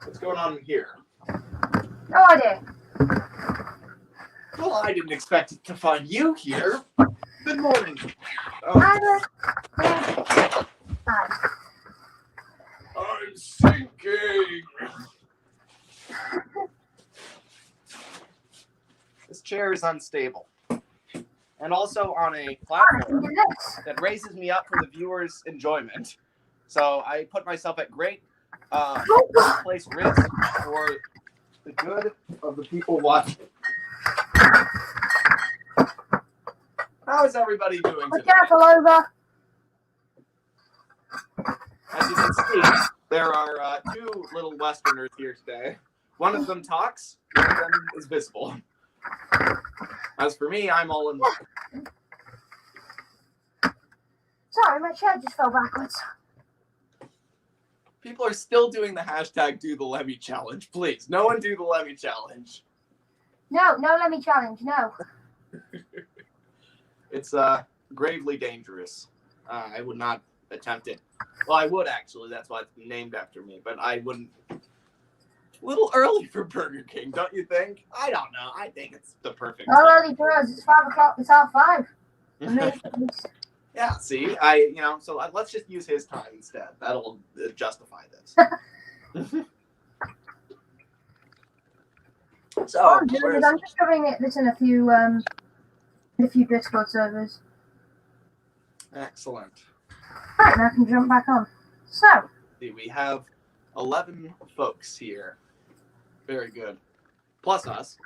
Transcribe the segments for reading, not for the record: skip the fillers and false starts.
What's going on in here? No idea. Well, I didn't expect to find you here. Good morning. Oh, I'm sinking. This chair is unstable. And also on a platform that raises me up for the viewers' enjoyment. So I put myself at great place risk for the good of the people watching. How is everybody doing today? Careful over. As you can see, there are two little Westerners here today. One of them talks, one of them is visible. As for me, I'm all in one. Sorry, my chair just fell backwards. People are still doing the hashtag do the Lemmy challenge. Please, no one do the Lemmy challenge. No Lemmy challenge, no. It's gravely dangerous. I would not attempt it. Well, I would actually. That's why it's named after me. But I wouldn't. A little early for Burger King, don't you think? I don't know. I think it's the perfect Not time. early for us. It's 5 o'clock. It's 5:30. For me, at least. Yeah, see, so let's just use his time instead. That'll justify this. So, I'm just covering this in a few Discord servers. Excellent. Right, now I can jump back on. So, We have 11 folks here. Very good. Plus us.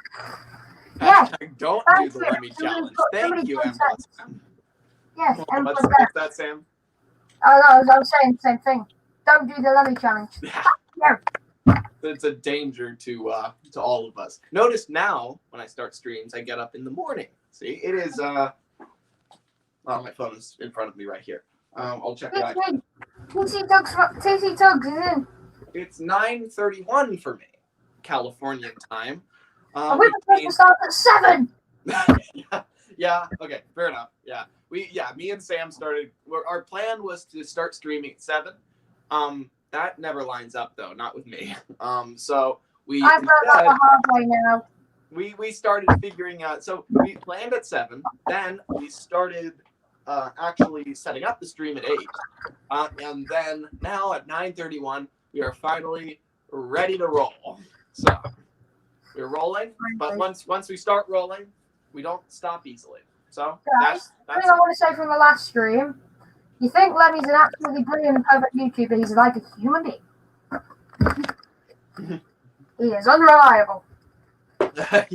Yes. Hashtag don't do the Lemmy challenge. Thank you, M. yes, and What's that, Sam? Oh, no, I was saying the same thing. Don't do the Lemmy challenge. No. It's a danger to all of us. Notice now, when I start streams, I get up in the morning. See, it is, my phone is in front of me right here. I'll check it out. TC Tugs is in. It's 9:31 for me, Californian time. We were supposed to start at 7. Yeah, okay, fair enough. Yeah. Me and Sam started, our plan was to start streaming at 7. That never lines up though, not with me. So we I've got the hard way now. We started figuring out, so we planned at 7, then we started actually setting up the stream at 8. And then now at 9:31, we are finally ready to roll. So we're rolling, but once we start rolling, we don't stop easily. So that's I want to say from the last stream. You think Lemmy's an absolutely brilliant and perfect YouTuber? He's like a human being. He is unreliable. Yeah,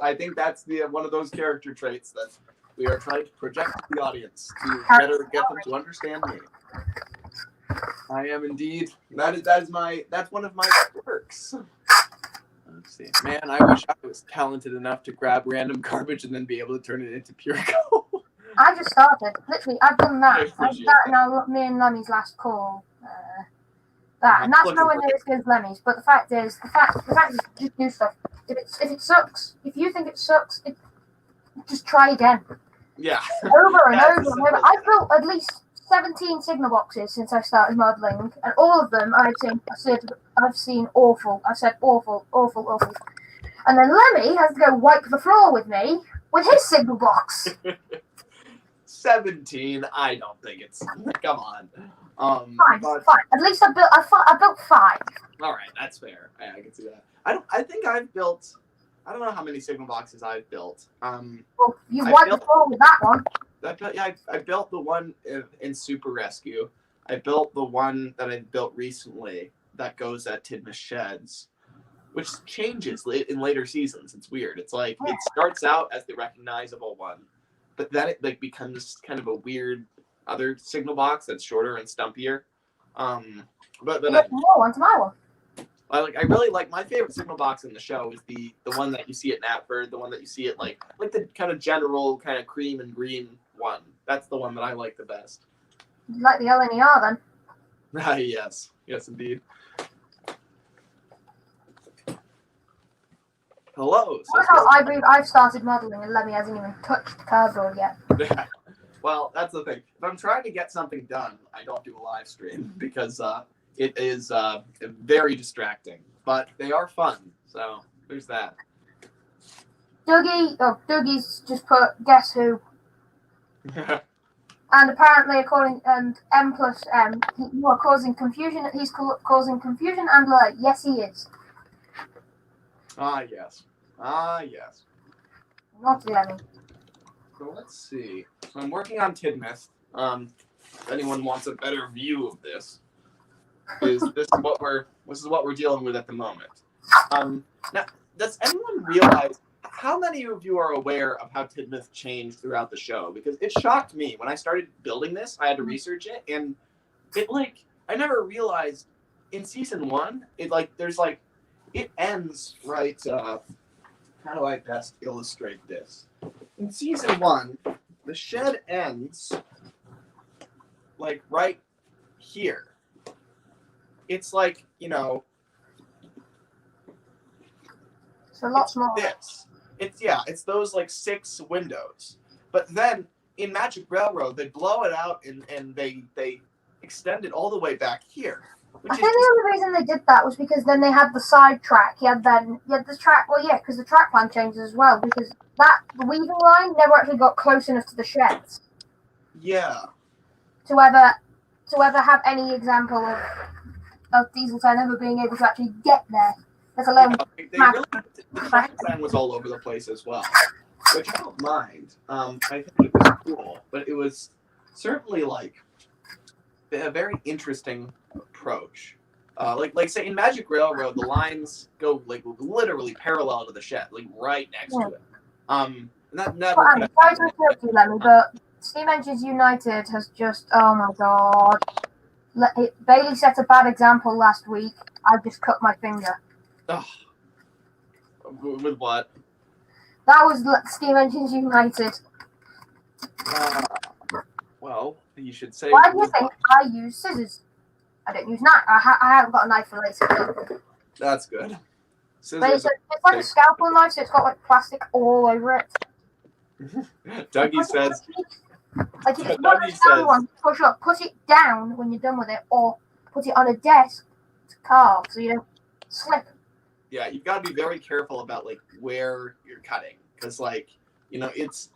I think that's one of those character traits that we are trying to project to the audience to better get them to understand me. I am indeed. That's one of my quirks. Let's see. Man, I wish I was talented enough to grab random garbage and then be able to turn it into pure gold. I just started. Literally, I've done that. I've done that now. Me and Lemmy's last call. And that's nowhere near as good as Lemmy's. But the fact is, just do stuff. If it sucks, if you think it sucks, just try again. Yeah. Over and over and over. I've built at least 17 signal boxes since I started modelling, and all of them I've seen awful. I said awful. And then Lemmy has to go wipe the floor with me with his signal box. 17. I don't think it's. Come on. Fine. At least I built 5. All right, that's fair. I can see that. I think I've built. I don't know how many signal boxes I've built. Well, you wiped the floor with that one. I built the one in Super Rescue. I built the one that I built recently that goes at Tidmouth Sheds, which changes in later seasons. It's weird. It's like it starts out as the recognizable one, but then it becomes kind of a weird other signal box that's shorter and stumpier. But onto my one. I really like my favorite signal box in the show is the one that you see at Knapford, the one that you see at like the kind of general kind of cream and green one. That's the one that I like the best. You like the LNER then? Yes, indeed. Hello. I've started modelling and Lemmy hasn't even touched the cardboard yet. Well, that's the thing. If I'm trying to get something done, I don't do a live stream because it is very distracting, but they are fun. So there's that. Dougie's just put guess who, and apparently according and M plus M, you are causing confusion. He's causing confusion and yes, he is. Yes. Not Lemmy. So let's see. So I'm working on Tidmouth. If anyone wants a better view of this, this is what we're dealing with at the moment. Now, does anyone realize how many of you are aware of how Tidmouth changed throughout the show? Because it shocked me when I started building this. I had to research it, and it I never realized in season 1 it ends right. How do I best illustrate this? In season 1, the shed ends right here. It's it's a lot smaller. This. It's those 6 windows. But then in Magic Railroad, they blow it out and they extend it all the way back here. I think the only reason they did that was because then they had the side track. You had the track. Well, yeah, because the track plan changes as well. Because the weaving line never actually got close enough to the sheds. Yeah. To ever have any example of Diesel 10 ever being able to actually get there. Let alone the track plan was all over the place as well, which I don't mind. I think it was cool, but it was certainly a very interesting approach. Say in Magic Railroad, the lines go literally parallel to the shed, right next to it. And that never. I'm sorry to interrupt you, Lemmy, but Steam Engines United has just, oh my god. Bailey set a bad example last week. I just cut my finger. Oh. With what? That was Steam Engines United. Well, you should say. Why do you think I use scissors? I don't use knife. I haven't got a knife for later. That's good. Scissors. It's like a scalpel knife, so it's got plastic all over it. Dougie says. If you want to stand one, push up, put it down when you're done with it, or put it on a desk to carve so you don't slip. Yeah, you've got to be very careful about where you're cutting, because it's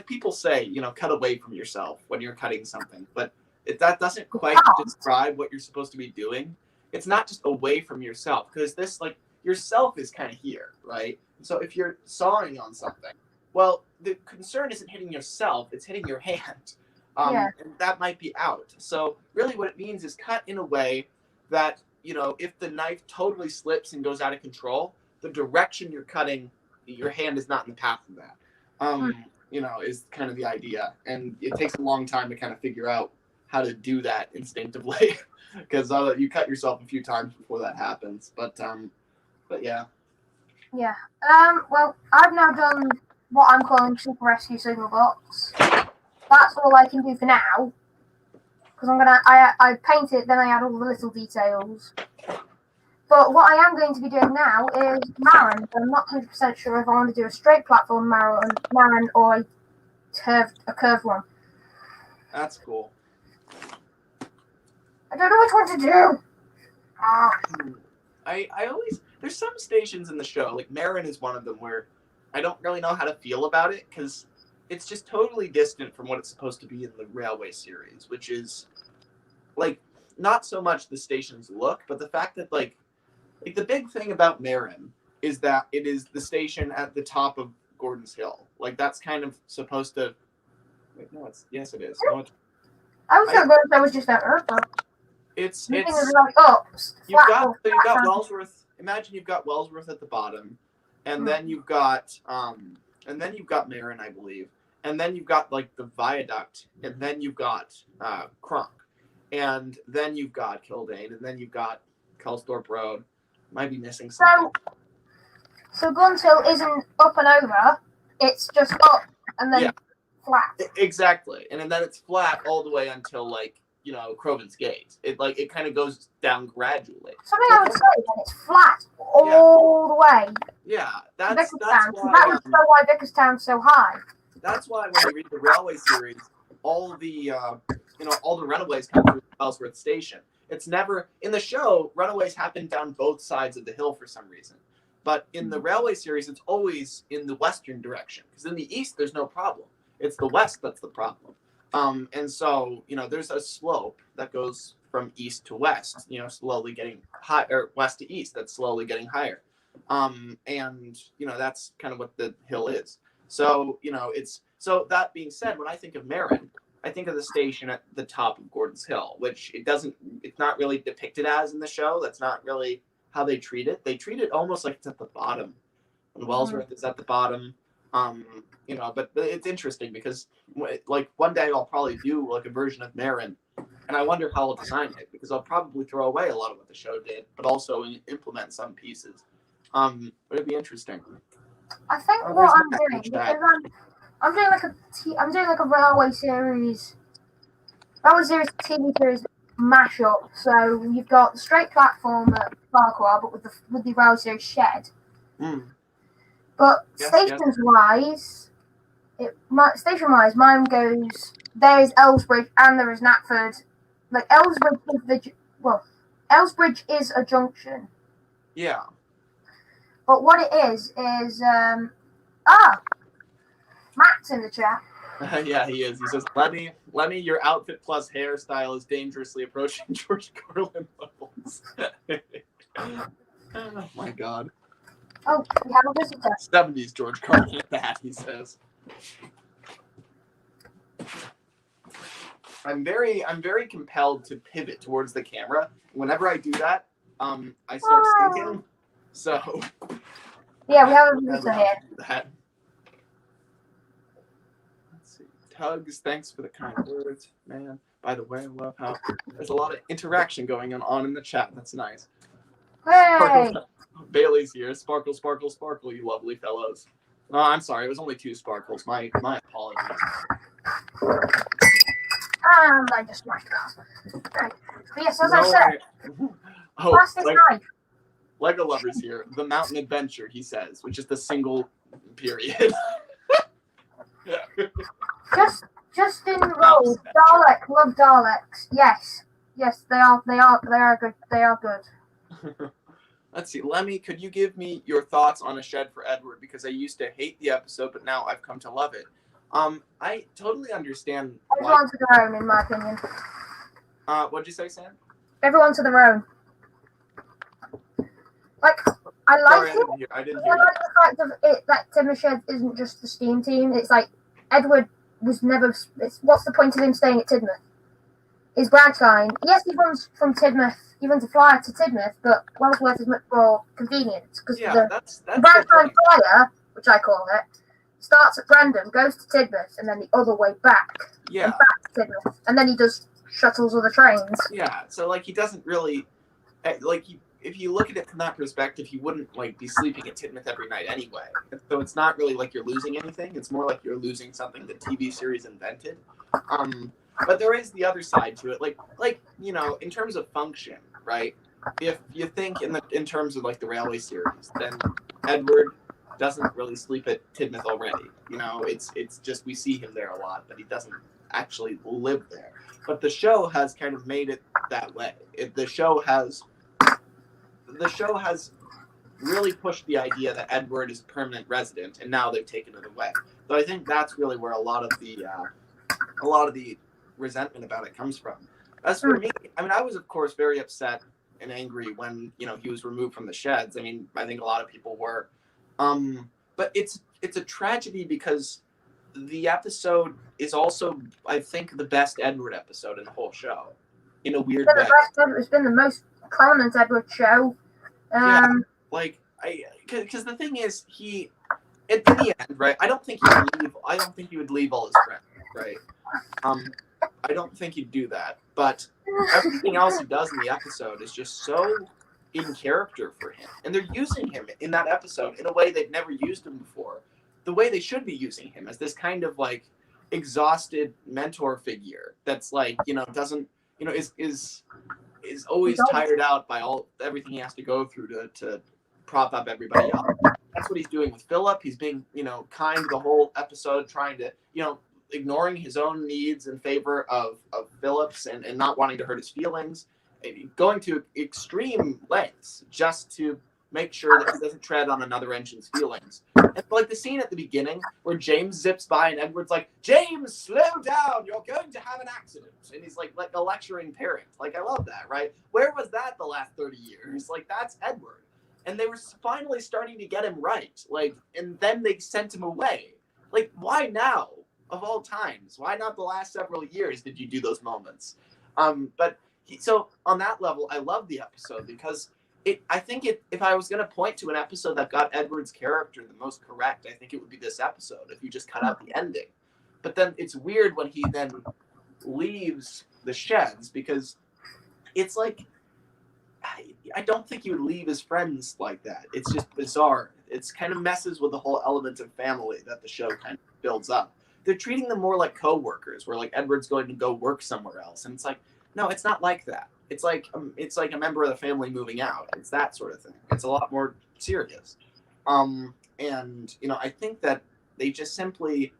people say, cut away from yourself when you're cutting something, but that doesn't quite describe what you're supposed to be doing. It's not just away from yourself, because this yourself is kind of here, right? So if you're sawing on something, well, the concern isn't hitting yourself, it's hitting your hand. And that might be out. So really what it means is cut in a way that, if the knife totally slips and goes out of control, the direction you're cutting, your hand is not in the path of that. Is kind of the idea. And it takes a long time to kind of figure out how to do that instinctively, because you cut yourself a few times before that happens. But yeah. Yeah. Well, I've now done what I'm calling Super Rescue Signal Box. That's all I can do for now. Because I paint it, then I add all the little details. But what I am going to be doing now is Marin. I'm not 100% sure if I want to do a straight platform Marin or a curved one. That's cool. I don't know which one to do. I always, there's some stations in the show, Marin is one of them, where I don't really know how to feel about it, because it's just totally distant from what it's supposed to be in the Railway series, which is not so much the station's look, but the fact that the big thing about Marin is that it is the station at the top of Gordon's Hill. That's kind of supposed to. Wait, no, yes, it is. No, I was going to go if that was just that Earth. It's you've got Wellsworth. Imagine you've got Wellsworth at the bottom, and then you've got Marin, I believe, and then you've got the viaduct, and then you've got Kronk, and then you've got Kildane, and then you've got Kelsthorpe Road. Might be missing something. So Guns Hill isn't up and over; it's just up and then flat. Exactly, and then it's flat all the way until Croven's Gate. It kind of goes down gradually. Something I would say then it's flat all the way. Yeah, that's why. That would know why Vickerstown's so high. That's why when you read the Railway series, all the runaways come through Ellsworth Station, It's never in the show. Runaways happen down both sides of the hill for some reason, but in the Railway series, it's always in the western direction. Because in the east, there's no problem. It's the west that's the problem. And so there's a slope that goes from east to west. Slowly getting high, or west to east. That's slowly getting higher. And that's kind of what the hill is. So so that being said, when I think of Marin, I think of the station at the top of Gordon's Hill, which it's not really depicted as in the show. That's not really how they treat it. They treat it almost like it's at the bottom, and Wellsworth is at the bottom. But it's interesting because like one day I'll probably do like a version of Marin, and I wonder how I'll design it, because I'll probably throw away a lot of what the show did, but also implement some pieces. But it'd be interesting. I think what I'm doing, because I'm doing like a Railway series TV series mashup. So you've got the straight platform at Farquhar, but with the Railway series shed. But station-wise, mine goes. There is Ellsbridge and there is Knapford. Like Ellsbridge is a junction. Yeah. But what it is Matt's in the chat. Yeah, he is. He says, Lemmy, your outfit plus hairstyle is dangerously approaching George Carlin levels. Oh my god. Oh, we have a visitor. 70s George Carlin at that, he says. I'm very compelled to pivot towards the camera. Whenever I do that, I start stinking. So yeah, we have a visitor here. Let's see. Tugs, thanks for the kind words, man. By the way, I love how there's a lot of interaction going on in the chat. That's nice. Hey! Bailey's here. Sparkle, sparkle, sparkle, you lovely fellows. Oh, I'm sorry. It was only 2 sparkles. My apologies. And I just smashed the glass. Right. But yes, as I said, plastic knife. Lego Lovers here. The Mountain Adventure, he says, which is the single period. Justin Rose, Dalek, love Daleks. Yes, they are good. They are good. Let's see, Lemmy, could you give me your thoughts on A Shed for Edward? Because I used to hate the episode, but now I've come to love it. I totally understand. Everyone to their own, in my opinion. What'd you say, Sam? Everyone to their own. Like, I like it. I didn't I hear like the fact of it that Tim Shed isn't just the steam team. It's like Edward was never. What's the point of him staying at Tidmouth? His branch line. Yes, he runs from Tidmouth. He runs a flyer to Tidmouth, but Wellsworth is much more convenient because the branch line flyer, which I call it, starts at Brandon, goes to Tidmouth, and then the other way back. Yeah. And back to Tidmouth, and then he does shuttles or the trains. Yeah. So like he doesn't really like if you look at it from that perspective, he wouldn't like be sleeping at Tidmouth every night anyway. So it's not really like you're losing anything. It's more like you're losing something the TV series invented. But there is the other side to it, like in terms of function, right? If you think in terms of like the Railway series, then Edward doesn't really sleep at Tidmouth already. It's just we see him there a lot, but he doesn't actually live there. But the show has kind of made it that way. The show has really pushed the idea that Edward is a permanent resident, and now they've taken it away. So I think that's really where a lot of the resentment about it comes from. As for me, I mean, I was of course very upset and angry when he was removed from the sheds. I mean, I think a lot of people were, but it's a tragedy because the episode is also, I think, the best Edward episode in the whole show. In a weird way, it's been the most prominent Edward show. Because the thing is, he in the end, right? I don't think he would leave all his friends, right? I don't think he'd do that. But everything else he does in the episode is just so in character for him. And they're using him in that episode in a way they've never used him before. The way they should be using him as this kind of like exhausted mentor figure that's like, doesn't, is always tired out by everything he has to go through to prop up everybody else. That's what he's doing with Philip. He's being, kind the whole episode, trying to, ignoring his own needs in favor of Philip's and not wanting to hurt his feelings. going to extreme lengths just to make sure that he doesn't tread on another engine's feelings. And like the scene at the beginning where James zips by and Edward's like, James, slow down, you're going to have an accident. And he's like a lecturing parent. Like, I love that, right? Where was that the last 30 years? Like, that's Edward. And they were finally starting to get him right. Like, and then they sent him away. Like, why now? Of all times, why not the last several years did you do those moments? So on that level, I love the episode because I think if I was going to point to an episode that got Edward's character the most correct, I think it would be this episode if you just cut out the ending. But then it's weird when he then leaves the sheds because it's like, I don't think he would leave his friends like that. It's just bizarre. It's kind of messes with the whole element of family that the show kind of builds up. They're treating them more like co-workers, where like Edward's going to go work somewhere else, and it's like, no, it's not like that. It's like a member of the family moving out. It's that sort of thing. It's a lot more serious. And I think that they just simply,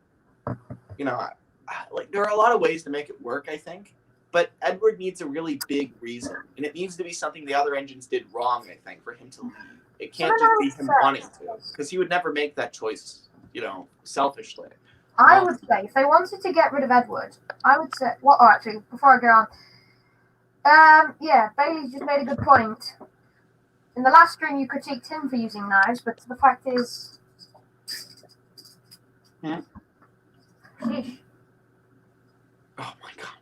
like there are a lot of ways to make it work, I think, but Edward needs a really big reason, and it needs to be something the other engines did wrong, I think, for him to leave. It can't just be him wanting to, because he would never make that choice, selfishly. I would say if they wanted to get rid of Edward, I would say. Well, actually, before I go on, Bailey just made a good point. In the last stream, you critiqued him for using knives, but the fact is, sheesh. Oh my god.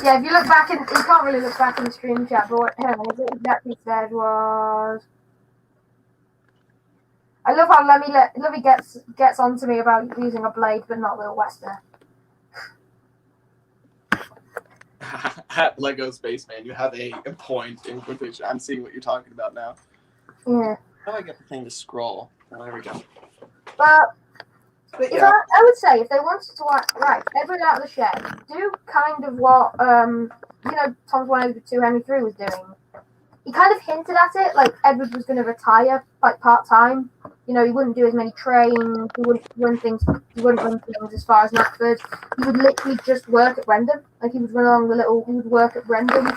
Yeah, if you look back you can't really look back in the stream chat, but what he exactly said was, I love how Lemmy gets on to me about using a blade, but not Little Wester. At Lego Spaceman, you have a point in quotation. I'm seeing what you're talking about now. Yeah. How do I get the thing to scroll? Oh, there we go. But yeah. I would say if they wanted to write Edward out of the shed, do kind of what Tom's 182 Henry 3 was doing. He kind of hinted at it, like Edward was going to retire, like part-time. He wouldn't do as many trains, he wouldn't run things as far as Knackford. He would literally just work at Rendon. Like, he would run along he would work at Rendon.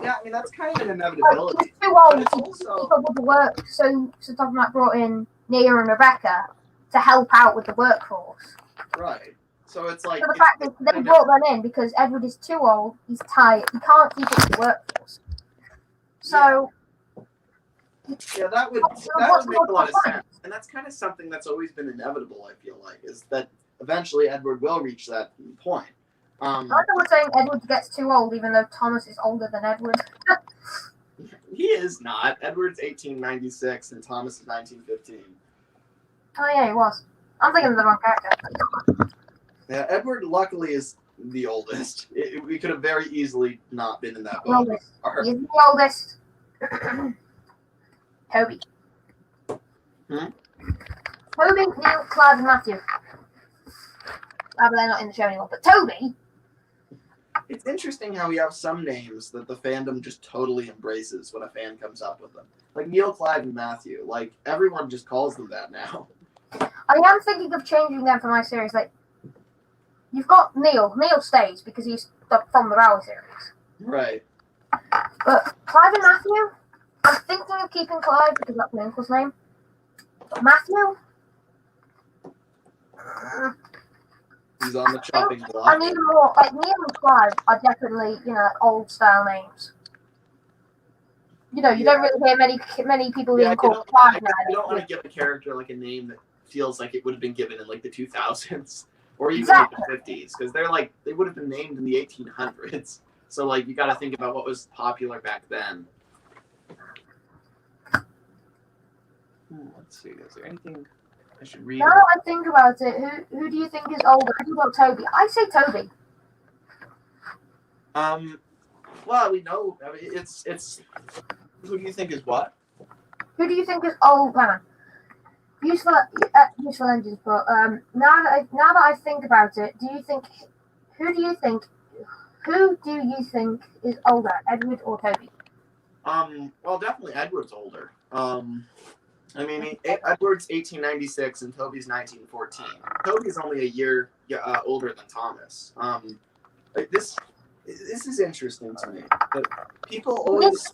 Yeah, I mean, that's kind of an inevitability. He was too old to keep up with the work, so Tom Mac brought in Nia and Rebecca to help out with the workforce. Right. So it's like... So the fact that they brought them in because Edward is too old, he's tired, he can't keep up with the workforce. So... Yeah, that would make a lot of sense. And that's kind of something that's always been inevitable, I feel like, is that eventually Edward will reach that point. I thought we're saying Edward gets too old, even though Thomas is older than Edward. He is not. Edward's 1896 and Thomas is 1915. Oh yeah, he was. I'm thinking of the wrong character. Yeah, Edward luckily is the oldest. We could have very easily not been in that boat. He's the oldest. Toby. Toby, Neil, Clive, and Matthew. But they're not in the show anymore. But Toby. It's interesting how we have some names that the fandom just totally embraces when a fan comes up with them. Like Neil, Clive, and Matthew. Like, everyone just calls them that now. I am thinking of changing them for my series. Like, you've got Neil. Neil stays because he's from the Rowley series. Right. But Clive and Matthew, I'm thinking of keeping Clive because that's my uncle's name. But Matthew? He's on the chopping block. I need more. Like, Neil and Clive are definitely, old style names. You don't really hear many people being called Clive now. You don't want to give a character like a name that feels like it would have been given in like the 2000s or even like the 50s, because they would have been named in the 1800s. So like you got to think about what was popular back then. Let's see. Is there anything I should read? Now I think about it, who do you think is older? Who about Toby? I say Toby. Well, we know. I mean, it's. Who do you think is what? Who do you think is old? Useful engines, but now that I think about it, who do you think is older, Edward or Toby? Well, definitely Edward's older. I mean, Edward's 1896 and Toby's 1914. Toby's only a year older than Thomas. this is interesting to me. But people always.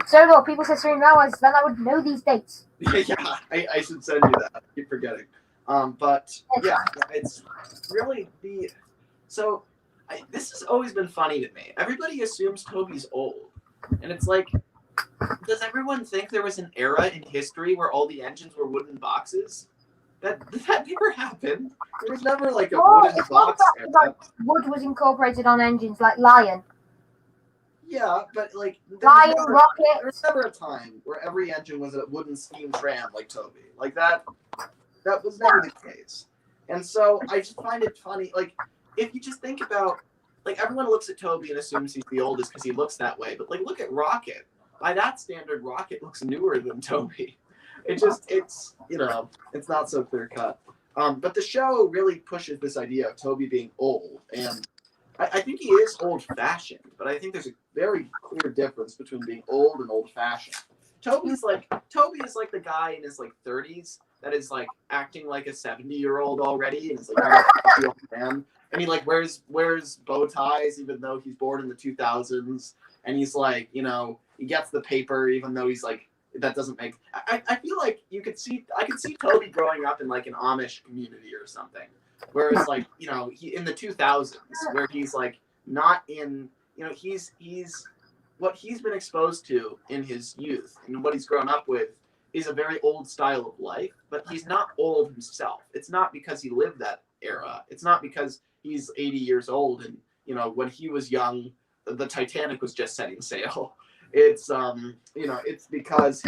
So people say something now, then I would know these dates. Yeah, I should send you that. I keep forgetting. But yeah, it's really the. So this has always been funny to me. Everybody assumes Toby's old, and it's like, does everyone think there was an era in history where all the engines were wooden boxes? That never happened. There was never like a wooden box era. Like wood was incorporated on engines like Lion. Yeah, but like Lion, Rocket. There was never a time where every engine was a wooden steam tram like Toby. Like that was never the case. And so I just find it funny. Like if you just think about, like everyone looks at Toby and assumes he's the oldest because he looks that way. But like look at Rocket. By that standard, Rocket looks newer than Toby. It's it's not so clear cut. But the show really pushes this idea of Toby being old, and I think he is old-fashioned, but I think there's a very clear difference between being old and old-fashioned. Toby is like the guy in his like 30s that is like acting like a 70-year-old already, and is like a old man, and he like wears bow ties even though he's born in the 2000s, and he's like he gets the paper even though he's like. That doesn't make. I feel like I could see Toby growing up in like an Amish community or something, whereas like he in the 2000s where he's like not in he's what he's been exposed to in his youth and what he's grown up with is a very old style of life, but he's not old himself. It's not because he lived that era. It's not because he's 80 years old and when he was young, the Titanic was just setting sail. It's it's because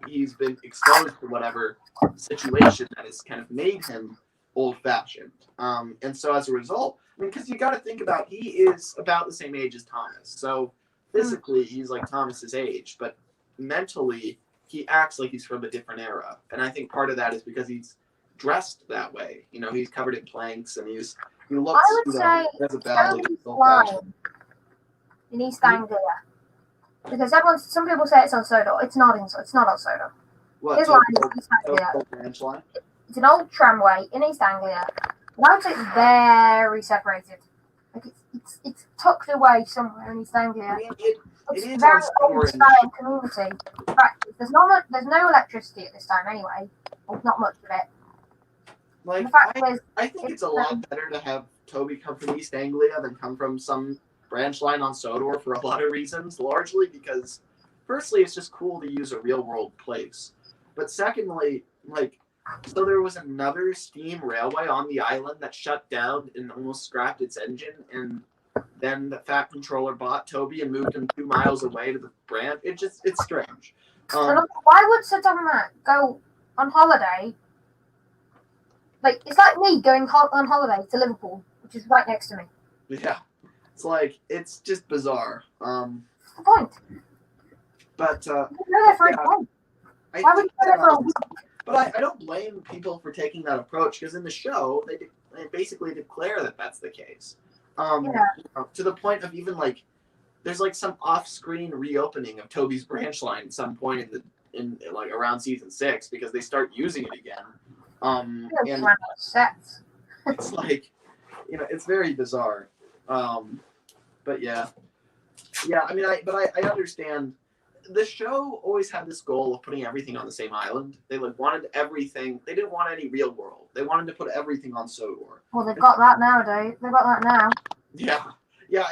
he's been exposed to whatever situation that has kind of made him old-fashioned, and so as a result, because you got to think about he is about the same age as Thomas, so physically he's like Thomas's age, but mentally he acts like he's from a different era, and I think part of that is because he's dressed that way. He's covered in planks and he looks. I would say as a badly in East Anglia. Because some people say it's on Sodor. It's not on Sodor. What? His line is East Anglia. It's an old tramway in East Anglia. And I would say it's very separated. Like it's tucked away somewhere in East Anglia. It's a very old style community. There's no electricity at this time anyway. Or not much of it. Like I think it's a lot better to have Toby come from East Anglia than come from some branch line on Sodor for a lot of reasons, largely because firstly it's just cool to use a real world place, but secondly so there was another steam railway on the island that shut down and almost scrapped its engine, and then the Fat Controller bought Toby and moved him 2 miles away to the branch. It's strange. Why would Sir Matt go on holiday? Like it's like me going on holiday to Liverpool, which is right next to me. Yeah. It's just bizarre. What's the point? But Why would you go there for a week? But I don't blame people for taking that approach, because in the show they basically declare that that's the case. To the point of even like there's like some off-screen reopening of Toby's branch line at some point in like around season 6 because they start using it again. And it's like it's very bizarre. But yeah. I mean, I understand. The show always had this goal of putting everything on the same island. They wanted everything. They didn't want any real world. They wanted to put everything on Sodor. Well, they've got that nowadays. They've got that now. Yeah.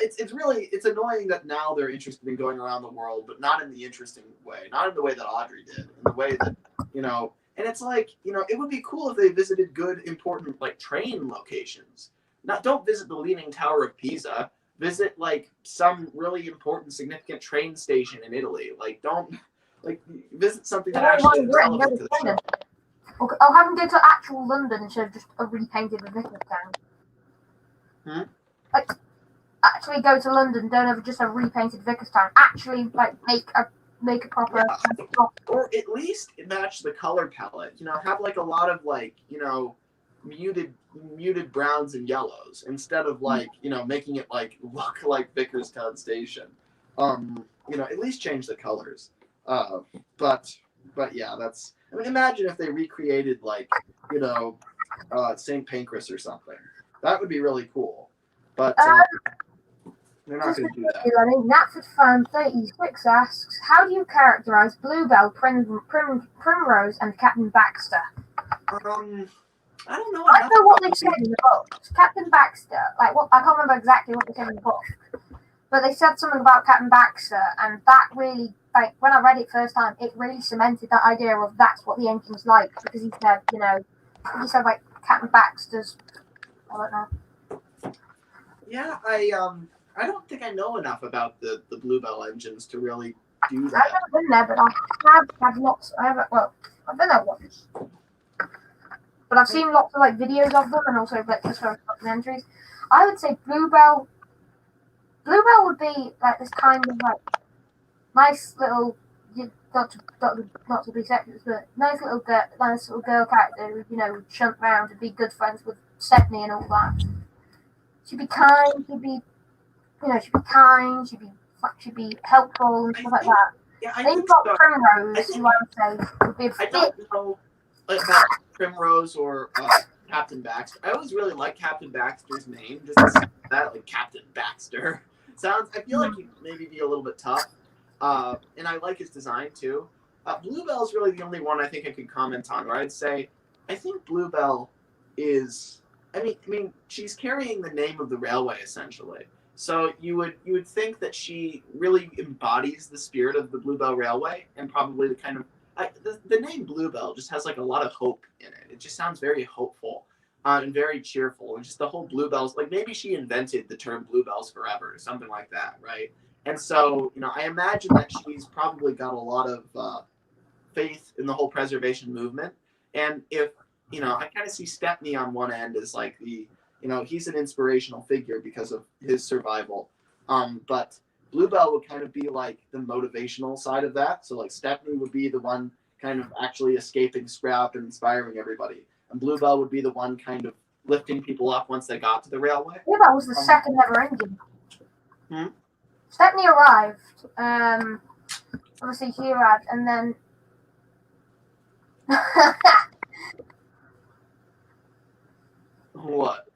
It's annoying that now they're interested in going around the world, but not in the interesting way. Not in the way that Audrey did. In the way that And it's like it would be cool if they visited good, important like train locations. Don't visit the Leaning Tower of Pisa. Visit like some really important, significant train station in Italy. Like don't visit something that actually is relevant to the show. Okay, I'll have them go to actual London instead of just a repainted Vicarstown. Like actually go to London. Don't have just a repainted Vicarstown. Actually, like make a proper. Yeah. Or at least match the color palette. Have like a lot of like muted browns and yellows instead of making it like look like Vicarstown Station. At least change the colors. But yeah, that's. I mean, imagine if they recreated St. Pancras or something. That would be really cool. But They're not going to do that. Natford fan 36 asks, how do you characterize Bluebell, Primrose, and Captain Baxter? I don't know. I know what they said in the book. Captain Baxter, I can't remember exactly what they said in the book, but they said something about Captain Baxter, and that really, when I read it first time, it really cemented that idea of that's what the engine's like, because he said, Captain Baxter's, I don't know. Yeah, I don't think I know enough about the Bluebell engines to really do that. I've never been there, but I have had lots. I've been there once. But I've seen lots of videos of them and also just documentaries. I would say Bluebell would be this kind of nice little, not to be sexist, but nice little girl character who would shunt around and be good friends with Stephanie and all that. She'd be kind. She'd be helpful and stuff like that. Yeah, then you've got Primrose, who I would say would be a I don't know about Primrose or Captain Baxter. I always really like Captain Baxter's name, just that Captain Baxter sounds. I feel like he'd maybe be a little bit tough, and I like his design too. Bluebell is really the only one I think I could comment on. Where I'd say I think Bluebell is. I mean, she's carrying the name of the railway essentially. So you would think that she really embodies the spirit of the Bluebell Railway, and probably the kind of the name Bluebell just has a lot of hope in it. It just sounds very hopeful and very cheerful, and just the whole bluebells. Maybe she invented the term bluebells forever, or something like that, right? And so I imagine that she's probably got a lot of faith in the whole preservation movement. And if I kind of see Stepney on one end as he's an inspirational figure because of his survival. But Bluebell would kind of be the motivational side of that. So Stepney would be the one kind of actually escaping scrap and inspiring everybody. And Bluebell would be the one kind of lifting people up once they got to the railway. Bluebell was the second ever engine. Stepney arrived. Obviously he arrived, and then What?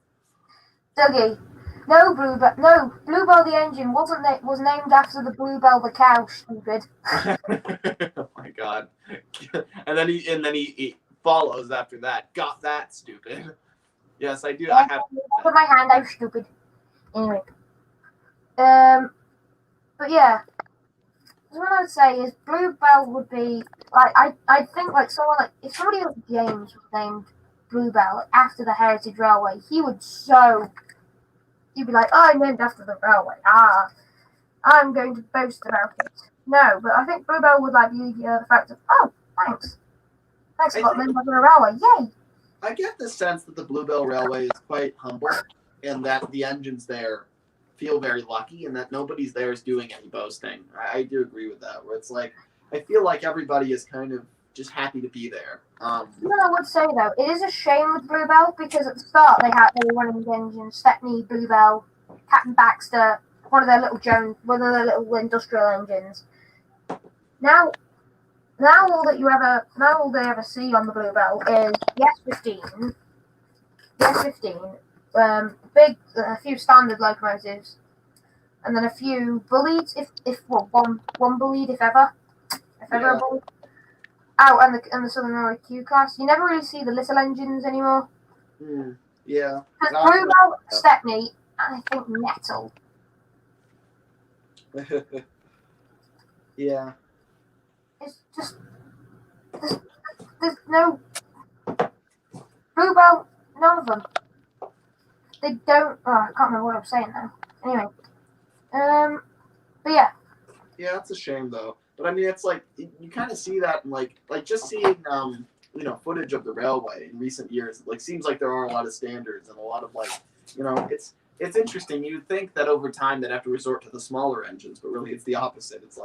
Dougie. No, Bluebell the engine was named after the Bluebell the cow, stupid. Oh my god. And then he follows after that. Got that, stupid. Yes, I do. Yeah, I have put my hand out, stupid. Anyway. But yeah. What I would say is Bluebell would be I think someone if somebody like James was named Bluebell after the Heritage Railway, he'd be like, oh, I'm named after the railway. I'm going to boast about it. No, but I think Bluebell would be the fact of, oh, thanks. Thanks a lot, named after the railway. Yay! I get the sense that the Bluebell Railway is quite humble, and that the engines there feel very lucky, and that nobody's there is doing any boasting. I do agree with that, where it's I feel like everybody is kind of just happy to be there. I would say though, it is a shame with Bluebell because at the start they were running the engines: Stepney, Bluebell, Captain Baxter, one of their little industrial engines. Now all they ever see on the Bluebell is the S15, big, a few standard locomotives, and then a few bullied, one bullied if ever a bullied. Oh, and the Southern Railway Q class. You never really see the little engines anymore. Yeah. Because Bluebell, Stepney, and I think Nettle. Yeah. It's just there's no Bluebell. None of them. They don't. Oh, I can't remember what I'm saying now. Anyway. But yeah. Yeah, that's a shame though. But I mean, it's you kind of see that in just seeing footage of the railway in recent years. Seems like there are a lot of standards and a lot of it's interesting. You'd think that over time they'd have to resort to the smaller engines, but really it's the opposite. It's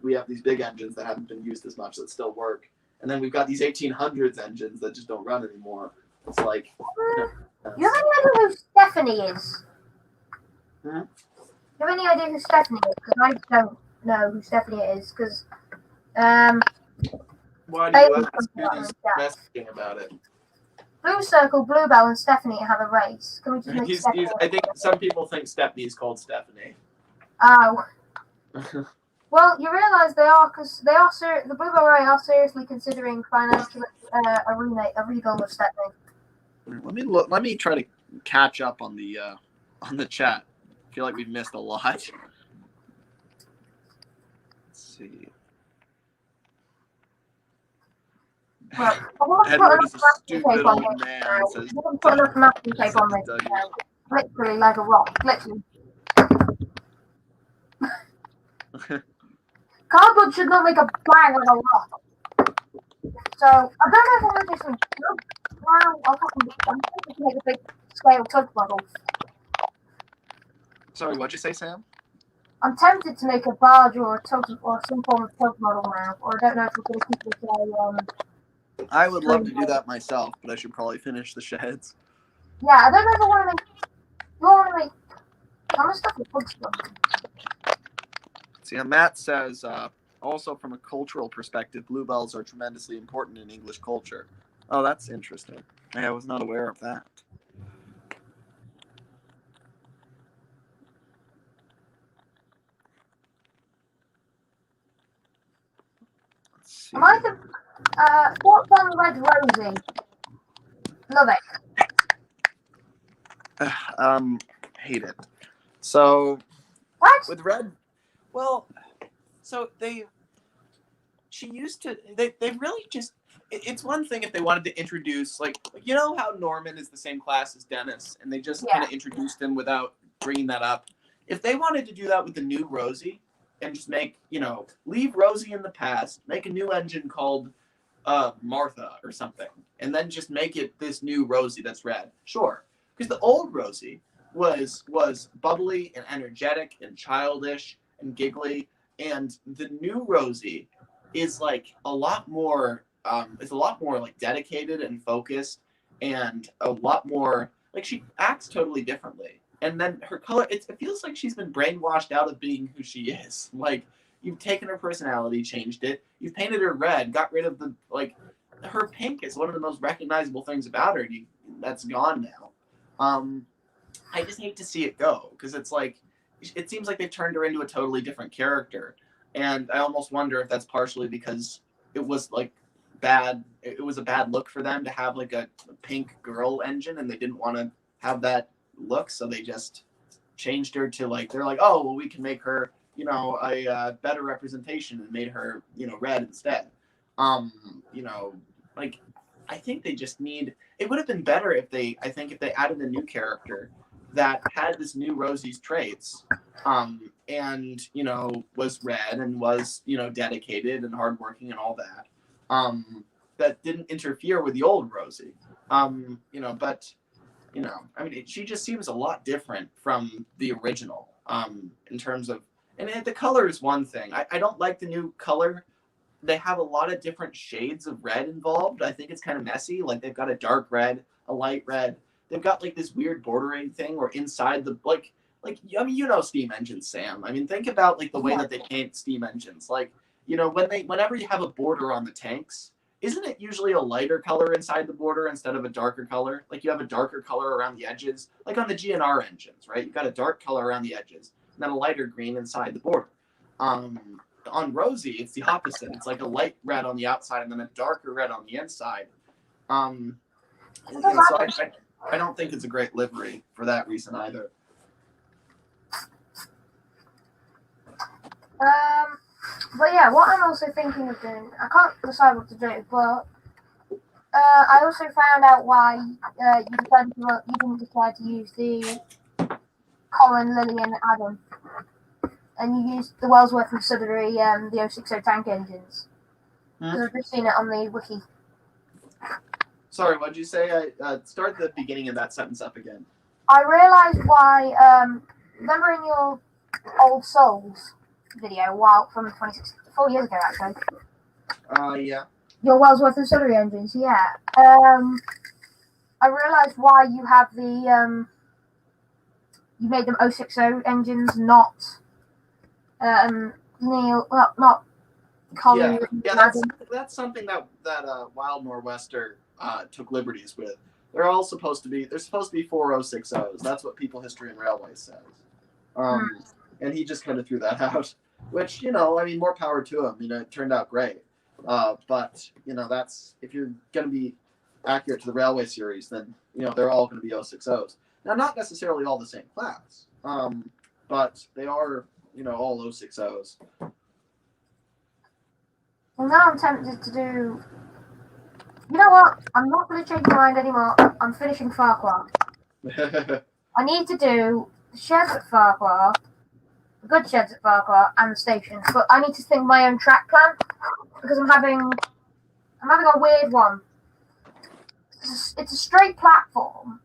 we have these big engines that haven't been used as much that still work, and then we've got these 1800s engines that just don't run anymore. It's you have any idea who Stephanie is? Hmm? You have any idea who Stephanie is? Because I don't know who Stephanie is. Because why do you ask? Who's messaging about it? Blue Circle, Bluebell, and Stephanie have a race. Can we just make Stephanie? I think some people think Stephanie's called Stephanie. Oh. Well, you realise they are, because they are the Bluebell Ray are seriously considering financially a rebuild of Stephanie. Let me try to catch up on the chat. I feel like we've missed a lot. Let's see. Right. Edward is a stupid old man. Says, I wouldn't put enough masking tape on this. Literally like a rock. Literally. Cardboard should not make a bang like a rock. So, I don't know if I'm just I'm thinking to make a big scale tug model. Sorry, what'd you say, Sam? I'm tempted to make a barge or a tug or some form of tug model now, or I don't know if we're going to keep this I would love to do that myself, but I should probably finish the sheds. Yeah, I don't know if I want to make. You want to make. How much stuff is bug stuff? See, Matt says, also from a cultural perspective, bluebells are tremendously important in English culture. Oh, that's interesting. I was not aware of that. Let's see. I might have. What's on Red Rosie? Love it. Hate it. So, What? with Red, well, so she used to, they really just, it's one thing if they wanted to introduce, like you know how Norman is the same class as Dennis, and they just kind of introduced him without bringing that up. If they wanted to do that with the new Rosie, and just make, leave Rosie in the past, make a new engine called Martha or something, and then just make it this new Rosie that's red. Sure. Because the old Rosie was bubbly and energetic and childish and giggly, and the new Rosie is like a lot more like dedicated and focused, and a lot more like she acts totally differently. And then her color, it feels like she's been brainwashed out of being who she is. Like, you've taken her personality, changed it. You've painted her red, got rid of her pink is one of the most recognizable things about her. That's gone now. I just hate to see it go, because it's like, it seems like they've turned her into a totally different character. And I almost wonder if that's partially because it was like bad. It was a bad look for them to have like a pink girl engine, and they didn't want to have that look, so they just changed her to like, they're like, oh well, we can make her a better representation, and made her red instead. Like, I think they just need, it would have been better if they added a new character that had this new Rosie's traits, and was red and was dedicated and hardworking and all that, that didn't interfere with the old Rosie, but I mean, she just seems a lot different from the original, in terms of, and the color is one thing. I don't like the new color. They have a lot of different shades of red involved. I think it's kind of messy. Like, they've got a dark red, a light red. They've got like this weird bordering thing where inside the I mean, steam engines, Sam. I mean, think about like the way that they paint steam engines. Like, whenever you have a border on the tanks, isn't it usually a lighter color inside the border instead of a darker color? Like, you have a darker color around the edges, like on the GNR engines, right? You've got a dark color around the edges, and then a lighter green inside the border. On Rosie, it's the opposite. It's like a light red on the outside and then a darker red on the inside. So I don't think it's a great livery for that reason either. But yeah, what I'm also thinking of doing, I can't decide what to do, but I also found out why you didn't decide to use the Colin, Lily, and Adam, and you used the Wellsworth and Sudbury, the 060 tank engines. Because I've just seen it on the wiki. Sorry, what did you say? Start the beginning of that sentence up again. I realised why, remember in your Old Souls video, from 4 years ago actually? Yeah. Your Wellsworth and Sudbury engines, yeah. I realised why you have the, you made them 060 engines, not not Colin. Yeah, that's something that Wild Nor'Wester took liberties with. they're all supposed to be. They're supposed to be 4060s. That's what People History and Railways says. And he just kind of threw that out, which, you know, I mean, more power to him. You know, it turned out great. But, you know, that's, if you're going to be accurate to the Railway series, then, you know, they're all going to be 060s. Now, not necessarily all the same class, but they are, you know, all 060s. Well, now I'm tempted to do. You know what? I'm not going to change my mind anymore. I'm finishing Farquhar. I need to do the sheds at Farquhar, the good sheds at Farquhar, and the stations. But I need to think my own track plan because I'm having a weird one. It's a straight platform,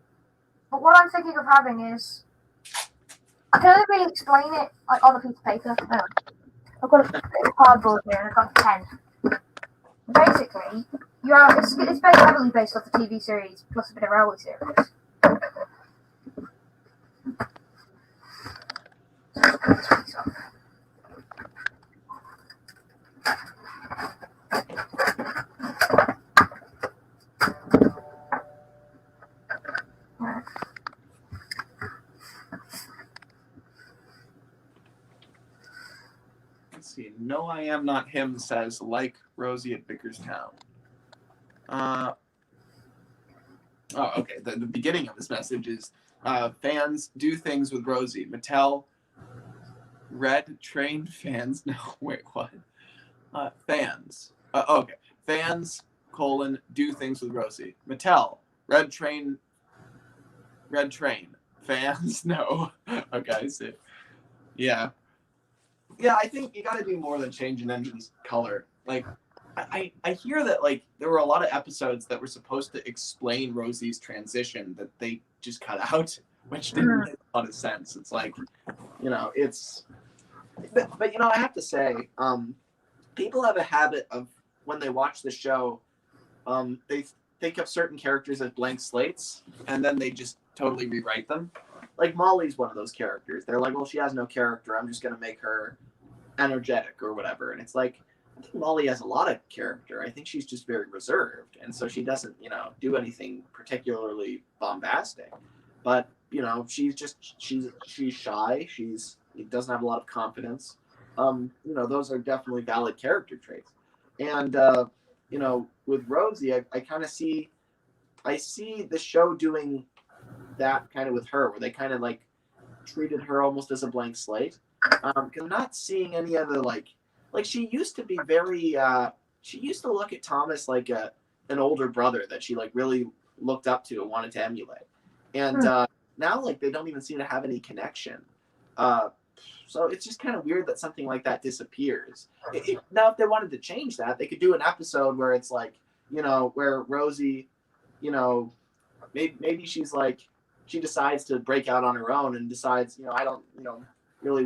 but what I'm thinking of having is I can only really explain it like on a piece of paper. No. I've got a cardboard here and I've got a pen. Basically, it's very heavily based off the TV series plus a bit of railway series. Let's see. No, I am not him says, like Rosie at Vickerstown. Oh, okay. The beginning of this message is fans do things with Rosie. Mattel, red trained fans. No, wait, what? Fans. Okay. Fans, do things with Rosie. Mattel, red train. Fans, no. Okay, I see. Yeah. Yeah, I think you got to do more than change an engine's color. Like, I hear that, like, there were a lot of episodes that were supposed to explain Rosie's transition that they just cut out, which didn't make a lot of sense. It's like, you know, it's... But you know, I have to say, people have a habit of, when they watch the show, they think of certain characters as blank slates, and then they just totally rewrite them. Like, Molly's one of those characters. They're like, well, she has no character. I'm just going to make her energetic or whatever. And it's like, I think Molly has a lot of character. I think she's just very reserved. And so she doesn't, you know, do anything particularly bombastic. But, you know, she's shy. She doesn't have a lot of confidence. You know, those are definitely valid character traits. And, you know, with Rosie, I kind of see the show doing that kind of with her, where they kind of like treated her almost as a blank slate. Because I'm not seeing any other like she used to be very she used to look at Thomas like an older brother that she like really looked up to and wanted to emulate. And now like they don't even seem to have any connection. So it's just kind of weird that something like that disappears. Now, if they wanted to change that, they could do an episode where it's like, you know, where Rosie, you know, maybe she's like, she decides to break out on her own and decides, you know, I don't really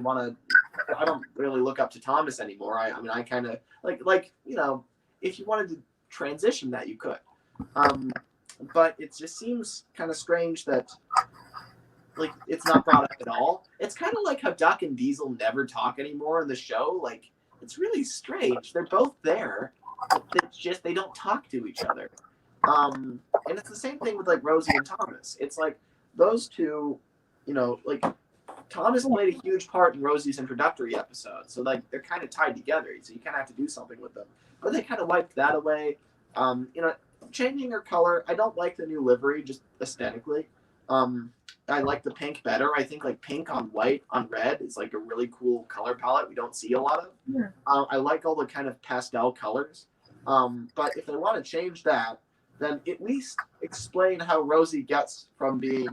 look up to Thomas anymore. I mean, I kind of like, you know, if you wanted to transition that, you could. But it just seems kind of strange that, like, it's not brought up at all. It's kind of like how Duck and Diesel never talk anymore in the show. Like, it's really strange. They're both there, but it's just they don't talk to each other. And it's the same thing with like Rosie and Thomas. It's like those two, you know, like Thomas played a huge part in Rosie's introductory episode, so like they're kind of tied together. So you kind of have to do something with them. But they kind of wiped that away. You know, changing her color. I don't like the new livery, just aesthetically. I like the pink better. I think like pink on white on red is like a really cool color palette we don't see a lot of. Yeah. I like all the kind of pastel colors. But if they want to change that, then at least explain how Rosie gets from being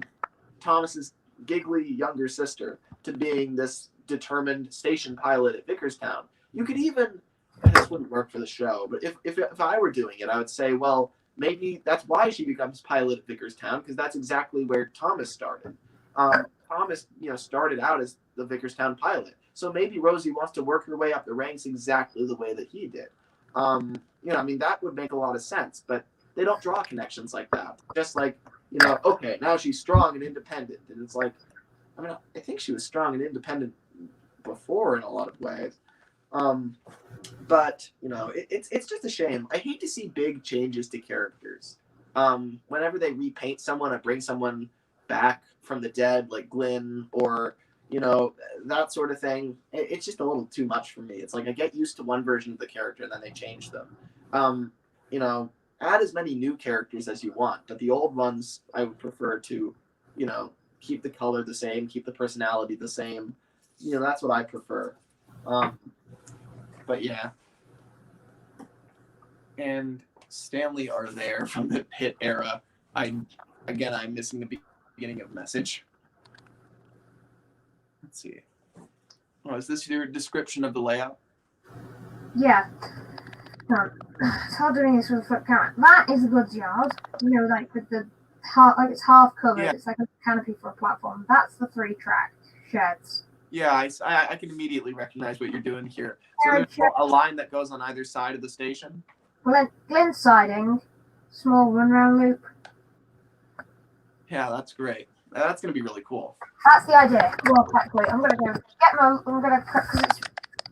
Thomas's giggly younger sister to being this determined station pilot at Vickerstown. You could even, this wouldn't work for the show, but if I were doing it, I would say, well, maybe that's why she becomes pilot at Vickerstown, because that's exactly where Thomas started. Thomas, you know, started out as the Vickerstown pilot. So maybe Rosie wants to work her way up the ranks exactly the way that he did. You know, I mean, that would make a lot of sense, but they don't draw connections like that. Just like, you know, okay, now she's strong and independent. And it's like, I mean, I think she was strong and independent before in a lot of ways. But, you know, it's just a shame. I hate to see big changes to characters. whenever they repaint someone or bring someone back from the dead, like Glynn or that sort of thing, it's just a little too much for me. It's like I get used to one version of the character and then they change them. You know, add as many new characters as you want, but the old ones I would prefer to, keep the color the same, keep the personality the same. That's what I prefer. But yeah. And Stanley are there from the Hit era. I'm missing the beginning of the message. Let's see. Oh, is this your description of the layout? Yeah. No, it's hard doing this with a flip camera. That is the goods yard. Like with the it's half covered. Yeah. It's like a canopy for a platform. That's the 3-track sheds. Yeah, I can immediately recognize what you're doing here. So there's a line that goes on either side of the station. Glynn siding, small run-round loop. Yeah, that's great. That's going to be really cool. That's the idea. Well, technically, I'm going to go get my... I'm going to cut... Because it's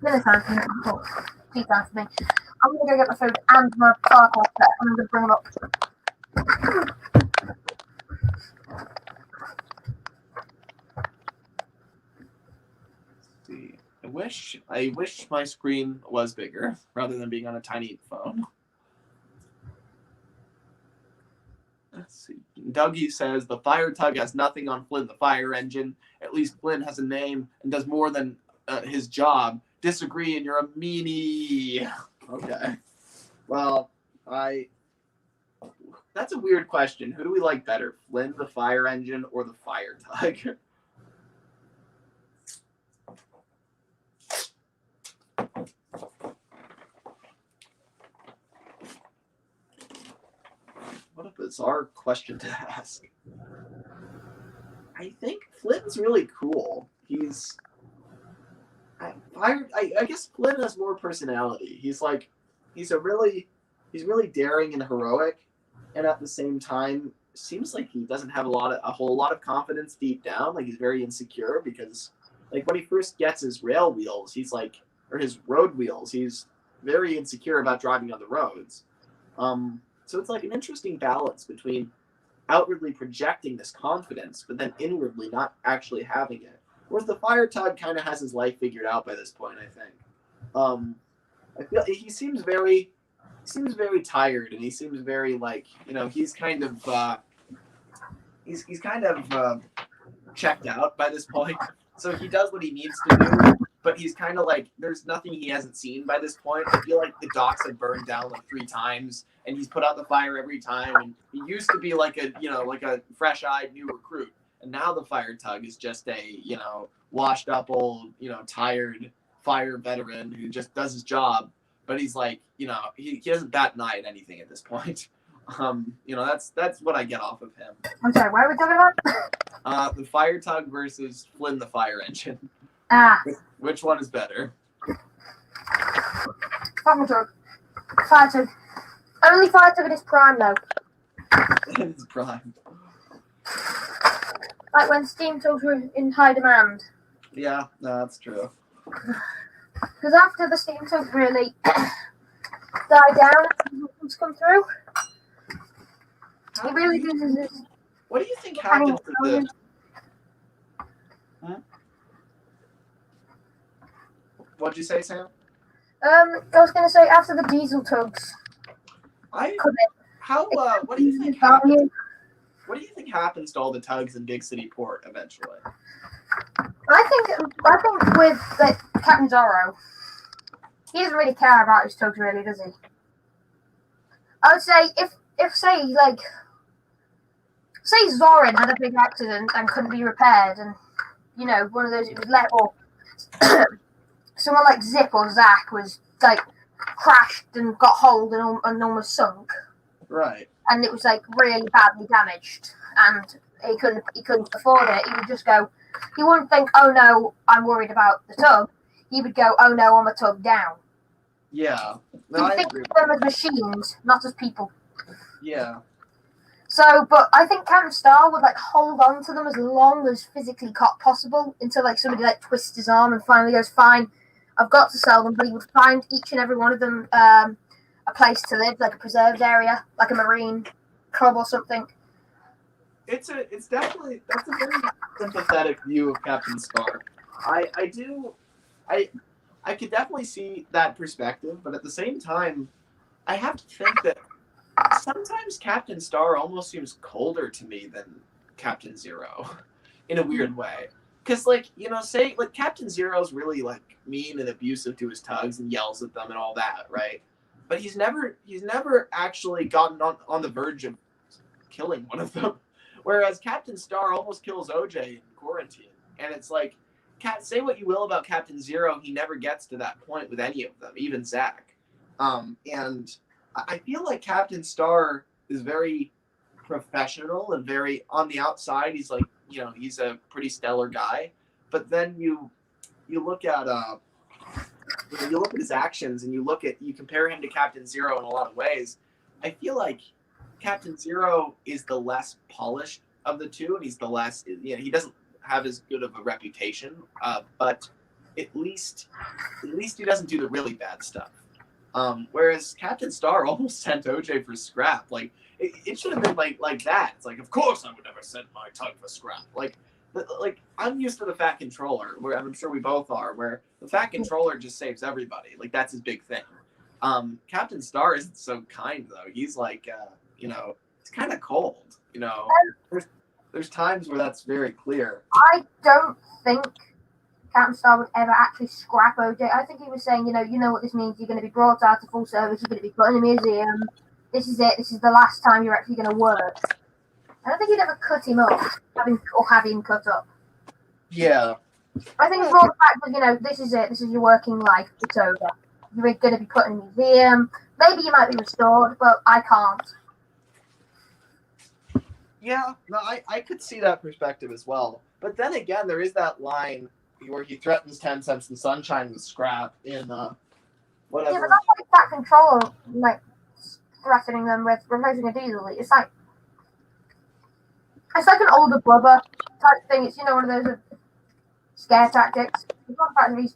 dinner time for me. Tea time for me. I'm going to go get my food and my car set, and I'm going to bring them up. Let's see. I wish my screen was bigger, rather than being on a tiny phone. Let's see. Dougie says the fire tug has nothing on Flynn, the fire engine. At least Flynn has a name and does more than his job. Disagree, and you're a meanie. Okay. Well, that's a weird question. Who do we like better, Flynn, the fire engine, or the fire tug? What a bizarre question to ask. I think Flynn's really cool. I guess Flynn has more personality. He's really daring and heroic, and at the same time, seems like he doesn't have a whole lot of confidence deep down. Like he's very insecure because, like when he first gets his rail wheels, or his road wheels, he's very insecure about driving on the roads. So it's like an interesting balance between outwardly projecting this confidence, but then inwardly not actually having it. Whereas the fire tug kind of has his life figured out by this point, I think. I feel he seems very tired, and he seems very he's kind of he's kind of checked out by this point. So he does what he needs to do, but he's kind of like there's nothing he hasn't seen by this point. I feel like the docks have burned down 3 times, and he's put out the fire every time. And he used to be like a fresh-eyed new recruit, and now the fire tug is just a washed up old tired fire veteran who just does his job. But he's he doesn't bat an eye at anything at this point. That's what I get off of him. I'm sorry, what are we talking about? The fire tug versus Flynn the fire engine. Which one is better? Fire tug. Fire tug. Only fire tug at its prime, though. In its prime. Like when steam tugs were in high demand. Yeah, no, that's true. Because after the steam tugs really die down and come through, it really loses its... What do you think happened to the... Huh? What'd you say, Sam? I was going to say after the diesel tugs. What do you think happens? What do you think happens to all the tugs in Big City Port eventually? I think with Captain Zorro, he doesn't really care about his tugs, really, does he? I would say if say Zorin had a big accident and couldn't be repaired, and one of those it was let up. Someone like Zip or Zack was crashed and got hold and almost sunk. Right. And it was really badly damaged, and he couldn't afford it. He would just go. He wouldn't think, "Oh no, I'm worried about the tug." He would go, "Oh no, I'm a tug down." Yeah. No, he thinks of them as machines, not as people. Yeah. So, but I think Captain Star would hold on to them as long as physically possible until somebody twists his arm and finally goes, "Fine, I've got to sell them." But he would find each and every one of them a place to live, like a preserved area, like a marine. club or something. It's definitely that's a very sympathetic view of Captain Star. I could definitely see that perspective, but at the same time, I have to think that sometimes Captain Star almost seems colder to me than Captain Zero, in a weird way. Because say Captain Zero's really mean and abusive to his tugs and yells at them and all that, right? But he's never actually gotten on the verge of killing one of them. Whereas Captain Star almost kills OJ in Quarantine, and it's like, say what you will about Captain Zero, he never gets to that point with any of them, even Zach. And I feel like Captain Star is very professional and very on the outside. He's he's a pretty stellar guy, but then you look at his actions and you compare him to Captain Zero in a lot of ways. I feel like Captain Zero is the less polished of the two, and he's the less. He doesn't have as good of a reputation, but at least he doesn't do the really bad stuff. Whereas Captain Star almost sent OJ for scrap. It should have been like that. It's like, of course I would never send my tug for scrap. I'm used to the Fat Controller, where I'm sure we both are, where the Fat Controller just saves everybody. That's his big thing. Captain Star isn't so kind though. He's it's kind of cold. There's times where that's very clear. I don't think Captain Star would ever actually scrap OJ. I think he was saying, you know what this means. You're going to be brought out to full service. You're going to be put in a museum. This is it. This is the last time you're actually going to work. I don't think he'd ever cut him up, have him cut up. Yeah. I think it's more the fact that, this is it. This is your working life. It's over. You're going to be put in a museum. Maybe you might be restored, but I can't. Yeah, no, I could see that perspective as well. But then again, there is that line where he threatens 10 cents and sunshine with scrap in whatever. Yeah, but that's like that controller, threatening them with replacing a diesel. It's like an older brother type thing. It's one of those scare tactics. It's not the fact that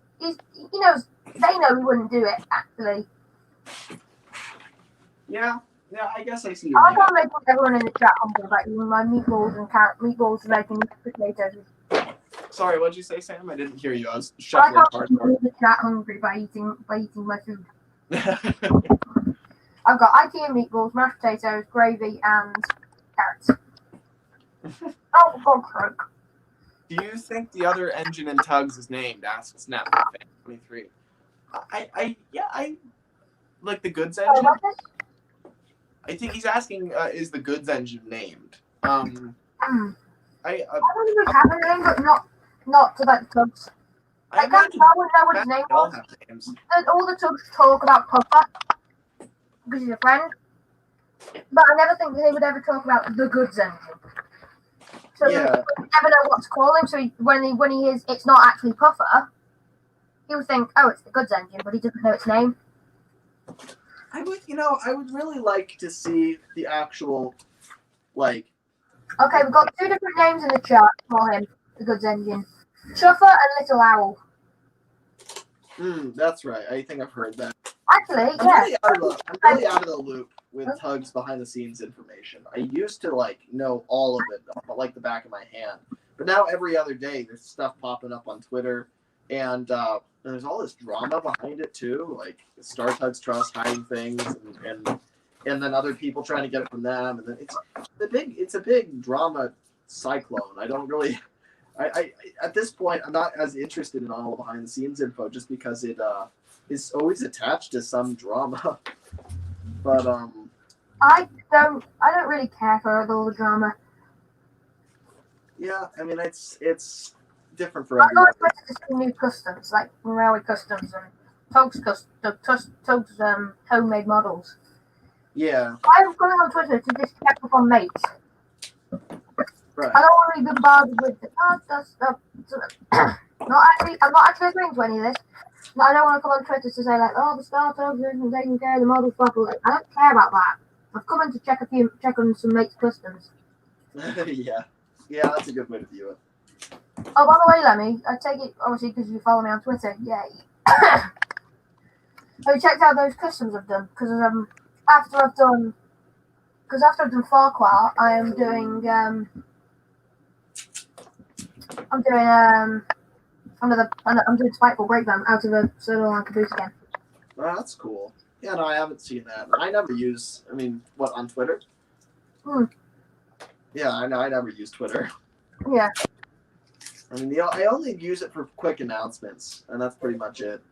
he knows they know he wouldn't do it actually. Yeah, I guess I see. I can't make everyone in the chat hungry about eating my meatballs and making potatoes. Sorry, what'd you say, Sam? I didn't hear you. I was shuffling hard. I can't make the chat hungry by eating my food. I've got IKEA meatballs, mashed potatoes, gravy, and carrots. Oh, God, croak. Do you think the other engine in Tugs is named? Asks Snap23. I like the goods engine. I think he's asking, is the goods engine named? I don't even have a name, but not to the Tugs. I wouldn't know what his name was. All the Tugs talk about Puffer because he's a friend, but I never think they would ever talk about the goods engine. So you never know what to call him. So when he hears it's not actually Puffer, he'll think, oh, it's the goods engine, but he doesn't know its name. I would really like to see the actual, Okay, we've got two different names in the chart for him, the goods engine. Chuffer and Little Owl. That's right. I think I've heard that. Actually, I'm really out of the loop with Tugs behind the scenes information. I used to know all of it, like the back of my hand. But now every other day there's stuff popping up on Twitter, and there's all this drama behind it too, like Star Tugs Trust hiding things, and then other people trying to get it from them, and then it's a big drama cyclone. I don't really. I at this point I'm not as interested in all the behind the scenes info just because it is always attached to some drama. But I don't really care for all the drama. Yeah, I mean it's different for everyone. I'm not interested in new customs like railway customs and Tugs homemade models. Yeah. I'm going on Twitter to just check up on mates. Right. I don't want to be bombarded with the stuff. I'm not actually agreeing to any of this. No, I don't want to come on Twitter to say the Star Tugs isn't taking care of the models properly. I don't care about that. I've come in to check on some mates' customs. Yeah, that's a good way to view it. Oh, by the way, Lemmy, I take it obviously because you follow me on Twitter. Yay. Have you checked out those customs I've done? Because after I've done because after I've done Farquhar, I'm doing I'm doing Spiteful Breakdown out of a solo line caboose again. Oh, that's cool. Yeah, no, I haven't seen that. I never use. I mean, what, on Twitter? Hmm. Yeah, I know. I never use Twitter. Yeah. I mean, I only use it for quick announcements, and that's pretty much it.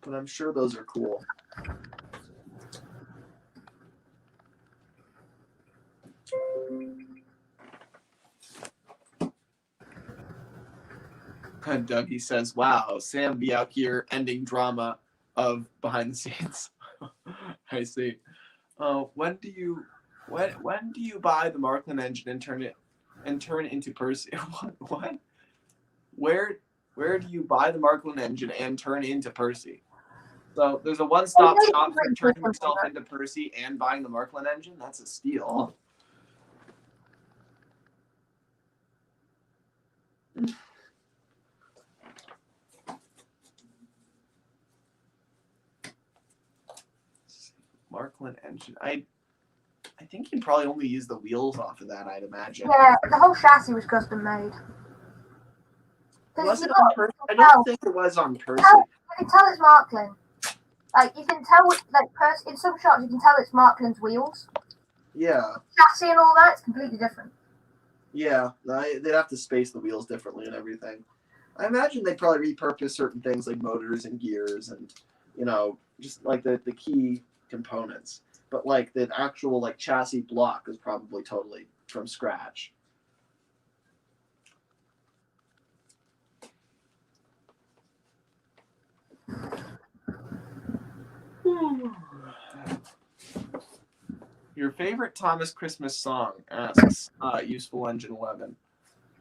But I'm sure those are cool. And Dougie says, "Wow, Sam be out here ending drama of behind the scenes." I see. When do you buy the Markland engine and turn it into Percy? What? Where do you buy the Markland engine and turn into Percy? So there's a one-stop shop for turning yourself into Percy and buying the Markland engine. That's a steal. Markland engine. I think you probably only use the wheels off of that, I'd imagine. Yeah, the whole chassis was custom made. Was it on Percy? I don't think it was on Percy. You can tell it's Markland. Like, you can tell, in some shots, you can tell it's Markland's wheels. Yeah. Chassis and all that, it's completely different. Yeah, they'd have to space the wheels differently and everything. I imagine they'd probably repurpose certain things like motors and gears and, just like the key components. But like the actual like chassis block is probably totally from scratch. Your favorite Thomas Christmas song? Asks Useful Engine 11.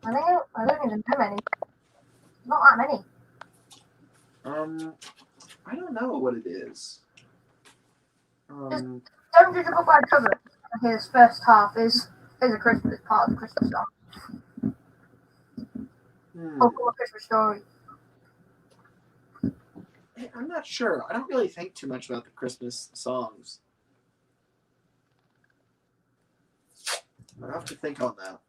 I don't even know many. Not that many. I don't know what it is. Don't judge a book by its cover. Okay, this first half is a Christmas part of the Christmas song. A Christmas story. I'm not sure. I don't really think too much about the Christmas songs. I have to think on that.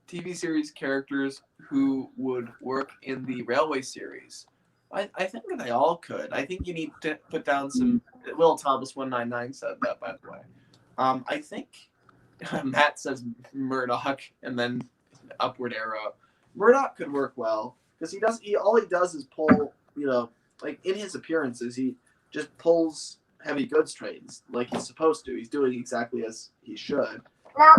TV series characters who would work in the Railway series. I think they all could. I think you need to put down some. Will Thomas 199 said that, by the way. I think Matt says Murdoch and then upward arrow. Murdoch could work well because all he does is pull. Like in his appearances, he just pulls heavy goods trains like he's supposed to. He's doing exactly as he should. Now,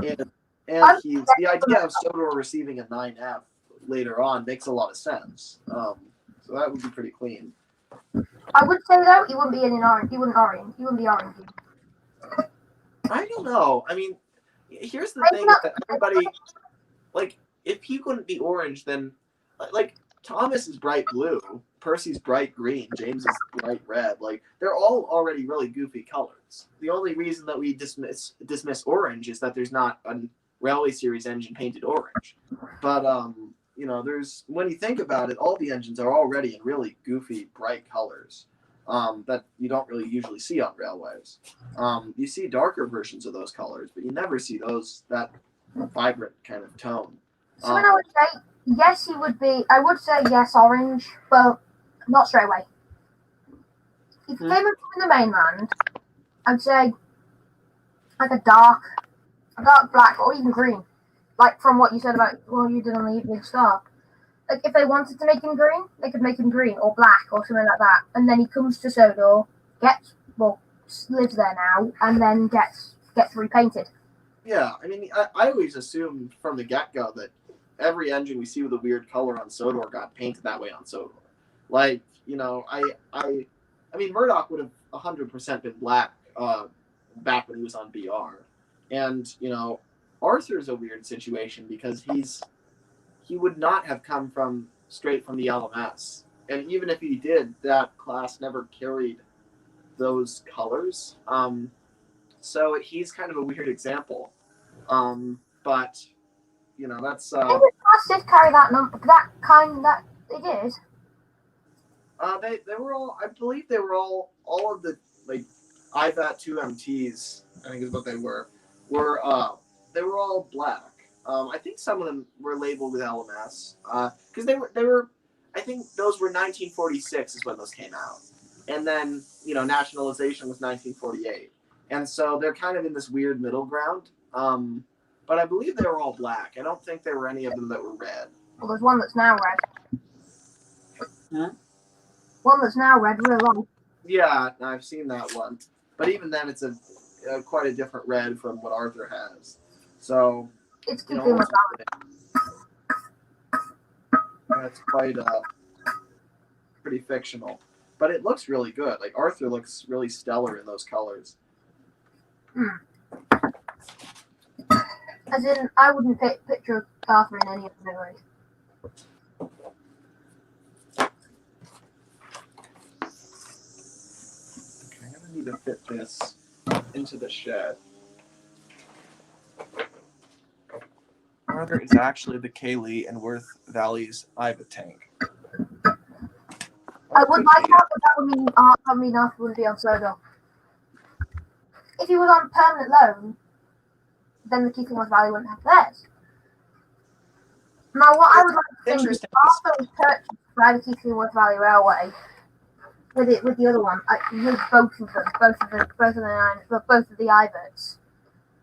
and the idea of Sodor receiving a 9F later on makes a lot of sense. So that would be pretty clean. I would say though, he wouldn't be in orange. He wouldn't be orange. I don't know. I mean, here's the thing that everybody like. If he wouldn't be orange, then like Thomas is bright blue, Percy's bright green, James is bright red. Like they're all already really goofy colors. The only reason that we dismiss orange is that there's not a Railway series engine painted orange. But there's when you think about it, all the engines are already in really goofy bright colors that you don't really usually see on railways. You see darker versions of those colors, but you never see that vibrant kind of tone. So I would say yes, he would be. I would say yes, orange, but not straight away. If he came up from the mainland, I'd say like a dark black or even green, like from what you said about you did on the Evening Star. Like if they wanted to make him green, they could make him green or black or something like that. And then he comes to Sodor, lives there now, and then gets repainted. Yeah, I mean, I always assumed from the get-go that every engine we see with a weird color on Sodor got painted that way on Sodor. Like, I mean, Murdoch would have 100% been black back when he was on BR. And, Arthur's a weird situation because he would not have come straight from the LMS. And even if he did, that class never carried those colors. So he's kind of a weird example. But, that's... Favorite class did carry that number, that they did. They were all, I believe they were all of the like IVAT 2MTs, I think is what they were they were all black. I think some of them were labeled with LMS because they were I think those were 1946 is when those came out, and then nationalization was 1948, and so they're kind of in this weird middle ground. But I believe they were all black. I don't think there were any of them that were red. Well, there's one that's now red. Hmm? One that's now red, real life. Yeah, I've seen that one. But even then, it's quite a different red from what Arthur has. So, it's keeping that's quite pretty fictional. But it looks really good. Like, Arthur looks really stellar in those colors. As in, I wouldn't picture Arthur in any of the memories. Okay, I'm going to need to fit this into the shed. Arthur is actually the Kaylee and Worth Valley's Iva tank. I would like that, but that would mean Arthur would be on solo. If he was on permanent loan, then the Keithworth Valley wouldn't have theirs. Now, what I would like to think is Arthur was purchased by the Keithworth Valley Railway with the other one, with both of the Iverts.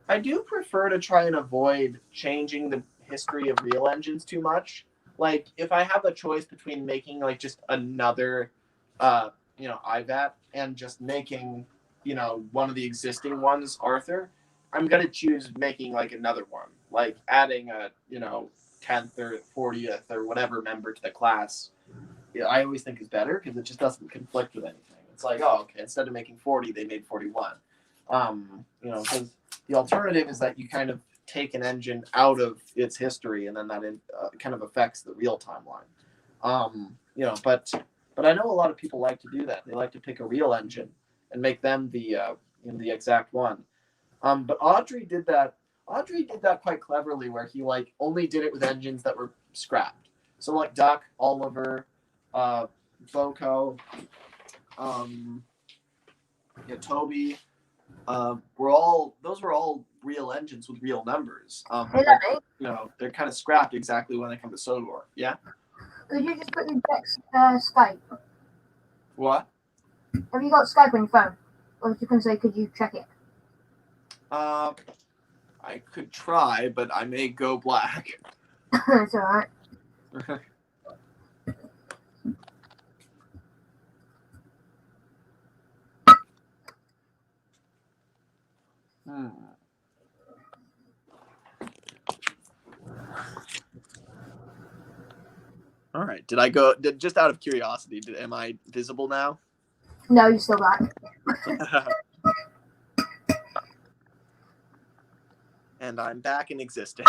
I do prefer to try and avoid changing the history of real engines too much. Like, if I have a choice between making like just another, IVAT and just making, one of the existing ones, Arthur, I'm gonna choose making like another one, like adding a, 10th or 40th or whatever member to the class. Yeah, I always think is better because it just doesn't conflict with anything. It's like, oh, okay, instead of making 40, they made 41. Because the alternative is that you kind of take an engine out of its history, and then that kind of affects the real timeline. But I know a lot of people like to do that. They like to pick a real engine and make them the exact one. But Audrey did that. Audrey did that quite cleverly, where he like only did it with engines that were scrapped. So like Duck, Oliver, Boko, Toby. Those were all real engines with real numbers. They're kind of scrapped exactly when they come to Sodor. Yeah. Could you just quickly check Skype? What? Have you got Skype on your phone? Or if you can say, could you check it? I could try, but I may go black. It's alright. All right. Just out of curiosity, am I visible now? No, you're still black. And I'm back in existence.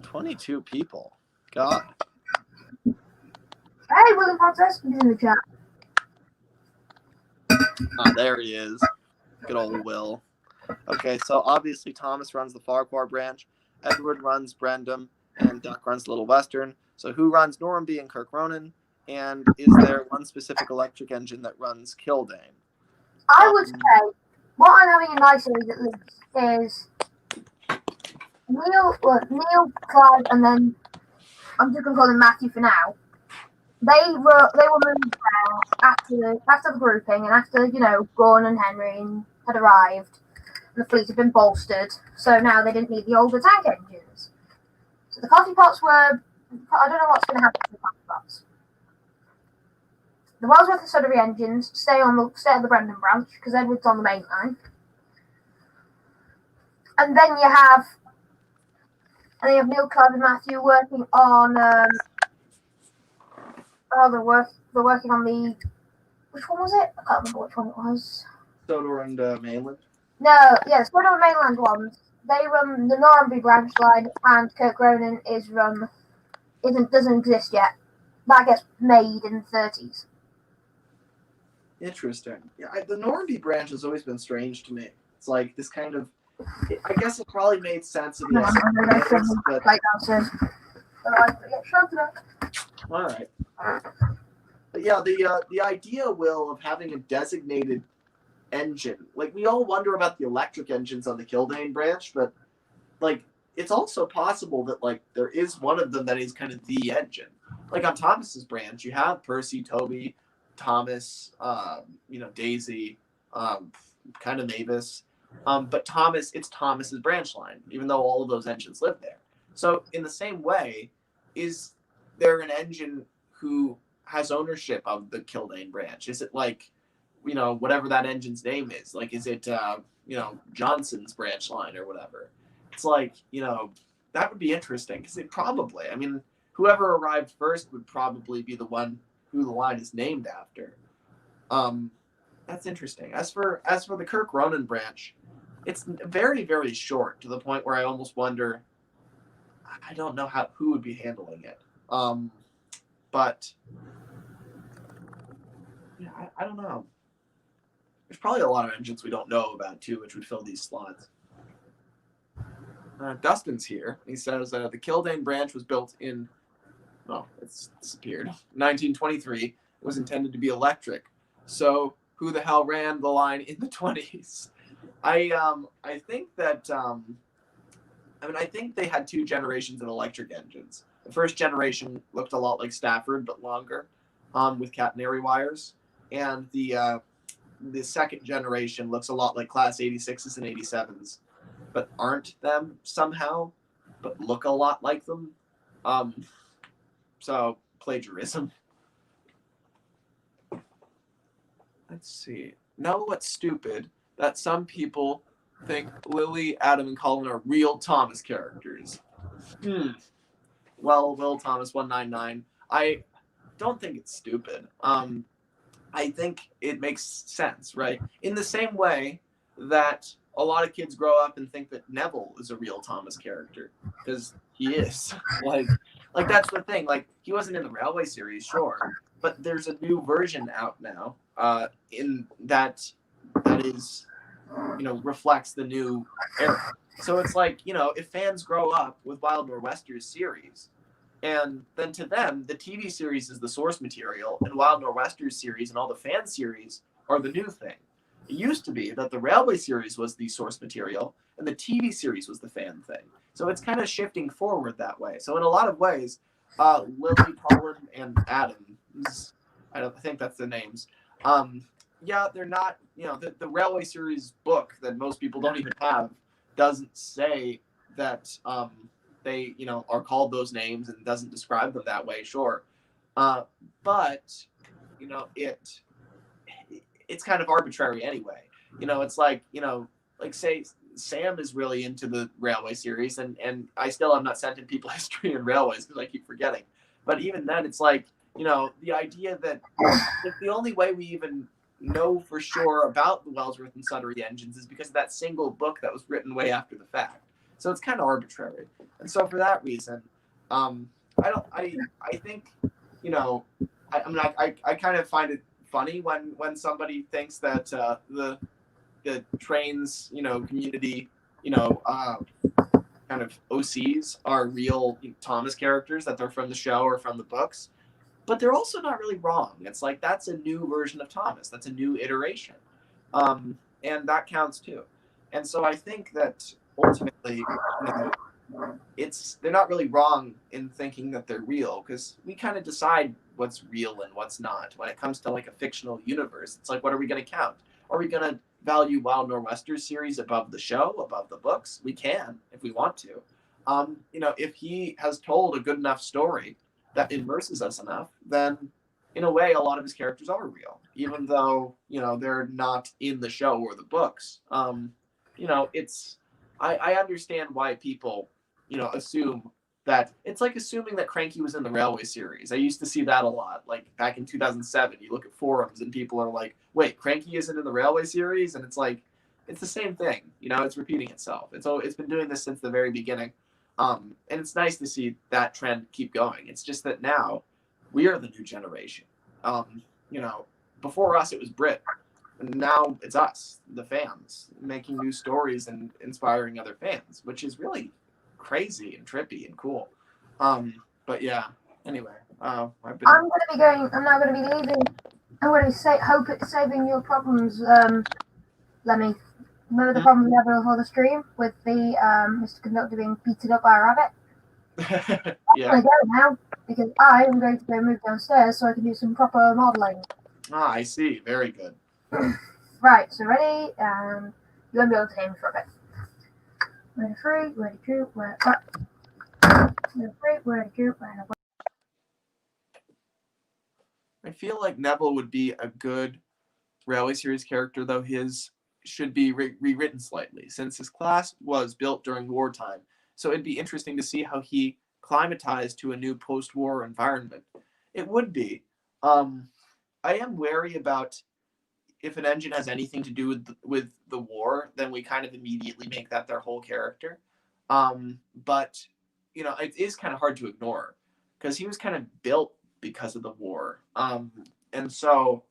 $22 people. God. Hey, William Francis, he's in the chat. Ah, there he is. Good old Will. Okay, so obviously Thomas runs the Farquhar branch, Edward runs Brendam, and Duck runs Little Western. So who runs Normanby and Kirk Ronan? And is there one specific electric engine that runs Kildane? I would say what I'm having in my series at least is Neil, Clive, and then I'm just gonna call him Matthew for now. They were moved after the grouping and after Gordon and Henry had arrived. The fleet had been bolstered, so now they didn't need the older tank engines. So the coffee pots were, I don't know what's going to happen to the coffee pots. The Wellsworth and Sudbury engines stay on the Brendan branch because Edward's on the main line. And then you have Neil, Clive, and Matthew working on. They're working on the. Which one was it? I can't remember which one it was. Sodor and Mainland. No, yes, one of the mainland ones. they run the Normanby branch line, and Kirk Ronan doesn't exist yet. That gets made in the 30s. Interesting. Yeah, the Normandy branch has always been strange to me. It's like this kind of. I guess it probably made sense in the S, but all right. But yeah, the idea, Will, of having a designated engine, like we all wonder about the electric engines on the Kildane branch, but like it's also possible that like there is one of them that is kind of the engine. Like on Thomas's branch, you have Percy, Toby, Thomas, Daisy, kind of Mavis. But Thomas, it's Thomas's branch line, even though all of those engines live there. So in the same way, is there an engine who has ownership of the Kildane branch? Is it like, whatever that engine's name is? Like, is it, Johnson's branch line or whatever? It's like, that would be interesting because it probably, whoever arrived first would probably be the one who the line is named after. That's interesting. As for the Kirk Ronan branch, it's very, very short to the point where I almost wonder, I don't know who would be handling it. But yeah, I don't know. There's probably a lot of engines we don't know about too, which would fill these slots. Dustin's here. He says the Kildane branch was built in, it's disappeared, 1923. It was intended to be electric. So who the hell ran the line in the 20s? I think that I think they had two generations of electric engines. The first generation looked a lot like Stafford, but longer, with catenary wires, and the second generation looks a lot like Class 86s and 87s, but aren't them somehow, but look a lot like them. So plagiarism. Let's see. Know what's stupid? That some people think Lily, Adam, and Colin are real Thomas characters. Well, Will Thomas 199. I don't think it's stupid. I think it makes sense, right? In the same way that a lot of kids grow up and think that Neville is a real Thomas character, because he is. like that's the thing. Like, he wasn't in the Railway series, sure, but there's a new version out now, in that is, reflects the new era. So it's like, if fans grow up with Wild Nor'Wester's series, and then to them, the TV series is the source material, and Wild Nor'Wester's series and all the fan series are the new thing. It used to be that the Railway series was the source material, and the TV series was the fan thing. So it's kind of shifting forward that way. So in a lot of ways, Lily, Colin, and Adam, I think that's the names. Yeah, they're not, the Railway series book that most people don't even have doesn't say that they, are called those names and doesn't describe them that way, sure. But, it's kind of arbitrary anyway. It's like, like say Sam is really into the Railway series, and I still have not sent in people history and railways because I keep forgetting. But even then, it's like, the idea that if the only way we even know for sure about the Wellsworth and Sudbury engines is because of that single book that was written way after the fact. So it's kind of arbitrary. And so for that reason, I think, I kind of find it funny when somebody thinks that the trains, community, kind of OCs are real Thomas characters, that they're from the show or from the books. But they're also not really wrong. It's like, that's a new version of Thomas. That's a new iteration. And that counts too. And so I think that ultimately, they're not really wrong in thinking that they're real, because we kind of decide what's real and what's not. When it comes to like a fictional universe, it's like, what are we going to count? Are we going to value Wild Nor'Wester's series above the show, above the books? We can, if we want to. If he has told a good enough story that immerses us enough, then in a way, a lot of his characters are real, even though, they're not in the show or the books. I understand why people, assume that it's like assuming that Cranky was in the Railway series. I used to see that a lot. Like back in 2007, you look at forums and people are like, wait, Cranky isn't in the Railway series? And it's like, it's the same thing. It's repeating itself. It's been doing this since the very beginning. And it's nice to see that trend keep going. It's just that now we are the new generation. Um, Before us it was Brit, and now it's us, the fans, making new stories and inspiring other fans, which is really crazy and trippy and cool. But yeah. Anyway, I'm gonna be going. I'm now gonna be leaving. I'm gonna hope it's saving your problems, Lemmy. Remember the problem we had before the stream with the Mr. Conductor being beaten up by a rabbit? Yeah. I'm gonna go now because I am going to go move downstairs so I can do some proper modelling. Ah, I see. Very good. Right, so ready, and you won't be able to aim for a bit. Ready, free, ready, two, ready, up. Ready, free, ready, two, ready, up. I feel like Neville would be a good Railway Series character, though his should be rewritten slightly, since his class was built during wartime. So it'd be interesting to see how he climatized to a new post-war environment. It would be. I am wary about if an engine has anything to do with the war, then we kind of immediately make that their whole character. But it is kind of hard to ignore because he was kind of built because of the war. And so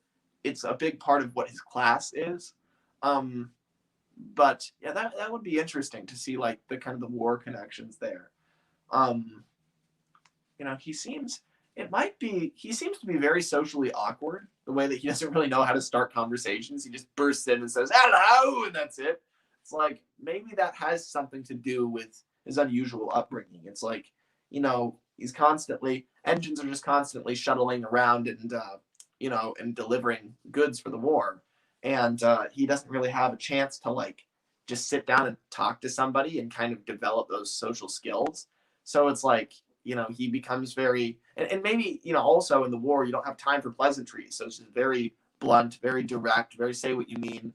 it's a big part of what his class is. But yeah, that would be interesting to see like the kind of the war connections there. He seems to be very socially awkward, the way that he doesn't really know how to start conversations. He just bursts in and says, "Hello," and that's it. It's like maybe that has something to do with his unusual upbringing. It's like, engines are just constantly shuttling around and and delivering goods for the war. And he doesn't really have a chance to like just sit down and talk to somebody and kind of develop those social skills. So it's like, he becomes very, and maybe, also in the war, you don't have time for pleasantries. So it's just very blunt, very direct, very say what you mean.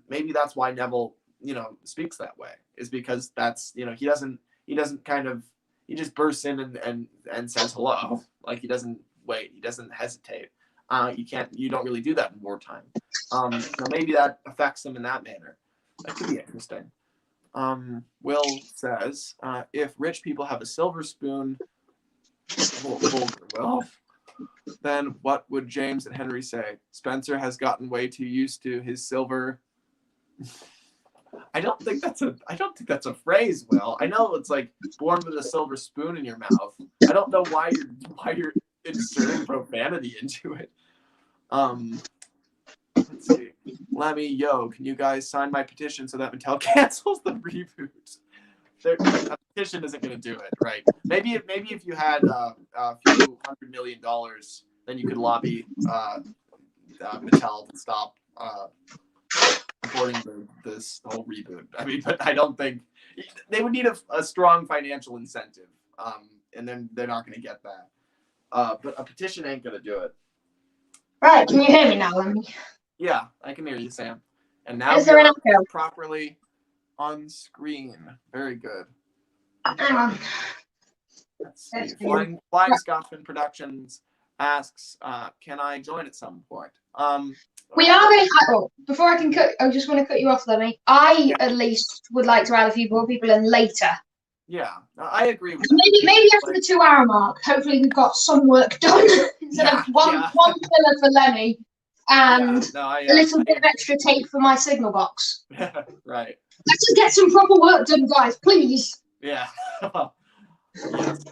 Maybe that's why Neville, speaks that way, is because that's, he doesn't kind of, he just bursts in and says hello. Like he doesn't wait. He doesn't hesitate. You don't really do that in wartime. Maybe that affects him in that manner. That could be interesting. Will says, if rich people have a silver spoon, then what would James and Henry say? Spencer has gotten way too used to his silver. I don't think that's a phrase, Will. I know it's like born with a silver spoon in your mouth. I don't know why you're inserting profanity into it. Let's see. Lemmy, can you guys sign my petition so that Mattel cancels the reboot? A petition isn't going to do it, right? Maybe if you had a few $100 million, then you could lobby Mattel to stop supporting this whole reboot. I mean, but I don't think they would need a strong financial incentive, and then they're not going to get that. But a petition ain't going to do it. Right, can you hear me now, Lemmy? Yeah, I can hear you, Sam. And now you're properly on screen. Very good. Hang on. Let's see. Flying Scotsman Productions asks, can I join at some point? We are going to, before I can cut, I just want to cut you off, Lemmy. At least would like to add a few more people in later. Yeah, I agree with that. Maybe after the 2 hour mark, hopefully we've got some work done instead of one pillar for Lemmy and a little bit of extra tape for my signal box. Right. Let's just get some proper work done, guys, please. Yeah. Yes.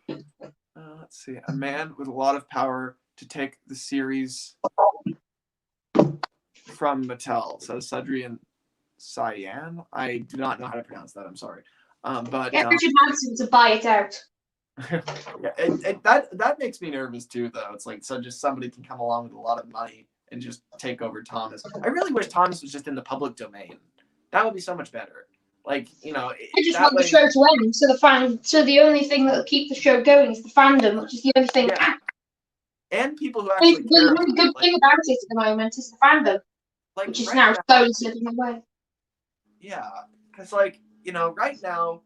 Let's see. A man with a lot of power to take the series from Mattel, says Sudrian Cyan. I do not know how to pronounce that. I'm sorry. But get Richard Hansen to buy it out. Yeah, that makes me nervous too, though. It's like just somebody can come along with a lot of money and just take over Thomas. I really wish Thomas was just in the public domain. That would be so much better. Like, I just want the show to end, so the only thing that will keep the show going is the fandom, which is the only thing. Yeah. And people who actually care. The really good thing about it at the moment is the fandom, which is now slowly slipping away. Yeah, because right now,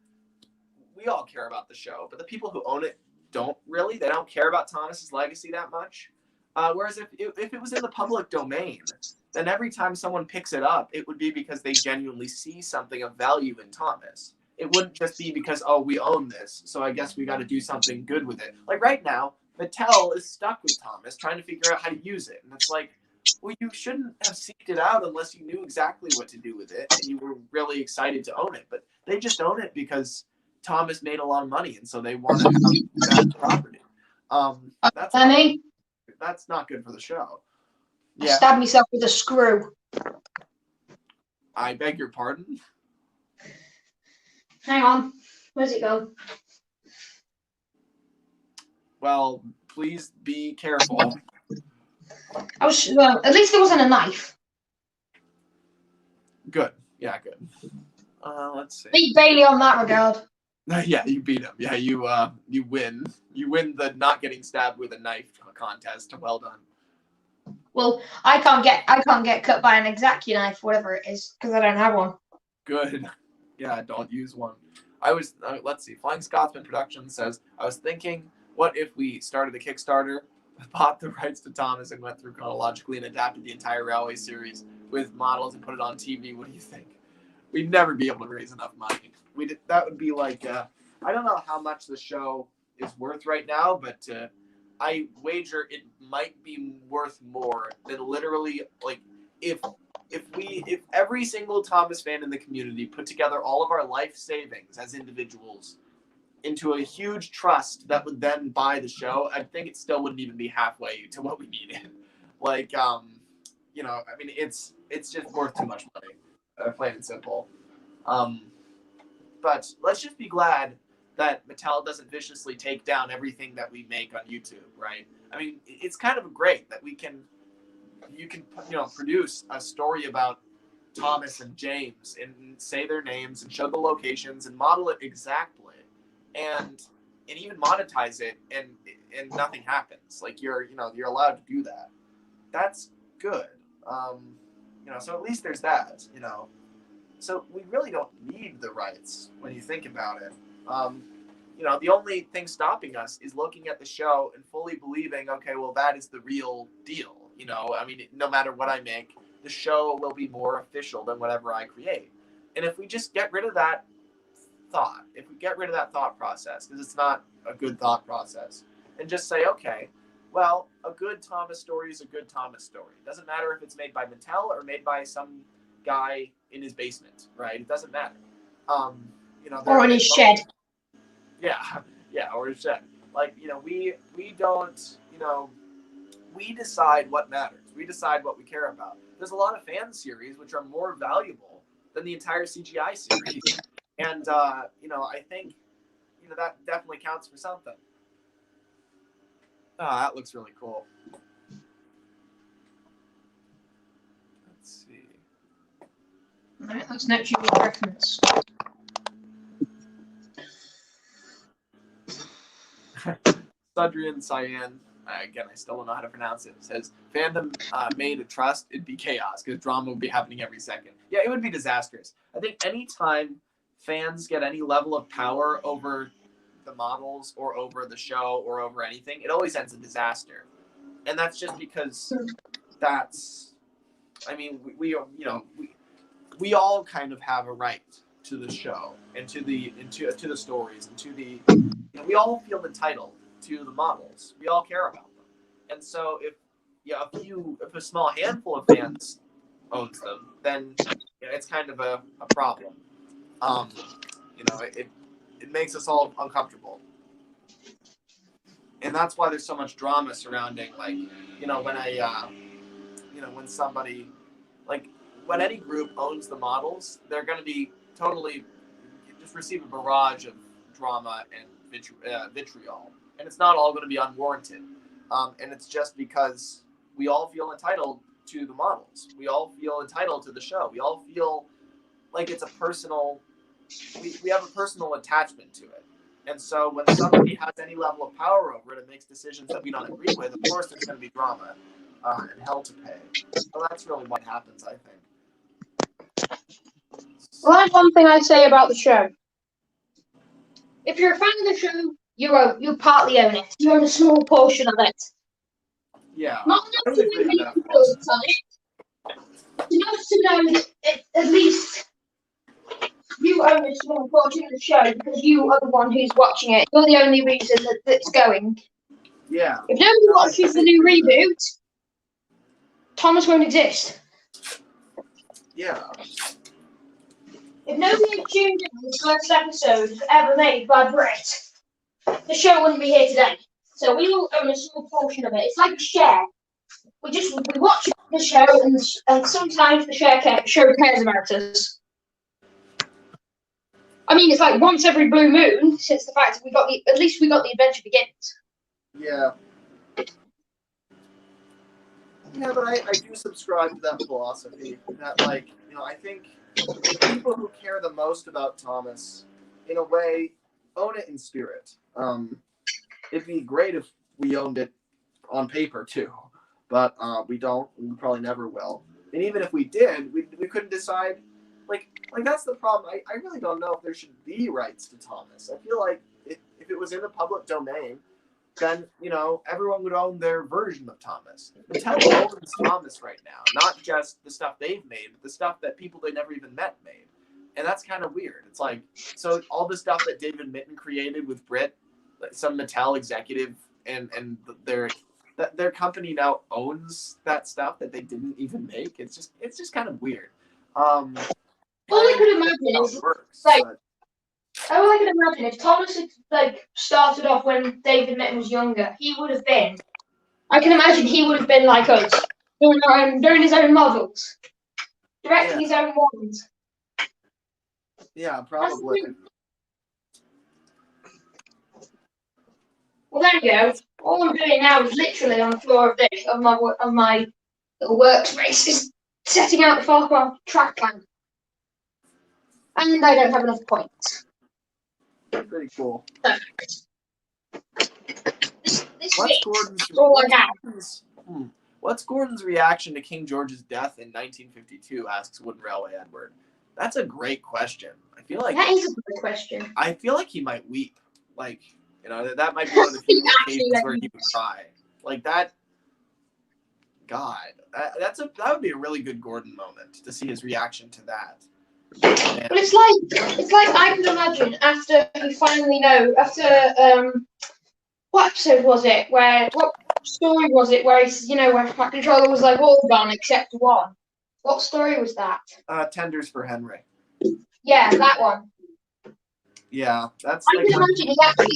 we all care about the show, but the people who own it don't really. They don't care about Thomas's legacy that much. Whereas if it was in the public domain, then every time someone picks it up, it would be because they genuinely see something of value in Thomas. It wouldn't just be because, oh, we own this, so I guess we got to do something good with it. Like right now, Mattel is stuck with Thomas trying to figure out how to use it. And it's like, well, you shouldn't have seeked it out unless you knew exactly what to do with it and you were really excited to own it. But they just own it because Thomas made a lot of money, and so they want to have that property. That's not good for the show. Yeah. I stabbed myself with a screw. I beg your pardon? Hang on. Where's it go? Well, please be careful. Well, at least it wasn't a knife. Good. Yeah, good. Let's see. Beat Bailey on that regard. Yeah, you beat him. Yeah, you win. You win the not getting stabbed with a knife contest. Well done. Well, I can't get cut by an X-Acto knife, whatever it is, because I don't have one. Good. Yeah, don't use one. Let's see. Flying Scotsman Productions says, I was thinking, what if we started a Kickstarter, bought the rights to Thomas, and went through chronologically and adapted the entire Railway series with models and put it on TV? What do you think? We'd never be able to raise enough money. That would be like, I don't know how much the show is worth right now, but I wager it might be worth more than literally, like, if every single Thomas fan in the community put together all of our life savings as individuals into a huge trust that would then buy the show, I think it still wouldn't even be halfway to what we needed. Like, I mean, it's just worth too much money, plain and simple. But let's just be glad that Mattel doesn't viciously take down everything that we make on YouTube, right? I mean, it's kind of great that you can produce a story about Thomas and James and say their names and show the locations and model it exactly, and even monetize it, and nothing happens. Like you're allowed to do that. That's good. So at least there's that. So we really don't need the rights when you think about it. The only thing stopping us is looking at the show and fully believing, okay, well, that is the real deal. I mean, no matter what I make, the show will be more official than whatever I create. And if we just get rid of that thought, if we get rid of that thought process, because it's not a good thought process, and just say, okay, well, a good Thomas story is a good Thomas story. It doesn't matter if it's made by Mattel or made by some guy in his basement, right? It doesn't matter. Or in his shed. Yeah, or his shed. Like, we don't, we decide what matters. We decide what we care about. There's a lot of fan series which are more valuable than the entire CGI series. And, I think, that definitely counts for something. Oh, that looks really cool. Let's see. All right, that's next year's reference. Sudrian Cyan, again, I still don't know how to pronounce it, says, fandom made a trust, it'd be chaos, because drama would be happening every second. Yeah, it would be disastrous. I think anytime fans get any level of power over the models or over the show or over anything, it always ends in disaster. And that's just because we all kind of have a right to the show and to the stories and to the, we all feel entitled to the models. We all care about them. And so if a small handful of fans owns them, then it's kind of a problem. It makes us all uncomfortable. And that's why there's so much drama surrounding, like, when somebody, like, when any group owns the models, they're going to be totally just receive a barrage of drama and vitriol. And it's not all going to be unwarranted. And it's just because we all feel entitled to the models. We all feel entitled to the show. We all feel like it's a personal, we have a personal attachment to it. And so when somebody has any level of power over it and makes decisions that we don't agree with, of course there's going to be drama and hell to pay. So that's really what happens, I think. Well, that's one thing I say about the show. If you're a fan of the show, you partly own it. You own a small portion of it. Yeah. Not enough to win all the time. know at least you own a small portion of the show because you are the one who's watching it. You're the only reason that it's going. Yeah. If nobody watches the new reboot, Thomas won't exist. Yeah. If nobody had tuned in this first episode ever made by Brett, the show wouldn't be here today. So we all own a small portion of it. It's like a share. We watch the show, and sometimes the show cares about us. I mean, it's like once every blue moon since the fact that at least we got the Adventure Begins. Yeah. Yeah, but I do subscribe to that philosophy that, like, you know, I think the people who care the most about Thomas, in a way, own it in spirit. It'd be great if we owned it on paper too, but we don't. And we probably never will. And even if we did, we couldn't decide. Like that's the problem. I really don't know if there should be rights to Thomas. I feel like if it was in the public domain, then, you know, everyone would own their version of Thomas. Mattel owns Thomas right now, not just the stuff they've made, but the stuff that people they never even met made. And that's kind of weird. It's like, so all the stuff that David Mitton created with Brit, like some Mattel executive and their company now owns that stuff that they didn't even make. It's just kind of weird. All I could imagine is all I could imagine if Thomas had started off when David Mitton was younger, he would have been. I can imagine he would have been like us, doing his own models, directing his own ones. Yeah, probably. Well, there you go. All I'm doing now is literally on the floor of my little workspace is setting out the Farquhar track plan, and I don't have enough points. Pretty cool. What's Gordon's reaction to King George's death in 1952? Asks Wooden Railway Edward. That's a great question. I feel like that is a good question. I feel like he might weep. Like, you know, that might be one of the few occasions where he would cry. Like that. God, that would be a really good Gordon moment to see his reaction to that. But it's like I can imagine after you finally know what episode was it what story was it where he's where my controller was like all gone except one. What story was that? Tenders for Henry. Yeah, that one. Yeah, that's. I can imagine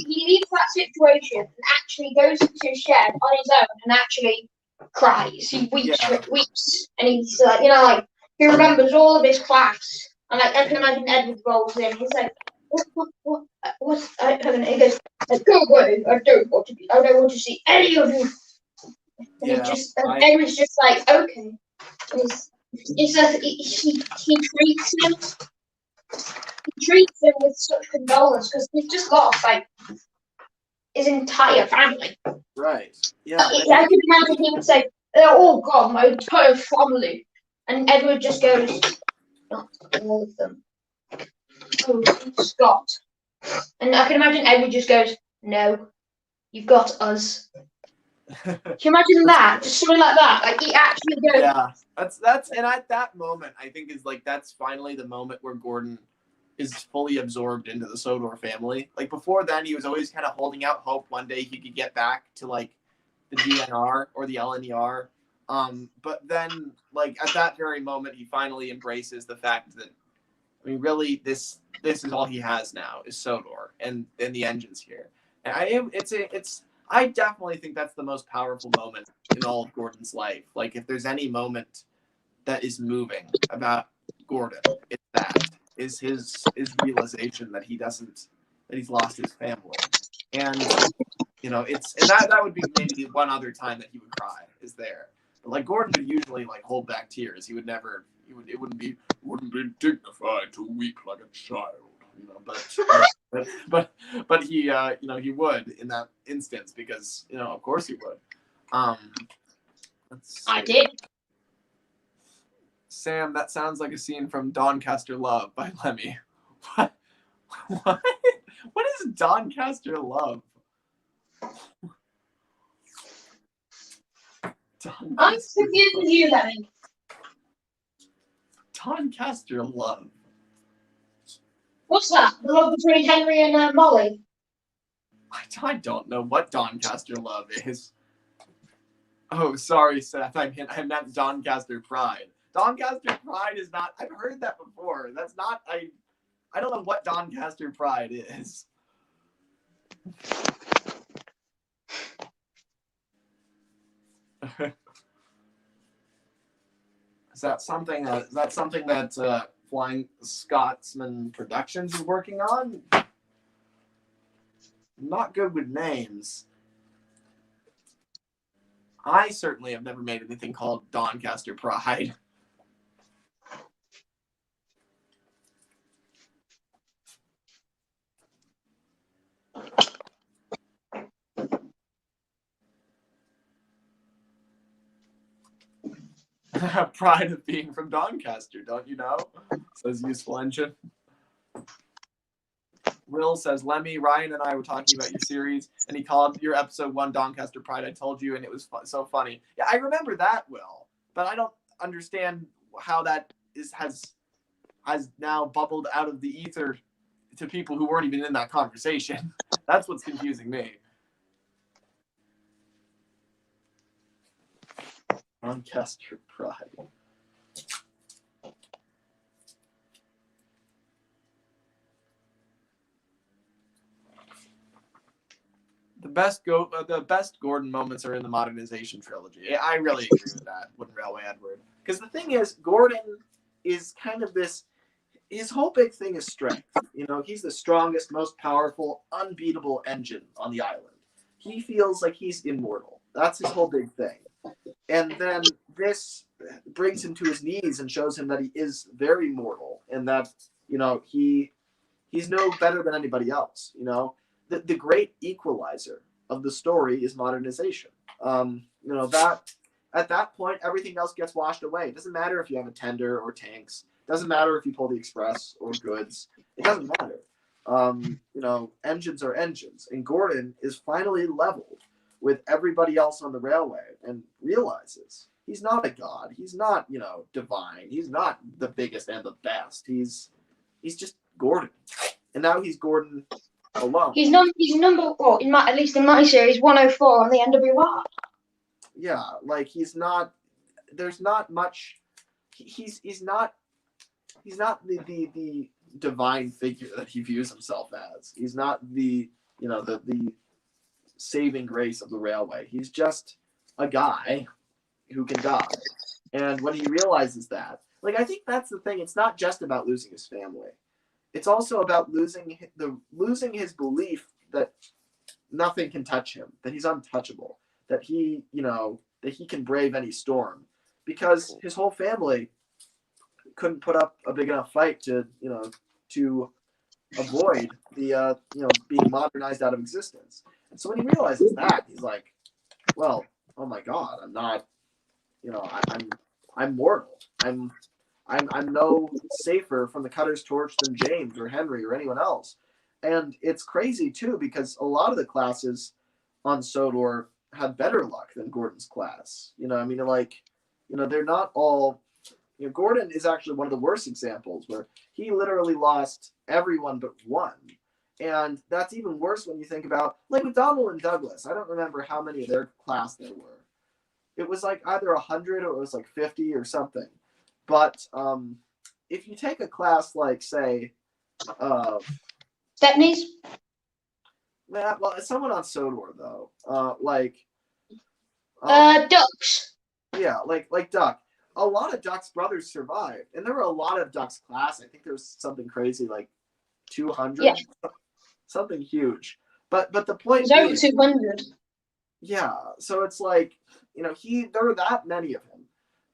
he leaves that situation and actually goes into his shed on his own and actually cries. He weeps, and he's he remembers all of his class. And I can imagine Edward rolls in. He's like, "What?" He goes, "Go away! I don't want to see any of you." And Edward's just like, "Okay." He treats him. He treats him with such condolence because he's just lost his entire family. Right. Yeah. I can imagine he would say, "Oh God, my entire family," and Edward just goes, "Not all of them. Oh, Scott." And I can imagine Edward just goes, "No, you've got us." Can you imagine that? Just something like that. Like he actually goes. Yeah, that's and at that moment, I think that's finally the moment where Gordon is fully absorbed into the Sodor family. Like before then, he was always kind of holding out hope one day he could get back to like the DNR or the LNER. But then, like at that very moment, he finally embraces the fact that, I mean, really, this is all he has now is Sodor and the engines here. And I definitely think that's the most powerful moment in all of Gordon's life. Like if there's any moment that is moving about Gordon, it's that is his realization that he's lost his family. And that would be maybe the one other time that he would cry is there. But like Gordon would usually like hold back tears. It wouldn't be dignified to weep like a child, but he he would in that instance because of course he would. I did. Sam, that sounds like a scene from Doncaster Love by Lemmy. What? What is Doncaster Love? I'm confused with you, Lemmy. Doncaster love. What's that? The love between Henry and Molly? I don't know what Doncaster love is. Oh, sorry, Seth. I meant Doncaster pride. Doncaster pride is not. I've heard that before. That's not. I don't know what Doncaster pride is. Is that something that Flying Scotsman Productions is working on? I'm not good with names. I certainly have never made anything called Doncaster Pride. Pride of being from Doncaster, don't you know? Says Useful Engine. Will says, Lemmy, Ryan and I were talking about your series, and he called your episode 1 Doncaster Pride. I told you, and it was so funny. Yeah, I remember that, Will, but I don't understand how that has now bubbled out of the ether to people who weren't even in that conversation. That's what's confusing me. Doncaster Pride. The best Gordon moments are in the modernization trilogy. I really agree with that, Wooden Railway Edward. Because the thing is, Gordon is kind of this. His whole big thing is strength. You know, he's the strongest, most powerful, unbeatable engine on the island. He feels like he's immortal. That's his whole big thing. And then this brings him to his knees and shows him that he is very mortal, and that, you know, he's no better than anybody else. You know, the great equalizer of the story is modernization. You know, that at that point everything else gets washed away. It doesn't matter if you have a tender or tanks. It doesn't matter if you pull the express or goods. It doesn't matter. You know, engines are engines, and Gordon is finally leveled with everybody else on the railway and realizes he's not a god. He's not, you know, divine. He's not the biggest and the best. He's just Gordon. And now he's Gordon alone. He's number well, at least in my series, 104 on the NWR. Yeah, like he's not. There's not much. He's not the divine figure that he views himself as. He's not the saving grace of the railway. He's just a guy who can die. And when he realizes that, like, I think that's the thing. It's not just about losing his family. It's also about losing his belief that nothing can touch him, that he's untouchable, that he can brave any storm, because his whole family couldn't put up a big enough fight to avoid the being modernized out of existence. And so when he realizes that, he's like, well, oh my God, I'm not, I'm mortal. I'm no safer from the cutter's torch than James or Henry or anyone else. And it's crazy too, because a lot of the classes on Sodor had better luck than Gordon's class. They're not all. Gordon is actually one of the worst examples, where he literally lost everyone but one. And that's even worse when you think about, like, with Donald and Douglas. I don't remember how many of their class there were. It was like either 100 or it was like 50 or something. But if you take a class like, say, Stepneys? Well, someone on Sodor, though. Ducks. Yeah, like Duck. A lot of Duck's brothers survived, and there were a lot of Duck's class. I think there was something crazy like 200, yeah. Something huge. But the point it was over 200. Yeah, so it's like, there were that many of him,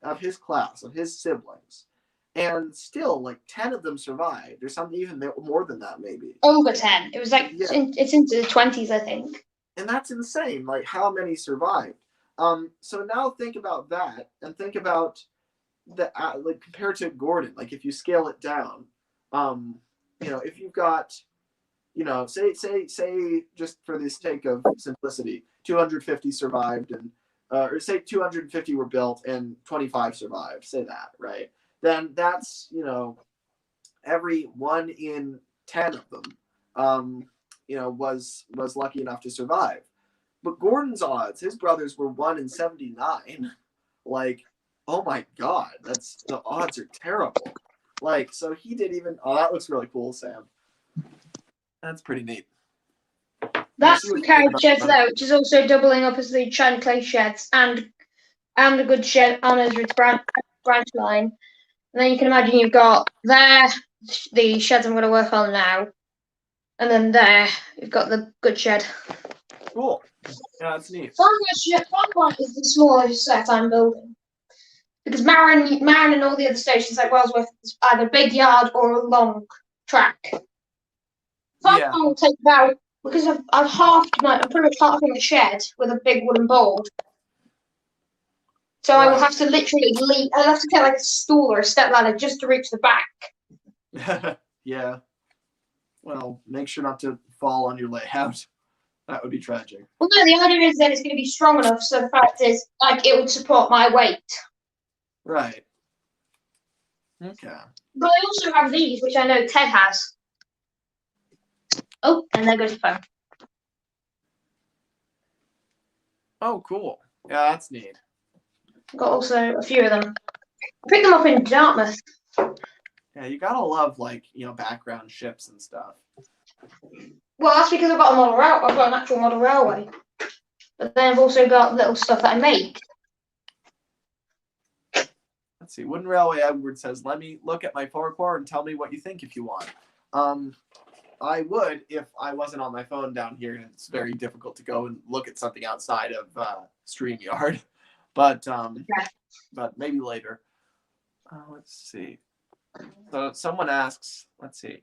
of his class, of his siblings, and still like 10 of them survived, or something even more than that, maybe. Over 10. It was like it's into the 20s, I think. And that's insane. Like, how many survived? So now think about that, and think about the like compared to Gordon. Like, if you scale it down, if you've got, say just for the sake of simplicity, 250 survived, and or say 250 were built and 25 survived. Say that, right? then that's, every 1 in 10 of them, was lucky enough to survive. But Gordon's odds, his brothers were 1 in 79. Like, oh my God, the odds are terrible. Like, so he did even. Oh, that looks really cool, Sam. That's pretty neat. That's the carriage sheds there, which is also doubling up as the China clay sheds and a good shed on as its branch line. And then you can imagine you've got there the sheds I'm going to work on now, and then there you've got the good shed. Cool. Yeah, that's neat. Farmwell is the smallest set I'm building because Marin and all the other stations like Wellsworth is either a big yard or a long track. Farmwell will take about, because I'm pretty much halving the shed with a big wooden board. So I will have to literally leap. I'll have to get like a stool or a step ladder just to reach the back. Yeah. Well, make sure not to fall on your layout. That would be tragic. Well, no, the idea is that it's going to be strong enough, so the fact is, like, it would support my weight. Right. Okay. But I also have these, which I know Ted has. Oh, and there goes the phone. Oh, cool. Yeah, that's neat. I've got also a few of them. I picked them up in Dartmouth. Yeah, you gotta love, like, background ships and stuff. Well, that's because I've got a model rail. I've got an actual model railway. But then I've also got little stuff that I make. Let's see. Wooden Railway Edward says, "Lemmy, look at my forecourt and tell me what you think if you want." I would if I wasn't on my phone down here, and it's very difficult to go and look at something outside of StreamYard. But maybe later. Let's see. So someone asks, let's see.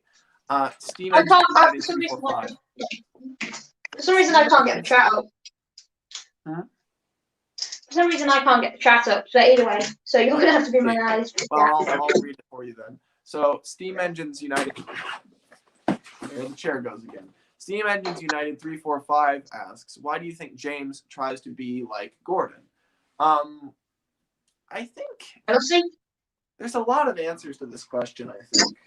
Steam I can't. For some reason, I can't get the chat up. Huh? For some reason, I can't get the chat up. So either way, so you're gonna have to be my eyes. Well, I'll read it for you then. So Steam Engines United. There the chair goes again. Steam Engines United 345 asks, "Why do you think James tries to be like Gordon?" I think I'll see. There's a lot of answers to this question. I think.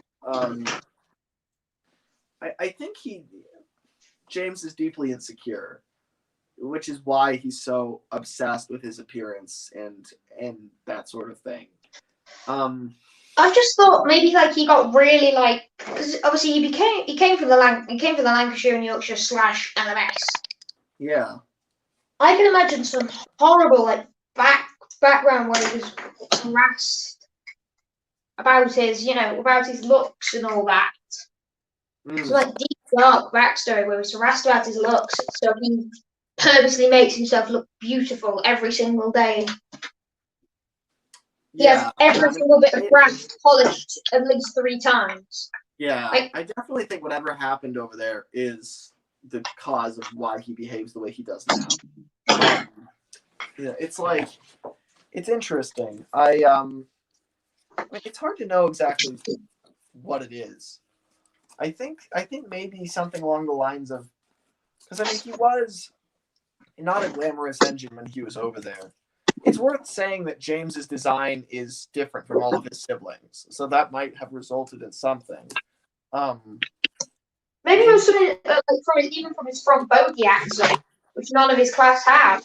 I think James is deeply insecure, which is why he's so obsessed with his appearance and that sort of thing. I just thought maybe like he got really like, because obviously he came from the Lancashire and Yorkshire / LMS. Yeah. I can imagine some horrible like background where he was harassed about his looks and all that. So like deep dark backstory where he was harassed about his looks, so he purposely makes himself look beautiful every single day. He has every single bit of graft polished at least 3 times. Yeah, I definitely think whatever happened over there is the cause of why he behaves the way he does now. Yeah, it's like, it's interesting. It's hard to know exactly what it is. I think maybe something along the lines of, because he was not a glamorous engine when he was over there. It's worth saying that James's design is different from all of his siblings, so that might have resulted in something. Maybe it was something even from his front bogey axle, which none of his class had.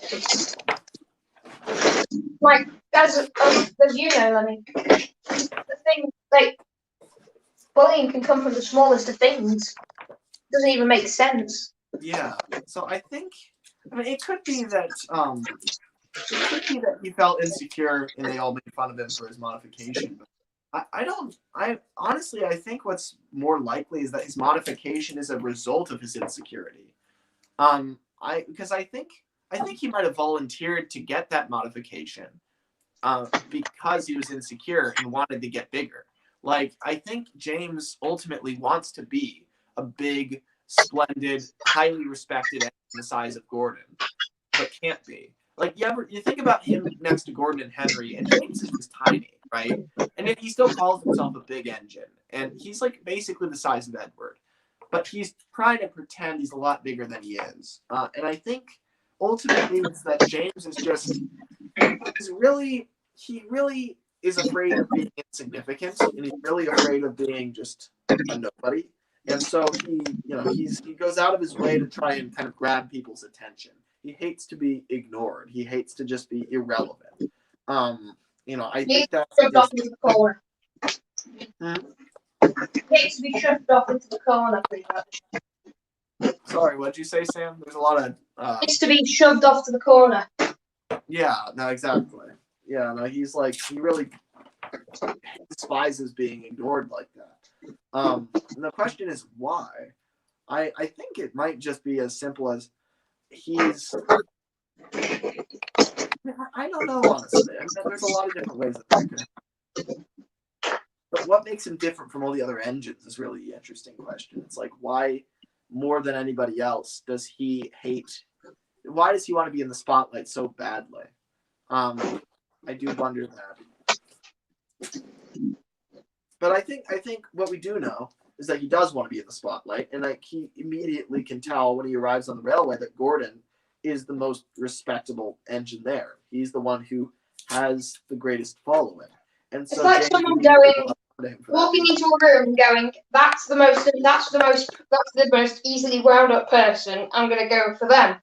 Like as you know, I mean, the thing like bullying can come from the smallest of things. It doesn't even make sense. Yeah. So I think, it could be that he felt insecure and they all made fun of him for his modification. But I honestly think what's more likely is that his modification is a result of his insecurity. Because I think he might have volunteered to get that modification because he was insecure and wanted to get bigger. Like, I think James ultimately wants to be a big, splendid, highly respected the size of Gordon, but can't be. Like, you think about him next to Gordon and Henry, and James is just tiny, right? And yet he still calls himself a big engine, and he's like basically the size of Edward, but he's trying to pretend he's a lot bigger than he is. And I think ultimately it's that James is just he really is afraid of being insignificant, and he's really afraid of being just a nobody. And so he goes out of his way to try and kind of grab people's attention. He hates to be ignored. He hates to just be irrelevant. I think that's shoved off into the corner. Hmm? Hates to be shoved off into the corner, pretty much. Sorry, what'd you say, Sam? There's a lot of Hates to be shoved off to the corner. Yeah, no, exactly. Yeah, no, he really despises being ignored like that. And the question is why? I think it might just be as simple as he's. I don't know, honestly. I mean, there's a lot of different ways that could happen. But what makes him different from all the other engines is really the interesting question. It's like, why, more than anybody else, does he hate? Why does he want to be in the spotlight so badly? I do wonder that. But I think what we do know is that he does want to be in the spotlight, and like he immediately can tell when he arrives on the railway that Gordon is the most respectable engine there. He's the one who has the greatest following, and so it's like James someone going, walking that. into a room, going, "That's the most easily wound up person. I'm going to go for them."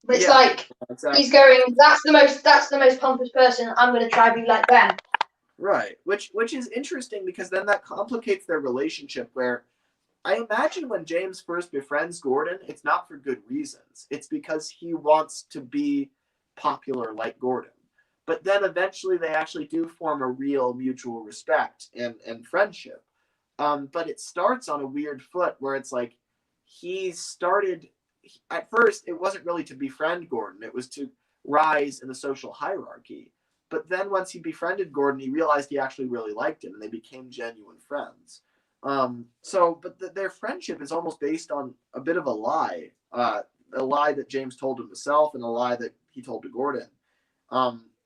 But it's like exactly. he's going, "That's the most pompous person. I'm going to try to be like them." Right, which is interesting because then that complicates their relationship. Where I imagine when James first befriends Gordon, it's not for good reasons. It's because he wants to be popular like Gordon. But then eventually they actually do form a real mutual respect and friendship. But it starts on a weird foot where it's like at first it wasn't really to befriend Gordon. It was to rise in the social hierarchy. But then once he befriended Gordon, he realized he actually really liked him, and they became genuine friends. But their friendship is almost based on a bit of a lie that James told himself, and a lie that he told to Gordon,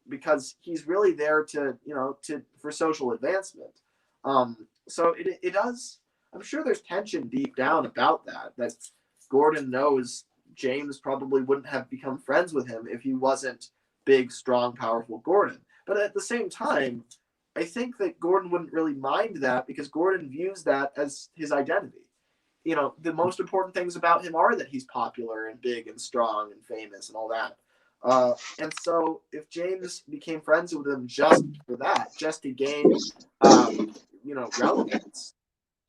because he's really there for social advancement. So it does. I'm sure there's tension deep down about that Gordon knows James probably wouldn't have become friends with him if he wasn't big, strong, powerful Gordon. But at the same time, I think that Gordon wouldn't really mind that because Gordon views that as his identity. The most important things about him are that he's popular and big and strong and famous and all that. And so if James became friends with him just for that, just to gain, relevance,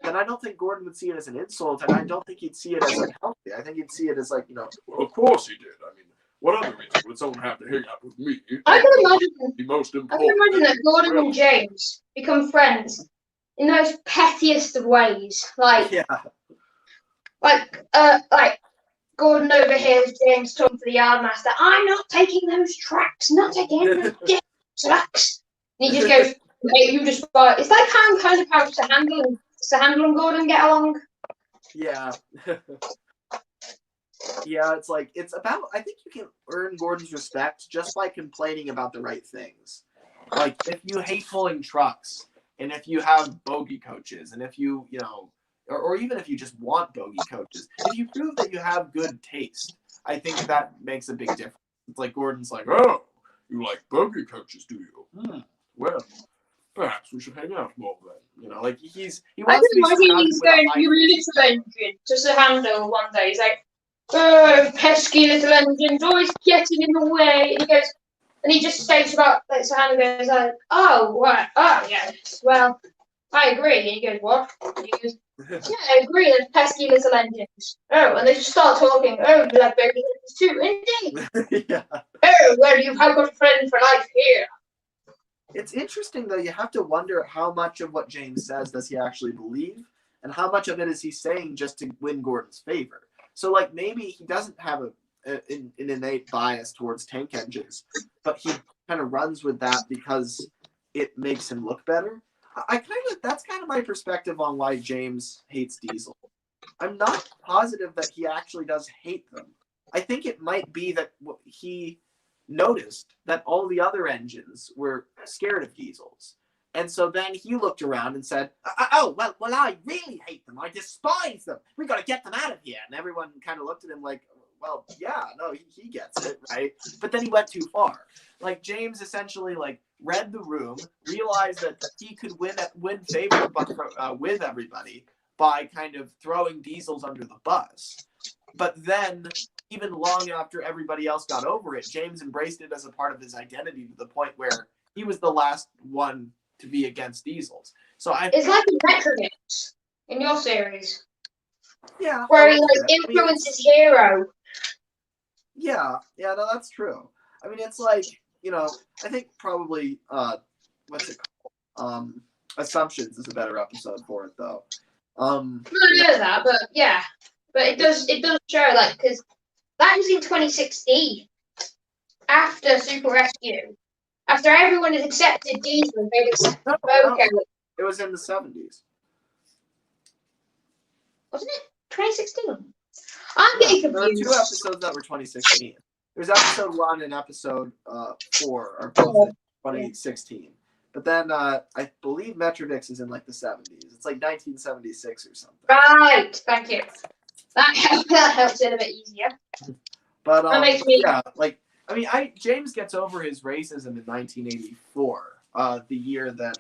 then I don't think Gordon would see it as an insult, and I don't think he'd see it as unhealthy. I think he'd see it as like, well, of course he did. I mean, what other reason would someone have to hang out with me? I can imagine The most important. that Gordon and James become friends in the most pettiest of ways. Like Gordon overhears James talking to the yardmaster. "I'm not taking those tracks. Not again. Get tracks." And he just goes, "Hey, you just." It's like how Sir Handel and Gordon get along. Yeah. Yeah, it's about, I think you can earn Gordon's respect just by complaining about the right things. Like, if you hate pulling trucks, and if you have bogey coaches, and if you or even if you just want bogey coaches, if you prove that you have good taste, I think that makes a big difference. It's like Gordon's like, "Oh, you like bogey coaches, do you? Well, perhaps we should hang out more then." he I wants can to be imagine surrounded he's with a going, high. "You little engine," to Sir Handel one day. He's like, "Oh, pesky little engines, always getting in the way." And he goes, and he just states about, like, Sir Handel goes like, "Oh, what? Oh, yes. Well, I agree." And he goes, "What?" And he goes, "Yeah, I agree. Those pesky little engines." Oh, and they just start talking. "Oh, you like baby engines too, indeed." Yeah. "Oh, well, you've got a friend for life here." It's interesting, though. You have to wonder how much of what James says does he actually believe, and how much of it is he saying just to win Gordon's favor. So, like, maybe he doesn't have an innate bias towards tank engines, but he kind of runs with that because it makes him look better. That's kind of my perspective on why James hates diesel. I'm not positive that he actually does hate them. I think it might be that he noticed that all the other engines were scared of diesels. And so then he looked around and said, "Oh, well, I really hate them. I despise them. We got to get them out of here." And everyone kind of looked at him like, well, yeah, no, he gets it, right? But then he went too far. Like, James essentially, like, read the room, realized that he could win favor with everybody by kind of throwing Diesels under the bus. But then, even long after everybody else got over it, James embraced it as a part of his identity to the point where he was the last one to be against Diesels. So it's like a Metrovic in your series. Yeah. Where he influences Hero. Yeah, no, that's true. I mean, it's like, I think probably what's it called? Assumptions is a better episode for it though. I know that, but yeah. But it does show, like, because that was in 2016. After Super Rescue. After everyone had accepted Diesel, they'd accepted Boco. It was in the 70s. Wasn't it? 2016? I'm getting confused. There are 2 episodes that were 2016. There's episode 1 and episode 4 are both 2016. But then I believe Metrovix is in like the 70s. It's like 1976 or something. Right, thank you. That helps it a bit easier. But that makes me... yeah, like, I mean, James gets over his racism in 1984, the year that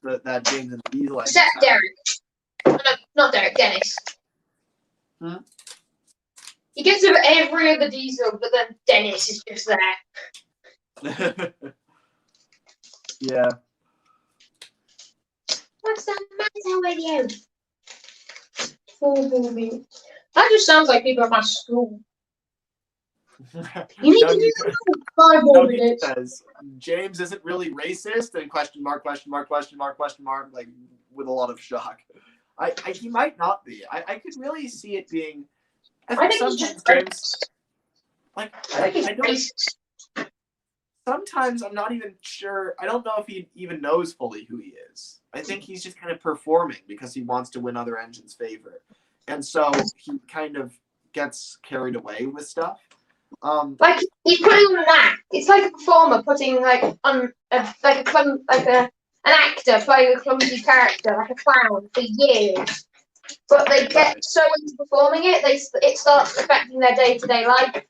that James and Diesel. Except Derek. No, not Derek. Dennis. He gets over every other Diesel, but then Dennis is just there. Yeah. What's that matter with you? 4 more minutes. That just sounds like people at my school. You need to do 5 more minutes. Says James isn't really racist, and question mark, like with a lot of shock. He might not be. I could really see it being. I think sometimes James, like, I don't. Racist. Sometimes I'm not even sure. I don't know if he even knows fully who he is. I think he's just kind of performing because he wants to win other engines' favor, and so he kind of gets carried away with stuff. Like he's putting on an act. It's like a performer putting an actor playing a clumsy character, like a clown, for years. But they get so into performing it, it starts affecting their day-to-day life.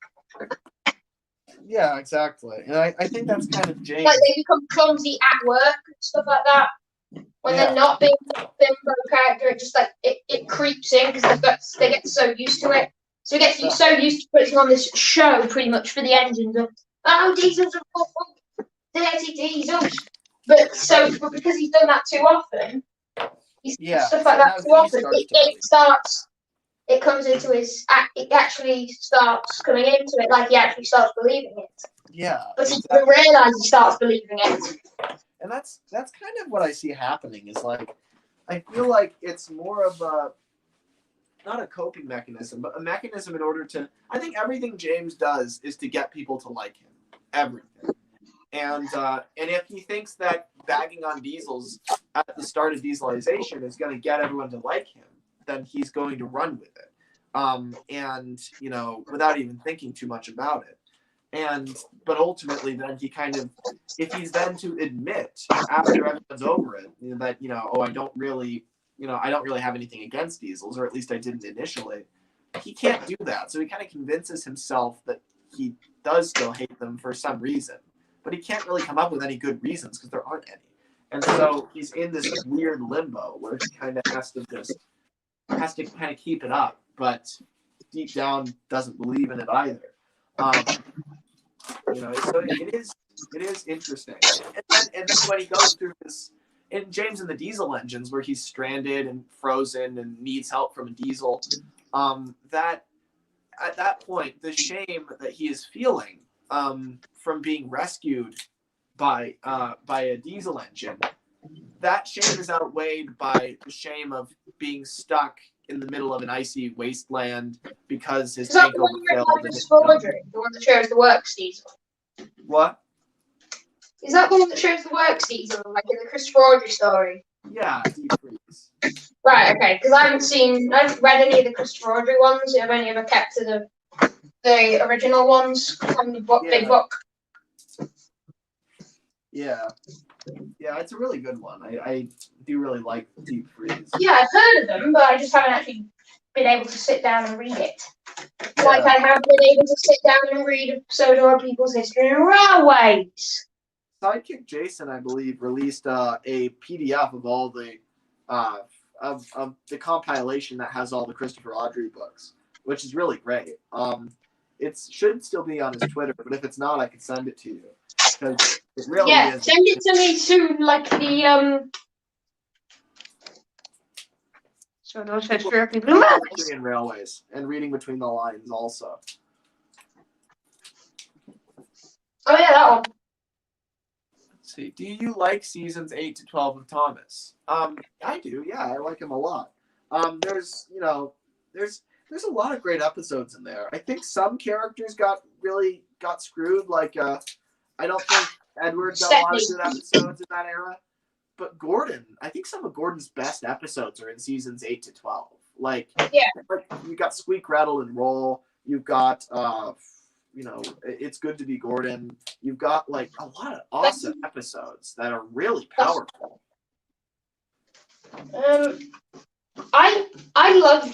Yeah, exactly. And I think that's kind of James. Like they become clumsy at work and stuff like that. When they're not being a bimbo character, it just like it creeps in because they get so used to it. So he gets so used to putting on this show pretty much for the engines of, oh, Diesels are awful, dirty Diesels. But because he's done that too often, stuff like that too often, it comes into it actually starts coming into it, like he actually starts believing it. Yeah. But he doesn't realise he starts believing it. And that's kind of what I see happening, is like, I feel like it's more of not a coping mechanism, but a mechanism in order to, I think everything James does is to get people to like him. Everything. And if he thinks that bagging on Diesels at the start of dieselization is going to get everyone to like him, then he's going to run with it. And, without even thinking too much about it. But ultimately then he kind of, if he's then to admit after everyone's over it, that, I don't really have anything against Diesels, or at least I didn't initially. He can't do that. So he kind of convinces himself that he does still hate them for some reason. But he can't really come up with any good reasons because there aren't any. And so he's in this weird limbo where he kind of has to kind of keep it up, but deep down doesn't believe in it either. So it is interesting. And then when he goes through this, in James and the Diesel engines, where he's stranded and frozen and needs help from a Diesel, that at that point, the shame that he is feeling from being rescued by a Diesel engine, that shame is outweighed by the shame of being stuck in the middle of an icy wasteland because his tank overfilled. The one that shows the works Diesel. What? Is that the one that shows the works Diesel, like in the Christopher Audrey story? Yeah, Deep Freeze. Right, okay, because I haven't read any of the Christopher Audrey ones. I've only ever kept to the original ones from the book, big book. Yeah, it's a really good one. I do really like Deep Freeze. Yeah, I've heard of them, but I just haven't actually been able to sit down and read it. Yeah. Like I have been able to sit down and read Pseudo People's History in Railways. Sidekick Jason, I believe, released a PDF of all the of the compilation that has all the Christopher Audrey books, which is really great. It should still be on his Twitter, but if it's not, I can send it to you because it really is. Send it to me soon, like the So I said directly blue in railways and reading between the lines also. Oh yeah, that one. Let's see. Do you like seasons 8 to 12 of Thomas? I do. Yeah, I like him a lot. There's a lot of great episodes in there. I think some characters got screwed. Like I don't think Edward got a lot of good episodes in that era. But Gordon, I think some of Gordon's best episodes are in seasons 8 to 12. Like you got Squeak, Rattle, and Roll. You've got It's Good to Be Gordon. You've got like a lot of awesome episodes that are really powerful. I love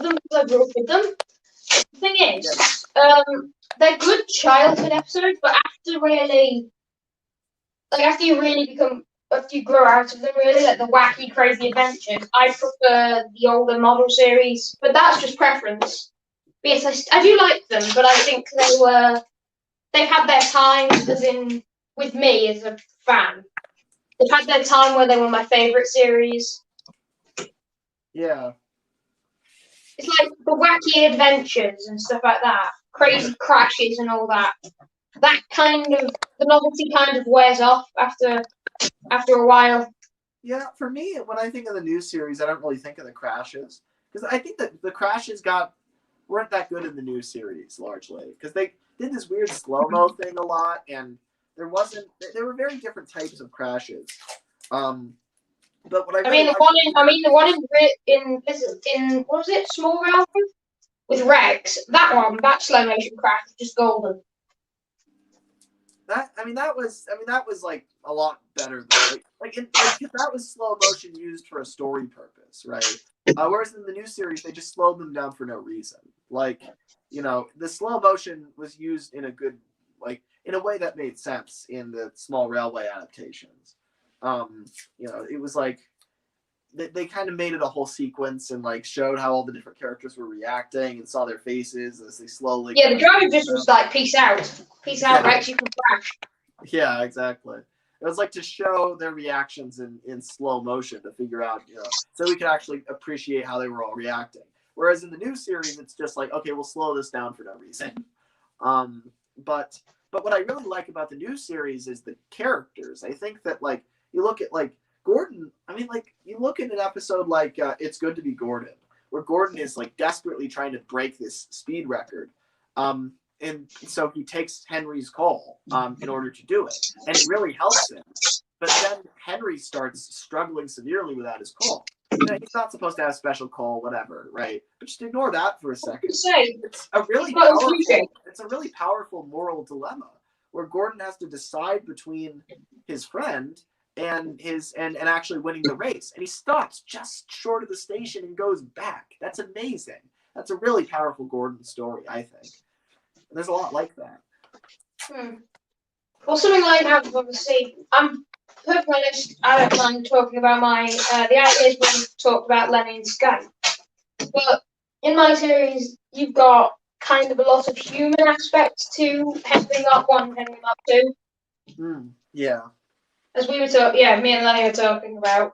them because I grew up with them. The thing is, they're good childhood episodes, but after you grow out of them, really, like the wacky, crazy adventures, I prefer the older model series. But that's just preference. But yes, I do like them, but I think they've had their times, as in with me as a fan. They've had their time where they were my favorite series. Yeah. It's like the wacky adventures and stuff like that, crazy crashes and all that. That kind of the novelty kind of wears off after a while. Yeah, for me, when I think of the new series, I don't really think of the crashes because I think that the crashes weren't that good in the new series largely because they did this weird slow-mo thing a lot, and there were very different types of crashes. But what the one in what was it, Small Realm with Rex? That slow motion crash was just golden. That was like a lot better than that was slow motion used for a story purpose, right? Whereas in the new series they just slowed them down for no reason. Like, the slow motion was used in a way that made sense in the Small Railway adaptations. It was like they kind of made it a whole sequence and like showed how all the different characters were reacting and saw their faces as they slowly. Yeah, the driver just was like, "Peace out, Rex, you can crash." Yeah, exactly. It was like to show their reactions in slow motion to figure out, so we could actually appreciate how they were all reacting. Whereas in the new series, it's just like, okay, we'll slow this down for no reason. But what I really like about the new series is the characters. I think that you look at Gordon. You look at an episode like It's Good to Be Gordon, where Gordon is desperately trying to break this speed record. And so he takes Henry's call in order to do it. And it really helps him. But then Henry starts struggling severely without his call. He's not supposed to have special call, whatever, right? But just ignore that for a second. It's a really powerful moral dilemma where Gordon has to decide between his friend and actually winning the race. And he stops just short of the station and goes back. That's amazing. That's a really powerful Gordon story, I think. And there's a lot like that. Well, something like that, obviously, I'm perfectly honest, I don't mind talking about the ideas when we talked about Lemmy and Sky. But in my series, you've got kind of a lot of human aspects to Henry Mark 1 and Henry Mark 2. Yeah. As we were talking, me and Lenny were talking about.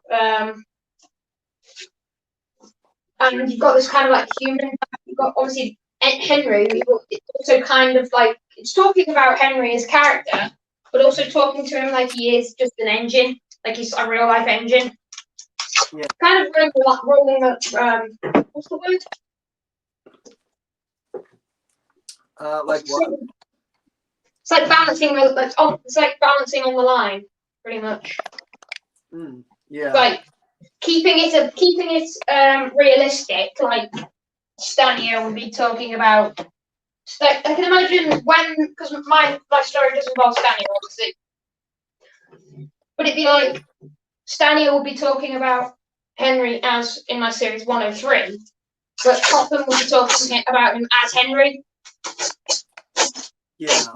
And you've got this kind of human, you've got obviously Henry, it's also kind of it's talking about Henry as character, but also talking to him like he is just an engine, like he's a real life engine. Yeah. Kind of rolling up, what's the word? What? It's like balancing on the line, pretty much. Yeah. Keeping it realistic, Stanio would be talking about. I can imagine because my story does involve Stanio, obviously. But it'd be Stanio would be talking about Henry as in my series 103, but Topham would be talking about him as Henry. Yeah.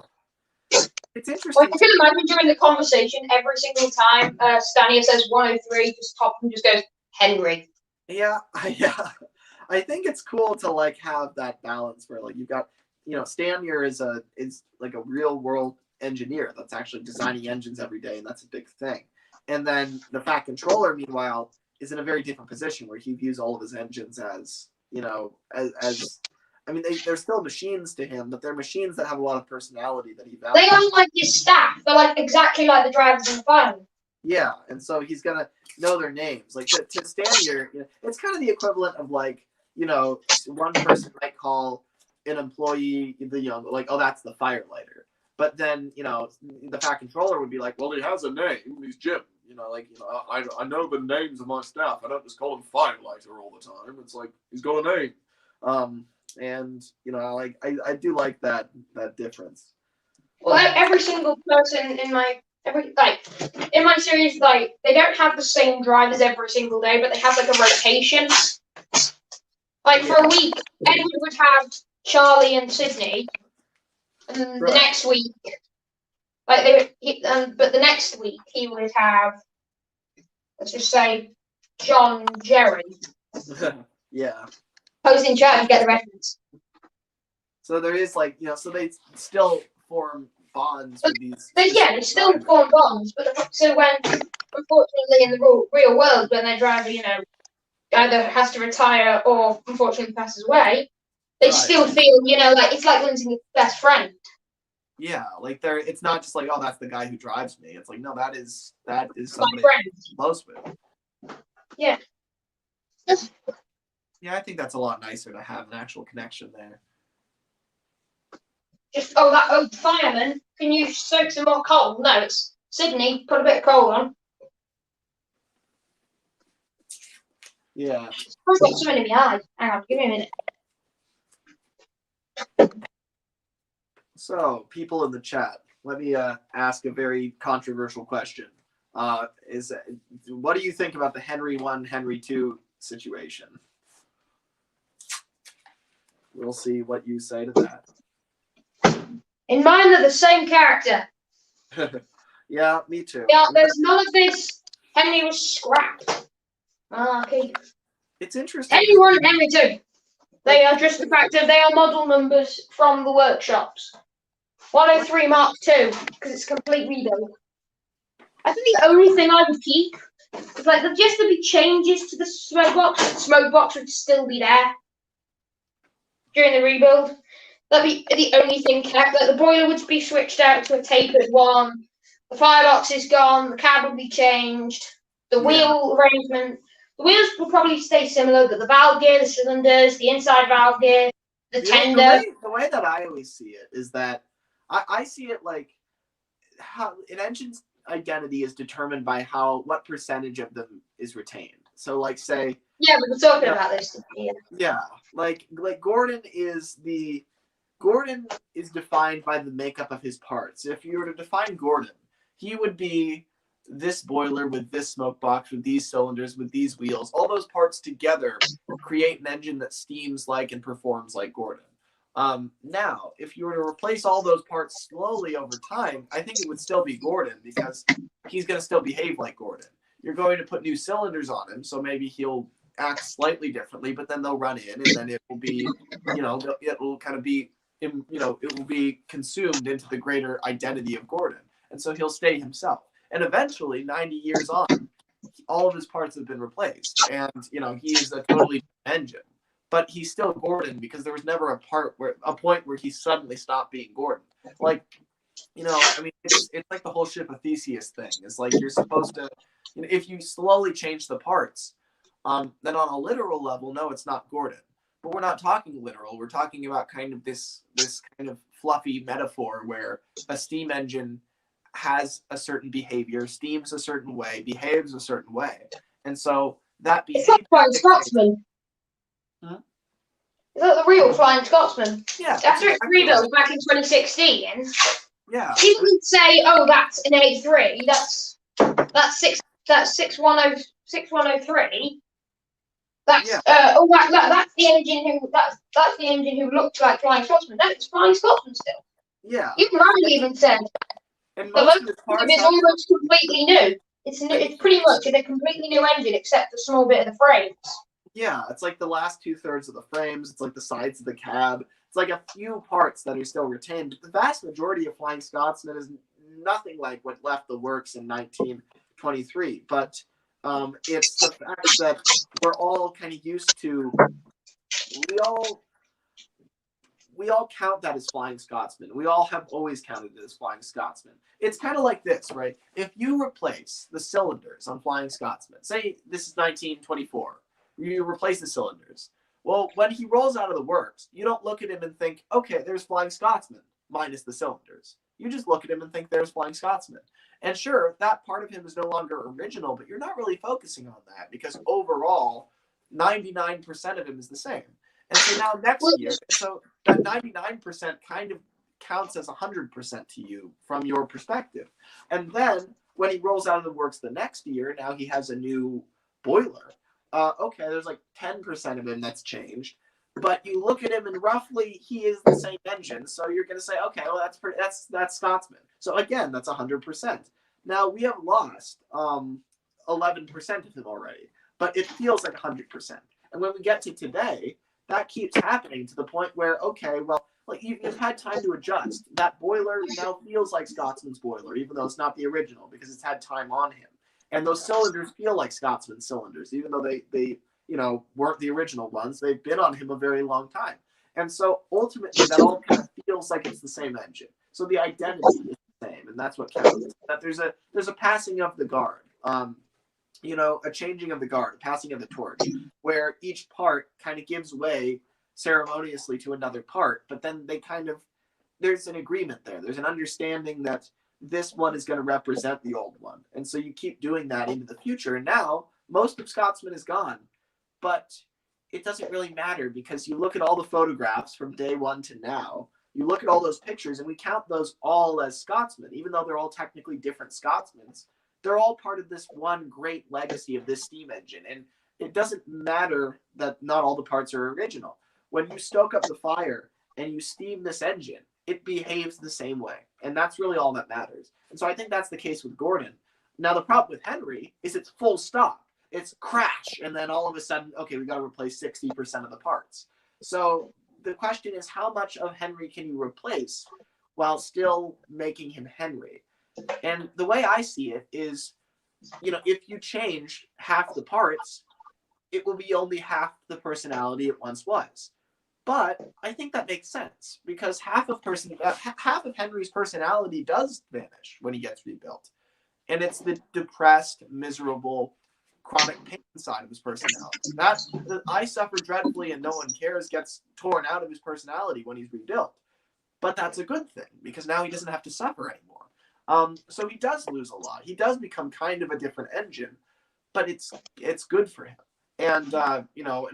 It's interesting. I can imagine during the conversation, every single time Stania says 103, just Topman just goes, Henry. Yeah. I think it's cool to like have that balance where like you've got, Stanier is like a real world engineer that's actually designing engines every day, and that's a big thing. And then the Fat Controller, meanwhile, is in a very different position where he views all of his engines as, as I mean, they're still machines to him, but they're machines that have a lot of personality that he values. They aren't like his staff. They're like exactly like the drivers in the final. Yeah, and so he's gonna know their names. Like to stand here, it's kind of the equivalent of like, one person might call an employee like, oh, that's the firelighter. But then, the Fat Controller would be like, well, he has a name. He's Jim. I know the names of my staff. I don't just call him firelighter all the time. It's like he's got a name. And I do like that difference. Well, every single person in my series, like they don't have the same drivers every single day, but they have like a rotation. Like for a week, Edward would have Charlie and Sydney, and the next week, but the next week he would have, let's just say, John, Jerry. Yeah. Posing chat and get the reference. So there is like, so they still form bonds with these. They still form bonds, but so when, unfortunately, in the real world, when their driver, either has to retire or unfortunately passes away, they still feel, like it's like losing a best friend. Yeah, like it's not just like, oh, that's the guy who drives me. It's like, no, that is somebody I'm close with. Yeah. Yeah, I think that's a lot nicer to have an actual connection there. Just, that old fireman, can you soak some more coal? No, it's Sydney, put a bit of coal on. Yeah. I've got something in my eye. Hang on, give me a minute. So, people in the chat, let me ask a very controversial question. What do you think about the Henry 1, Henry 2 situation? We'll see what you say to that. In mine, they're the same character. Yeah, me too. Yeah, there's none of this. Henry was scrapped. Okay. It's interesting. Henry 1 and Henry 2. They are just the fact that they are model numbers from the workshops. 103 Mark II, because it's complete rebuild. I think the only thing I would keep is like just to be changes to the smoke box. The smoke box would still be there during the rebuild. That'd be the only thing kept. Like the boiler would be switched out to a tapered one. The firebox is gone. The cab would be changed. The wheel arrangement. The wheels will probably stay similar, but the valve gear, the cylinders, the inside valve gear, the tender. The way that I always see it is that I see it like how an engine's identity is determined by what percentage of them is retained. So like say. Yeah, we were talking about this. Yeah, like Gordon is defined by the makeup of his parts. If you were to define Gordon, he would be this boiler with this smoke box, with these cylinders, with these wheels. All those parts together create an engine that steams like and performs like Gordon. Now, if you were to replace all those parts slowly over time, I think it would still be Gordon because he's going to still behave like Gordon. You're going to put new cylinders on him, so maybe he'll act slightly differently, but then they'll run in, and then it will be, it will kind of be, it will be consumed into the greater identity of Gordon, and so he'll stay himself. And eventually, 90 years on, all of his parts have been replaced, and he is a totally different engine. But he's still Gordon because there was never a point where he suddenly stopped being Gordon. Like, it's like the whole ship of Theseus thing. It's like you're supposed to, if you slowly change the parts, then on a literal level, no, it's not Gordon. But we're not talking literal. We're talking about kind of this kind of fluffy metaphor where a steam engine has a certain behavior, steams a certain way, behaves a certain way. And so that behavior... It's like Flying Scotsman. Huh? Is that the real Flying Scotsman? Yeah. After it's rebuilt back in 2016, people would say, oh, that's an A3. That's 6103. That's that's the engine who looked like Flying Scotsman. No, it's Flying Scotsman still. Yeah. Even Ryan even said And The most of locomotive the parts is have, almost completely new. It's pretty much a completely new engine except a small bit of the frames. yeah, it's like the last 2/3 of the frames. It's like the sides of the cab. It's like a few parts that are still retained. But the vast majority of Flying Scotsman is nothing like what left the works in 1923. But it's the fact that we're all kind of used to. We all count that as Flying Scotsman. We all have always counted it as Flying Scotsman. It's kind of like this, right? If you replace the cylinders on Flying Scotsman, say this is 1924, you replace the cylinders. Well, when he rolls out of the works, you don't look at him and think, okay, there's Flying Scotsman minus the cylinders. You just look at him and think there's Flying Scotsman. And sure, that part of him is no longer original, but you're not really focusing on that because overall, 99% of him is the same. And so now next year, so that 99% kind of counts as 100% to you from your perspective. And then when he rolls out of the works the next year, now he has a new boiler. Okay, there's like 10% of him that's changed. But you look at him and roughly he is the same engine. So you're going to say, okay, well, that's Scotsman. So again, that's 100%. Now we have lost 11% of him already, but it feels like 100%. And when we get to today, that keeps happening to the point where, okay, well, like you've had time to adjust. That boiler now feels like Scotsman's boiler, even though it's not the original because it's had time on him. And those cylinders feel like Scotsman cylinders, even though they weren't the original ones. They've been on him a very long time. And so ultimately that all kind of feels like it's the same engine. So the identity is the same, and that's what counts. That there's a passing of the guard. A changing of the guard, a passing of the torch, where each part kind of gives way ceremoniously to another part, but then there's an agreement there. There's an understanding that this one is going to represent the old one. And so you keep doing that into the future. And now most of Scotsman is gone, but it doesn't really matter because you look at all the photographs from day one to now, you look at all those pictures and we count those all as Scotsman, even though they're all technically different Scotsmans. They're all part of this one great legacy of this steam engine. And it doesn't matter that not all the parts are original. When you stoke up the fire and you steam this engine, it behaves the same way. And that's really all that matters. And so I think that's the case with Gordon. Now, the problem with Henry is it's full stop. It's crash. And then all of a sudden, okay, we got to replace 60% of the parts. So the question is, how much of Henry can you replace while still making him Henry? And the way I see it is, if you change half the parts, it will be only half the personality it once was. But I think that makes sense because half of Henry's personality does vanish when he gets rebuilt. And it's the depressed, miserable, chronic pain side of his personality. That I suffer dreadfully and no one cares gets torn out of his personality when he's rebuilt. But that's a good thing because now he doesn't have to suffer anymore. So he does lose a lot. He does become kind of a different engine, but it's good for him. And and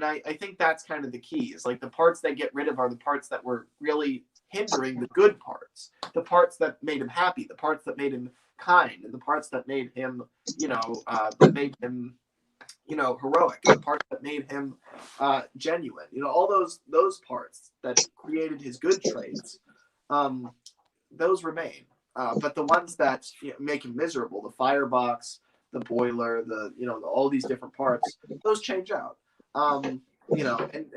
I think that's kind of the key. Is like the parts they get rid of are the parts that were really hindering the good parts, the parts that made him happy, the parts that made him kind, and the parts that made him, heroic, the parts that made him genuine. All those parts that created his good traits, those remain. But the ones that make him miserable, the firebox, the boiler, all these different parts, those change out. And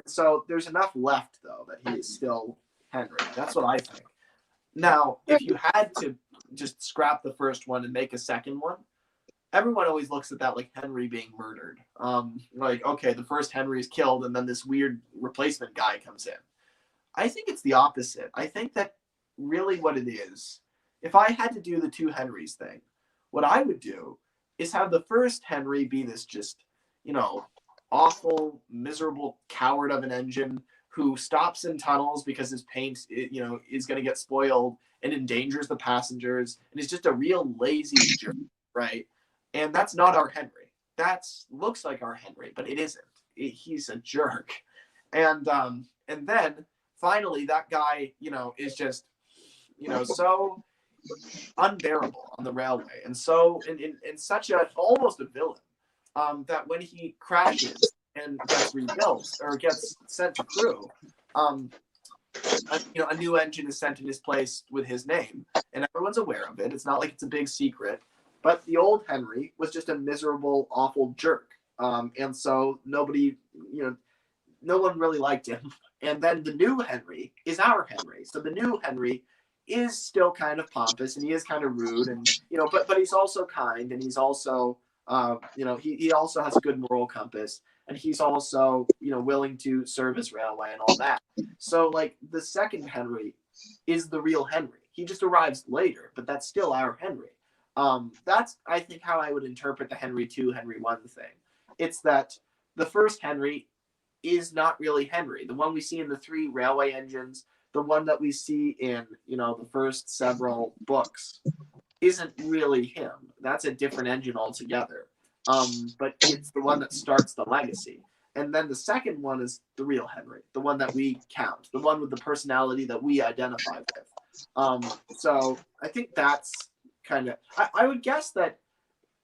so there's enough left though that he is still Henry. That's what I think. Now, if you had to just scrap the first one and make a second one, everyone always looks at that like Henry being murdered. Like, okay, the first Henry is killed and then this weird replacement guy comes in. I think it's the opposite. I think that really what it is, if I had to do the two Henrys thing, what I would do is have the first Henry be this just, awful, miserable coward of an engine who stops in tunnels because his paint, is going to get spoiled and endangers the passengers and is just a real lazy jerk, right? And that's not our Henry. That looks like our Henry, but it isn't. He's a jerk. And then finally that guy, is just, so unbearable on the railway and so in such a almost a villain that when he crashes and gets rebuilt or gets sent to crew, a new engine is sent in his place with his name, and everyone's aware of it. It's not like it's a big secret. But the old Henry was just a miserable, awful jerk. And so nobody, no one really liked him. And then the new Henry is our Henry. So the new Henry is still kind of pompous and he is kind of rude, and but he's also kind, and he's also he also has a good moral compass, and he's also willing to serve his railway and all that. So like the second Henry is the real Henry. He just arrives later, but that's still our Henry. That's, I think, how I would interpret the Henry II, Henry I thing. It's that the first Henry is not really Henry. The one we see in the 3 railway engines, the one that we see in, the first several books, isn't really him. That's a different engine altogether. But it's the one that starts the legacy. And then the second one is the real Henry, the one that we count, the one with the personality that we identify with. So I think that's kind of, I would guess that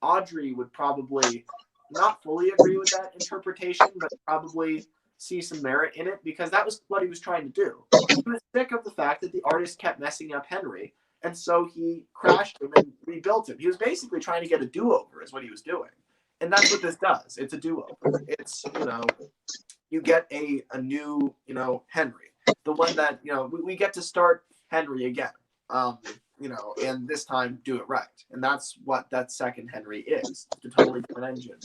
Audrey would probably not fully agree with that interpretation, but probably see some merit in it, because that was what he was trying to do. He was sick of the fact that the artist kept messing up Henry, and so he crashed him and rebuilt him. He was basically trying to get a do-over is what he was doing. And that's what this does. It's a do-over. It's, you get a new, Henry. The one that, we get to start Henry again. And this time do it right. And that's what that second Henry is. It's a totally different engine.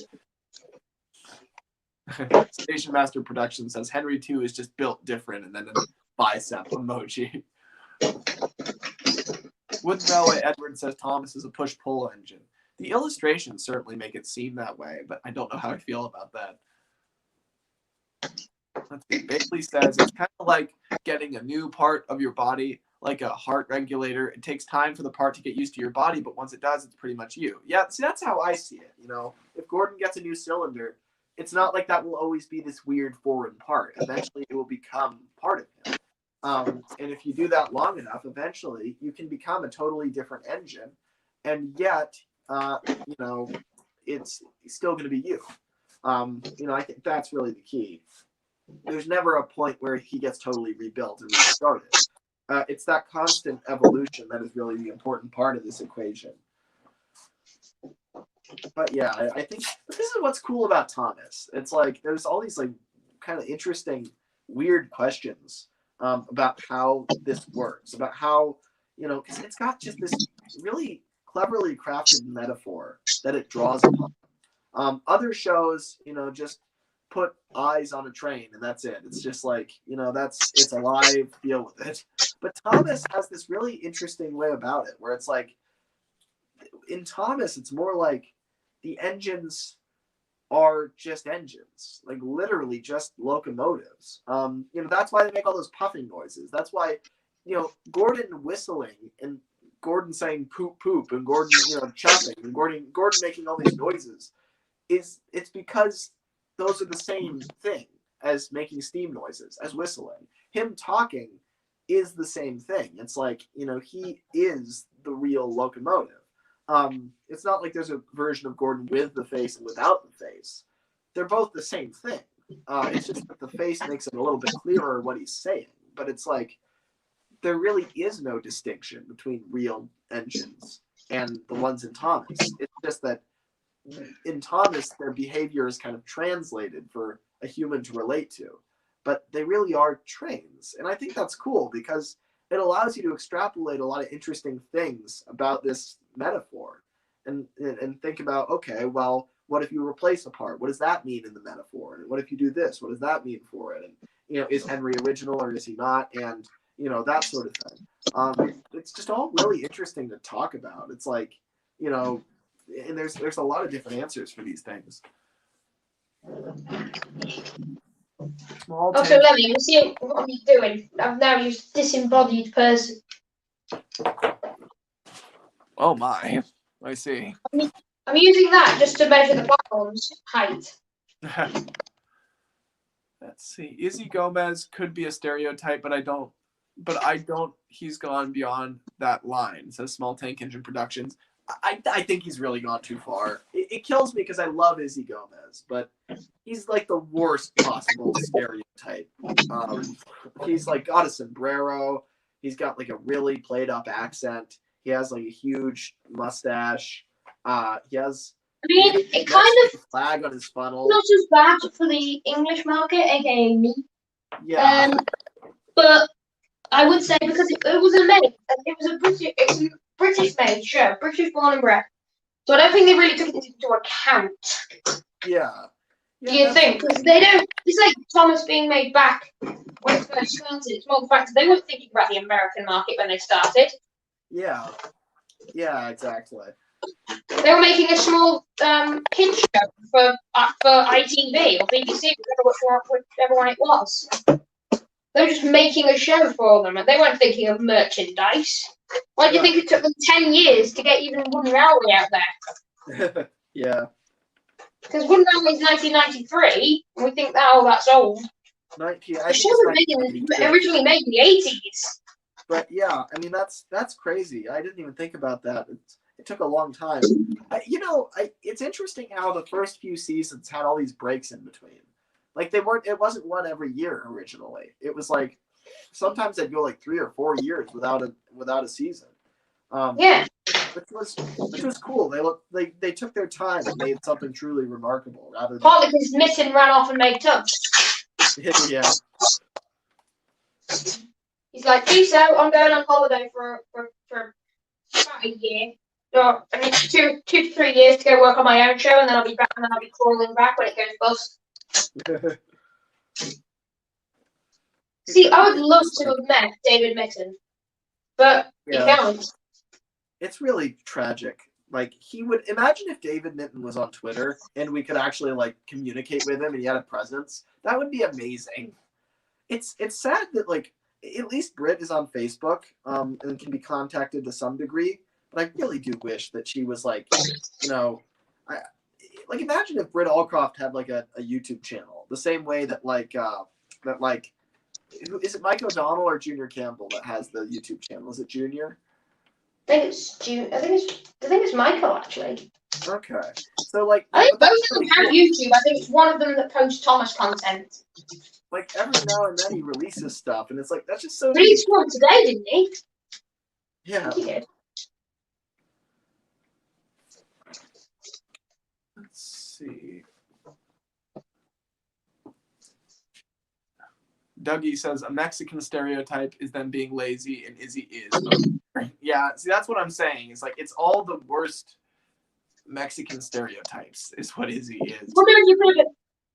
Station Master Production says Henry II is just built different, and then a bicep emoji. Wooden Railway Edward says Thomas is a push-pull engine. The illustrations certainly make it seem that way, but I don't know how I feel about that. Let's see. Bailey says it's kind of like getting a new part of your body, like a heart regulator. It takes time for the part to get used to your body, but once it does, it's pretty much you. Yeah, see, that's how I see it. If Gordon gets a new cylinder, it's not like that will always be this weird foreign part. Eventually, it will become part of him. And if you do that long enough, eventually, you can become a totally different engine, and yet, it's still going to be you. I think that's really the key. There's never a point where he gets totally rebuilt and restarted. It's that constant evolution that is really the important part of this equation. But yeah, I think this is what's cool about Thomas. It's like there's all these like kind of interesting, weird questions about how this works, about how, because it's got just this really cleverly crafted metaphor that it draws upon. Other shows, just put eyes on a train and that's it. It's just like, it's alive, deal with it. But Thomas has this really interesting way about it, where it's like, in Thomas, it's more like the engines are just engines, like literally just locomotives. That's why they make all those puffing noises. That's why, Gordon whistling and Gordon saying poop poop and Gordon, chopping and Gordon making all these noises it's because those are the same thing as making steam noises, as whistling. Him talking is the same thing. It's like, he is the real locomotive. It's not like there's a version of Gordon with the face and without the face. They're both the same thing. It's just that the face makes it a little bit clearer what he's saying. But it's like, there really is no distinction between real engines and the ones in Thomas. It's just that in Thomas, their behavior is kind of translated for a human to relate to. But they really are trains. And I think that's cool because it allows you to extrapolate a lot of interesting things about this metaphor and think about, okay, well, what if you replace a part? What does that mean in the metaphor? And what if you do this? What does that mean for it? And, is Henry original or is he not? And, that sort of thing. It's just all really interesting to talk about. It's like, and there's a lot of different answers for these things. Also, Lemmy, you see what I'm doing? I've now used disembodied person. Oh my, I see. I'm using that just to measure the platform's height. Let's see. Izzy Gomez could be a stereotype, but I don't. He's gone beyond that line. Says Small Tank Engine Productions. I think he's really gone too far. It kills me because I love Izzy Gomez, but he's like the worst possible stereotype. He's like got a sombrero. He's got like a really played up accent. He has like a huge mustache. He has I mean, it kind Mexican of flag on his funnel. not as bad for the English market, aka me. Yeah. But I would say because it was a British made show, British born and bred. So I don't think they really took it into account. Yeah. Do you think? Because they don't. It's like Thomas being made back when it first started. It's more the fact that they weren't thinking about the American market when they started. Yeah. Yeah, exactly. They were making a small kids show for ITV or BBC, whichever one it was. They were just making a show for them, and they weren't thinking of merchandise. Why do you think it took them 10 years to get even Wooden Railway out there? Yeah. Because Wooden Railway is 1993, and we think that, oh, that's old. The show was originally made in the 80s. But yeah, I mean that's crazy. I didn't even think about that. It took a long time. It's interesting how the first few seasons had all these breaks in between. Like it wasn't one every year originally. It was like sometimes they'd go like 3 or 4 years without a season. Yeah. Which was cool. They took their time and made something truly remarkable rather than Partly because Mitten ran off and made tubs. Yeah. He's like, peace out, I'm going on holiday for about a year. No, I need 2 to 3 years to go work on my own show, and then I'll be back, and then I'll be crawling back when it goes bust. See, I would love to have met David Mitten, but he can't. It's really tragic. Like he would imagine if David Mitten was on Twitter and we could actually like communicate with him and he had a presence. That would be amazing. It's sad that like at least Britt is on Facebook and can be contacted to some degree. But I really do wish that she was like, imagine if Britt Allcroft had like a YouTube channel the same way that is it Mike O'Donnell or Junior Campbell that has the YouTube channel? Is it Junior? I think it's Michael actually. Okay, so like I think both of them have YouTube. I think it's one of them that posts Thomas content. Like every now and then he releases stuff, and it's like that's just so. Released one today, didn't he? Yeah. I think he did. Let's see. Dougie says a Mexican stereotype is them being lazy, and Izzy is. Yeah, see, that's what I'm saying. It's like it's all the worst Mexican stereotypes is what Izzy is. I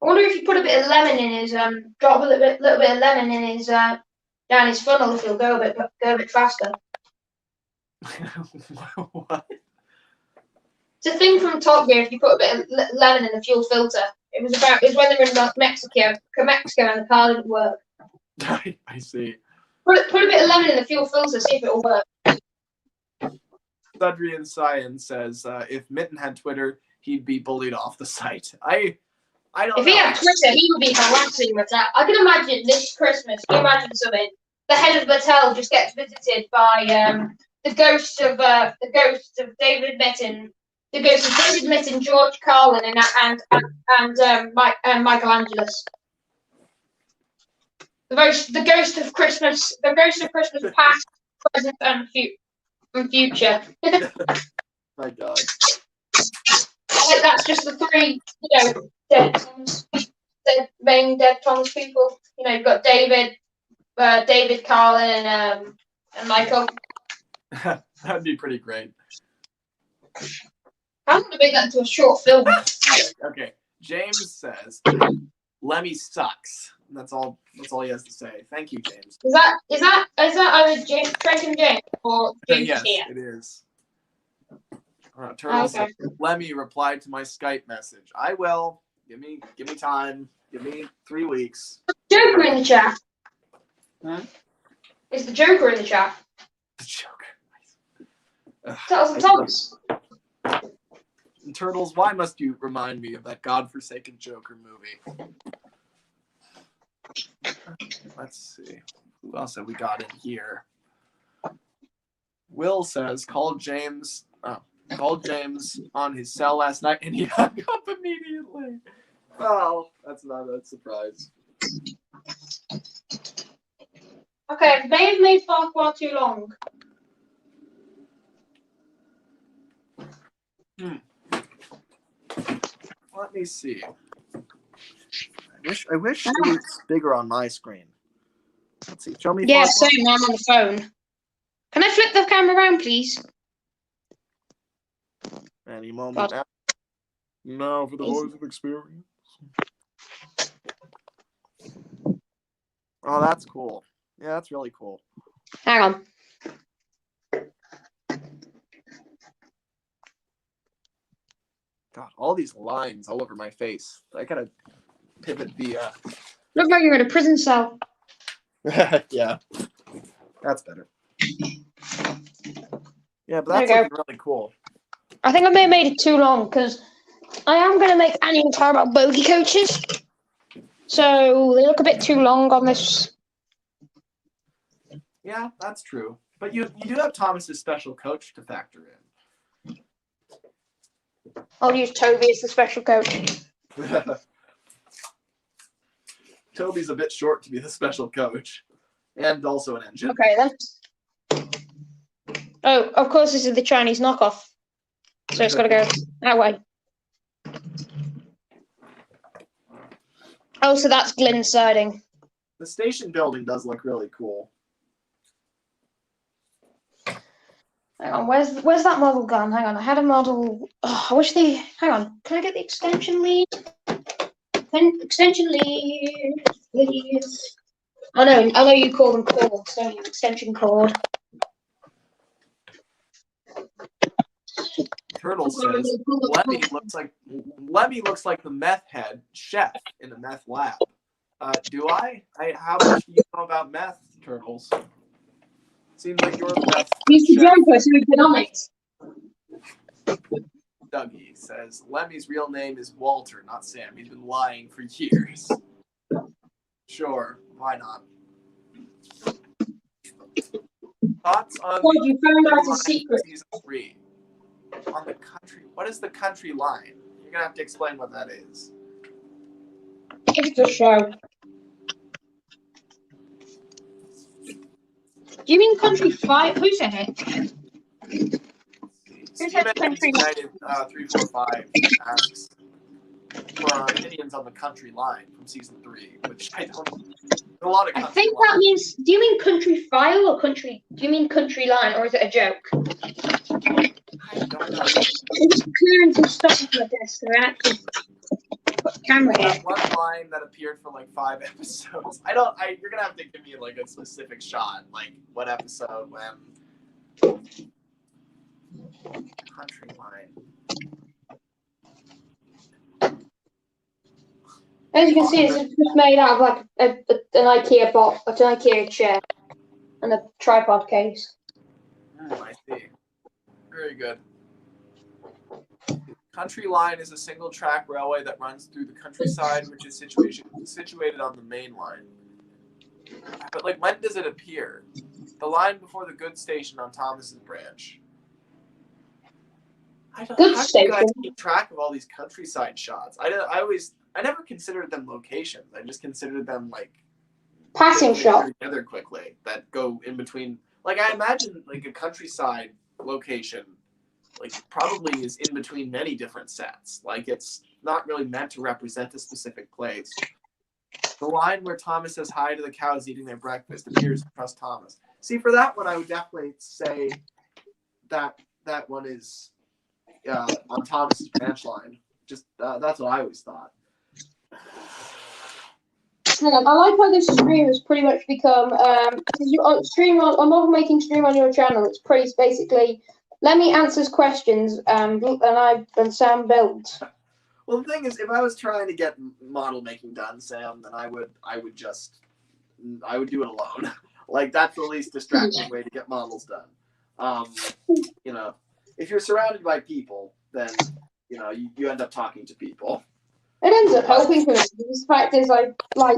wonder if you put a bit of lemon in his drop a little bit of lemon in his down his funnel, if he'll go a bit faster. What? It's a thing from Top Gear. If you put a bit of lemon in the fuel filter, it was when they were in Mexico and the car didn't work. I see. Put a bit of lemon in the fuel filter, see if it'll work. Sudrian Cyan says if Mitten had Twitter, he'd be bullied off the site. I don't know. If he had Twitter, he would be harassing Mattel. I can imagine this Christmas. Can you imagine something? The head of Mattel just gets visited by the ghost of David Mitten, George Carlin, and Michelangelo's. The ghost of Christmas past, present, and future. My God. Like that's just the 3, main dead Thomas people. You've got David, Carlin, and Michael. That'd be pretty great. I'm gonna make that into a short film. Okay. James says Lemmy sucks. That's all he has to say. Thank you, James. Is that either James, Trent and James or James? Yes, here? it is. Turtle says, Okay. Lemmy replied to my Skype message. I will. Give me time. Give me 3 weeks. Joker in the chat. Huh? Is the Joker in the chat? The Joker. Tell Thomas. And Turtles, why must you remind me of that godforsaken Joker movie? Let's see. Who else have we got in here? Will says, called James on his cell last night and he hung up immediately. Well, that's not a surprise. Okay, may have made far too long. Let me see. I wish it was bigger on my screen. Let's see. Show me. Yeah, font. same. I'm on the phone. Can I flip the camera around, please? Any moment now. Now for the voice of experience. Oh, that's cool. Yeah, that's really cool. Hang on. God, all these lines all over my face. I gotta pivot the. Look like you're in a prison cell. Yeah, that's better. Yeah, but There you that's go. looking really cool. I think I may have made it too long because I am going to make Annie and Tara about bogey coaches. So they look a bit too long on this. Yeah, that's true. But you do have Thomas's special coach to factor I'll use Toby as the special coach. in. Toby's a bit short to be the special coach, and also an engine. Okay, then. Oh, of course, this is the Chinese knockoff. So it's got to go that way. Oh, so that's Glynn siding. The station building does look really cool. Hang on, where's that model gone? Hang on, I had a model. Oh, I wish they. Hang on, can I get the extension lead? Extension lead, please. I know you call them cords, don't you? Extension cord. Turtle says Lemmy looks like the meth head chef in the meth lab. Do I? How much do you know about meth, Turtles? Seems like you're the meth He's the chef. jumper, so he's been on it. Dougie says Lemmy's real name is Walter, not Sam. He's been lying for years. Sure, why not? Thoughts on God, you found out line a secret. Season 3 on the country. What is the country line? You're gonna have to explain what that is. It's a show. Do you mean Country 5? Who said it? Who said Country 5? United 345 asks for our opinions on the country line from season 3, which I don't. There's a lot of. I think that means. Do you mean Country File or Country? Do you mean Country Line or is it a joke? I don't know. It's clearing some stuff off my desk. So I actually put the camera here. That one line that appeared for like 5 episodes. You're gonna have to give me like a specific shot, like what episode, when. Country line. As you can see, it's just made out of like an IKEA box, an IKEA chair, and a tripod case. I see. Very good. Country line is a single-track railway that runs through the countryside, which is situated on the main line. But like, when does it appear? The line before the goods station on Thomas's branch. How do you guys keep track of all these countryside shots? I never considered them locations. I just considered them like passing shots together quickly that go in between. Like, I imagine like a countryside location, like, probably is in between many different sets. Like, it's not really meant to represent a specific place. The line where Thomas says hi to the cows eating their breakfast appears across Thomas. See, for that one, I would definitely say that one is on Thomas's branch line. Just that's what I always thought. I like how this stream has pretty much become a model making stream on your channel. It's pretty basically Lemmy answers questions and Sam builds. Well, the thing is, if I was trying to get model making done, Sam, then I would do it alone. Like, that's the least distracting way to get models done. If you're surrounded by people, then you end up talking to people. It ends up helping for me. The fact is, I like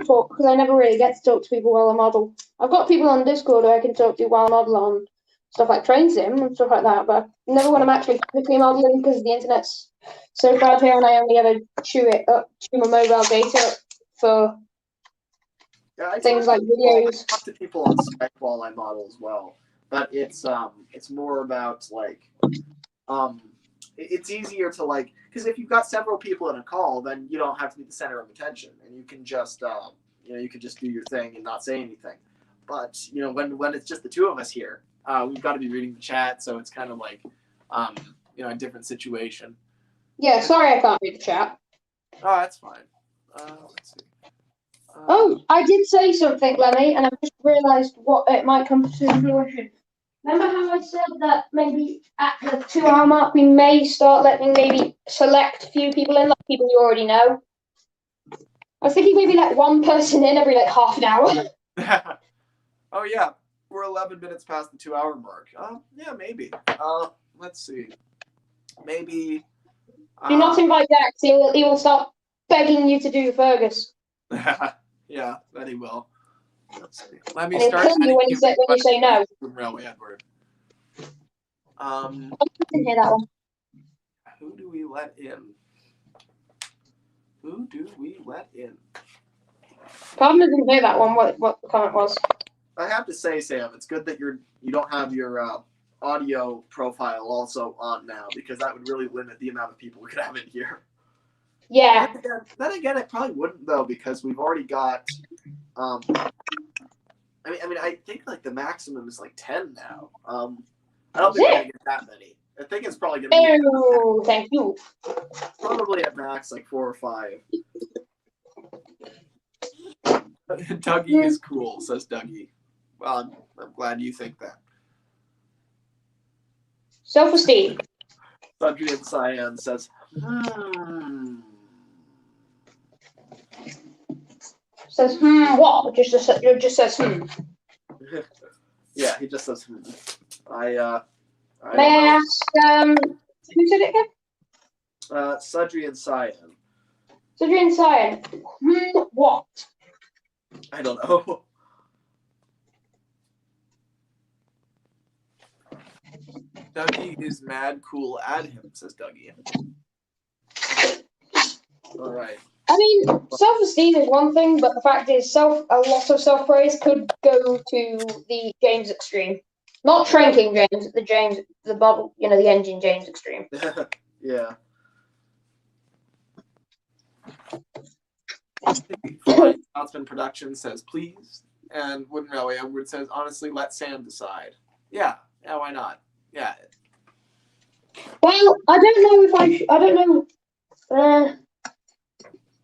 talk because I never really get to talk to people while I model. I've got people on Discord who I can talk to while I model on stuff like train sim and stuff like that, but never when I'm actually physically modeling because the internet's so bad here and I only ever chew my mobile data for things like videos. I talk to people on Skype while I model as well, but it's more about like it's easier to like, because if you've got several people in a call, then you don't have to be the center of attention, and you can just you can just do your thing and not say anything. But when it's just the two of us here, we've got to be reading the chat, so it's kind of like a different situation. Yeah, sorry I can't read the chat. Oh, that's fine. Let's see. I did say something, Lemmy, and I've just realised what it might come to fruition. Remember how I said that maybe at the 2-hour mark we may start letting maybe select a few people in, like people you already know? I was thinking maybe let one person in every half an hour. Oh yeah, we're 11 minutes past the 2-hour mark. Yeah, maybe. Let's see. Maybe. Do not invite Dax. He will start begging you to do Fergus. Yeah, that he will. Let's see. Let me And he'll start. kill you when you say no. Railway Edward. I didn't hear that one. Who do we let in? Who do we let in? Pardon, I didn't hear that one. What the comment was? I have to say, Sam, it's good that you don't have your audio profile also on now, because that would really limit the amount of people we could have in here. Yeah. Then again, it probably wouldn't though, because we've already got. I mean, I think the maximum is 10 now. I don't think we're gonna get that many. I think it's probably gonna be. Oh, thank you. Probably at max 4 or 5. Dougie is cool, says Dougie. Well, I'm glad you think that. Self-esteem. Adrian Cyan says, Says, what? Just says, Yeah, he just says, I May I ask, who said it again? Sudrian Cyan. Sudrian Cyan. What? I don't know. Dougie is mad cool at him, says Dougie. All right. I mean, self-esteem is one thing, but the fact is, a lot of self-praise could go to the James extreme. Not Tranking James, the bottle, the engine James extreme. Yeah. Scotsman Production says, please. And Wooden Railway Edward says, honestly, let Sam decide. Yeah, why not? Yeah. Well, I don't know if I don't know.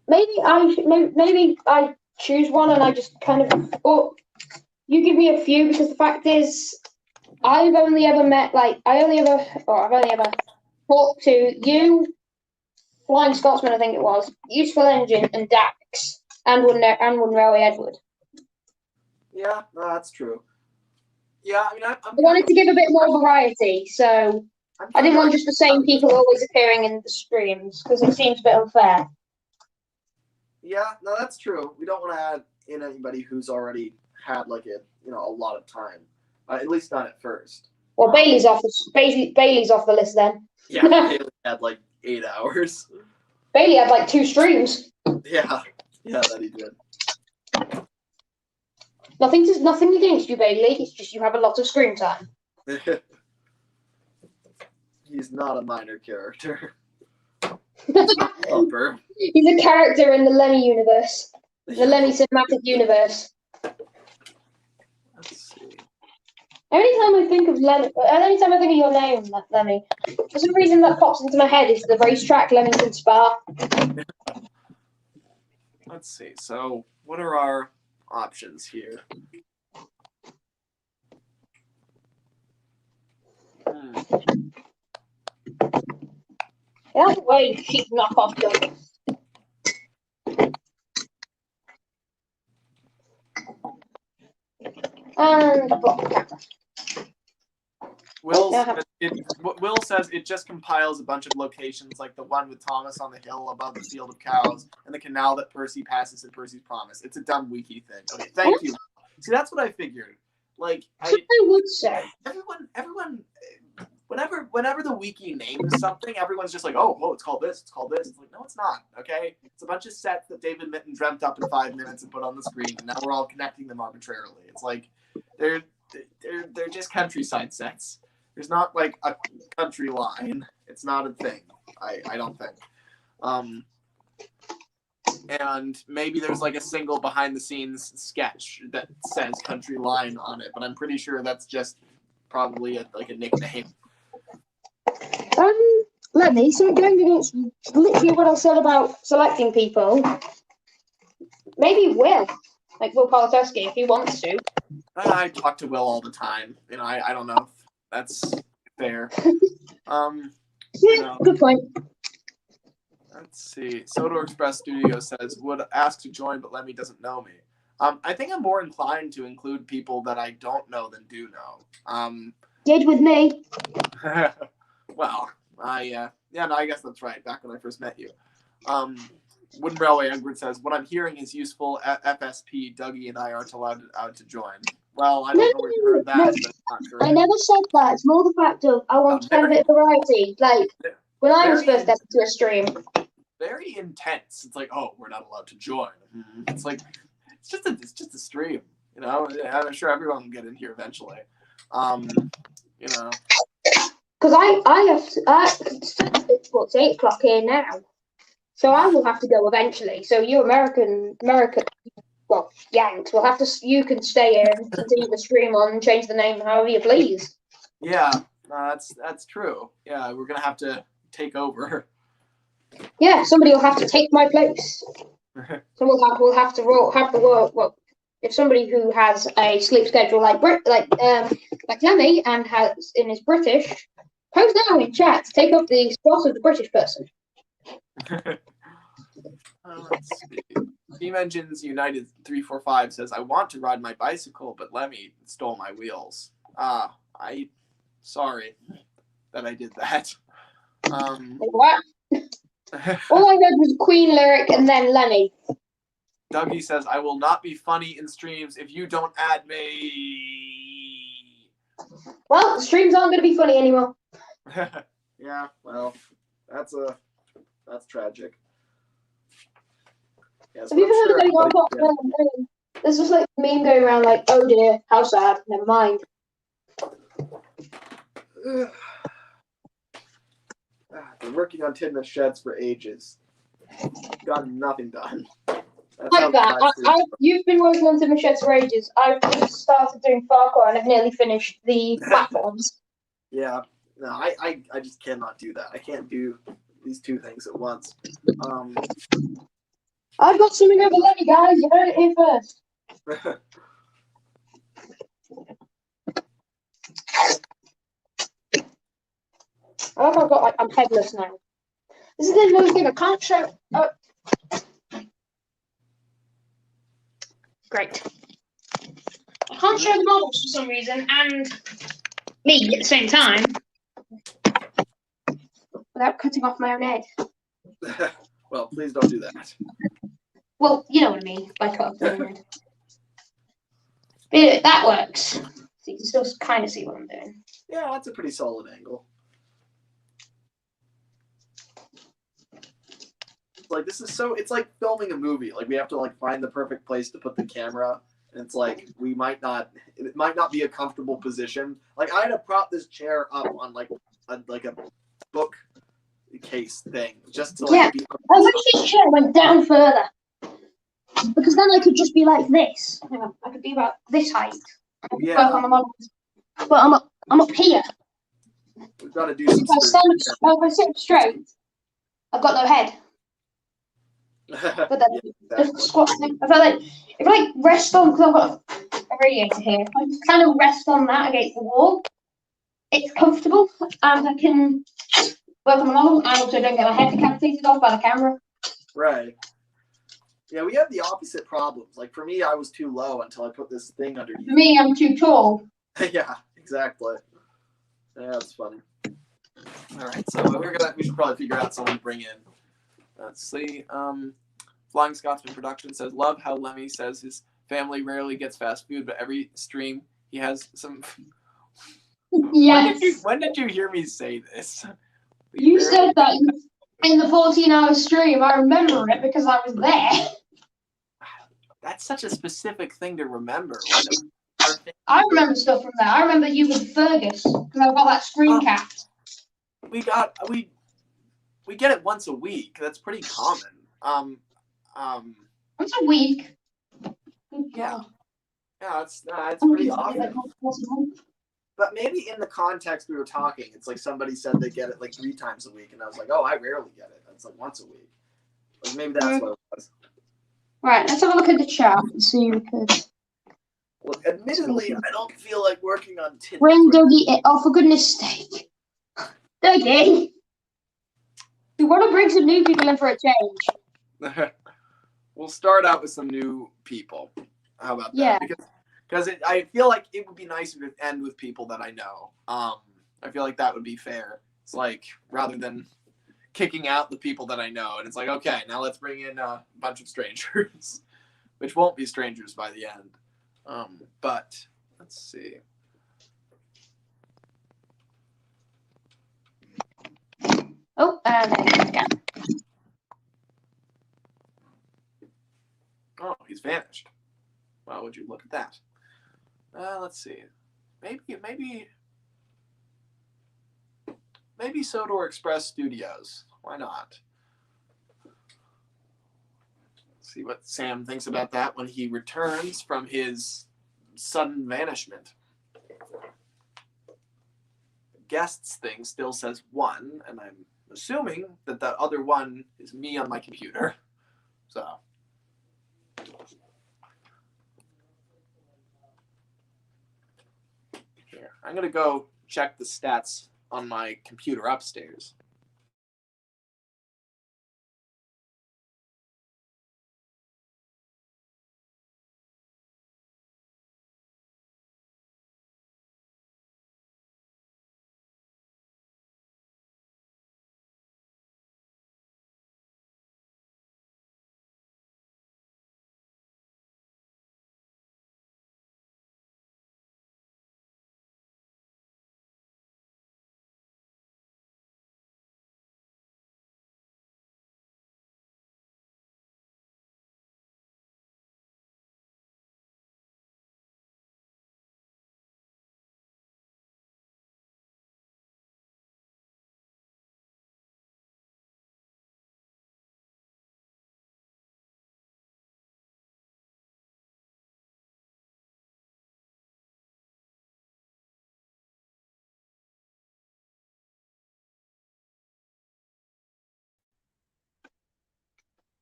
Maybe I choose one and I just kind of. Or you give me a few, because the fact is, I've only ever talked to you, Flying Scotsman, I think it was, Useful Engine, and Dax, and Wooden Railway Edward. Yeah, no, that's true. Yeah, I mean, I wanted to give a bit more variety, so I didn't want just the same people always appearing in the streams, because it seems a bit unfair. Yeah, no, that's true. We don't want to add in anybody who's already had a lot of time. At least not at first. Well, Bailey's off the list then. Yeah, Bailey had 8 hours. Bailey had 2 streams. Yeah, that he did. Nothing against you, Bailey. It's just you have a lot of screen time. He's not a minor character. He's not Thumper. He's a character in the Lemmy universe. The Lemmy cinematic universe. Let's see. Anytime I think of your name, Lemmy, for some reason that pops into my head is the racetrack Leamington Spa. Let's see. So, what are our options here? That's the way you cheap knockoff done. And I blocked the camera. Will says it just compiles a bunch of locations, like the one with Thomas on the hill above the field of cows, and the canal that Percy passes in Percy's Promise. It's a dumb wiki thing. Okay, thank you. See, that's what I figured. I would say everyone. Whenever the wiki names something, everyone's just oh, it's called this, it's called this. It's no, it's not, okay? It's a bunch of sets that David Mitten dreamt up in 5 minutes and put on the screen, and now we're all connecting them arbitrarily. It's they're just countryside sets. There's not a country line. It's not a thing. I don't think. And maybe there's like a single behind the scenes sketch that says Country Line on it, but I'm pretty sure that's just probably like a nickname. Lemmy, so going against literally what I said about selecting people, maybe Will Politowski, if he wants to. I talk to Will all the time. I don't know if that's fair. Good point. Let's see. Soto Express Studio says, would ask to join, but Lemmy doesn't know me. I think I'm more inclined to include people that I don't know than do know. Did with me. Well, I guess that's right. Back when I first met you. Wooden Railway Edward says, what I'm hearing is useful at FSP. Dougie and I aren't allowed to join. Well, I don't know where you heard that. But it's not correct. I never said that. It's more the fact of I want to have a bit of variety. Like when I was first ever to a stream. Very intense. It's like, oh, we're not allowed to join. It's like it's just a stream. I'm sure everyone will get in here eventually. Because I have to, it's 8 o'clock here now, so I will have to go eventually. So you American, well, Yanks will have to. You can stay here and continue the stream on and change the name however you please. Yeah, that's true. Yeah, we're gonna have to take over. Yeah, somebody will have to take my place. So we'll have to have the work. Well, if somebody who has a sleep schedule like Lemmy and is British, post now in chat to take up the spot of the British person. Let's see. Team Engines United 345 says, I want to ride my bicycle, but Lemmy stole my wheels. Sorry that I did that. What? All I heard was Queen lyric and then Lemmy. Dougie says, I will not be funny in streams if you don't add me. Well, the streams aren't going to be funny anymore. Yeah, well, that's tragic. Yes, Have you ever heard of anyone there's just like a meme going around like, oh dear, how sad, never mind. Been working on Tidmouth Sheds for ages. Got nothing done. Like that. You've been working on Tidmouth Sheds for ages. I've just started doing parkour and I've nearly finished the platforms. Yeah. No, I just cannot do that. I can't do these two things at once. I've got something over Lemmy, guys. You heard it here first. I'm headless now. This is another thing I can't show. Oh. Great. I can't show the models for some reason, and me at the same time, without cutting off my own head. Well, please don't do that. Well, you know what I mean by cut off my own head. But anyway, that works. So you can still kind of see what I'm doing. Yeah, that's a pretty solid angle. Like it's like filming a movie. Like we have to find the perfect place to put the camera, and it's like it might not be a comfortable position. Like I had to prop this chair up on a book case thing just to be. I wish this chair went down further, because then I could just be like this. Hang on, I could be about this height. Yeah. On the models. But I'm up here. We've got to do some. If I sit up straight, I've got no head. But then just squat. I feel like if I rest on, because I've got a radiator here, if I just kind of rest on that against the wall, it's comfortable and I can work on the model and also don't get my head decapitated off by the camera. Right. Yeah, we have the opposite problems. Like for me, I was too low until I put this thing underneath. For me, I'm too tall. Yeah, exactly. Yeah, that's funny. All right, so we should probably figure out someone to bring in. Let's see. Flying Scotsman Production says, love how Lemmy says his family rarely gets fast food, but every stream he has some. Yes. When did you hear me say this? You said that in the 14-hour stream. I remember it because I was there. That's such a specific thing to remember. I remember stuff from there. I remember you with Fergus because I've got that screen cap. we get it once a week. That's pretty common. Once a week. Yeah, it's pretty often. But maybe in the context we were talking, it's like somebody said they get it like 3 times a week, and I was like, oh, I rarely get it. It's like once a week. Like maybe that's what it was. Right, let's have a look at the chat and see because. Well, admittedly, I don't feel like working on Tinder. Bring Dougie. Oh, for goodness sake, Dougie! We want to bring some new people in for a change. We'll start out with some new people. How about that? Yeah. Because I feel like it would be nice to end with people that I know. I feel like that would be fair. It's like rather than kicking out the people that I know, and it's like, okay, now let's bring in a bunch of strangers, which won't be strangers by the end. But let's see. Oh, yeah. Oh, he's vanished. Well, would you look at that? Let's see. Maybe Sodor Express Studios. Why not? Let's see what Sam thinks about that when he returns from his sudden vanishment. The guests thing still says 1, and I'm assuming that that other 1 is me on my computer. So. Here, I'm going to go check the stats on my computer upstairs.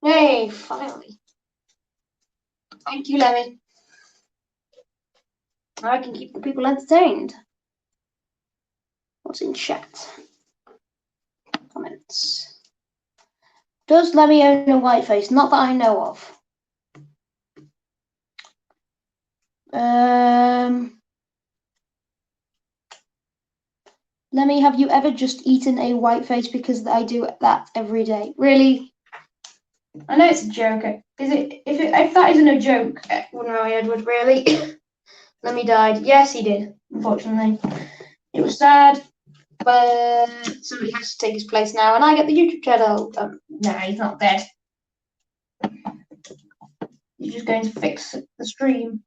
Hey, finally. Thank you, Lemmy. Now I can keep the people entertained. What's in chat? Comments. Does Lemmy own a white face? Not that I know of. Lemmy, have you ever just eaten a white face? Because I do that every day. Really? I know it's a joke. Is it? If that isn't a joke, Roy Edward, really? Lemmy died. Yes, he did. Unfortunately, it was sad, but somebody has to take his place now, and I get the YouTube channel. Nah, he's not dead. He's just going to fix the stream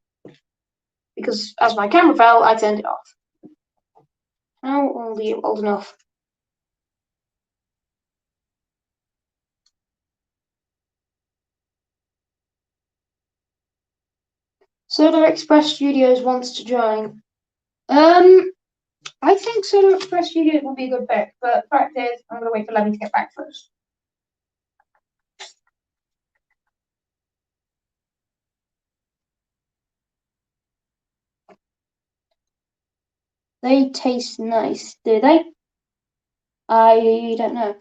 because as my camera fell, I turned it off. How old are you? Old enough. Soda Express Studios wants to join. I think Soda Express Studios will be a good pick, but the fact is, I'm going to wait for Lemmy to get back first. They taste nice, do they? I don't know.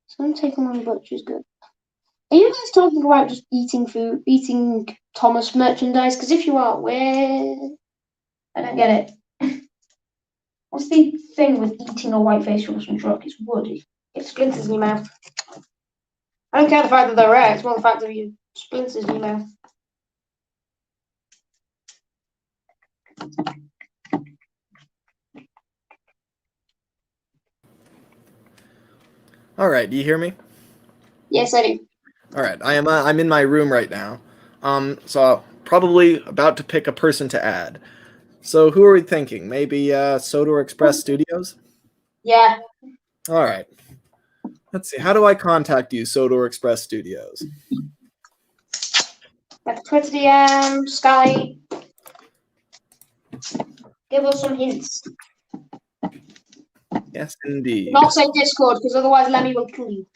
Some take on butcher's good. Are you guys talking about just eating food, eating Thomas merchandise? Because if you are, where? I don't get it. What's the thing with eating a white face Russian truck? It's woody. It splinters in your mouth. I don't care the fact that they're rare. It's more the fact that you splinters in your mouth. All right, do you hear me? Yes, I do. All right, I'm in my room right now. So probably about to pick a person to add. So who are we thinking? Maybe Sodor Express Studios? Yeah. All right. Let's see. How do I contact you, Sodor Express Studios? Like Twitter DM, Skype. Give us some hints. Yes, indeed. Not say Discord, because otherwise Lemmy will kill you.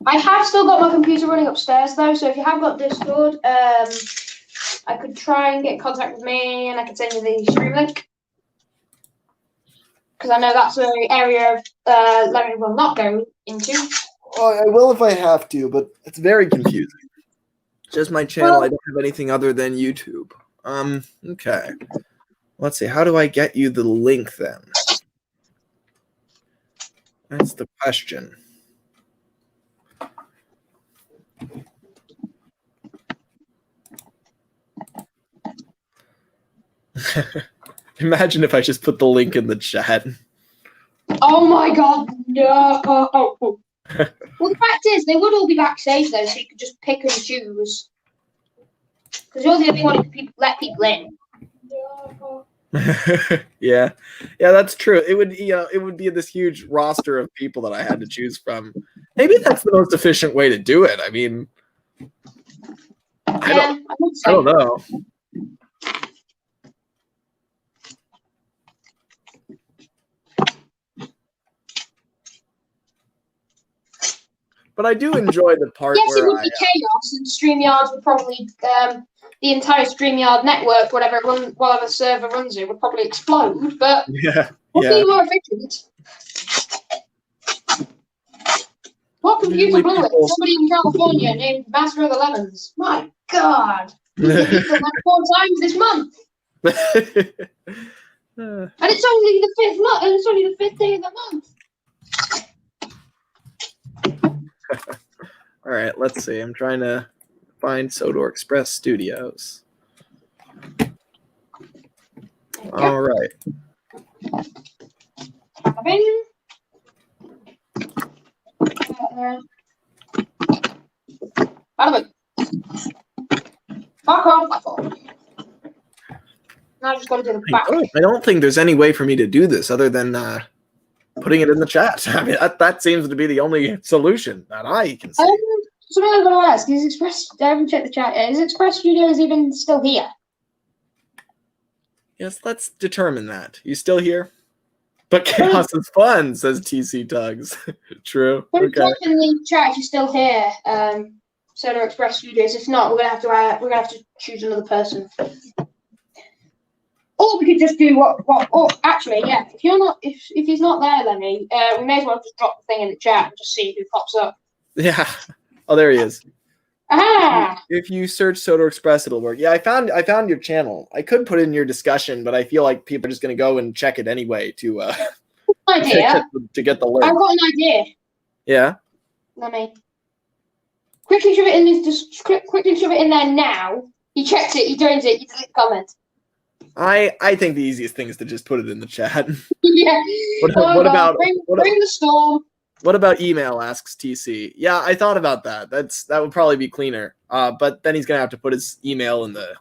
I have still got my computer running upstairs though, so if you have got Discord, I could try and get in contact with me, and I could send you the stream link. Because I know that's an area of Lemmy will not go into. Well, I will if I have to, but it's very confusing. Just my channel. I don't have anything other than YouTube. Okay. Let's see. How do I get you the link then? That's the question. Imagine if I just put the link in the chat. Oh my god, no. Well, the fact is, they would all be backstage though, so you could just pick and choose. Because you're the only one who can let people in. Yeah, that's true. It would, it would be this huge roster of people that I had to choose from. Maybe that's the most efficient way to do it. I mean, I don't know. But I do enjoy the part yes, where it would be chaos, and StreamYards would probably, the entire StreamYard network, whatever server runs it, would probably explode, but would be more efficient. What computer blew it? Somebody in California named Master of the Lemons. My God. He beat them like 4 times this month. And it's only the 5th month, and it's only the 5th day of the month. All right, let's see. I'm trying to find Sodor Express Studios. All right. Fuck off my phone. Now I just got to do the back. I don't think there's any way for me to do this other than putting it in the chat. I mean, that seems to be the only solution that I can see. Something I was going to ask, is Express, I haven't checked the chat yet, is Express Studios even still here? Yes, let's determine that. You still here? But chaos is fun, says TC Tugs. True. Put Okay. in the chat if you're still here, Sodor Express Studios. If not, we're gonna have to choose another person. Or we could just do or actually, yeah. If he's not there, Lemmy, we may as well just drop the thing in the chat and just see who pops up. Yeah. Oh, there he is. Ah! If you search Sodor Express, it'll work. Yeah, I found your channel. I could put it in your discussion, but I feel like people are just gonna go and check it anyway to to get the link. I've got an idea. Yeah. Lemmy, quickly shove it in. Quickly shove it in there now. He checks it. He joins it. You delete the comment. I think the easiest thing is to just put it in the chat. Yeah. What about bring the storm? What about email? Asks TC. Yeah, I thought about that. That would probably be cleaner. But then he's gonna have to put his email in the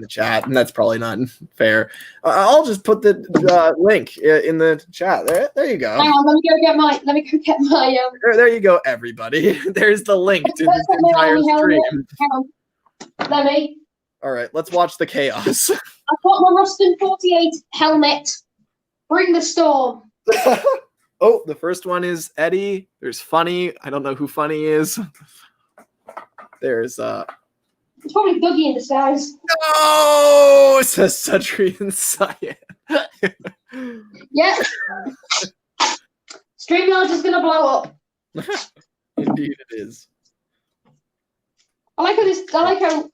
chat, and that's probably not fair. I'll just put the link in the chat. There you go. Hang on, let me go get my. There you go, everybody. There's the link to this entire stream. Hang on. Lemmy. All right, let's watch the chaos. I've got my Rustin 48 helmet. Bring the storm. Oh, the first one is Eddie. There's Funny. I don't know who Funny is. There's It's probably Dougie in disguise. No, says Sudri and Cyan. Yeah. StreamYard is gonna blow up. Indeed, it is. I like how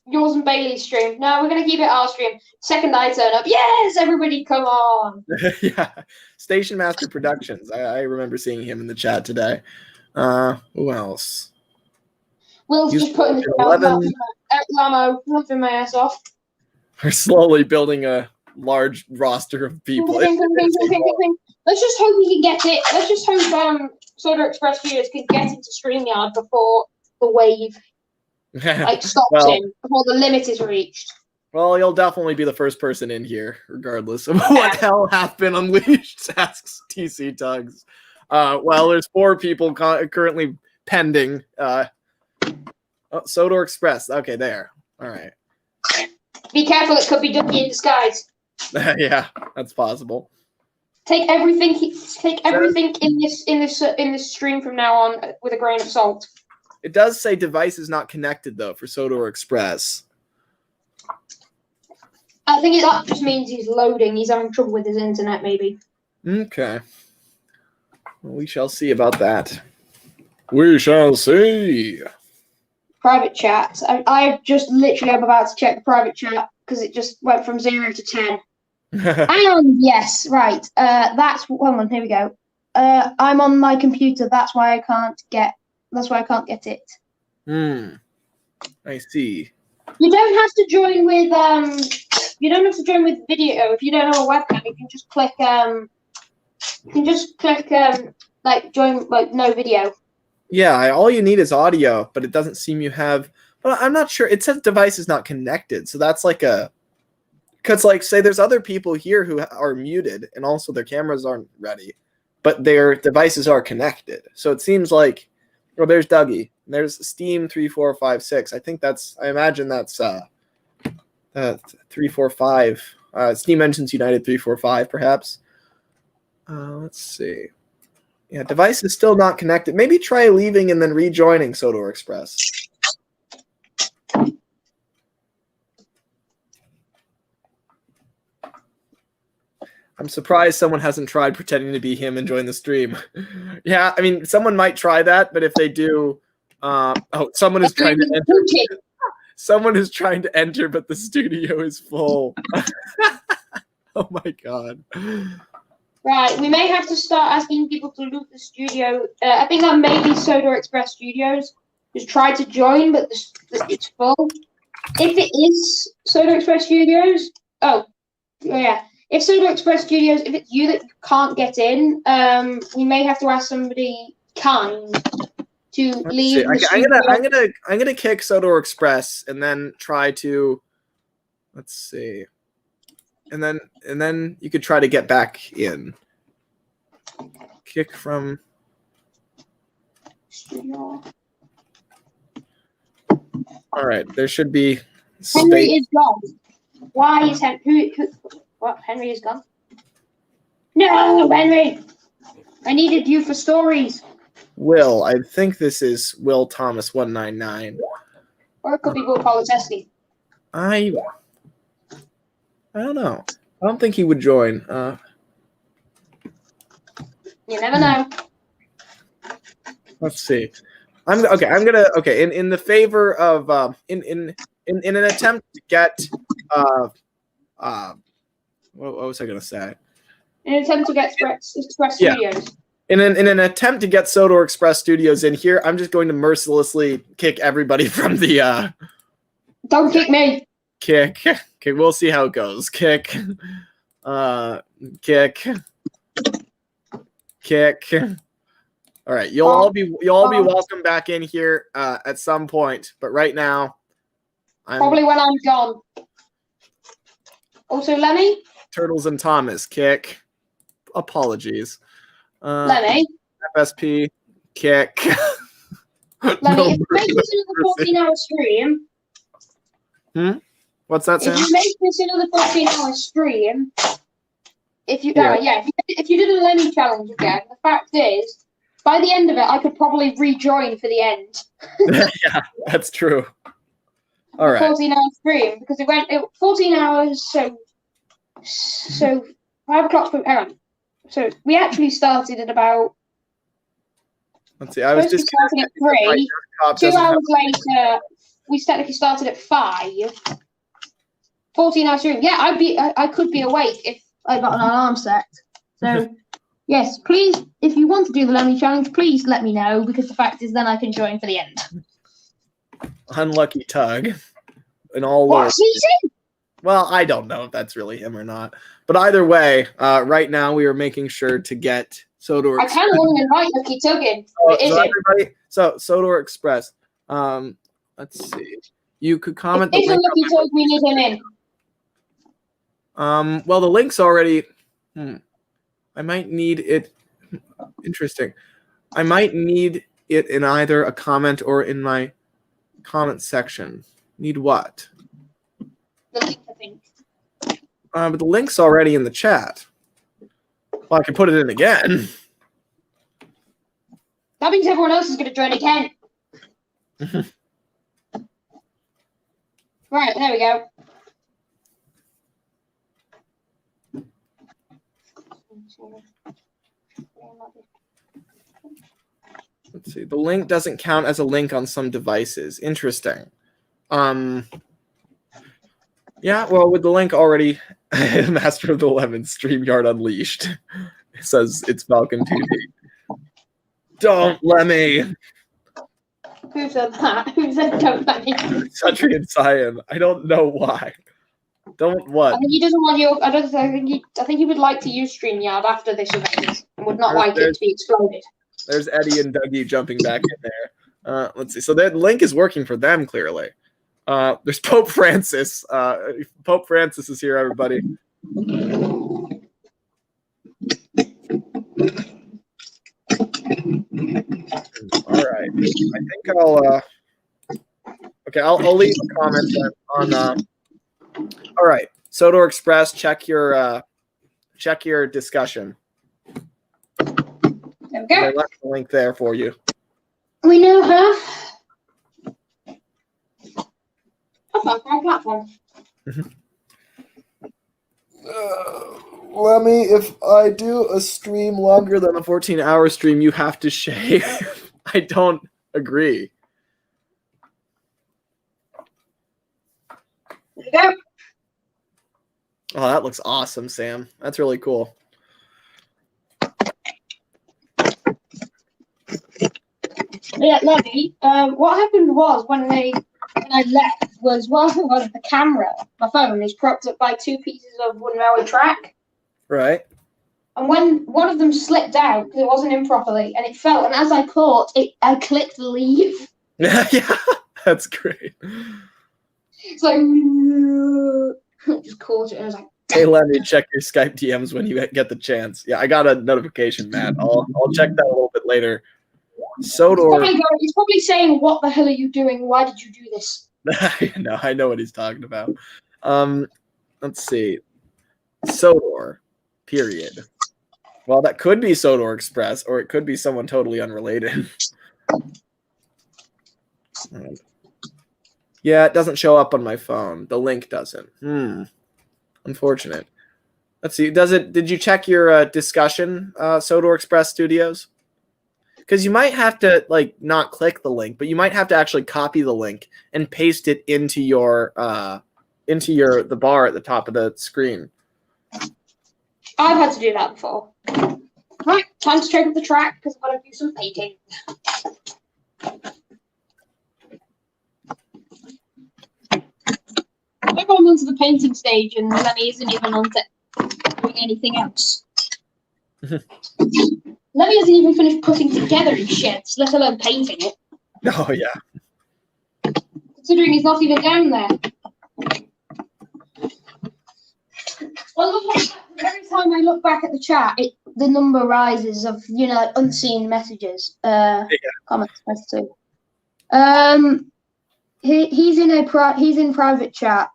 yours and Bailey's stream. No, we're gonna keep it our stream. Second I turn up. Yes, everybody, come on. Yeah, Station Master Productions. I remember seeing him in the chat today. Who else? Will's just putting his Lamo, laughing my ass off. We're slowly building a large roster of people. Let's just hope we can get it. Let's just hope Sodor Express viewers can get into StreamYard before the wave stops him, before the limit is reached. Well, you'll definitely be the first person in here, regardless of what hell hath been unleashed, asks TC Tugs. Well, there's 4 people currently pending. Sodor Express. Okay, there. All right. Be careful, it could be Ducky in disguise. Yeah, that's possible. Take everything in this stream from now on with a grain of salt. It does say device is not connected though for Sodor Express. I think that just means he's loading. He's having trouble with his internet, maybe. Okay. Well, we shall see about that. We shall see. Private chat. I just literally am about to check the private chat because it just went from 0 to 10. Hang on. Yes, right. Hold on. Here we go. I'm on my computer. That's why I can't get it. I see. You don't have to join with video. If you don't have a webcam, you can just click like join like no video. Yeah, all you need is audio, but it doesn't seem you have. But I'm not sure. It says device is not connected, so that's like because like say there's other people here who are muted and also their cameras aren't ready, but their devices are connected. So it seems like, well, there's Dougie. There's Steam 3456. I imagine that's 345. Steam Engines United 345, perhaps. Let's see. Yeah, device is still not connected. Maybe try leaving and then rejoining Sodor Express. I'm surprised someone hasn't tried pretending to be him and join the stream. Yeah, I mean, someone might try that, but if they do, someone is trying to enter. Someone is trying to enter, but the studio is full. Oh my god. Right, we may have to start asking people to loot the studio. I think that may be Sodor Express Studios. Just try to join, but it's full. If it is Sodor Express Studios, if Sodor Express Studios, if it's you that can't get in, we may have to ask somebody kind to leave. I'm gonna kick Sodor Express and then try to. Let's see. And then you could try to get back in. Kick from studio. All right, there should be space. Henry is gone. Why is Henry? What? Henry is gone? No, Henry. I needed you for stories. Will, I think this is Will Thomas 199. Or it could be Will Politeschi. I don't know. I don't think he would join. You never know. Let's see. I'm gonna in the favor of in an attempt to get what was I gonna say? In an attempt to get Express Studios. In an attempt to get Sodor Express Studios in here, I'm just going to mercilessly kick everybody from the Don't kick me. Kick. Okay, we'll see how it goes. Kick. Kick. Kick. All right, you'll all be welcome back in here at some point, but right now, probably when I'm gone. Also, Lemmy. Turtles and Thomas. Kick. Apologies. Lemmy. FSP. Kick. Lemmy, if you make this another 14-hour stream. What's that, Sam? If you make this another 14-hour stream, if you did a Lemmy challenge again, the fact is, by the end of it, I could probably rejoin for the end. Yeah, that's true. All right. 14-hour stream because it went 14 hours. So 5 o'clock. Hang on. So we actually started at about. Let's see. I was just starting at 3. 2 hours later, we technically started at 5. 14-hour stream. Yeah, I could be awake if I got an alarm set. So yes, please, if you want to do the Lemmy challenge, please let me know because the fact is, then I can join for the end. Unlucky Tug. In all What's he saying? Well, I don't know if that's really him or not. But either way, right now we are making sure to get Sodor Express. I kind of want to invite Lucky Tug in. So Sodor Express. Let's see. You could comment. If Lucky Tug, we need him in. Well, the link's already. I might need it. Interesting. I might need it in either a comment or in my comment section. Need what? The link, I think. But the link's already in the chat. Well, I can put it in again. That means everyone else is going to join again. Right, there we go. Let's see. The link doesn't count as a link on some devices. Interesting. Yeah, well, with the link already, Master of the Lemons, StreamYard Unleashed. It says it's Falcon 2D. Don't let me. Who said that? Who said don't let me? Sundry and Cyan. I don't know why. Don't what? I think he doesn't want you. I think he would like to use StreamYard after this event and would not like it to be exploded. There's Eddie and Dougie jumping back in there. Let's see. So that link is working for them clearly. There's Pope Francis. Pope Francis is here, everybody. All right. I think I'll. Okay, I'll leave a comment on. All right, Sodor Express. Check your discussion. There we go. I left the link there for you. We now have a fun platform. Lemmy, if I do a stream longer than a 14-hour stream, you have to shave. I don't agree. There we go. Oh, that looks awesome, Sam. That's really cool. Yeah, Lemmy. What happened was when I left was the camera, my phone, is propped up by two pieces of wooden railway track. Right. And when one of them slipped out because it wasn't in properly, and it fell, and as I caught it, I clicked leave. Yeah, that's great. It's like just caught it, and I was like, Hey, Lemmy, check your Skype DMs when you get the chance. Yeah, I got a notification, Matt. I'll check that a little bit later. Sodor. He's probably saying, "What the hell are you doing? Why did you do this?" I know what he's talking about. Let's see. Sodor, period. Well, that could be Sodor Express, or it could be someone totally unrelated. Yeah, it doesn't show up on my phone. The link doesn't. Unfortunate. Let's see. Did you check your discussion, Sodor Express Studios? Because you might have to not click the link, but you might have to actually copy the link and paste it into the bar at the top of the screen. I've had to do that before. Right, time to check up the track because I've got to do some painting. Everyone onto the painting stage, and Lemmy isn't even on doing anything else. Lemmy hasn't even finished putting together his sheds, let alone painting it. Oh yeah. Considering he's not even down there. Well, look, every time I look back at the chat, the number rises of unseen messages. Comments, basically. He's in private chat.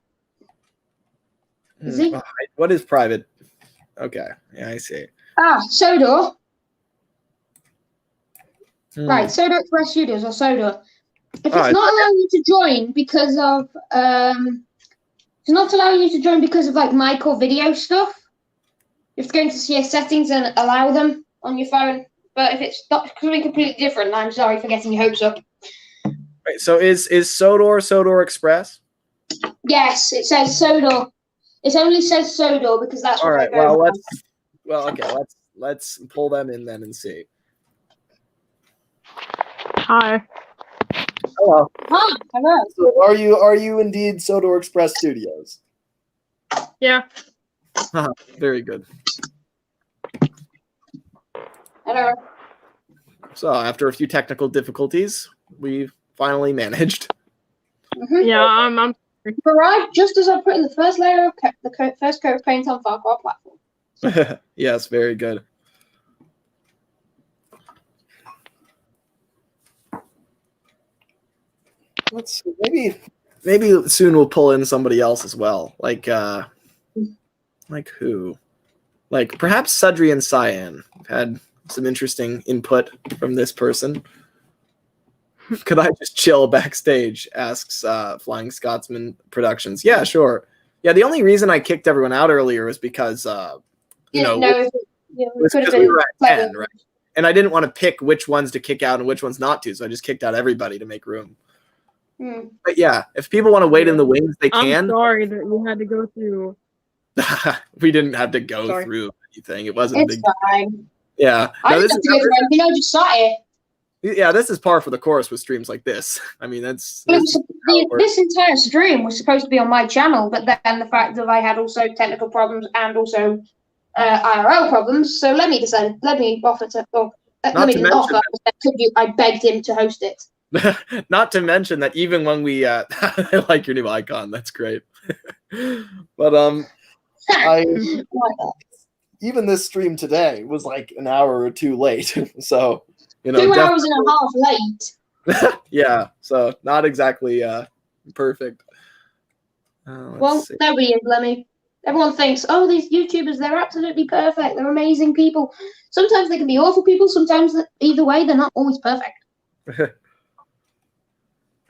Is he? What is private? Okay, yeah, I see. Sodor. Right, Sodor Express Studios or Sodor. If it's not allowing you to join because of it's not allowing you to join because of mic or video stuff, you have to go into your settings and allow them on your phone. But if it's not something completely different, I'm sorry for getting your hopes up. Right, so is Sodor Express? Yes, it says Sodor. It only says Sodor because that's all what right. I go Let's pull them in then and see. Hi. Hello. Hi, hello. So are you indeed Sodor Express Studios? Yeah. Very good. Hello. So after a few technical difficulties, we finally managed. Mm-hmm. Yeah, I'm arrived just as I put in the first layer of first coat of paint on Farquhar platform. Yes, very good. Let's see, maybe soon we'll pull in somebody else as well. Like who? Like perhaps Sudri and Cyan. I've had some interesting input from this person. Could I just chill backstage? Asks Flying Scotsman Productions. Yeah, sure. Yeah, the only reason I kicked everyone out earlier was because we were at 10, right? And I didn't want to pick which ones to kick out and which ones not to, so I just kicked out everybody to make room. But yeah, if people want to wait in the wings, they can. I'm sorry that you had to go through. We didn't have to go through anything. It wasn't a big fine. Yeah. I didn't have to go through anything. I just sat here. Yeah, this is par for the course with streams like this. I mean, this entire stream was supposed to be on my channel, but then the fact that I had also technical problems and also IRL problems, so Lemmy didn't offer. I begged him to host it. Not to mention that even when we I like your new icon, that's great. But even this stream today was like an hour or two late. So 2 hours and a half late. Yeah, so not exactly perfect. Nobody is, Lemmy. Everyone thinks, oh, these YouTubers, they're absolutely perfect. They're amazing people. Sometimes they can be awful people. Sometimes, either way, they're not always perfect.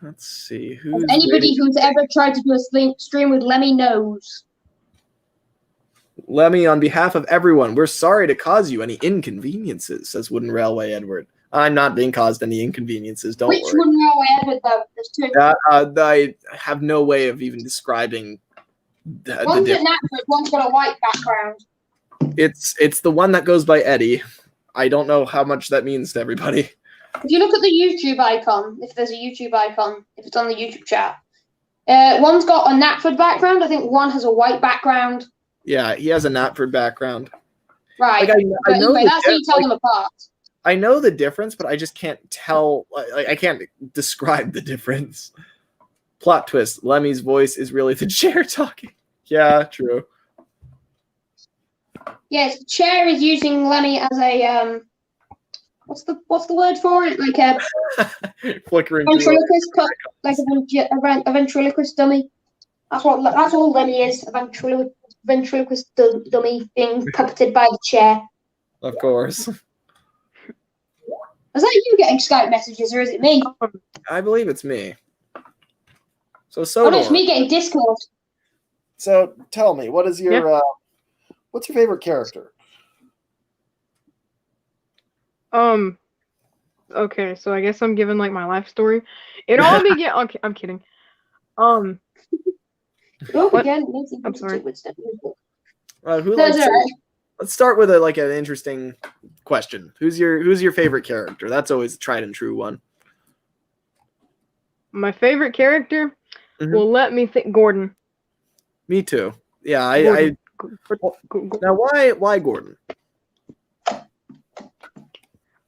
Let's see. Anybody who's ever tried to do a stream with Lemmy knows. Lemmy, on behalf of everyone, we're sorry to cause you any inconveniences, says Wooden Railway Edward. I'm not being caused any inconveniences, don't worry. Which Wooden Railway Edward, though? There's two. I have no way of even describing one's at Natford, one's got a white background. It's the one that goes by Eddie. I don't know how much that means to everybody. If you look at the YouTube icon, if there's a YouTube icon, if it's on the YouTube chat, one's got a Natford background. I think one has a white background. Yeah, he has a Natford background. Right. Like, I know anyway, that's how you tell them apart. I know the difference, but I just can't tell. I can't describe the difference. Plot twist: Lemmy's voice is really the chair talking. Yeah, true. Yes, chair is using Lemmy as a what's the word for it? Like a flickering ventriloquist, like a ventriloquist dummy. That's all Lemmy is. A ventriloquist dummy being puppeted by the chair. Of course. Is that you getting Skype messages, or is it me? I believe it's me. So no, it's me getting Discord. So tell me, what is your what's your favorite character? Okay, so I guess I'm giving like my life story. It all began. Okay, I'm kidding. I'm sorry. Let's start with an interesting question. Who's your favorite character? That's always a tried and true one. My favorite character? Well, let me think. Gordon. Me too. Yeah, now why Gordon?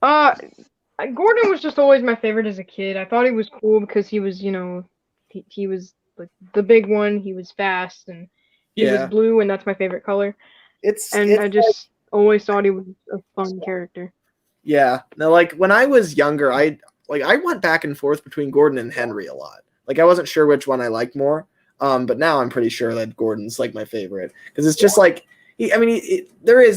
Gordon was just always my favorite as a kid. I thought he was cool because he was, he was like the big one. He was fast and he was blue, and that's my favorite color. I just always thought he was a fun character. Yeah. Now, like when I was younger, I went back and forth between Gordon and Henry a lot. Like I wasn't sure which one I liked more. But now I'm pretty sure that Gordon's like my favorite because it's just like there is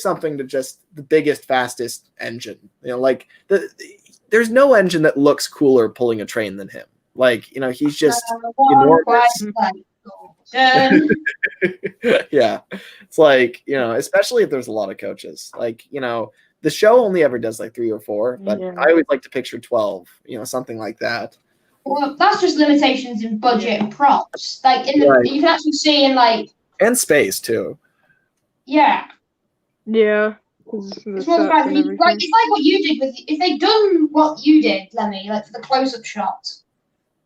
something to just the biggest, fastest engine. There's no engine that looks cooler pulling a train than him. Like he's just enormous. Yeah, it's like especially if there's a lot of coaches. Like the show only ever does like 3 or 4, but I always like to picture 12. Something like that. Well, that's just limitations in budget and props. Like you can actually see in and space too. Yeah. Yeah. It's more about it's like what you did if they'd done what you did, Lemmy, like for the close-up shots.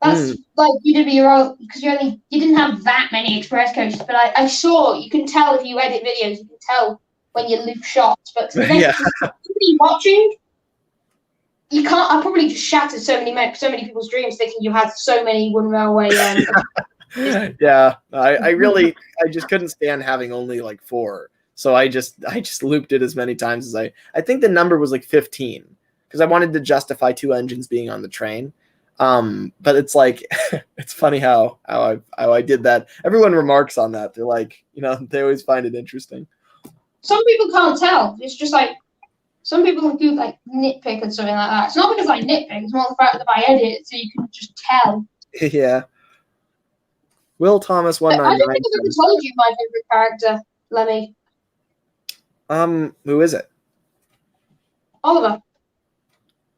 That's like you did with your own because you didn't have that many express coaches, but I saw you can tell if you edit videos, you can tell when you lose shots. But for somebody watching, you can't. I probably just shattered so many people's dreams thinking you had so many one railway. Yeah, I just couldn't stand having only like 4. So I just looped it as many times as I think the number was like 15 because I wanted to justify 2 engines being on the train. But it's like it's funny how I did that. Everyone remarks on that. They're like, they always find it interesting. Some people can't tell. It's just like some people do like nitpick and something like that. It's not because I nitpick. It's more the fact that I edit, so you can just tell. Yeah. Will Thomas 199. I don't think I've ever told you my favorite character, Lemmy. Who is it? Oliver.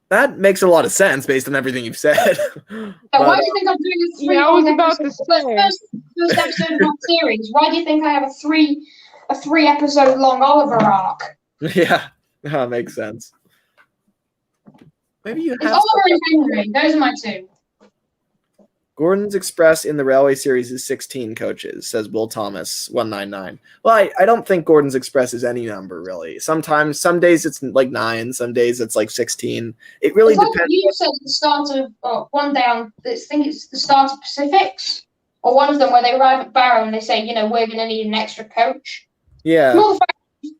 That makes a lot of sense based on everything you've said. Why do you think I'm doing a 3 I was about to first episode of my series? Why do you think I have a 3 episode long Oliver arc? Yeah, that makes sense. Maybe you have. It's Oliver and Henry. Those are my 2. Gordon's Express in the Railway Series is 16 coaches, says Will Thomas 199. Well, I don't think Gordon's Express is any number, really. Some days it's like 9, some days it's like 16. It really depends. Like you said at the start of one day I think it's the start of Pacifics, or one of them where they arrive at Barrow and they say, we're going to need an extra coach. Yeah. More the fact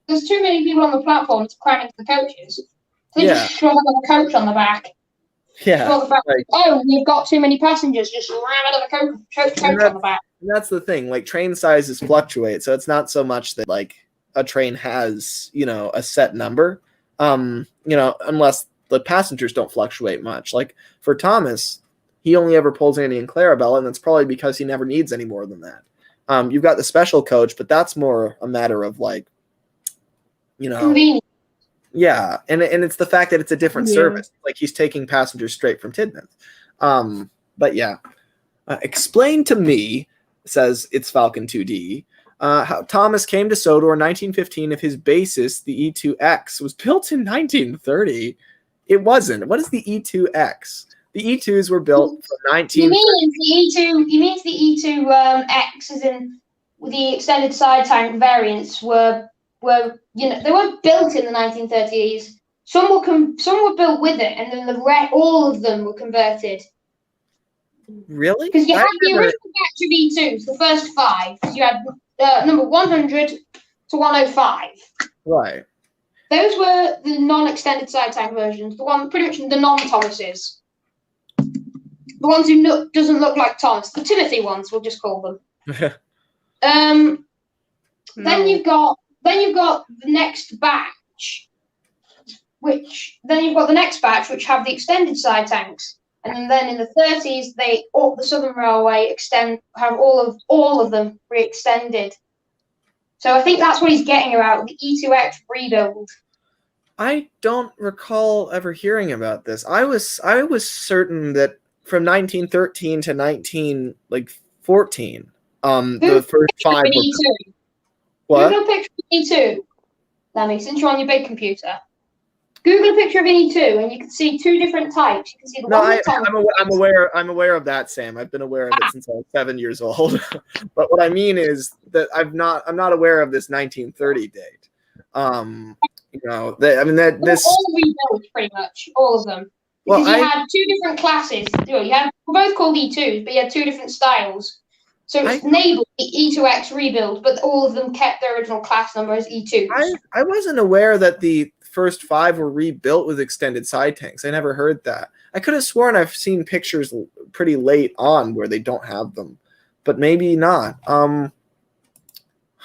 there's too many people on the platform to cram into the coaches. So they just throw another coach on the back. Yeah. You've got too many passengers. Just ram another coach on the back. And that's the thing. Like train sizes fluctuate, so it's not so much that like a train has a set number. Unless the passengers don't fluctuate much. Like for Thomas, he only ever pulls Andy and Clarabella, and that's probably because he never needs any more than that. You've got the special coach, but that's more a matter of like, convenience. Yeah, and it's the fact that it's a different service. Like he's taking passengers straight from Tidmouth. But yeah, explain to me, says it's Falcon 2D, how Thomas came to Sodor in 1915 if his basis, the E2X, was built in 1930. It wasn't. What is the E2X? The E2s were built from 19. You mean the E2X, as in the extended side tank variants were they weren't built in the 1930s. Some were built with it, and then all of them were converted. Really? Because you had the original batch of E2s, the first 5. You had number 100 to 105. Right. Those were the non-extended side tank versions. Pretty much the non-Thomases. The ones who doesn't look like Thomas. The Timothy ones, we'll just call them. Then you've got the next batch, which have the extended side tanks, and then in the 30s the Southern Railway have all of them re-extended. So I think that's what he's getting about the E2X rebuild. I don't recall ever hearing about this. I was certain that from 1913 to 1914, the first 5 were. What? Google a picture of E2, Lemmy, since you're on your big computer. Google a picture of E2, and you can see 2 different types. You can see the one I'm aware of that, Sam. I've been aware of it since I was 7 years old. But what I mean is that I'm not aware of this 1930 date. This all rebuilt pretty much, all of them. Because you had 2 different classes. You had both called E2s, but you had 2 different styles. So it's enabled the E2X rebuild, but all of them kept their original class number as E2s. I wasn't aware that the first 5 were rebuilt with extended side tanks. I never heard that. I could have sworn I've seen pictures pretty late on where they don't have them, but maybe not. Some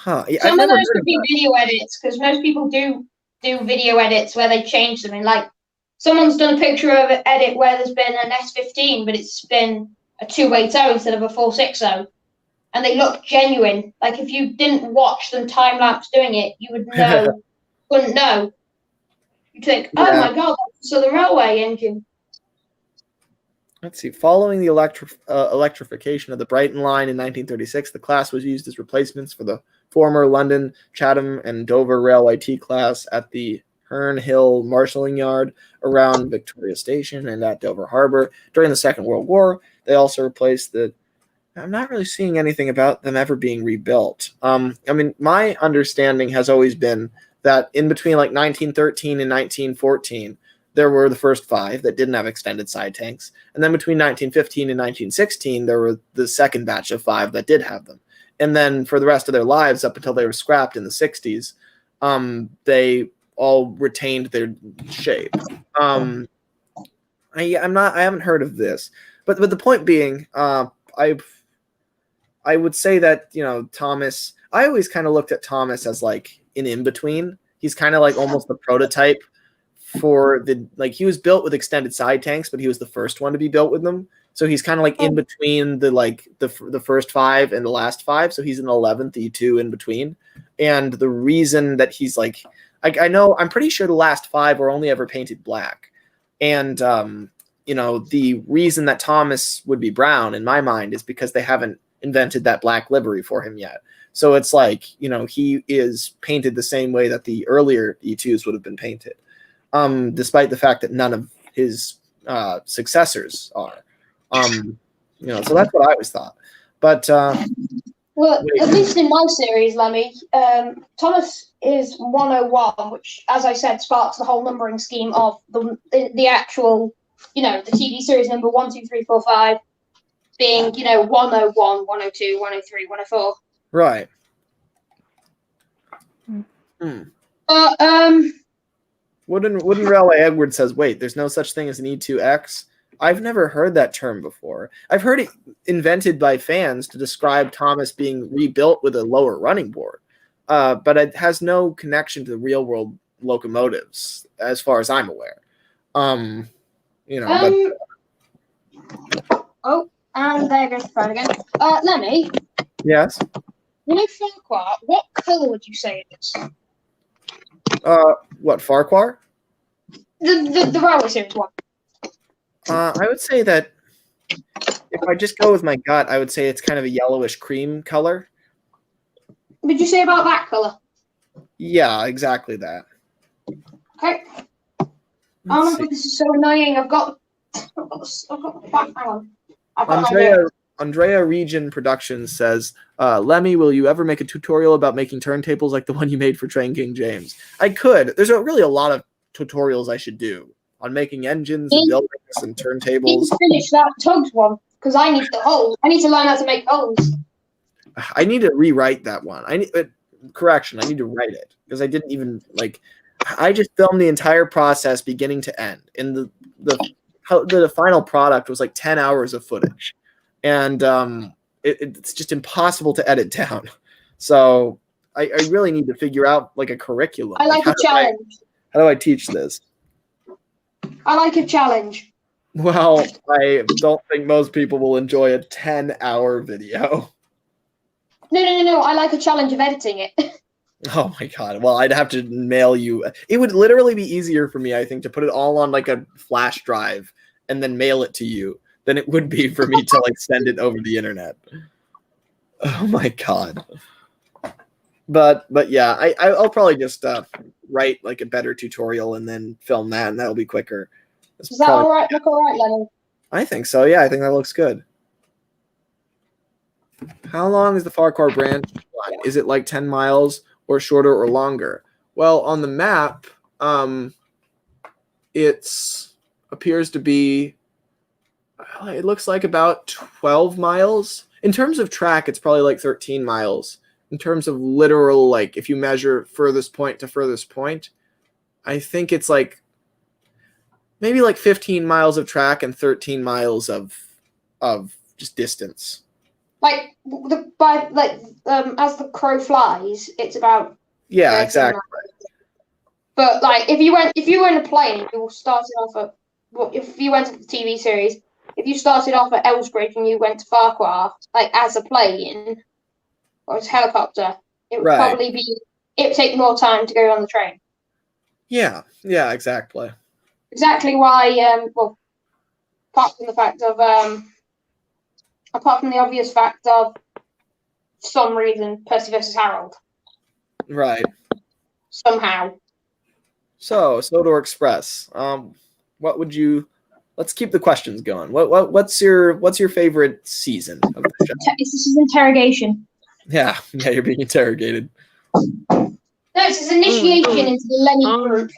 of those could be video edits, because most people do video edits where they change them. And like someone's done a picture of an edit where there's been an S15, but it's been a 280 instead of a 460. And they look genuine. Like if you didn't watch them time lapse doing it, you would know. Wouldn't know. You'd think, oh my god, that's the railway engine. Let's see. Following the electrification of the Brighton line in 1936, the class was used as replacements for the former London, Chatham, and Dover Railway T-class at the Herne Hill marshalling yard around Victoria Station and at Dover Harbor. During the Second World War, they also replaced the... I'm not really seeing anything about them ever being rebuilt. My understanding has always been that in between like 1913 and 1914, there were the first 5 that didn't have extended side tanks. And then between 1915 and 1916, there were the second batch of 5 that did have them. And then for the rest of their lives, up until they were scrapped in the 60s, they all retained their shape. I haven't heard of this, but the point being, I would say that, you know, Thomas, I always kind of looked at Thomas as like an in-between. He's kind of like almost the prototype for he was built with extended side tanks, but he was the first one to be built with them. So he's kind of like in between the first 5 and the last 5. So he's an 11th E2 in between. And the reason that he's like, I know, I'm pretty sure the last 5 were only ever painted black. And, you know, the reason that Thomas would be brown in my mind is because they haven't invented that black livery for him yet. So it's like, you know, he is painted the same way that the earlier E2s would have been painted, despite the fact that none of his successors are. You know, so that's what I always thought. But well, at least in my series, Lemmy, Thomas is 101, which, as I said, sparks the whole numbering scheme of the actual, you know, the TV series number 1, 2, 3, 4, 5 being, you know, 101, 102, 103, 104. Right. Wooden Railway Edward says, wait, there's no such thing as an E2X? I've never heard that term before. I've heard it invented by fans to describe Thomas being rebuilt with a lower running board, but it has no connection to the real-world locomotives, as far as I'm aware. You know. Oh, and there goes the phone again. Lemmy. Yes. You know Farquhar, what colour would you say it is? What, Farquhar? The Railway Series one. I would say that if I just go with my gut, I would say it's kind of a yellowish cream color. Would you say about that colour? Yeah, exactly that. Okay. Oh my god, this is so annoying. I've got the back. Hang on. Andrea Region Productions says, Lemmy, will you ever make a tutorial about making turntables like the one you made for Train King James? I could. There's really a lot of tutorials I should do on making engines and buildings and turntables. Need to finish that tugs one because I need the holes. I need to learn how to make holes. I need to rewrite that one. I need correction. I need to write it because I didn't even I just filmed the entire process beginning to end, and the final product was like 10 hours of footage, and it's just impossible to edit down. So I really need to figure out like a curriculum. I like a challenge. How do I teach this? I like a challenge. Well, I don't think most people will enjoy a 10-hour video. No. I like a challenge of editing it. Oh my god. Well, I'd have to mail you. It would literally be easier for me, I think, to put it all on like a flash drive and then mail it to you than it would be for me to like send it over the internet. Oh my god. But yeah, I'll probably just write like a better tutorial and then film that, and that'll be quicker. Is that all right? Look all right, Lenny? I think so. Yeah, I think that looks good. How long is the Farquhar branch line? Is it like 10 miles or shorter or longer? Well, on the map, it appears to be, it looks like about 12 miles. In terms of track, it's probably like 13 miles. In terms of literal, like if you measure furthest point to furthest point, I think it's like maybe like 15 miles of track and 13 miles of just distance. Like as the crow flies, it's about exactly. But like if you were in a plane, you started off at if you went to the TV series, if you started off at Ellsbridge and you went to Farquhar, like as a plane or as a helicopter, it would probably be it would take more time to go on the train. Yeah, exactly. Exactly why apart from the obvious fact of some reason Percy versus Harold. Right. Somehow. So, Sodor Express. What would you? Let's keep the questions going. What's your favorite season of the show? This is interrogation. Yeah, you're being interrogated. No, it's his initiation into the Lemmy group.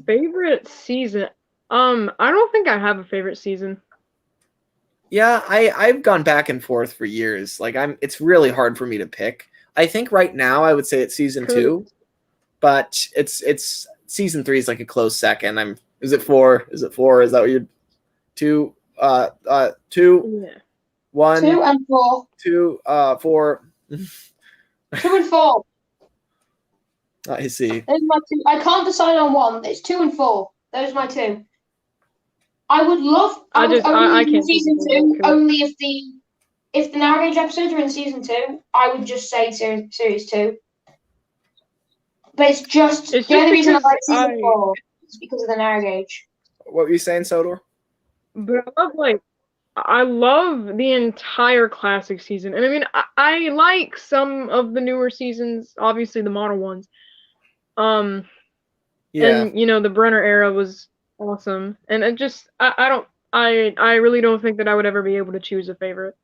Favorite season? I don't think I have a favorite season. Yeah, I've gone back and forth for years. Like it's really hard for me to pick. I think right now I would say it's season 2, but it's season 3 is like a close second. Is it 4? Is it 4? Is that what you're 2? 2. Yeah. 1. 2 and 4. 2. 4. 2 and 4. I see. Those are my 2. I can't decide on one. It's 2 and 4. Those are my 2. I would love. I can't season 2 only if the Narrow Gauge episodes are in season 2. I would just say series 2. But it's just the only reason I like season 4 is because of the Narrow Gauge. What were you saying, Sodor? But I love the entire classic season, and I mean I like some of the newer seasons, obviously the modern ones. Yeah. And the Brenner era was awesome, and it just I really don't think that I would ever be able to choose a favorite.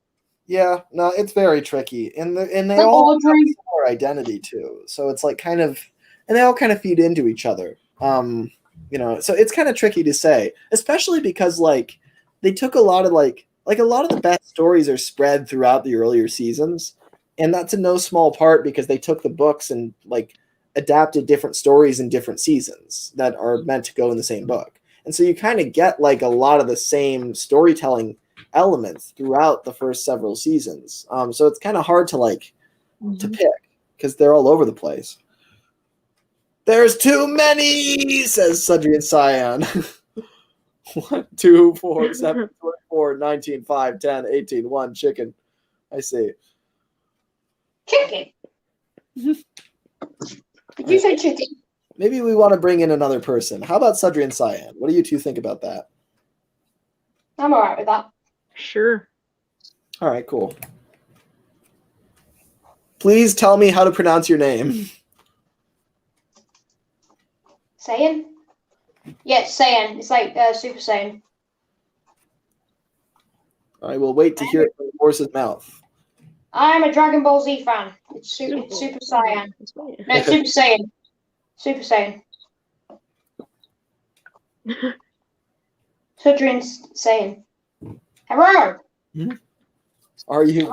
Yeah, no, it's very tricky, and they all have their identity too. So it's like kind of, and they all kind of feed into each other. So it's kind of tricky to say, especially because like they took a lot of like a lot of the best stories are spread throughout the earlier seasons, and that's in no small part because they took the books and like adapted different stories in different seasons that are meant to go in the same book. And so you kind of get like a lot of the same storytelling elements throughout the first several seasons. So it's kind of hard to to pick because they're all over the place. There's too many, says Sudrian Cyan. 1, 2, 4, 7, 24, 19, 5, 10, 18, 1, chicken. I see. Chicken. Did you say chicken? Maybe we want to bring in another person. How about Sudrian Cyan? What do you two think about that? I'm alright with that. Sure. All right, cool. Please tell me how to pronounce your name. Saiyan? Yeah, Saiyan. It's like Super Saiyan. I will wait to hear it from the horse's mouth. I'm a Dragon Ball Z fan. It's Super Saiyan. No, it's Super Saiyan. Super Saiyan. Sudrian Saiyan. Hello. Are you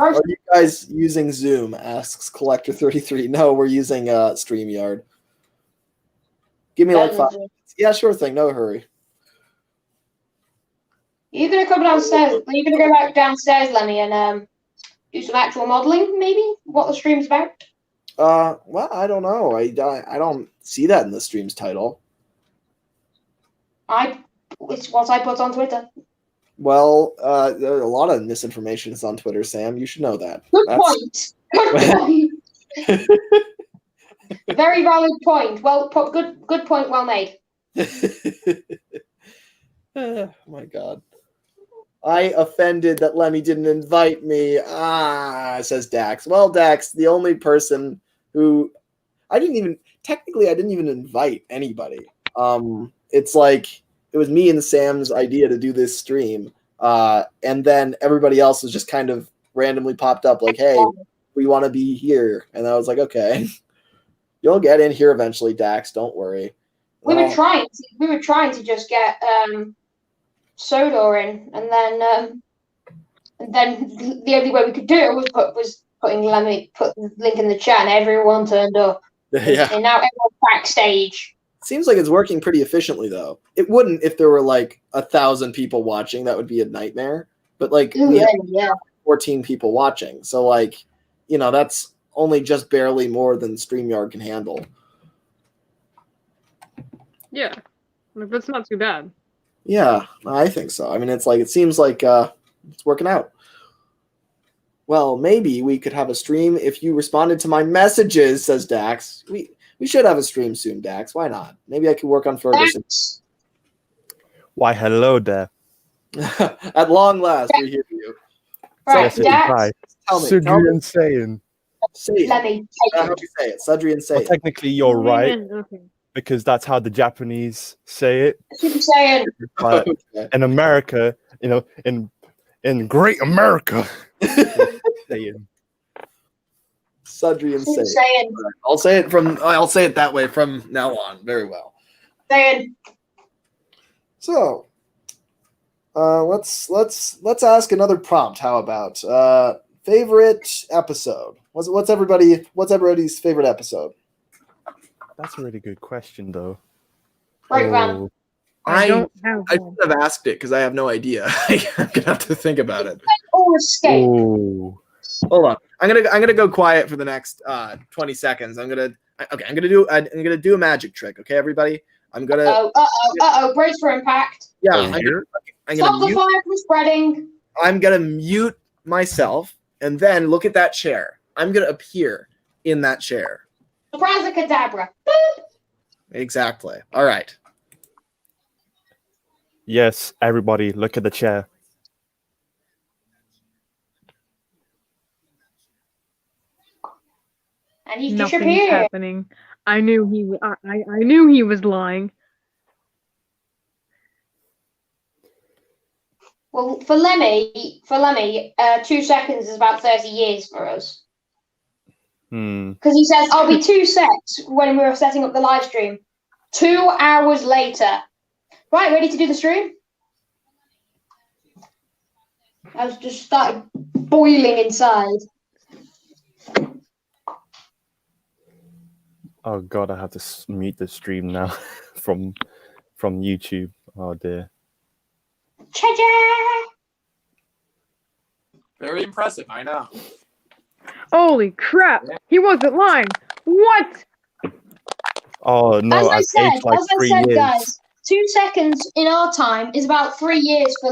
guys using Zoom? Asks Collector33. No, we're using StreamYard. Give me like 5 minutes. Yeah, sure thing. No hurry. You're gonna come downstairs. Are you gonna go back downstairs, Lemmy, and do some actual modeling? Maybe what the stream's about. Well, I don't know. I don't see that in the stream's title. It's what I put on Twitter. Well, a lot of misinformation is on Twitter, Sam. You should know that. Point. Good point. Very valid point. Well, good point. Well made. Oh my God. I offended that Lemmy didn't invite me. Says Dax. Well, Dax, the only person who I didn't even invite anybody. It's like it was me and Sam's idea to do this stream. And then everybody else was just kind of randomly popped up like, hey, we want to be here. And I was like, okay. You'll get in here eventually, Dax. Don't worry. We were trying to just get Sodor in, and then the only way we could do it was put the link in the chat, and everyone turned up. Yeah. And now everyone's backstage. Seems like it's working pretty efficiently, though. It wouldn't if there were like 1,000 people watching. That would be a nightmare. But like we have 14 people watching, so like that's only just barely more than StreamYard can handle. Yeah, that's not too bad. Yeah, I think so. I mean, it seems like it's working out. Well, maybe we could have a stream if you responded to my messages, says Dax. We should have a stream soon, Dax. Why not? Maybe I could work on Ferguson. Why, hello there. At long last, we hear you. Right, so, Dax. Tell me. Sudrian Saiyan. Say it. How do you say it? Sudrian Saiyan. Well, technically, you're right. Okay. Because that's how the Japanese say it. Super Saiyan. But in America, in Great America, Saiyan. Sudrian Saiyan. I'll say it that way from now on. Very well. Saying. So, let's ask another prompt. How about favorite episode? What's everybody's favorite episode? That's a really good question, though. Right, Van. I should don't have asked it because I have no idea. I'm gonna have to think about it. Or escape. Ooh. Hold on. I'm gonna go quiet for the next 20 seconds. I'm gonna do a magic trick. Okay, everybody. I'm gonna. Brace for impact. Yeah. Oh, I'm here? gonna Stop the mute. fire from spreading. I'm gonna mute myself and then look at that chair. I'm gonna appear in that chair. Abracadabra. Exactly. All right. Yes, everybody, look at the chair. And he's Nothing's disappeared. happening. I knew he was lying. Well, for Lemmy, 2 seconds is about 30 years for us. Because he says, I'll be 2 secs when we were setting up the live stream. 2 hours later. Right, ready to do the stream? I was just started boiling inside. Oh god, I have to mute the stream now from YouTube. Oh dear. Cha-cha! Very impressive, I know. Holy crap! He wasn't lying. What? Oh no, As I said, aged like 3 years. guys, 2 seconds in our time is about 3 years for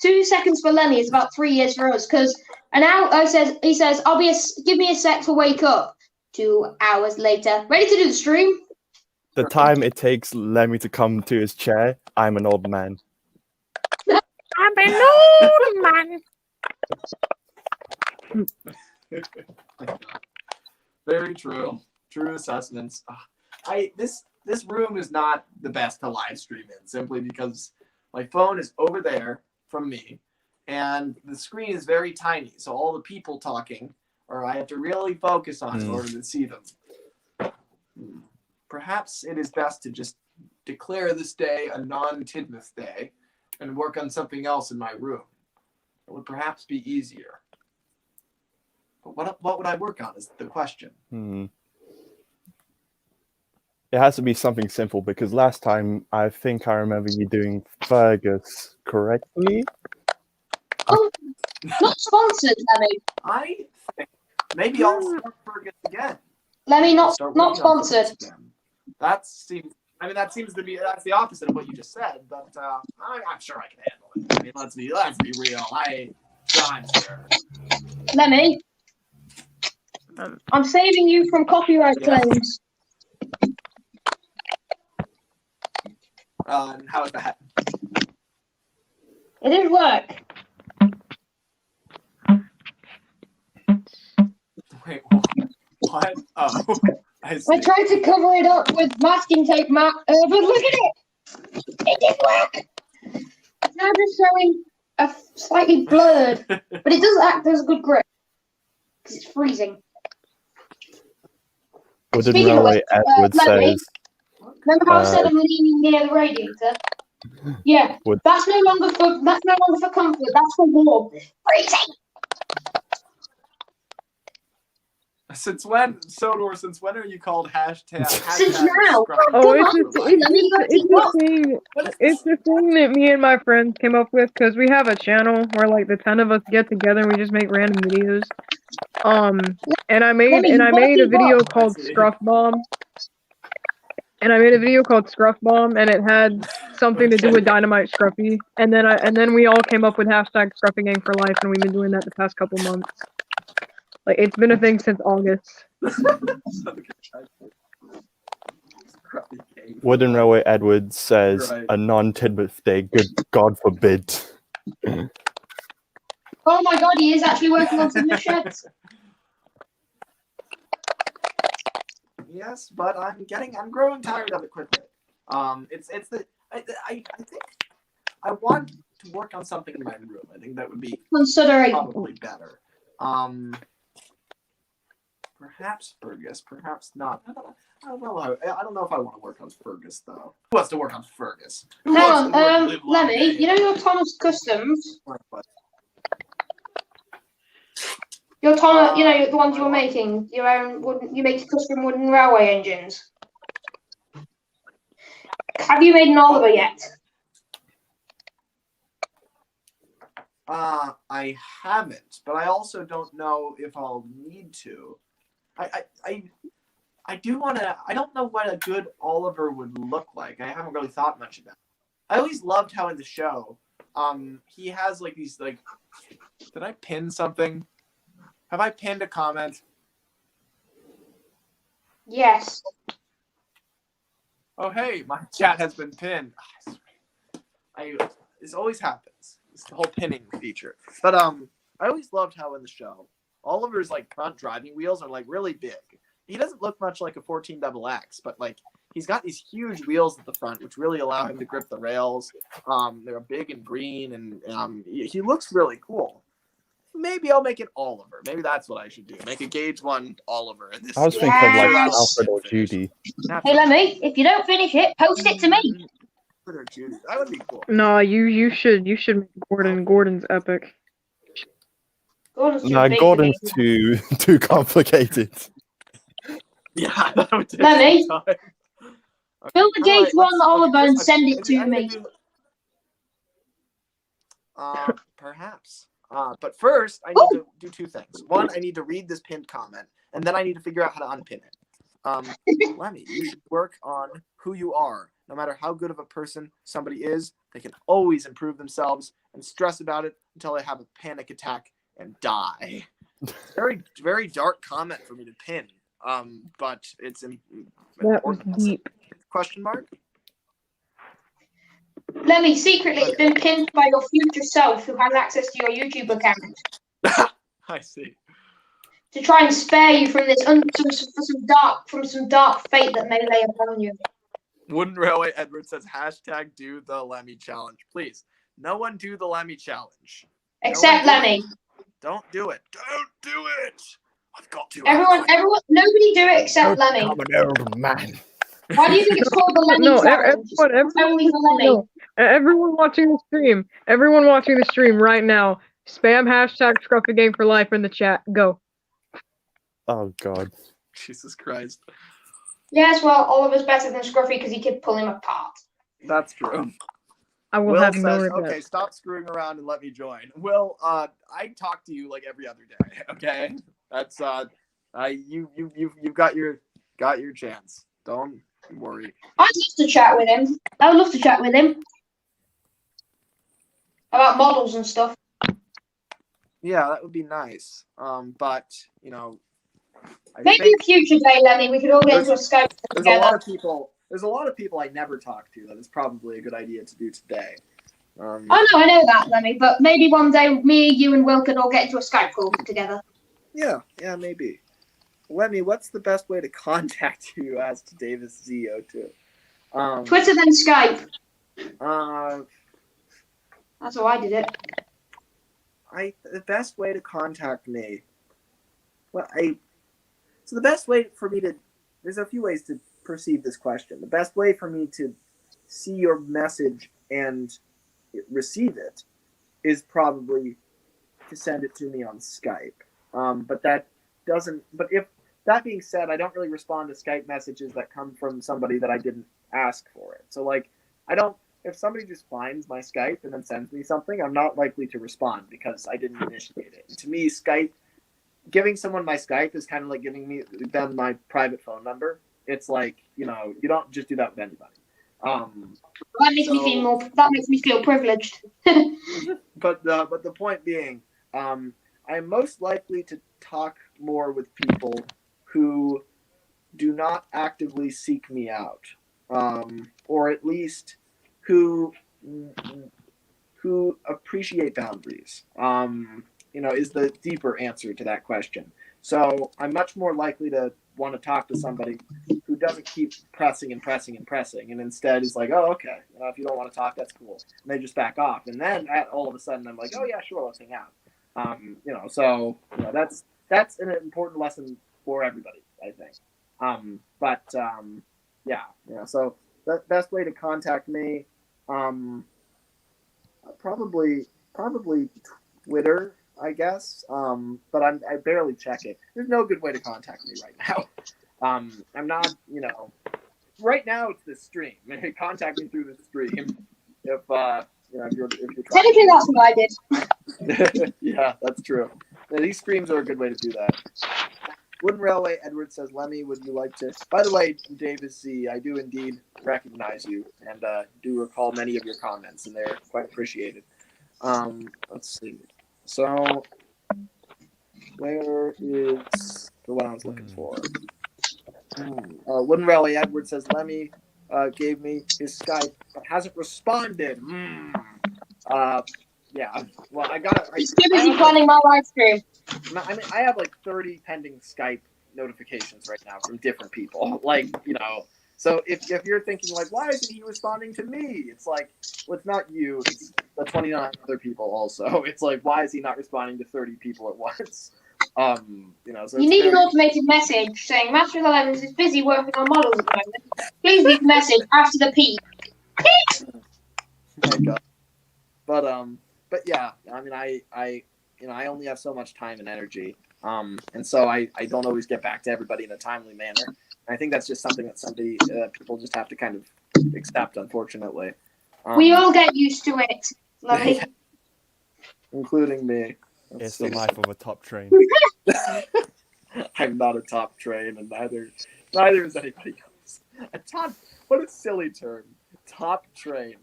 2 seconds for Lemmy is about 3 years for us. Because he says, give me a sec to wake up. 2 hours later, ready to do the stream. The time it takes Lemmy to come to his chair, I'm an old man. I'm an old man. Very true. True assessments. This room is not the best to live stream in, simply because my phone is over there from me, and the screen is very tiny. So all the people talking, or I have to really focus on in order to see them. Perhaps it is best to just declare this day a non-Tidmouth day and work on something else in my room. It would perhaps be easier. But what would I work on is the question. It has to be something simple because last time I think I remember you doing Fergus correctly. Oh, not sponsored, Lemmy. I think maybe I'll start Fergus again. Lemmy, not sponsored. That seems to be that's the opposite of what you just said, but I'm sure I can handle it. I mean, let's be real. I'm sure. Lemmy, I'm saving you from copyright claims. And how is that? It didn't work. Wait, what? Oh, I see. I tried to cover it up with masking tape, but look at it. It didn't work. It's now just showing a slightly blurred, but it does act as a good grip because it's freezing. Wooden Speaking of Railway which, Edward Lemmy, says. remember how I said I'm leaning near the radiator? Yeah, that's no longer for comfort. That's for warmth. Freezing. Since when, Sodor? Since when are you called hashtag? Since now. Oh, it's the thing that me and my friends came up with because we have a channel where like the 10 of us get together and we just make random videos. And I made a video called Scruff Bomb. And I made a video called Scruff Bomb, and it had something to do with Dynamite Scruffy. And then we all came up with hashtag Scruffy Gang for Life, and we've been doing that the past couple months. Like, it's been a thing since August. Wooden Railway Edward says a non-Tidmouth day. Good God forbid. Oh my God, he is actually working on some sheds. Yes, but I'm growing tired of it quickly. I think I want to work on something in my room. I think that would be Considering probably better. Perhaps Fergus, perhaps not. I don't know. I don't know if I want to work on Fergus though. Who wants to work on Fergus? Who wants to work Hang live on, long Lemmy, day? you know your Thomas Customs? Your Thomas, the ones you're making, your own wooden, you make custom wooden railway engines. Have you made an Oliver yet? I haven't, but I also don't know if I'll need to. I do want to. I don't know what a good Oliver would look like. I haven't really thought much about it. I always loved how in the show, he has like these like. Did I pin something? Have I pinned a comment? Yes. Oh hey, my chat has been pinned. This always happens. It's the whole pinning feature. But I always loved how in the show, Oliver's like front driving wheels are like really big. He doesn't look much like a 14XX, but like he's got these huge wheels at the front, which really allow him to grip the rails. They're big and green, and he looks really cool. Maybe I'll make it Oliver. Maybe that's what I should do. Make a Gauge 1 Oliver. I was thinking of like Alfred or Judy. Hey Lemmy, if you don't finish it, post it to me. Alfred or Judy. That would be cool. No, you should make Gordon. Gordon's epic. Gordon's too complicated. Yeah, that would take Lemmy, some time. build a Gauge 1 Oliver and send it to me. Perhaps. But first, I need to do two things. One, I need to read this pinned comment, and then I need to figure out how to unpin it. Lemmy, you should work on who you are. No matter how good of a person somebody is, they can always improve themselves and stress about it until they have a panic attack and die. Very, very dark comment for me to pin. But it's important. That was deep. Question mark? Lemmy, secretly, it's been pinned by your future self who has access to your YouTube account. I see. To try and spare you from this some dark fate that may lay upon you. Wooden Railway Edward says hashtag do the Lemmy challenge. Please, no one do the Lemmy challenge. Except Lemmy. Don't do it. Don't do it. I've got to. Everyone, nobody do it except Lemmy. I'm an old man. Why do you think it's called the Lemmy challenge? Only for Lemmy. No, everyone watching the stream right now, spam hashtag Scruffy Game for Life in the chat. Go. Oh God. Jesus Christ. Yes, well, Oliver's better than Scruffy because he could pull him apart. That's true. I will Will have says, no regrets. okay, stop screwing around and let me join. Will, I talk to you like every other day. Okay, that's you've got your chance. Don't worry. I'd love to chat with him. I would love to chat with him about models and stuff. Yeah, that would be nice. But you know, maybe a future day, Lemmy, we could all get into a Skype together. There's a lot of people I never talk to. That is probably a good idea to do today. I know that, Lemmy. But maybe one day, me, you, and Will could all get into a Skype call together. Yeah, maybe. Lemmy, what's the best way to contact you? Asked Davis Z02. Twitter, then Skype. That's how I did it. The best way to contact me. So the best way for me to. There's a few ways to perceive this question. The best way for me to see your message and receive it is probably to send it to me on Skype. But that doesn't. But if that being said, I don't really respond to Skype messages that come from somebody that I didn't ask for it. So like, I don't. If somebody just finds my Skype and then sends me something, I'm not likely to respond because I didn't initiate it. And to me, giving someone my Skype is kind of like giving them my private phone number. It's like, you don't just do that with anybody. That makes me feel privileged. But the point being, I'm most likely to talk more with people who do not actively seek me out, or at least who appreciate boundaries. Is the deeper answer to that question. So I'm much more likely to want to talk to somebody who doesn't keep pressing and instead is like, oh, okay, if you don't want to talk, that's cool. And they just back off. And then all of a sudden I'm like, oh yeah, sure, let's hang out. That's an important lesson for everybody, I think. So the best way to contact me, probably Twitter, I guess. But I barely check it. There's no good way to contact me right now. I'm not, right now it's the stream. Contact me through the stream. If you're Technically, that's what I did. yeah, that's true. Yeah, these streams are a good way to do that. Wooden Railway Edward says, Lemmy, would you like to? By the way, Davis C, I do indeed recognize you and do recall many of your comments, and they're quite appreciated. Let's see. So, where is the one I was looking for? Wooden Railway Edward says, Lemmy gave me his Skype, but hasn't responded. Yeah. Well, He's too busy planning my live stream. I have like 30 pending Skype notifications right now from different people. So if you're thinking like, why isn't he responding to me? It's like, well, it's not you. It's the 29 other people also. It's like, why is he not responding to 30 people at once? So you need an automated message saying Master of the Lemons is busy working on models at the moment. Please leave a message after the P. Oh my God. But yeah, I only have so much time and energy, and so I don't always get back to everybody in a timely manner. And I think that's just something that people just have to kind of accept, unfortunately. We all get used to it, Lovely. Including me. It's the life of a top train. I'm not a top train, and neither is anybody else. What a silly term. Top train.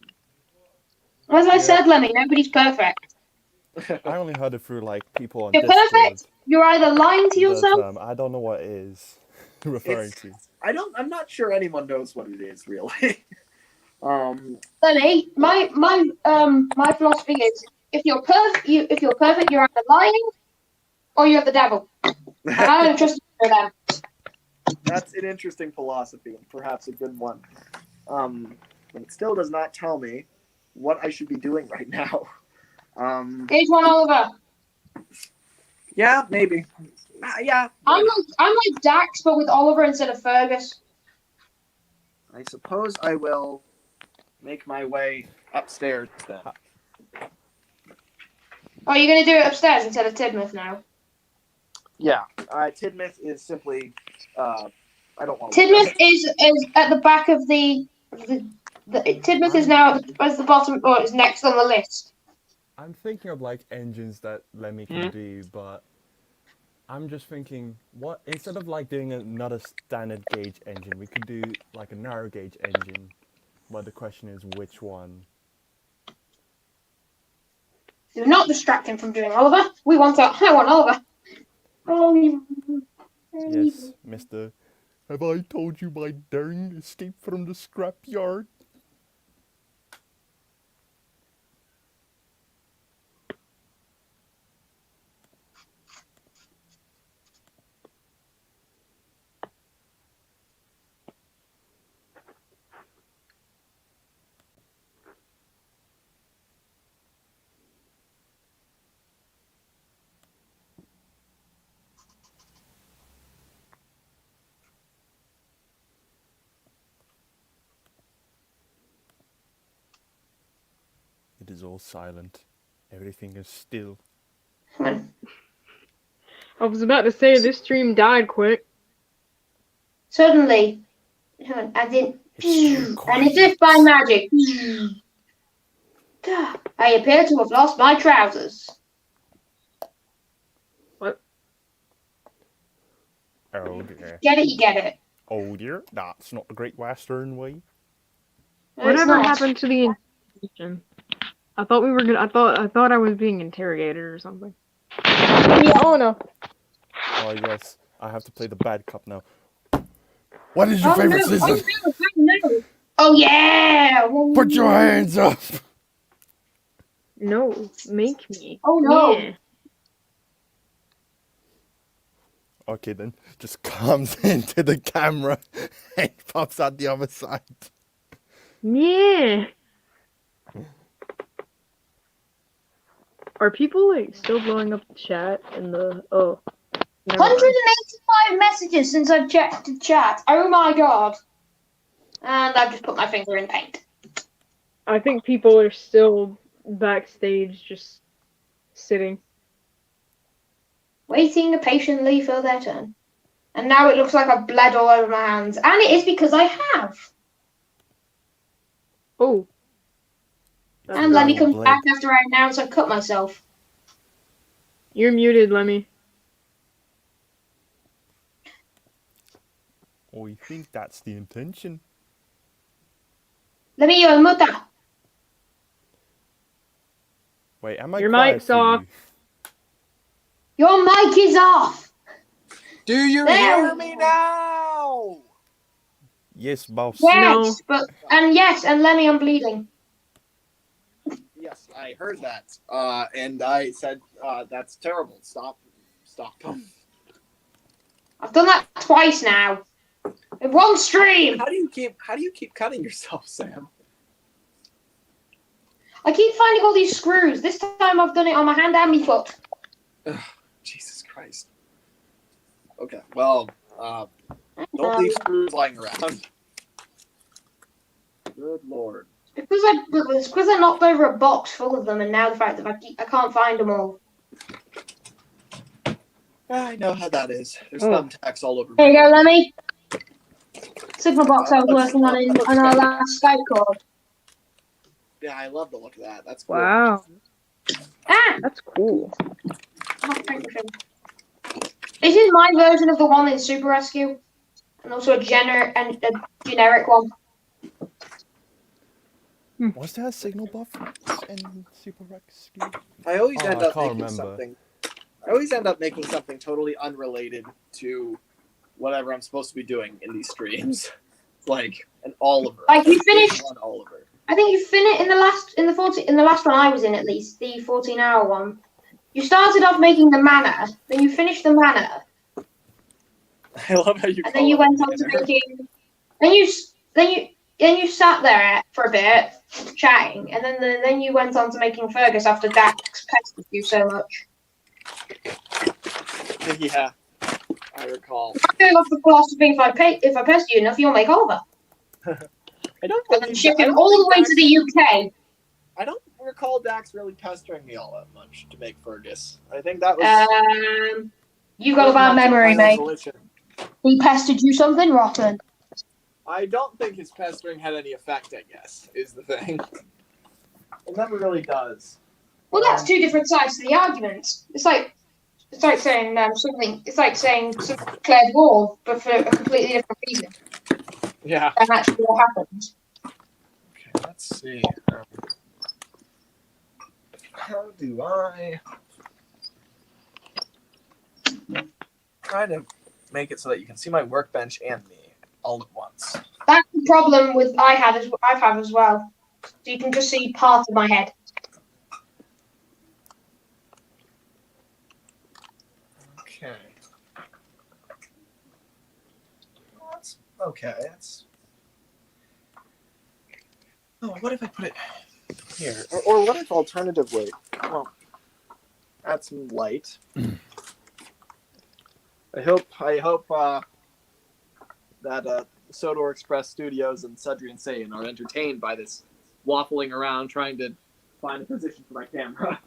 As I said, Lemmy, nobody's perfect. I only heard it through like people on You're Discord. perfect. You're either lying to yourself. I don't know what it is referring to. I'm not sure anyone knows what it is really. Lemmy, my philosophy is if you're perfect, you're either lying or you're the devil. And I don't trust you for them. That's an interesting philosophy and perhaps a good one. But it still does not tell me what I should be doing right now. Gauge 1 Oliver. Yeah, maybe. Yeah. I'm like Dax, but with Oliver instead of Fergus. I suppose I will make my way upstairs then. Oh, you're gonna do it upstairs instead of Tidmouth now? Yeah. Tidmouth is simply. I don't want. Tidmouth is at the back of the Tidmouth is now at the bottom, or is next on the list. I'm thinking of like engines that Lemmy can do, but I'm just thinking, what instead of like doing another standard gauge engine, we could do like a narrow gauge engine. But the question is, which one? Do not distract him from doing Oliver. I want Oliver. Oh, yes, Mister. Have I told you my daring escape from the scrapyard? It is all silent. Everything is still. I was about to say this stream died quick. Suddenly, I didn't. And as if by magic, I appear to have lost my trousers. What? Oh dear. Get it? You get it. Oh dear. That's not the Great Western way. Whatever happened to the interrogation? I thought we were gonna. I thought I was being interrogated or something. Yeah, oh no. Oh yes, I have to play the bad cop now. What is your favorite season? Oh yeah! Put your hands up! No, make me. Oh no! Yeah. Okay then, just comes into the camera and pops out the other side. Yeah. Are people like still blowing up the chat and the 185 5 messages since I've checked the chat. Oh my god. And I've just put my finger in paint. I think people are still backstage just sitting. Waiting patiently for their turn. And now it looks like I've bled all over my hands. And it is because I have. Oh. And Lemmy comes back after I announce I've cut myself. You're muted, Lemmy. Or you think that's the intention? Lemmy, you unmute that. Wait, am I Your quiet mic's for off. you? Your mic is off. Do you There hear me now? Yes, boss. Yes, No. and Lemmy, I'm bleeding. Yes, I heard that. And I said, that's terrible. Stop. I've done that twice now. In one stream. How do you keep cutting yourself, Sam? I keep finding all these screws. This time I've done it on my hand and my foot. Ugh, Jesus Christ. Okay, well, don't leave screws lying around. Good Lord. It's because I knocked over a box full of them, and now the fact that I can't find them all. I know how that is. There's thumbtacks all over. Here you go, Lemmy. Signal box I was working on our last Skype call. Yeah, I love the look of that. That's cool. Wow. Ah! That's cool. This is my version of the one in Super Rescue, and also a generic one. Was there a signal buff in Super Rescue? I always end up can't making remember. something. I always end up making something totally unrelated to whatever I'm supposed to be doing in these streams, like an Oliver. Like you finished. One Oliver. I think you finished in the last one I was in, at least the 14-hour one. You started off making the manor, then you finished the manor, I love how you. and then you went on to making. Then you sat there for a bit chatting, and then you went on to making Fergus after Dax pestered you so much. Yeah, I recall. I'm going off the philosophy: if I pester you enough, you'll make Oliver. I don't. And then ship him all the way to the UK. I don't recall Dax really pestering me all that much to make Fergus. I think that was. You got a bad memory, mate. Resolution. He pestered you something rotten. I don't think his pestering had any effect, I guess, is the thing. It never really does. Well, that's two different sides to the argument. It's like saying something. It's like saying something declared war, but for a completely different reason. Yeah. Than actually what happened. Okay, let's see. How do I try to make it so that you can see my workbench and me all at once? That's the problem with I've had as well. So you can just see part of my head. Okay. That's okay. That's. Oh, what if I put it here? Or what if alternatively? Well, add some light. I hope that Sodor Express Studios and Sudri and Saiyan are entertained by this waffling around trying to find a position for my camera.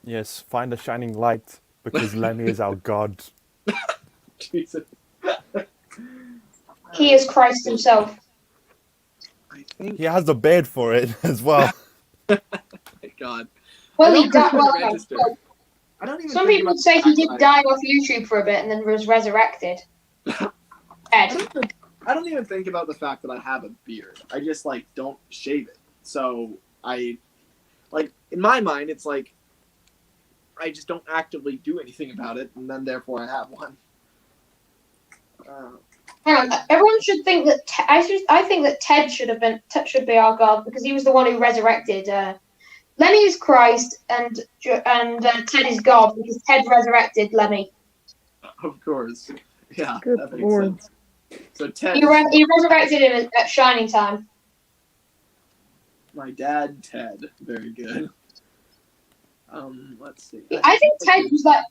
Yes, find a shining light because Lemmy is our god. Jesus. He is Christ himself. I think. He has the bed for it as well. My God. Well, he died. I don't even. Some people say he did die off YouTube for a bit and then was resurrected. Ed. I don't even think about the fact that I have a beard. I just don't shave it. So I in my mind it's like I just don't actively do anything about it, and then therefore I have one. Hang on, everyone should think that I think that Ted should be our god because he was the one who resurrected. Lemmy is Christ and Ted is God because Ted resurrected Lemmy. Of course, yeah, Good that makes Lord. sense. So Ted, He resurrected him at Shining Time. My dad, Ted, very good. Let's see. I think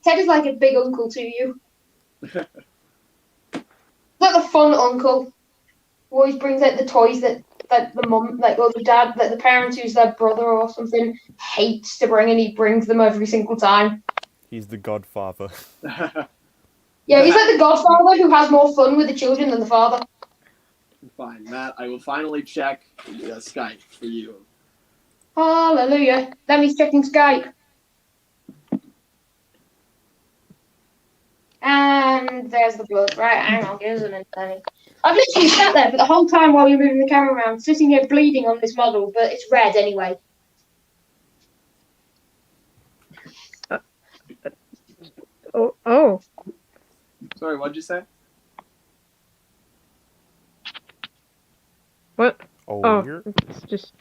Ted is like a big uncle to you. fun uncle who always brings out the toys that the mum, like, or the dad, that the parents who's their brother or something hates to bring, and he brings them every single time. He's the godfather. Yeah, he's like the godfather who has more fun with the children than the father. Fine, Matt. I will finally check Skype for you. Hallelujah. Lemmy's checking Skype. And there's the blood. Right, hang on, give us a minute, Lemmy. I've literally sat there for the whole time while you're moving the camera around, sitting here bleeding on this model, but it's red anyway. Oh. Sorry, what'd you say? What? Oh, It's just.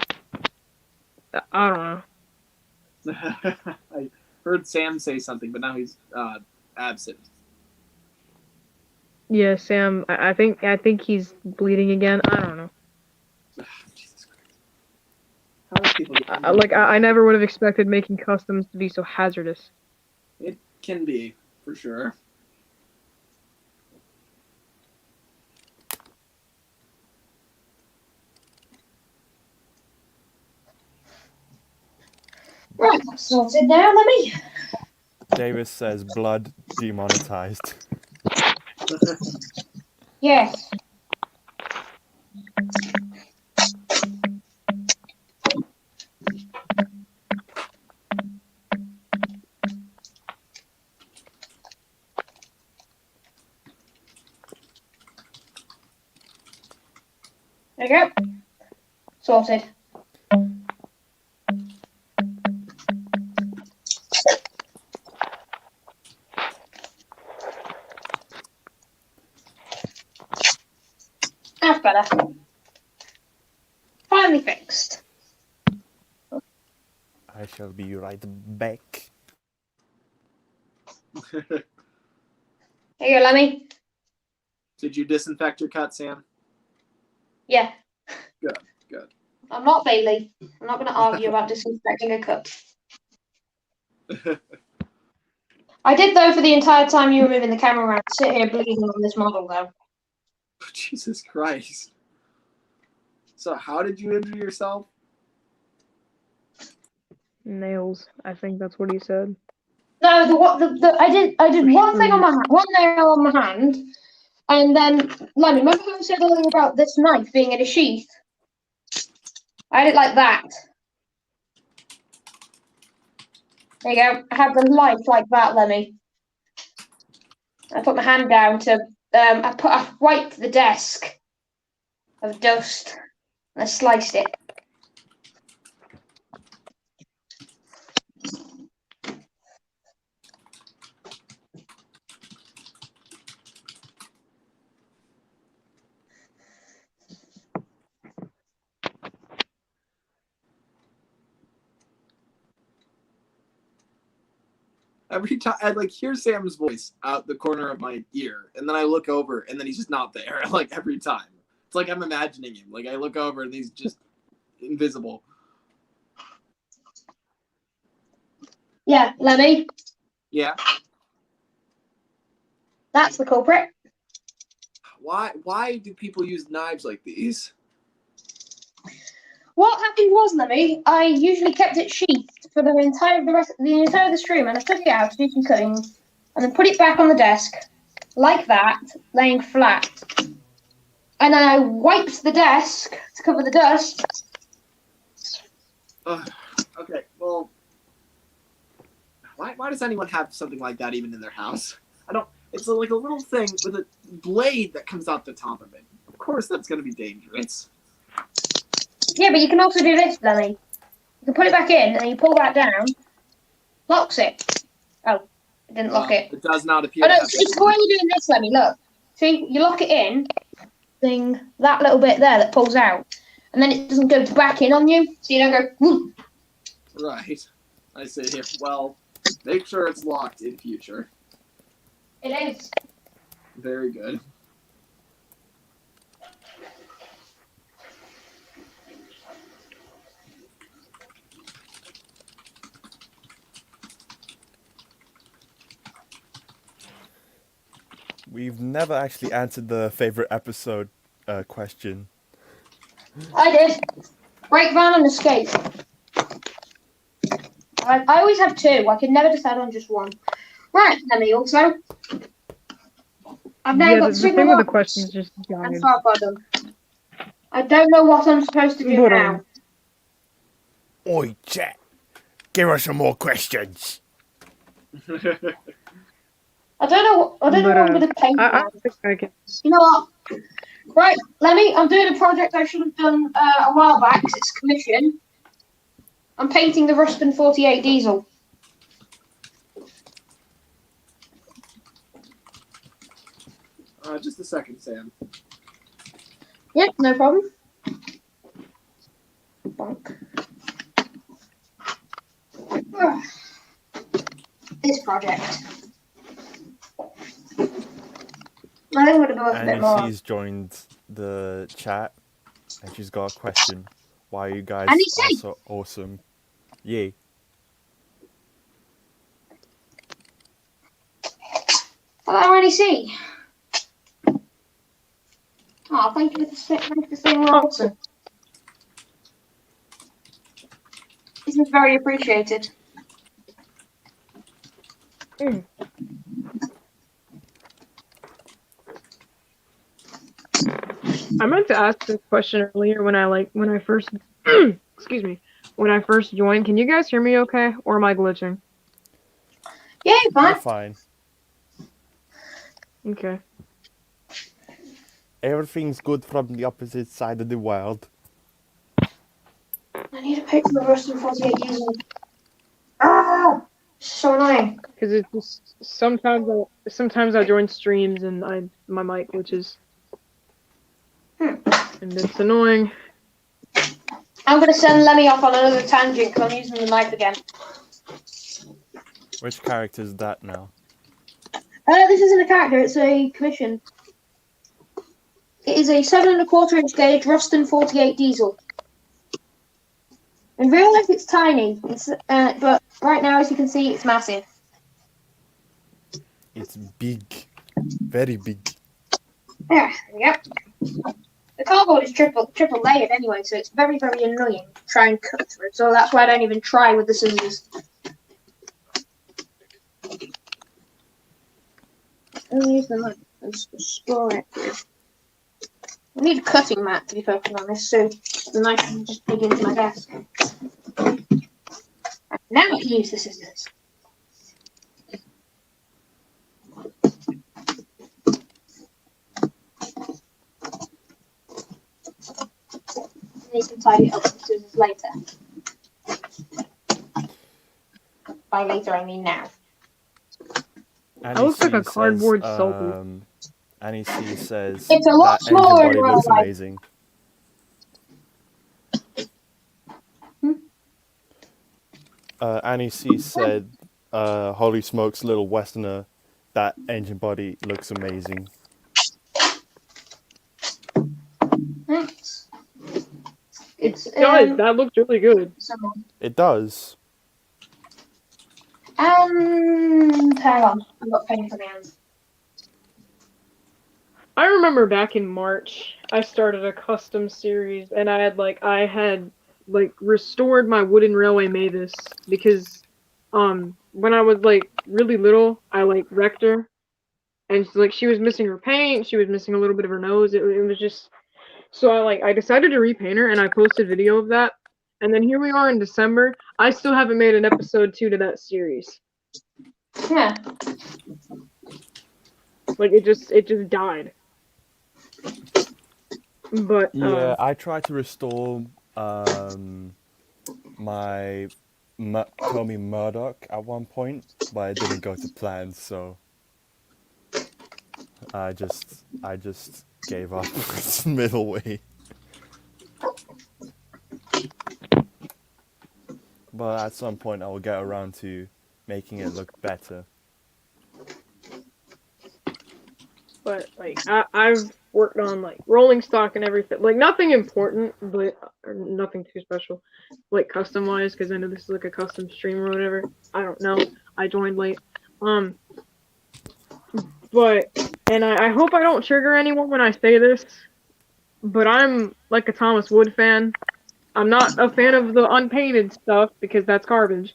I don't know. I heard Sam say something, but now he's absent. Yeah, Sam. I think he's bleeding again. I don't know. Jesus Christ. How do people get I never would have expected making customs to be so hazardous. It can be, for sure. Right, that's sorted now, Lemmy. Davis says blood demonetized. Yes. There you go. Sorted. That's better. Finally fixed. I shall be right back. There you go, Lemmy. Did you disinfect your cut, Sam? Yeah. Good. I'm not Bailey. I'm not going to argue about disinfecting a cut. I did, though, for the entire time you were moving the camera around, sit here bleeding on this model, though. Jesus Christ. So how did you injure yourself? Nails. I think that's what he said. No, I did one thing on my hand, one nail on my hand, and then Lemmy, remember how I said earlier about this knife being in a sheath? I did it like that. There you go. I had the knife like that, Lemmy. I put my hand down to I wiped the desk of dust and I sliced it. Every time I hear Sam's voice out the corner of my ear, and then I look over, and then he's just not there. Like every time, it's like I'm imagining him. Like I look over, and he's just invisible. Yeah, Lemmy. Yeah. That's the culprit. Why do people use knives like these? What happened was, Lemmy, I usually kept it sheathed for the entire of the stream, and I took it out to do some cutting, and then put it back on the desk, like that, laying flat. And then I wiped the desk to cover the dust. Okay, well, why does anyone have something like that even in their house? I don't. It's like a little thing with a blade that comes out the top of it. Of course, that's going to be dangerous. Yeah, but you can also do this, Lemmy. You can put it back in, and you pull that down, locks it. Oh, it didn't lock it. It does not appear. Oh no, it's while you're doing this, Lemmy. Look, see, you lock it in, thing that little bit there that pulls out, and then it doesn't go back in on you, so you don't go. Whoop. Right. I say here. Well, make sure it's locked in future. It is. Very good. We've never actually answered the favorite episode question. I did. Break Van and Escape. I always have two. I can never decide on just one. Right, Lemmy, also. I've now got the Signal thing with the Box questions just and died. Far Bottom. I don't know what I'm supposed to do Hold now. on. Oi, chat. Give us some more questions. I don't know what I'm going to paint I now. think I can. You know what? Right, Lemmy, I'm doing a project I should have done a while back 'cause it's commission. I'm painting the Ruston 48 diesel. Just a second, Sam. Yep, no problem. Bonk. This project. I think we're going to go a bit more. Annie's joined the chat, and she's got a question. Why you guys Annie, are say. so awesome? Yay. Hello, NEC. Oh, thank you for saying we're awesome. This is very appreciated. I meant to ask this question earlier when I first excuse me, when I first joined. Can you guys hear me okay, or am I glitching? Yeah, You're fine. fine. Okay. Everything's good from the opposite side of the world. I need a picture of the Ruston 48 diesel. Oh, so annoying. Because it's just sometimes I join streams and my mic glitches. And it's annoying. I'm going to send Lemmy off on another tangent because I'm using the knife again. Which character is that now? This isn't a character, it's a commission. It is a 7 1/4 inch gauge Ruston 48 diesel. In real life, it's tiny, but right now, as you can see, it's massive. It's big. Very big. Yeah, there we go. The cardboard is triple layered anyway, so it's very, very annoying to try and cut through. So that's why I don't even try with the scissors. I'll use the knife and explore it. I need a cutting mat, to be perfectly honest, so the knife can just dig into my desk. Now I can use the scissors. I need to tidy it up with the scissors later. By later, I mean now. I look like a cardboard sultan. Annie C says It's a lot that engine smaller body in looks real life. amazing. Annie C said, holy smokes, little westerner, that engine body looks amazing. Thanks. That looks really good. It does. Hang on, I've got paint on my hands. I remember back in March, I started a custom series, and I had restored my wooden railway Mavis because, when I was really little, I wrecked her, and she was missing her paint, she was missing a little bit of her nose. It was just so I decided to repaint her, and I posted video of that, and then here we are in December. I still haven't made an episode 2 to that series. Yeah. It just died. But yeah, I tried to restore my Tommy Murdoch at one point, but it didn't go to plan, so I just gave up middle way. But at some point I will get around to making it look better. But I've worked on rolling stock and everything, nothing important, but or nothing too special, custom wise, because I know this is a custom stream or whatever. I don't know. I joined late. But and I hope I don't trigger anyone when I say this, but I'm like a Thomas Wood fan. I'm not a fan of the unpainted stuff because that's garbage.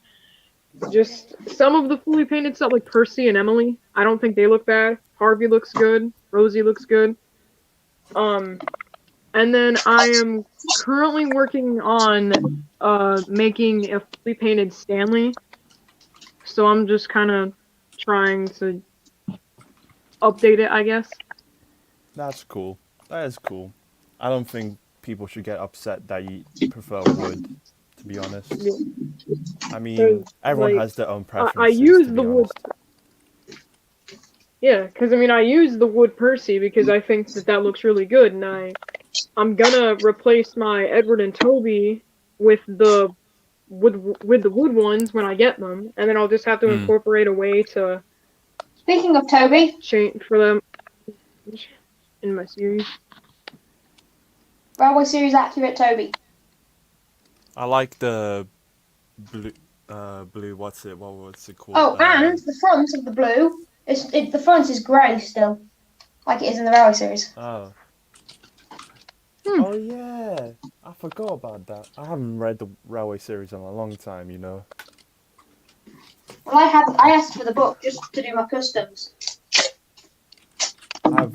Just some of the fully painted stuff, like Percy and Emily, I don't think they look bad. Harvey looks good. Rosie looks good. And then I am currently working on making a fully painted Stanley. So I'm just kind of trying to update it, I guess. That's cool. That is cool. I don't think people should get upset that you prefer wood, to be honest. Yeah. I mean, everyone like, has their own preferences, I use to the be wood. honest. Yeah, because I mean, I use the wood Percy because I think that looks really good, and I'm gonna replace my Edward and Toby with the wood ones when I get them, and then I'll just have to incorporate a way to. Speaking of Toby, change for them in my series. Railway Series accurate Toby. I like the blue. What's it called? Oh, and the front of the blue the front is grey still, like it is in the Railway Series. Oh. Oh yeah, I forgot about that. I haven't read the Railway Series in a long time, you know. Well, I asked for the book just to do my customs. I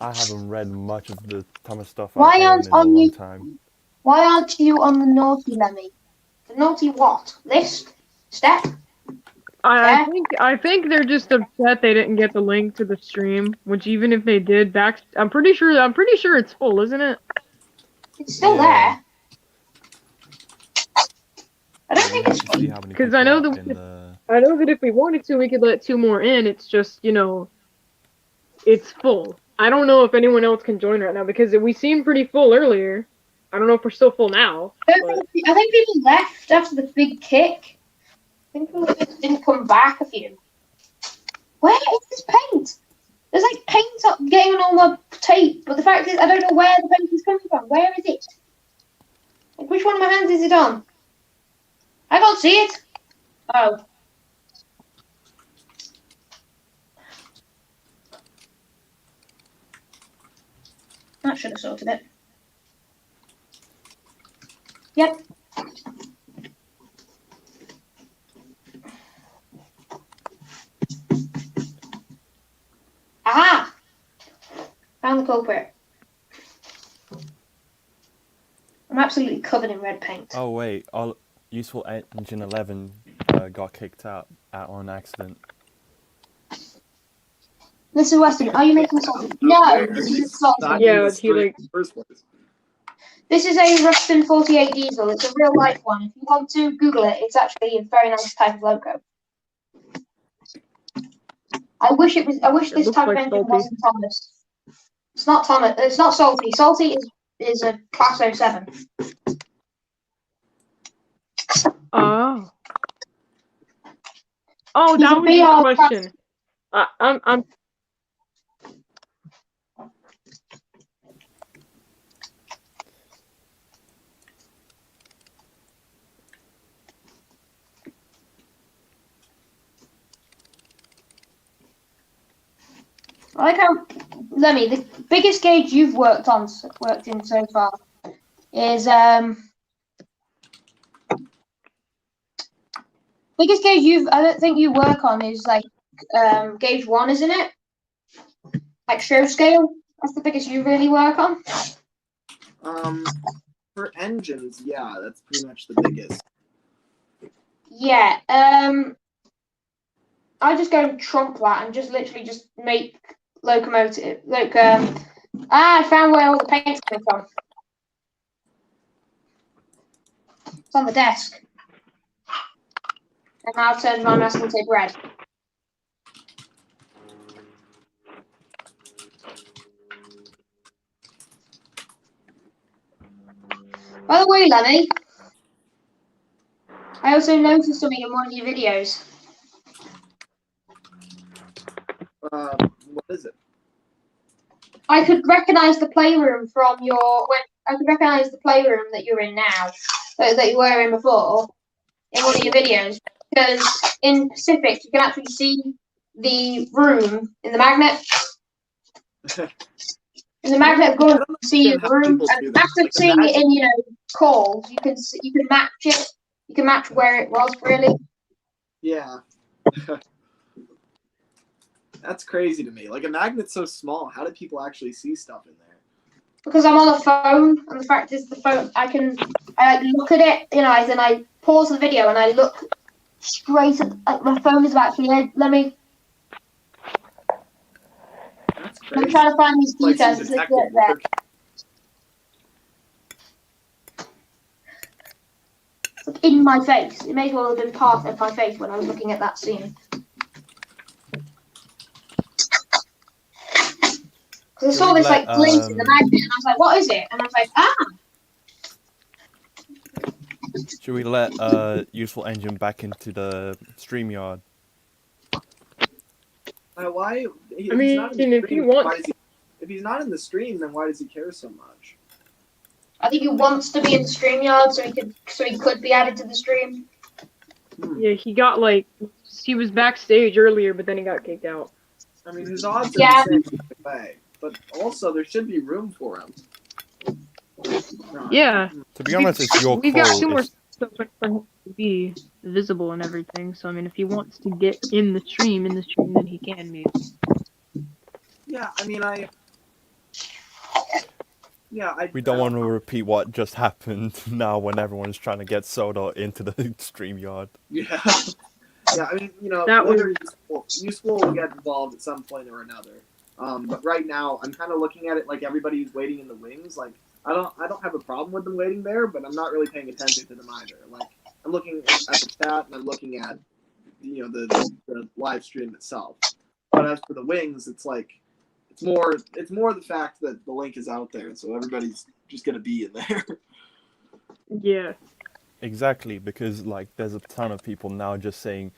haven't read much of the Thomas stuff Why I own aren't in a on long you? time. Why aren't you on the naughty Lemmy? The naughty what? List? Step? I think they're just upset they didn't get the link to the stream. Which even if they did, I'm pretty sure it's full, isn't it? It's still there. I don't think it's full. Because I know that if we wanted to, we could let 2 more in. It's just it's full. I don't know if anyone else can join right now because we seemed pretty full earlier. I don't know if we're still full now. I think people left after the big kick. I think people just didn't come back a few. Where is this paint? There's like paint up getting on all my tape, but the fact is I don't know where the paint is coming from. Where is it? Like, which one of my hands is it on? I can't see it. Oh. That should have sorted it. Yep. Aha! Found the culprit. I'm absolutely covered in red paint. Oh wait, Useful Engine 11 got kicked out on accident. Mr. Weston, are you making salty? No, this is salty. Yeah, he like. This is a Ruston 48 diesel. It's a real life one. If you want to Google it, it's actually a very nice type of logo. I wish this type of engine wasn't Thomas. It's not Thomas. It's not Salty. Salty is a Class 07. Oh. Oh, that was the question. I'm. I like how, Lemmy, the biggest gauge you've worked in so far is biggest gauge I don't think you work on is like gauge 1, isn't it? Like show scale. That's the biggest you really work on. For engines, yeah, that's pretty much the biggest. Yeah. I just go trump that and just literally just make locomotive I found where all the paint's coming from. It's on the desk. And now I've turned my masking tape red. By the way, Lemmy, I also noticed something in one of your videos. What is it? I could recognize the playroom from I could recognize the playroom that you're in now, that you were in before, in one of your videos. Because in Pacific, you can actually see the room in the magnet. There's a magnet going to see your how room, people do and that. after Like, seeing it in, calls, you can match it. You can match where it was, really. Yeah. That's crazy to me. Like, a magnet's so small. How do people actually see stuff in there? Because I'm on the phone, and the fact is, the phone, I look at it, then I pause the video, and I look straight at, like, my phone is actually, let me, That's I'm crazy. trying to find these Like some details. detective There. work. In my face. It may as well have been part of my face when I was looking at that scene. Because I saw this glint in the magnet, and I was like, "What is it?" And I was like, "Ah." Should we let Useful Engine back into the StreamYard? Why? I mean, if he wants, if he's not in the stream, then why does he care so much? I think he wants to be in the StreamYard so he could be added to the stream. Yeah, he got he was backstage earlier, but then he got kicked out. I mean, his odds are the same way, but also there should be room for him. Yeah. To be honest, it's your call. We've got 2 more stuff for him to be visible and everything. So I mean, if he wants to get in the stream, then he can be. Yeah, I mean, we don't want to repeat what just happened now when everyone's trying to get Soda into the StreamYard. Yeah. Yeah, I mean, useful will get involved at some point or another. But right now, I'm kind of looking at it like everybody's waiting in the wings. Like, I don't have a problem with them waiting there, but I'm not really paying attention to them either. Like, I'm looking at the chat and I'm looking at, the live stream itself. But as for the wings, it's like, it's more the fact that the link is out there, so everybody's just gonna be in there. Yeah. Exactly, because there's a ton of people now just saying,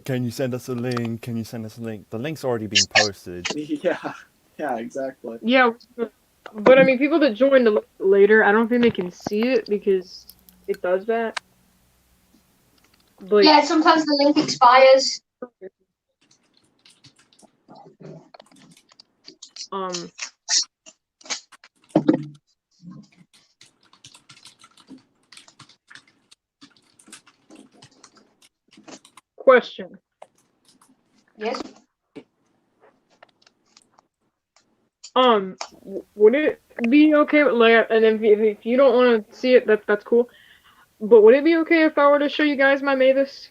can you send us a link? Can you send us a link? The link's already been posted. Yeah, exactly. Yeah, but I mean, people that joined later, I don't think they can see it because it does that. But yeah, sometimes the link expires. Question. Yes. Would it be okay with and if you don't want to see it, that's cool. But would it be okay if I were to show you guys my Mavis?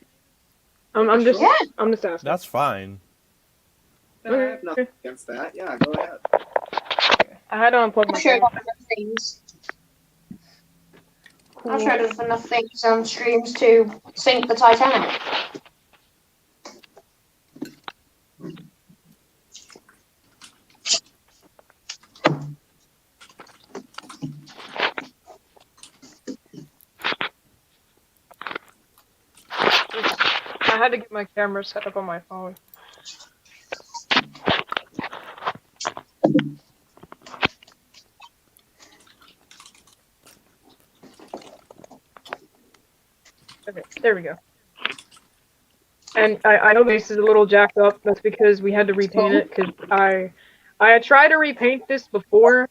I'm just asking. That's fine. I have nothing against that. Yeah, go ahead. I had to unplug my phone. Things. Cool. I've showed enough things on streams to sink the Titanic. I had to get my camera set up on my phone. Okay, there we go. And I know this is a little jacked up. That's because we had to repaint it. Because I had tried to repaint this before,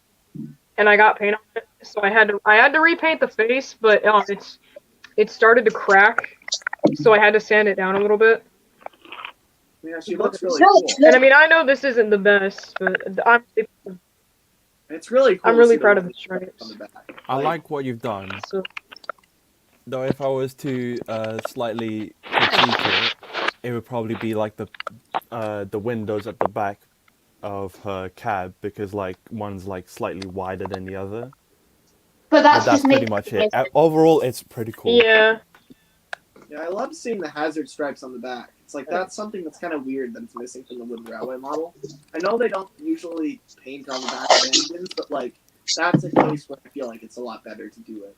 and I got paint on it. So I had to repaint the face, but it started to crack. So I had to sand it down a little bit. Yeah, she looks really cool. And I mean, I know this isn't the best, but it's really cool. I'm really proud of the stripes. I like what you've done. So, though, if I was to slightly critique it would probably be like the windows at the back of her cab, because one's slightly wider than the other. But that's pretty much it. Overall, it's pretty cool. Yeah. Yeah, I love seeing the hazard stripes on the back. It's that's something that's kind of weird that it's missing from the wooden railway model. I know they don't usually paint on the back of engines, but that's a case where I feel like it's a lot better to do it.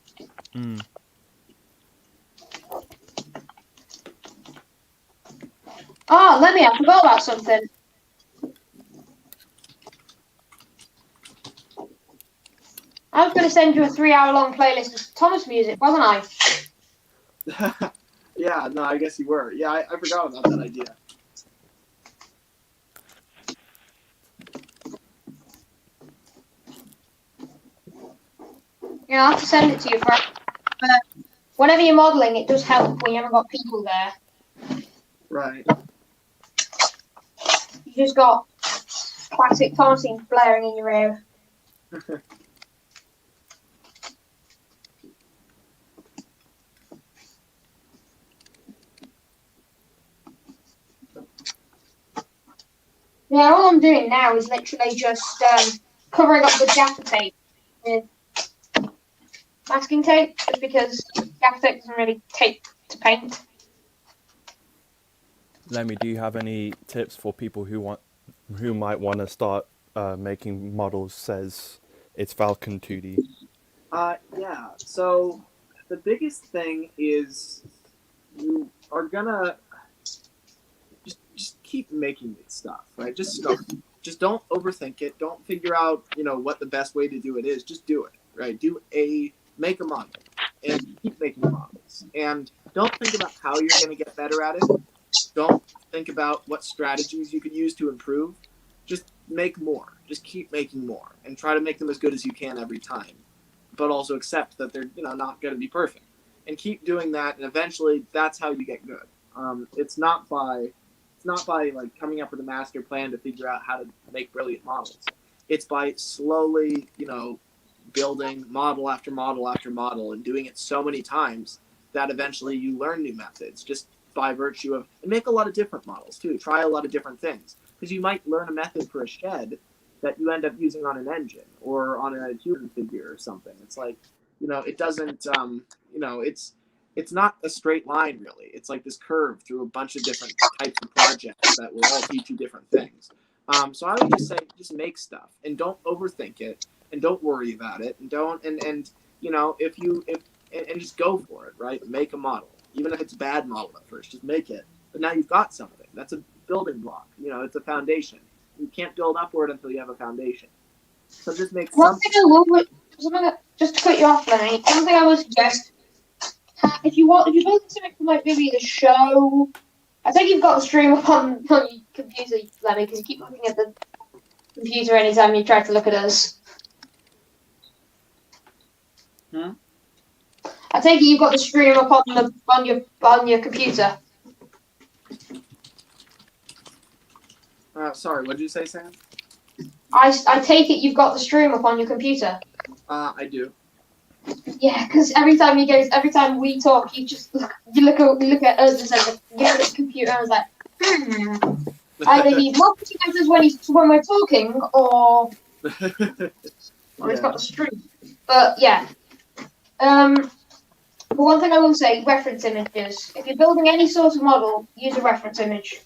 Mm. Oh, Lemmy, I forgot about something. I was going to send you a 3-hour-long playlist of Thomas music, wasn't I? Yeah, no, I guess you were. Yeah, I forgot about that idea. I'll have to send it to you. Whenever you're modelling, it does help when you haven't got people there. Right. You just got classic taunting blaring in your ear. Yeah, all I'm doing now is literally just covering up the gaffer tape with masking tape, just because gaffer tape doesn't really take to paint. Lemmy, do you have any tips for people who might want to start making models? Says it's Falcon 2D. Yeah. So the biggest thing is you are gonna just keep making stuff, right? Just start. Just don't overthink it. Don't figure out, what the best way to do it is. Just do it, right? Make a model and keep making models. And don't think about how you're going to get better at it. Don't think about what strategies you could use to improve. Just make more. Just keep making more and try to make them as good as you can every time. But also accept that they're, not going to be perfect. And keep doing that, and eventually that's how you get good. It's not by like coming up with a master plan to figure out how to make brilliant models. It's by slowly, building model after model after model and doing it so many times that eventually you learn new methods just by virtue of, and make a lot of different models too. Try a lot of different things, because you might learn a method for a shed that you end up using on an engine or on a human figure or something. It's like, it doesn't, it's not a straight line, really. It's like this curve through a bunch of different types of projects that will all teach you different things. So I would just say, just make stuff and don't overthink it and don't worry about it and don't, and just go for it, right? Make a model, even if it's a bad model at first, just make it. But now you've got something. That's a building block. It's a foundation. You can't build upward until you have a foundation. So just make something. Just to cut you off, Lenny, one thing I would suggest, if you build something for like maybe the show, I think you've got the stream up on your computer, Lemmy, because you keep looking at the computer anytime you try to look at us. I take it you've got the stream up on your computer. Sorry, what did you say, Sam? I take it you've got the stream up on your computer. I do. Yeah, because every time we talk, you look at us and say, you look at the computer and I was like, either he's not putting answers when we're talking, or he's got the stream. But yeah. But one thing I will say, reference images. If you're building any sort of model, use a reference image.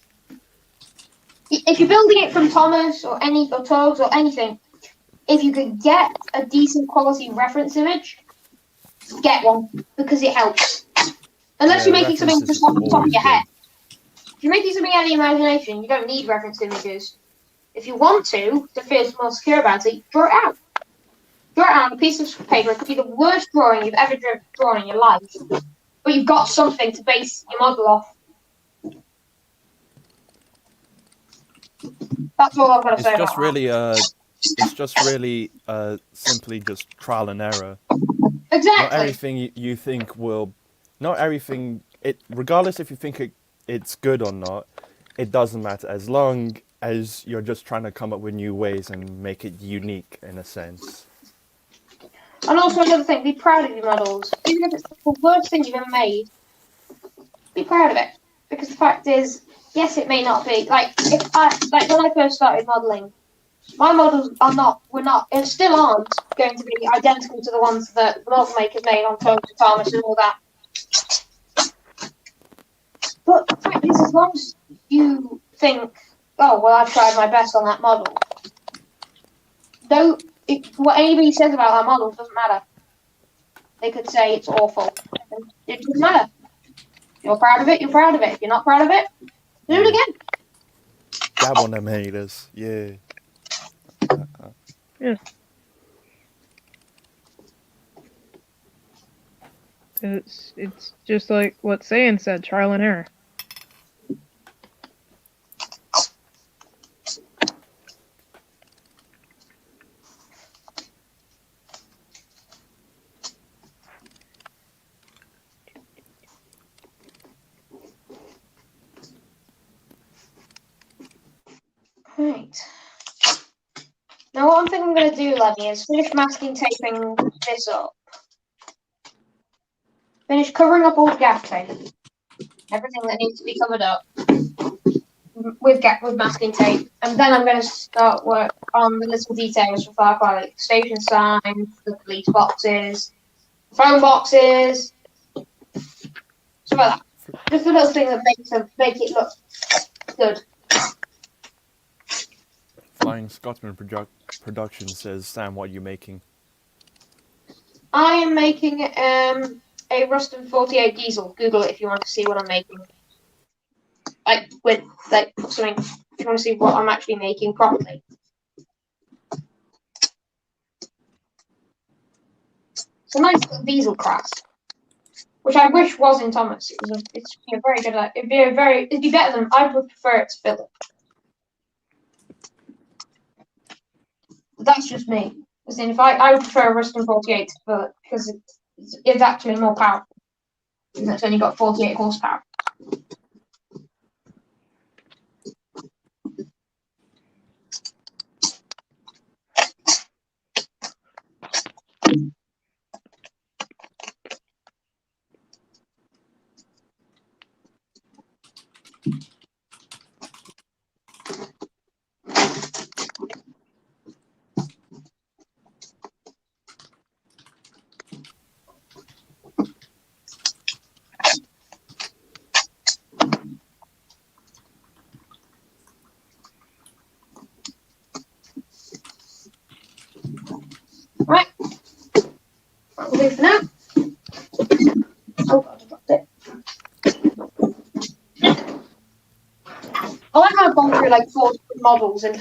If you're building it from Thomas or Togs or anything, if you could get a decent quality reference image, get one, because it helps. Unless you're making something just off the top of your head. If you're making something out of your imagination, you don't need reference images. If you want to feel more secure about it, draw it out. Draw it out on a piece of paper. It could be the worst drawing you've ever drawn in your life, but you've got something to base your model off. That's all I've got to say about that. It's just really simply just trial and error. Exactly. Not everything you think will, not everything, regardless if you think it's good or not, it doesn't matter as long as you're just trying to come up with new ways and make it unique in a sense. And also another thing, be proud of your models. Even if it's the worst thing you've ever made, be proud of it. Because the fact is, yes, it may not be. Like when I first started modelling, my models and still aren't going to be identical to the ones that the model makers made on Thomas and all that. But the fact is, as long as you think, oh, well, I've tried my best on that model, what anybody says about that model doesn't matter. They could say it's awful. It doesn't matter. You're proud of it, you're proud of it. If you're not proud of it, do it again. Dab on them haters, yeah. Yeah. It's just like what Saiyan said, trial and error. Right. Now what I'm thinking I'm going to do, Lemmy, is finish masking taping this up. Finish covering up all the gaff tape. Everything that needs to be covered up with masking tape. And then I'm going to start work on the little details for Far Cry, like station signs, the police boxes, phone boxes, stuff like that. Just a little thing that make it look good. Flying Scotsman Production says, Sam, what are you making? I am making a Ruston 48 diesel. Google it if you want to see what I'm making. Like with something, if you want to see what I'm actually making properly. It's a nice diesel class, which I wish was in Thomas. It's a very good. It'd be better than I would prefer it to Philip. That's just me. As in, if I would prefer a Ruston 48 to Philip because it's actually more powerful. And it's only got 48 horsepower. Right. That'll do for now. Oh God, I dropped it. I like how I've gone through like 4 models in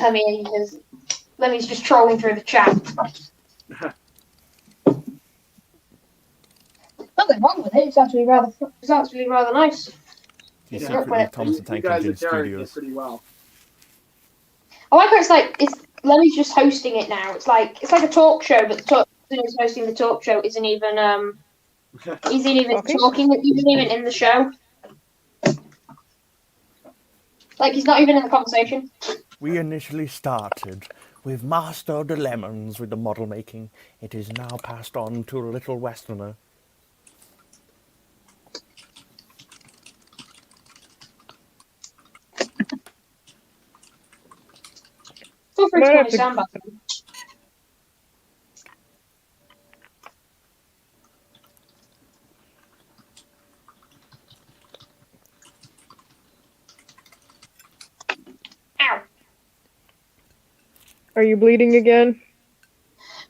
Lemmy's just trolling through the chat. Nothing wrong with it. It's actually rather nice. He's Yeah. secretly Thomas the Tank Engine Studios. Pretty well. I like how it's Lemmy's just hosting it now. It's like a talk show, but the person who's hosting the talk show isn't even talking, isn't even in the show. Like he's not even in the conversation. We initially started with Master of the Lemons with the model making. It is now passed on to a little Westerner. Feel free to call me Sam back. Ow. Are you bleeding again?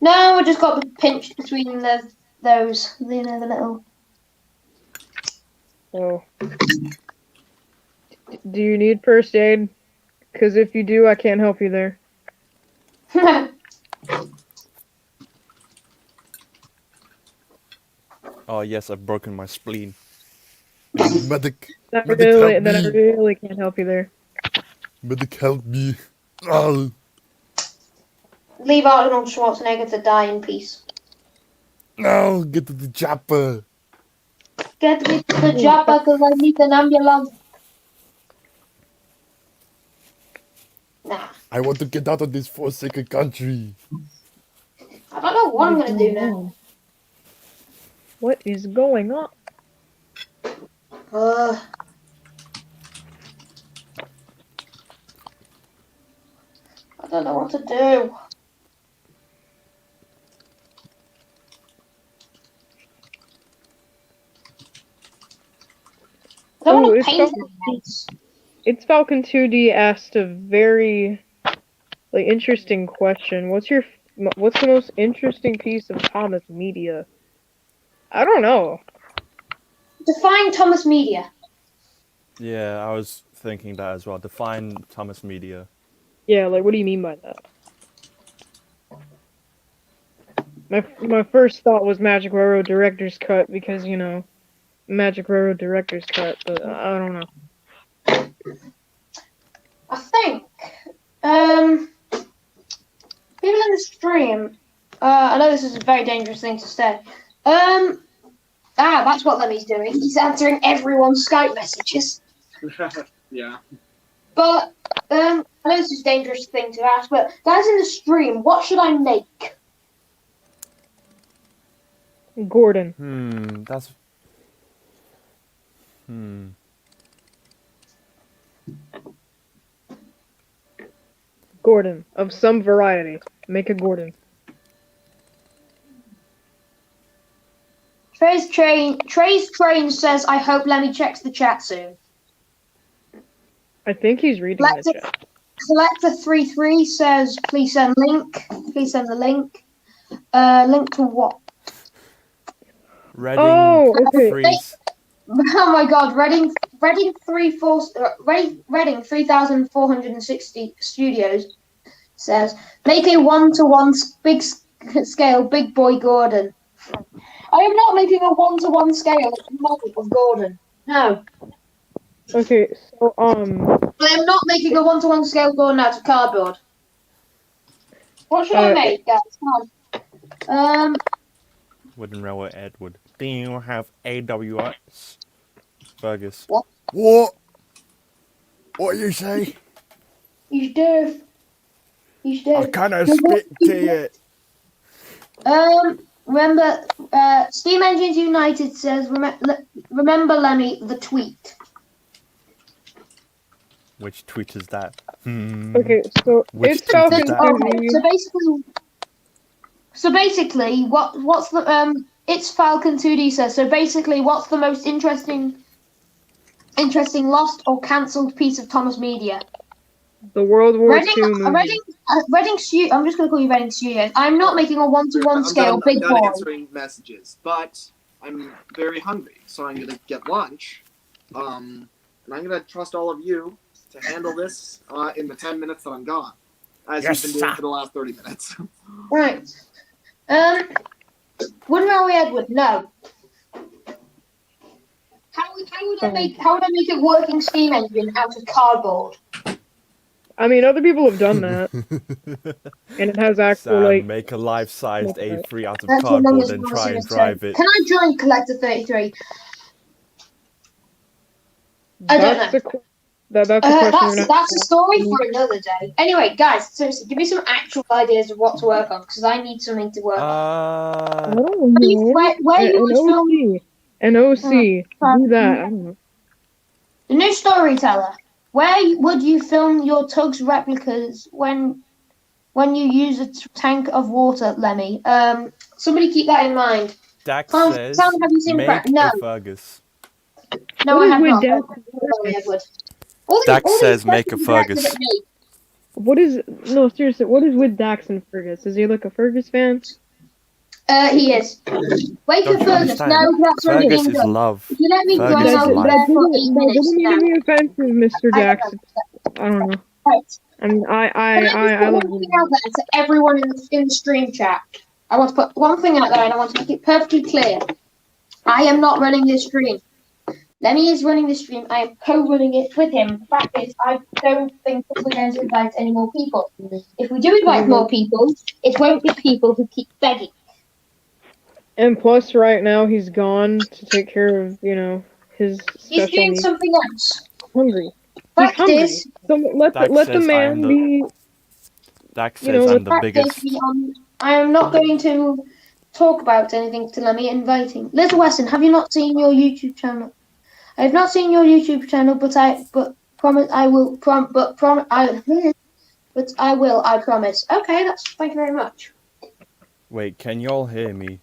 No, I just got the pinch between those, the little. Oh. Do you need first aid? Because if you do, I can't help you there. Oh yes, I've broken my spleen. Medic! Then Medic, help I me! really can't help you there. Medic, help me! Oh. Leave Arnold Schwarzenegger to die in peace. No, get to the chopper! Get me to the chopper because I need an ambulance. Nah. I want to get out of this forsaken country. I don't know what I'm gonna do now. What is going on? I don't know what to do. I don't want to paint it. It's Falcon 2D asked a very interesting question. What's the most interesting piece of Thomas media? I don't know. Define Thomas media. Yeah, I was thinking that as well. Define Thomas media. Yeah, what do you mean by that? My first thought was Magic Railroad Director's Cut because, Magic Railroad Director's Cut, but I don't know. I think people in the stream. I know this is a very dangerous thing to say. That's what Lemmy's doing. He's answering everyone's Skype messages. Yeah. But I know this is a dangerous thing to ask, but guys in the stream, what should I make? Gordon. That's. Gordon of some variety. Make a Gordon. Trey's train says, I hope Lemmy checks the chat soon. I think he's reading the chat. Collector33 says, please send link. Please send the link. Link to what? Reading. Oh, okay. Oh my God! Reading 3,460 studios says make a 1-to-1 big scale big boy Gordon. I am not making a 1-to-1 scale model of Gordon. No. Okay, so I am not making a 1-to-1 scale Gordon out of cardboard. What should I make, guys? Come on. Wooden Railway Edward. Do you have AWS? Fergus. What? What? What you say? He's deaf. He's deaf. I cannot speak to you. Remember, Steam Engines United says, remember Lemmy, the tweet. Which tweet is that? Okay, so Which it's Falcon tweet is that? So basically, what's the it's Falcon 2D says. So basically, what's the most interesting lost or cancelled piece of Thomas Media? The World War II movie. Reading Studios. I'm just going to call you Reading Studios. I'm not making a 1-to-1 scale big boy. I'm done answering messages, but I'm very hungry, so I'm going to get lunch. And I'm going to trust all of you to handle this in the 10 minutes that I'm gone, as you've been doing for the last 30 minutes. Right. Wooden Railway Edward, no. How would I make a working steam engine out of cardboard? I mean, other people have done that, and it has actual make a life-sized A3 out of That's cardboard and try and drive it. Can I join Collector 33? I don't know. That's a question. That's a story for another day. Anyway, guys, seriously, give me some actual ideas of what to work on, because I need something to work on. Where you would film An OC. Do that. I don't know. The new storyteller. Where would you film your Tugs replicas when you use a tank of water, Lemmy? Somebody keep that in mind. Dax says, have you seen make a Fergus. No, I have not. Dax says, make a Fergus. No, seriously, what is with Dax and Fergus? Is he like a Fergus fan? He is. Wait for Fergus. No, that's really Fergus is love. If you let me go Fergus is out life. there for 8 minutes now. Don't be offensive, Mr. Dax. I don't know. Right. I mean, I love one thing out there to everyone in the stream chat. I want to put one thing out there, and I want to make it perfectly clear. I am not running this stream. Lemmy is running the stream. I am co-running it with him. The fact is, I don't think that we're going to invite any more people. If we do invite more people, it won't be people who keep begging. And plus, right now, he's gone to take care of, his He's doing something else. Hungry. Fact is, so let the man be. Dax says I'm the biggest. I am not going to talk about anything to Lemmy inviting. Little Weston, have you not seen your YouTube channel? I have not seen your YouTube channel, but promise I will. But I will. I promise. Okay, thank you very much. Wait, can you all hear me?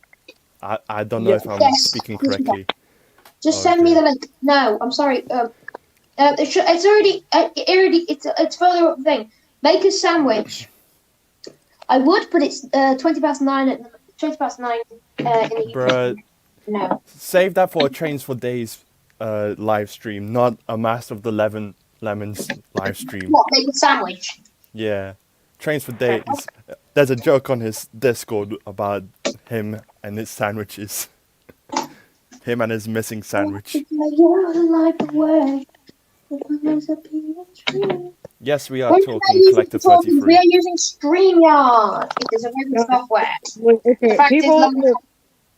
I don't know if I'm speaking correctly. Just send me the link. No, I'm sorry. It's already. It's further up the thing. Make a sandwich. I would, but it's 9:20 at 9:20 in the Bruh, no. Save that for a Trains for Days live stream, not a Master of the Lemons live stream. What, make a sandwich? Yeah. Trains for Days. There's a joke on his Discord about him and his sandwiches. Him and his missing sandwich. Yes, we are talking Collector 33. We are using StreamYard. It is a good software. Okay,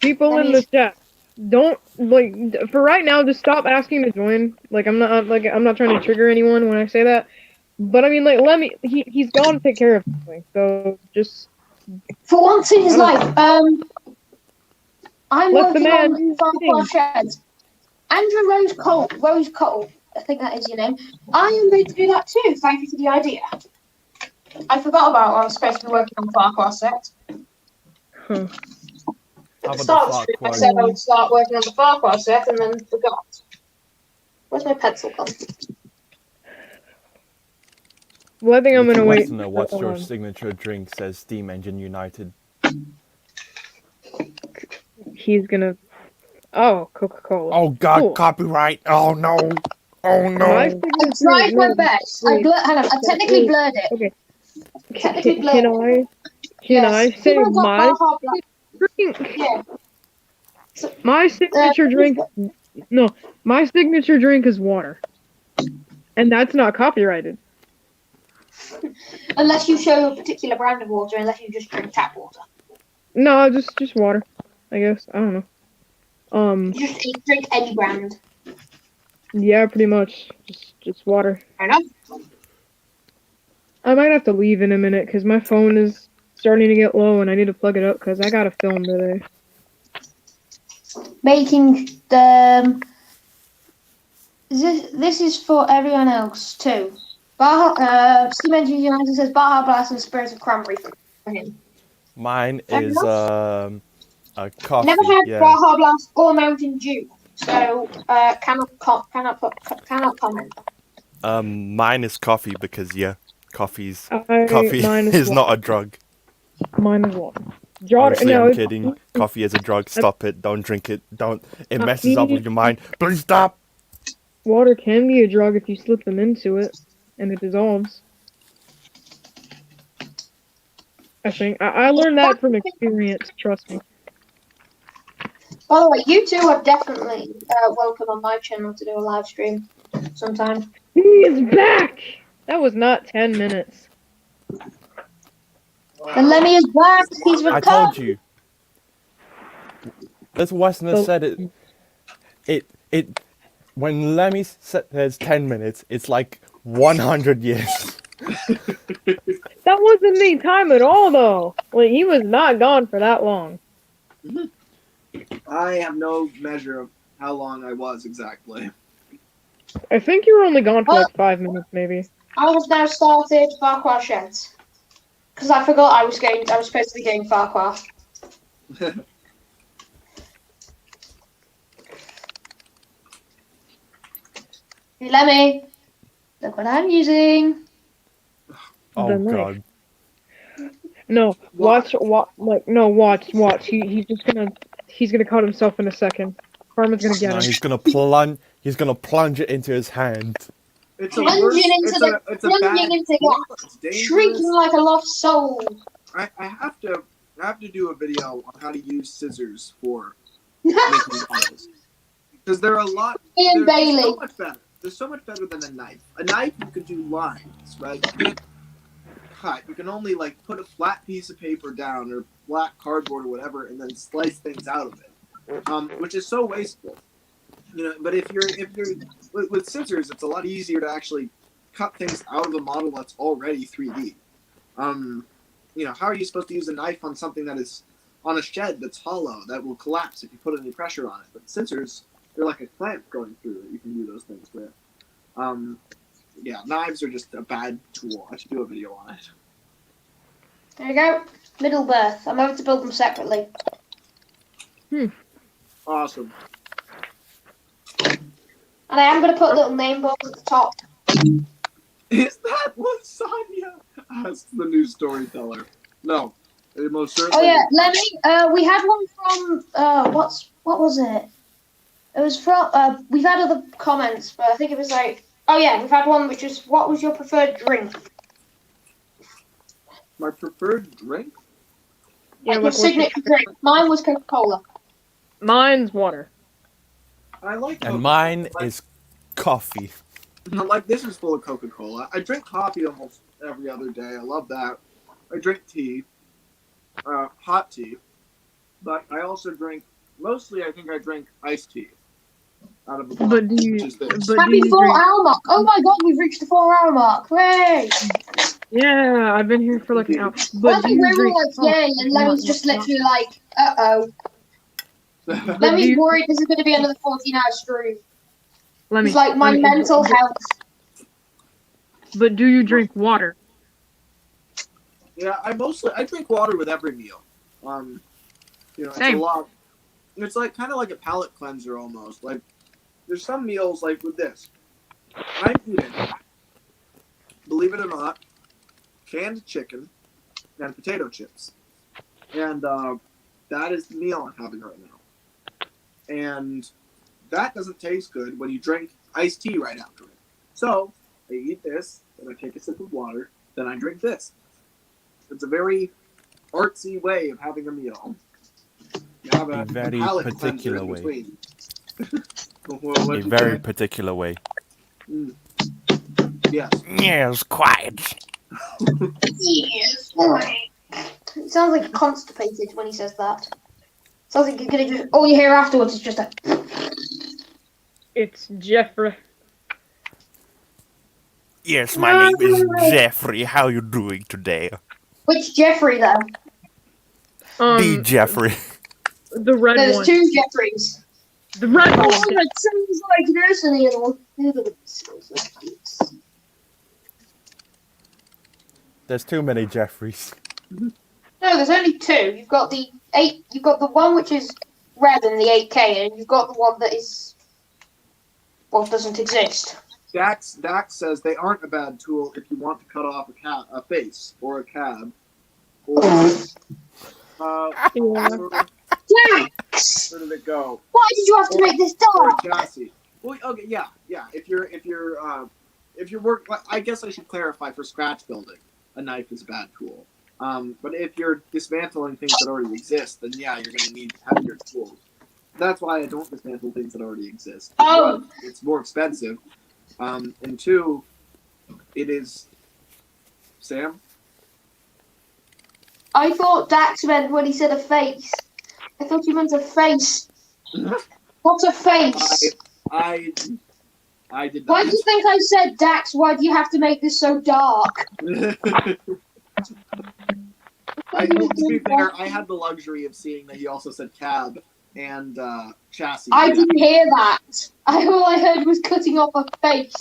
people in the chat, don't for right now. Just stop asking to join. I'm not trying to trigger anyone when I say that. But I mean, like, Lemmy, he's gone to take care of something, so just For once in his life, I'm let the working man on do his Farquhar thing. Sheds. Andrew Rose Cole, I think that is your name. I am going to do that too. Thank you for the idea. I forgot about I was supposed to be working on Farquhar set. Huh. How At the about start the of the stream, I Farquhar? said I would start working on the Farquhar set and then forgot. Where's my pencil gone? Well, I think I'm Nikki gonna wants wait. to know what's your signature drink, says Steam Engine United. He's gonna. Oh, Coca-Cola. Oh god, Cool. copyright! Oh no! Oh no! My I signature. tried my No, best. wait. Hang on, I technically blurred it. Okay. Technically blurred Can it. I say People got my Baja Blast. drink? Yeah. So, My signature drink. No, my signature drink is water, and that's not copyrighted. unless you show a particular brand of water, unless you just drink tap water. No, just water. I guess I don't know. You just drink any brand. Yeah, pretty much. Just water. Fair enough. I might have to leave in a minute because my phone is starting to get low and I need to plug it up because I gotta film today. Making the. This is for everyone else too. Steam Engine United says Baja Blast and Spirit of Cranberry for him. Mine Fair is enough. a coffee. Never had Yeah. Baja Blast or Mountain Dew, so cannot comment. Mine is coffee because coffee Mine is water. not a drug. Mine is water. Obviously, no, I'm kidding. Coffee is a drug. Stop it. Don't drink it. Don't. It messes up see, with your mind. Please stop. water can be a drug if you slip them into it and it dissolves. I think I learned that from experience. Trust me. By the way, you two are definitely welcome on my channel to do a live stream sometime. He is back. That was not 10 minutes. And Lemmy is back. He's I returned. told you. As Westerner said it. When Lemmy says 10 minutes, it's like 100 years. That wasn't the time at all, though. Like, he was not gone for that long. I have no measure of how long I was exactly. I think you were only gone for like 5 minutes, maybe. I have now started Farquhar Sheds because I forgot I was supposed to be doing Farquhar. Hey Lemmy, look what I'm using. Oh The knife. god. No, watch. He's gonna cut himself in a second. Karma's gonna get No, him. he's gonna plunge it into his hand. It's Plunging into a bad tool. It's dangerous. shrieking like a lost soul. I have to do a video on how to use scissors for making models. Because they're a lot. Ian They're Bailey. so much better. They're so much better than a knife. A knife you can do lines, right? You can't cut. You can only like put a flat piece of paper down or black cardboard or whatever, and then slice things out of it, which is so wasteful. You know, but if you're with scissors, it's a lot easier to actually cut things out of a model that's already 3D. You know, how are you supposed to use a knife on something that is on a shed that's hollow that will collapse if you put any pressure on it? But scissors, they're like a clamp going through it. You can do those things with. Yeah, knives are just a bad tool. I should do a video on it. There you go. Middle berth. I'm going to build them separately. Awesome. And I am going to put little name boards at the top. Is that what Sonia asks the new storyteller? No, it most certainly. Oh yeah, Lemmy. We had one from what was it? It was from we've had other comments, but I think it was like, oh yeah, we've had one which is, what was your preferred drink? My preferred drink? Yeah, like your signature drink. Mine was Coca-Cola. Mine's water. I like Coca-Cola. And mine is coffee. Like, this is full of Coca-Cola. I drink coffee almost every other day. I love that. I drink tea, hot tea, but I also drink, mostly I think I drink iced tea. out of a box. But do you? Which is this. But do Happy you 4 drink? hour mark. Oh my god, we've reached the 4 hour mark. Hooray! Yeah, I've been here for like an hour. I But do think you we're drink? all like, yay, and Lemmy's just literally like, uh-oh. But Lemmy's do you- worried this is going to be another 14-hour stream. Let me. He's like, my let me- mental health. But do you drink water? Yeah, I drink water with every meal. It's Same. a lot. It's like kind of like a palate cleanser almost. Like there's some meals like with this. I'm eating, believe it or not, canned chicken and potato chips, and that is the meal I'm having right now. And that doesn't taste good when you drink iced tea right after it. So I eat this, then I take a sip of water, then I drink this. It's a very artsy way of having a meal. You have a very palate particular cleanser way. in between. A very particular way. Yes. Yes, quiet. Yes. It sounds like constipated when he says that. Sounds like you're gonna just all you hear afterwards is just a. It's Jeffrey. Yes, my name is Jeffrey. How you doing today? Which Jeffrey though? The Jeffrey. The red There's one. 2 Jeffreys. The red Oh, one. that sounds like this and the other one. There's too many Jeffreys. No, there's only 2. You've got the 8. You've got the one which is red and the 8K, and you've got the one that is doesn't exist. Dax says they aren't a bad tool if you want to cut off a face or a cab. Or, Dax! where did it go? Why did you have to make this Or a dark? chassis. Well, okay, yeah. If you're work, I guess I should clarify for scratch building, a knife is a bad tool. But if you're dismantling things that already exist, then yeah, you're going to need heavier tools. That's why I don't dismantle things that already exist. Oh. 1, it's more expensive, and 2, it is. Sam. I thought Dax meant when he said a face. I thought you meant a face. What's a face? I did not. Why do you think I said, Dax, why do you have to make this so dark? To be fair, I had the luxury of seeing that he also said cab and chassis. I didn't hear that. All I heard was cutting off a face.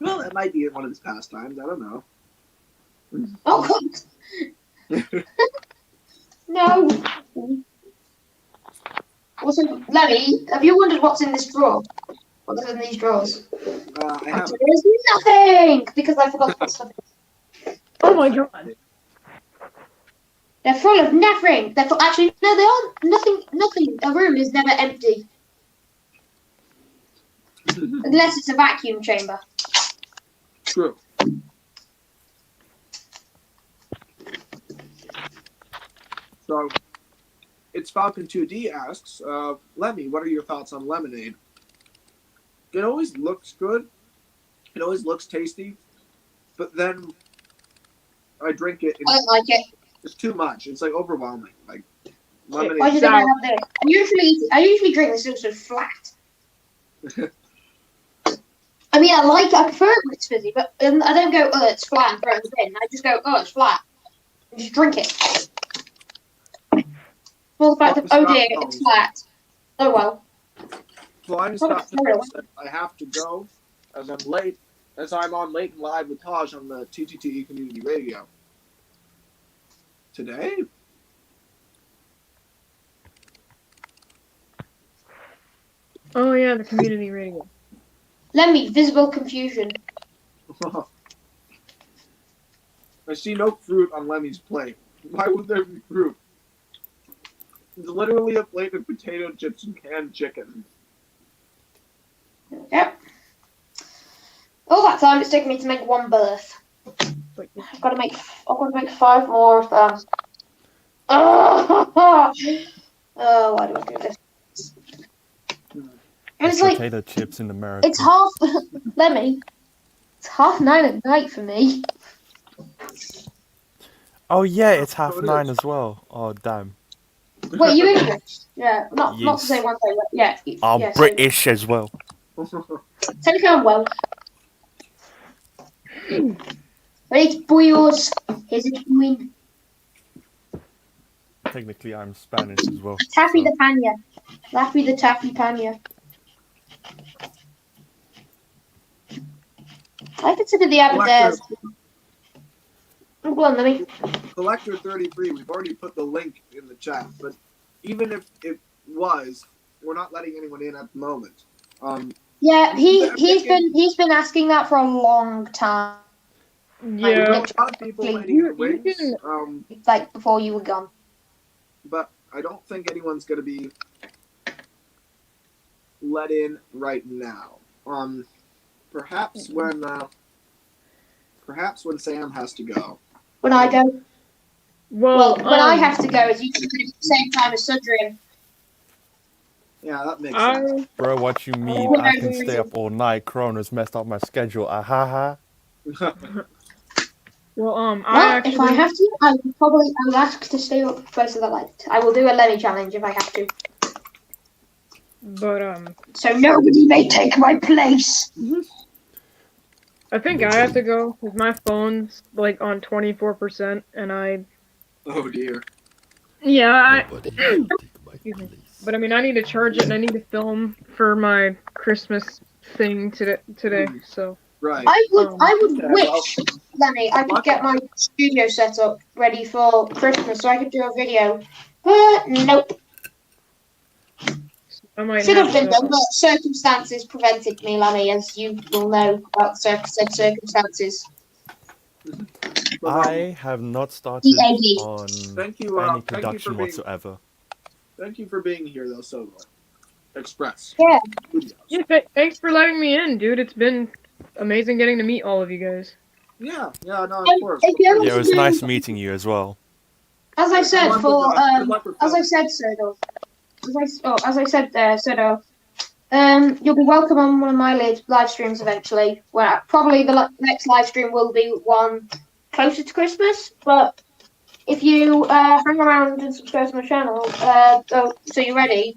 Well, that might be one of his pastimes. I don't know. Oh, God. No. Also, Lemmy, have you wondered what's in this drawer? What's in these drawers? I have. There's nothing! Because I forgot to put stuff in. Oh my god. They're full of nothing. Actually, no, they aren't. Nothing. A room is never empty. Unless it's a vacuum chamber. True. So, it's Falcon 2D asks, Lemmy, what are your thoughts on lemonade? It always looks good. It always looks tasty. But then I drink it. I don't like it. It's too much. It's like overwhelming. Like lemonade. Why do you think I have this? I usually drink this also flat. I mean, I prefer it when it's fizzy, but I don't go, oh, it's flat and throw it in the bin. I just go, oh, it's flat. And just drink it. Well, the fact of, oh dear, it's flat. Oh well. Flying Scott said, I have to go as I'm late, as I'm on late and live with Taj on the TTTE Community Radio. Today? Oh yeah, the community radio. Lemmy, visible confusion. I see no fruit on Lemmy's plate. Why would there be fruit? It's literally a plate of potato chips and canned chicken. Yep. All that time it's taken me to make one berth. I've got to make 5 more of them. Oh, why do I do this? And it's like Potato chips in America. it's half. Lemmy, it's 9:30 at night for me. Oh yeah, it's 9:30 as well. Oh damn. Wait, you English? Yeah, not to Yes. say one thing, but yeah. I'm yeah, so- British as well. Technically, I'm Welsh. Right, boyos. Here's a queen. Technically, I'm Spanish as well. Taffy so- the panya. Laffy the taffy panya. I consider the Aberdairs. Go on, Lemmy. Collector 33, we've already put the link in the chat, but even if it was, we're not letting anyone in at the moment. Yeah, he's been asking that for a long time. We Yeah. know a lot of people Like, waiting in the you wings, can- Like before you were gone. but I don't think anyone's going to be let in right now. Perhaps when Sam has to go. When I go. Well, When I have to go, it's usually at the same time as Sudrian. Yeah, that makes sense. Bro, what you mean? Well, I can stay up all night. Corona's messed up my schedule. Ahaha. well, If I have to, I will ask to stay up close to the light. I will do a Lemmy challenge if I have to. But So nobody may take my place. I think I have to go because my phone's like on 24%, and Oh dear. excuse me. But I mean, I need to charge it, and I need to film for my Christmas thing today. So Right. I would Okay, wish, Lemmy, I could get my studio set up ready for Christmas so I could do a video. But nope. I might Should have have been to. done, but circumstances prevented me, Lemmy, as you will know about said circumstances. I have not started DAD. on Thank you, any thank you production for being- whatsoever. Thank you for being here, though, Solo. Express. Yeah. Studios. Yeah, thanks for letting me in, dude. It's been amazing getting to meet all of you guys. Yeah, no, of course. If you ever Yeah, it was do- nice meeting you as well. As I said, Good luck with as I filming. said, Sodo. As I said, Sodo. You'll be welcome on one of my live streams eventually. Well, probably the next live stream will be one closer to Christmas. But if you hang around and subscribe to my channel, so you're ready,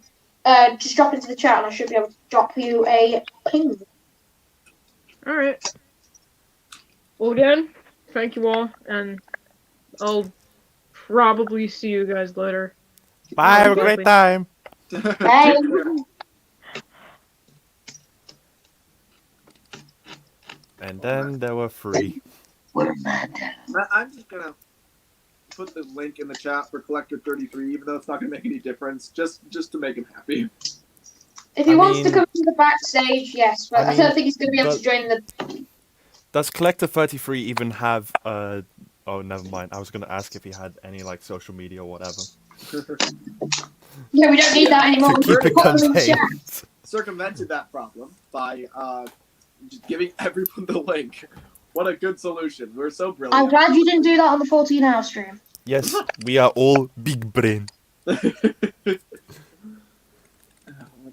just drop into the chat and I should be able to drop you a ping. All right. Well, again, thank you all, and I'll probably see you guys later. Bye, have a great time. Bye. And then there were three. I'm just gonna put the link in the chat for Collector 33, even though it's not gonna make any difference, just to make him happy. If he I wants to mean- come to the backstage, yes, but I I don't mean, think he's going to be able to but- join the. Does Collector 33 even have oh, never mind. I was gonna ask if he had any like social media or whatever. Yeah, we don't need that anymore. To keep it Put them in the chat. contained. Circumvented that problem by just giving everyone the link. What a good solution. We're so I'm brilliant. glad you didn't do that on the 14-hour stream. Yes, we are all big brain. Let's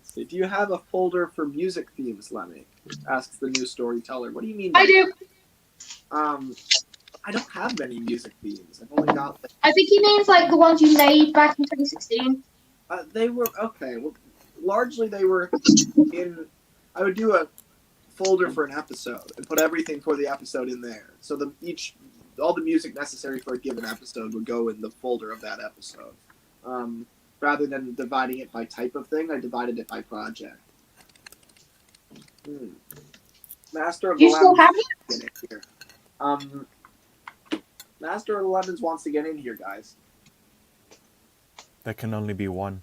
see. Do you have a folder for music themes, Lemmy? Asks the new storyteller. What do you mean? I do. I don't have many music themes. I've only got. I think he means like the ones you made back in 2016. They were okay. Well, largely they were in. I would do a folder for an episode and put everything for the episode in there. So all the music necessary for a given episode would go in the folder of that episode. Rather than dividing it by type of thing, I divided it by project. Master of You the still Lemons have it? get in here. Master of the Lemons wants to get in here, guys. There can only be one.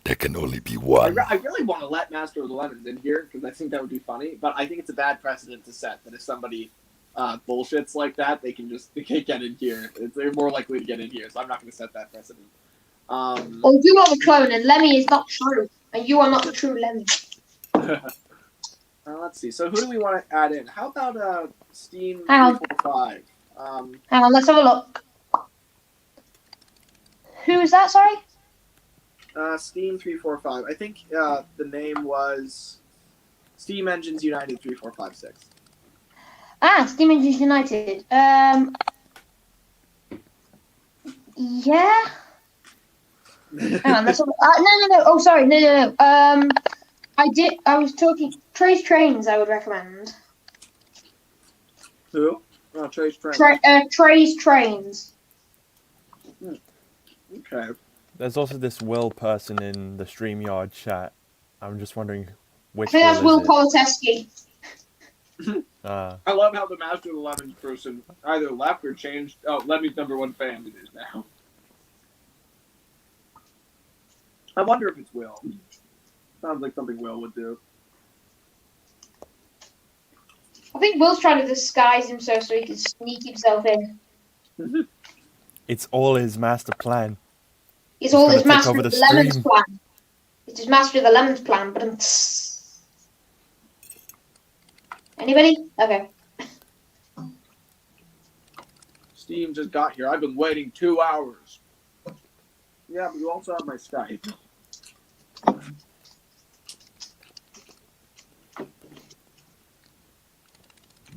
There can only be one. I really want to let Master of the Lemons in here because I think that would be funny. But I think it's a bad precedent to set that if somebody bullshits like that, they can't get in here. They're more likely to get in here, so I'm not going to set that precedent. Well, you are the clone, and Lemmy is not true, and you are not the true Lemmy. Let's see. So who do we want to add in? How about Steam Hang on. 345? Hang on, let's have a look. Who is that? Sorry. Steam 345. I think the name was Steam Engines United 3456. Steam Engines United. Yeah. Hang on, let's have a, no. Oh, sorry, no. I I was talking Trey's Trains. I would recommend. Who? Oh, Trey's Trains. Trey's Trains. Okay. There's also this Will person in the StreamYard chat. I'm just wondering which I think that's Will is Politeski. I love how the Master of the Lemons person either left or changed. Oh, Lemmy's #1 fan it is now. I wonder if it's Will. Sounds like something Will would do. I think Will's trying to disguise himself so he can sneak himself in. It's all his master plan. It's all his gonna take Master over of the the Lemons stream. plan. It's his Master of the Lemons plan, but anybody? Okay. Steam just got here. I've been waiting 2 hours. Yeah, but you also have my Skype.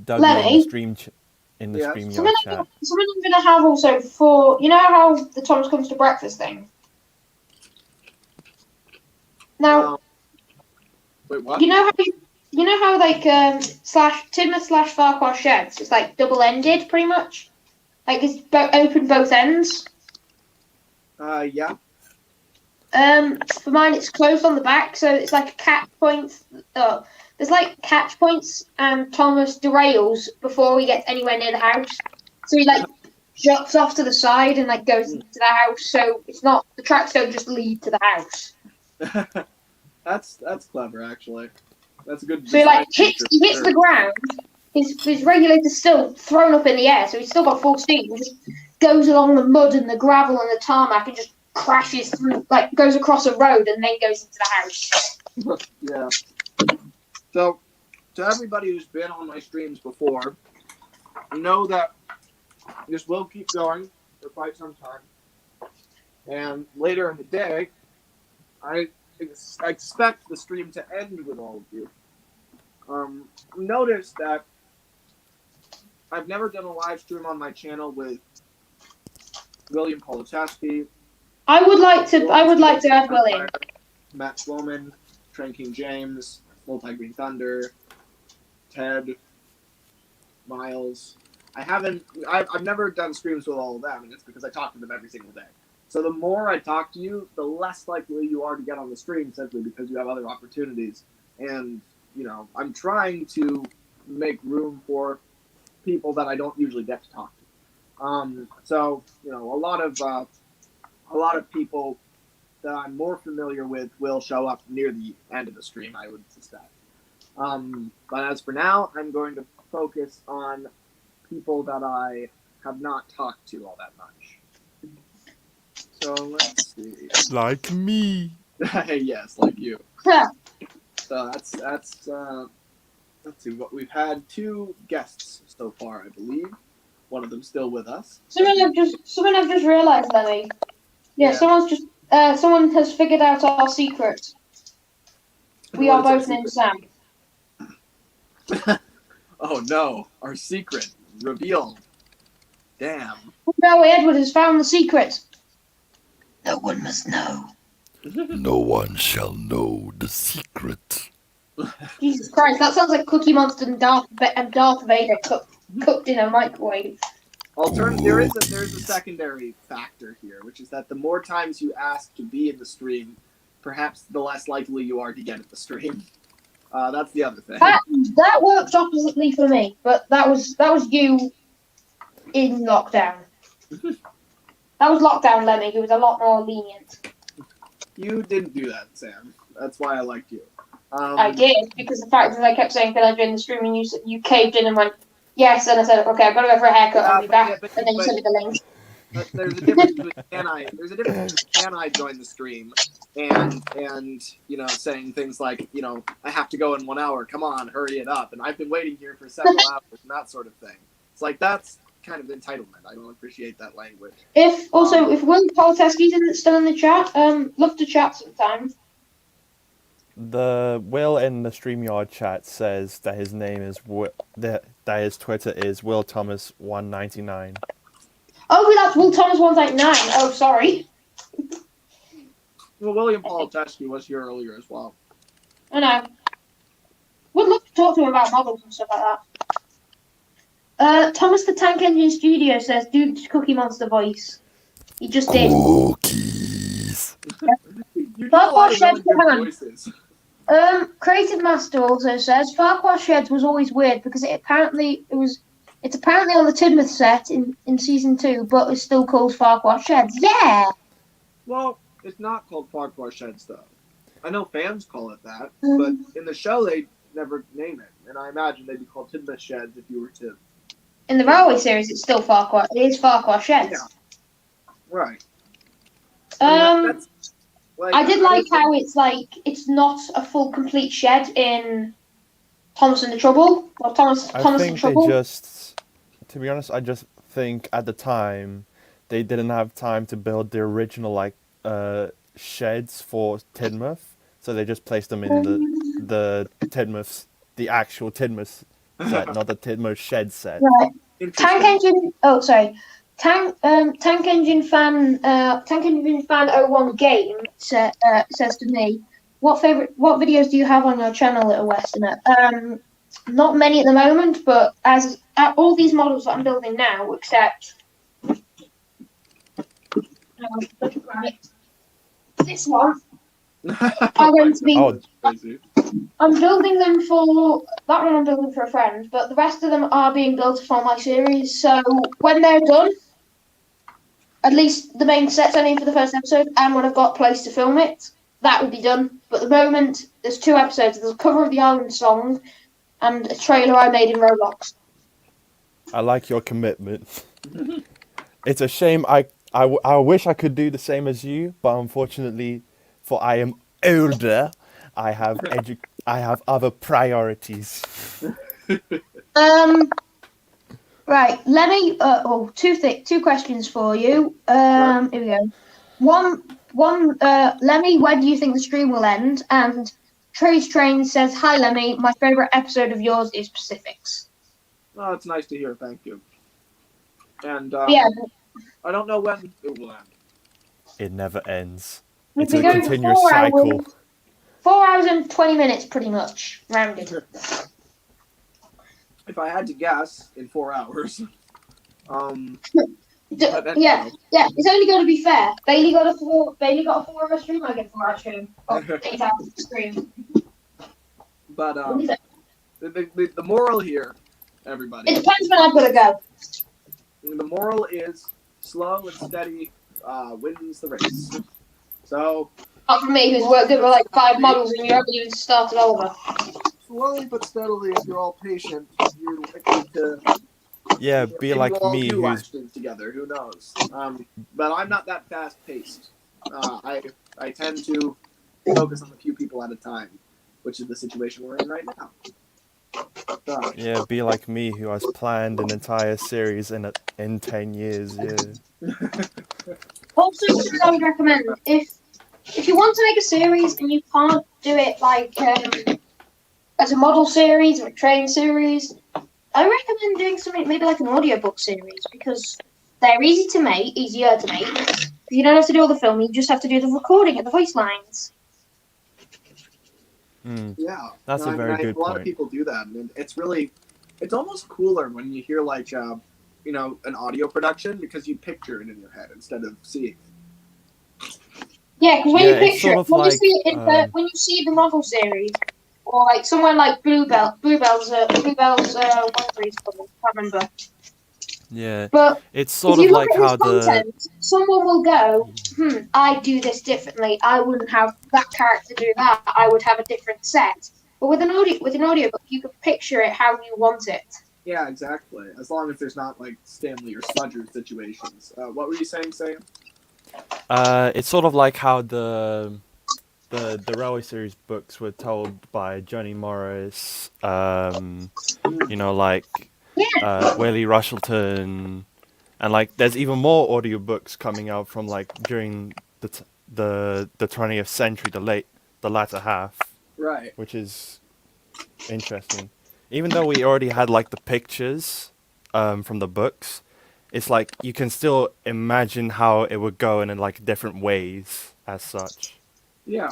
Doug Lemmy? in the stream in the Yes? StreamYard chat. Something I'm going to have also for, you know how the Thomas Comes to Breakfast thing? Now, Wait, what? you know how like Tidmouth/Farquhar Sheds is like double-ended pretty much? Like it's open both ends? Yeah. For mine it's closed on the back, so it's like a catch point. There's like catch points and Thomas derails before he gets anywhere near the house. So he like jumps off to the side and like goes into the house, so it's not, the tracks don't just lead to the house. That's clever, actually. That's a good. So he like design he hits feature. the ground. His regulator's still thrown up in the air, so he's still got full steam. He just goes along the mud and the gravel and the tarmac and just crashes through, like goes across a road and then goes into the house. Yeah. So, to everybody who's been on my streams before, know that this will keep going for quite some time. And later in the day, I expect the stream to end with all of you. Notice that I've never done a live stream on my channel with William Politaski. I would like to add William. Matt Sloman, Train King James, Multi Green Thunder, Ted, Miles. I've never done streams with all of them, and it's because I talk to them every single day. So the more I talk to you, the less likely you are to get on the stream, simply because you have other opportunities. And, I'm trying to make room for people that I don't usually get to talk to. So, a lot of people that I'm more familiar with will show up near the end of the stream, I would suspect. But as for now, I'm going to focus on people that I have not talked to all that much. So let's see. Like me. Yes, like you. Yeah. So let's see. What we've had 2 guests so far, I believe. One of them still with us. Someone I've just realised, Lemmy. Yeah, Yeah. someone has figured out our secret. We are both named Sam. Oh no, our secret revealed. Damn. No, Edward has found the secret. No one must know. No one shall know the secret. Jesus Christ, that sounds like Cookie Monster and Darth Vader cooked in a microwave. There's a secondary factor here, which is that the more times you ask to be in the stream, perhaps the less likely you are to get at the stream. That's the other thing. That works oppositely for me, but that was you in lockdown. That was lockdown, Lemmy. He was a lot more lenient. You didn't do that, Sam. That's why I liked you. I did, because the fact that I kept saying, can I join the stream, and you caved in and went, yes, and I said, okay, I've got to go for a haircut, I'll be back, and then you sent me the link. But there's a difference between can I join the stream and saying things like, I have to go in 1 hour, come on, hurry it up, and I've been waiting here for several hours and that sort of thing. It's like, that's kind of entitlement. I don't appreciate that language. If Will Politeski isn't still in the chat, love to chat sometime. The Will in the StreamYard chat says that his name is that his Twitter is Will Thomas 199. Oh, that's Will Thomas 199. Oh, sorry. Well, William Politaski was here earlier as well. I know. Would love to talk to him about models and stuff like that. Thomas the Tank Engine Studio says, do the Cookie Monster voice. He just did. Cookies. You do a lot of really good voices. Creative Master also says Farquhar Sheds was always weird because it's apparently on the Tidmouth set in season 2, but it's still called Farquhar Sheds. Yeah. Well, it's not called Farquhar Sheds though. I know fans call it that, but in the show they never name it, and I imagine they'd be called Tidmouth Sheds if you were to. In the Railway series, it's still Farquhar. It is Farquhar Sheds. Yeah. Right. That's I did like how it's not a full complete shed in Thomas and the Trouble. Or Thomas and Trouble. To be honest, I just think at the time they didn't have time to build the original sheds for Tidmouth, so they just placed them in the Tidmouth, the actual Tidmouth set, not the Tidmouth shed set. Right. Tank Engine. Oh, sorry. Tank Engine fan 01 game says to me, what videos do you have on your channel, Little Westerner? Not many at the moment, but as all these models that I'm building now, except this one, are going to be. I'm building them for that one. I'm building for a friend, but the rest of them are being built for my series. So when they're done, at least the main sets I need for the first episode, and when I've got a place to film it, that will be done. But at the moment, there's 2 episodes. There's a cover of the Island song and a trailer I made in Roblox. I like your commitment. It's a shame I wish I could do the same as you, but unfortunately, for I am older, I have other priorities. Right, Lemmy. Two questions for you. Here we go. One. Lemmy, when do you think the stream will end? And Trace Train says, "Hi, Lemmy. My favorite episode of yours is Pacifics." Oh, it's nice to hear. Thank you. And yeah, I don't know when it will end. It never ends. It's a continuous cycle. 4 hours and 20 minutes, pretty much rounded. If I had to guess, in 4 hours. Yeah. It's only got to be fair. Bailey got a 4-hour stream. I get a 4-hour stream. 8 hours stream. But the moral here, everybody. It depends when I've got to go. The moral is slow and steady wins the race. So. Not for me, who's worked over like 5 models and you haven't even started over. Slowly but steadily, if you're all patient, you're likely to. Yeah, be like me. Who's watch things together? Who knows? But I'm not that fast paced. I tend to focus on a few people at a time, which is the situation we're in right now. Yeah, be like me, who has planned an entire series in 10 years. Yeah. Also, I would recommend if you want to make a series and you can't do it like as a model series or a train series, I recommend doing something maybe like an audiobook series because they're easier to make. You don't have to do all the filming, you just have to do the recording and the voice lines. Yeah, that's a very good point. A lot of people do that, and it's almost cooler when you hear like an audio production because you picture it in your head instead of seeing it. Yeah, because when you picture it, when you see the novel series, or like somewhere like Bluebell's one of these, I can't remember. Yeah, but it's sort of like how someone will go, I do this differently. I wouldn't have that character do that. I would have a different set. But with an audiobook, you can picture it how you want it. Yeah, exactly. As long as there's not like Stanley or Smudger situations. What were you saying, Sam? It's sort of like how the Railway series books were told by Johnny Morris. Whaley Rushleton, and like there's even more audiobooks coming out from like during the 20th century, the latter half, right? Which is interesting. Even though we already had like the pictures from the books, it's like you can still imagine how it would go in like different ways as such. Yeah.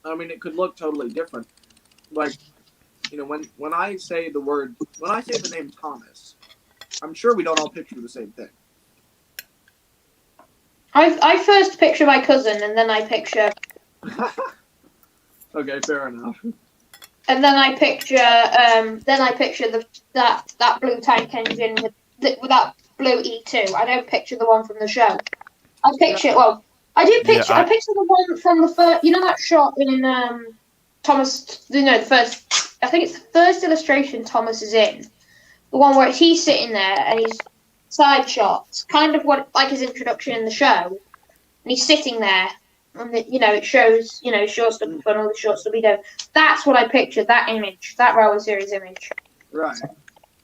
I mean, it could look totally different. Like, when I say the name Thomas, I'm sure we don't all picture the same thing. I first picture my cousin, and then I picture. Okay, fair enough. And then I picture that blue tank engine with that blue E2. I don't picture the one from the show. I picture I picture the one from the first. That shot in Thomas. The first. I think it's the first illustration Thomas is in. The one where he's sitting there and he's side shots, kind of like his introduction in the show, and he's sitting there. And it shows, short stuff and all the short stuff we do. That's what I pictured, that image, that Railway Series image. Right.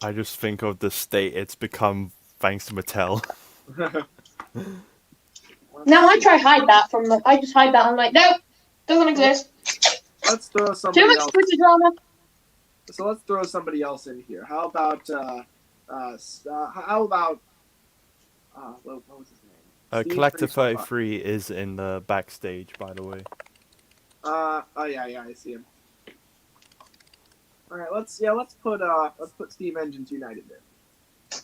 I just think of the state it's become thanks to Mattel. Now I try hide that I just hide that. I'm like, nope, doesn't exist. Let's throw somebody Too much else. Twitter drama. So let's throw somebody else in here. How about what was his name? Collector 33 is in the backstage, by the way. Oh yeah, I see him. All right, let's put Steam Engines United in.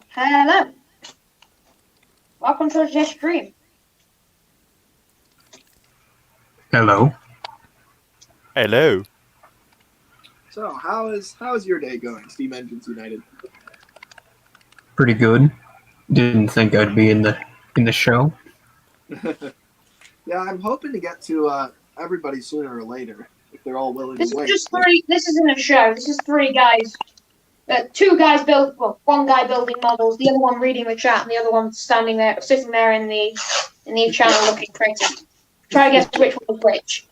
Hello. Welcome to the stream. Hello. Hello. So how's your day going, Steam Engines United? Pretty good. Didn't think I'd be in the show. Yeah, I'm hoping to get to everybody sooner or later if they're all willing This to wait. is just three. This isn't a show. This is three guys. Two guys one guy building models, the other one reading the chat, and the other one sitting there in the channel looking pretty. Try to guess which one was which.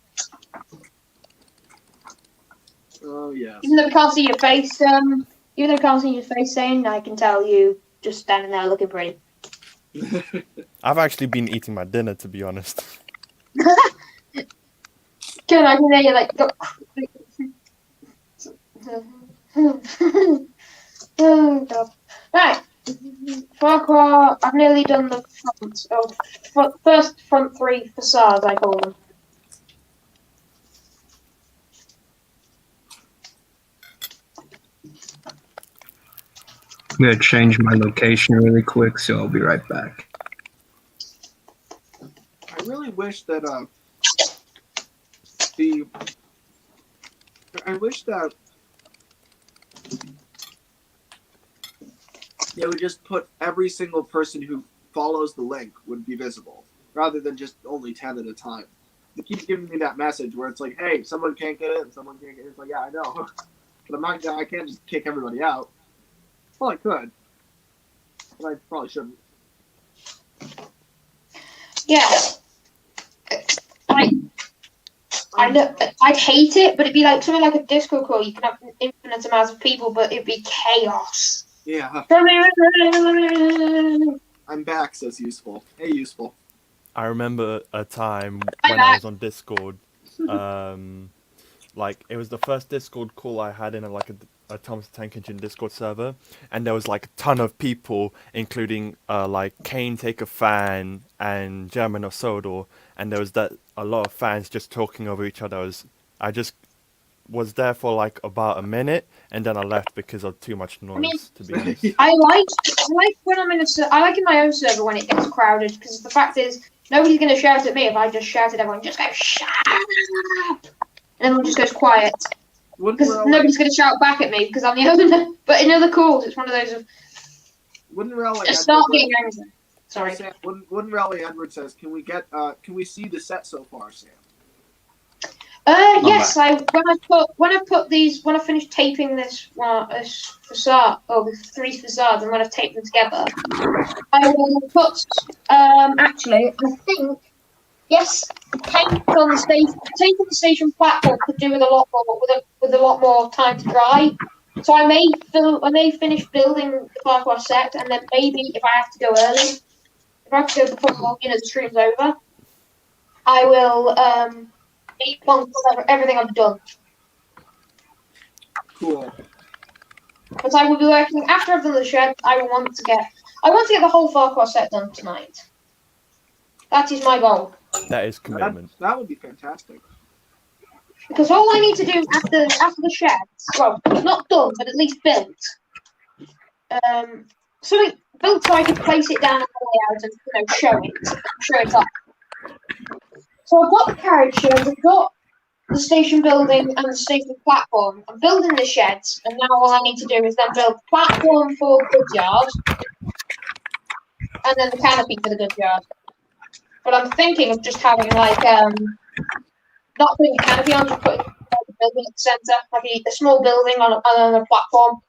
Oh yes. Even though we can't see your face, saying I can tell you just standing there looking pretty. I've actually been eating my dinner, to be honest. Can I can hear you like go. Oh god. Right. Farquhar, I've nearly done the first front three facades, I call them. I'm gonna change my location really quick, so I'll be right back. I really wish that they would just put every single person who follows the link would be visible, rather than just only 10 at a time. They keep giving me that message where it's like, hey, someone can't get in, someone can't get in. It's like, yeah, I know. But I can't just kick everybody out. Well, I could. But I probably shouldn't. Yeah. I'd hate it, but it'd be like something like a disco call. You can have infinite amounts of people, but it'd be chaos. Yeah. I'm back, says Useful. Hey, Useful. I remember a time when I was on Discord. Like, it was the first Discord call I had in a Thomas the Tank Engine Discord server, and there was like a ton of people, including like Kane Take a Fan and German or Sodor, and there was a lot of fans just talking over each other. I just was there for like about a minute, and then I left because of too much noise. To be honest, I like when I'm I like in my own server when it gets crowded, because the fact is nobody's gonna shout at me if I just shout at everyone. Just go shut up, and everyone just goes quiet. Because nobody's going to shout back at me because I'm the owner. But in other calls, it's one of those of just start getting angry. Sorry. Sam, when Raleigh Edwards says, "Can we see the set so far, Sam?" Yes. When I finish taping this facade, the three facades, and when I've taped them together, I will put. Actually, I think. Yes, the paint on the station platform could do with a lot more time to dry. So I may finish building the Farquhar set, and then maybe if I have to go early, if I have to go before the stream's over, I will eat once everything I've done. Cool. But I will be working after I've done the shed. I want to get the whole Farquhar set done tonight. That is my goal. That is commitment. That would be fantastic. Because all I need to do after the sheds, well, not done, but at least built, something built so I can place it down on the layout and show it off. So I've got the carriage sheds, I've got the station building and the station platform. I'm building the sheds, and now all I need to do is then build the platform for the goods yard, and then the canopy for the goods yard. But I'm thinking of just having like not putting a canopy on, just putting a building at the centre, like a small building on a platform.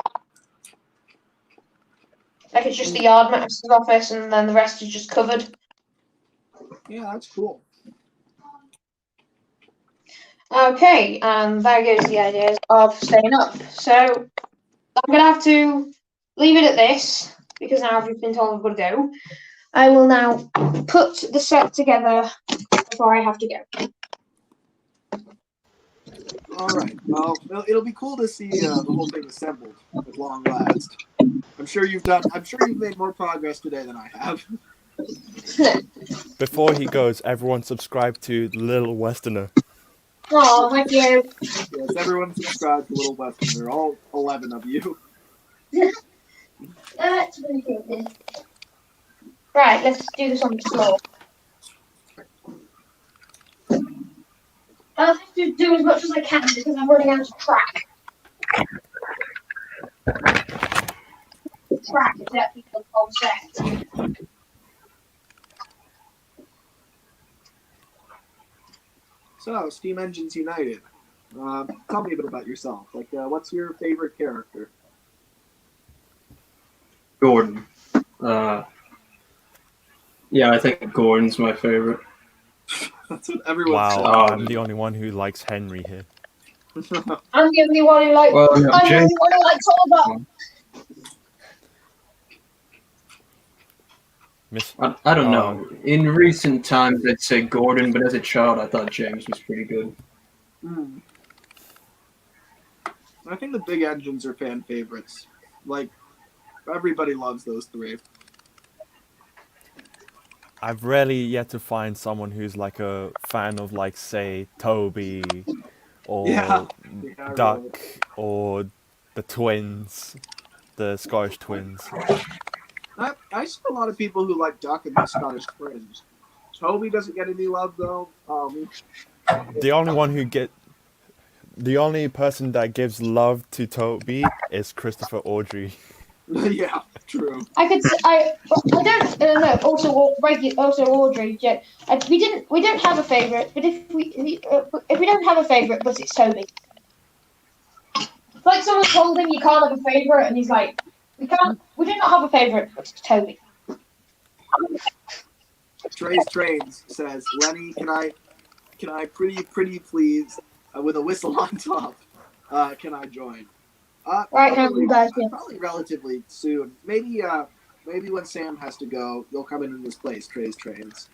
Like it's just the yard master's office, and then the rest is just covered. Yeah, that's cool. Okay, and there goes the ideas of staying up. So I'm going to have to leave it at this, because now I've been told I've got to go. I will now put the set together before I have to go. All right. Well, it'll be cool to see the whole thing assembled at long last. I'm sure you've made more progress today than I have. Before he goes, everyone subscribe to Little Westerner. Oh, thank you. Yes, everyone subscribe to Little Westerner, all 11 of you. That's really good. Right, let's do this on the floor. I'll have to do as much as I can because I'm running out of track. Track is actually the concept. So, Steam Engines United. Tell me a bit about yourself. Like, what's your favorite character? Gordon. Yeah, I think Gordon's my favorite. That's what everyone says. Wow, I'm the only one who likes Henry here. I'm the only one who likes. Well, no, I'm the only one who likes Oliver. I don't know. In recent times, I'd say Gordon, but as a child, I thought James was pretty good. I think the big engines are fan favorites. Like, everybody loves those three. I've rarely yet to find someone who's like a fan of, like, say, Toby or Duck really. or the twins, the Scottish twins. I see a lot of people who like Duck and the Scottish twins. Toby doesn't get any love though. The only person that gives love to Toby is Christopher Audrey. Yeah, true. I don't know. Also Audrey. Yeah, we don't have a favourite, but if we don't have a favourite, but it's Toby. It's like someone told him you can't have a favourite, and he's like, we do not have a favourite, but it's Toby. Trey's Trains says, Lenny, can I pretty please, with a whistle on top, can I join? Right now, you guys. Probably relatively soon. Maybe when Sam has to go, you'll come in his place, Trey's Trains.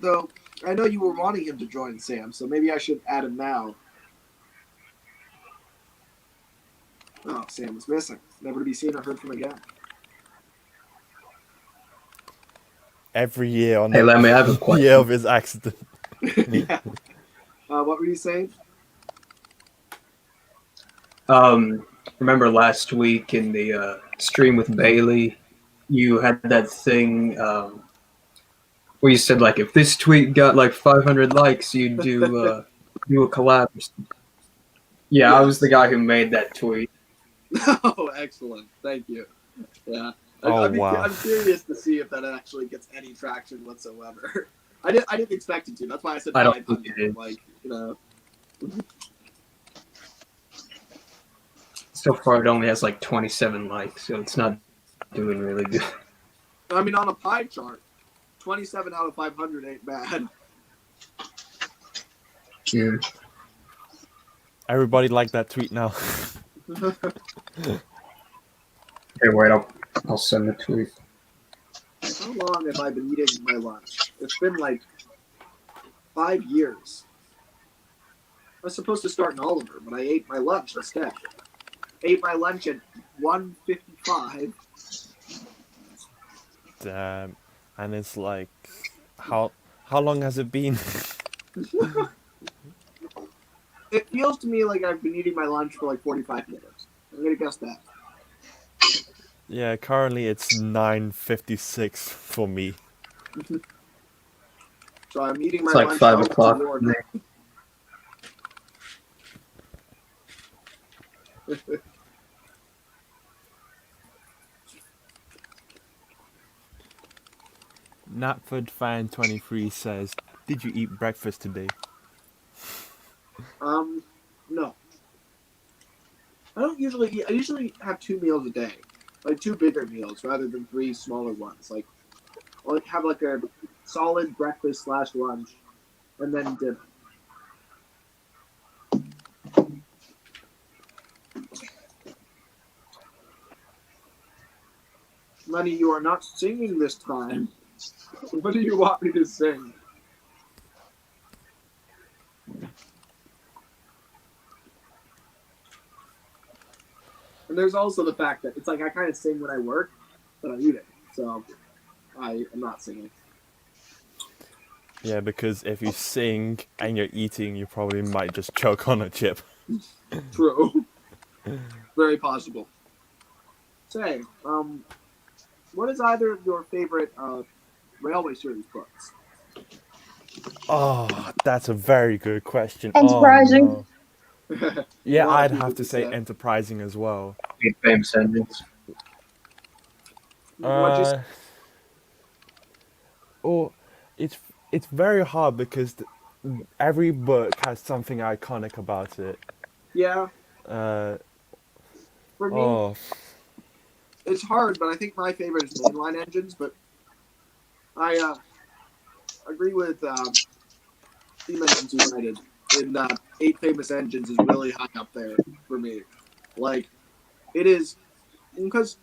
Though, I know you were wanting him to join Sam, so maybe I should add him now. Oh, Sam was missing. Never to be seen or heard from again. Every year on Lemmy, I have a question. year of his accident. Yeah. What were you saying? Remember last week in the stream with Bailey, you had that thing where you said, like, if this tweet got like 500 likes, you'd do a collab. Yeah, I was the guy who made that tweet. Oh, excellent. Thank you. Yeah. Wow. I'm curious to see if that actually gets any traction whatsoever. I didn't expect it to. That's why I said I don't 500. think it is. Like, you know. So far, it only has like 27 likes, so it's not doing really good. I mean, on a pie chart, 27 out of 500 ain't bad. Yeah. Everybody like that tweet now. Hey, wait, I'll send the tweet. How long have I been eating my lunch? It's been like 5 years. I was supposed to start in Oliver, but I ate my lunch instead. Ate my lunch at 1:55. Damn. And it's like, how How long has it been? It feels to me like I've been eating my lunch for like 45 minutes. I'm gonna guess that. Yeah, currently it's 9:56 for me. So I'm eating my It's like lunch 5 while o'clock. Lord. Knapford fan 23 says, "Did you eat breakfast today?" No. I don't usually eat. I usually have 2 meals a day, like 2 bigger meals rather than 3 smaller ones. Like I'll have like a solid breakfast / lunch, and then dinner. Lenny, you are not singing this time. What do you want me to sing? And there's also the fact that it's like I kind of sing when I work, but I'm eating, so I am not singing. Yeah, because if you sing and you're eating, you probably might just choke on a chip. True. Very possible. Say, what is either of your favorite Railway series books? Oh, that's a very good question. Oh Enterprising. no. A Yeah, lot of I'd people have to would say enterprising as well. Eight famous engines. What just? Oh, it's it's very hard because every book has something iconic about it. Yeah, Uh, for me, oh, it's hard, but I think my favorite is mainline engines. But I agree with Steam Engines United in that Eight Famous Engines is really high up there for me. Like, it is because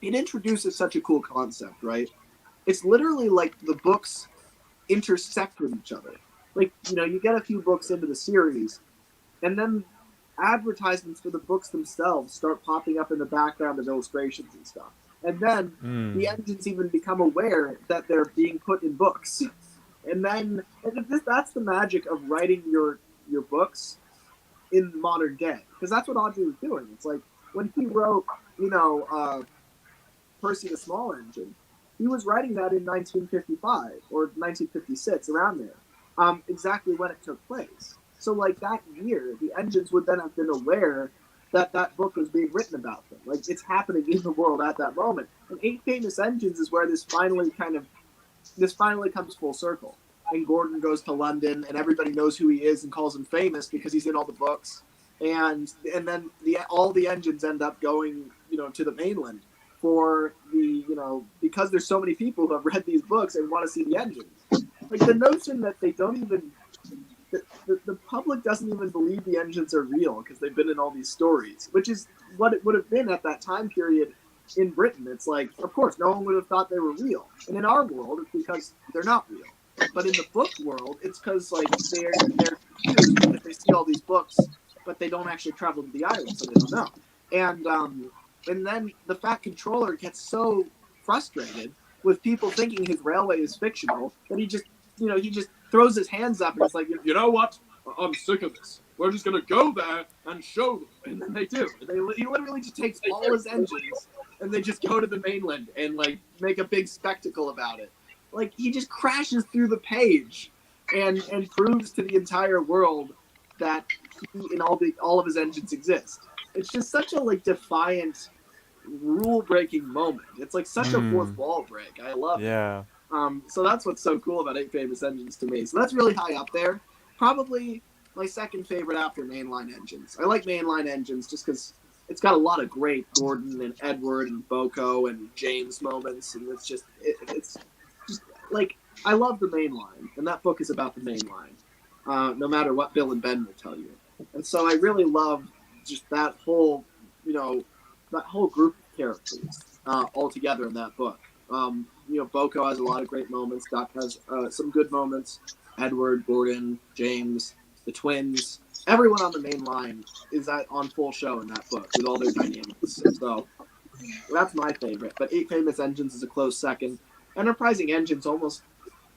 it introduces such a cool concept, right? It's literally like the books intersect with each other. Like, you get a few books into the series, and then advertisements for the books themselves start popping up in the background of illustrations and stuff. And then the engines even become aware that they're being put in books. And then that's the magic of writing your books in modern day, because that's what Audrey was doing. It's like when he wrote, Percy the Small Engine, he was writing that in 1955 or 1956, around there, exactly when it took place. So, like, that year, the engines would then have been aware that that book was being written about them. Like, it's happening in the world at that moment. And Eight Famous Engines is where this finally comes full circle. And Gordon goes to London, and everybody knows who he is and calls him famous because he's in all the books. And then all the engines end up going, to the mainland for because there's so many people who have read these books and want to see the engines. Like, the notion that they don't even the public doesn't even believe the engines are real because they've been in all these stories, which is what it would have been at that time period in Britain. It's like, of course, no one would have thought they were real. And in our world, it's because they're not real. But in the book world, it's because, like, they're confused because they see all these books, but they don't actually travel to the island, so they don't know. And then the Fat Controller gets so frustrated with people thinking his railway is fictional that he just throws his hands up and is like, you know what? I'm sick of this. We're just gonna go there and show them, and then they do. He literally just takes all his engines and they just go to the mainland and, like, make a big spectacle about it. Like, he just crashes through the page and proves to the entire world that he and all of his engines exist. It's just such a, like, defiant, rule-breaking moment. It's like such a fourth wall break. I love it. So that's what's so cool about Eight Famous Engines to me. So that's really high up there. Probably my second favorite after mainline engines. I like mainline engines just because it's got a lot of great Gordon and Edward and Boko and James moments, and it's just like, I love the main line, and that book is about the main line, no matter what Bill and Ben will tell you. And so I really love just that whole group of characters all together in that book. Boko has a lot of great moments. Doc has some good moments. Edward, Gordon, James, the twins, everyone on the main line is on full show in that book with all their dynamics. So that's my favorite. But Eight Famous Engines is a close second. Enterprising Engines almost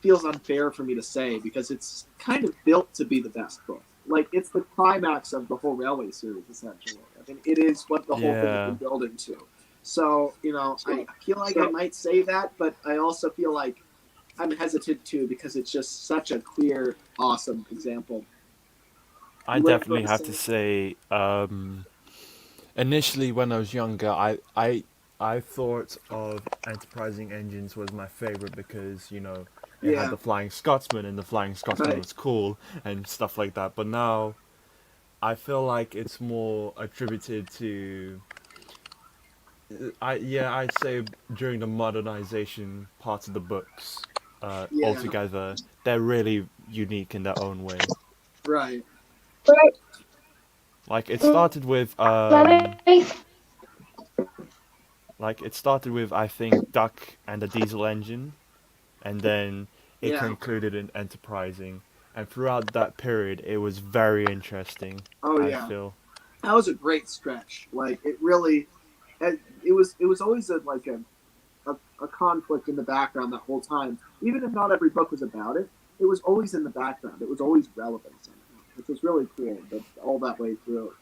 feels unfair for me to say because it's kind of built to be the best book. Like, it's the climax of the whole Railway series, essentially. I mean, it is what the whole thing has been building to. So, I feel like I might say that, but I also feel like I'm hesitant to because it's just such a clear, awesome example. I definitely have to say, initially when I was younger, I thought of Enterprising Engines was my favorite because, it had the Flying Scotsman and the Flying Scotsman was cool and stuff like that. But now I feel like it's more attributed to I'd say during the modernization parts of the books altogether, they're really unique in their own way. Right. Like it started with I think Duck and the Diesel Engine, and then it concluded in Enterprising, and throughout that period it was very interesting. I feel that was a great stretch. Like it really, it was always a conflict in the background that whole time. Even if not every book was about it, it was always in the background. It was always relevant somehow, which was really cool. But all that way through.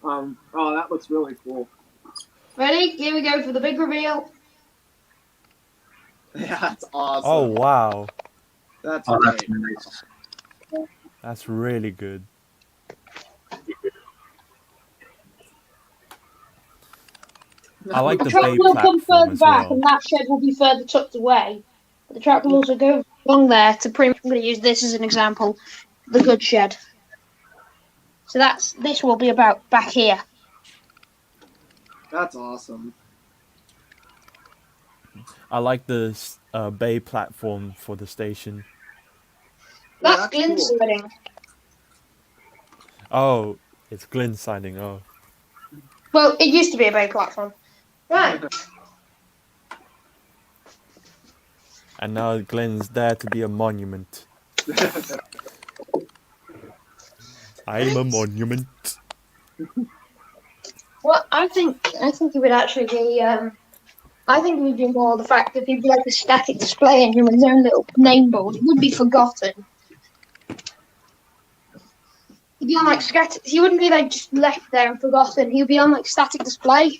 That looks really cool. Ready? Here we go for the big reveal. Yeah, that's awesome. Oh wow, that's great. Nice. That's really good. I like the track bay will come platform further as back, well. and that shed will be further tucked away. But the track will also go along there to pretty much. I'm going to use this as an example. The good shed. So this will be about back here. That's awesome. I like the bay platform for the station. That's Glyn siding. Oh, it's Glyn siding. Oh. Well, it used to be a bay platform. Right. And now Glenn's there to be a monument. I'm a monument. Well, I think it would actually be. I think it would be more the fact that people like the static display engine with his own little name board. It would be forgotten. He'd be on like he wouldn't be like just left there and forgotten. He'd be on like static display,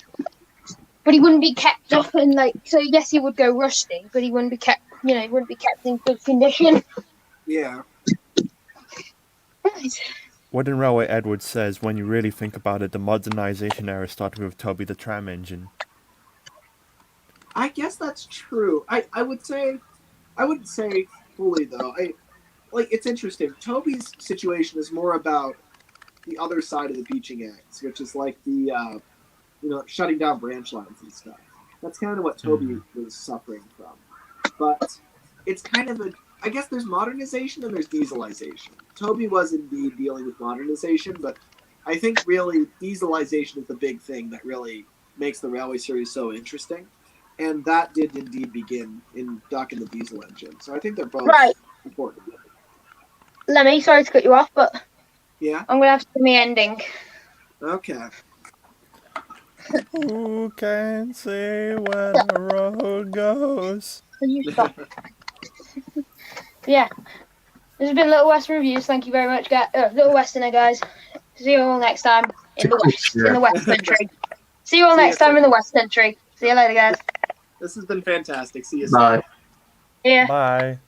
but he wouldn't be kept up and like. So yes, he would go rusty, but he wouldn't be kept. He wouldn't be kept in good condition. Yeah. Right. Wooden Railway Edwards says, when you really think about it, the modernization era started with Toby the Tram engine. I guess that's true. I would say, I wouldn't say fully though. It's interesting. Toby's situation is more about the other side of the beaching ends, which is like the shutting down branch lines and stuff. That's kind of what Toby was suffering from. But it's kind of I guess there's modernization and there's dieselization. Toby was indeed dealing with modernization, but I think really dieselization is the big thing that really makes the Railway series so interesting. And that did indeed begin in Duck and the Diesel Engine. So I think they're both important. Lemmy, sorry to cut you off, but yeah, I'm going to have to do my ending. Okay. Who can say where the road goes? Can you stop? Yeah. This has been Little Western Reviews. Thank you very much, guys. Little Westerner, guys. See you all next time in the West, in the West Country. See you all next time in the West Country. See you later, guys. This has been fantastic. See you soon. Bye. Yeah. Bye.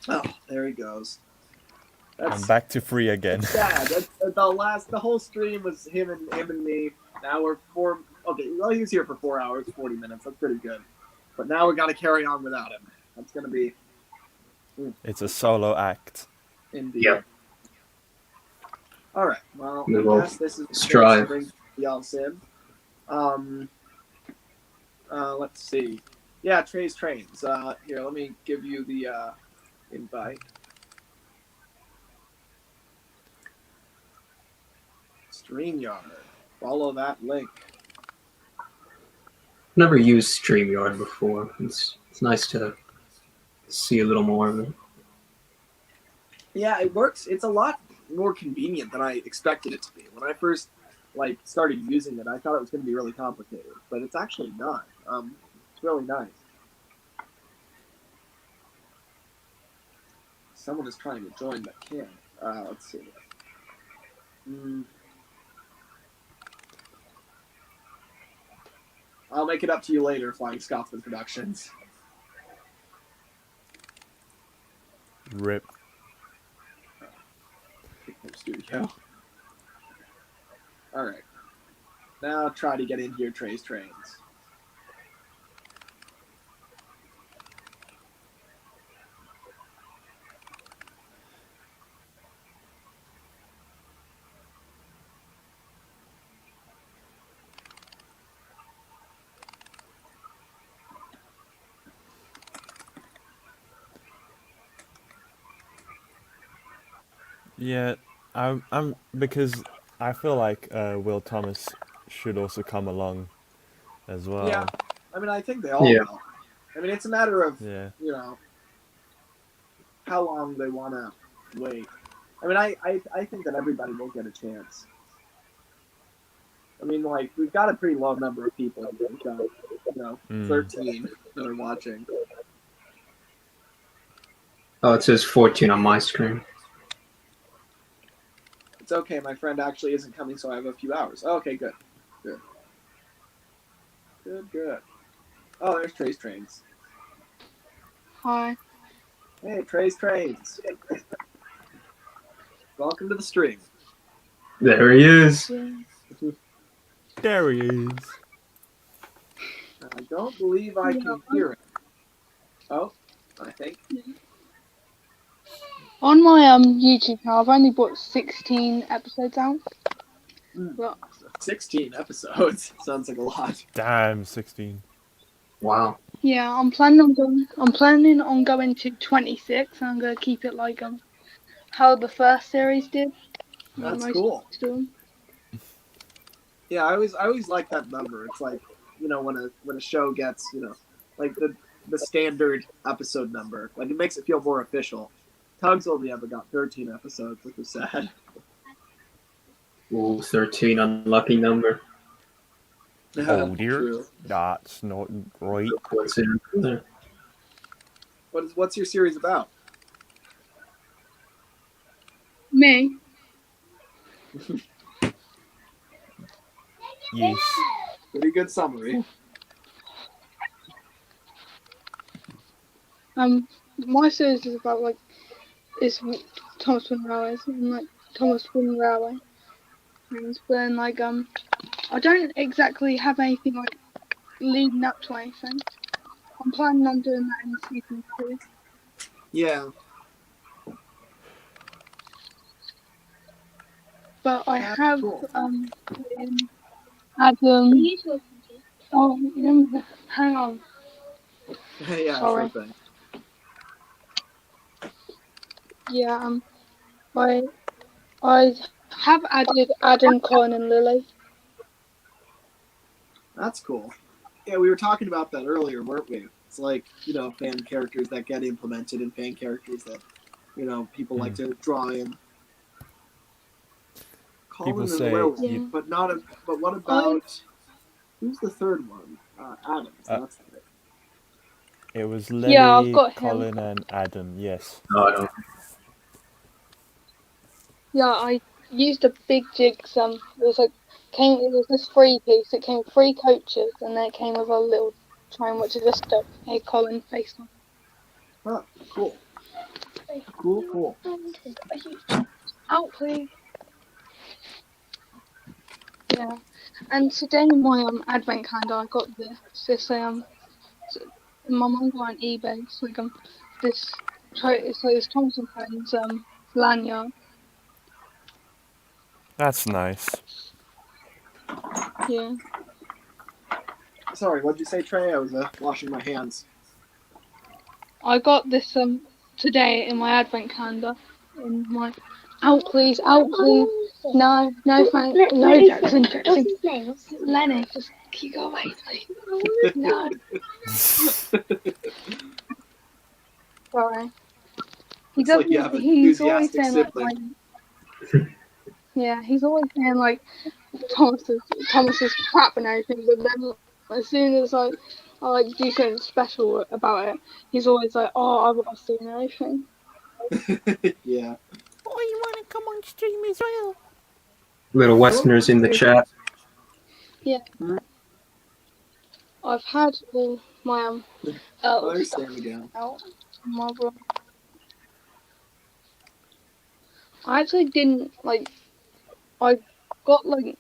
Oh, there he goes. I'm back to free again. Sad. The whole stream was him and me. Now we're four. Okay, well, he was here for 4 hours, 40 minutes. That's pretty good. But now we got to carry on without him. That's gonna be. It's a solo act. Indeed. Yep. All right. Well, We'll I guess this is strive. bring y'all in. Let's see. Yeah, Trey's Trains. Here, let me give you the invite. StreamYard. Follow that link. Never used StreamYard before. It's nice to see a little more of it. Yeah, it works. It's a lot more convenient than I expected it to be. When I first started using it, I thought it was going to be really complicated, but it's actually not. It's really nice. someone is trying to join but can't. Let's see. I'll make it up to you later, Flying Scotsman Productions. Rip. Studio. Alright. Now try to get into your Trey's trains. Yeah, I'm because I feel like Will Thomas should also come along as well. Yeah, I mean, I think they all will. I mean, it's a matter of, you know, how long they want to wait. I mean, I think that everybody will get a chance. I mean, like, we've got a pretty low number of people. We've got, 13 that are watching. Oh, it says 14 on my screen. It's okay, my friend actually isn't coming, so I have a few hours. Okay, good. Good. Good. Oh, there's Trey's Trains. Hi. Hey, Trey's Trains. Welcome to the stream. There he is. There he is. I don't believe I can hear it. Oh, I think. On my YouTube channel, I've only got 16 episodes out. But 16 episodes sounds like a lot. Damn, 16. Wow. yeah, I'm planning on going to 26, and I'm gonna keep it like how the first series did. That's cool. Yeah, I always like that number. It's like, when a show gets, like the standard episode number. Like, it makes it feel more official. Tugs only ever got 13 episodes, which was sad. Ooh, 13, unlucky number. Oh dear, True. that's not great. What's your series about? Me? Yes. Pretty good summary. My series is about it's Thomas Win Railways and Thomas Win Railway. And then I don't exactly have anything leading up to anything. I'm planning on doing that in season 2. Yeah. But I have Adam. Oh, hang on. Yeah, sorry. Sure thing. Yeah, I have added Adam, Colin, and Lily. That's cool. Yeah, we were talking about that earlier, weren't we? It's like, fan characters that get implemented and fan characters that, people like to draw in. People Colin say, and Lily, but what about who's the third one? Adam. That's it. It was Lily, yeah, I've got Colin, and Adam. Yes. Oh, yeah, I used a big jigsaw. It was this 3-piece. It came with 3 coaches, and then it came with a little train, which is just a Colin face on. Oh, cool. Cool. Out, please. Yeah, and today in my advent calendar, I got this. My mum got on eBay. It's this Thomas and Friends lanyard. That's nice. Yeah. Sorry, what'd you say, Trey? I was washing my hands. I got this today in my advent calendar. In my out please. No, thank no, Jackson. Lenny, just keep away, please. No. Sorry. He Looks like you have an enthusiastic sibling. Yeah, he's always saying Thomas's crap and everything, but then as soon as I do something special about it, he's always like, "Oh, I want to see everything." Yeah. Oh, you want to come on stream as well? Little Westerners in the chat. Yeah. I've had all my Oh, there's stuff Sam again. out in my room. I actually didn't like. I got like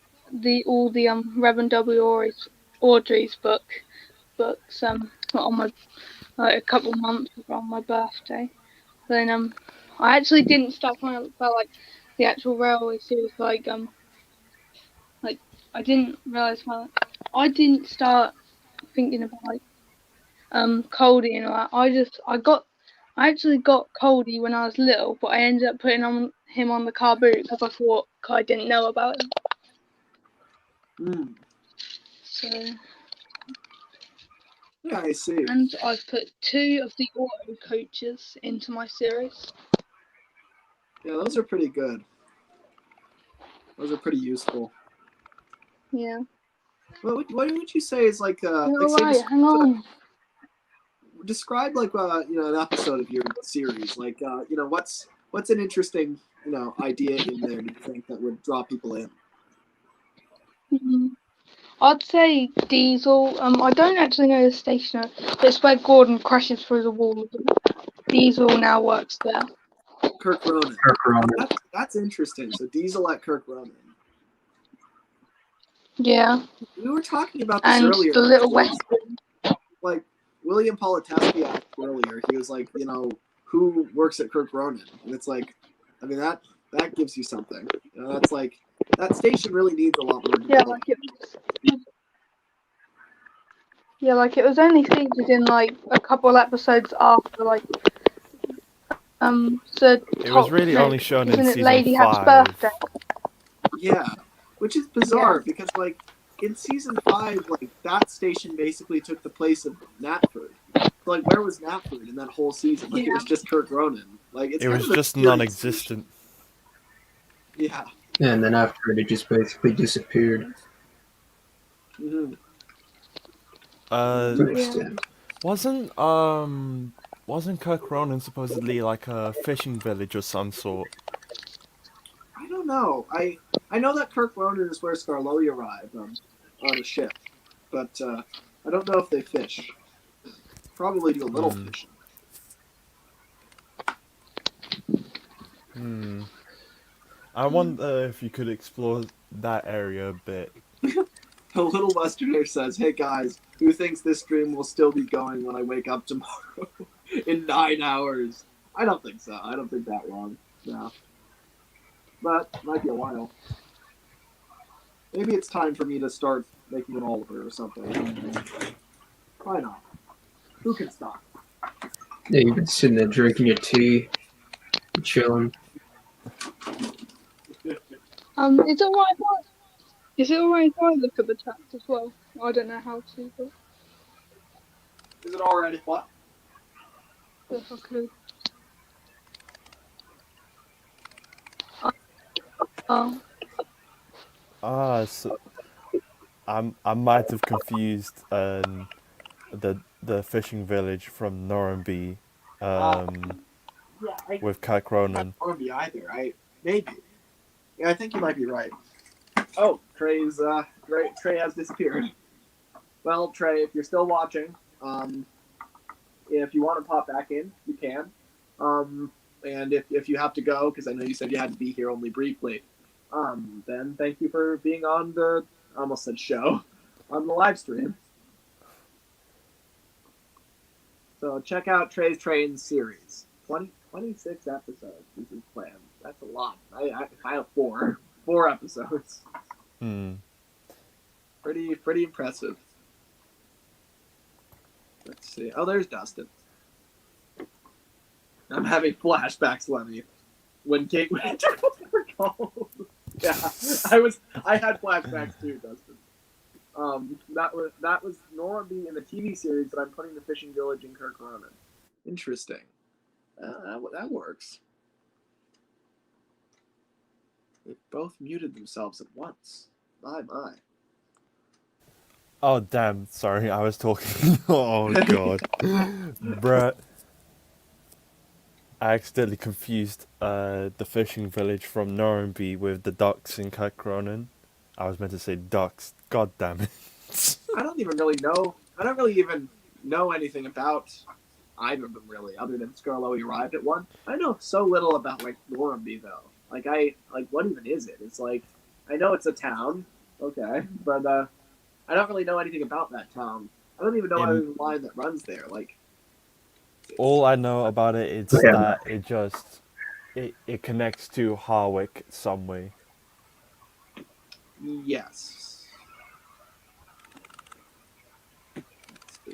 all the Reverend W. Audrey's books on my a couple months around my birthday. Then I actually didn't start finding out about like the actual railway series like I didn't realize I didn't start thinking about like Coldy and all that. I actually got Coldy when I was little, but I ended up putting him on the car boot because I thought I didn't know about him. So yeah, I see. And I've put 2 of the auto coaches into my series. Yeah, those are pretty good. Those are pretty useful. Yeah. What would you say is like Alright, hang on. describe like an episode of your series, like what's an interesting idea in there, do you think, that would draw people in? I'd say Diesel. I don't actually know the station, but it's where Gordon crashes through the wall. Diesel now works there. Kirk Ronan. That's interesting. So Diesel at Kirk Ronan. Yeah. We were talking about this and earlier. The Little Western. Like William Politowski asked earlier, he was like, who works at Kirk Ronan? And it's like, I mean, that gives you something. That's like, that station really needs a lot more development. Like it was only featured in like a couple episodes after like It was really only shown in season Lady 5. Hap's birthday. Yeah, which is bizarre because like in season 5, like that station basically took the place of Natford. Like, where was Natford in that whole season? Like, it was just Kirk Ronan. Like, it was just non-existent. Yeah. And then after it just basically disappeared. Mm-hmm. Wasn't Kirk Ronan supposedly like a fishing village or some sort? I don't know. I know that Kirk Ronan is where Scarlotti arrived on a ship, but I don't know if they fish. Probably do a little fishing. I wonder if you could explore that area a bit. The Little Westerner says, "Hey guys, who thinks this stream will still be going when I wake up tomorrow in 9 hours?" I don't think so. I don't think that long. No. But might be a while. Maybe it's time for me to start making an Oliver or something. Why not? Who can stop? Yeah, you've been sitting there drinking your tea, chilling. Is it alright if I look at the chat as well? I don't know how to, but is it already what? If I could. So I might have confused the fishing village from Norrumby with Kirk Ronan. Not Norrumby either. Maybe. Yeah, I think you might be right. Oh, Trey has disappeared. Well, Trey, if you're still watching, if you want to pop back in, you can. And if you have to go, because I know you said you had to be here only briefly, then thank you for being on the, I almost said show, on the live stream. So check out Trey's Trains series. 26 episodes. This is planned. That's a lot. I have 4 episodes. Pretty impressive. Let's see. Oh, there's Dustin. I'm having flashbacks, Lemmy. When Kate went to gold. Yeah, I had flashbacks too, Dustin. That was Norrumby in the TV series, but I'm putting the fishing village in Kirk Ronan. Interesting. That works. They both muted themselves at once. My. Oh damn! Sorry, I was talking. Oh god, bruh. I accidentally confused the fishing village from Norrby with the ducks in Kirkronan. I was meant to say ducks. God damn it. I don't even really know. I don't really even know anything about either of them really, other than Scarlo arrived at one. I know so little about like Norrby though. Like what even is it? It's like I know it's a town, okay, but I don't really know anything about that town. I don't even know the line that runs there. Like all I know about it is that it connects to Harwick some way. Yes.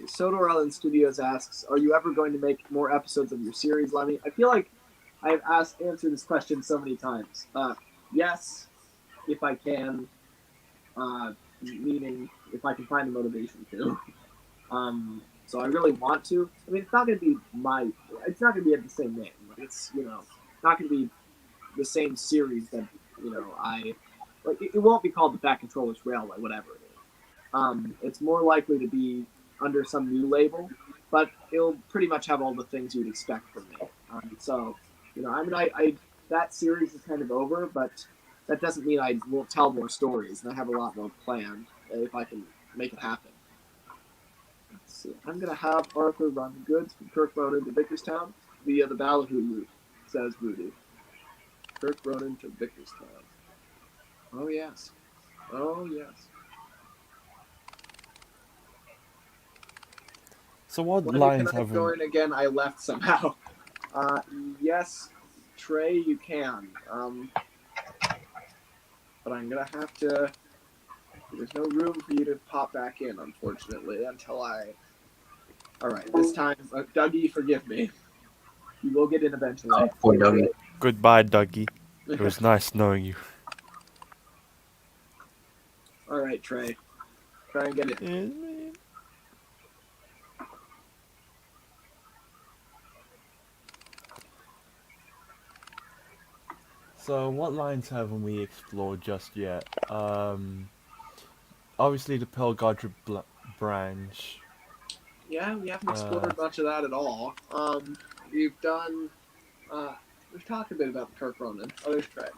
Sodor Island Studios asks, "Are you ever going to make more episodes of your series, Lemmy?" I feel like I've answered this question so many times. Yes, if I can. Meaning if I can find the motivation to. So I really want to. I mean, it's not going to be it's not going to be at the same name. Like it's not going to be the same series that I like. It won't be called the Fat Controllers Railway, whatever it is. It's more likely to be under some new label, but it'll pretty much have all the things you'd expect from me. So I mean, I that series is kind of over, but that doesn't mean I won't tell more stories, and I have a lot more planned if I can make it happen. Let's see. I'm going to have Arthur run goods from Kirk Ronan to Victorstown via the Ballyhoo route, says Rudy. Kirk Ronan to Victorstown. Oh, yes. Oh, yes. So what When lines can I have we... join again? I left somehow. Yes, Trey, you can. But I'm going to have to... There's no room for you to pop back in, unfortunately, until I... Alright, this time, Dougie, forgive me. You will get in eventually. Oh, poor Dougie. Goodbye, Dougie. It was nice knowing you. Alright, Trey. Try and get in. So what lines haven't we explored just yet? Obviously the Pearl Godric branch. Yeah, we haven't explored much of that at all. We've done... we've talked a bit about the Kirk Ronan. Oh, there's Trey.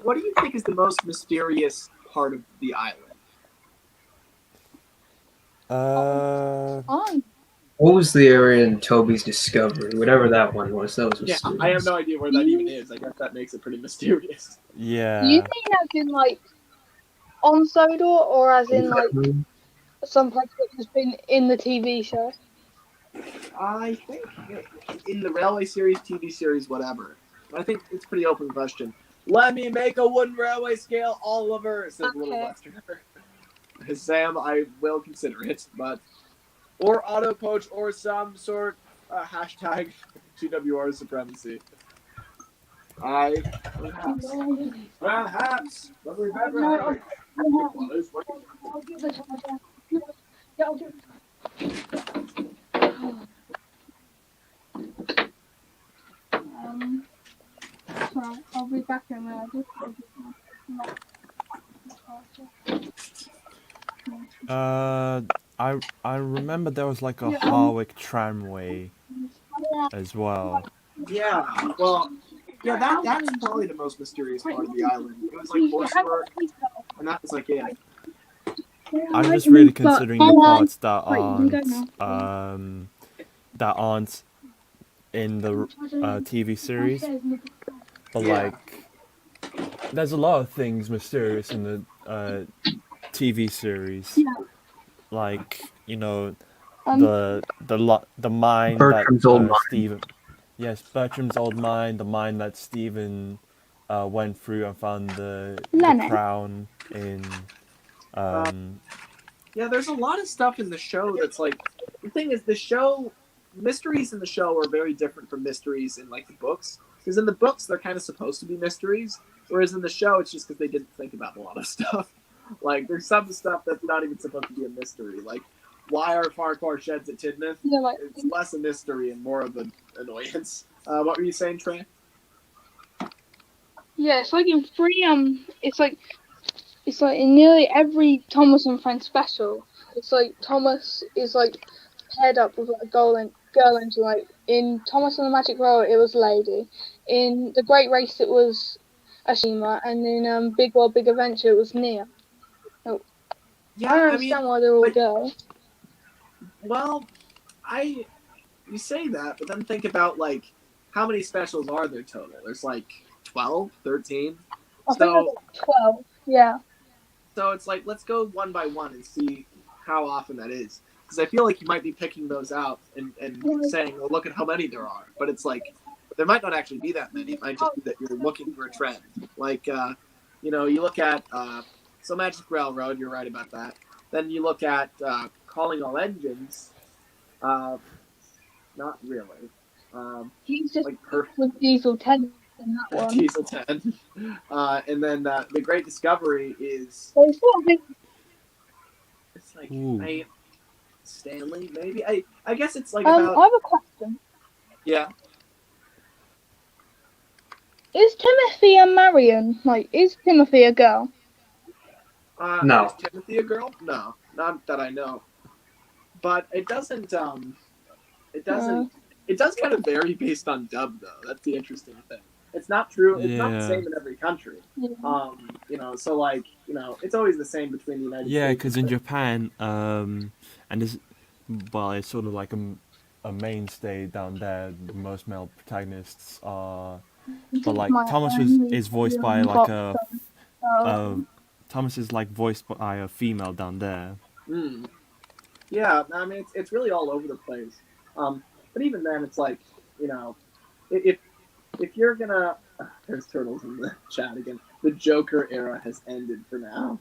What do you think is the most mysterious part of the island? What was the area in Toby's Discovery? Whatever that one was, that was mysterious. Yeah, I have no idea where that even is. I guess that makes it pretty mysterious. Yeah. Do you mean as in like on Sodor, or as in like some place that has been in the TV show? I think in the Railway series, TV series, whatever. I think it's a pretty open question. Let me make a wooden railway scale, Oliver, says Little Westerner. Sam, I will consider it, but... Or auto coach, or some sort hashtag GWR supremacy. Perhaps. But we better Right, I'll be back in a minute. I remember there was like a Harwick tramway as well. Yeah, well, yeah, that's probably the most mysterious part of the island. It was like horsework, and that was like it. I'm just really considering the parts that aren't in the TV series, but like there's a lot of things mysterious in the TV series, like the mine Bertram's that old mine. Stephen, yes, Bertram's old mine, the mine that Stephen went through and found the crown in. Yeah, there's a lot of stuff in the show that's like, the thing is, mysteries in the show are very different from mysteries in like the books, because in the books they're kind of supposed to be mysteries, whereas in the show it's just because they didn't think about a lot of stuff. Like there's some stuff that's not even supposed to be a mystery, like why are Farquhar sheds at Tidmouth? Yeah, like, it's less a mystery and more of an annoyance. What were you saying, Trey? Yeah, it's like in it's like in nearly every Thomas and Friends special. It's like Thomas is like paired up with like a girl engine. Like in Thomas and the Magic Railway, it was Lady. In The Great Race, it was Ashima, and in Big World Big Adventure, it was Nia. So, Yeah, I don't I mean, understand why they're all but- girls. well, you say that, but then think about like how many specials are there total? There's like 12, 13. I think there's like 12. Yeah. So it's like, let's go one by one and see how often that is. Because I feel like you might be picking those out and saying, well, look at how many there are. But it's like, there might not actually be that many. It might just be that you're looking for a trend. Like, you look at, so Magic Railroad, you're right about that. Then you look at Calling All Engines. Not really. He's just like with Diesel 10 in that one. Diesel 10. And then The Great Discovery is... So he's sort of It's like, Ooh. Stanley, maybe? I guess it's like I about... have a question. Yeah. Is Timothy a Marion? Like, is Timothy a girl? No. Is Timothy a girl? No, not that I know. But it doesn't, it does kind of vary based on dub, though. That's the interesting thing. It's not true. It's not the same in every country. Yeah. So like, it's always the same between the United States. Yeah, because in Japan, and this, well, it's sort of like a mainstay down there. Most male protagonists are, but like Thomas is voiced by like Thomas is like voiced by a female down there. Yeah, I mean it's really all over the place. But even then, it's like, if you're gonna, there's turtles in the chat again. The Joker era has ended for now.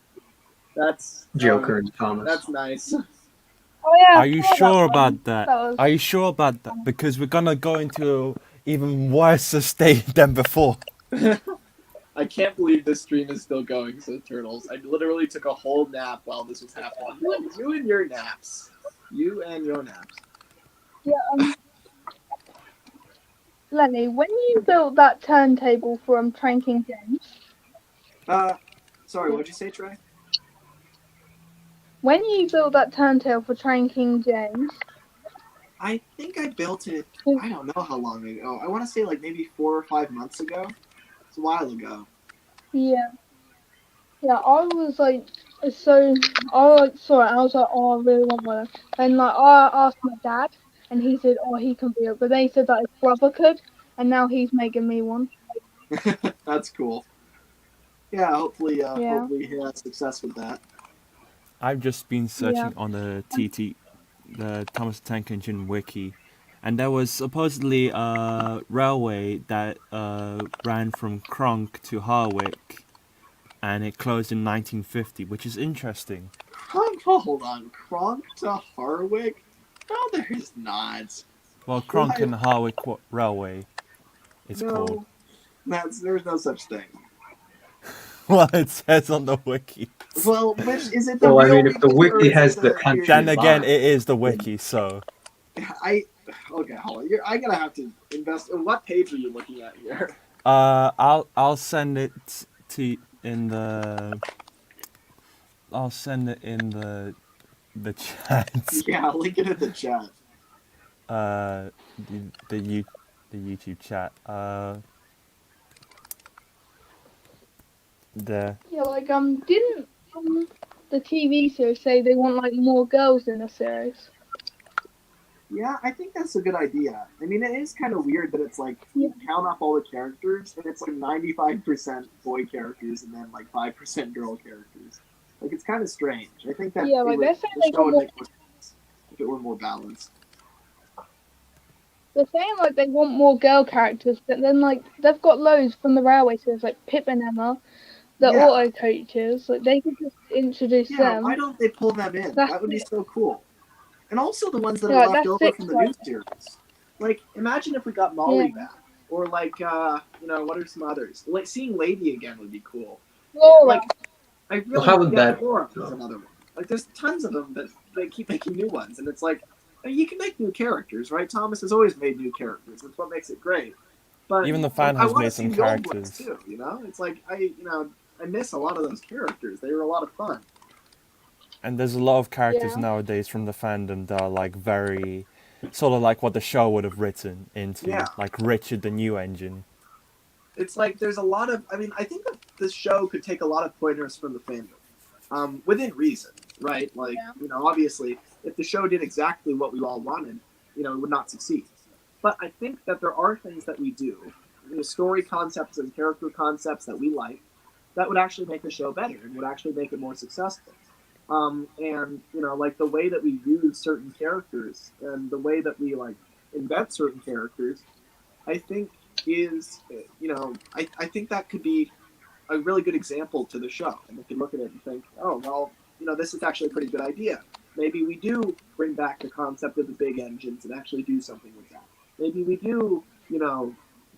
That's Joker and Thomas. That's nice. Oh, yeah, Are you sure about that? Are you sure about that? Because we're gonna go into even worse state than before. I can't believe this stream is still going, so Turtles. I literally took a whole nap while this was happening. You and your naps. You and your naps. Yeah, Lenny, when you built that turntable from Train King James... Sorry, what'd you say, Trey? When you built that turntable for Train King James... I think I built it, I don't know how long ago. I want to say like maybe 4 or 5 months ago. It's a while ago. Yeah. Yeah, I was like, so, I saw it, and I was like, oh, I really want one. And like, I asked my dad, and he said, oh, he can be it. But then he said that his brother could, and now he's making me one. That's cool. Yeah, hopefully he has success with that. I've just been searching on the Thomas the Tank Engine wiki, and there was supposedly a railway that ran from Kronk to Harwick, and it closed in 1950, which is interesting. Hold on, Kronk to Harwick? No, there's not. Well, Kronk and Harwick Railway, it's called. There's no such thing. Well, it says on the wiki. Well, which is it? The well, real I mean, if the wiki has the country, then again, it is the wiki. So, okay, hold on. I'm gonna have to invest. What page are you looking at here? I'll send it to in the. I'll send it in the chat. Yeah, I'll link it in the chat. The YouTube chat. There. Yeah, like, didn't the TV series say they want, like, more girls in the series? Yeah, I think that's a good idea. I mean, it is kind of weird that it's like, you count up all the characters, and it's like 95% boy characters and then like 5% girl characters. Like, it's kind of strange. I think that like, they're saying they want more... if it were more balanced. They're saying, like, they want more girl characters, but then, like, they've got loads from the railway series, like Pip and Emma, the auto coaches. Like, they could just introduce them. Why don't they pull them in? That would be so cool. And also the ones that are left over from the new series. Like, imagine if we got Molly back. Or, like, what are some others? Like, seeing Lady again would be cool. Like, I really how would that... is another one. Like, there's tons of them that they keep making new ones. And it's like, you can make new characters, right? Thomas has always made new characters. That's what makes it great. But even the fan has made some characters too. It's like I miss a lot of those characters. They were a lot of fun. And there's a lot of characters nowadays from the fandom that are like very sort of like what the show would have written into, Yeah. like Richard the New Engine. It's like there's a lot of. I mean, I think that this show could take a lot of pointers from the fandom, within reason, right? Like, obviously, if the show did exactly what we all wanted, it would not succeed. But I think that there are things that we do, story concepts and character concepts that we like, that would actually make the show better and would actually make it more successful. And like the way that we use certain characters and the way that we like invent certain characters, I think is I think that could be a really good example to the show, and we can look at it and think, oh well, this is actually a pretty good idea. Maybe we do bring back the concept of the big engines and actually do something with that. Maybe we do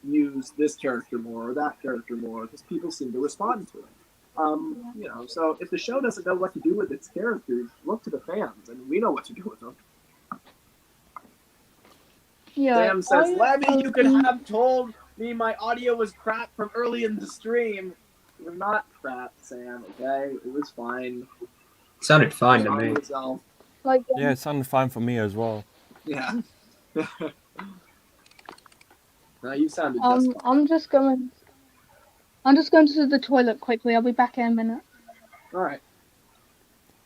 use this character more or that character more because people seem to respond to it. So if the show doesn't know what to do with its characters, look to the fans, and we know what to do with them. Yeah, Sam says, Lemmy, you could have told me my audio was crap from early in the stream. It was not crap, Sam, okay? It was fine. It sounded fine to me. Yourself. Like, Yeah, it sounded fine for me as well. Yeah. No, you sounded I'm just going to the toilet quickly. I'll be back in a minute. All right.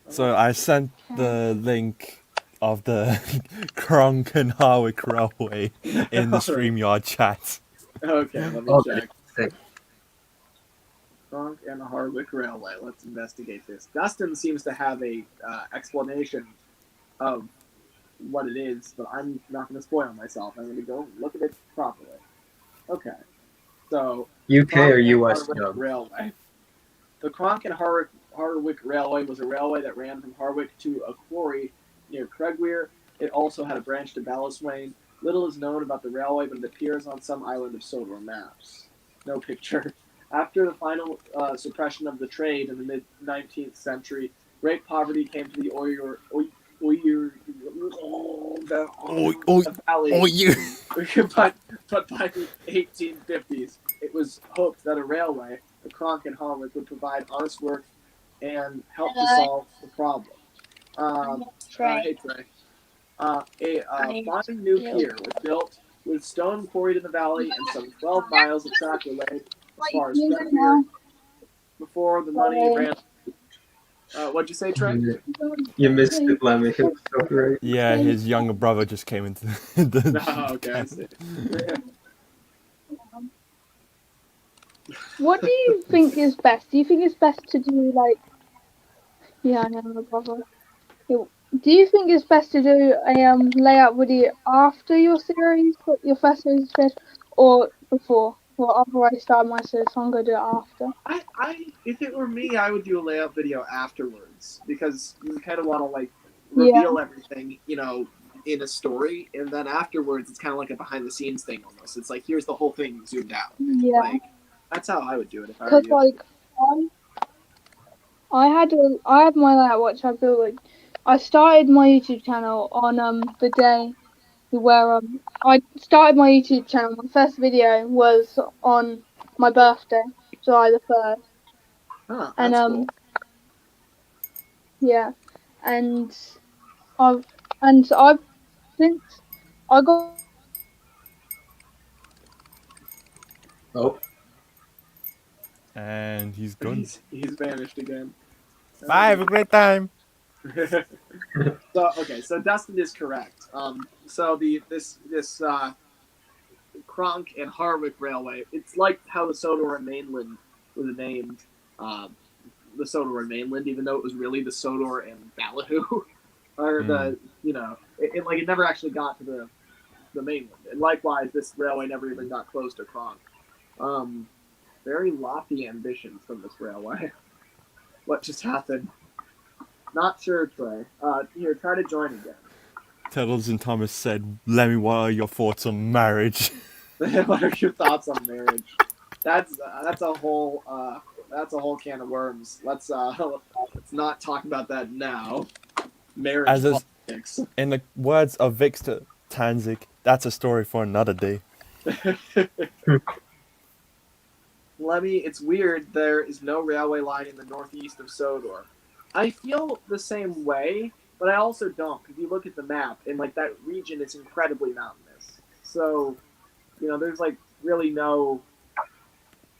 So I sent the link of the Kronk and Harwick Railway in the StreamYard chat. Okay, let me check. Kronk and Harwick Railway. Let's investigate this. Dustin seems to have a explanation of what it is, but I'm not going to spoil myself. I'm going to go look at it properly. Okay. So UK or US Railway. The Kronk and Harwick Railway was a railway that ran from Harwick to a quarry near Craigweir. It also had a branch to Ballyswain. Little is known about the railway, but it appears on some island of Sodor maps. No picture. After the final suppression of the trade in the mid-19th century, great poverty came to the Valley. But by the 1850s, it was hoped that a railway, the Kronk and Harwick, would provide honest work and help to solve the problem. Hey, Trey. A fine new pier was built with stone quarried in the valley and some 12 miles of track were laid as far as Craigweir before the money ran. What'd you say, Trey? You missed it, Lemmy. It was so great. Yeah, his younger brother just came into the Oh, okay. I see. What do you think is best? Do you think it's best to do like? Yeah, I know my brother. Do you think it's best to do a layout video after your series, your first series is finished, or before? Well, I've already started my series, so I'm gonna do it after. If it were me, I would do a layout video afterwards because you kind of want to like reveal everything, in a story, and then afterwards it's kind of like a behind-the-scenes thing almost. It's like here's the whole thing zoomed out. Yeah. Like, that's how I would do it if I were you. Because I had my layout which I built like. I started my YouTube channel on the day where I started my YouTube channel. My first video was on my birthday, July the 1st. Oh, that's cool. Yeah, and I've since I got. Oh. And he's gone. He's vanished again. Bye, have a great time. So Dustin is correct. So this Kronk and Harwick Railway, it's like how the Sodor and Mainland were named the Sodor and Mainland, even though it was really the Sodor and Ballyhoo, or it never actually got to the mainland. And likewise, this railway never even got close to Kronk. Very lofty ambitions from this railway. What just happened? Not sure, Trey. Here, try to join again. Tettles and Thomas said, Lemmy, what are your thoughts on marriage? What are your thoughts on marriage? That's a whole can of worms. Let's not talk about that now. Marriage politics. In the words of Victor Tanzik, that's a story for another day. Lemmy, it's weird. There is no railway line in the northeast of Sodor. I feel the same way, but I also don't. If you look at the map, and like that region is incredibly mountainous, so there's like really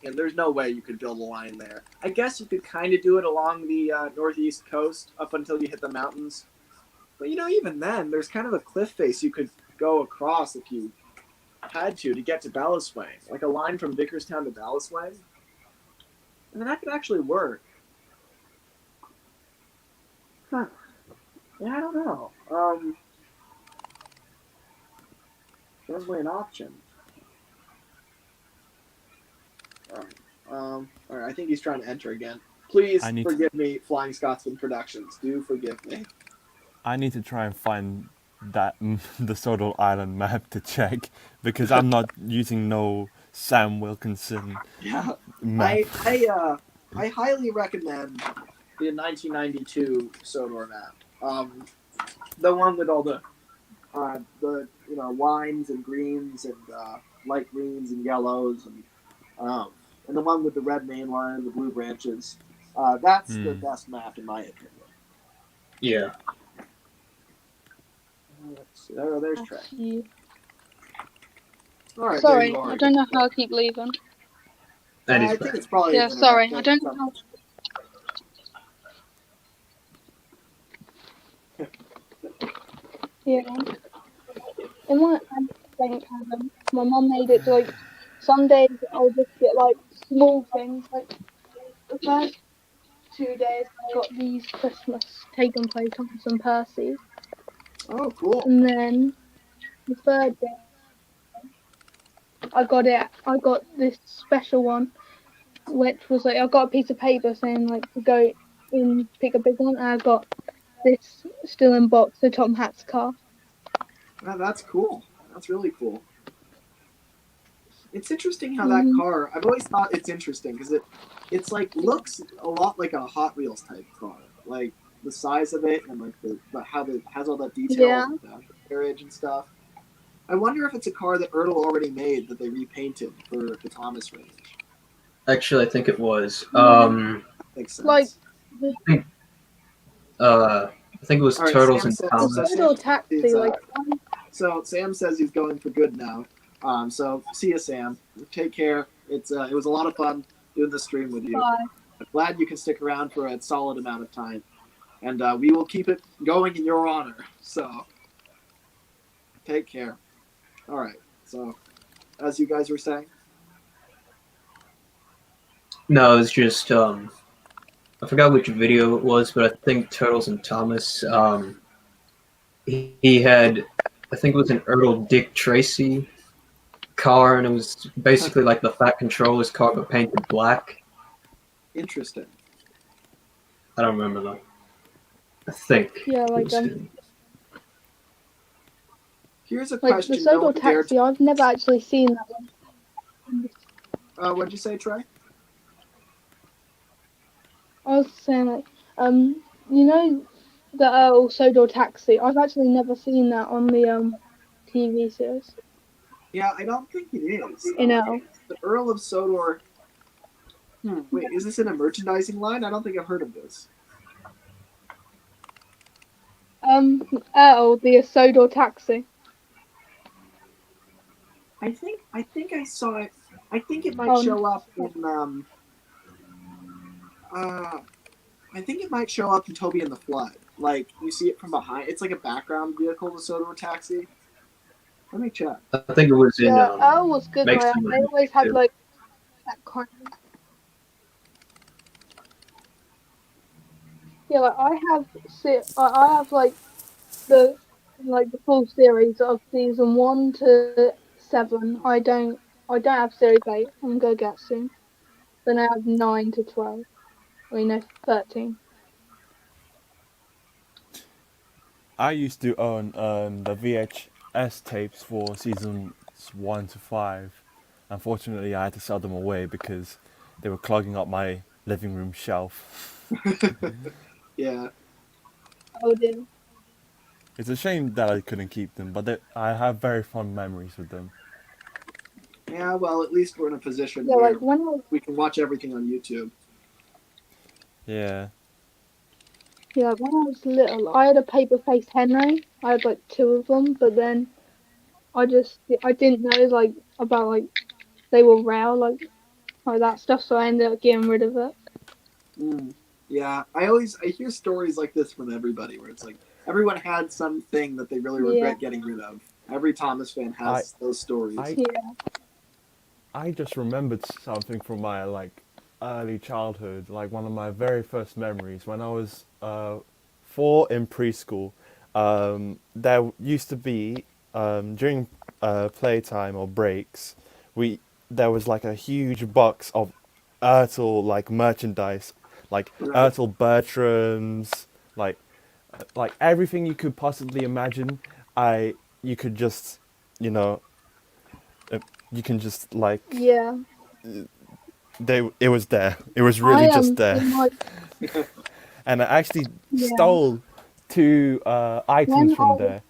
there's no way you could build a line there. I guess you could kind of do it along the northeast coast up until you hit the mountains, but even then, there's kind of a cliff face you could go across if you had to get to Ballaswang, like a line from Vickerstown to Ballaswang, and then that could actually work. Huh. Yeah, I don't know. Definitely an option. All right. I think he's trying to enter again. Please forgive me, Flying Scotsman Productions. Do forgive me. I need to try and find that the Sodal Island map to check because I'm not using no Sam Wilkinson map. I highly recommend the 1992 Sodor map. The one with all the lines and greens and light greens and yellows and the one with the red main line and the blue branches. That's the best map in my opinion. Yeah. Let's see. There's Trey. All right, sorry, I don't know how I keep leaving. I think it's probably sorry, I don't know how. Yeah. In my bank cabin, my mum made it like some days I'll just get like small things. Like the first 2 days I got these Christmas Taken Play Thomas and Percy. Oh, cool. And then the third day I got this special one, which was like I got a piece of paper saying like to go in pick a big one, and I got this still in box, the Tom Hanks car. Oh, that's cool. That's really cool. It's interesting how that car. I've always thought it's interesting because it's like looks a lot like a Hot Wheels type car, like the size of it and like how it has all that detail, like the carriage and stuff. I wonder if it's a car that Ertl already made that they repainted for the Thomas range. Actually, I think it was. Makes sense. Like, I think it was right, Turtles and Thomas. Taxi, like. So Sam says he's going for good now. So see you, Sam. Take care. It was a lot of fun doing this stream with you. Bye. I'm glad you can stick around for a solid amount of time, and we will keep it going in your honor. So take care. All right. So as you guys were saying. No, it's just I forgot which video it was, but I think Turtles and Thomas. He had, I think it was an Ertl Dick Tracy car, and it was basically like the Fat Controller's car, but painted black. Interesting. I don't remember though. I think. Yeah, like Here's a like question. The Sodor Taxi, I've never actually seen that one. What'd you say, Trey? I was saying like, you know the Sodor Taxi. I've actually never seen that on the TV series. Yeah, I don't think it is. The Earl of Sodor. Wait, is this in a merchandising line? I don't think I've heard of this. The Sodor Taxi. I think I saw it. I think it might show up in I think it might show up in Toby and the Flood. Like you see it from behind. It's like a background vehicle to Sodor Taxi. Let me check. I think it was in. Was good. They always had like that kind of. Yeah, like I have like the full series of season 1 to 7. I don't have series 8. I'm gonna get soon. Then I have 9 to 12. 13. I used to own the VHS tapes for seasons 1 to 5. Unfortunately, I had to sell them away because they were clogging up my living room shelf. Yeah. Oh dear. It's a shame that I couldn't keep them, but I have very fond memories with them. Yeah, well, at least we're in a position where like when we can watch everything on YouTube. Yeah. Yeah, when I was little, I had a paper-faced Henry. I had like 2 of them, but then I didn't know like about like they were rare, like that stuff, so I ended up getting rid of it. Yeah, I hear stories like this from everybody, where it's like everyone had something that they really Yeah. regret getting rid of. Every Thomas fan has those stories. I just remembered something from my like early childhood, like one of my very first memories when I was 4 in preschool. There used to be during playtime or breaks, we there was like a huge box of Ertl like merchandise, like Right. Ertl Bertrams, like everything you could possibly imagine. You could just, you know, you can just like Yeah. it was there. It was I really just there. in my And I actually yeah stole 2 items when from I there,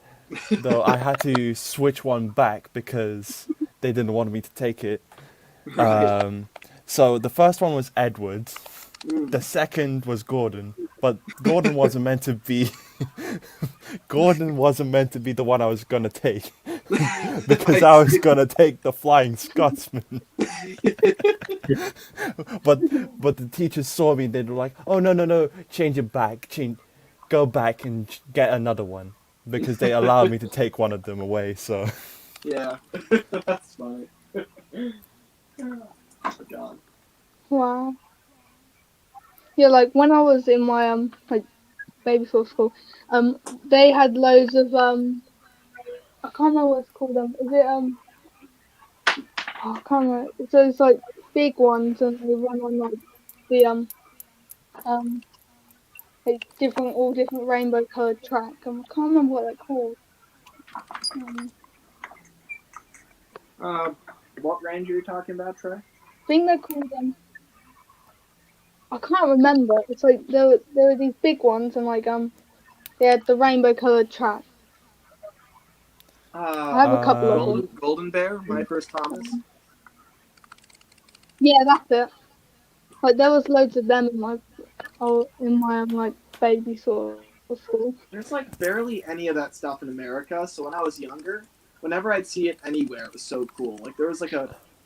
though I had to switch one back because they didn't want me to take it. Right. So the first one was Edward's. The second was Gordon, but Gordon wasn't meant to be. Gordon wasn't meant to be the one I was gonna take, because I was gonna take the Flying Scotsman. but the teachers saw me. They were like, "Oh no, change it back, go back and get another one," because they allowed me to take one of them away. So Yeah, that's funny. Oh God. wow yeah like when I was in my like baby school they had loads of I can't remember what it's called is it oh, I can't remember so it's like big ones and they run on like the um like different rainbow coloured track I can't remember what they're called. Uh, what range are you talking about, Trey? I think they're called I can't remember. It's like there were these big ones and like they had the rainbow coloured track. I have a couple of them. Golden Bear, my first Thomas. Yeah, that's it. Like there was loads of them in my like baby sort of school. There's like barely any of that stuff in America. So when I was younger, whenever I'd see it anywhere, it was so cool. Like there was like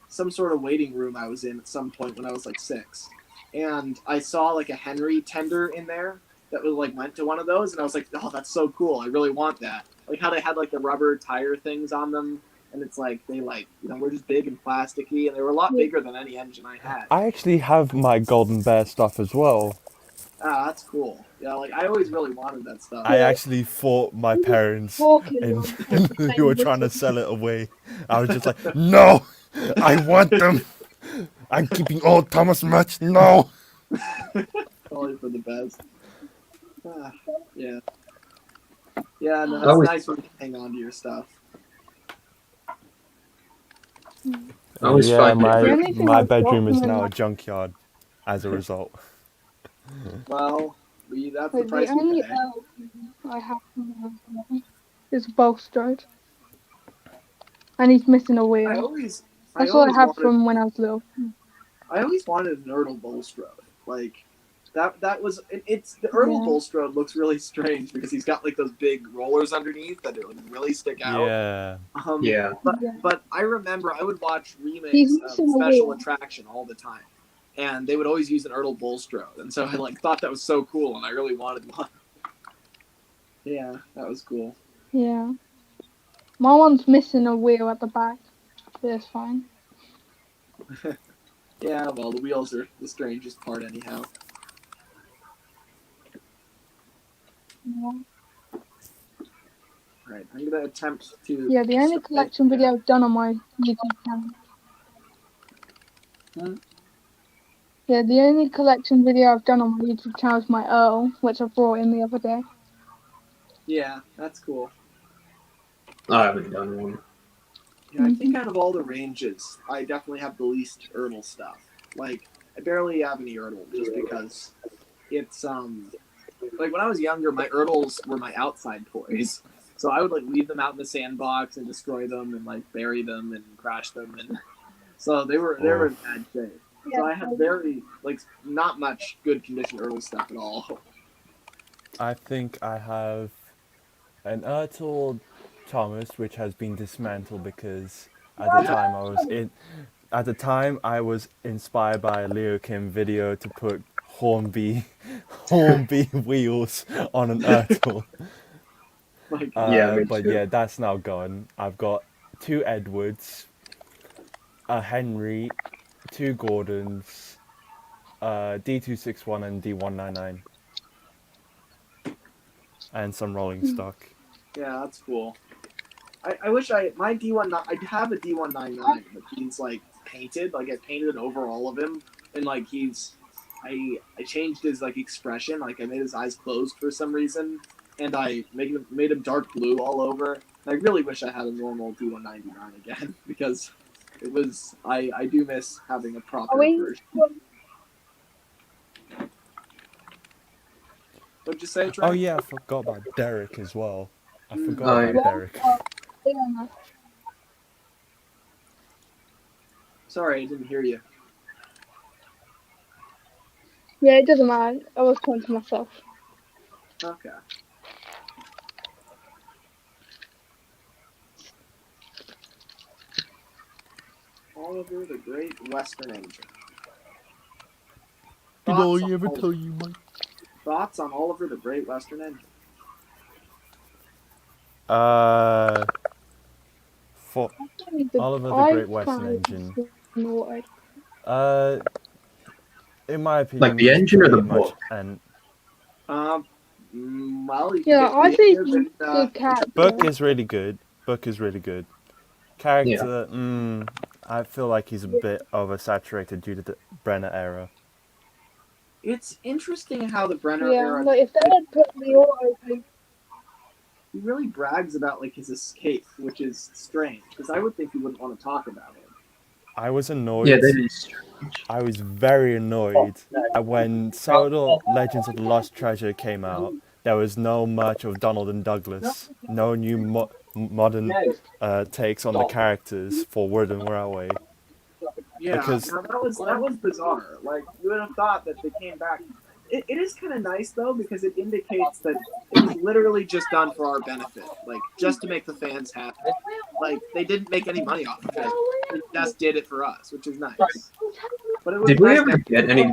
some sort of waiting room I was in at some point when I was like 6, and I saw like a Henry tender in there that was like went to one of those, and I was like, oh, that's so cool. I really want that. Like how they had like the rubber tire things on them, and it's like they were just big and plasticky, and they were a lot bigger than any engine I had. I actually have my Golden Bear stuff as well. Ah, that's cool. Yeah, like I always really wanted that stuff. I actually fought my parents, and who were trying to sell it away. I was just like, no, I want them. I'm keeping old Thomas merch. No. Probably for the best. Yeah. Yeah, no, it's nice when you hang on to your stuff. Yeah, my bedroom is now a junkyard as a result. Well, that's the price we pay. I have is Bolstrode. And he's missing a wheel. That's all I have from when I was little. I always wanted an Ertl Bolstrode. Like that was it's the Ertl Bolstrode looks really strange because he's got like those big rollers underneath that really stick out. Yeah. But I remember I would watch remakes of Special Attraction all the time, and they would always use an Ertl Bolstrode, and so I like thought that was so cool, and I really wanted one. Yeah, that was cool. Yeah. My one's missing a wheel at the back, but it's fine. Yeah, well, the wheels are the strangest part anyhow. Yeah. Right, I'm gonna attempt to. Yeah, the only collection video I've done on my YouTube channel. Yeah, the only collection video I've done on my YouTube channel is my Earl, which I brought in the other day. Yeah, that's cool. I haven't done one. Yeah, I think out of all the ranges, I definitely have the least Ertl stuff. Like, I barely have any Ertl just because it's like when I was younger, my Ertls were my outside toys. So I would like leave them out in the sandbox and destroy them and like bury them and crash them, and so they were in bad shape. So I had very not much good condition Ertl stuff at all. I think I have an Ertl Thomas, which has been dismantled because at the time I was inspired by a Leo Kim video to put Hornby wheels on an Ertl. Yeah, me But too. yeah, that's now gone. I've got 2 Edwards, a Henry, 2 Gordons, D261 and D199, and some rolling stock. Yeah, that's cool. I wish my D1 I have a D199, but he's like painted. Like I painted over all of him, and like I changed his like expression. Like I made his eyes closed for some reason, and I made him dark blue all over. And I really wish I had a normal D199 again because it was I do miss having a proper version. What'd you say, Trey? Oh yeah, I forgot about Derek as well. I forgot Oh, about yeah. Derek. Sorry, I didn't hear you. Yeah, it doesn't matter. I was talking to myself. Okay. Oliver the Great Western Engine. Did I ever tell you, Mike? Thoughts on Oliver the Great Western Engine? For Oliver the Great Western Engine. In my opinion, Like the he's engine or the pretty much book? an Well, you Yeah, I think can he's a good character. book is really good. Book is really good. Character, I feel like he's a bit oversaturated due to the Brenner era. It's interesting how the Brenner Yeah, era. like if they had put the auto thing. He really brags about like his escape, which is strange because I would think he wouldn't want to talk about it. I was annoyed. Yeah, that is strange. I was very annoyed when Zelda Legends of the Lost Treasure came out. There was no much of Donald and Douglas, no new modern takes on the characters for Wood and Railway. Yeah, Because that was bizarre. Like you would have thought that they came back. It is kind of nice though because it indicates that it was literally just done for our benefit, like just to make the fans happy. Like they didn't make any money off of it; they just did it for us, which is nice. But it was Did we nice ever to- get any?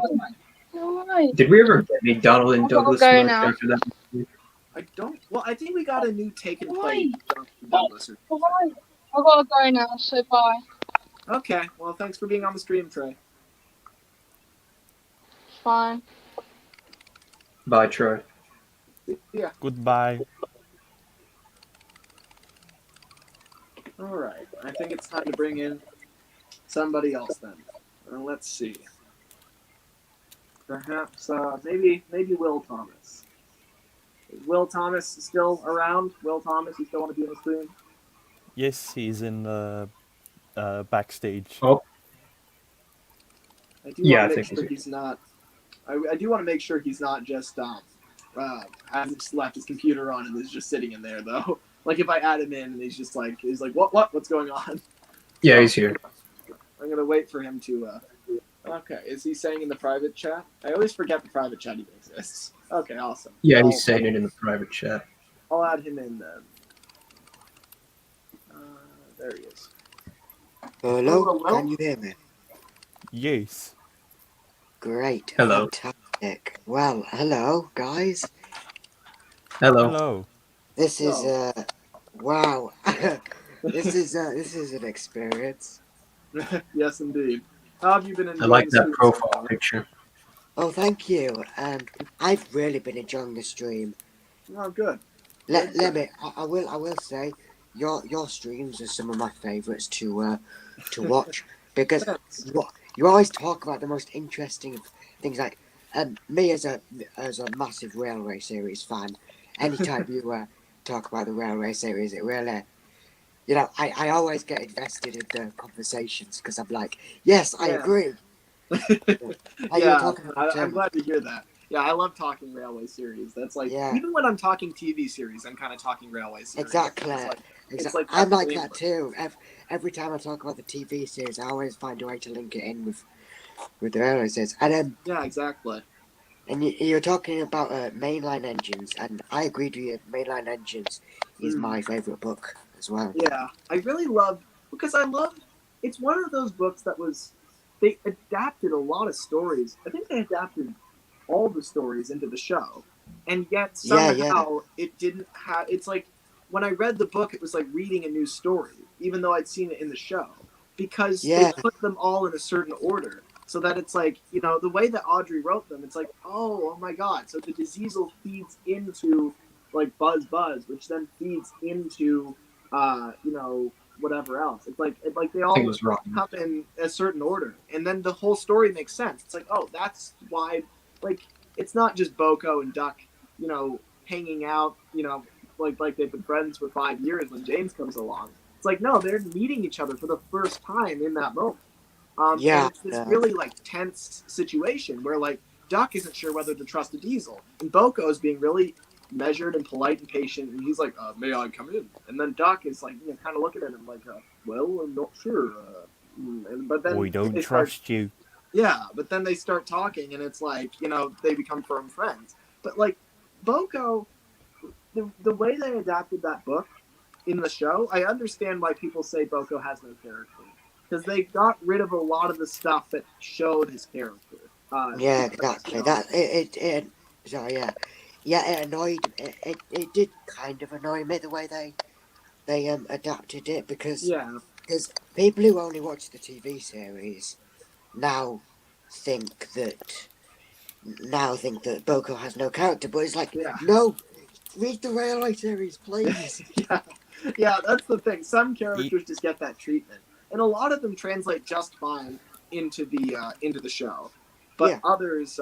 No, Did we ever get any Donald and Douglas go merch now. after that? I don't. Well, I think we got a new take and play Douglas. I gotta go now, so bye. Okay. Well, thanks for being on the stream, Trey. Fine. Bye, Troy. Yeah. goodbye. All right. I think it's time to bring in somebody else then. Let's see. Perhaps maybe Will Thomas. Is Will Thomas still around? Will Thomas, you still want to be on the stream? Yes, he's in the backstage. Oh, I do Yeah, I want to think make sure he's- he's not. I do want to make sure he's not just hasn't just left his computer on and is just sitting in there though. Like if I add him in and he's like what's going on? Yeah, he's here. I'm gonna wait for him to. Okay, is he saying in the private chat? I always forget the private chat even exists. Okay, awesome. Yeah, he's saying it in the private chat. I'll add him in then. There he is. Hello, can you hear me? Yes. Great. Hello. Fantastic. Well, hello, guys. Hello. Hello. This is wow. this is an experience. Yes, indeed. How have you been enjoying I like the that stream so profile far? picture. Oh, thank you. And I've really been enjoying the stream. Oh, good. Lemmy, I will say your streams are some of my favourites to watch because you always talk about the most interesting things. Like me as a massive railway series fan, anytime you talk about the railway series, it really, I always get invested in the conversations because I'm like, yes, I agree. Yeah, I'm glad to hear that. Yeah, I love talking railway series. That's like even when I'm talking TV series, I'm kind of talking railway series. Exactly. It's like I'm like that too. Every time I talk about the TV series, I always find a way to link it in with the railway series. And yeah, exactly. And you're talking about mainline engines, and I agree with you. Mainline engines is my favorite book as well. Yeah, I really love because I love. It's one of those books that was they adapted a lot of stories. I think they adapted all the stories into the show, and yet somehow it didn't have. It's like when I read the book, it was like reading a new story, even though I'd seen it in the show, because they put them all in a certain order. So that it's like, the way that Audrey wrote them, it's like, oh my God. So the Diesel feeds into like Buzz, which then feeds into, whatever else. It's like they all come in a certain order. And then the whole story makes sense. It's like, oh, that's why, like, it's not just Boko and Duck, hanging out, like they've been friends for 5 years when James comes along. It's like, no, they're meeting each other for the first time in that moment. And it's this really like tense situation where like Duck isn't sure whether to trust a Diesel, and Boko is being really measured and polite and patient, and he's like, "May I come in?" And then Duck is like, kind of looking at him like, "Well, I'm not sure." But then we don't trust you. Yeah, but then they start talking, and it's like they become firm friends. But like Boko, the way they adapted that book in the show, I understand why people say Boko has no character. Because they got rid of a lot of the stuff that showed his character. Exactly. It annoyed. It did kind of annoy me the way they adapted it because people who only watch the TV series now think that Boko has no character, but it's like no, read the Railway series, please. yeah, that's the thing. Some characters just get that treatment, and a lot of them translate just fine into the show. But others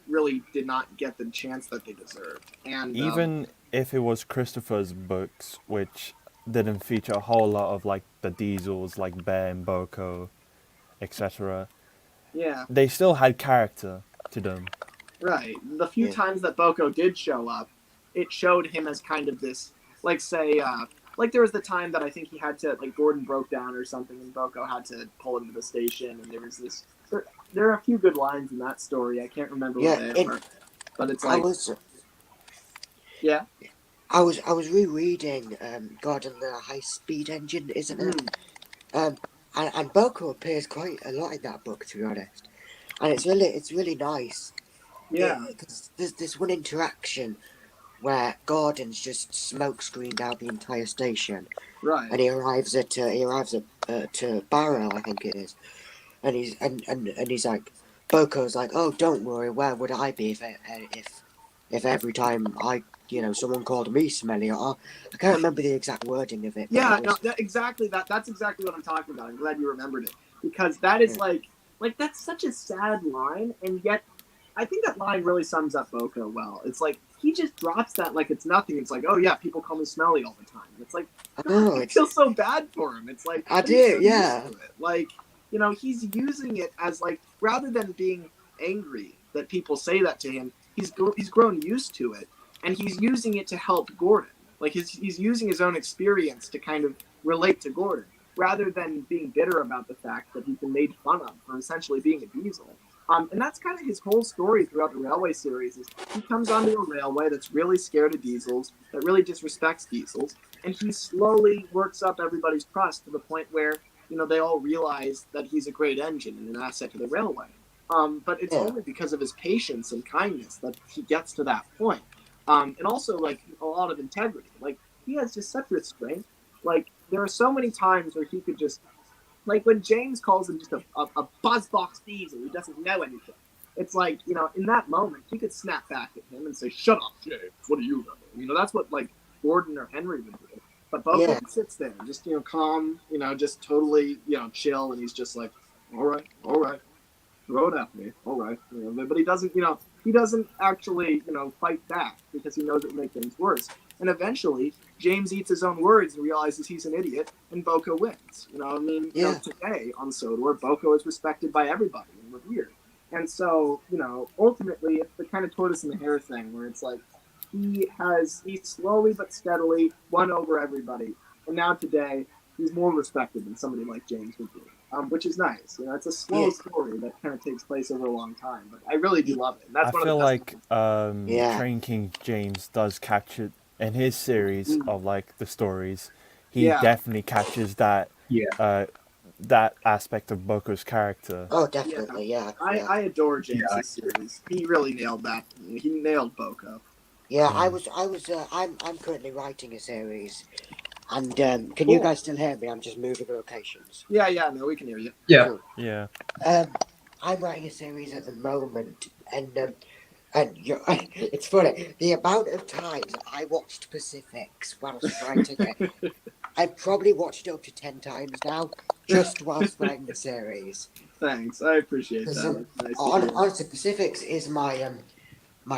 really did not get the chance that they deserved. And even if it was Christopher's books, which didn't feature a whole lot of like the Diesels, like Bear and Boko, etc. Yeah, they still had character to them. Right. The few times that Boko did show up, it showed him as kind of this, like, say, like there was the time that I think he had to, like, Gordon broke down or something, and Boko had to pull him to the station, and there was this. There are a few good lines in that story. I can't remember what they are, but it's like. I was rereading Gordon the High Speed Engine, isn't it? And Boko appears quite a lot in that book, to be honest, and it's really nice. Yeah. Because there's this one interaction where Gordon's just smoke screened out the entire station, right? And he arrives at to Barrow, I think it is, and he's like, Boko's like, oh, don't worry, where would I be if every time someone called me smelly? I can't remember the exact wording of it. Yeah, exactly. That's exactly what I'm talking about. I'm glad you remembered it, because that is like that's such a sad line, and yet I think that line really sums up Boko well. It's like he just drops that like it's nothing. It's like, oh yeah, people call me smelly all the time. It's like, I feel so bad for him. It's like I do, Like, he's using it as like, rather than being angry that people say that to him, he's grown used to it, and he's using it to help Gordon. Like he's using his own experience to kind of relate to Gordon, rather than being bitter about the fact that he's been made fun of for essentially being a Diesel. And that's kind of his whole story throughout the Railway series. Is he comes onto a railway that's really scared of Diesels, that really disrespects Diesels, and he slowly works up everybody's trust to the point where they all realize that he's a great engine and an asset to the railway. But it's only because of his patience and kindness that he gets to that point. And also like a lot of integrity. Like he has just such restraint. Like there are so many times where he could just. Like when James calls him just a buzzbox Diesel who doesn't know anything, it's like, in that moment, he could snap back at him and say, shut up, James, what do you know? That's what, like, Gordon or Henry would do. But Boko sits there, just, calm, just totally, chill, and he's just like, all right, throw it at me, all right. But he doesn't actually, fight back because he knows it would make things worse. And eventually, James eats his own words and realizes he's an idiot, and Boko wins. Today on Sodor, Boko is respected by everybody and revered. And so, ultimately, it's the kind of tortoise and the hare thing where it's like he slowly but steadily won over everybody. And now today, he's more respected than somebody like James would be. which is nice. You know, it's a slow story that kind of takes place over a long time, but I really do love it. And that's I one feel of the best like Train King James does catch it in his series of like the stories. He definitely catches that that aspect of Boko's character. Oh, definitely, yeah. I adore James's series. He really nailed that. He nailed Boko. Yeah, I'm currently writing a series, and can you guys still hear me? I'm just moving locations. Yeah, no, we can hear you. Yeah, cool. Yeah. I'm writing a series at the moment, and it's funny. The amount of times I watched Pacifics whilst writing it, I've probably watched it up to 10 times now, just whilst writing the series. Thanks, I appreciate that. Nice honestly, Pacifics is my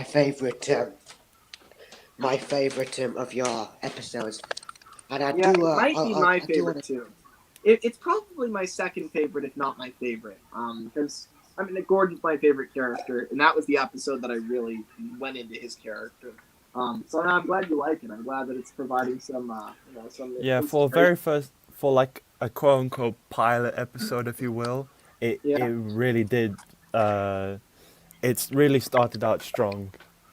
favorite of your episodes, and I do. It might be my favorite too. It's probably my second favorite, if not my favorite. Because I mean, Gordon's my favorite character, and that was the episode that I really went into his character. So I'm glad you like it. I'm glad that it's providing some, some. Yeah, for like a quote unquote pilot episode, if you will, it really did. It's really started out strong.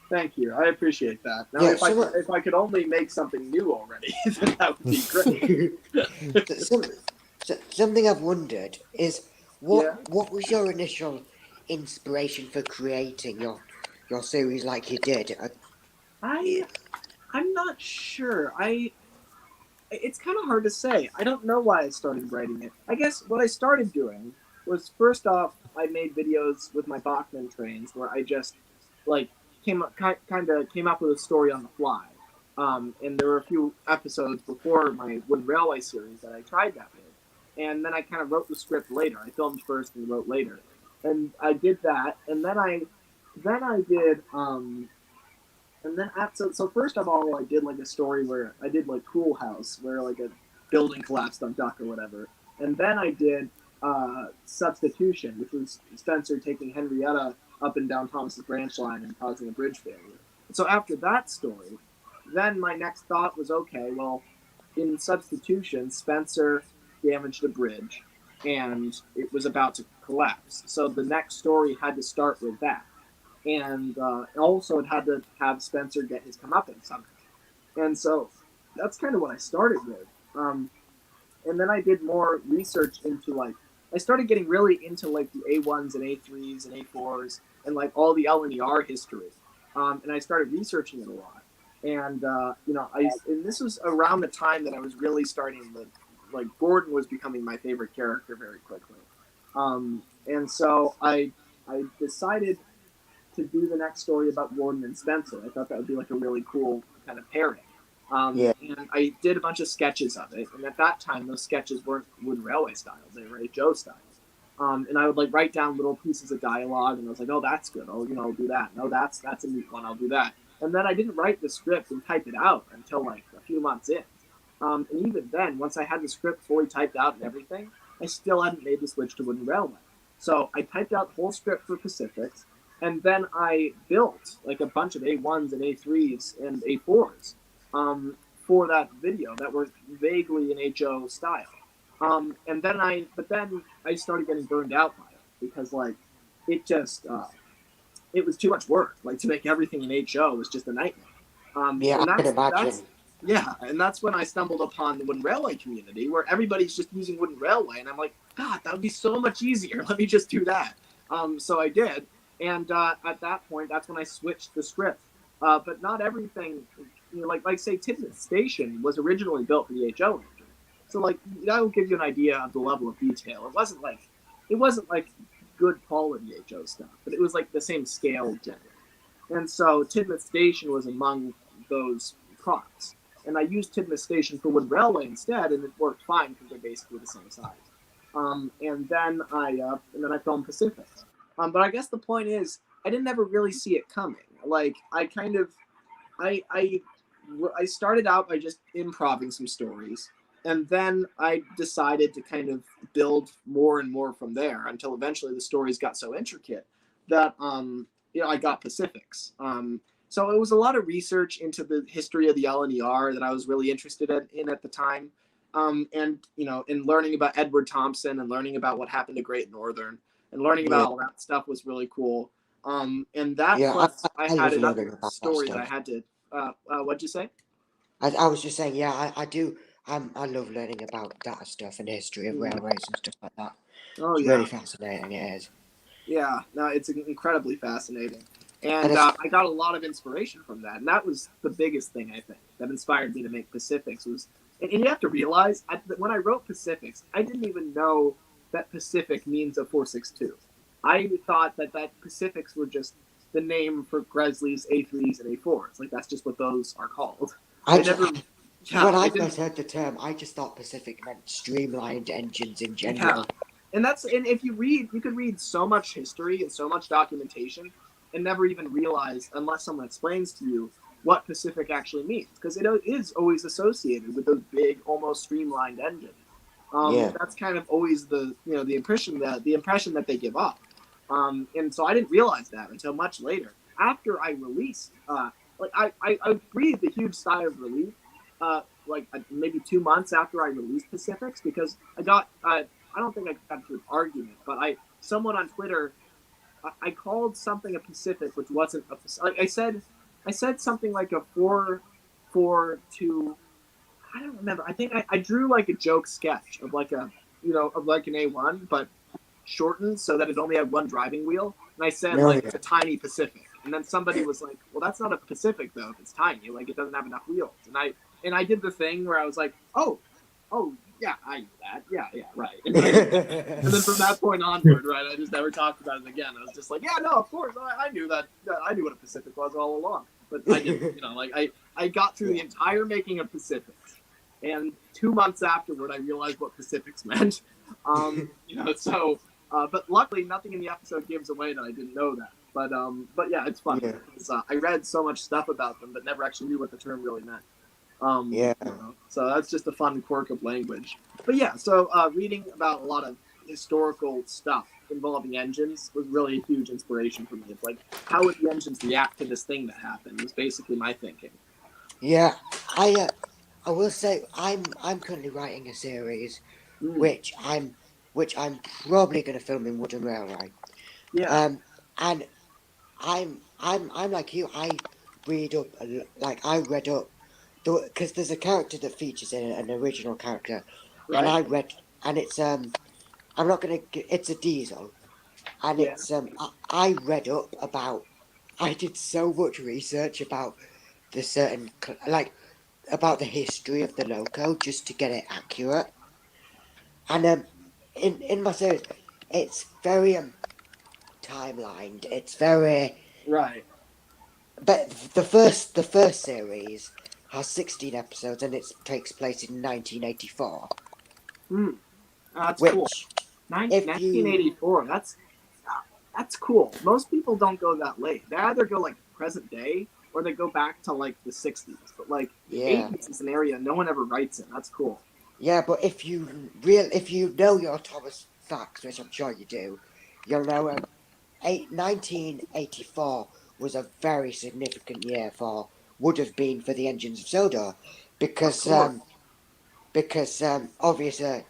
Thank you. I appreciate that. Now, if I could only make something new already, then that would be great. Something I've wondered is what was your initial inspiration for creating your series like you did? I'm not sure. It's kind of hard to say. I don't know why I started writing it. I guess what I started doing was, first off, I made videos with my Bachman trains where I just like came up with a story on the fly. And there were a few episodes before my Wooden Railway series that I tried that with. And then I kind of wrote the script later. I filmed first and wrote later. And I did that, and then I did and then so first of all, I did like a story where I did like Cool House, where like a building collapsed on Duck or whatever. And then I did Substitution, which was Spencer taking Henrietta up and down Thomas's branch line and causing a bridge failure. So after that story, then my next thought was, okay, well, in Substitution, Spencer damaged a bridge and it was about to collapse. So the next story had to start with that. And also it had to have Spencer get his comeuppance somehow. And so that's kind of what I started with. And then I did more research into I started getting really into like the A1s and A3s and A4s and like all the LNER history. And I started researching it a lot. And, and this was around the time that I was really starting to, like, Gordon was becoming my favorite character very quickly. And so I decided to do the next story about Gordon and Spencer. I thought that would be like a really cool kind of pairing. And I did a bunch of sketches of it. And at that time, those sketches weren't Wooden Railway styles. They were Joe styles. And I would like write down little pieces of dialogue, and I was like, oh, that's good. I'll do that. No, that's a neat one. I'll do that. And then I didn't write the script and type it out until like a few months in. And even then, once I had the script fully typed out and everything, I still hadn't made the switch to Wooden Railway. So I typed out the whole script for Pacifics, and then I built like a bunch of A1s and A3s and A4s for that video that were vaguely in HO style. But then I started getting burned out by it because like it just it was too much work. Like to make everything in HO was just a nightmare. I can imagine. And that's when I stumbled upon the Wooden Railway community where everybody's just using Wooden Railway, and I'm like, God, that would be so much easier. Let me just do that. So I did, and at that point, that's when I switched the script. But not everything, like say Tidmouth Station was originally built for the HO engine, so like that will give you an idea of the level of detail. It wasn't like good quality HO stuff, but it was like the same scale generally. And so Tidmouth Station was among those props. And I used Tidmouth Station for Wooden Railway instead, and it worked fine because they're basically the same size. And then I filmed Pacifics. But I guess the point is, I didn't ever really see it coming. Like I started out by just improvising some stories, and then I decided to kind of build more and more from there until eventually the stories got so intricate that I got Pacifics. So it was a lot of research into the history of the LNER that I was really interested in at the time. And in learning about Edward Thompson and learning about what happened to Great Northern and learning about all that stuff was really cool. And that plus I had another story that I had to. What'd you say? I was just saying, yeah, I do. I love learning about that stuff and the history of railways and stuff like that. Oh, it's really fascinating. It is. Yeah, no, it's incredibly fascinating. And I got a lot of inspiration from that. And that was the biggest thing, I think, that inspired me to make Pacifics was, and you have to realize, when I wrote Pacifics, I didn't even know that Pacific means a 462. I thought that Pacifics were just the name for Gresley's A3s and A4s. Like, that's just what those are called. When I first heard the term, I just thought Pacific meant streamlined engines in general. Yeah. And if you could read so much history and so much documentation and never even realize, unless someone explains to you, what Pacific actually means, because it is always associated with those big, almost streamlined engines. That's kind of always the impression that they give up. And so I didn't realize that until much later, after I released. I breathed a huge sigh of relief, maybe 2 months after I released Pacifics, because I got. I don't think I got into an argument, but someone on Twitter, I called something a Pacific, which wasn't a Pacific. I said something like a 442. I don't remember. I think I drew like a joke sketch of like an A1, but shortened so that it only had one driving wheel. And I said it's a tiny Pacific. And then somebody was like, "Well, that's not a Pacific though. If it's tiny, like it doesn't have enough wheels." And I did the thing where I was like, "Oh, yeah, I knew that. Yeah, right." And then from that point onward, right, I just never talked about it again. I was just like, "Yeah, no, of course, I knew that. I knew what a Pacific was all along." But I didn't, I got through the entire making of Pacifics, and 2 months afterward, I realized what Pacifics meant. But luckily, nothing in the episode gives away that I didn't know that. But yeah, it's funny because I read so much stuff about them, but never actually knew what the term really meant. So that's just a fun quirk of language. But yeah, so reading about a lot of historical stuff involving engines was really a huge inspiration for me. It's like, how would the engines react to this thing that happened? Was basically my thinking. Yeah, I will say I'm currently writing a series, which I'm probably going to film in Wooden Railway. Yeah. And I'm like you. I read up because there's a character that features in it, an original character, right. And I read, and it's I'm not gonna. It's a diesel, and it's I read up about. I did so much research about the certain about the history of the loco just to get it accurate, and in my series, it's very timelined. It's very right. But the first series has 16 episodes and it takes place in 1984. That's cool. 1984. That's cool. Most people don't go that late. They either go like present day or they go back to like the 60s. But like the 80s is an area no one ever writes in. That's cool. Yeah, but if you know your Thomas facts, which I'm sure you do, you'll know 1984 was a very significant year would have been for the engines of Sodor, because obviously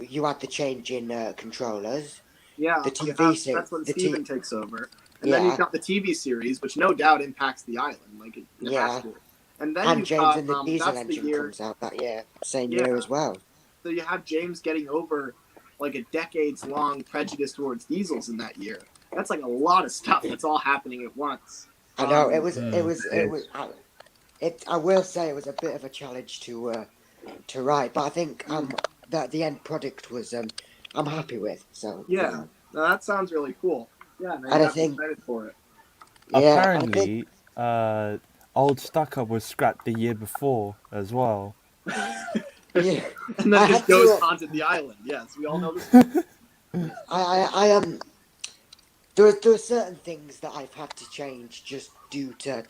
you had the change in controllers. Yeah, the TV series. That's when Steven takes over, and then you've got the TV series, which no doubt impacts the island. Like it has to. And then James and the diesel engine comes out that year, same year as well. So you have James getting over like a decades-long prejudice towards diesels in that year. That's like a lot of stuff that's all happening at once. I know it was. I will say it was a bit of a challenge to write, but I think that the end product was I'm happy with. So no, that sounds really cool. Yeah, man, and I think excited for it. Apparently, Old Stuck Up was scrapped the year before as well. And then it just goes onto the island. Yes, we all know this. There are certain things that I've had to change just due to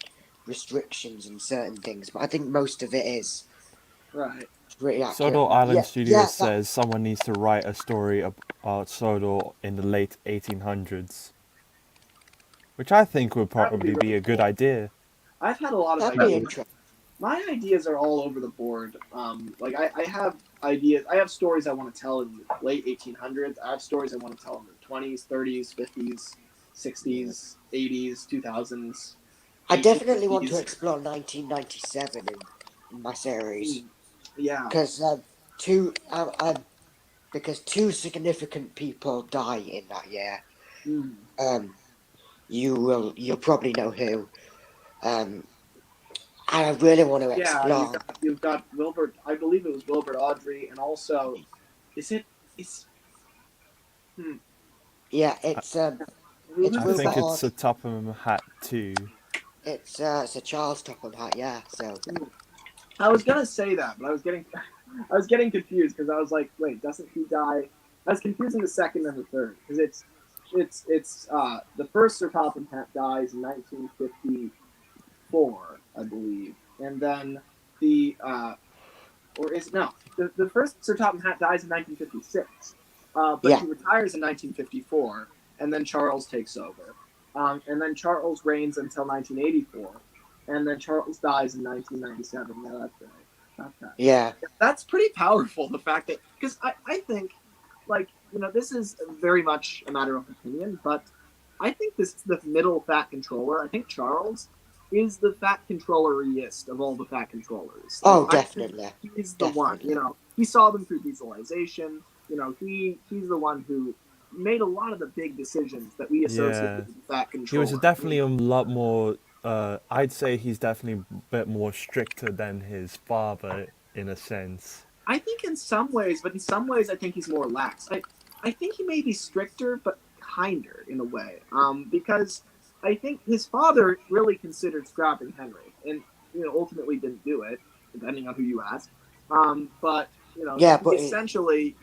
restrictions and certain things, but I think most of it is right. Pretty accurate. Sodor Island Studios says someone needs to write a story about Sodor in the late 1800s, which I think would probably be a good idea. I've had a lot of ideas. my ideas are all over the board. Like I have ideas. I have stories I want to tell in the late 1800s. I have stories I want to tell in the 20s, 30s, 50s, 60s, 80s, 2000s. I definitely want to 1850s. explore 1997 in my series Yeah. because because two significant people die in that year. Mm. You'll probably know who. And I really want to Yeah, explore. you've got Wilbert. I believe it was Wilbert Audrey, and also, is it? It's. Hmm. Yeah, Who, it's I who's the Wilbur think second? it's Aud. a Topham Hat too. It's a Charles Topham Hatt. Yeah, so I was gonna say that, but I was getting, I was getting confused because I was like, wait, doesn't he die? I was confusing the second and the third because it's the first Sir Topham Hatt dies in 1954, I believe, and then the or is no, the first Sir Topham Hatt dies in 1956, but yeah, he retires in 1954, and then Charles takes over, and then Charles reigns until 1984, and then Charles dies in 1997. Yeah, that's right. Okay, yeah, that's pretty powerful. The fact that because I think like this is very much a matter of opinion, but I think this is the middle fat controller. I think Charles is the fat controlleriest of all the fat controllers. Like oh, I think definitely, he's the one. definitely. He saw them through visualization. He's the one who made a lot of the big decisions that we associate Yeah, with the fat he was controller. definitely a lot more. I'd say he's definitely a bit more stricter than his father in a sense. I think in some ways, but in some ways, I think he's more lax. I think he may be stricter, but kinder in a way. Because I think his father really considered scrapping Henry, and ultimately didn't do it, depending on who you ask. But Yeah, he but essentially,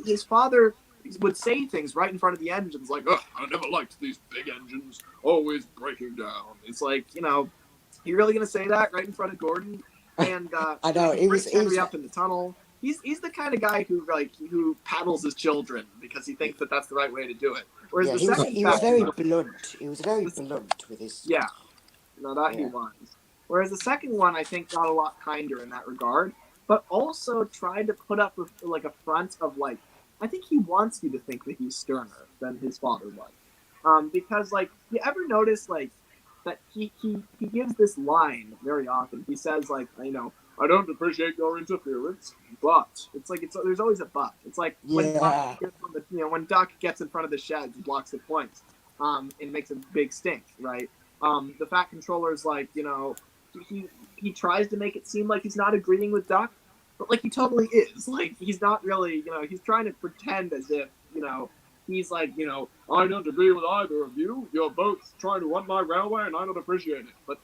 his father would say things right in front of the engines, like, "Oh, I never liked these big engines, always breaking down." It's like, you really gonna say that right in front of Gordon? And I know he brings Henry up in the tunnel. He's the kind of guy who paddles his children because he thinks that that's the right way to do it. Whereas yeah, the second he was factor, very blunt. He was very blunt with his yeah, no, that he yeah. was. Whereas the second one, I think, got a lot kinder in that regard, but also tried to put up like a front of like, I think he wants you to think that he's sterner than his father was, because like, you ever notice like that he gives this line very often. He says like, I don't appreciate your interference, but it's like there's always a but. It's like Yeah. when Duck gets in front of the sheds and blocks the points, and makes a big stink, right? The fat controller's like, he tries to make it seem like he's not agreeing with Duck, but like he totally is. Like he's not really, he's trying to pretend as if, he's like, I don't agree with either of you. You're both trying to run my railway, and I don't appreciate it. But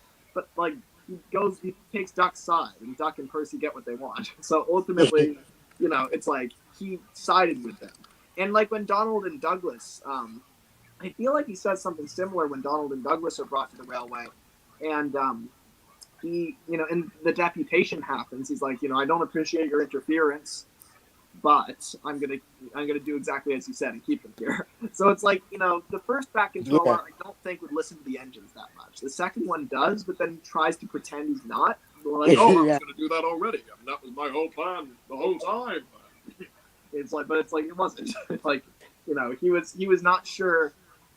like he takes Duck's side, and Duck and Percy get what they want. So ultimately, it's like he sided with them. And like when Donald and Douglas, I feel like he says something similar when Donald and Douglas are brought to the railway, and he, and the deputation happens. He's like, I don't appreciate your interference, but I'm gonna do exactly as you said and keep them here. So it's like, the first back controller Yeah. I don't think would listen to the engines that much. The second one does, but then tries to pretend he's not. They're like, oh, I was Yeah. gonna do that already. I mean, that was my whole plan the whole time. It's like it wasn't. Like, he was not sure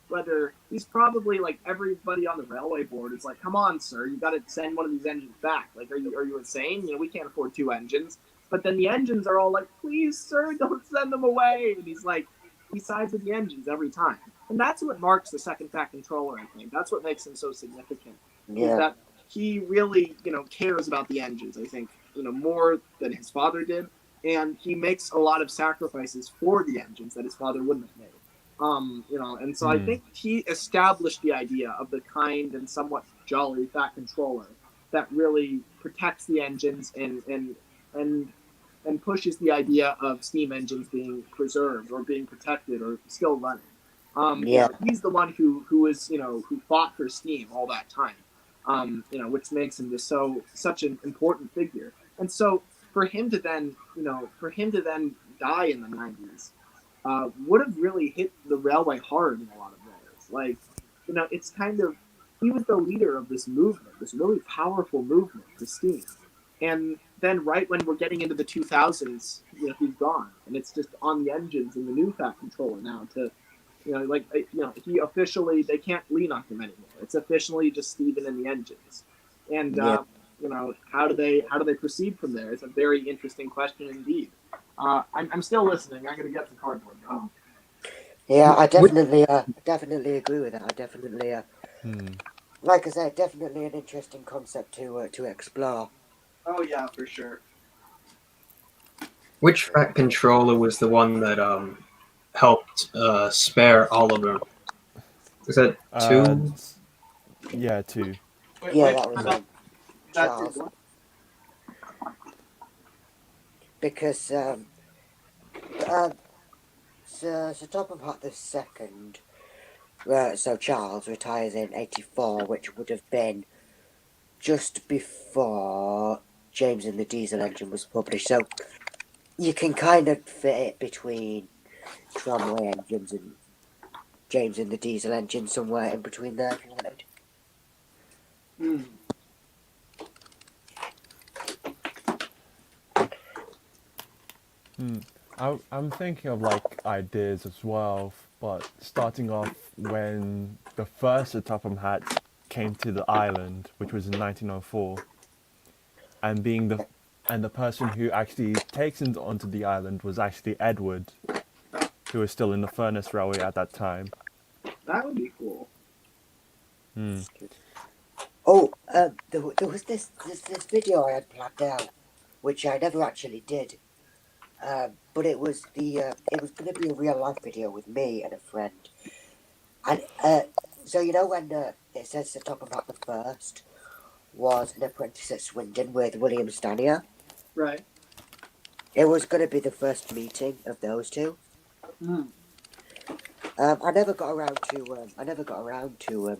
whether he's probably like everybody on the railway board is like, come on, sir, you got to send one of these engines back. Like, are you insane? We can't afford two engines. But then the engines are all like, please, sir, don't send them away. And he's like, he sides with the engines every time. And that's what marks the second fat controller, I think. That's what makes him so significant. Is Yeah. that he really, cares about the engines, I think, more than his father did. And he makes a lot of sacrifices for the engines that his father wouldn't have made. And so I think he established the idea of the kind and somewhat jolly fat controller that really protects the engines and pushes the idea of steam engines being preserved or being protected or still running. Yeah. He's the one who was who fought for steam all that time. Which makes him just such an important figure. And so for him to then die in the 90s would have really hit the railway hard in a lot of ways. Like, it's kind of he was the leader of this movement, this really powerful movement for steam. And then right when we're getting into the 2000s, he's gone, and it's just on the engines and the new Fat Controller now to, he officially, they can't lean on him anymore. It's officially just Steven and the engines. And how do they proceed from there? It's a very interesting question indeed. I'm still listening. I'm gonna get the cardboard. Oh. Yeah, I definitely agree with that. I definitely, like I said, definitely an interesting concept to explore. Oh yeah, for sure. Which Fat Controller was the one that helped spare Oliver? Was that 2? Yeah, 2. Yeah, that was Charles. Because Sir Topham Hatt the Second, so Charles retires in 84, which would have been just before James and the Diesel Engine was published. So you can kind of fit it between tramway engines and James and the Diesel Engine, somewhere in between there if you wanted. I'm thinking of like ideas as well, but starting off when the first Topham Hatt came to the island, which was in 1904, and the person who actually takes him onto the island was actually Edward, who was still in the Furnace Railway at that time. That would be cool. Oh, there was this video I had planned out, which I never actually did. But it was going to be a real life video with me and a friend. And so when it says the top about the first was an apprentice at Swindon with William Stanier. Right. It was going to be the first meeting of those two. I never got around to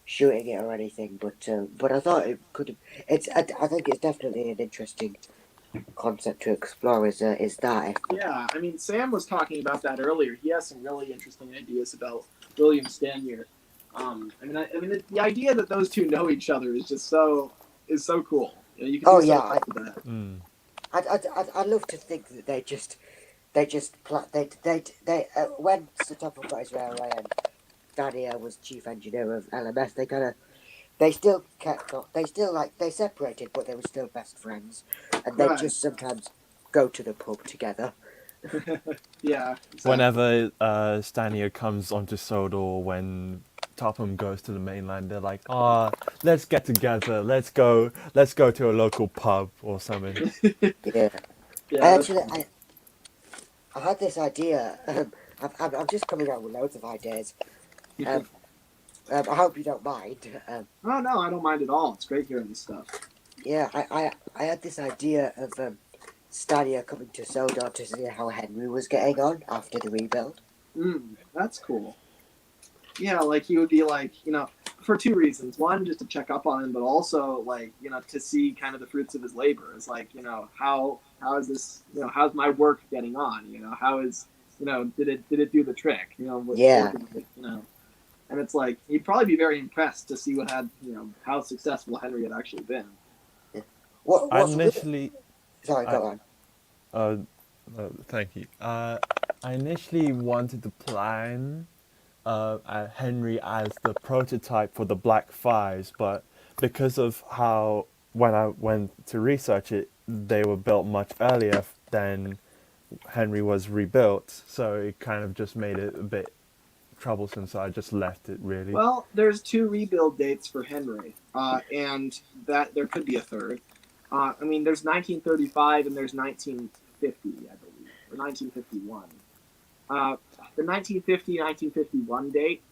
shooting it or anything, but I thought it could. I think it's definitely an interesting concept to explore. Is that? Yeah, I mean, Sam was talking about that earlier. He has some really interesting ideas about William Stanier. The idea that those two know each other is just so cool. You can do so much with that. I'd love to think that when Sir Topham got his railway and Stanier was chief engineer of LMS, they separated, but they were still best friends, and they just sometimes go to the pub together. Yeah. Exactly. Whenever Stanier comes onto Sodor, when Topham goes to the mainland, they're like, let's get together, let's go to a local pub or something. Yeah. I had this idea. I'm just coming out with loads of ideas. I hope you don't mind. Oh no, I don't mind at all. It's great hearing this stuff. Yeah, I had this idea of Stanier coming to Sodor to see how Henry was getting on after the rebuild. That's cool. Yeah, like he would be like, for two reasons. One, just to check up on him, but also like, to see kind of the fruits of his labor. It's like, how is this, how's my work getting on? How is, did it do the trick? And it's like he'd probably be very impressed to see how successful Henry had actually been. Sorry, go on. Thank you. I initially wanted to plan Henry as the prototype for the Black Fives, but because of how when I went to research it, they were built much earlier than Henry was rebuilt, so it kind of just made it a bit troublesome, so I just left it really. Well, there's 2 rebuild dates for Henry, and that there could be a third. There's 1935 and there's 1950, I believe, or 1951. The 1950-1951 date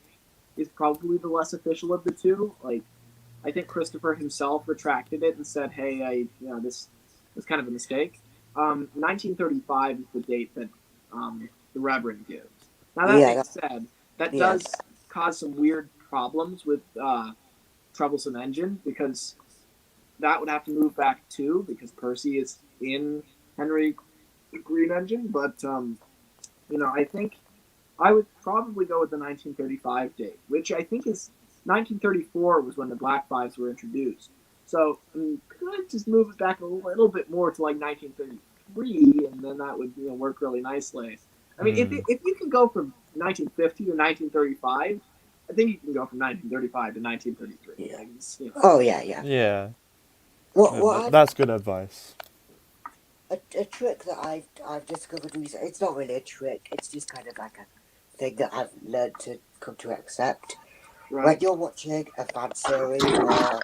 is probably the less official of the two. Like, I think Christopher himself retracted it and said, "Hey, this was kind of a mistake." 1935 is the date that the Reverend gives. Now that being said, that does cause some weird problems with Troublesome Engine, because that would have to move back too, because Percy is in Henry Green Engine. But I think I would probably go with the 1935 date, which I think is 1934 was when the Black Fives were introduced. So could just move it back a little bit more to like 1933, and then that would work really nicely. I mean, if you can go from 1950 to 1935, I think you can go from 1935 to 1933. Yeah. Oh yeah. Yeah. What That's good advice. a trick that I've discovered recently. It's not really a trick. It's just kind of like a thing that I've learned to come to accept. Right. When you're watching a fan series, or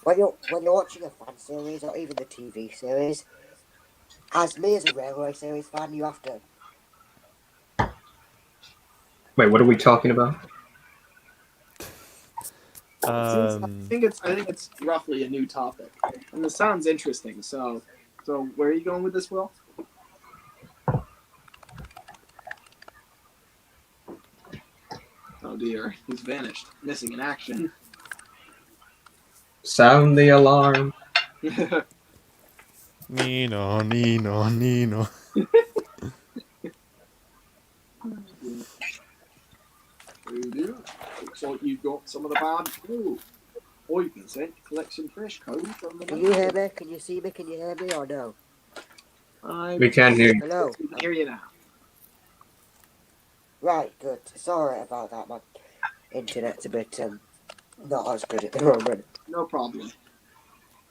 when you're watching a fan series, or even the TV series, as me as a Railway series fan, you have to. Wait, what are we talking about? I think it's roughly a new topic, and this sounds interesting. So where are you going with this, Will? Oh dear, he's vanished, missing in action. Sound the alarm. Nino, Nino, Nino. Looks like you've got some of the bad flu. Or you can send collect some fresh code from the. Can you hear me? Can you see me? Can you hear me or no? We can hear you. Hello. We can hear you now. Right, good. Sorry about that. My internet's a bit not as good at the moment. No problem.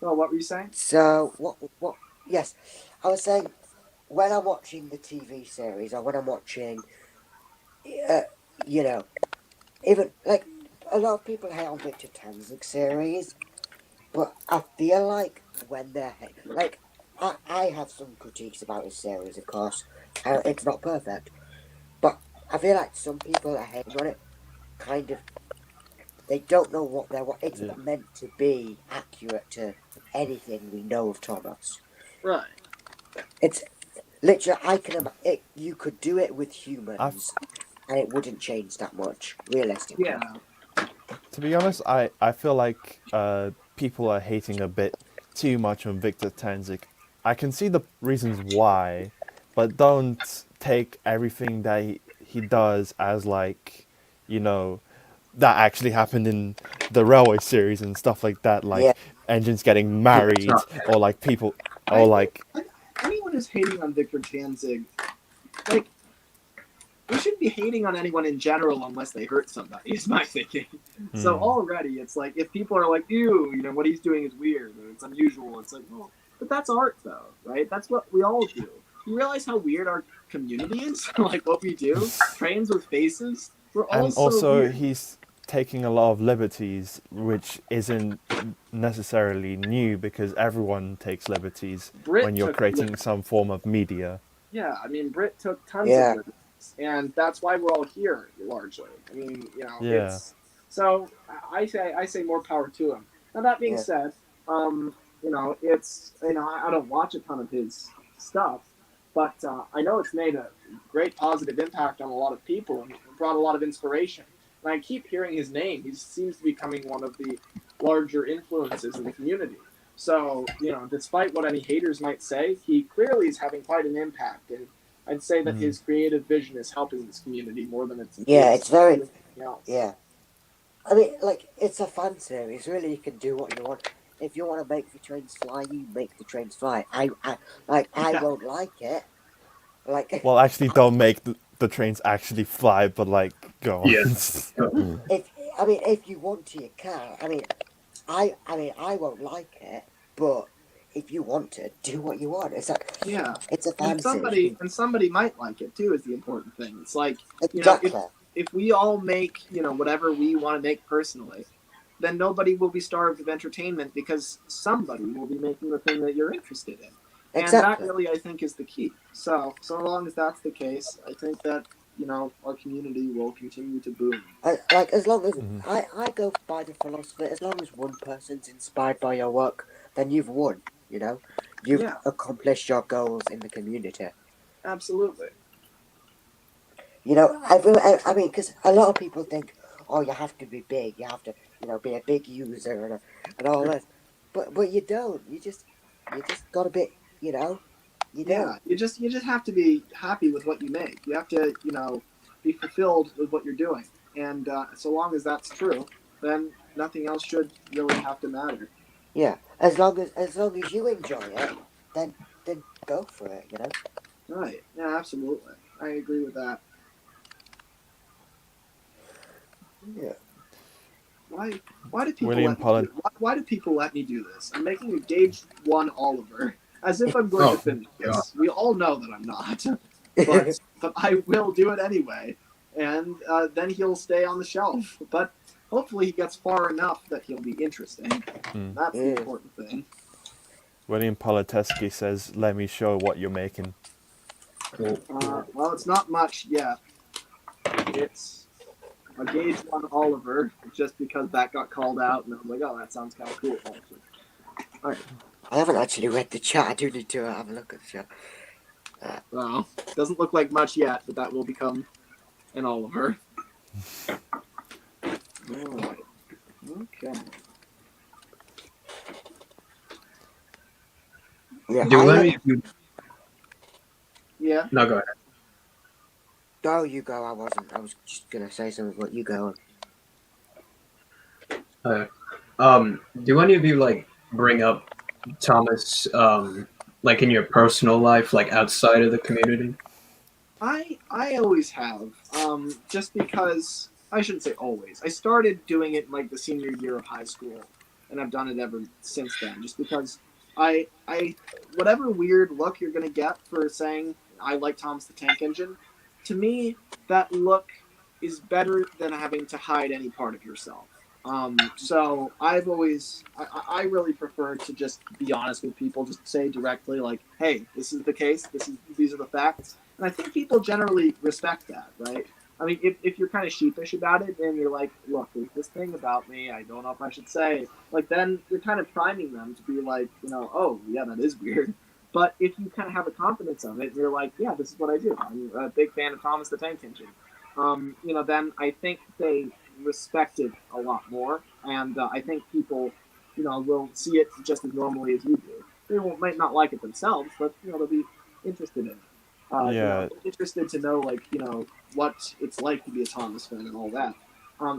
Well, what were you saying? So what? Yes, I was saying when I'm watching the TV series or when I'm watching, even like a lot of people hate on Victor Tanzig's series, but I feel like when they're like I have some critiques about his series, of course. It's not perfect, but I feel like some people are hating on it. Kind of, they don't know what they're. It's not meant to be accurate to anything we know of Thomas. Right. It's literally you could do it with humans, and it wouldn't change that much, realistically. Yeah. To be honest, I feel like people are hating a bit too much on Victor Tanzik. I can see the reasons why, but don't take everything that he does as like, that actually happened in the Railway series and stuff like that, like engines getting married, or like people, or like... Anyone who's hating on Victor Tanzig, like, we shouldn't be hating on anyone in general unless they hurt somebody, is my thinking. So already, it's like, if people are like, ew, what he's doing is weird, or it's unusual, it's like, well, but that's art, though, right? That's what we all do. You realize how weird our community is? Like, what we do? Trains with faces? We're all and so also, weird. he's taking a lot of liberties, which isn't necessarily new, because everyone takes liberties when you're creating some form of media. Yeah, I mean, Brit took tons of liberties, and that's why we're all here, largely. I mean, it's... So, I say more power to him. Now, that being said, it's... I don't watch a ton of his stuff, but I know it's made a great positive impact on a lot of people and brought a lot of inspiration. And I keep hearing his name. He seems to be becoming one of the larger influences in the community. So, despite what any haters might say, he clearly is having quite an impact. And I'd say that his creative vision is helping this community more than it's... it's very... Yeah. I mean, like, it's a fan series. Really, you can do what you want. If you want to make the trains fly, you make the trains fly. I won't like it. Like, well, actually, don't make the trains actually fly, but like go on. Yes. if you want to, you can. I won't like it, but if you want to, do what you want. It's like it's a fan series. And somebody might like it too. Is the important thing. It's like exactly. If we all make whatever we want to make personally, then nobody will be starved of entertainment because somebody will be making the thing that you're interested in. And that really, I think, is the key. So long as that's the case, I think that, our community will continue to boom. As long as I go by the philosophy, as long as one person's inspired by your work, then you've won, You've accomplished your goals in the community. Absolutely. I mean, because a lot of people think, oh, you have to be big, you have to, be a big user and all that. But you don't. You just got to be, you don't. You just have to be happy with what you make. You have to, be fulfilled with what you're doing. and so long as that's true, then nothing else should really have to matter. Yeah, as long as you enjoy it, then go for it. You know. Right. Yeah, absolutely. I agree with that. Yeah. Why do people William let me do Pollen. why do people let me do this? I'm making a Gauge 1 Oliver as if I'm going Oh, to finish God. this. We all know that I'm not, but I will do it anyway, and then he'll stay on the shelf. But hopefully he gets far enough that he'll be interesting. That's the important thing. William Politeski says, "Let me show what you're making." Well, it's not much yet. It's a Gauge 1 Oliver, just because that got called out, and I was like, oh, that sounds kind of cool, actually. All right. I haven't actually read the chat. I do need to have a look at the chat. Well, doesn't look like much yet, but that will become an Oliver. Alright. Okay. Yeah. Do any of you? Yeah. No, go ahead. Go, you go. I wasn't. I was just gonna say something, but you go. Do any of you like bring up Thomas, like in your personal life, like outside of the community? I always have. Just because I shouldn't say always. I started doing it in like the senior year of high school, and I've done it ever since then. Just because I whatever weird look you're gonna get for saying I like Thomas the Tank Engine, to me that look is better than having to hide any part of yourself. So I've always I really prefer to just be honest with people, just say directly like, hey, this is the case, these are the facts. And I think people generally respect that, right? I mean, if you're kind of sheepish about it and you're like, look, there's this thing about me, I don't know if I should say, like, then you're kind of priming them to be like, oh, yeah, that is weird. But if you kind of have a confidence of it, and you're like, yeah, this is what I do. I'm a big fan of Thomas the Tank Engine. Then I think they respect it a lot more. And I think people, will see it just as normally as you do. They might not like it themselves, but, they'll be interested in it. Yeah. Interested to know, like, what it's like to be a Thomas fan and all that.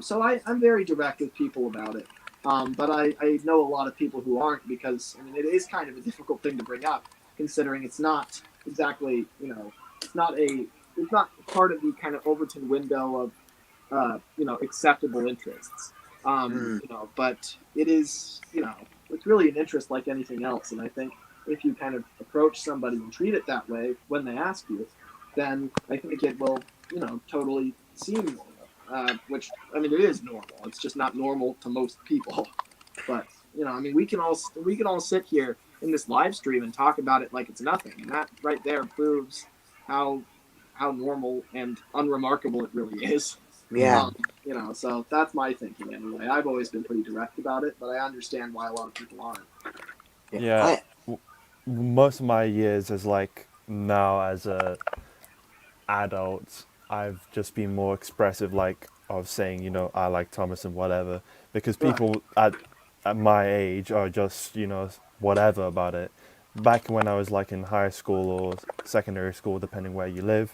So I'm very direct with people about it. But I know a lot of people who aren't because, I mean, it is kind of a difficult thing to bring up, considering it's not exactly, it's not part of the kind of Overton window of, acceptable interests. But it is, it's really an interest like anything else. And I think if you kind of approach somebody and treat it that way when they ask you, then I think it will, totally seem normal. Which, I mean, it is normal. It's just not normal to most people. But, I mean, we can all sit here in this live stream and talk about it like it's nothing. And that right there proves how normal and unremarkable it really is. Yeah. So that's my thinking anyway. I've always been pretty direct about it, but I understand why a lot of people aren't. Yeah. Most of my years as like now as a adult, I've just been more expressive, like of saying, I like Thomas and whatever, because people at my age are just, whatever about it. Back when I was like in high school or secondary school, depending where you live,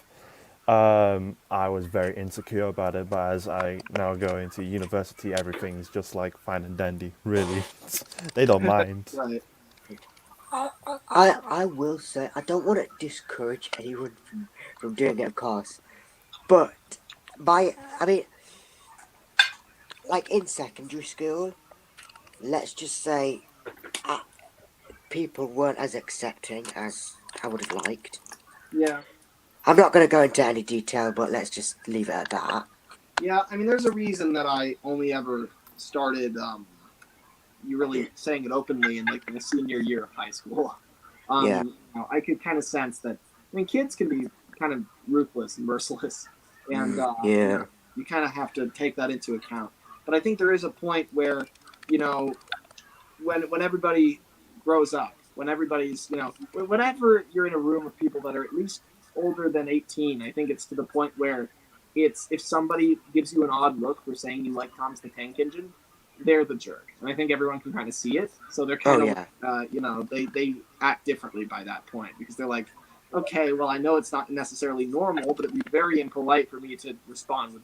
I was very insecure about it. But as I now go into university, everything's just like fine and dandy. Really, they don't mind. Right. I will say I don't want to discourage anyone from doing it, of course, but I mean, like in secondary school, let's just say people weren't as accepting as I would have liked. Yeah. I'm not going to go into any detail, but let's just leave it at that. Yeah, I mean, there's a reason that I only ever started you really saying it openly in like my senior year of high school. Yeah. I could kind of sense that. I mean, kids can be kind of ruthless and merciless, and you kind of have to take that into account. But I think there is a point where, when everybody grows up, when everybody's, whenever you're in a room of people that are at least older than 18, I think it's to the point where it's if somebody gives you an odd look for saying you like Thomas the Tank Engine, they're the jerk. And I think everyone can kind of see it. So they're kind of, they act differently by that point because they're like, okay, well, I know it's not necessarily normal, but it'd be very impolite for me to respond with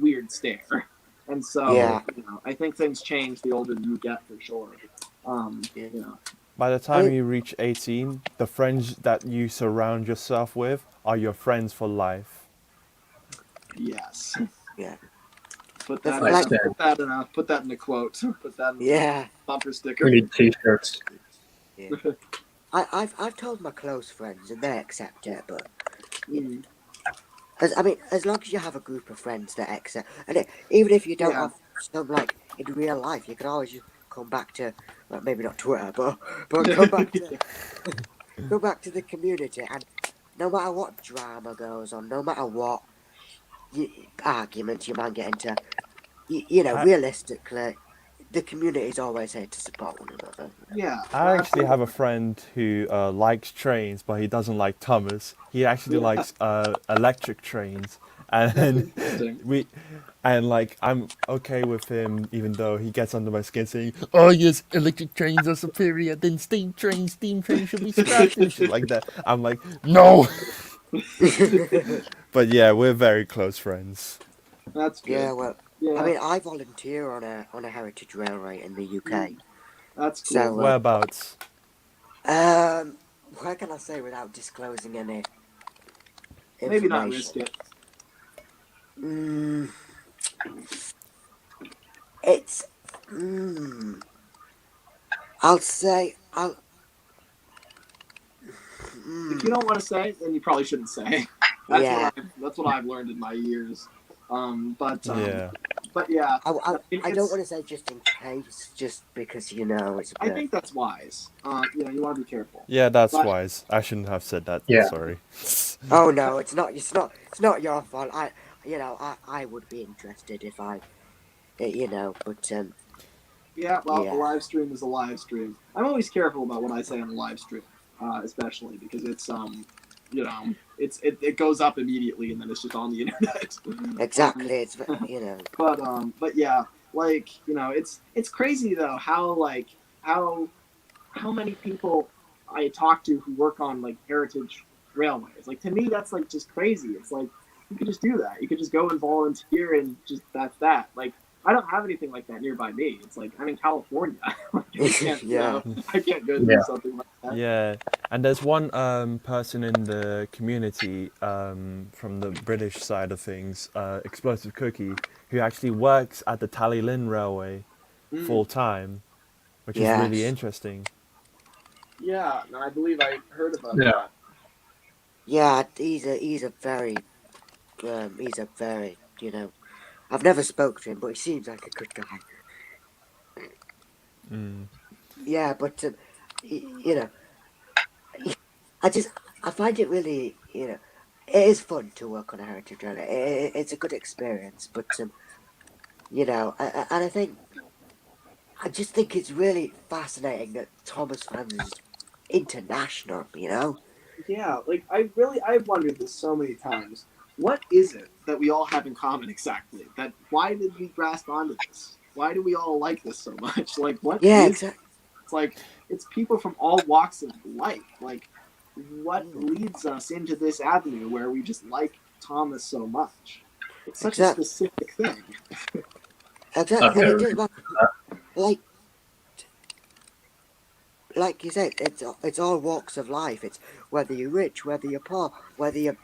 weird stare. And so, Yeah. I think things change the older you get for sure. By the time you reach 18, the friends that you surround yourself with are your friends for life. Yes. Yeah. Put That's that like- put that in a quote. Put that in Yeah. a bumper sticker. We need t-shirts. Yeah. I've told my close friends and they accept it, but as long as you have a group of friends that accept, and even if you don't have some like in real life, you can always just come back to, well, maybe not Twitter, but come back to go back to the community, and no matter what drama goes on, no matter what arguments you might get into, realistically, the community is always here to support one another. Yeah. I actually have a friend who likes trains, but he doesn't like Thomas. He actually likes electric trains, and I'm okay with him, even though he gets under my skin saying, "Oh yes, electric trains are superior. Then steam trains should be scrapped and shit like that." I'm like, no. But yeah, we're very close friends. That's good. Yeah, well, Yeah. I mean, I volunteer on a heritage railway in the UK. That's cool. So, whereabouts? Where can I say without disclosing any information? Maybe not risk it. It's. I'll say. If you don't want to say, then you probably shouldn't say. That's what I've learned in my years. But yeah. I don't want to say just in case, just because it's. I think that's wise. You want to be careful. Yeah, that's wise. I shouldn't have said that. Yeah. Sorry. Oh no, it's not. It's not your fault. I would be interested if I, but Yeah, well, a live stream is a live stream. I'm always careful about what I say on a live stream, especially because it's it goes up immediately and then it's just on the internet. Exactly, it's But yeah, it's crazy though how many people I talk to who work on heritage railways. To me that's just crazy. It's you could just do that. You could just go and volunteer and just that's that. I don't have anything like that nearby me. It's I'm in California. I can't go do something like that. Yeah, and there's one person in the community from the British side of things, Explosive Cookie, who actually works at the Tally Linn Railway full time, which is really interesting. Yeah, no, I believe I heard about that. Yeah, he's a very I've never spoke to him, but he seems like a good guy. Yeah, but I find it really, it is fun to work on a heritage railway. It's a good experience, but and I just think it's really fascinating that Thomas Fans is international. Yeah, I've wondered this so many times. What is it that we all have in common exactly? Why did we grasp onto this? Why do we all like this so much? What is it? It's it's people from all walks of life. What leads us into this avenue where we just like Thomas so much? It's such a specific thing. Exactly. Like you said, it's all walks of life. It's whether you're rich, whether you're poor, whether you're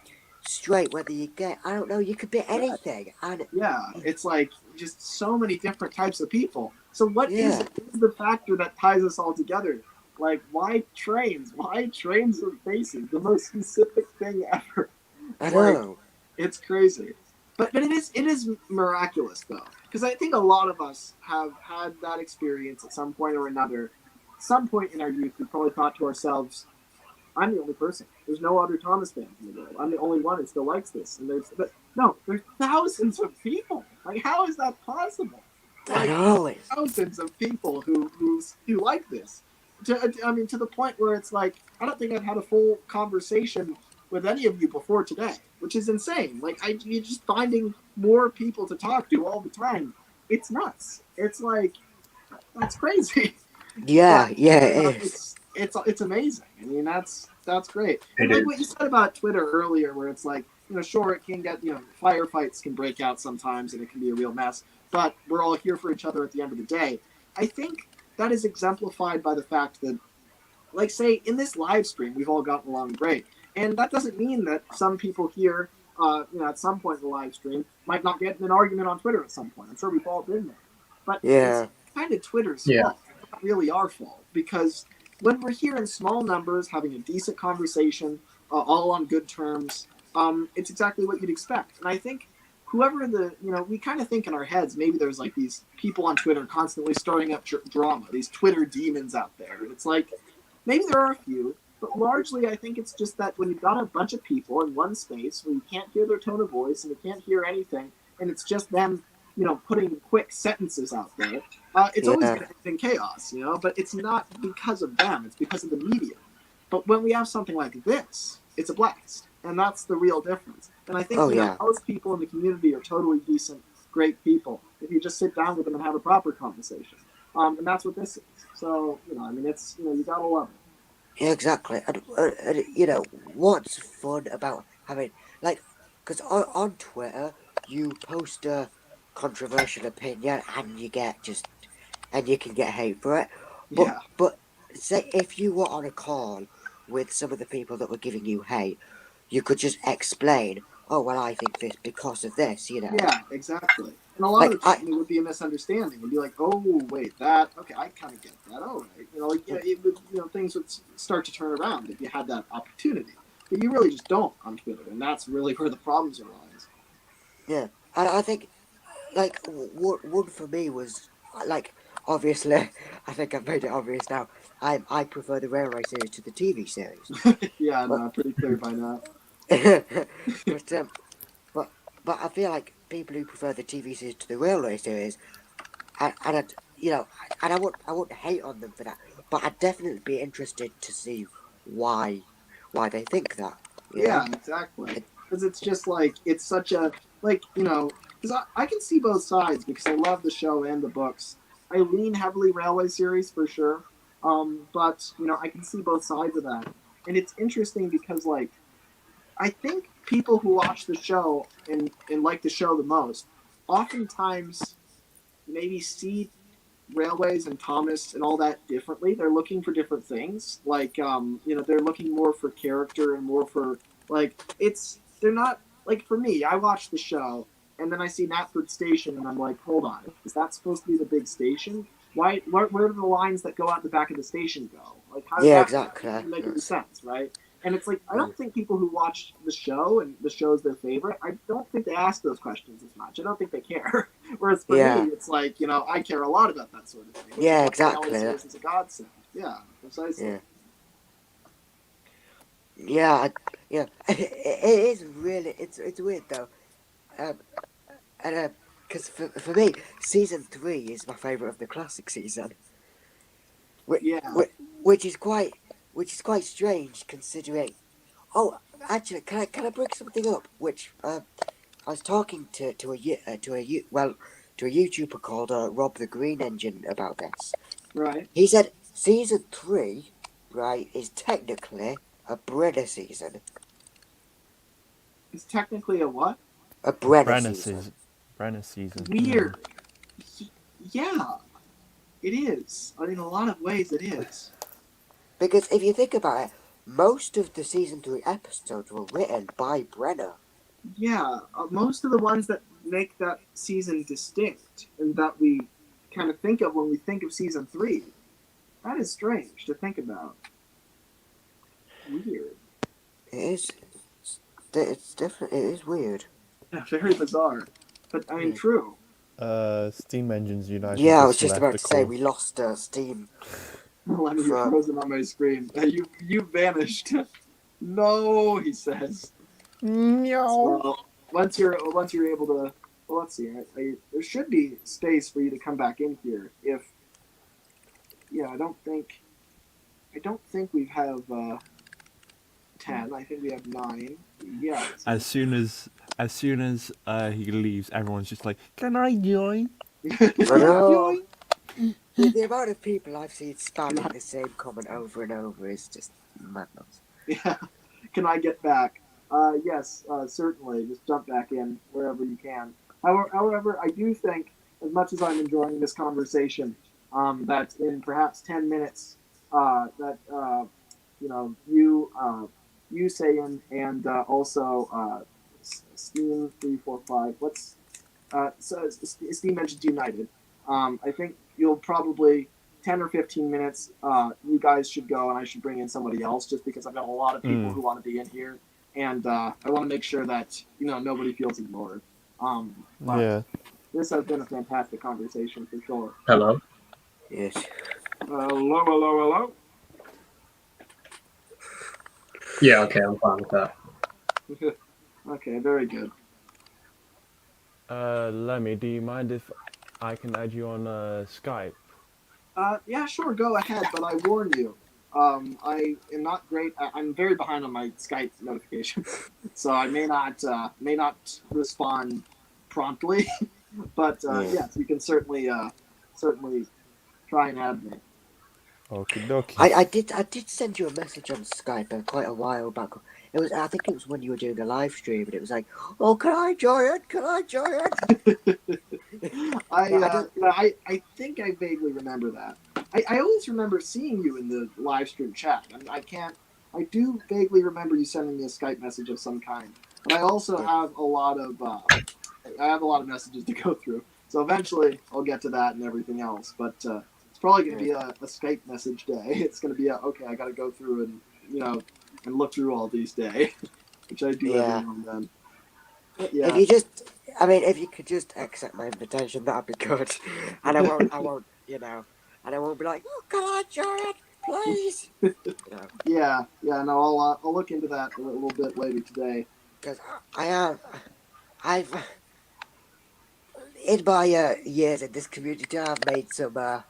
straight, whether you get, I don't know, you could be anything. And it's just so many different types of people. So what is the factor that ties us all together? Why trains? Why trains with faces? The most specific thing ever. I know. It's crazy. But it is miraculous though. Because I think a lot of us have had that experience at some point or another. Some point in our youth, we probably thought to ourselves, I'm the only person. There's no other Thomas fans in the world. I'm the only one who still likes this. And there's thousands of people. How is that possible? Thousands of people who like this. To the point where it's I don't think I've had a full conversation with any of you before today, which is insane. You're just finding more people to talk to all the time. It's nuts. It's that's crazy. Yeah, it is. It's amazing. That's great. And what you said about Twitter earlier, where it's sure, it can get, firefights can break out sometimes and it can be a real mess, but we're all here for each other at the end of the day. I think that is exemplified by the fact that, like, say, in this live stream, we've all gotten along great. And that doesn't mean that some people here, at some point in the live stream, might not get in an argument on Twitter at some point. I'm sure we've all been there. But it's kind of Twitter's fault. It's not really our fault. Because when we're here in small numbers, having a decent conversation, all on good terms, it's exactly what you'd expect. And I think whoever we kind of think in our heads, maybe there's like these people on Twitter constantly stirring up drama, these Twitter demons out there. And it's like, maybe there are a few, but largely I think it's just that when you've got a bunch of people in one space where you can't hear their tone of voice and you can't hear anything, and it's just them, putting quick sentences out there, it's always going to end in chaos, but it's not because of them, it's because of the media. But when we have something like this, it's a blast, and that's the real difference. And I think most people in the community are totally decent, great people if you just sit down with them and have a proper conversation. And that's what this is. So, it's, you gotta love it. Yeah, exactly. And what's fun about having, like, because on Twitter, you post a controversial opinion and you can get hate for it. But say if you were on a call with some of the people that were giving you hate, you could just explain, oh, well, I think this because of this, Yeah, exactly. And a lot of the time it would be a misunderstanding. It would be like, oh, wait, okay, I kind of get that. All right. It would, things would start to turn around if you had that opportunity. But you really just don't on Twitter, and that's really where the problems arise. Yeah, and I think, like, one for me was, like, obviously, I think I've made it obvious now, I prefer the Railway series to the TV series. Yeah, no, pretty clear by now. But I feel like people who prefer the TV series to the Railway series, and I wouldn't hate on them for that, but I'd definitely be interested to see why they think that. Yeah, exactly. Because it's just like, it's such a, because I can see both sides because I love the show and the books. I lean heavily Railway series for sure, but I can see both sides of that, and it's interesting because I think people who watch the show and like the show the most, oftentimes maybe see Railways and Thomas and all that differently. They're looking for different things. They're looking more for character and more for they're not for me. I watch the show and then I see Knapford Station and I'm like, hold on, is that supposed to be the big station? Where do the lines that go out the back of the station go? How does that make any sense, right? And it's I don't think people who watch the show and the show's their favorite, I don't think they ask those questions as much. I don't think they care. Whereas for me, it's I care a lot about that sort of thing. Yeah, exactly. It's a godsend. Yeah, precisely. Yeah, it is really, it's weird though. Because for me, season 3 is my favourite of the classic season. Which is quite strange considering. Oh, actually, can I bring something up? Which I was talking to a YouTuber called Rob the Green Engine about this. Right. He said season 3, right, is technically a Brenner season. It's technically a what? A Brenner season. Brenner season. Weird. Yeah, it is. In a lot of ways, it is. Because if you think about it, most of the season 3 episodes were written by Brenner. Yeah, most of the ones that make that season distinct and that we kind of think of when we think of season 3. That is strange to think about. Weird. It is. It's different. It is weird. Yeah, very bizarre. But true. Steam Engines United. Yeah, I was just about to say we lost Steam. Lemmy, you're frozen on my screen. You vanished. No, he says. No. Well, once you're able to, well, let's see. There should be space for you to come back in here. I don't think we have 10. I think we have 9. Yeah. As soon as he leaves, everyone's just like, "Can I join? Can I join?" The amount of people I've seen spamming the same comment over and over is just madness. Yeah. Can I get back? Yes, certainly. Just jump back in wherever you can. However, I do think, as much as I'm enjoying this conversation, that in perhaps 10 minutes, that you Sayan, and also Steam 345. Steam Engines United. I think you'll probably 10 or 15 minutes. You guys should go, and I should bring in somebody else, just because I've got a lot of people who want to be in here, and I want to make sure that nobody feels ignored. But Yeah. this has been a fantastic conversation for sure. Hello. Yes. Hello, hello, hello. Yeah. Okay, I'm fine with that. Okay, very good. Lemmy, do you mind if I can add you on Skype? Yeah, sure, go ahead, but I warn you, I am not great. I'm very behind on my Skype notifications, so I may not respond promptly. But yes, you can certainly try and add me. Okie dokie. I did send you a message on Skype quite a while back. I think it was when you were doing a live stream, and it was like, "Oh, can I join it? Can I join it?" I think I vaguely remember that. I always remember seeing you in the live stream chat. I do vaguely remember you sending me a Skype message of some kind. But I also have a lot of messages to go through. So eventually I'll get to that and everything else. But it's probably going to be a Skype message day. It's going to be okay, I got to go through and and look through all these day, which I do every now and then. Yeah. If you could just accept my invitation, that'd be good. And I won't, and I won't be like, "Oh, can I join it, please?" Yeah. No, I'll look into that a little bit later today. Because I've in my years in this community, I've made some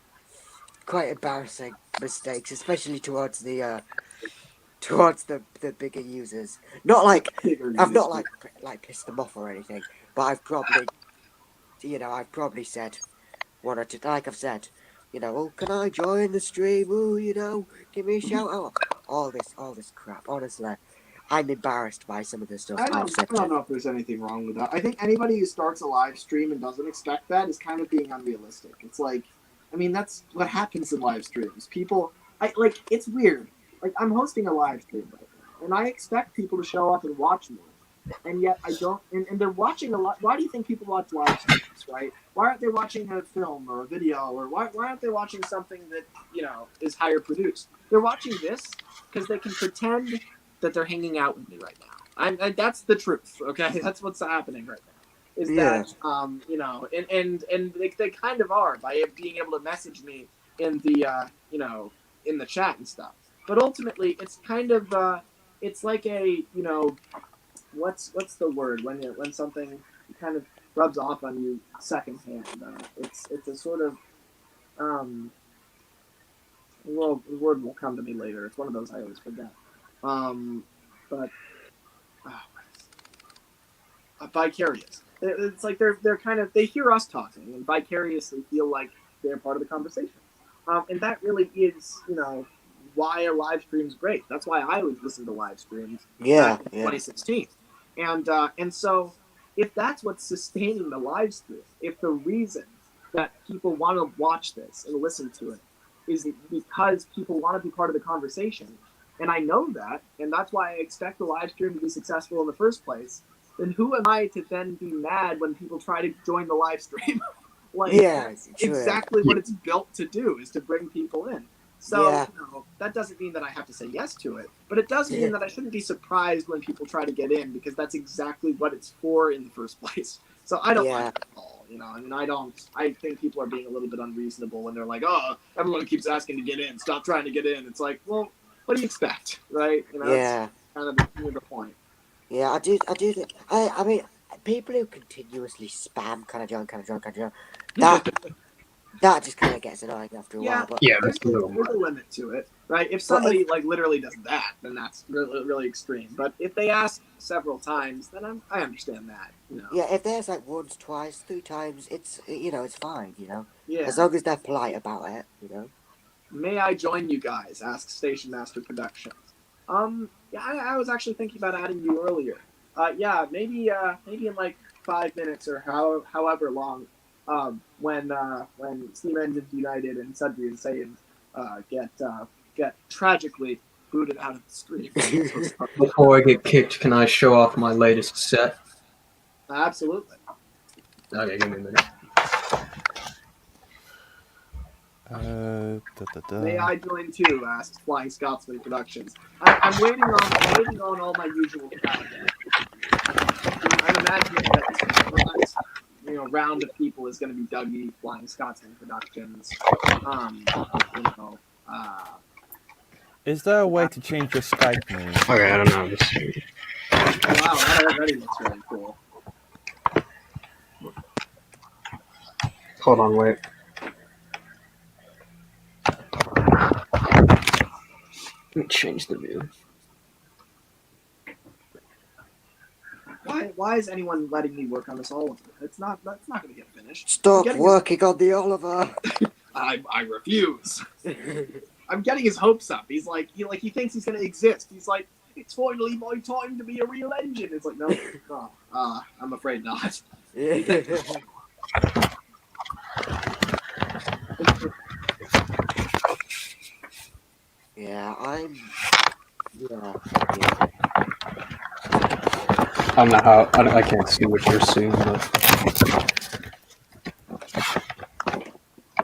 quite embarrassing mistakes, especially towards the bigger users. Not like I've not like pissed them off or anything, but I've probably said one or two, like I've said, "Oh, can I join the stream? Oh, give me a shout out." All this crap. Honestly, I'm embarrassed by some of the stuff I've said. I don't know if there's anything wrong with that. I think anybody who starts a live stream and doesn't expect that is kind of being unrealistic. It's like, that's what happens in live streams. It's weird. Like, I'm hosting a live stream right now, and I expect people to show up and watch me. And yet I don't, and they're watching a lot. Why do you think people watch live streams, right? Why aren't they watching a film or a video, or why aren't they watching something that, is higher produced? They're watching this because they can pretend that they're hanging out with me right now. That's the truth, okay? That's what's happening right now. Is that, and they kind of are by being able to message me in the, in the chat and stuff. But ultimately, it's kind of, it's like a, what's the word when something kind of rubs off on you secondhand? It's a sort of well, the word will come to me later. It's one of those I always forget. But vicarious. It's like they're kind of, they hear us talking and vicariously feel like they're part of the conversation. And that really is why a live stream is great. That's why I always listen to live streams back in 2016. And so if that's what's sustaining the live stream, if the reason that people want to watch this and listen to it is because people want to be part of the conversation, and I know that, and that's why I expect the live stream to be successful in the first place, then who am I to then be mad when people try to join the live stream? That's exactly what it's built to do, is to bring people in. So, that doesn't mean that I have to say yes to it, but it does mean that I shouldn't be surprised when people try to get in, because that's exactly what it's for in the first place. So I don't like it at all, I think people are being a little bit unreasonable when they're like, "Oh, everyone keeps asking to get in. Stop trying to get in." It's like, well, what do you expect, right? That's kind of the point. Yeah, I do. I mean, people who continuously spam, "Can I join? Can I join? Can I join?" That just kind of gets annoying after a while. But there's a limit to it, right? If somebody literally does that, then that's really, really extreme. But if they ask several times, then I understand that. Yeah, if there's like once, twice, 3 times, it's it's fine. Yeah. As long as they're polite about it. May I join you guys? Asks Station Master Productions. Yeah, I was actually thinking about adding you earlier. Yeah, maybe in like 5 minutes or however long. When Steam Engines United and Sundry and Saiyans get tragically booted out of the stream. Before I get kicked, can I show off my latest set? Absolutely. Okay, give me a minute. May I join too? Asks Flying Scotsman Productions. I'm waiting on all my usual crowd. I'm imagining that the next round of people is going to be Dougie, Flying Scotsman Productions. You know, Is there a way to change your Skype name? Okay, I don't know. Just... Oh wow, that already looks really cool. Hold on, wait. Let me change the view. Why is anyone letting me work on this Oliver? That's not going to get finished. Stop working on the Oliver. I refuse. I'm getting his hopes up. He's like he thinks he's going to exist. He's like, it's finally my time to be a real engine. It's like, no, I'm afraid not. Yeah, yeah. I don't know how. I can't see what you're seeing, but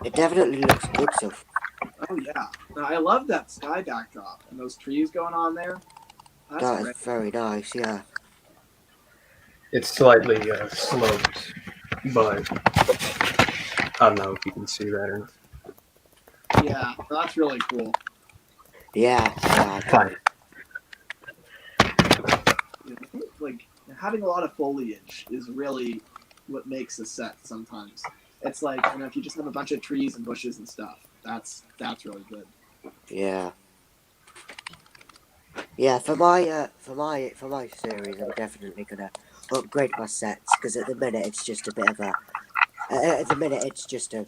It definitely looks good so far. Oh yeah, I love that sky backdrop and those trees going on there. That is very nice. Yeah. it's slightly sloped, but I don't know if you can see that or not. Yeah, that's really cool. Yeah. Fine. I think like having a lot of foliage is really what makes a set sometimes. It's like, if you just have a bunch of trees and bushes and stuff, that's really good. Yeah. Yeah, for my series, I'm definitely gonna upgrade my sets because at the minute it's just a bit of a. At the minute it's just a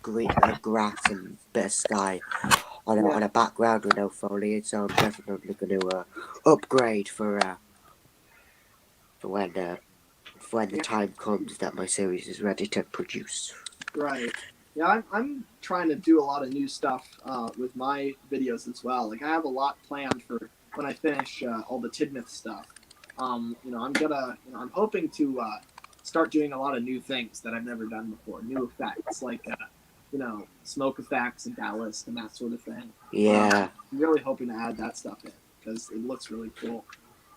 green grass and bit of sky on a background with no foliage. So I'm definitely gonna upgrade for when the time comes that my series is ready to produce. Right. Yeah, I'm trying to do a lot of new stuff with my videos as well. Like I have a lot planned for when I finish all the Tidmouth stuff. I'm hoping to start doing a lot of new things that I've never done before. New effects like smoke effects and ballast and that sort of thing. Yeah. I'm really hoping to add that stuff in because it looks really cool.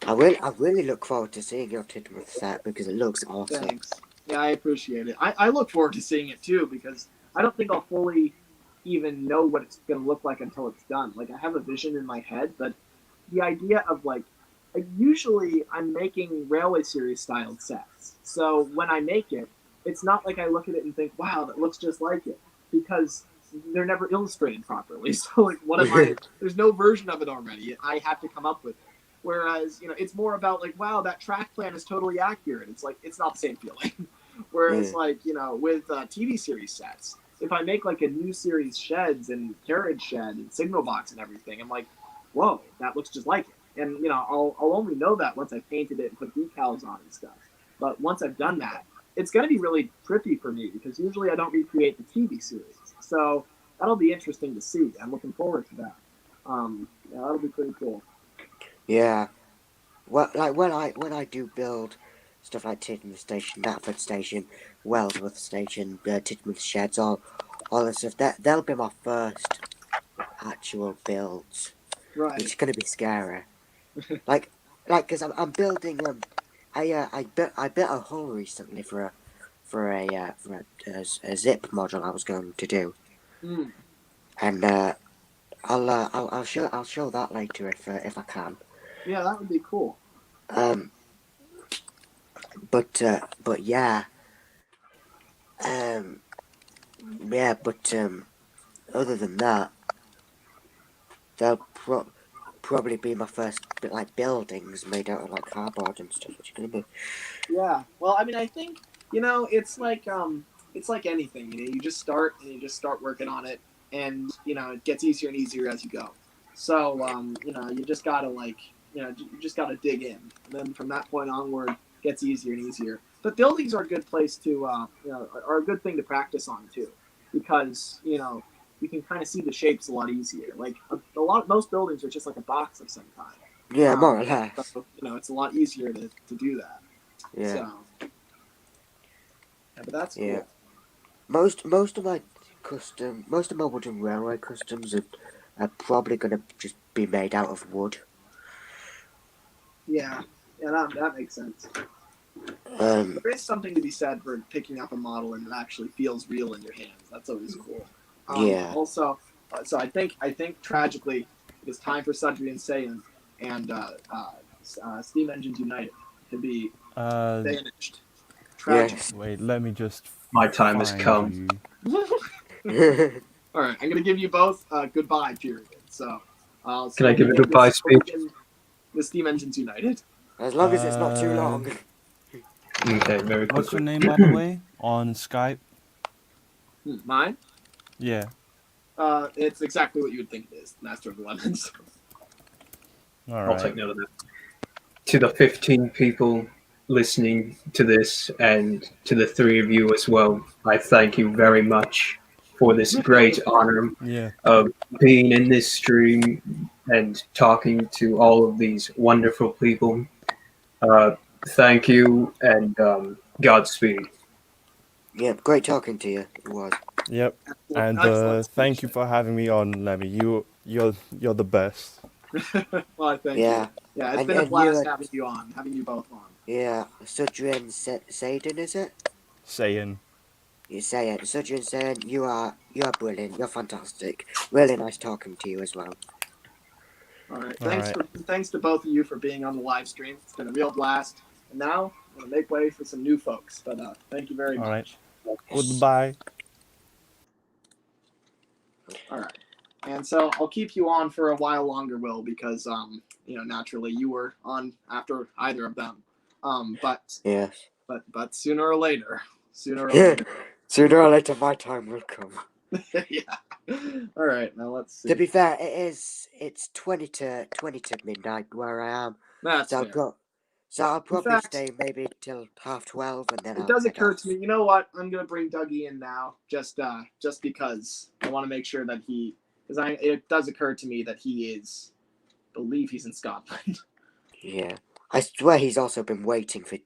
I really look forward to seeing your Tidmouth set because it looks awesome. Thanks. Yeah, I appreciate it. I look forward to seeing it too because I don't think I'll fully even know what it's going to look like until it's done. Like, I have a vision in my head, but the idea of usually I'm making Railway Series styled sets. So when I make it, it's not like I look at it and think, wow, that looks just like it, because they're never illustrated properly. So like, what am I? There's no version of it already. I have to come up with it. Whereas, it's more about like, wow, that track plan is totally accurate. It's like, it's not the same feeling. Whereas with TV series sets, if I make like a new series sheds and carriage shed and signal box and everything, I'm like, whoa, that looks just like it. And, I'll only know that once I've painted it and put decals on and stuff. But once I've done that, it's going to be really trippy for me because usually I don't recreate the TV series. So that'll be interesting to see. I'm looking forward to that. That'll be pretty cool. Yeah. Well, like when I do build stuff like Tidmouth Station, Knapford Station, Wellsworth Station, Tidmouth Sheds, all this stuff, they'll be my first actual builds. Right. It's gonna be scary. Because I'm building I built a hull recently for a zip model I was going to do, and I'll show that later if I can. Yeah, that would be cool. But other than that, they'll probably be my first buildings made out of cardboard and stuff. What you gonna do? Yeah. Well, I mean, I think it's like anything. You just start and you just start working on it, and it gets easier and easier as you go. So you just gotta you just gotta dig in. And then from that point onward, it gets easier and easier. But buildings are a good place to are a good thing to practice on too, because you can kind of see the shapes a lot easier. Like most buildings are just like a box of some kind. Yeah, more or less. So, it's a lot easier to do that. Yeah. So, but that's cool. Yeah. Most of my wooden railway customs are probably gonna just be made out of wood. Yeah, that makes sense. There is something to be said for picking up a model and it actually feels real in your hands. That's always cool. Yeah. Also, so I think tragically, it's time for Sudri and Saiyan and Steam Engines United to be banished. Tragic. Yes. Wait, let me just. My time has come. All right, I'm gonna give you both a goodbye period. So, can I give a goodbye speech? The Steam Engines United. As long as it's not too long. Okay, very quickly. What's your name, by the way, on Skype? Mine? Yeah. It's exactly what you would think it is, Master of the Lemons. All right. I'll take note of that. To the 15 people listening to this, and to the 3 of you as well, I thank you very much for this great honor of being in this stream and talking to all of these wonderful people. Thank you, and Godspeed. Yep, great talking to you. It was. Yep. And thank you for having me on, Lemmy. You're the best. Well, thank you. Yeah, it's been a blast having you both on. Yeah, Sudri and Saiyan, is it? Saiyan. You say it. Sudri and Saiyan, you are brilliant. You're fantastic. Really nice talking to you as well. All right. Thanks to both of you for being on the live stream. It's been a real blast. And now I'm gonna make way for some new folks. But thank you very much. All right. Goodbye. All right. And so I'll keep you on for a while longer, Will, because naturally you were on after either of them. But sooner or later, sooner or later, my time will come. Yeah. All right. Now let's see. To be fair, it's 20 to midnight where I am. That's so fair. I'll probably stay maybe till 12:30, and then it does occur to me. You know what? I'm gonna bring Dougie in now, just because I want to make sure that it does occur to me that I believe he's in Scotland. Yeah. I swear he's also been waiting for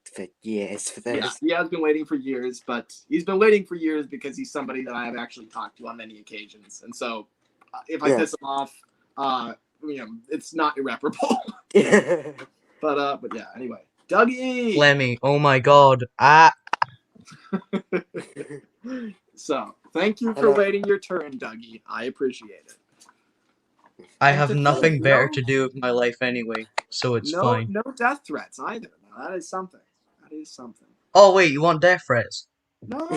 years for this. Yeah, he has been waiting for years, but he's been waiting for years because he's somebody that I have actually talked to on many occasions. And so if I piss him off, it's not irreparable. But yeah, anyway. Dougie! Lemmy, oh my god. So, thank you for waiting your turn, Dougie. I appreciate it. I have nothing better to do with my life anyway, so it's fine. No death threats either. Now, that is something. Oh wait, you want death threats? No,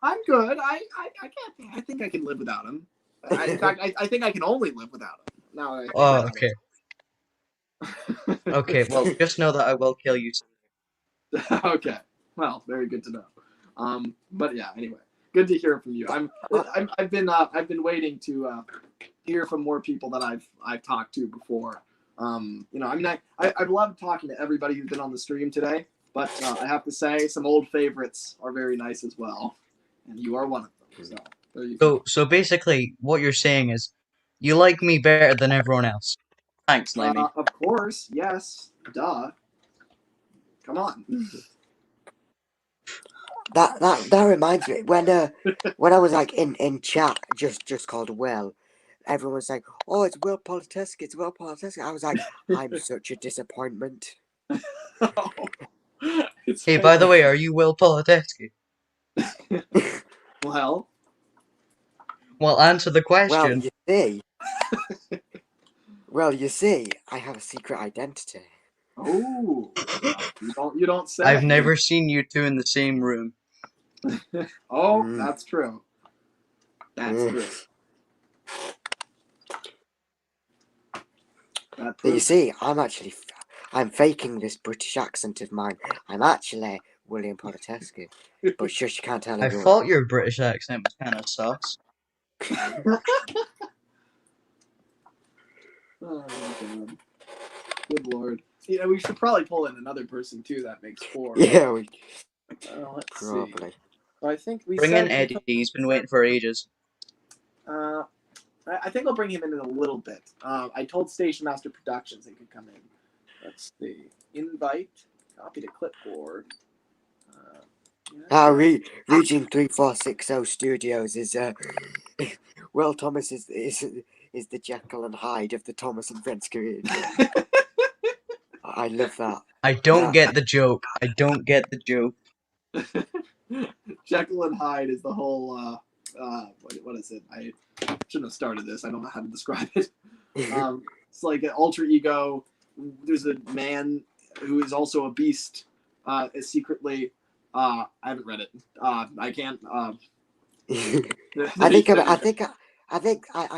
I'm good. I can't. I think I can live without him. In fact, I think I can only live without him. Now. Oh, okay. Okay, well, just know that I will kill you. Okay. Well, very good to know. But yeah. Anyway, good to hear from you. I've been waiting to hear from more people that I've talked to before. I've loved talking to everybody who's been on the stream today, but I have to say some old favorites are very nice as well, and you are one of them. So there you go. So basically, what you're saying is, you like me better than everyone else. Thanks, Lemmy. Of course, yes, duh. Come on. That reminds me when I was like in chat just called Will, everyone was like, "Oh, it's Will Politeski, it's Will Politeski." I was like, "I'm such a disappointment." Hey, by the way, are you Will Politeski? Well, answer the question. Well, you see, I have a secret identity. Oh, you don't say. I've never seen you two in the same room. That's true. That's true. You see, I'm faking this British accent of mine. I'm actually William Politeski, but shush, you can't tell I everyone. thought your British accent was kind of sus. Oh my god. Good lord. Yeah, we should probably pull in another person too. That makes 4. Yeah, we Let's probably. see. I think we Bring said in Eddie. He's been waiting for ages. I think I'll bring him in a little bit. I told Station Master Productions they could come in. Let's see. Invite. Copy to clipboard. Region 3460 Studios is Will Thomas is the Jekyll and Hyde of the Thomas and Friends community. I love that. I don't get the joke. I don't get the joke. Jekyll and Hyde is the whole. What is it? I shouldn't have started this. I don't know how to describe it. It's like an alter ego. There's a man who is also a beast. Is secretly. I haven't read it. I can't. I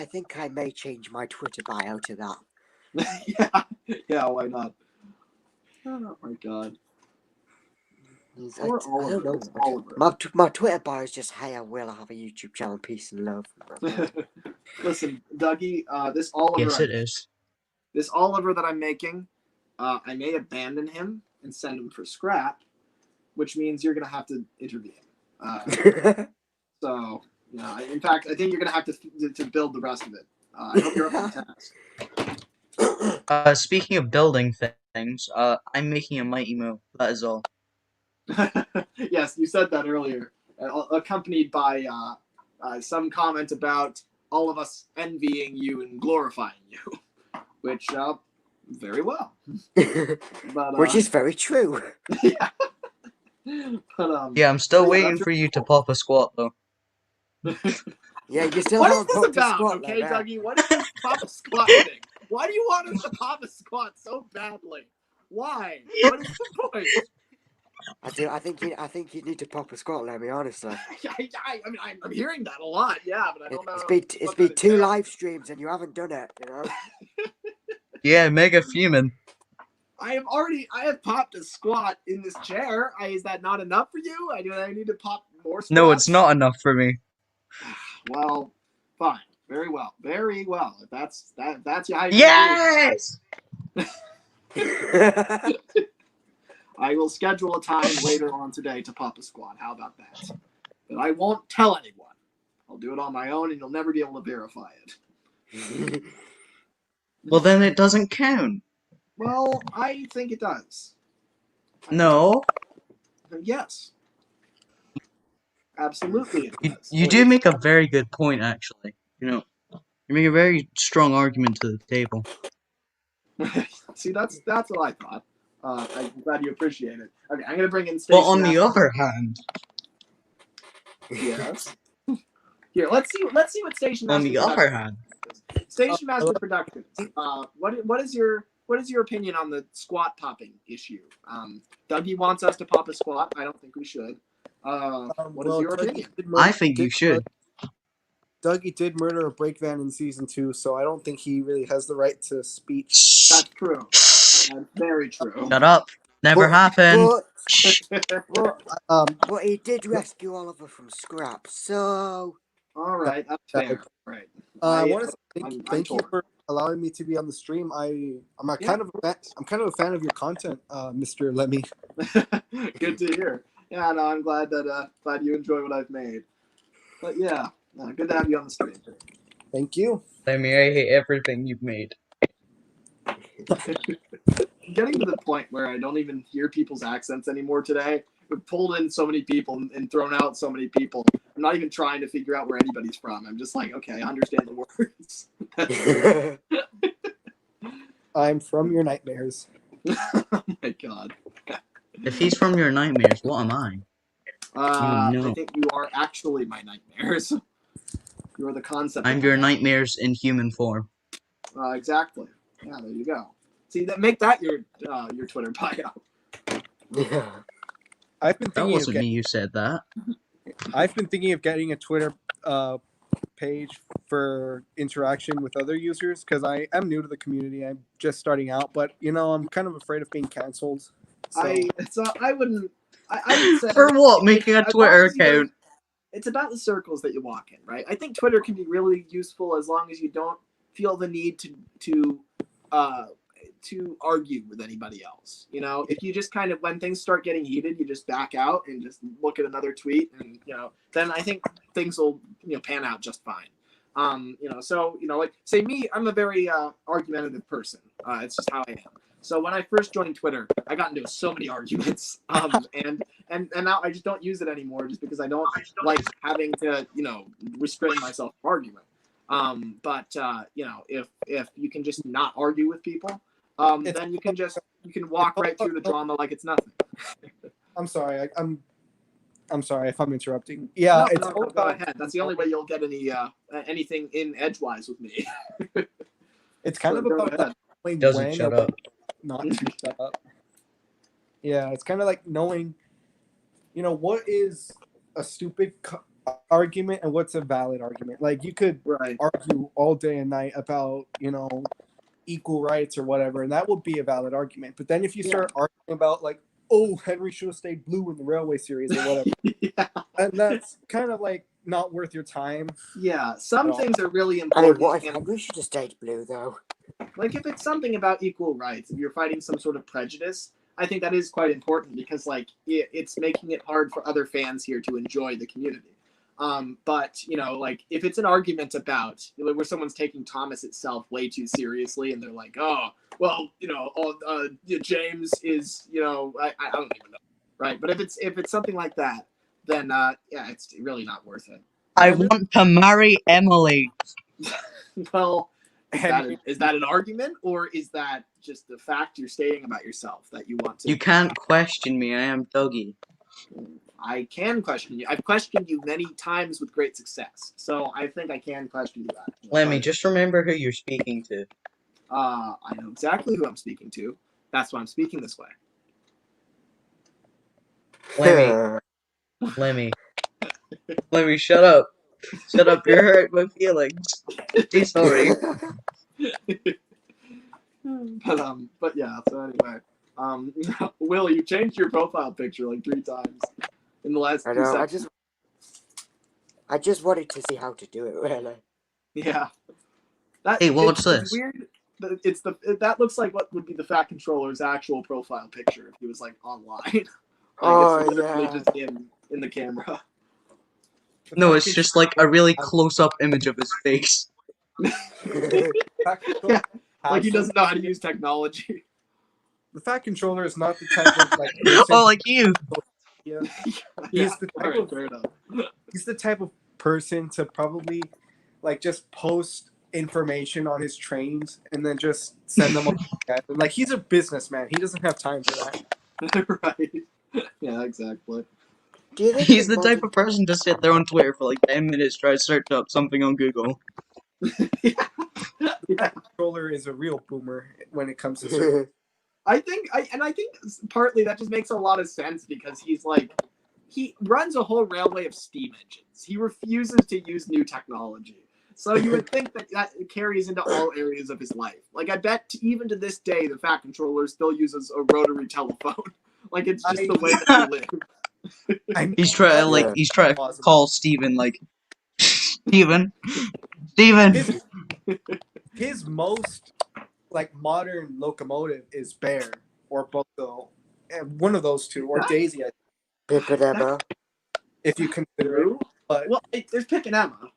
think I may change my Twitter bio to yeah. that. Yeah. Why not? Oh my god. I don't know. My Twitter bio is just, hey, I will have a YouTube channel, peace and love. Listen, Dougie, this Oliver. Yes, it is. This Oliver that I'm making, I may abandon him and send him for scrap, which means you're gonna have to intervene. So, yeah. In fact, I think you're gonna have to build the rest of it. I hope you're up to the task. Speaking of building things, I'm making a Mighty Mo. That is all. Yes, you said that earlier, accompanied by some comment about all of us envying you and glorifying you, which very well. But, which is very true. Yeah. But, yeah, I'm still waiting for you to pop a squat though. Yeah, you still what haven't is this popped about? a squat, Okay, like Dougie, what is this pop a squat thing? Why do you want us to pop a squat so badly? Why? What is the point? I think you need to pop a squat, Lemmy, honestly. I mean, I'm hearing that a lot, yeah, but I don't know. It's been 2 live streams and you haven't done it, you know? Yeah, mega fuming. I have popped a squat in this chair. Is that not enough for you? I need to pop more squats. No, it's not enough for me. Well, fine. Very well. Very well. If that's how you Yes! I will schedule a time later on today to pop a squat. How about that? But I won't tell anyone. I'll do it on my own and you'll never be able to verify it. Well, then it doesn't count. Well, I think it does. No. Yes. Absolutely it does. You do make a very good point, actually. You know, you make a very strong argument to the table. See, that's what I thought. I'm glad you appreciate it. Okay, I'm gonna bring in Station. Well, on the other hand, yes. Here, let's see what Station Master. On the other hand, Station Master Productions. What is your opinion on the squat popping issue? Dougie wants us to pop a squat. I don't think we should. What is your opinion? I think you should. Dougie did murder a brake van in season 2, so I don't think he really has the right to speech. That's true. That's very true. Shut up. Never happened. But he did rescue Oliver from scrap, so... All right, that's fair. Right. I want to thank you for allowing me to be on the stream. I'm kind of a fan of your content, Mr. Lemmy. Good to hear. Yeah, no, I'm glad you enjoy what I've made. But yeah, good to have you on the stream. Thank you. Lemmy, I hate everything you've made. Getting to the point where I don't even hear people's accents anymore today. We've pulled in so many people and thrown out so many people. I'm not even trying to figure out where anybody's from. I'm just like, okay, I understand the words. I'm from your nightmares. Oh my god. If he's from your nightmares, what am I? No. I think you are actually my nightmares. You are the concept. I'm your nightmares in human form. Exactly. Yeah, there you go. See, make that your Twitter bio. Yeah. I've been thinking that wasn't me. You said that. I've been thinking of getting a Twitter page for interaction with other users because I am new to the community. I'm just starting out, but I'm kind of afraid of being canceled. So. I would say for what? Making a Twitter account. It's about the circles that you walk in, right? I think Twitter can be really useful as long as you don't feel the need to to argue with anybody else. You know, if you just kind of, when things start getting heated, you just back out and just look at another tweet, and then I think things will pan out just fine. So like say me, I'm a very argumentative person. It's just how I am. So when I first joined Twitter, I got into so many arguments, and now I just don't use it anymore, just because I don't like having to restrain myself from argument. But if you can just not argue with people, then you can walk right through the drama like it's nothing. I'm sorry. I'm sorry if I'm interrupting. Yeah, no, go ahead. That's the only way you'll get anything in edgewise with me. It's kind of about knowing Doesn't when shut or up. not to shut up. Yeah, it's kind of like knowing, what is a stupid argument and what's a valid argument. Like you could argue all day and night about, equal rights or whatever, and that would be a valid argument. But then if you start arguing about like, oh, Henry should have stayed blue in the Railway Series or whatever, and that's kind of like not worth your time. Yeah, some things are really important. I mean, what if Henry should have stayed blue though? Like if it's something about equal rights, if you're fighting some sort of prejudice, I think that is quite important, because like it's making it hard for other fans here to enjoy the community. But like if it's an argument about where someone's taking Thomas itself way too seriously, and they're like, oh, well, James is, I don't even know, right? But if it's something like that, then it's really not worth it. I want to marry Emily. Well, is that an argument, or is that just the fact you're stating about yourself that you want to? You can't question me. I am Dougie. I can question you. I've questioned you many times with great success, so I think I can question you that. Lemmy, just remember who you're speaking to. I know exactly who I'm speaking to. That's why I'm speaking this way. Lemmy, shut up. Shut up. You're hurting my feelings. Say sorry. But yeah. So anyway, Will, you changed your profile picture like 3 times in the last 2 seconds. I just wanted to see how to do it, really. Yeah. Hey, what's this? Weird. That looks like what would be the Fat Controller's actual profile picture if he was like online. It's literally just in the camera. No, it's just like a really close-up image of his face. Yeah, like he doesn't know how to use technology. The Fat Controller is not the type of like. Oh, like you. Yeah. He's the type of person to probably like just post information on his trains and then just send them on. Like he's a businessman. He doesn't have time for that. Right. Yeah, exactly. He's the type of person to sit there on Twitter for like 10 minutes, try to search up something on Google. That controller is a real boomer when it comes to I think partly that just makes a lot of sense, because he runs a whole railway of steam engines. He refuses to use new technology. So you would think that carries into all areas of his life. Like I bet even to this day, the Fat Controller still uses a rotary telephone. Like it's just the way that he lives. He's trying to call Steven like Steven. His most like modern locomotive is Bear or Boco, one of those two, or Daisy. If you consider it, but there's Pip and Emma.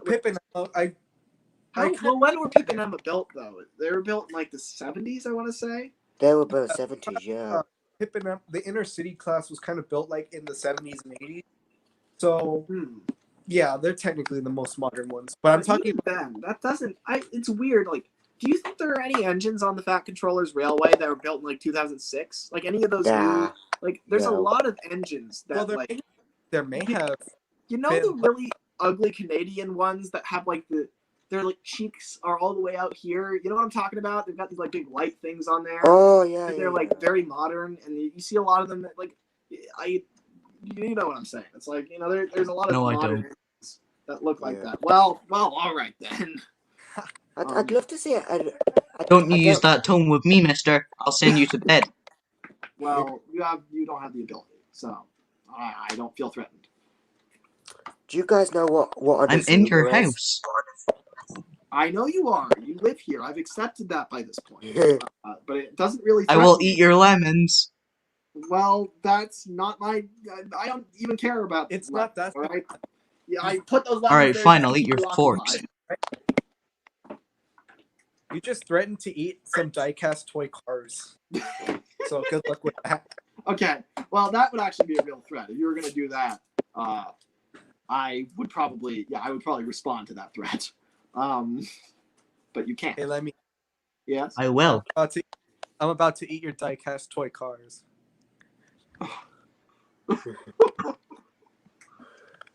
Pip and Emma. When were Pip and Emma built though? They were built in like the 70s, I want to say. They were built 70s, yeah. Pip and Emma, the intercity class was kind of built like in the 70s and 80s. So, yeah, they're technically the most modern ones. But I'm talking about them. That doesn't. It's weird. Like, do you think there are any engines on the Fat Controller's railway that were built in like 2006? Like any of those new? Like, there's a lot of engines that there may have. The really ugly Canadian ones that have like their like cheeks are all the way out here. You know what I'm talking about? They've got these like big white things on there. Oh yeah. They're like very modern, and you see a lot of them that like you know what I'm saying. It's like there's a lot of modern engines that look like that. Well, all right then. I'd love to see it. Don't use that tone with me, mister. I'll send you to bed. Well, you don't have the ability, so I don't feel threatened. Do you guys know what I'm in your house. I know you are. You live here. I've accepted that by this point. But it doesn't really. I will eat your lemons. Well, that's not my. I don't even care about. It's not that. All right. Yeah, I put those. All right, there fine. to I'll eat your keep you forks. occupied. You just threatened to eat some diecast toy cars. So good luck with that. Okay. Well, that would actually be a real threat. If you were going to do that, I would probably respond to that threat. But you can't. Hey, let me. Yes. I will. I'm about to eat your diecast toy cars. I'm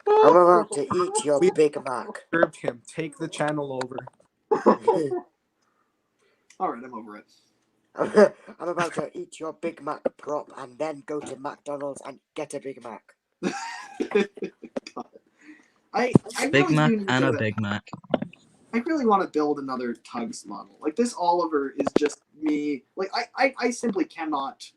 about to eat your Big Mac. Served him. Take the channel over. All right, I'm over it. I'm about to eat your Big Mac prop and then go to McDonald's and get a Big Mac. I Big really Mac do need and a to- Big Mac. I really want to build another Tugs model. Like this Oliver is just me. Like I simply cannot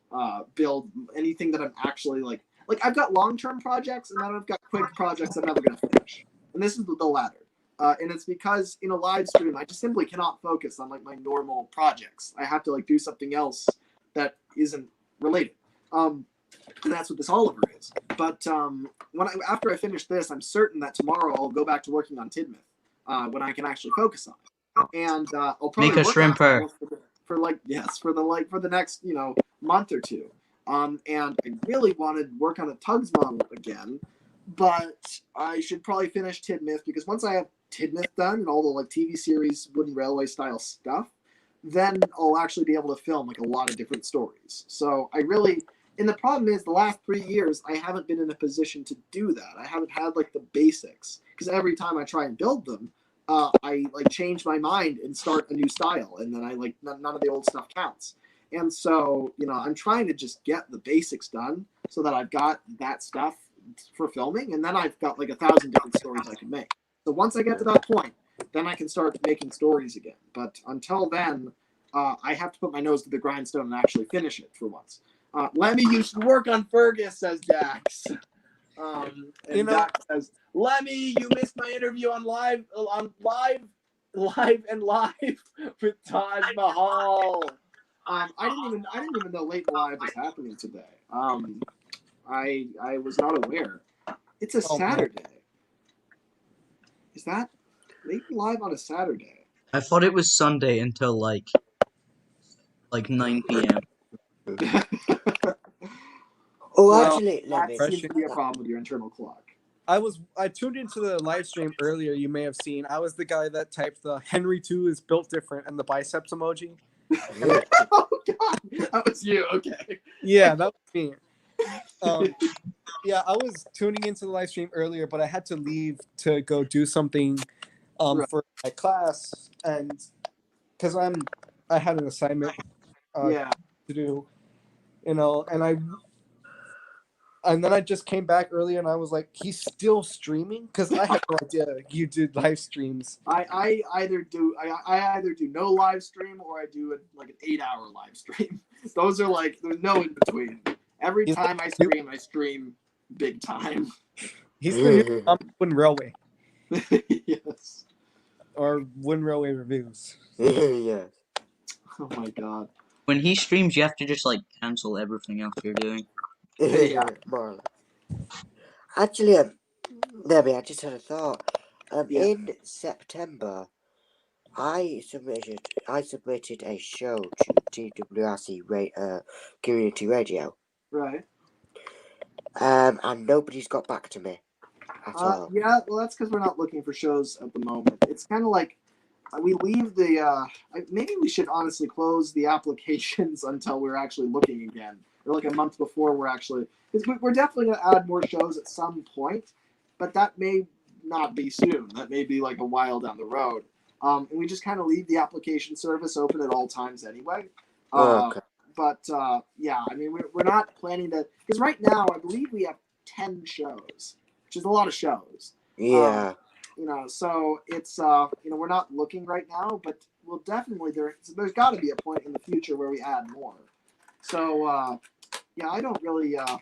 build anything that I'm actually like I've got long-term projects and then I've got quick projects I'm never going to finish. And this is the latter. And it's because in a live stream I just simply cannot focus on like my normal projects. I have to like do something else that isn't related. And that's what this Oliver is. But after I finish this, I'm certain that tomorrow I'll go back to working on Tidmouth. When I can actually focus on it, and I'll probably Make a work on shrimper it for the next month or two. And I really want to work on a Tugs model again, but I should probably finish Tidmouth because once I have Tidmouth done and all the like TV series Wooden Railway style stuff, then I'll actually be able to film like a lot of different stories. So and the problem is the last 3 years I haven't been in a position to do that. I haven't had like the basics because every time I try and build them, I like change my mind and start a new style, and then I like none of the old stuff counts. And so I'm trying to just get the basics done so that I've got that stuff for filming, and then I've got like 1,000 different stories I can make. So once I get to that point, then I can start making stories again. But until then, I have to put my nose to the grindstone and actually finish it for once. Lemmy, you should work on Fergus, says Dax. And Dax says, Lemmy, you missed my interview on live with Taj Mahal. I didn't even know Late Live was happening today. I was not aware. It's a Saturday. Is that Late Live on a Saturday? I thought it was Sunday until like 9 p.m. Actually, that seems to be a problem with your internal clock. I tuned into the live stream earlier. You may have seen. I was the guy that typed the Henry II is built different and the biceps emoji. Oh God, that was you. Okay. Yeah, that was me. Yeah, I was tuning into the live stream earlier, but I had to leave to go do something for my class, and because I had an assignment to do, and then I just came back earlier, and I was like, he's still streaming because I had no idea you did live streams. I either do no live stream or I do like an 8-hour live stream. Those are like there's no in between. Every time I stream big time. He's the new Wooden Railway. Yes. Or Wooden Railway reviews. Yes. Oh my God. When he streams, you have to just like cancel everything else you're doing. Yeah, more or less. Actually, Lemmy, I just had a thought. In September, I submitted a show to TWRC Community Radio. Right. And nobody's got back to me at all. Yeah, well, that's because we're not looking for shows at the moment. It's kind of like we leave the. Maybe we should honestly close the applications until we're actually looking again, or like a month before we're actually. Because we're definitely going to add more shows at some point, but that may not be soon. That may be like a while down the road. And we just kind of leave the application service open at all times anyway. Okay. But yeah, I mean, we're not planning to, because right now I believe we have 10 shows, which is a lot of shows. Yeah. So it's we're not looking right now, but we'll definitely there's got to be a point in the future where we add more. So yeah, I don't really know.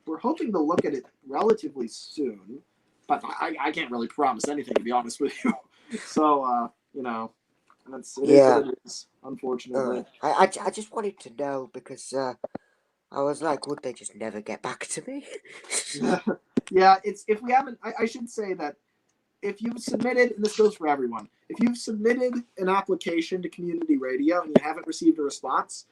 We're hoping to look at it relatively soon. but I can't really promise anything, to be honest with you. So you know, and it is what it is, unfortunately. I just wanted to know because I was like, would they just never get back to me? Yeah, it's if we haven't. I should say that if you've submitted, and this goes for everyone, if you've submitted an application to community radio and you haven't received a response,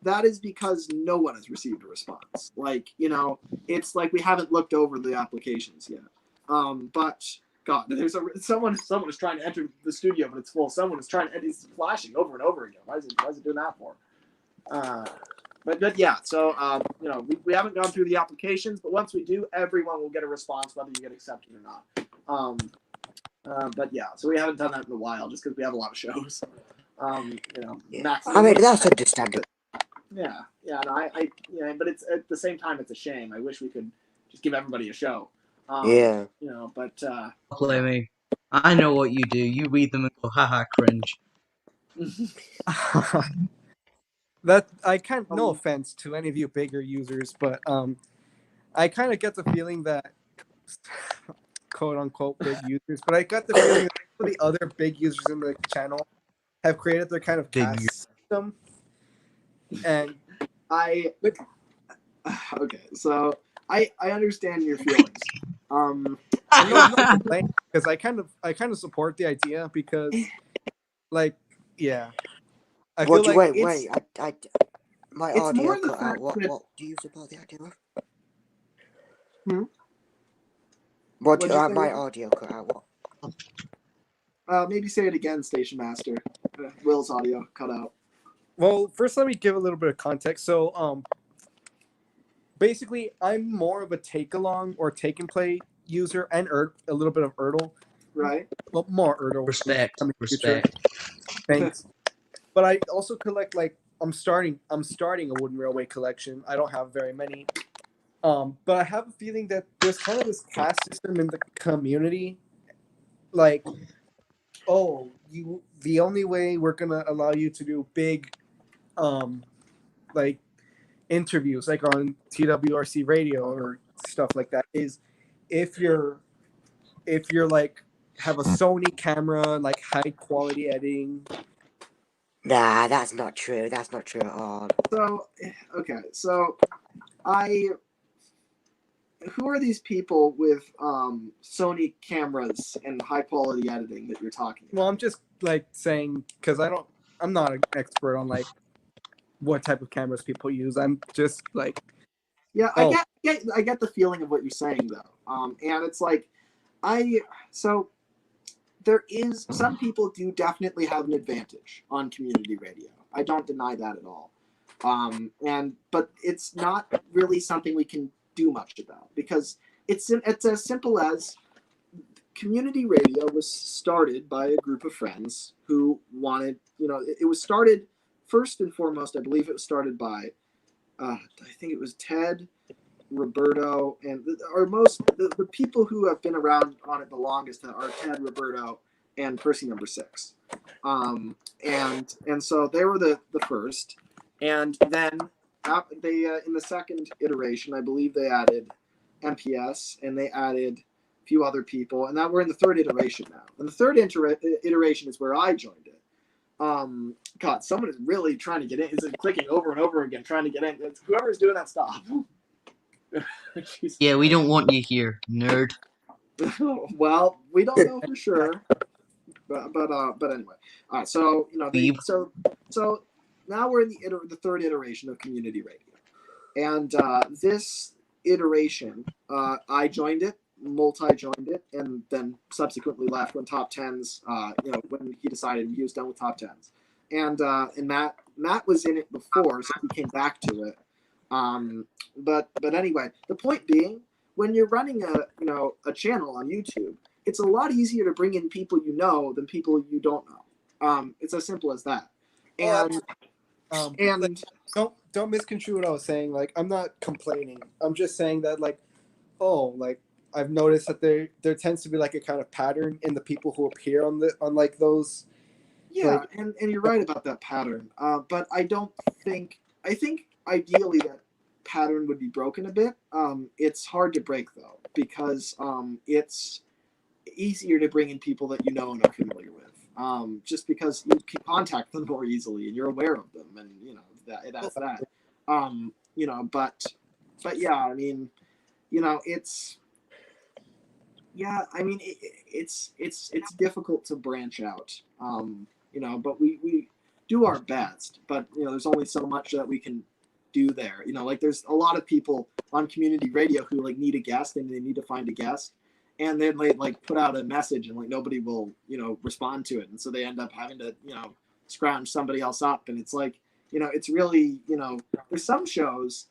that is because no one has received a response. Like, you know, it's like we haven't looked over the applications yet. But God, there's someone is trying to enter the studio, but it's full. Someone is trying to, it's flashing over and over again. Why is it doing that for? But yeah, so you know, we haven't gone through the applications, but once we do, everyone will get a response whether you get accepted or not. But yeah, so we haven't done that in a while just because we have a lot of shows. You know, I mean, that's understandable. Yeah, no, yeah, but it's at the same time, it's a shame. I wish we could just give everybody a show. Yeah. You know, but Lemmy, I know what you do. You read them and go, haha, cringe. That I can't. No offense to any of you bigger users, but I kind of get the feeling that quote unquote big users, but I got the feeling that some of the other big users in the channel have created their kind of caste system, and okay, so I understand your feelings. Because I kind of support the idea because, like, yeah, I feel like wait, my audio cut out. What do you support the idea of? What my audio cut out? What? Maybe say it again, Station Master. Will's audio cut out. Well, first let me give a little bit of context. So, basically, I'm more of a take along or take and play user, and a little bit of Erdl. Right. Well, more Erdl. Respect. Thanks. But I also collect, like, I'm starting a Wooden Railway collection. I don't have very many. But I have a feeling that there's kind of this caste system in the community. Like, the only way we're gonna allow you to do big like interviews like on TWRC radio or stuff like that is if you're like have a Sony camera, like high quality editing. Nah, that's not true. That's not true at all. So, okay, so who are these people with Sony cameras and high quality editing that you're talking about? Well, I'm just like saying because I'm not an expert on like what type of cameras people use. I'm just like, I get the feeling of what you're saying though, and it's like there is some people do definitely have an advantage on community radio. I don't deny that at all, but it's not really something we can do much about because it's as simple as community radio was started by a group of friends who wanted, you know, it was started first and foremost, I believe it was started by I think it was Ted, Roberto, and the people who have been around on it the longest are Ted, Roberto, and Percy number 6. And so they were the first, and then they in the second iteration, I believe they added MPS and they added a few other people, and now we're in the third iteration now. And the third iteration is where I joined it. God, someone is really trying to get in. Is clicking over and over again, trying to get in. It's whoever's doing that, stop. Yeah, we don't want you here, nerd. Well, we don't know for sure, but anyway. All right, so you know, so now we're in the third iteration of community radio, and this iteration, I joined it, Multi joined it, and then subsequently left when Top Tens, you know, when he decided he was done with Top Tens, and Matt was in it before, so he came back to it. But anyway, the point being, when you're running a channel on YouTube, it's a lot easier to bring in people you know than people you don't know. It's as simple as that. And like, don't misconstrue what I was saying. Like, I'm not complaining. I'm just saying that like I've noticed that there tends to be like a kind of pattern in the people who appear on like those. Yeah, like, and you're right about that pattern. But I think ideally that pattern would be broken a bit. It's hard to break though, because it's easier to bring in people that you know and are familiar with. Just because you can contact them more easily and you're aware of them, and you know that's that. You know, but yeah, I mean, you know, it's I mean, it's difficult to branch out. You know, but we do our best. But you know, there's only so much that we can do there. You know, like there's a lot of people on community radio who like need a guest and they need to find a guest, and then they like put out a message and like nobody will, you know, respond to it, and so they end up having to, you know, scrounge somebody else up, and it's like, you know, it's really, you know, there's some shows.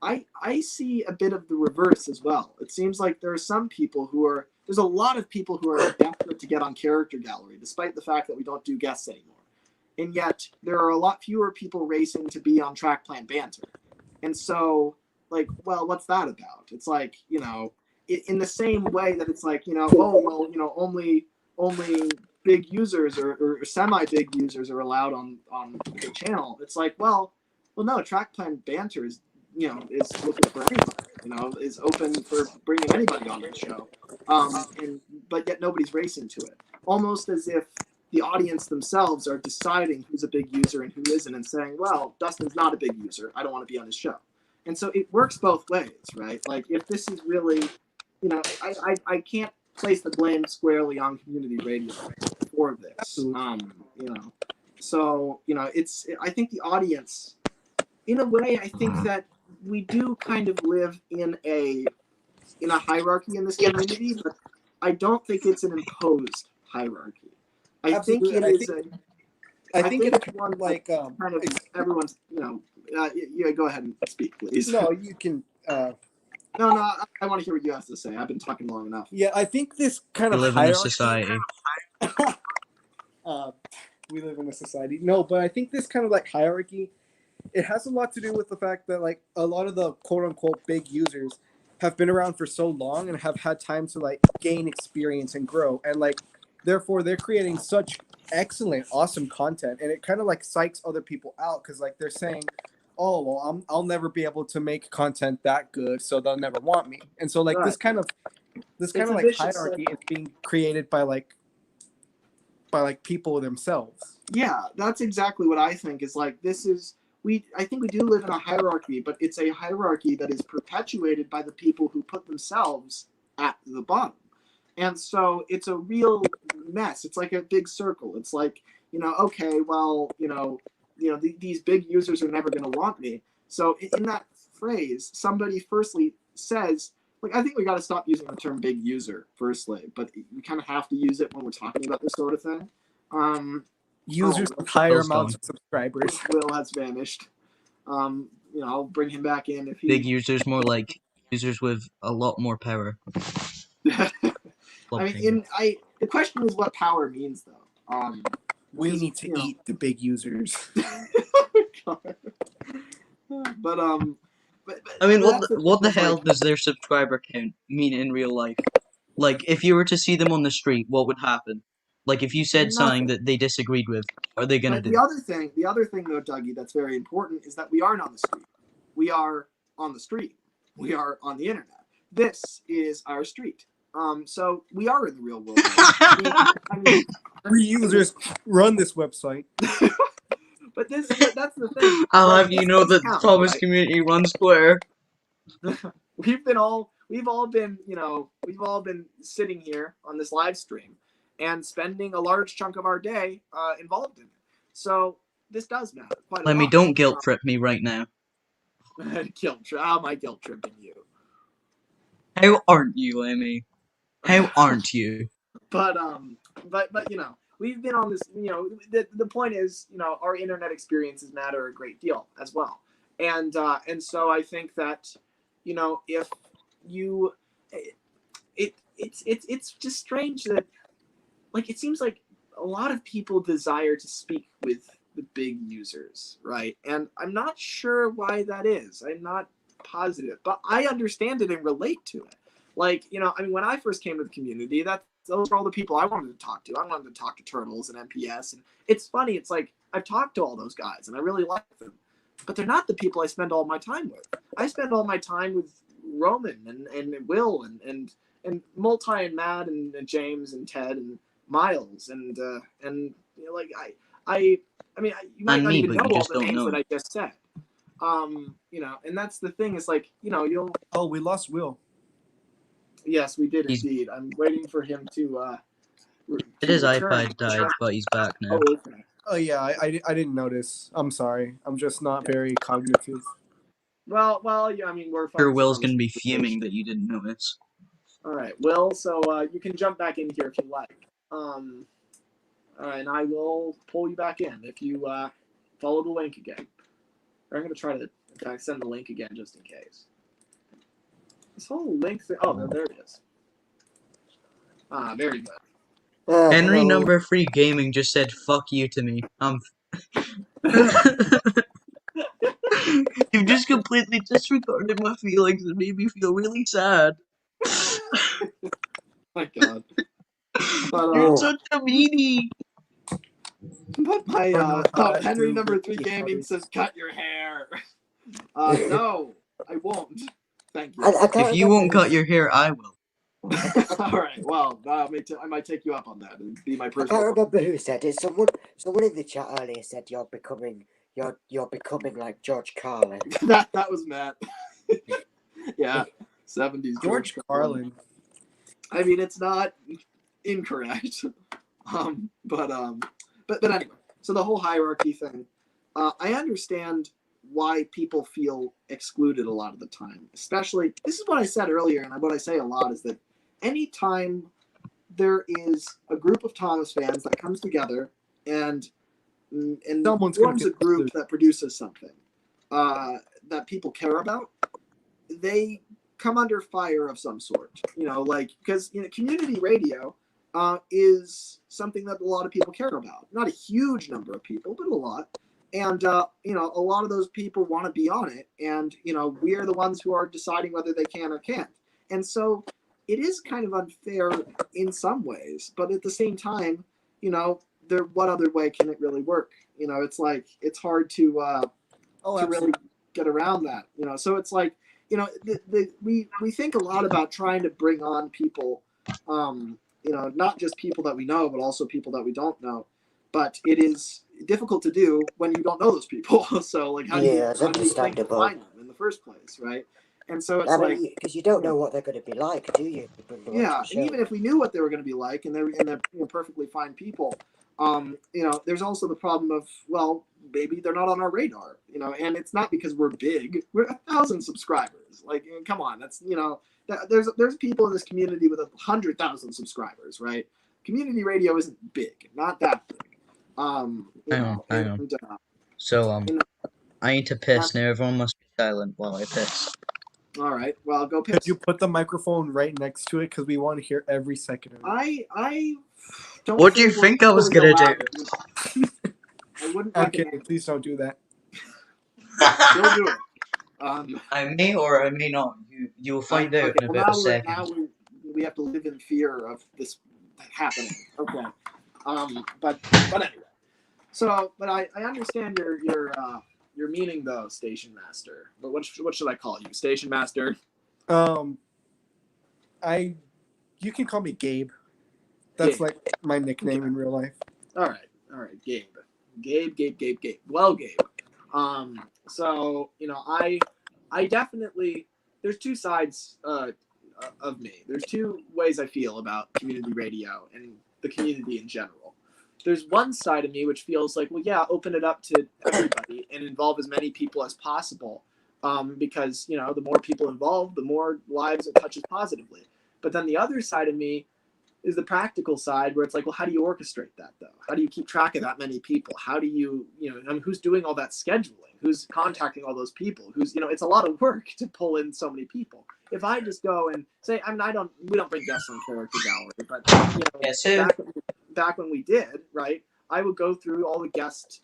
I see a bit of the reverse as well. It seems like there are some people who are, there's a lot of people who are desperate to get on Character Gallery, despite the fact that we don't do guests anymore. And yet there are a lot fewer people racing to be on Track Plan Banter. And so, like, well, what's that about? It's like, you know, in the same way that it's like, you know, oh, well, you know, only big users or semi-big users are allowed on the channel. It's like, well, no, Track Plan Banter is, you know, is open for anybody, you know, is open for bringing anybody on the show. But yet nobody's racing to it. Almost as if the audience themselves are deciding who's a big user and who isn't, and saying, well, Dustin's not a big user, I don't want to be on his show. And so it works both ways, right? Like, if this is really, you know, I can't place the blame squarely on community radio for this. You know, so, you know, I think the audience, in a way, I think that we do kind of live in a hierarchy in this community, but I don't think it's an imposed hierarchy. I think it's one like kind of everyone's, you know. Yeah, go ahead and speak, please. No, you can. No, I want to hear what you have to say. I've been talking long enough. Yeah, I think this kind of live in a society. We live in a society. No, but I think this kind of like hierarchy, it has a lot to do with the fact that like a lot of the quote unquote big users have been around for so long and have had time to like gain experience and grow, and like therefore they're creating such excellent, awesome content, and it kind of like psychs other people out because like they're saying, oh well, I'll never be able to make content that good, so they'll never want me. And so like this kind of like hierarchy is being created by like people themselves. Yeah, that's exactly what I think. Is like, I think we do live in a hierarchy, but it's a hierarchy that is perpetuated by the people who put themselves at the bottom. And so it's a real mess. It's like a big circle. It's like, you know, okay, well, you know, these big users are never going to want me. So in that phrase, somebody firstly says, like, I think we got to stop using the term big user firstly, but we kind of have to use it when we're talking about this sort of thing. Users with higher amounts of subscribers. Will has vanished. You know, I'll bring him back in if he... Big users, more like users with a lot more power. I mean, the question is what power means, though. We need to eat the big users. But I mean, what the hell does their subscriber count mean in real life? Like, if you were to see them on the street, what would happen? Like, if you said something that they disagreed with, what are they gonna do? The other thing, though, Dougie, that's very important is that we aren't on the street. We are on the street. We are on the internet. This is our street. So we are in the real world. We users run this website. But that's the thing. I'll have you know that the Thomas community runs Twitter. We've all been sitting here on this live stream and spending a large chunk of our day involved in it. So this does matter. Lemmy, don't guilt trip me right now. How am I guilt tripping you? How aren't you, Lemmy? How aren't you? But you know, we've been on this. You know, the point is, you know, our internet experiences matter a great deal as well, and so I think that, you know, if you, it's just strange that, like, it seems like a lot of people desire to speak with the big users, right? And I'm not sure why that is. I'm not positive, but I understand it and relate to it. Like, you know, I mean, when I first came to the community, those were all the people I wanted to talk to. I wanted to talk to Turtles and MPS, and it's funny. It's like I've talked to all those guys, and I really like them. but they're not the people I spend all my time with. I spend all my time with Roman and Will and Multi and Matt and James and Ted and Miles and you know, like I mean you might And not me, even but know you all just the don't names know that him. I just said. You know, and that's the thing is like, you know, you'll. Oh, we lost Will. Yes, we did indeed. I'm waiting for him to. His return. iPad died, but he's back now. Oh, okay. Oh yeah, I didn't notice. I'm sorry. I'm just not very cognitive. Well, yeah. I mean, we're Sure, focusing Will's on gonna be this fuming that you didn't notice. All right, Will. So you can jump back in here if you like. All right, and I will pull you back in if you follow the link again. Or I'm gonna try to, in fact, send the link again just in case. This whole link thing. Oh, there it is. Very good. Henry Hello. Number 3 Gaming just said "fuck you" to me. You've just completely disregarded my feelings and made me feel really sad. My God. But, You're such a meanie. But my Henry do Number 3 with Gaming others. says cut your hair. No, I won't. Thank you. I can't If you remember won't cut who's- your hair, I will. All right. Well, I might take you up on that and be my I personal. can't remember who said it. Someone in the chat earlier said you're becoming like George Carlin. that was Matt. Yeah, 70s George Carlin. I mean, it's not incorrect. But anyway. So the whole hierarchy thing, I understand why people feel excluded a lot of the time. Especially, this is what I said earlier, and what I say a lot is that anytime there is a group of Thomas fans that comes together and Someone's gonna forms feel a group excluded. that produces something that people care about, they come under fire of some sort. You know, like, because community radio is something that a lot of people care about. Not a huge number of people, but a lot. And a lot of those people want to be on it, and we are the ones who are deciding whether they can or can't. And so it is kind of unfair in some ways, but at the same time, what other way can it really work? It's like it's hard to really get around that. So it's like we think a lot about trying to bring on people, not just people that we know, but also people that we don't know. But it is difficult to do when you don't know those people. So like, how do you think to find them in the first place, right? And so it's because you don't know what they're going to be like, do you? Yeah, and even if we knew what they were going to be like, and they're perfectly fine people, there's also the problem of, well, maybe they're not on our radar, and it's not because we're big. We're 1,000 subscribers. Like, come on, that's there's people in this community with 100,000 subscribers, right? Community radio isn't big, not that big. Hang on. So I need to piss now. Everyone must be silent while I piss. All right. Well, go piss. Could you put the microphone right next to it, because we want to hear every second of it. I don't. What do you think I was gonna do? I wouldn't. Okay, please don't do that. Don't do it. I may or I may not. You'll find out in about a second. Now we have to live in fear of this happening. Okay. But anyway. So, but I understand your meaning though, Station Master. But what should I call you, Station Master? You can call me Gabe. That's Gabe. like my nickname in real life. All right, Gabe. Well, Gabe. So I definitely, there's two sides of me. There's two ways I feel about community radio and the community in general. There's one side of me which feels like, well, yeah, open it up to everybody and involve as many people as possible, because the more people involved, the more lives it touches positively. But then the other side of me is the practical side, where it's like, well, how do you orchestrate that though? How do you keep track of that many people? How do you, who's doing all that scheduling? Who's contacting all those people? Who's, it's a lot of work to pull in so many people. If I just go and say, we don't bring guests on Character Gallery, but back when we did, right, I would go through all the guest,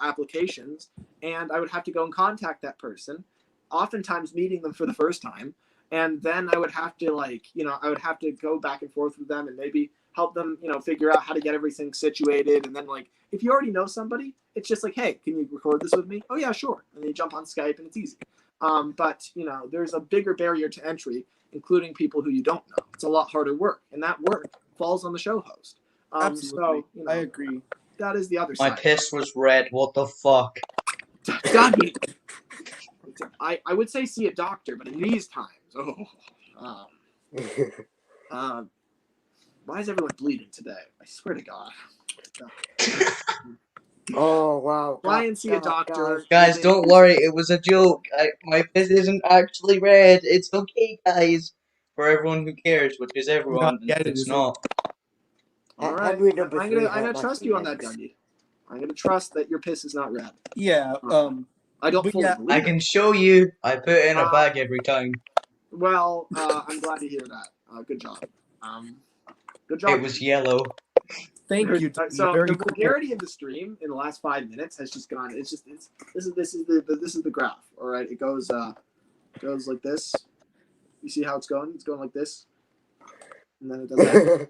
applications, and I would have to go and contact that person, oftentimes meeting them for the first time. And then I would have to I would have to go back and forth with them and maybe help them, figure out how to get everything situated. And then, like, if you already know somebody, it's just like, hey, can you record this with me? Oh, yeah, sure. And then you jump on Skype and it's easy. But, there's a bigger barrier to entry, including people who you don't know. It's a lot harder work. And that work falls on the show host. Absolutely. So, I agree. That is the other My side. piss was red. What the fuck? Dougie. I would say see a doctor, but in these times, why is everyone bleeding today? I swear to God. Oh wow! Try and see a doctor. Guys, don't worry. It was a joke. My piss isn't actually red. It's okay, guys. For everyone who cares, which is everyone, and if it's not. All right. I'm gonna trust you on that, Dougie. I'm gonna trust that your piss is not red. Yeah. I don't fully believe I can show you. I put it in a bag every time. Well, I'm glad to hear that. Good job. Good job. It was yellow. Thank you. So Very the cool. vulgarity of the stream in the last 5 minutes has just gone. This is the graph. All right, it goes like this. You see how it's going? It's going like this, and then it does that.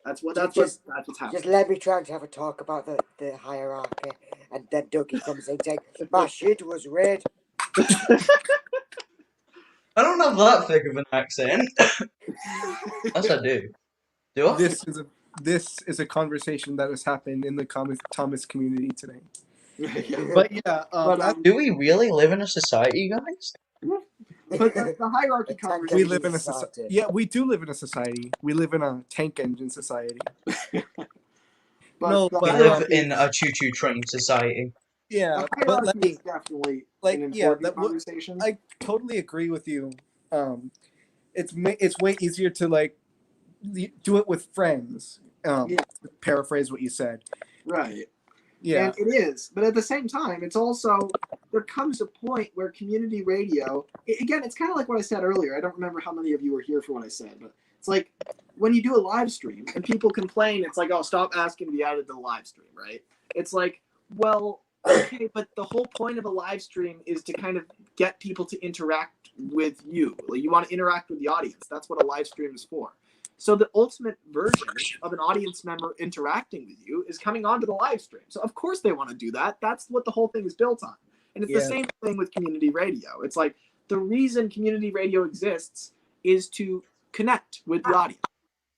That's what's happening. Just let me try to have a talk about the hierarchy, and then Dougie comes in saying, "My shit was red." I don't have that thick of an accent. Yes, I do. Do I? This is a conversation that has happened in the Thomas community today. But yeah, do we really live in a society, guys? But the hierarchy conversation. We live in a society. Yeah, we do live in a society. We live in a tank engine society. We live in a choo-choo train society. Yeah, but definitely conversation. I totally agree with you. It's way easier to like do it with friends. To paraphrase what you said. Right. Yeah. And it is, but at the same time, it's also there comes a point where community radio. Again, it's kind of like what I said earlier. I don't remember how many of you were here for what I said, but it's like when you do a live stream and people complain, it's like, oh, stop asking to be added to the live stream, right? It's like, well, okay, but the whole point of a live stream is to kind of get people to interact with you. Like, you want to interact with the audience. That's what a live stream is for. So the ultimate version of an audience member interacting with you is coming onto the live stream. So of course they want to do that. That's what the whole thing is built on. And it's the same thing with community radio. It's like the reason community radio exists is to connect with the audience.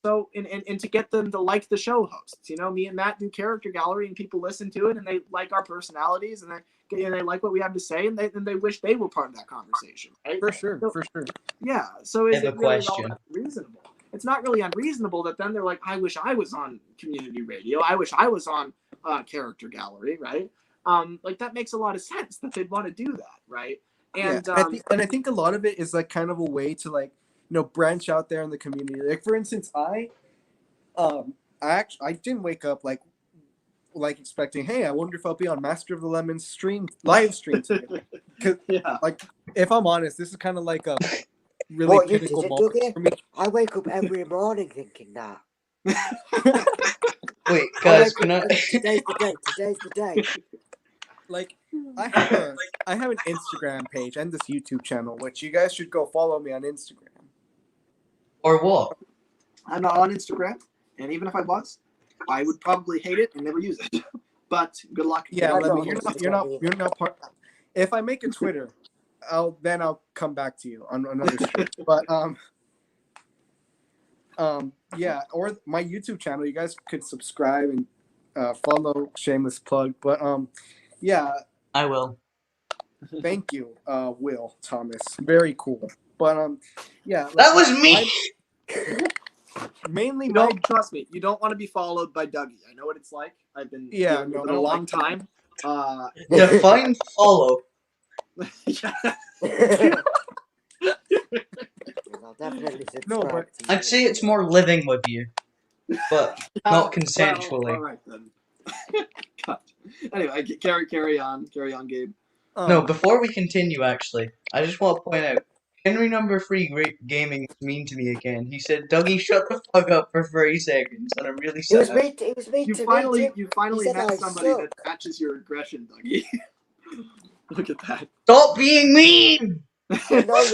So and to get them to like the show hosts. Me and Matt do character gallery and people listen to it and they like our personalities and they like what we have to say and they wish they were part of that conversation. Right? For sure. Yeah. So is it really all question. that reasonable? It's not really unreasonable that then they're like, I wish I was on community radio. I wish I was on character gallery, right? Like that makes a lot of sense that they'd want to do that, right? And I think a lot of it is like kind of a way to like branch out there in the community. Like for instance, I didn't wake up like expecting, hey, I wonder if I'll be on Master of the Lemon live stream today. Like if I'm honest, this is kind of like a really pinnacle moment for me. I wake up every morning thinking that. Wait, guys, Today's the day. Like I have an Instagram page and this YouTube channel, which you guys should go follow me on Instagram. Or what? I'm not on Instagram, and even if I was, I would probably hate it and never use it. But good luck. Yeah, you're not part. If I make a Twitter, I'll come back to you on another stream. But yeah, or my YouTube channel. You guys could subscribe and follow. Shameless plug, but yeah. I will. Thank you, Will Thomas. Very cool. But yeah. That was me. Mainly, trust me. You don't want to be followed by Dougie. I know what it's like. I've been doing it for a long time. Define follow. I'd say it's more living with you, but not consensually. Well, all right then. Anyway, carry on, Gabe. No, before we continue, actually, I just want to point out, Henry Number 3 Great Gaming was mean to me again. He said, "Dougie, shut the fuck up for 30 seconds," and I'm really sad. It was me. You finally met somebody that matches your aggression, Dougie. Look at that. Stop being mean! What is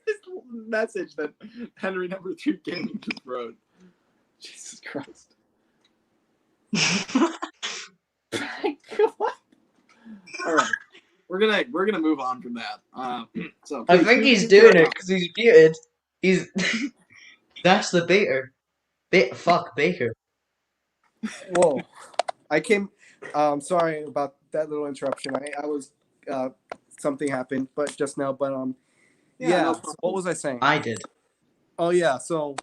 this message that Henry number 3 Gaming just wrote. Jesus Christ. What? All right, we're gonna move on from that. So I please, think he's keep doing carrying it on. because he's muted. He's that's the baiter. Fuck Baker. Whoa, I came. Sorry about that little interruption. I was something happened, but just now. But Yeah, no so what was I saying? I did. Oh yeah, so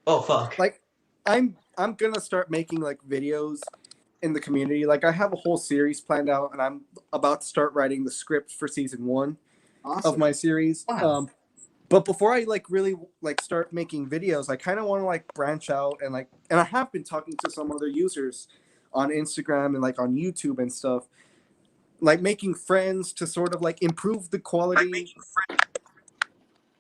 Oh fuck. like I'm gonna start making like videos in the community. Like I have a whole series planned out, and I'm about to start writing the script for season 1 of my series. Wow. But before I like really like start making videos, I kind of want to like branch out and I have been talking to some other users on Instagram and like on YouTube and stuff, like making friends to sort of like improve the quality.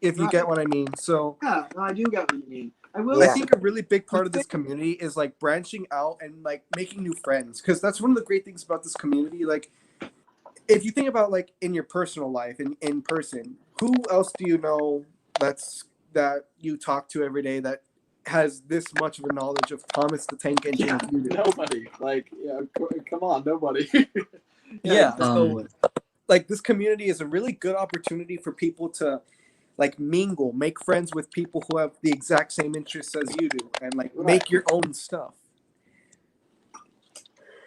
If you get what I mean. So yeah, no, I do get what you mean. I think a really big part of this community is like branching out and like making new friends, because that's one of the great things about this community. Like if you think about like in your personal life in person, who else do you know that you talk to every day that has this much of a knowledge of Thomas the Tank Engine as you do? Nobody. Like, yeah, come on, nobody. Yeah. Exactly. So like this community is a really good opportunity for people to like mingle, make friends with people who have the exact same interests as you do, and like make your own stuff.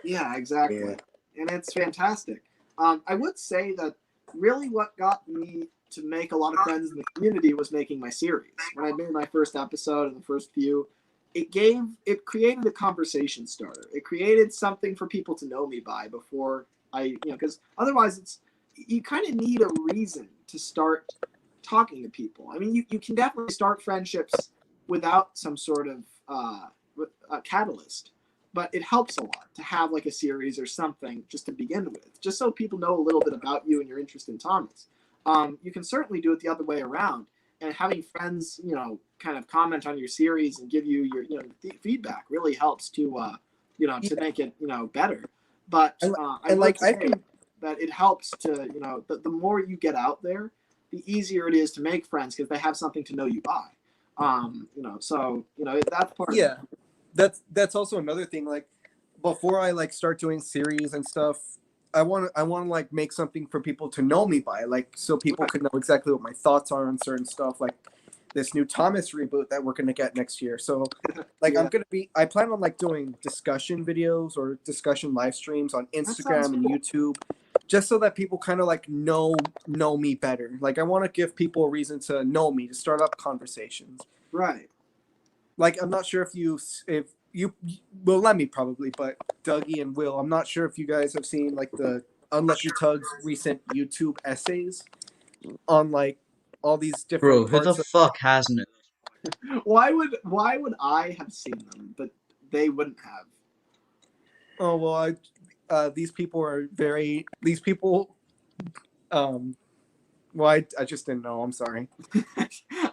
Yeah, exactly. And it's fantastic. I would say that really what got me to make a lot of friends in the community was making my series. When I made my first episode and the first few, it created a conversation starter. It created something for people to know me by before because otherwise you kind of need a reason to start talking to people. I mean, you can definitely start friendships without some sort of catalyst, but it helps a lot to have like a series or something just to begin with, just so people know a little bit about you and your interest in Thomas. You can certainly do it the other way around, and having friends, kind of comment on your series and give you your, feedback really helps to, to make it, better. But I would say that it helps to, the more you get out there, the easier it is to make friends because they have something to know you by. That's part of it. That's also another thing. Like before I like start doing series and stuff, I want to like make something for people to know me by, like so people could know exactly what my thoughts are on certain stuff, like this new Thomas reboot that we're gonna get next year. So like I plan on like doing discussion videos or discussion live streams on Instagram and YouTube, just so that people kind of like know me better. Like I want to give people a reason to know me, to start up conversations. Right. Like I'm not sure if you well, Lemmy probably, but Dougie and Will, I'm not sure if you guys have seen like the Unlucky Tug's recent YouTube essays on like all these different Bro, who the fuck hasn't it? Why would I have seen them, but they wouldn't have? Oh well, these people well, I just didn't know. I'm sorry.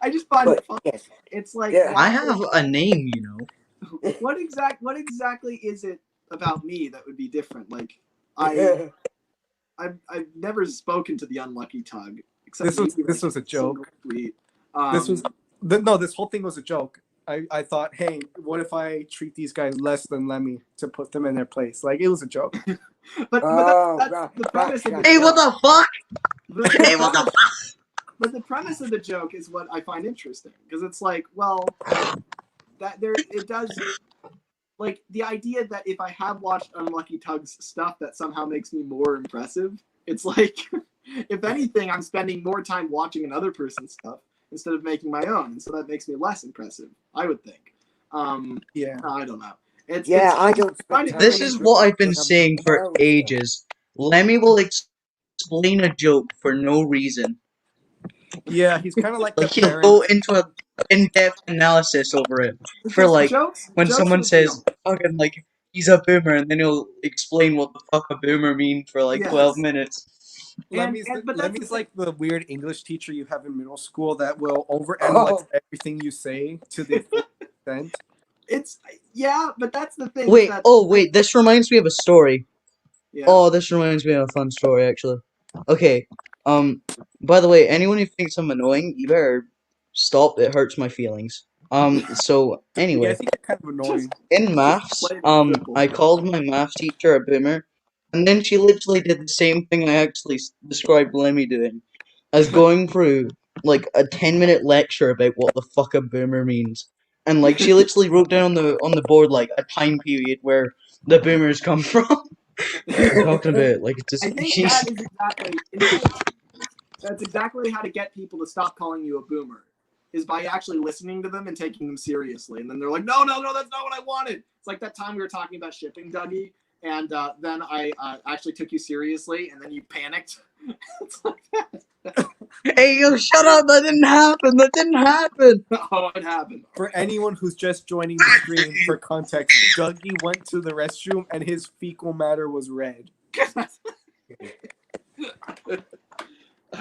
I just find it funny. It's like I have a name, What exactly is it about me that would be different? Like I've never spoken to the Unlucky Tug. This was a joke. Tweet. This whole thing was a joke. I thought, hey, what if I treat these guys less than Lemmy to put them in their place? Like it was a joke. But that's the premise of the Hey, joke. what the fuck? Hey, what the fuck? But the premise of the joke is what I find interesting, because it's like, well, it does, like the idea that if I have watched Unlucky Tug's stuff, that somehow makes me more impressive. It's like, if anything, I'm spending more time watching another person's stuff instead of making my own, and so that makes me less impressive, I would think. Yeah. I don't know. I don't. This is what I've been saying for ages. Lemmy will explain a joke for no reason. Yeah, he's kind of like he'll go into an in-depth analysis over it. For like when someone says fucking like he's a boomer, and then he'll explain what the fuck a boomer means for like 12 minutes. Lemmy's like the weird English teacher you have in middle school that will overanalyze everything you say to the extent. But that's the thing. Wait, this reminds me of a story. Yeah. Oh, this reminds me of a fun story, actually. Okay, By the way, anyone who thinks I'm annoying, you better stop. It hurts my feelings. So Yeah, I anyway, think you're kind of annoying. in maths, plain and simple. I called my math teacher a boomer, and then she literally did the same thing I actually described Lemmy doing, as going through like a 10-minute lecture about what the fuck a boomer means, and like she literally wrote down on the board like a time period where the boomers come from. We're talking about like I think that is exactly. In fact, that's exactly how to get people to stop calling you a boomer, is by actually listening to them and taking them seriously. And then they're like, no, that's not what I wanted. It's like that time we were talking about shipping, Dougie, and then I actually took you seriously, and then you panicked. It's like that. Hey, yo, shut up! That didn't happen. That didn't happen. Oh, it happened. For anyone who's just joining the stream, for context, Dougie went to the restroom and his fecal matter was red.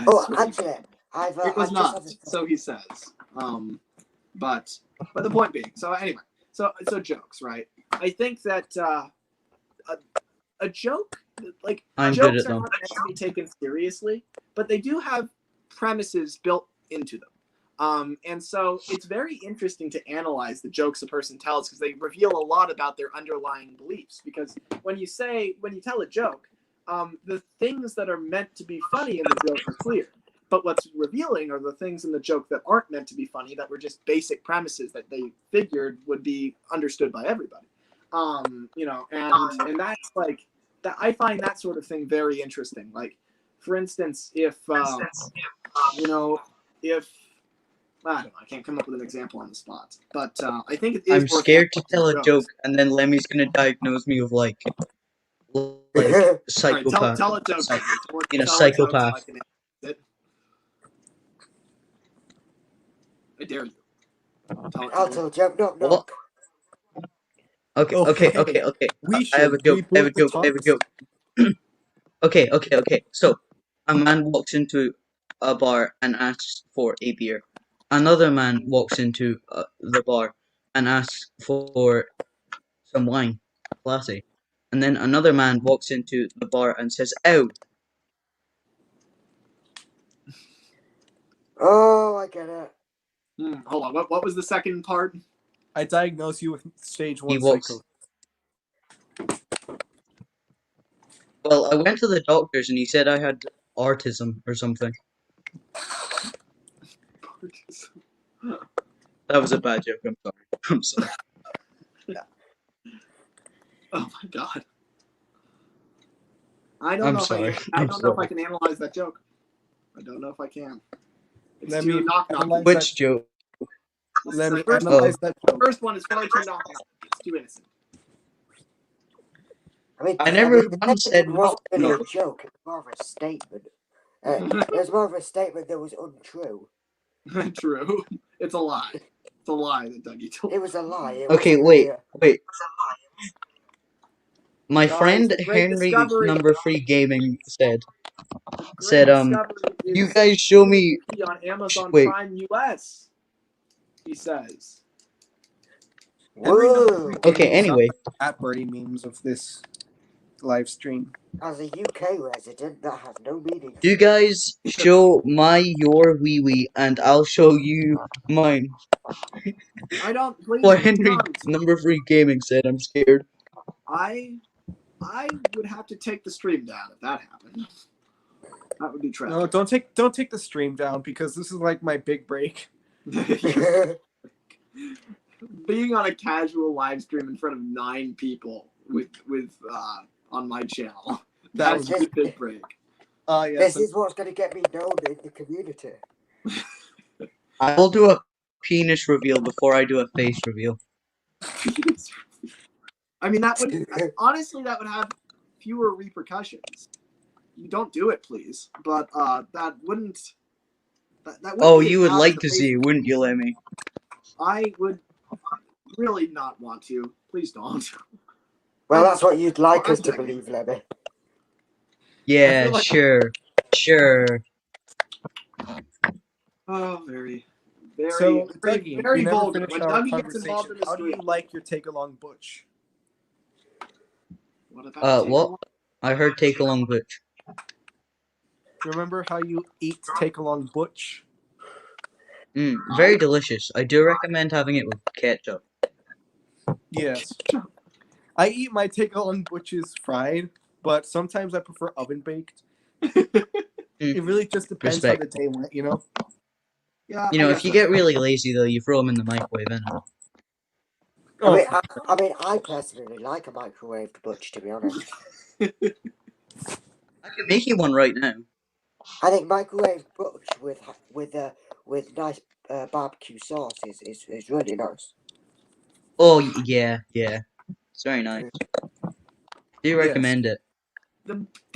Oh, actually, It was I've not. just So he says. But the point being. So anyway. So jokes, right? I think that a joke, like I'm good jokes, at are them. not meant to be taken seriously, but they do have premises built into them. And so it's very interesting to analyze the jokes a person tells because they reveal a lot about their underlying beliefs. Because when you tell a joke, the things that are meant to be funny in the joke are clear. But what's revealing are the things in the joke that aren't meant to be funny, that were just basic premises that they figured would be understood by everybody. And that's like that. I find that sort of thing very interesting. Like, for instance, if if I don't know, I can't come up with an example on the spot, but I think it is I'm worth scared to analyzing tell a jokes. joke, and then Lemmy's gonna diagnose me with like psychopath. All right, tell a joke. Tell a joke so Psychopath. I can answer it. I dare you. I'll tell a joke. Knock What? knock. Okay. We I have a should joke. I have a reboot the joke. I have a joke. Okay. So, a man walks into a bar and asks for a beer. Another man walks into the bar and asks for some wine. Classy. And then another man walks into the bar and says, "Ow." Oh, I get it. Hold on. What was the second part? I diagnose you with stage 1 He walks. psycho. Well, I went to the doctors and he said I had autism or something. That was a bad joke. I'm sorry. Oh my god. I don't know if I can analyze that joke. I don't know if I can. It's Let too me knock knock. analyze Which joke? Let me First analyze that joke. First one is far too knock knock. It's too innocent. I never the once second said one wasn't knock really knock. a joke. It was more of a statement. It was more of a statement that was untrue. True. It's a lie. It's a lie that Dougie told. It was a lie. It Okay, wasn't wait. really My Guys, friend the great Henry discovery. Number 3 Gaming said, Great discovery you is guys show me. on Amazon Wait. Prime US. He says. Whoa. Okay, anyway. At Birdie memes of this live stream. As a UK resident, that has no meaning. You guys show your wee wee, and I'll show you mine. I don't. Please What Henry don't. Number 3 Gaming said. I'm scared. I would have to take the stream down if that happened. That would be tragic. No, don't take the stream down because this is like my big break. Being on a casual live stream in front of 9 people with on my channel. That's a big break. This is what's going to get me known in the community. I will do a penis reveal before I do a face reveal. I mean, that would honestly that would have fewer repercussions. You don't do it, please. But that wouldn't. That wouldn't Oh, be you would as like the to face see, wouldn't you, Lemmy? I would really not want to. Please don't. Well, that's what you'd like us to believe, Lemmy. Yeah, like sure. Oh, very So, Dougie, very we never vulgar. finished When our Dougie gets involved conversation. in the How do you stream. like your take along Butch? What about What? I heard take along Butch. Remember how you eat take along butch? Very delicious. I do recommend having it with ketchup. Yes. I eat my take along butches fried, but sometimes I prefer oven baked. It really just depends how the day went, you know? Yeah. You know, if you get really lazy though, you throw them in the microwave, innit? I personally like a microwaved butch, to be honest. I can make you one right now. I think microwave butch with nice barbecue sauce is really nice. Oh yeah. It's very nice. Do recommend it.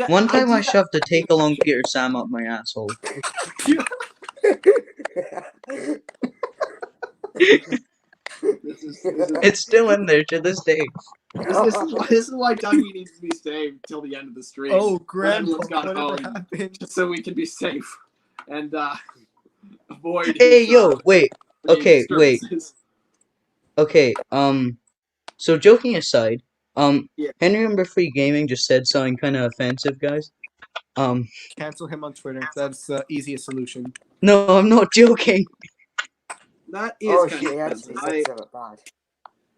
One time I shoved a take along Peter Sam up my asshole. It's still in there to this day. This is why Dougie needs to be saved till the end of the stream. Oh, Grandpa, Everyone's got whatever home, happened? just so we can be safe and avoid. Hey, yo, wait. any Okay, wait. disturbances. Okay, so joking aside, Yeah. Henry number 3 Gaming just said something kind of offensive, guys. Cancel him on Twitter. That's the easiest solution. No, I'm not joking. That is kind he of actually offensive. said something bad.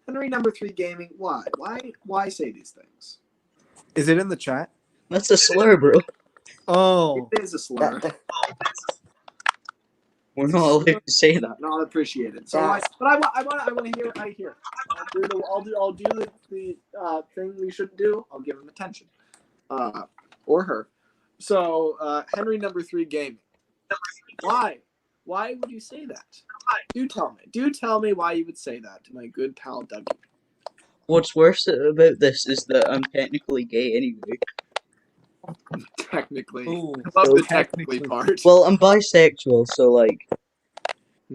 Henry number 3 Gaming. Why say these things? Is it in the chat? That's a slur, bro. Oh. It is a slur. We're not allowed to say that. Not appreciated. So, I want to hear. I hear. I'll do the thing we should do. I'll give him attention, or her. So, Henry number 3 Gaming. Why would you say that? Do tell me why you would say that to my good pal Dougie. What's worse about this is that I'm technically gay anyway. Technically. Ooh, I love the technically part. Well, I'm bisexual, so like.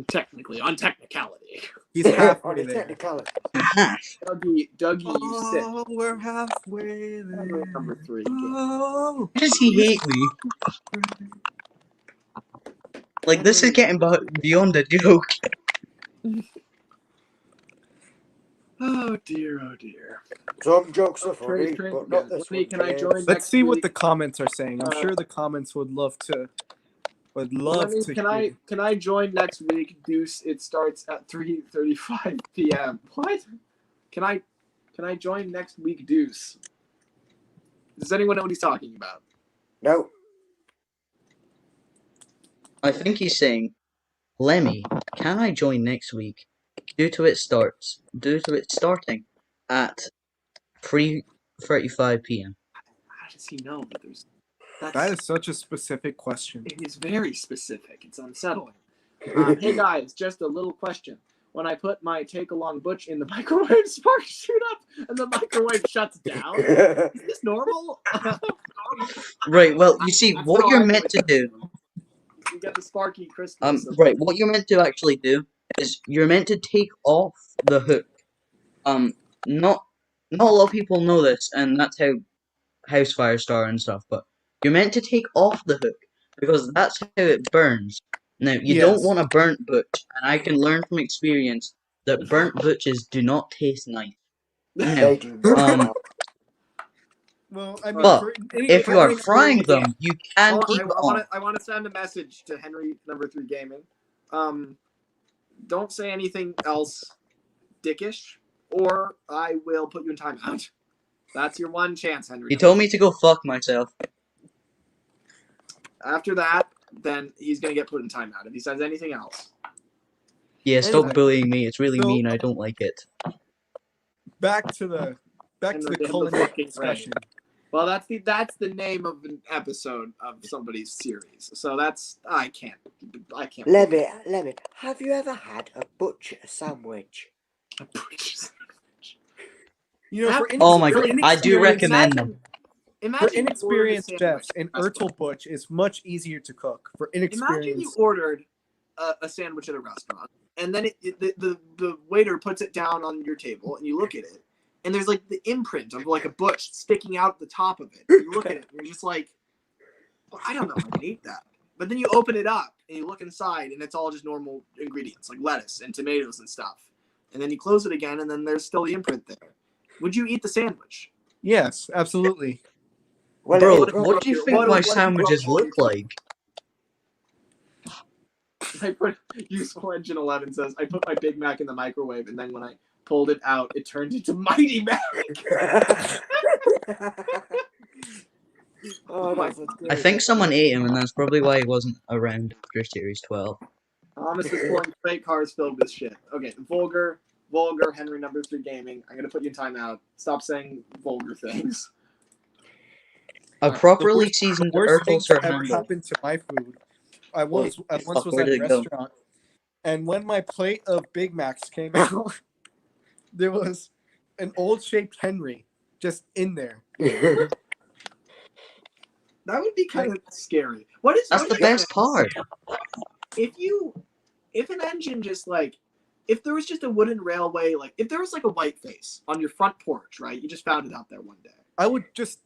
Technically, on technicality. He's halfway there. Technicality. Dougie, you sick. Oh, we're halfway there. Number 3. Oh. Why does he hate me? Like, this is getting beyond a joke. Oh dear. Some jokes are funny, but not this one. Can I join? Let's see what the comments are saying. I'm sure the comments would love to. Can I join next week? Deuce. It starts at 3:35 p.m. What? Can I join next week? Deuce. Does anyone know what he's talking about? No. I think he's saying, Lemmy, can I join next week? Due to it starting at 3:35 p.m. How does he know that there's? That is such a specific question. It is very specific. It's unsettling. Hey guys, just a little question. When I put my take along butch in the microwave, sparks shoot up and the microwave shuts down. Is this normal? Right. Well, you see, what you're meant to do. You get the sparky Christmas. Right. What you're meant to actually do is you're meant to take off the hook. Not a lot of people know this, and that's how house fires start and stuff. But you're meant to take off the hook because that's how it burns. Now you don't want a burnt butch, and I can learn from experience that burnt butches do not taste nice. Now, well, I mean, but if you are frying them, you can keep it on. I want to send a message to Henry number 3 Gaming. Don't say anything else dickish, or I will put you in timeout. That's your one chance, Henry. He told me to go fuck myself. After that, then he's gonna get put in timeout if he says anything else. Yeah, stop bullying me. It's really mean. I don't like it. Back to the culinary discussion. Well, that's the name of an episode of somebody's series. So I can't. Lemmy, have you ever had a butch sandwich? A butch sandwich. You know, oh my god, I do recommend them. For inexperienced chefs, an Ertl butch is much easier to cook. For inexperienced, imagine you ordered a sandwich at a restaurant, and then the waiter puts it down on your table, and you look at it, and there's like the imprint of like a butch sticking out at the top of it. You look at it, and you're just like, well, I don't know how to eat that. But then you open it up, and you look inside, and it's all just normal ingredients, like lettuce and tomatoes and stuff. And then you close it again, and then there's still the imprint there. Would you eat the sandwich? Yes, absolutely. Well, Bro, it what do you think my sandwiches look like? I put useful engine 11 says I put my Big Mac in the microwave, and then when I pulled it out, it turned into Mighty Mac. Oh, that's I think someone ate him, and that's probably why he wasn't around after Series 12. Thomas is pulling fake cars filled with shit. Okay, vulgar, Henry number 3 gaming. I'm gonna put you in timeout. Stop saying vulgar things. A properly seasoned the worst thing Urkel to ever handle. happened to my food. I once was where at did a it go? restaurant, and when my plate of Big Macs came out, there was an old-shaped Henry just in there. That would be kind of scary. That's the best part. If an engine just like, if there was just a wooden railway, like if there was like a white face on your front porch, right? You just found it out there one day. I would just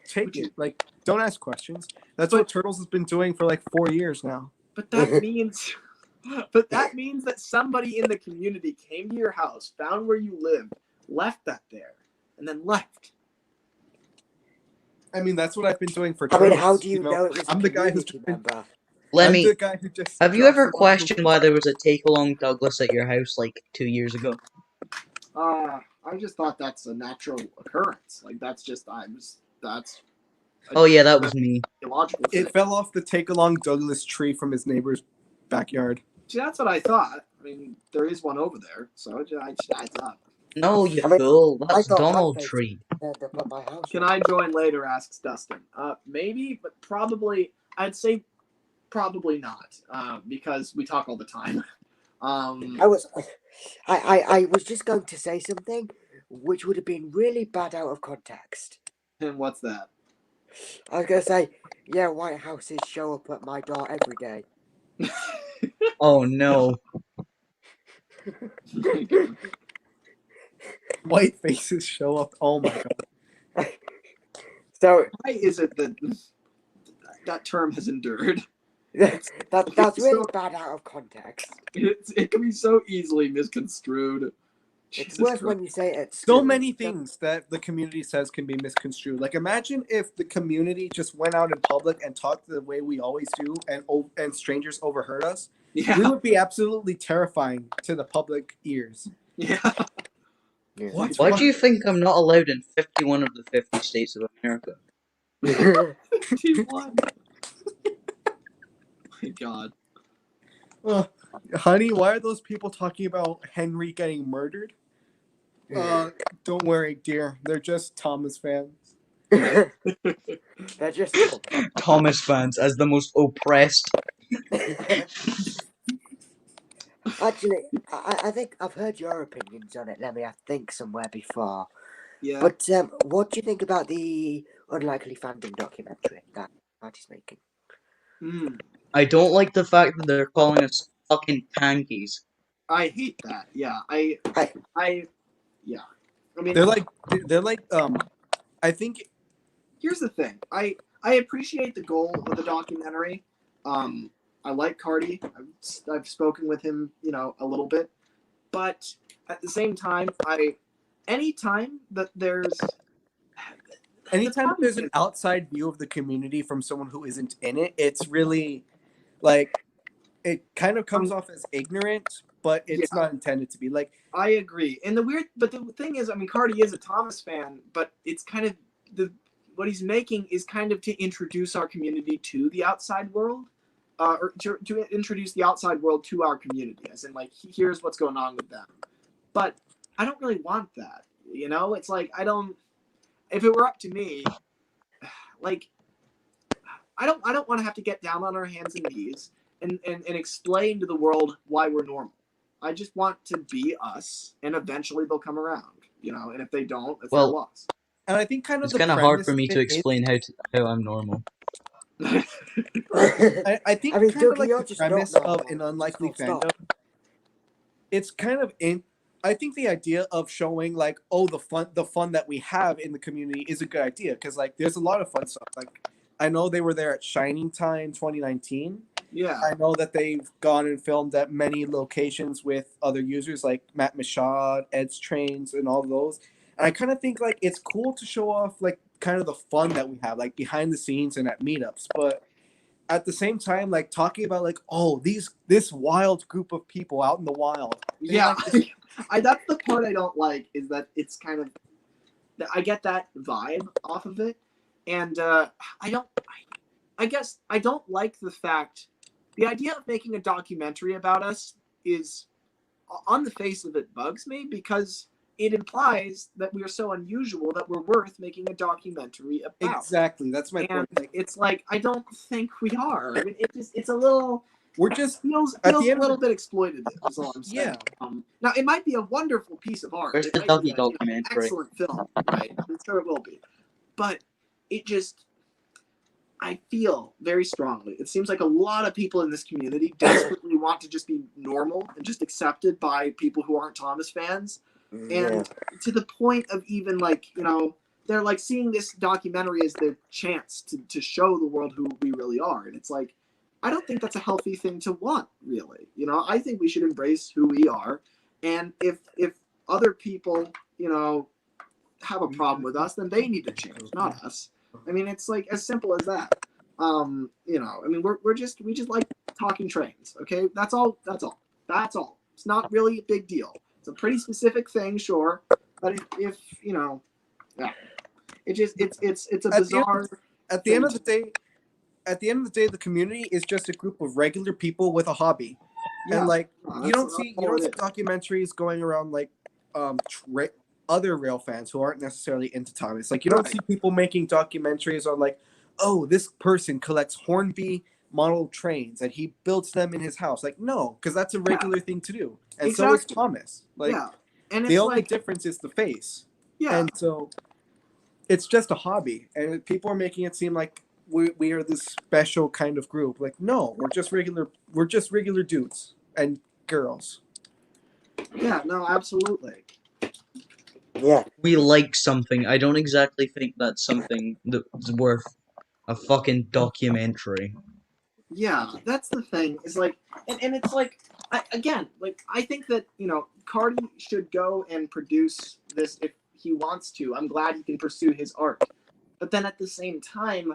take it. Like, don't ask questions. That's what Turtles has been doing for like 4 years now. But that means, that somebody in the community came to your house, found where you lived, left that there, and then left. I mean, that's what I've been doing for I Turtles. mean, how do you know it was I'm a the guy who's community member? Lemmy, I'm the guy who just have you drops ever them off questioned why there was a take-along Douglas at your house like 2 years ago? I just thought that's a natural occurrence. Like that's. Oh yeah, that was me. Illogical thing. It fell off the take-along Douglas tree from his neighbor's backyard. See, that's what I thought. I mean, there is one over there, so I thought. No, you fool. That's Donald Tree. Can I join later? Asks Dustin. Maybe, but probably. I'd say probably not. Because we talk all the time. I was just going to say something, which would have been really bad out of context. And what's that? I was gonna say, yeah, White Houses show up at my door every day. Oh no. White faces show up. Oh my god. So why is it that term has endured? That's really so bad out of context. It can be so easily misconstrued. It's worse when you say it. So many things that the community says can be misconstrued. Like, imagine if the community just went out in public and talked the way we always do, and strangers overheard us. Yeah. We would be absolutely terrifying to the public ears. Yeah. Why do you think I'm not allowed in 51 of the 50 states of America? 51. My God. Honey, why are those people talking about Henry getting murdered? Don't worry, dear. They're just Thomas fans. They're just Thomas fans as the most oppressed. Actually, I think I've heard your opinions on it, Lemmy. I think somewhere before. Yeah. But what do you think about the Unlikely Fandom documentary that Marty's making? I don't like the fact that they're calling us fucking tankies. I hate that. Yeah. I mean, they're like I think here's the thing. I appreciate the goal of the documentary. I like Cardi. I've spoken with him, a little bit, but at the same time, anytime there's an outside view of the community from someone who isn't in it, it's really like it kind of comes off as ignorant, but it's not intended to be. Like, I agree. And but the thing is, I mean, Cardi is a Thomas fan, but it's kind of what he's making is kind of to introduce our community to the outside world, or to introduce the outside world to our community, as in like, here's what's going on with them. But I don't really want that. It's like if it were up to me, like, I don't want to have to get down on our hands and knees and explain to the world why we're normal. I just want to be us, and eventually they'll come around, and if they don't, it's their loss. And I think it's kind of hard for me to explain how I'm normal. I think kind of like the premise of an unlikely fandom, it's kind of I think the idea of showing like, the fun that we have in the community is a good idea, because like there's a lot of fun stuff. Like, I know they were there at Shining Time 2019. Yeah. I know that they've gone and filmed at many locations with other users like Matt Michaud, Ed's Trains, and all those. And I kind of think like it's cool to show off like kind of the fun that we have, like behind the scenes and at meetups. But at the same time, like talking about like, oh, this wild group of people out in the wild. Yeah, that's the part I don't like, is that it's kind of, I get that vibe off of it, and I guess I don't like the fact, the idea of making a documentary about us is, on the face of it, bugs me, because it implies that we are so unusual that we're worth making a documentary about. Exactly, that's my point. Like, it's like, I don't think we are. I mean, it's a little. We're just feels a little bit exploitative. Is all I'm saying. Yeah. Now it might be a wonderful piece of art. Where's It the might be doggy an documentary? excellent film, right? I'm sure it will be, but it just. I feel very strongly. It seems like a lot of people in this community desperately want to just be normal and just accepted by people who aren't Thomas fans. And to the point of even like, they're like seeing this documentary as their chance to show the world who we really are. And it's like, I don't think that's a healthy thing to want, really. I think we should embrace who we are. And if other people, have a problem with us, then they need to change, not us. I mean, it's like as simple as that. I mean, we just like talking trains. Okay, that's all. It's not really a big deal. It's a pretty specific thing, sure, but if yeah, it's a bizarre. At the end of the day, the community is just a group of regular people with a hobby, and like you don't see documentaries going around like other rail fans who aren't necessarily into Thomas. Like you don't see people making documentaries on like, oh, this person collects Hornby model trains and he builds them in his house. Like no, because that's a regular thing to do, and so is Thomas. Like, and the only difference is the face. Yeah, and so it's just a hobby, and people are making it seem like we are this special kind of group. Like no, we're just regular dudes and girls. Yeah, no, absolutely. Yeah. We like something. I don't exactly think that's something that's worth a fucking documentary. Yeah, that's the thing. Is like, and it's like, I think that Cardi should go and produce this if he wants to. I'm glad he can pursue his art, but then at the same time,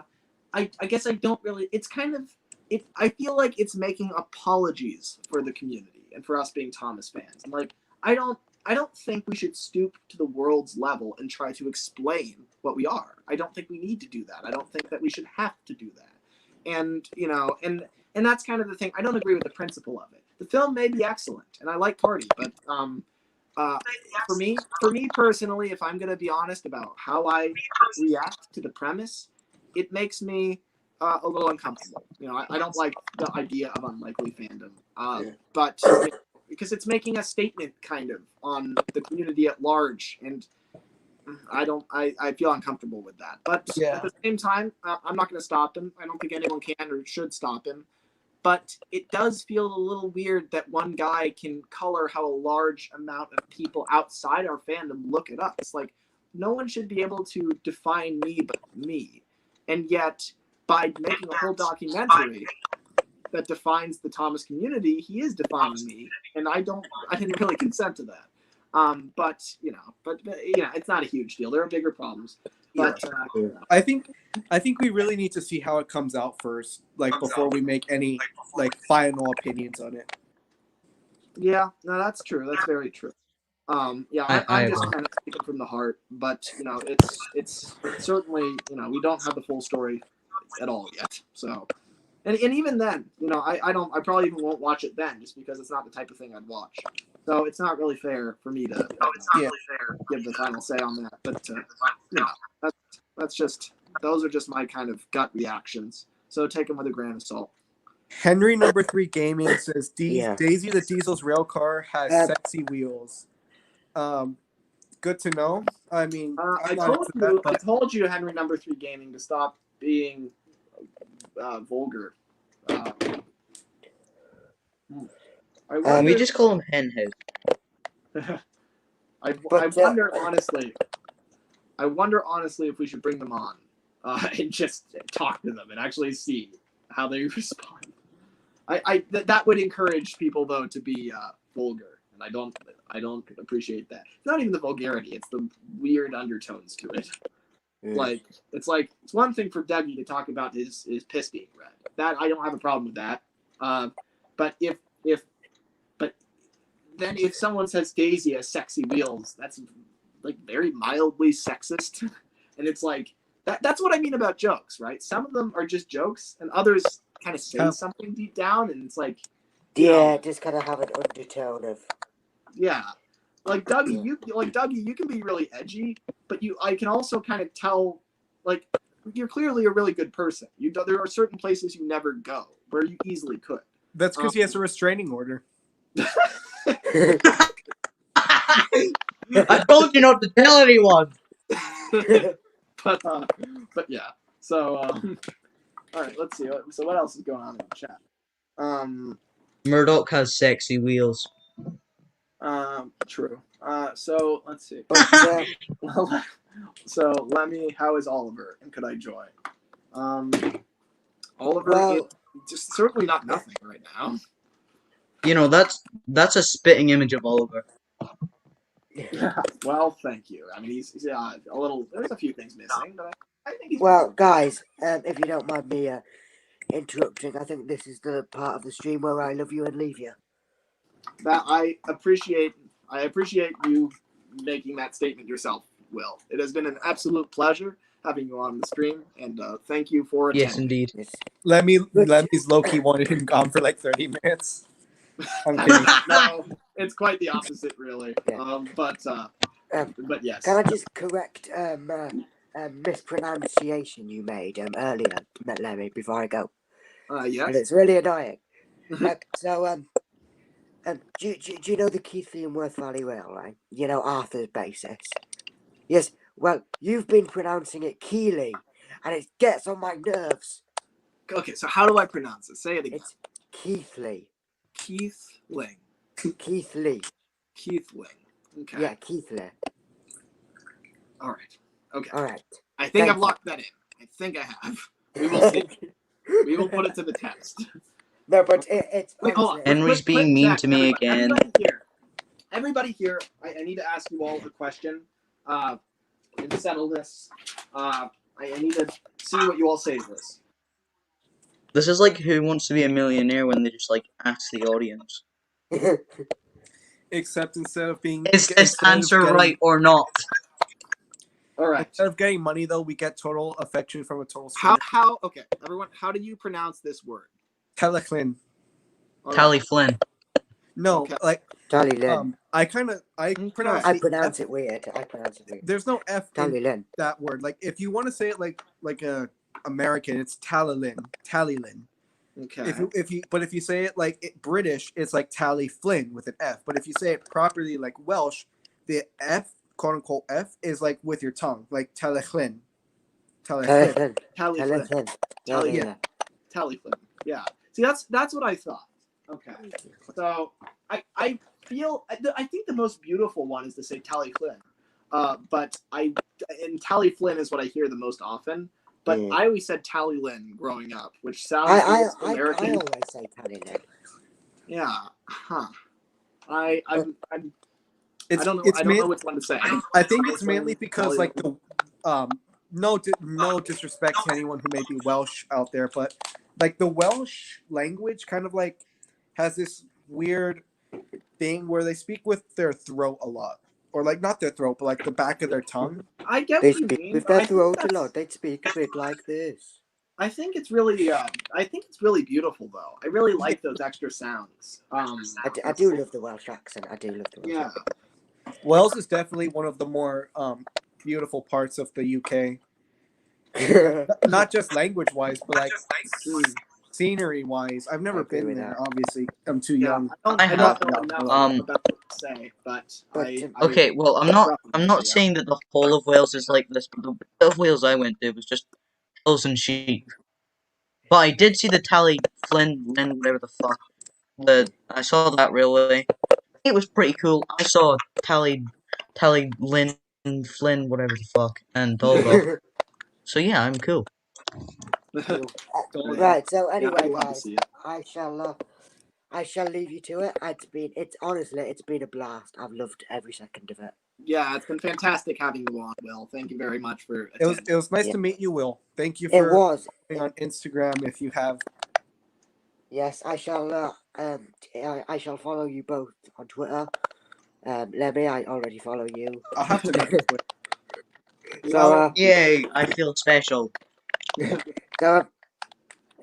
I guess I don't really. It's kind of it. I feel like it's making apologies for the community and for us being Thomas fans. And like, I don't think we should stoop to the world's level and try to explain what we are. I don't think we need to do that. I don't think that we should have to do that. And and that's kind of the thing. I don't agree with the principle of it. The film may be excellent, and I like Cardi, but for me personally, if I'm gonna be honest about how I react to the premise, it makes me a little uncomfortable. I don't like the idea of unlikely fandom, but because it's making a statement kind of on the community at large, and I feel uncomfortable with that. But at the same time, I'm not going to stop him. I don't think anyone can or should stop him. But it does feel a little weird that one guy can color how a large amount of people outside our fandom look at us. Like, no one should be able to define me but me. And yet, by making a whole documentary that defines the Thomas community, he is defining me, and I didn't really consent to that. But it's not a huge deal. There are bigger problems. But I think we really need to see how it comes out first, like before we make any like final opinions on it. Yeah, no, that's true. That's very true. I'm just kind of speaking from the heart, but it's certainly we don't have the full story at all yet. So, and even then, I probably even won't watch it then, just because it's not the type of thing I'd watch. So it's not really fair for me to give the final say on that. But those are just my kind of gut reactions. So take them with a grain of salt. Henry number 3 Gaming says Daisy the Diesel's rail car has sexy wheels. Good to know. I mean, I told you, Henry number 3 Gaming, to stop being vulgar. We just call him Henhead. I wonder honestly if we should bring them on and just talk to them and actually see how they respond. That would encourage people though to be vulgar, and I don't appreciate that. It's not even the vulgarity; it's the weird undertones to it. Like it's one thing for Dougie to talk about his piss being red. That I don't have a problem with that. But then if someone says Daisy has sexy wheels, that's like very mildly sexist, and it's like that's what I mean about jokes, right? Some of them are just jokes, and others kind of say something deep down, and it's like just kind of have an undertone of like Dougie, you can be really edgy, but I can also kind of tell, like, you're clearly a really good person. There are certain places you never go where you easily could. That's because he has a restraining order. I told you not to tell anyone. but yeah. So all right, let's see. So what else is going on in the chat? Murdoch has sexy wheels. True. So let's see. So Lemmy, how is Oliver, and could I join? Oliver is just certainly not nothing right now. You know, that's a spitting image of Oliver. Yeah. Well, thank you. I mean, he's a little. There's a few things missing, but I think he's. Well, guys, if you don't mind me interrupting, I think this is the part of the stream where I love you and leave you. That I appreciate you making that statement yourself, Will. It has been an absolute pleasure having you on the stream, and thank you for attending. Yes, indeed. Lemmy's low-key wanted him gone for like 30 minutes. I'm kidding. No, it's quite the opposite, really. But yes. Can I just correct mispronunciation you made earlier, Lemmy, before I go? Yes. And it's really annoying. Do you know the Keithley and Worth Valley Railway? You know Arthur's basis? Yes, well, you've been pronouncing it Keeley, and it gets on my nerves. Okay, so how do I pronounce it? Say it again. It's Keithley. Keithling. Keithley. Keithling. Okay. Yeah, Keithley. All right. Okay. All right. I think I've locked that in. I think I have. We will see. We will put it to the test. No, but it's... Wait, hold on. Henry's being mean to me again. Everybody here, I need to ask you all a question. And settle this. I need to see what you all say to this. This is like Who Wants to Be a Millionaire when they just like ask the audience. Except instead of being... Is this answer right or not? All right. Instead of getting money, though, we get total affection from a total stranger. Okay, everyone, how do you pronounce this word? Tallyflynn. Tally Flynn. No, Okay. like... Tallylyn. I pronounce it weird. There's no F in Tallylyn. that word. Like, if you want to say it like a American, it's Tallylyn. Okay. If you say it like British, it's like Tally Flynn with an F. But if you say it properly like Welsh, the F, quote unquote F, is like with your tongue, like Tallyflynn. Tallyflynn. Tallyflynn. Yeah. See, that's what I thought. Okay. So I think the most beautiful one is to say Tally Flynn. But Tally Flynn is what I hear the most often. But I always said Tally Lynn growing up, which sounds American. I always say Tally Lynn. Yeah. Huh. I don't know. I don't know which one to say. I think it's mainly because like the no disrespect to anyone who may be Welsh out there, but like the Welsh language kind of like has this weird thing where they speak with their throat a lot. Or like not their throat, but like the back of their tongue. I get they what you speak mean. With their throat a lot. They speak a bit like this. I think it's really beautiful though. I really like those extra sounds. I do love the Welsh accent. I do love the Welsh accent. Wales is definitely one of the more beautiful parts of the UK. Not just language wise, but like scenery wise. I've never been there. Obviously, I'm too young. I don't know enough about what to say, but okay. Well, I'm not saying that the whole of Wales is like this. But the bit of Wales I went to was just hills and sheep. But I did see the Tally Flynn, whatever the fuck. I saw that railway. It was pretty cool. I saw Tally Lynn Flynn, whatever the fuck, and Dolgo. So yeah, I'm cool. Right. So anyway, guys, I shall leave you to it. It's honestly been a blast. I've loved every second of it. Yeah, it's been fantastic having you on, Will. Thank you very much for attending. It was nice to meet you, Will. Thank you It for was. being on Instagram if you have. Yes, I shall. I shall follow you both on Twitter. Lemmy, I already follow you. I'll have to make a Twitter. So, yay! I feel special. So,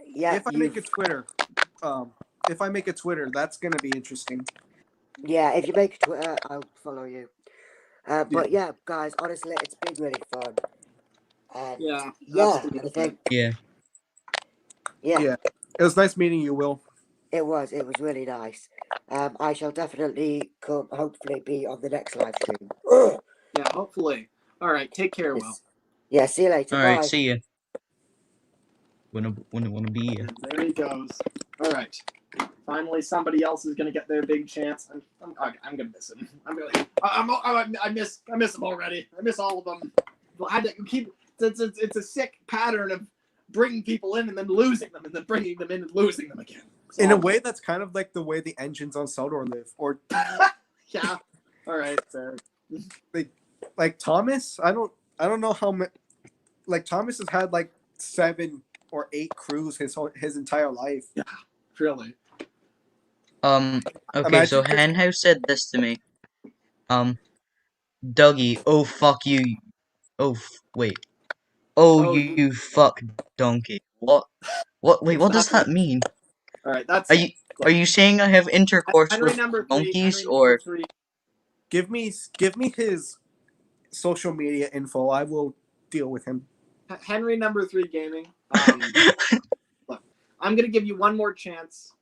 yeah. If I make a Twitter, that's gonna be interesting. Yeah, if you make a Twitter, I'll follow you. But yeah, guys, honestly, it's been really fun. Yeah. I think. Yeah. Yeah. It was nice meeting you, Will. It was really nice. I shall definitely hopefully be on the next live stream. Yeah, hopefully. All right, take care, Will. Yeah, see you later. All Bye. right, see ya. Wanna be ya. There he goes. All right. Finally, somebody else is gonna get their big chance. I'm gonna miss him. I miss him already. I miss all of them. I had to keep. It's a sick pattern of bringing people in and then losing them, and then bringing them in and losing them again. In a way, that's kind of like the way the engines on Sodor live. Or yeah. All right. Fair. Like Thomas, I don't know how many. Like Thomas has had like 7 or 8 crews his entire life. Yeah, really. Okay, Imagine so Henhouse said this to me. Dougie, oh fuck you. Wait. You fuck donkey. What? Wait, what does that mean? All right, that's. Are you saying I have intercourse Henry with number monkeys, Henry or number 3. Give me his social media info. I will deal with him. Henry number 3 gaming. Look, I'm gonna give you one more chance.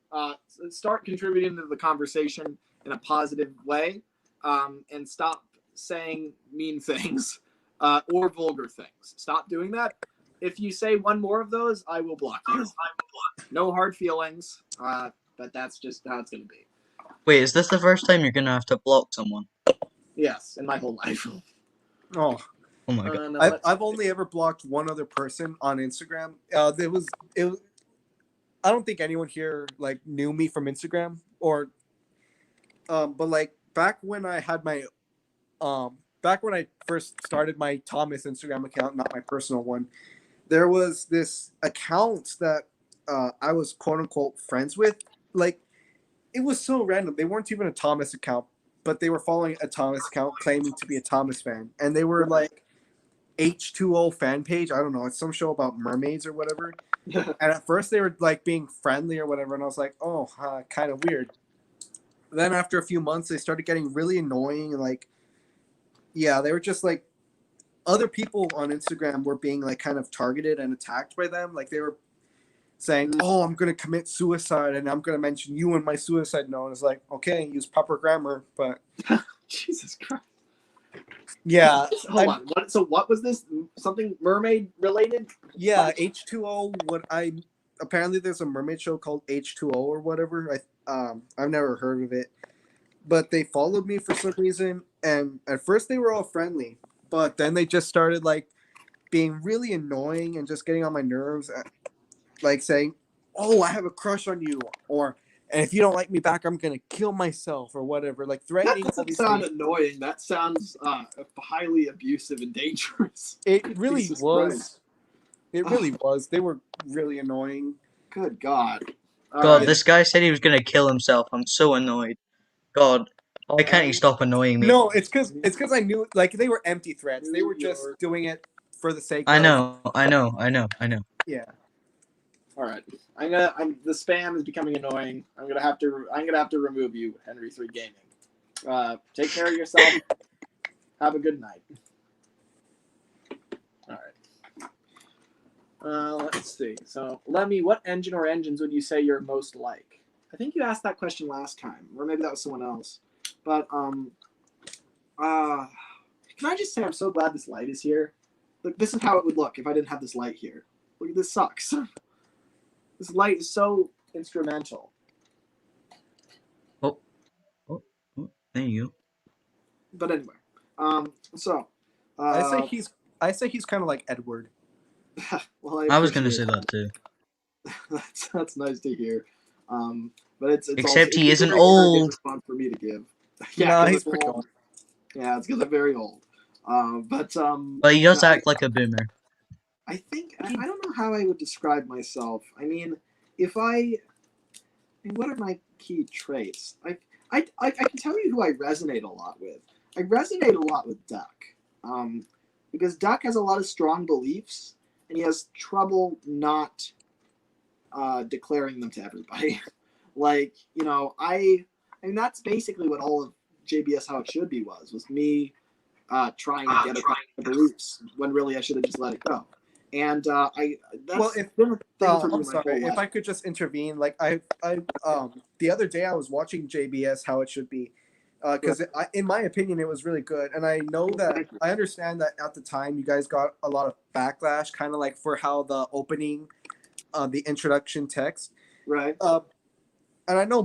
Start contributing to the conversation in a positive way, and stop saying mean things or vulgar things. Stop doing that. If you say one more of those, I will block you. No hard feelings, but that's just how it's gonna be. wait, is this the first time you're gonna have to block someone? Yes, in my whole life. Oh my god! No, I've only ever blocked one other person on Instagram. It was. I don't think anyone here like knew me from Instagram or, but like back when I had my, back when I first started my Thomas Instagram account, not my personal one, there was this account that I was quote unquote friends with. Like, it was so random. They weren't even a Thomas account, but they were following a Thomas account claiming to be a Thomas fan, and they were like H2O fan page. I don't know. It's some show about mermaids or whatever. And at first they were like being friendly or whatever, and I was like, oh, kind of weird. Then after a few months, they started getting really annoying, and like, yeah, they were just like, other people on Instagram were being like kind of targeted and attacked by them. Like, they were saying, oh, I'm gonna commit suicide, and I'm gonna mention you in my suicide note. And it's like, okay, use proper grammar, but Jesus Christ. Yeah. Hold on. What was this? Something mermaid related? Yeah, H2O. Apparently there's a mermaid show called H2O or whatever. I've never heard of it, but they followed me for some reason, and at first they were all friendly, but then they just started like being really annoying and just getting on my nerves, like saying, "Oh, I have a crush on you," and if you don't like me back, I'm gonna kill myself or whatever. Like threatening. That doesn't sound annoying. That sounds highly abusive and dangerous. It really Jesus was. Christ. It really was. They were really annoying. Good God. God, this guy said he was gonna kill himself. I'm so annoyed. God, why can't he stop annoying me? No, it's because I knew like they were empty threats. They were just doing it for the sake. I of... know. Yeah. All right. The spam is becoming annoying. I'm gonna have to remove you, Henry 3 Gaming. Take care of yourself. Have a good night. All right. Let's see. So, Lemmy, what engine or engines would you say you're most like? I think you asked that question last time, or maybe that was someone else. But can I just say I'm so glad this light is here? Look, this is how it would look if I didn't have this light here. Look, this sucks. This light is so instrumental. Oh, there you go. But anyway, so I say he's kind of like Edward. Well, I was gonna say that too. that's nice to hear. But it's except also, he it's isn't a very arrogant old. response for me to give. Yeah, no, he's pretty old. Yeah, it's because I'm very old. But he does no, act like a boomer. I think I don't know how I would describe myself. I mean, if I what are my key traits? I can tell you who I resonate a lot with. I resonate a lot with Duck, because Duck has a lot of strong beliefs, and he has trouble not declaring them to everybody. Like, I mean that's basically what all of JBS How It Should Be was me trying to get across my beliefs when really I should have just let it go. And that's been a thing for me I'm my whole sorry if life. I could just intervene. Like the other day I was watching JBS How It Should Be, because in my opinion it was really good, and I know that I understand that at the time you guys got a lot of backlash, kind of like for how the opening, the introduction text, right. And I know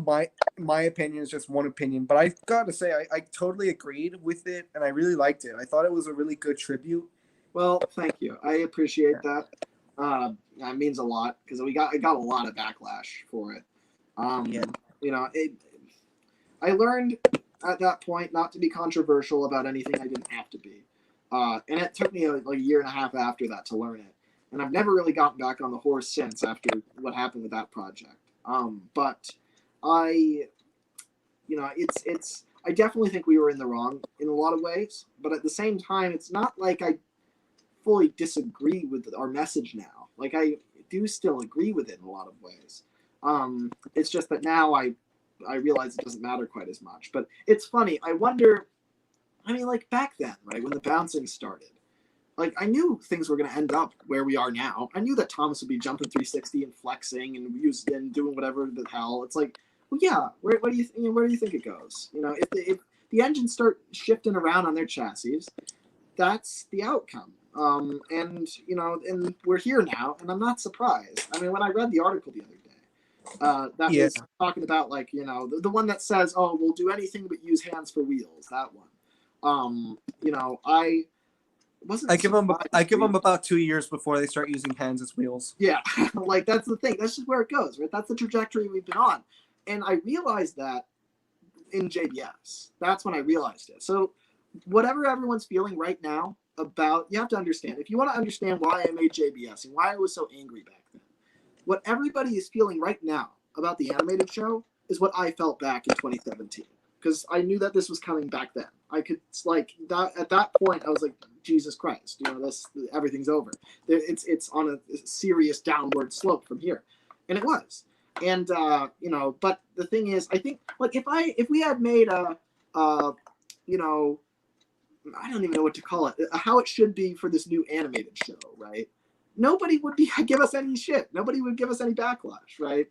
my opinion is just one opinion, but I gotta say I totally agreed with it, and I really liked it. I thought it was a really good tribute. Well, thank you. I appreciate that. That means a lot because I got a lot of backlash for it. I learned at that point not to be controversial about anything I didn't have to be, and it took me like a year and a half after that to learn it. And I've never really gotten back on the horse since after what happened with that project. But I I definitely think we were in the wrong in a lot of ways, but at the same time, it's not like I fully disagree with our message now. Like I do still agree with it in a lot of ways. It's just that now I realize it doesn't matter quite as much. But it's funny. I wonder. I mean, like back then, right when the bouncing started, like I knew things were going to end up where we are now. I knew that Thomas would be jumping 360 and flexing and doing whatever the hell. It's like, well, yeah. Where do you think it goes? If the engines start shifting around on their chassis, that's the outcome. And we're here now, and I'm not surprised. I mean, when I read the article the other day, that was talking about like the one that says, "Oh, we'll do anything but use hands for wheels." That one. I wasn't. I give them about 2 years before they start using hands as wheels. Yeah, like that's the thing. That's just where it goes, right? That's the trajectory we've been on, and I realized that in JBS. That's when I realized it. So whatever everyone's feeling right now about, you have to understand. If you want to understand why I made JBS and why I was so angry back then, what everybody is feeling right now about the animated show is what I felt back in 2017. Because I knew that this was coming back then. I could at that point I was like, Jesus Christ, everything's over. It's on a serious downward slope from here, and it was. And but the thing is, I think like if we had made I don't even know what to call it, How It Should Be for this new animated show, right? Nobody would give us any shit. Nobody would give us any backlash, right?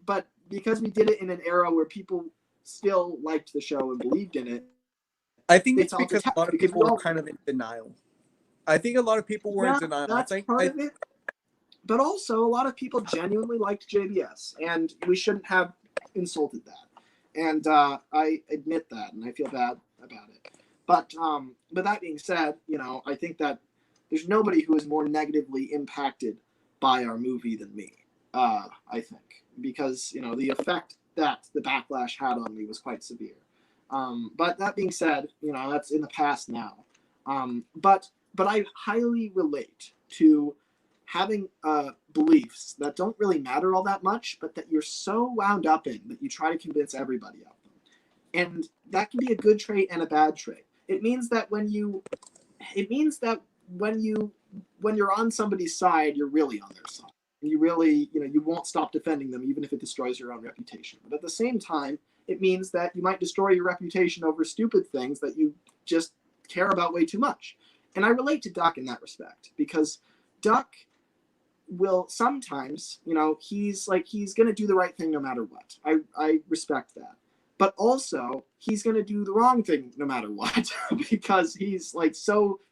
But because we did it in an era where people still liked the show and believed in it, I think it's because a lot of people were kind of in denial. I think a lot of people were in denial. That's part of it. But also, a lot of people genuinely liked JBS, and we shouldn't have insulted that. And I admit that, and I feel bad about it. But that being said, I think that there's nobody who is more negatively impacted by our movie than me. I think because the effect that the backlash had on me was quite severe. But that being said, that's in the past now. But I highly relate to having beliefs that don't really matter all that much, but that you're so wound up in that you try to convince everybody of them. And that can be a good trait and a bad trait. It means that when you're on somebody's side, you're really on their side. You really, you won't stop defending them even if it destroys your own reputation. But at the same time, it means that you might destroy your reputation over stupid things that you just care about way too much. And I relate to Duck in that respect because Duck will sometimes, he's going to do the right thing no matter what. I respect that. But also, he's going to do the wrong thing no matter what because he's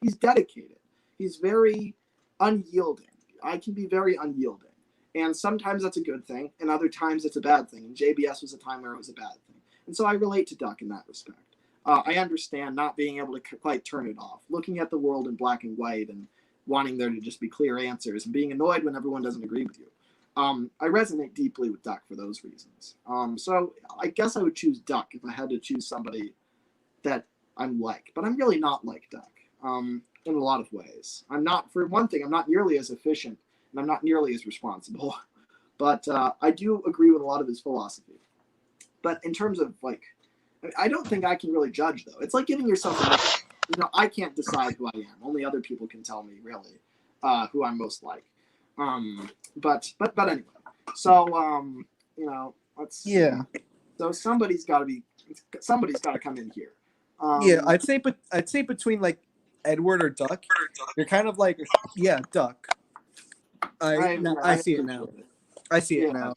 he's dedicated. He's very unyielding. I can be very unyielding. And sometimes that's a good thing, and other times it's a bad thing. And JBS was a time where it was a bad thing. And so I relate to Duck in that respect. I understand not being able to quite turn it off, looking at the world in black and white and wanting there to just be clear answers and being annoyed when everyone doesn't agree with you. I resonate deeply with Duck for those reasons. So I guess I would choose Duck if I had to choose somebody that I'm like, but I'm really not like Duck. In a lot of ways, I'm not. For one thing, I'm not nearly as efficient, and I'm not nearly as responsible. But I do agree with a lot of his philosophy. But in terms of like, I don't think I can really judge though. It's like giving yourself a nickname. You know, I can't decide who I am. Only other people can tell me really who I'm most like. But anyway. So you know, let's. Yeah. So somebody's got to come in here. Yeah, I'd say between like Edward or Duck, you're kind of like, yeah, Duck. I see it now. I see it now.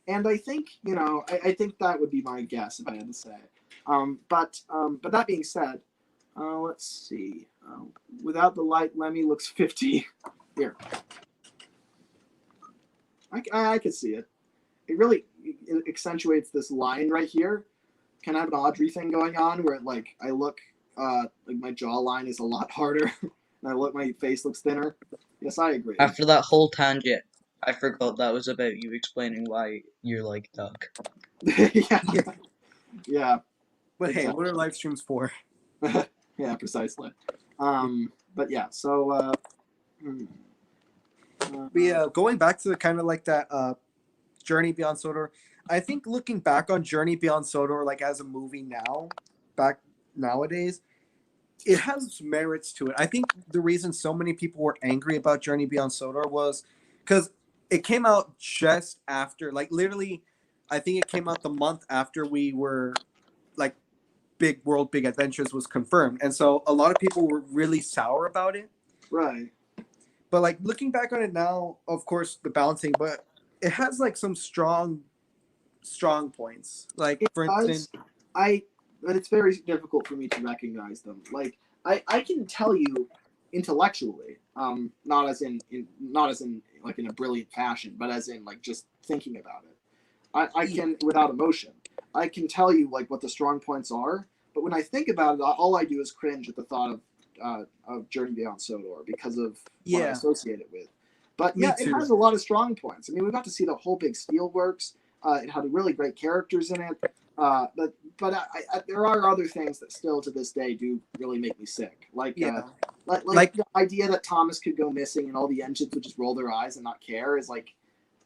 And I think, you know, I think that would be my guess if I had to say. But that being said, let's see. Without the light, Lemmy looks 50. Here. I can see it. It really accentuates this line right here. Kind of have an Audrey thing going on where like I look like my jawline is a lot harder and my face looks thinner. Yes, I agree. After that whole tangent, I forgot that was about you explaining why you're like Duck. Yeah. But hey, what are live streams for? Yeah, precisely. But yeah, so but yeah, going back to the kind of like that Journey Beyond Sodor, I think looking back on Journey Beyond Sodor like as a movie nowadays, it has merits to it. I think the reason so many people were angry about Journey Beyond Sodor was because it came out just after, like literally, I think it came out the month after we were like Big World Big Adventures was confirmed, and so a lot of people were really sour about it. Right. But like looking back on it now, of course the balancing, but it has like some strong points. Like for instance, but it's very difficult for me to recognize them. Like I can tell you intellectually, not as in like in a brilliant fashion, but as in like just thinking about it. I can without emotion. I can tell you like what the strong points are, but when I think about it, all I do is cringe at the thought of Journey Beyond Sodor because of what I associate it with. But yeah, it has a lot of strong points. I mean, we got to see the whole big steelworks. It had really great characters in it. But there are other things that still to this day do really make me sick. Like the idea that Thomas could go missing and all the engines would just roll their eyes and not care is like,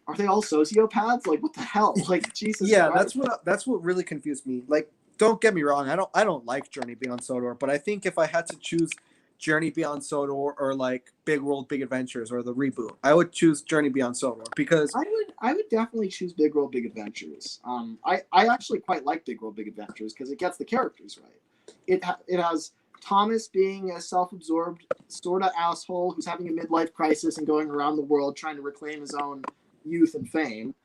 are they all sociopaths? Like, what the hell? Like, Jesus. Yeah, Christ. that's what really confused me. Like, don't get me wrong, I don't like Journey Beyond Sodor, but I think if I had to choose Journey Beyond Sodor or like Big World Big Adventures or the reboot, I would choose Journey Beyond Sodor because I would definitely choose Big World Big Adventures. I actually quite like Big World Big Adventures because it gets the characters right. It has Thomas being a self-absorbed sort of asshole who's having a midlife crisis and going around the world trying to reclaim his own youth and fame.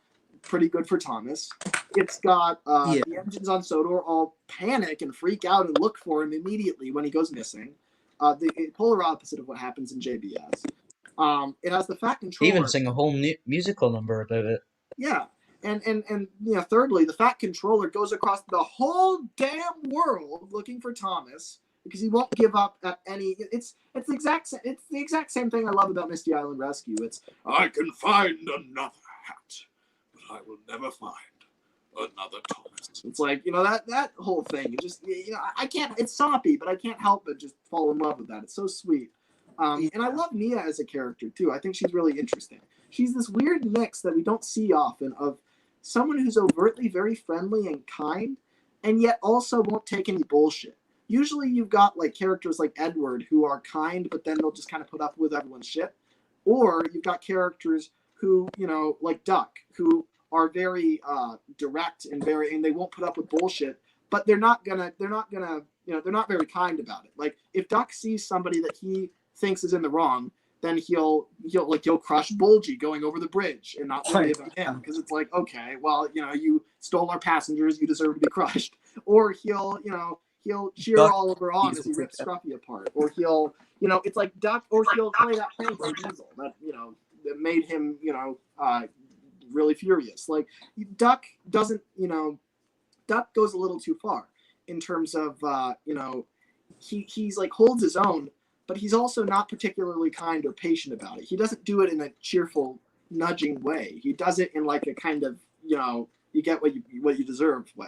Pretty good for Thomas. It's got the engines on Sodor all panic and freak out and look for him immediately when he goes missing. The polar opposite of what happens in JBS. It has the Fat Controller. He even sang a whole musical number about it. Yeah, and you know, thirdly, the Fat Controller goes across the whole damn world looking for Thomas because he won't give up at any. It's the exact same thing I love about Misty Island Rescue. It's I can find another hat, but I will never find another Thomas. It's like, you know, that whole thing. It just, you know, I can't. It's soppy, but I can't help but just fall in love with that. It's so sweet. And I love Mia as a character too. I think she's really interesting. She's this weird mix that we don't see often of someone who's overtly very friendly and kind, and yet also won't take any bullshit. Usually you've got like characters like Edward who are kind, but then they'll just kind of put up with everyone's shit. Or you've got characters who, you know, like Duck, who are very direct and they won't put up with bullshit, but they're not gonna, you know, they're not very kind about it. Like if Duck sees somebody that he thinks is in the wrong, then he'll crush Bulgy going over the bridge and not worry about him because it's like, okay, well, you know, you stole our passengers, you deserve to be crushed. Or he'll cheer Oliver on as he rips Scruffy apart. Or he'll, you know, it's like Duck, or he'll play that prank on Diesel that, you know, that made him, you know, really furious. Like Duck doesn't, you know, Duck goes a little too far in terms of, you know, he's like holds his own, but he's also not particularly kind or patient about it. He doesn't do it in a cheerful, nudging way. He does it in like a kind of, you know, you get what you deserve way.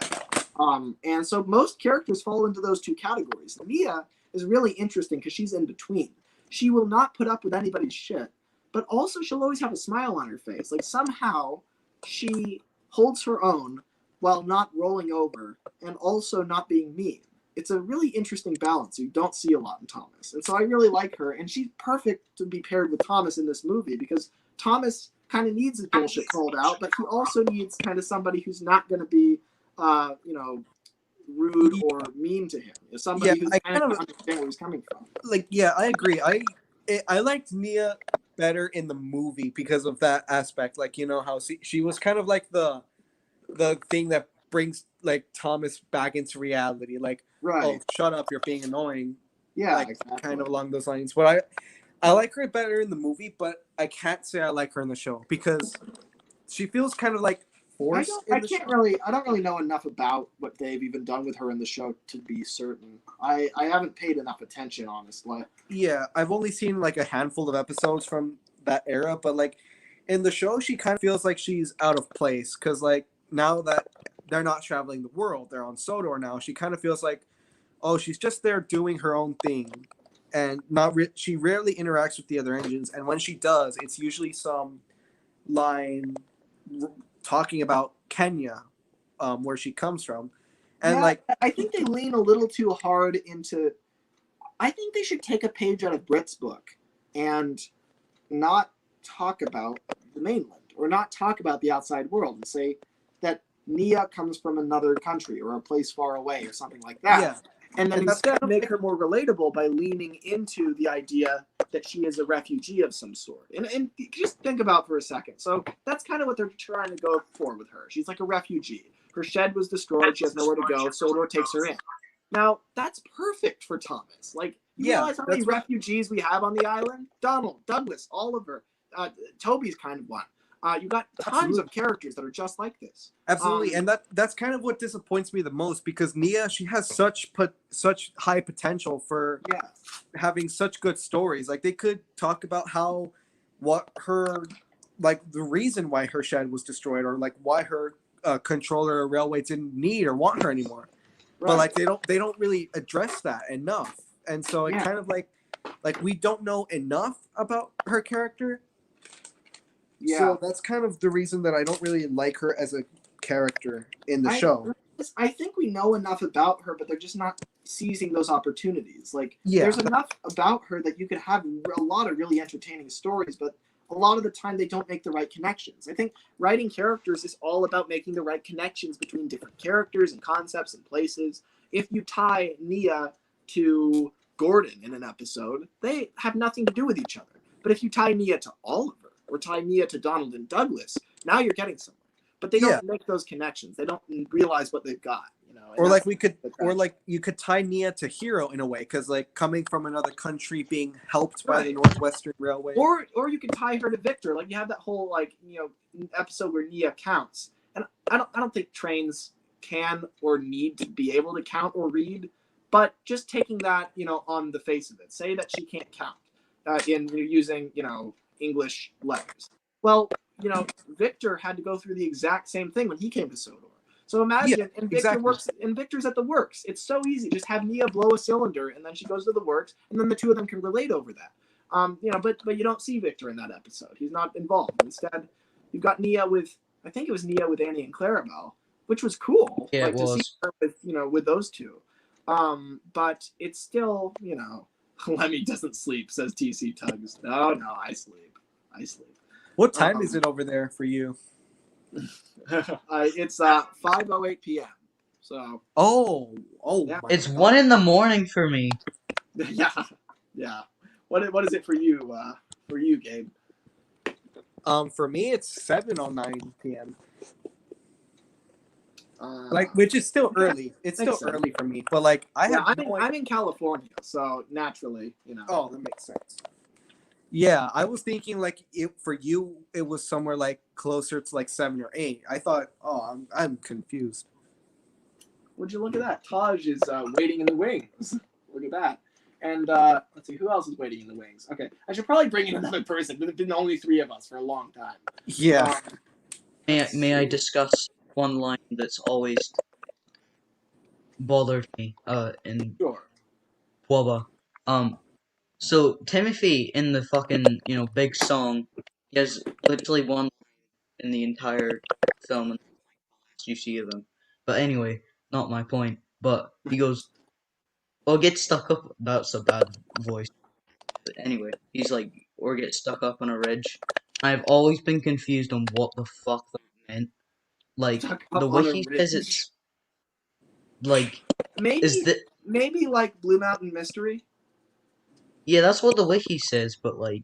And so most characters fall into those two categories. Mia is really interesting because she's in between. She will not put up with anybody's shit, but also she'll always have a smile on her face. Like somehow she holds her own while not rolling over and also not being mean. It's a really interesting balance you don't see a lot in Thomas. And so I really like her, and she's perfect to be paired with Thomas in this movie because Thomas kind of needs his bullshit called out, but he also needs kind of somebody who's not going to be, rude or mean to him. Somebody who's kind of understand where he's coming from. Like, yeah, I agree. I liked Nia better in the movie because of that aspect. Like, you know how she was kind of like the thing that brings like Thomas back into reality. Like, oh, shut up, you're being annoying. Yeah, like exactly. Kind of along those lines. But I like her better in the movie, but I can't say I like her in the show because she feels kind of like forced. I don't really know enough about what they've even done with her in the show to be certain. I haven't paid enough attention, honestly. Yeah, I've only seen like a handful of episodes from that era, but like in the show, she kind of feels like she's out of place because like now that they're not traveling the world, they're on Sodor now. She kind of feels like, oh, she's just there doing her own thing, and she rarely interacts with the other engines. And when she does, it's usually some line talking about Kenya, where she comes from, and yeah, like I think they lean a little too hard into. I think they should take a page out of Brit's book and not talk about the mainland or not talk about the outside world and say that Nia comes from another country or a place far away or something like that. Yeah. And then And that's instead kind of make her more relatable by leaning into the idea that she is a refugee of some sort. And just think about for a second. So that's kind of what they're trying to go for with her. She's like a refugee. Her shed was destroyed. She has nowhere to go. Sodor takes her in. Now, that's perfect for Thomas. Like, you realize how many refugees we have on the island? Donald, Douglas, Oliver, Toby's kind of one. You got tons of characters that are just like this. Absolutely, and that's kind of what disappoints me the most because Nia, she has such high potential for having such good stories. Like they could talk about what her, like the reason why her shed was destroyed, or like why her controller or railway didn't need or want her anymore. Right. But like they don't really address that enough, and so it kind of like we don't know enough about her character. Yeah. So that's kind of the reason that I don't really like her as a character in the show. I think we know enough about her, but they're just not seizing those opportunities. Like, there's enough about her that you could have a lot of really entertaining stories, but a lot of the time they don't make the right connections. I think writing characters is all about making the right connections between different characters and concepts and places. If you tie Nia to Gordon in an episode, they have nothing to do with each other. But if you tie Nia to Oliver, or tie Nia to Donald and Douglas, now you're getting somewhere. But they don't make those connections. They don't realize what they've got, you know. Or like you could tie Nia to Hero in a way, because like coming from another country, being helped by the Northwestern Railway. Or you could tie her to Victor. Like you have that whole episode where Nia counts, and I don't think trains can or need to be able to count or read, but just taking that on the face of it, say that she can't count in using English letters. Well, Victor had to go through the exact same thing when he came to Sodor. So imagine, and Victor works, and Victor's at the works. It's so easy. Just have Nia blow a cylinder, and then she goes to the works, and then the two of them can relate over that. But you don't see Victor in that episode. He's not involved. Instead, you've got Nia with, I think it was Nia with Annie and Clarabelle, which was cool. Yeah, it was. To see her with those two. But it's still, Lemmy doesn't sleep, says TC Tugs. No, I sleep. What time is it over there for you? It's 5:08 p.m. So. Oh. Yeah. It's 1 a.m. for me. Yeah. What is it for you? Gabe? For me, it's 7:09 p.m. Which is still early. It's still early for me, but like I'm in California, so naturally, Oh, that makes sense. Yeah, I was thinking like for you, it was somewhere like closer to like 7 or 8. I thought, I'm confused. Would you look at that? Taj is waiting in the wings. Look at that. And let's see, who else is waiting in the wings? Okay, I should probably bring in another person. There've been only 3 of us for a long time. Yeah. May I discuss one line that's always bothered me in Sure. Wubba. So Timothy in the fucking big song, he has literally one in the entire film and you see of him. But anyway, not my point. But he goes, "Or get stuck up." That's a bad voice. But anyway, he's like, "Or get stuck up on a ridge." I've always been confused on what the fuck that meant. Like Stuck the up on a wiki says ridge. it's like is Maybe that maybe like Blue Mountain Mystery. yeah, that's what the wiki says. But like,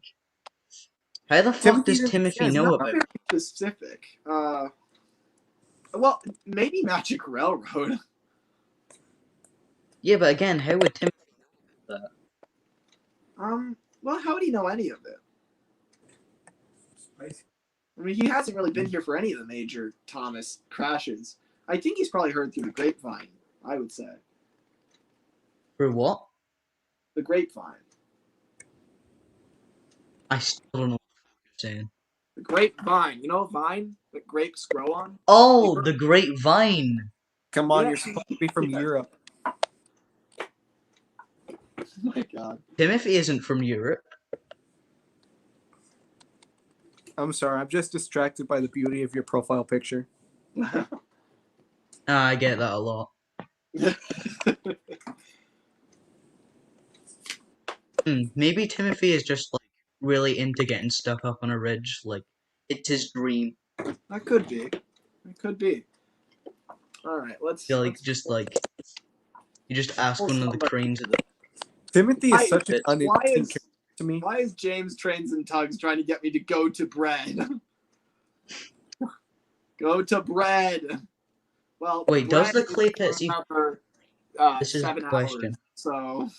how the fuck does Timothy It's know not about very it? specific. Well, maybe Magic Railroad. Yeah, but again, how would Timothy know that? Well, how would he know any of it? I mean, he hasn't really been here for any of the major Thomas crashes. I think he's probably heard through the grapevine, I would say. For what? The grapevine. I still don't know what you're saying. The grapevine. You know a vine that grapes grow on? Oh, the grapevine. Come on, Yeah. you're supposed to be from Yeah. Europe. Oh my god. Timothy isn't from Europe. I'm sorry, I'm just distracted by the beauty of your profile picture. I get that a lot. Maybe Timothy is just like really into getting stuck up on a ridge. Like it's his dream. That could be. It could be. All right, let's. You just ask one of the cranes at the. Timothy is such an Why uninteresting is- character to me. Why is James Trains and Tugs trying to get me to go to bread? Go to bread. Well, Wait, does bread the clay is pits even? another, This is the 7 question. hours. So,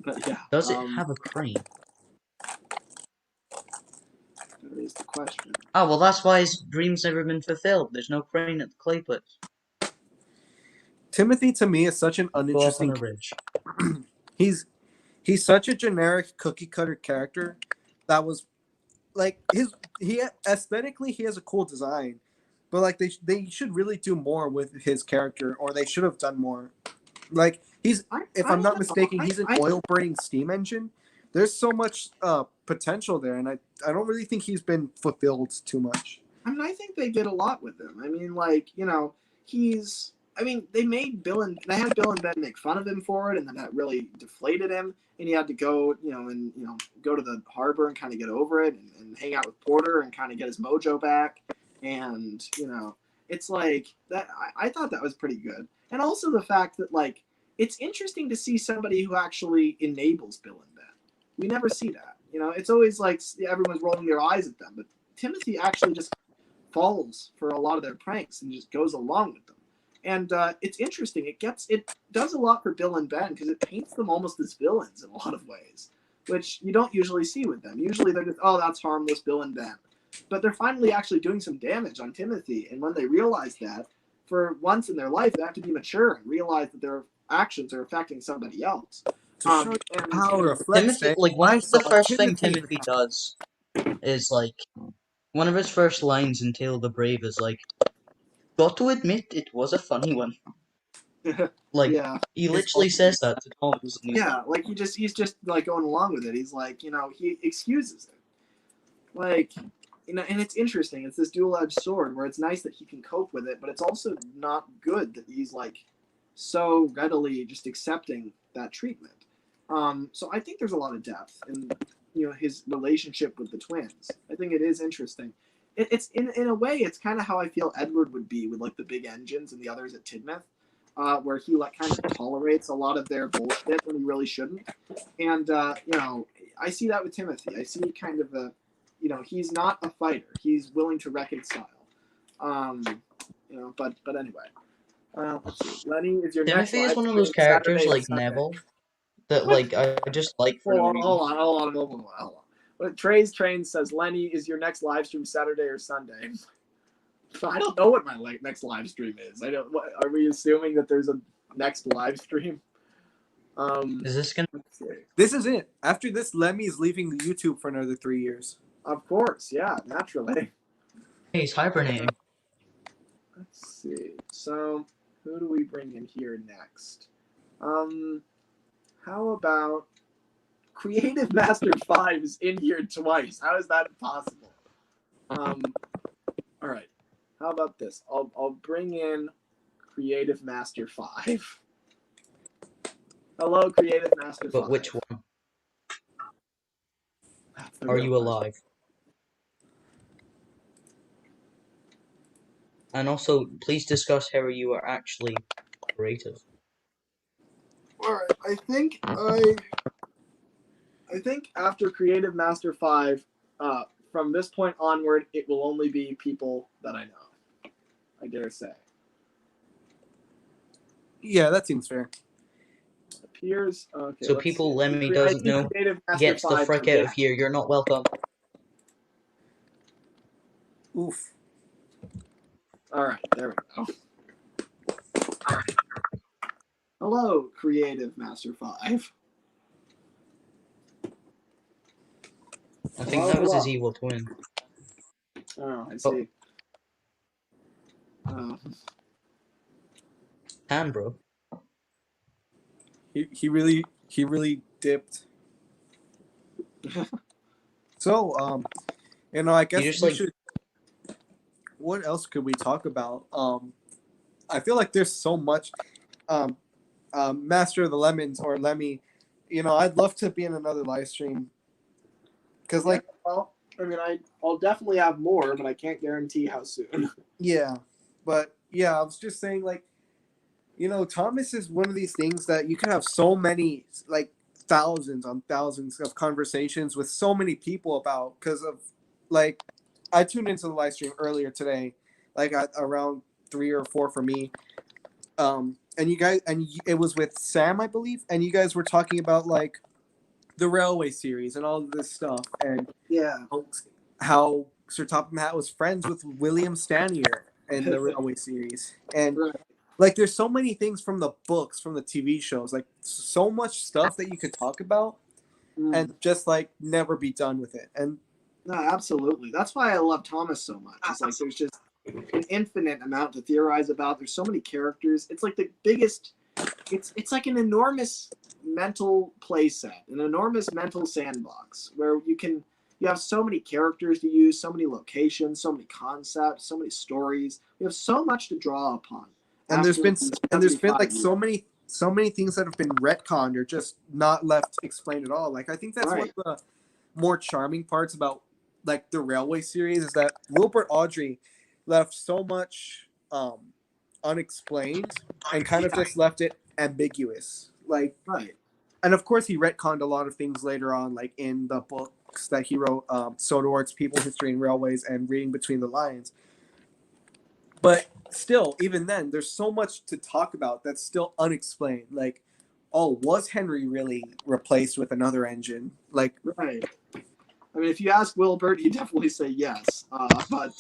but yeah. Does it have a crane? That is the question. Oh well, that's why his dream's never been fulfilled. There's no crane at the clay pits. Timothy to me is such an Go up on uninteresting. a ridge. He's such a generic cookie cutter character that was like he aesthetically he has a cool design, but like they should really do more with his character, or they should have done more. Like if I'm not mistaken, he's an oil burning steam engine. There's so much potential there, and I don't really think he's been fulfilled too much. I mean, I think they did a lot with him. I mean, like, he's. I mean, they had Bill and Ben make fun of him for it, and then that really deflated him, and he had to go, go to the harbor and kind of get over it, and hang out with Porter and kind of get his mojo back, and it's like that. I thought that was pretty good, and also the fact that like it's interesting to see somebody who actually enables Bill and Ben. We never see that. It's always like everyone's rolling their eyes at them, but Timothy actually just falls for a lot of their pranks and just goes along with them. And it's interesting. It does a lot for Bill and Ben because it paints them almost as villains in a lot of ways, which you don't usually see with them. Usually they're just, oh, that's harmless Bill and Ben. But they're finally actually doing some damage on Timothy. And when they realize that, for once in their life, they have to be mature and realize that their actions are affecting somebody else. Timothy, like one of the first thing Timothy does is like one of his first lines in Tale of the Brave is like, "Got to admit, it was a funny one." Like he literally says that to Thomas. Yeah, like he's just like going along with it. He's like, he excuses it. Like, and it's interesting. It's this dual-edged sword where it's nice that he can cope with it, but it's also not good that he's like so readily just accepting that treatment. So I think there's a lot of depth in his relationship with the twins. I think it is interesting. It's in a way, it's kind of how I feel Edward would be with like the big engines and the others at Tidmouth, where he like kind of tolerates a lot of their bullshit when he really shouldn't. And I see that with Timothy. I see kind of he's not a fighter. He's willing to reconcile. But anyway. Let's see. Lenny is your Timothy next is one of live those stream characters Saturday or like Sunday? Neville that like I just like for no reason. Hold on. But Trey's Train says Lenny is your next live stream Saturday or Sunday. I don't know what my next live stream is. Are we assuming that there's a next live stream? Is this gonna? This is it. After this, Lemmy is leaving the YouTube for another 3 years. Of course, yeah, naturally. Hey, he's hibernating. Let's see. So, who do we bring in here next? How about Creative Master 5 is in here twice? How is that possible? All right. How about this? I'll bring in Creative Master 5. Hello, Creative Master 5. But which one? Are you alive? And also, please discuss how you are actually creative. Alright, I think after Creative Master 5, from this point onward, it will only be people that I know. I dare say. Yeah, that seems fair. Appears. Okay. So people Lemmy doesn't know gets the frick out of here. You're not welcome. Oof. Alright, there we go. Alright. Hello, Creative Master 5. I think that was his evil twin. Oh, I see. Bro. He really dipped. So, I guess we should. What else could we talk about? I feel like there's so much. Master of the Lemons or Lemmy, I'd love to be in another live stream. Cause I'll definitely have more, but I can't guarantee how soon. Yeah, but I was just saying, Thomas is one of these things that you can have so many, thousands on thousands of conversations with so many people about. Because of, I tuned into the live stream earlier today, at around 3 or 4 for me. And it was with Sam, I believe, and you guys were talking about the Railway series and all of this stuff, and how Sir Topham Hatt was friends with William Stanier in the Railway series, and there's so many things from the books, from the TV shows, so much stuff that you could talk about, and just never be done with it. And no, absolutely, that's why I love Thomas so much. It's there's just an infinite amount to theorize about. There's so many characters. It's the biggest. It's like an enormous mental play set, an enormous mental sandbox where you have so many characters to use, so many locations, so many concepts, so many stories. We have so much to draw upon. And there's been so many things that have been retconned or just not left explained at all. I think that's one of the more charming parts about the Railway series is that Wilbert Audrey left so much unexplained and kind of just left it ambiguous. And of course he retconned a lot of things later on, in the books that he wrote, Soderwart's People, History, and Railways, and Reading Between the Lines. But still, even then, there's so much to talk about that's still unexplained. Was Henry really replaced with another engine? Right. I mean, if you ask Wilbert, he'd definitely say yes. But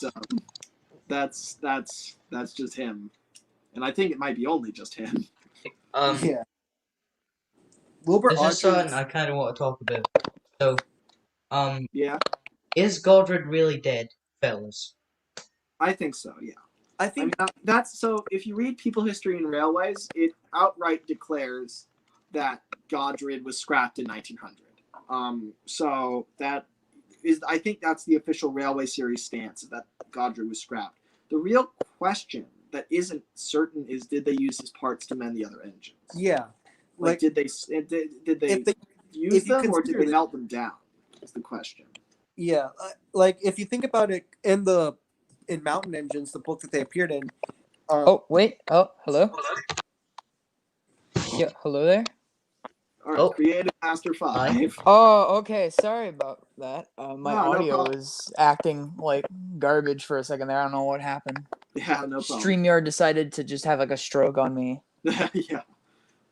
that's just him, and I think it might be only just him. Yeah. Wilbur This is something I kind of want to talk about. So, yeah, is Godred really dead, fellas? I think so. Yeah, I think that's so. If you read People, History, and Railways, it outright declares that Godred was scrapped in 1900. So that is, I think that's the official Railway series stance, that Godred was scrapped. The real question that isn't certain is, did they use his parts to mend the other engines? Yeah. Did they use them, or did they melt them down? Is the question. Yeah, if you think about it, in Mountain Engines, the book that they appeared in. Oh wait! Oh, hello. Yeah, hello there. All right, Creative Master 5. Oh, okay. Sorry about that. My audio is acting like garbage for a second there. I don't know what happened. Yeah, no problem. StreamYard decided to just have a stroke on me. Yeah.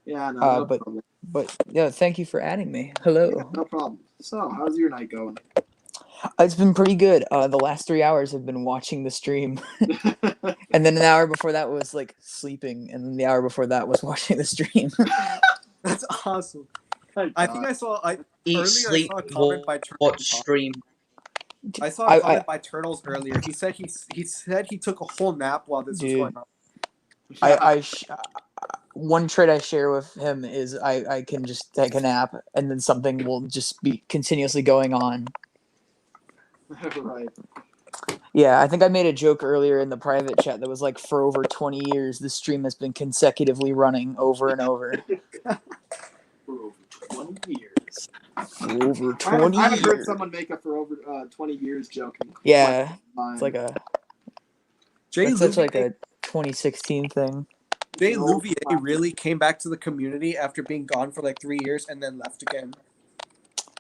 Yeah, no problem. But yeah, thank you for adding me. Hello. Yeah, no problem. So, how's your night going? It's been pretty good. The last 3 hours have been watching the stream, and then an hour before that was sleeping, and then the hour before that was watching the stream. That's awesome. I think I saw. Eat, sleep, watch stream. I saw a comment by Turtles earlier. He said he took a whole nap while this was going on. One trait I share with him is I can just take a nap and then something will just be continuously going on. Right. Yeah, I think I made a joke earlier in the private chat that was like, for over 20 years, this stream has been consecutively running over and over. For over 20 years. For over 20 I haven't heard years. someone make a for over 20 years joke. Yeah, it's like a... It's such like a 2016 thing. Jay Louvier really came back to the community after being gone for like 3 years and then left again.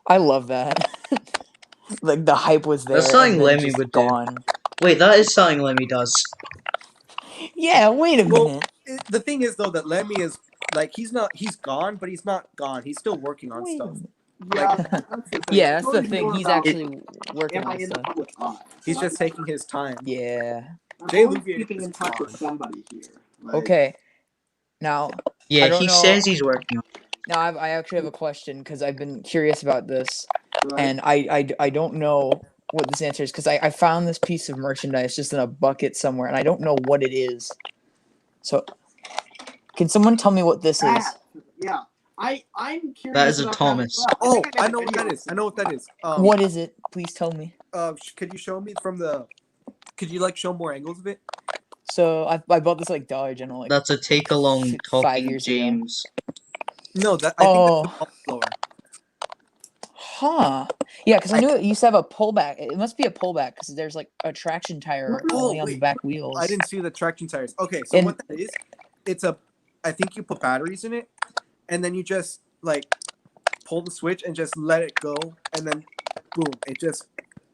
I love that. Like the hype was there. That's something Lemmy just would gone. do. Wait, that is something Lemmy does. Yeah, wait a minute. The thing is though that Lemmy is like he's gone, but he's not gone. He's still working on stuff. Yeah, yeah, that's the thing. He's actually working on stuff. He's just taking his time. Yeah. Jay Louvier keeping in touch with somebody here. Like, okay. Now. Yeah, he says he's working on. Now I actually have a question because I've been curious about this, and I don't know what this answer is because I found this piece of merchandise just in a bucket somewhere, and I don't know what it is. So, can someone tell me what this is? Yeah, I'm curious. That is a Thomas. Oh, I know what that is. What is it? Please tell me. Could you show me from the? Could you like show more angles of it? So I bought this like Dollar General. Like, that's a take along talking James. No, I think that's the pump blower. Huh. Yeah, because I knew it used to have a pullback. It must be a pullback because there's like a traction tire only on the back wheels. I didn't see the traction tires. Okay, so what that is, I think you put batteries in it, and then you just like pull the switch and just let it go, and then boom, it just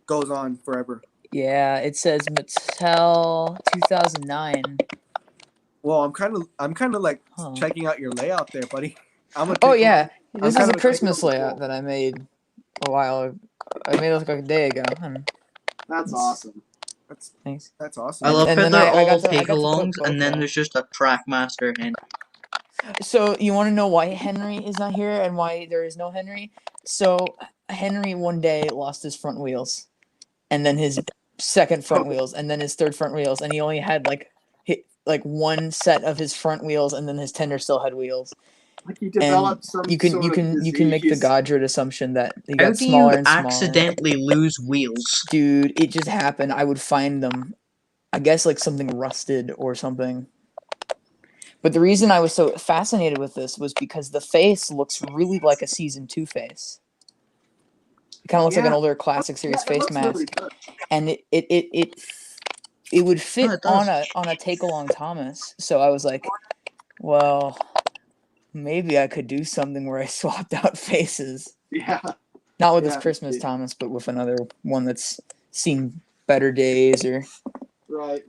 goes on forever. Yeah, it says Mattel 2009. Well, I'm kind of like checking out your layout there, buddy. Yeah, this is a Christmas layout that I made a while ago. I made it like a day ago. That's awesome. Thanks. That's awesome. I love how they're all take-alongs, and then there's just a Trackmaster Henry. So you want to know why Henry is not here and why there is no Henry? So Henry one day lost his front wheels, and then his second front wheels, and then his third front wheels, and he only had like one set of his front wheels, and then his tender still had wheels. Like he developed some you can make the Godred assumption that he got How do smaller you and smaller. accidentally lose wheels? Dude, it just happened. I would find them. I guess like something rusted or something. But the reason I was so fascinated with this was because the face looks really like a season 2 face. It kind of looks like an older classic series face mask, really, and it would fit on a take along Thomas. So I was like, well, maybe I could do something where I swapped out faces. Yeah. Not with this Christmas Thomas, but with another one that's seen better days or. Right.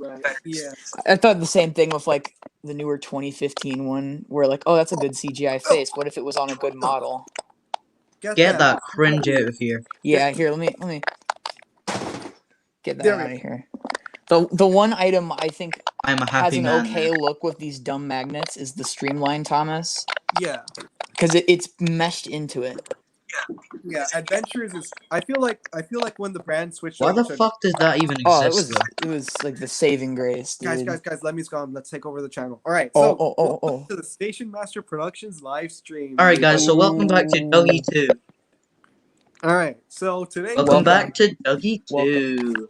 Yeah. I thought the same thing with like the newer 2015 one, where like, oh, that's a good CGI face. What if it was on a good model? Get that cringe out of here. Yeah, here, let me get that out of here. The one item I think has an okay look with these dumb magnets is the Streamline Thomas. Yeah. Because it's meshed into it. Yeah, Adventures is. I feel like when the brand switched. Why the fuck does that even exist? It was like the saving grace, dude. Guys, Lemmy's gone. Let's take over the channel. All right. So welcome to the Station Master Productions live stream. All right, guys. So welcome back to Dougie 2. All right. So today. Welcome back to Dougie 2.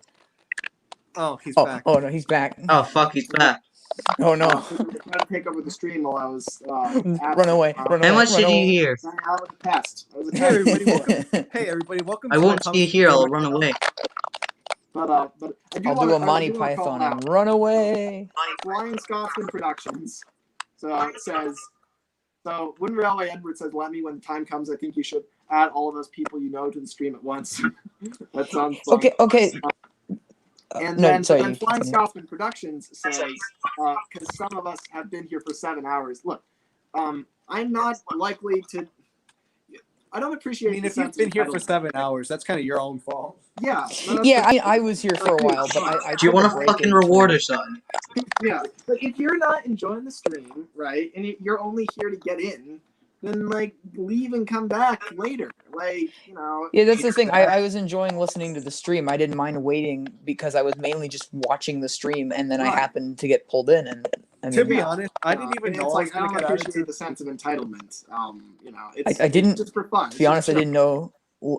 Oh, he's back. Oh no, he's back. Oh fuck, he's back. Oh no. I was trying to take over the stream while I was. Run away. How much did you hear? I was a pest. Hey everybody, welcome. Hey everybody, welcome. I won't see you here. I'll run away. But I'll do a Monty Python and run away. Flying Scotsman Productions. So it says. So Wooden Railway Edward says, "Lemmy, when the time comes, I think you should add all of those people you know to the stream at once." That sounds fun. Okay. And then Flying Scotsman Productions says, because some of us have been here for 7 hours. Look, I'm not likely to. I don't appreciate. I mean, if you've been here for 7 hours, that's kind of your own fault. Yeah. Yeah, I was here for a while, but I do you want a fucking reward or something? Yeah, but if you're not enjoying the stream, right, and you're only here to get in, then like leave and come back later. Like, you know. Yeah, that's the thing. I was enjoying listening to the stream. I didn't mind waiting because I was mainly just watching the stream, and then I happened to get pulled in. And I mean, to be honest, I didn't even know it's I was like I going to don't get added appreciate to. the sense of entitlement. You know, I didn't. It's just for fun. To be honest, I didn't know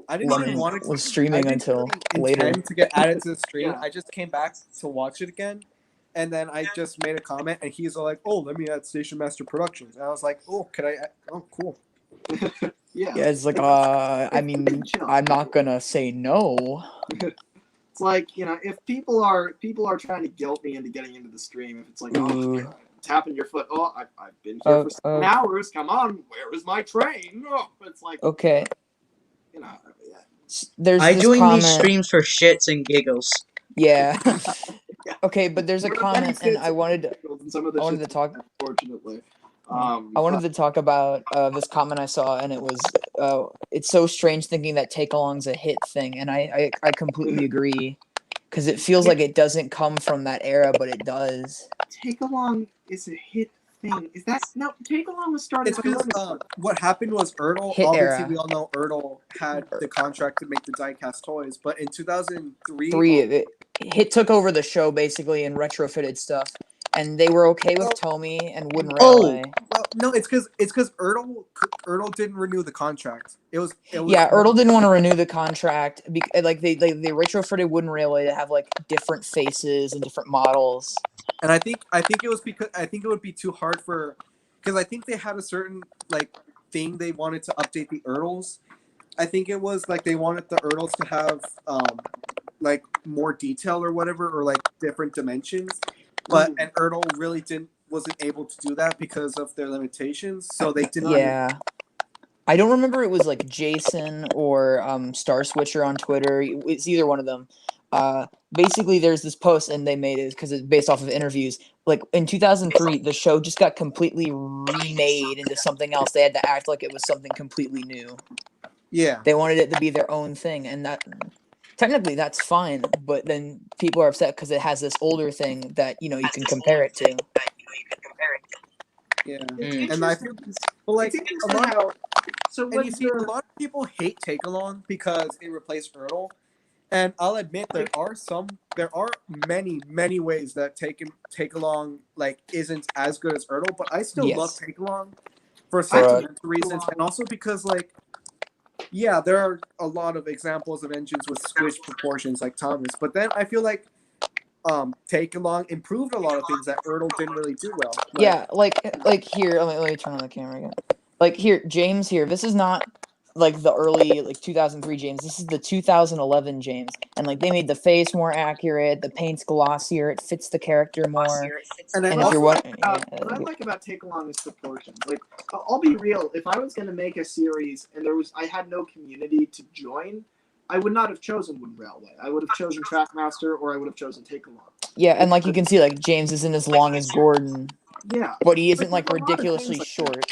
I didn't even Lemon want to. was I streaming didn't until really later. intend to get added to the stream. Yeah. I just came back to watch it again, and then I just made a comment, and he's like, "Oh, let me add Station Master Productions," and I was like, "Oh, could I? Oh, cool." Yeah. Yeah, it's like, I mean, I'm not gonna say no. It's like, you know, if people are trying to guilt me into getting into the stream, if it's like, oh, tapping your foot, oh, I've been here for 7 hours. Come on, where is my train? Oh, it's like, okay. You know, yeah. There's I this join comment. these streams for shits and giggles. Yeah. Okay, but there's a comment, and I wanted to talk. Unfortunately, I wanted to talk about this comment I saw, and it was, it's so strange thinking that take-along's a hit thing, and I completely agree, because it feels like it doesn't come from that era, but it does. Take-along is a hit thing. Is that no? Take-along was started. It's because what happened was Ertl. Hit Obviously, era. we all know Ertl had the contract to make the diecast toys, but in 2003, Hit took over the show basically and retrofitted stuff, and they were okay with Tomy and Wooden Railway. Well, no, it's because Ertl didn't renew the contract. It was Ertl didn't want to renew the contract. Like they retrofitted Wooden Railway to have like different faces and different models. And I think it was because I think it would be too hard because I think they had a certain like thing they wanted to update the Ertls. I think it was like they wanted the Ertls to have like more detail or whatever, or like different dimensions. But and Ertl really wasn't able to do that because of their limitations. So they didn't. Yeah. I don't remember it was like Jason or Star Switcher on Twitter. It's either one of them. Basically, there's this post, and they made it because it's based off of interviews. Like in 2003, the show just got completely remade into something else. They had to act like it was something completely new. Yeah. They wanted it to be their own thing, and that technically that's fine. But then people are upset because it has this older thing that you can compare it to. Yeah, and I feel like a lot of people hate Take Along because it replaced Ertl, and I'll admit there are many ways that Take Along like isn't as good as Ertl, but I still love Take Along for sentimental reasons, and also because like there are a lot of examples of engines with squished proportions like Thomas, but then I feel like Take Along improved a lot of things that Ertl didn't really do well. Like here, let me turn on the camera again. Like here, James here. This is not like the early 2003 James. This is the 2011 James, and like they made the face more accurate, the paint's glossier, it fits the character more. And if you're what I like about Take Along is proportions. Like I'll be real, if I was going to make a series and I had no community to join, I would not have chosen Wooden Railway. I would have chosen Trackmaster, or I would have chosen Take Along. Yeah, and like you can see, like James isn't as long as Gordon. Yeah, but he isn't like ridiculously short.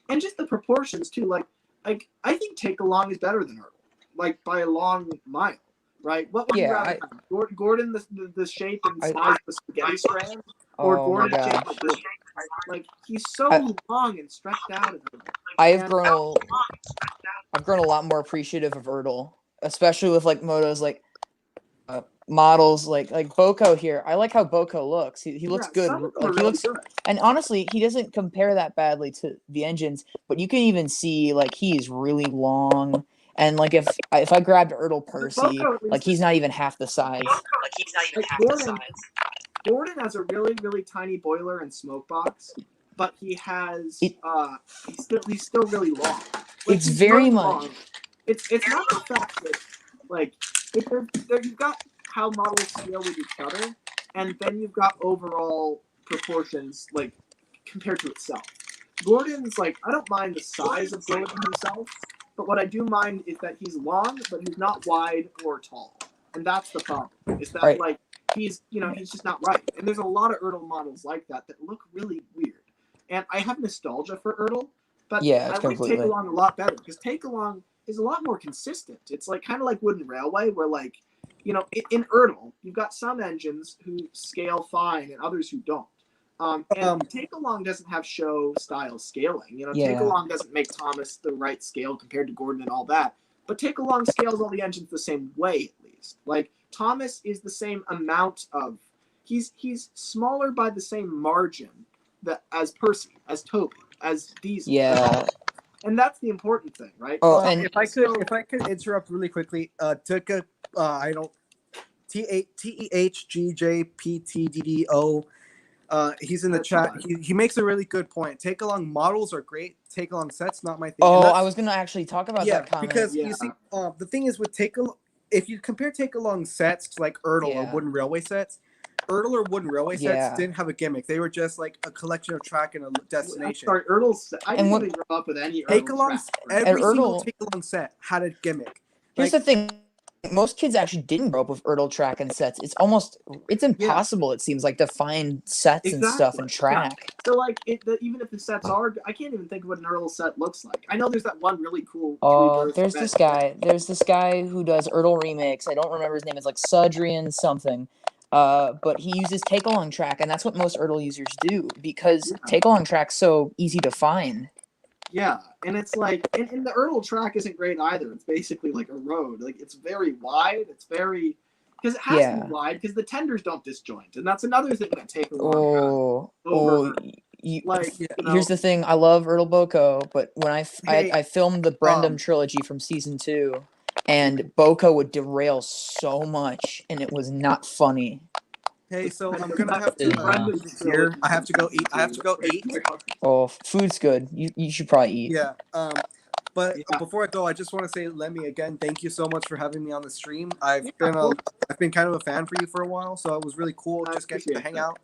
And just the proportions too. Like I think Take Along is better than Ertl, like by a long mile. Right? What would you rather have? Gordon the shape and size of the spaghetti strand, or Gordon shape of the like he's so long and stretched out. I've grown a lot more appreciative of Ertl, especially with like motos like models like Boko here. I like how Boko looks. He looks good. Like he looks, and honestly, he doesn't compare that badly to the engines. But you can even see like he's really long. And like if I grabbed Ertl Percy, like he's not even half the size. Gordon has a really tiny boiler and smoke box, but he has he's still really long. Like, it's very much. Long. It's not the fact that like you've got how models scale with each other, and then you've got overall proportions like compared to itself. Gordon's like I don't mind the size of Gordon himself, but what I do mind is that he's long, but he's not wide or tall, and that's the problem. Is that like he's just not right. And there's a lot of Ertl models like that look really weird. And I have nostalgia for Ertl, but I like Take Along a lot better because Take Along is a lot more consistent. It's like kind of like Wooden Railway, where like in Ertl you've got some engines who scale fine and others who don't. And Take Along doesn't have show style scaling. You know, Yeah. Take Along doesn't make Thomas the right scale compared to Gordon and all that. But Take Along scales all the engines the same way, at least. Like Thomas is the same amount of he's smaller by the same margin that as Percy, as Toby, as Diesel. Yeah. And that's the important thing, right? Oh, and if I could interrupt really quickly, Tuka, I don't TEHGJPTDDO. He's in the chat. He makes a really good point. Take Along models are great. Take Along sets not my thing. Oh, I was gonna actually talk about that comment. Because you see, the thing is with Take Along, if you compare Take Along sets to like Erdl or Wooden Railway sets, Erdl or Wooden Railway sets didn't have a gimmick. They were just like a collection of track and a destination. Sorry, Erdl's. I didn't even grow up with any Take Erdl Along. track. Every single Take Along set had a gimmick. Here's the thing. Most kids actually didn't grow up with Erdl track and sets. It's impossible, it seems like, to find sets and stuff and track. Yeah. So like, even if the sets are, I can't even think of what an Erdl set looks like. I know there's that one really cool. There's this guy who does Erdl remakes. I don't remember his name. It's like Sudrian something. But he uses Take Along track, and that's what most Erdl users do because Take Along track's so easy to find. Yeah, and it's like, and the Erdl track isn't great either. It's basically like a road. Like, it's very wide. It's very, because it has to be wide, because the tenders don't disjoint. And that's another thing that Take Along Here's the thing. I love Erdl Boko, but when I filmed the Brendam trilogy from season 2, and Boko would derail so much, and it was not funny. Hey, so I'm gonna have to here. I have to go eat. Oh, food's good. You should probably eat. Yeah. But before I go, I just want to say, Lemmy, again, thank you so much for having me on the stream. I've been kind of a fan for you for a while, so it was really cool just getting to hang out.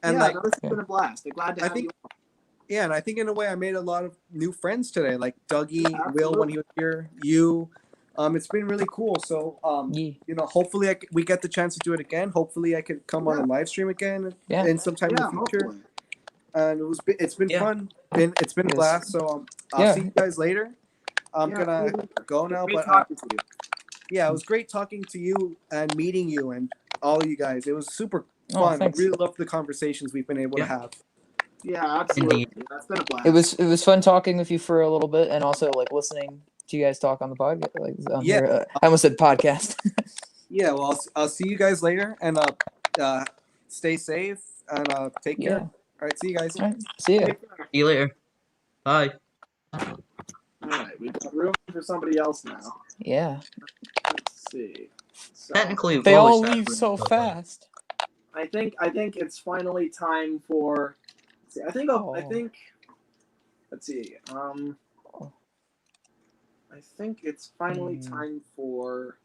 And it's been a blast. I'm glad to have you on. Yeah, and I think in a way I made a lot of new friends today, like Dougie, Will when he was here, you. It's been really cool. So, hopefully we get the chance to do it again. Hopefully I could come on a live stream again in sometime in the future. Hopefully. And it's been fun. It's been a blast. So I'll see you guys later. I'm gonna go now. But it was great talking to you and meeting you and all of you guys. It was super fun. I really loved the conversations we've been able to have. Yeah, absolutely. That's been a blast. It was fun talking with you for a little bit, and also like listening to you guys talk on the podcast. Here. I almost said podcast. Yeah, well, I'll see you guys later, and stay safe and take care. All right, see you guys. All right, see you. See you later. Bye. All right, we've got room for somebody else now. Yeah. Let's see. So, Technically, they all leave so fast. I think it's finally time for. I think. Let's see. I think it's finally time for.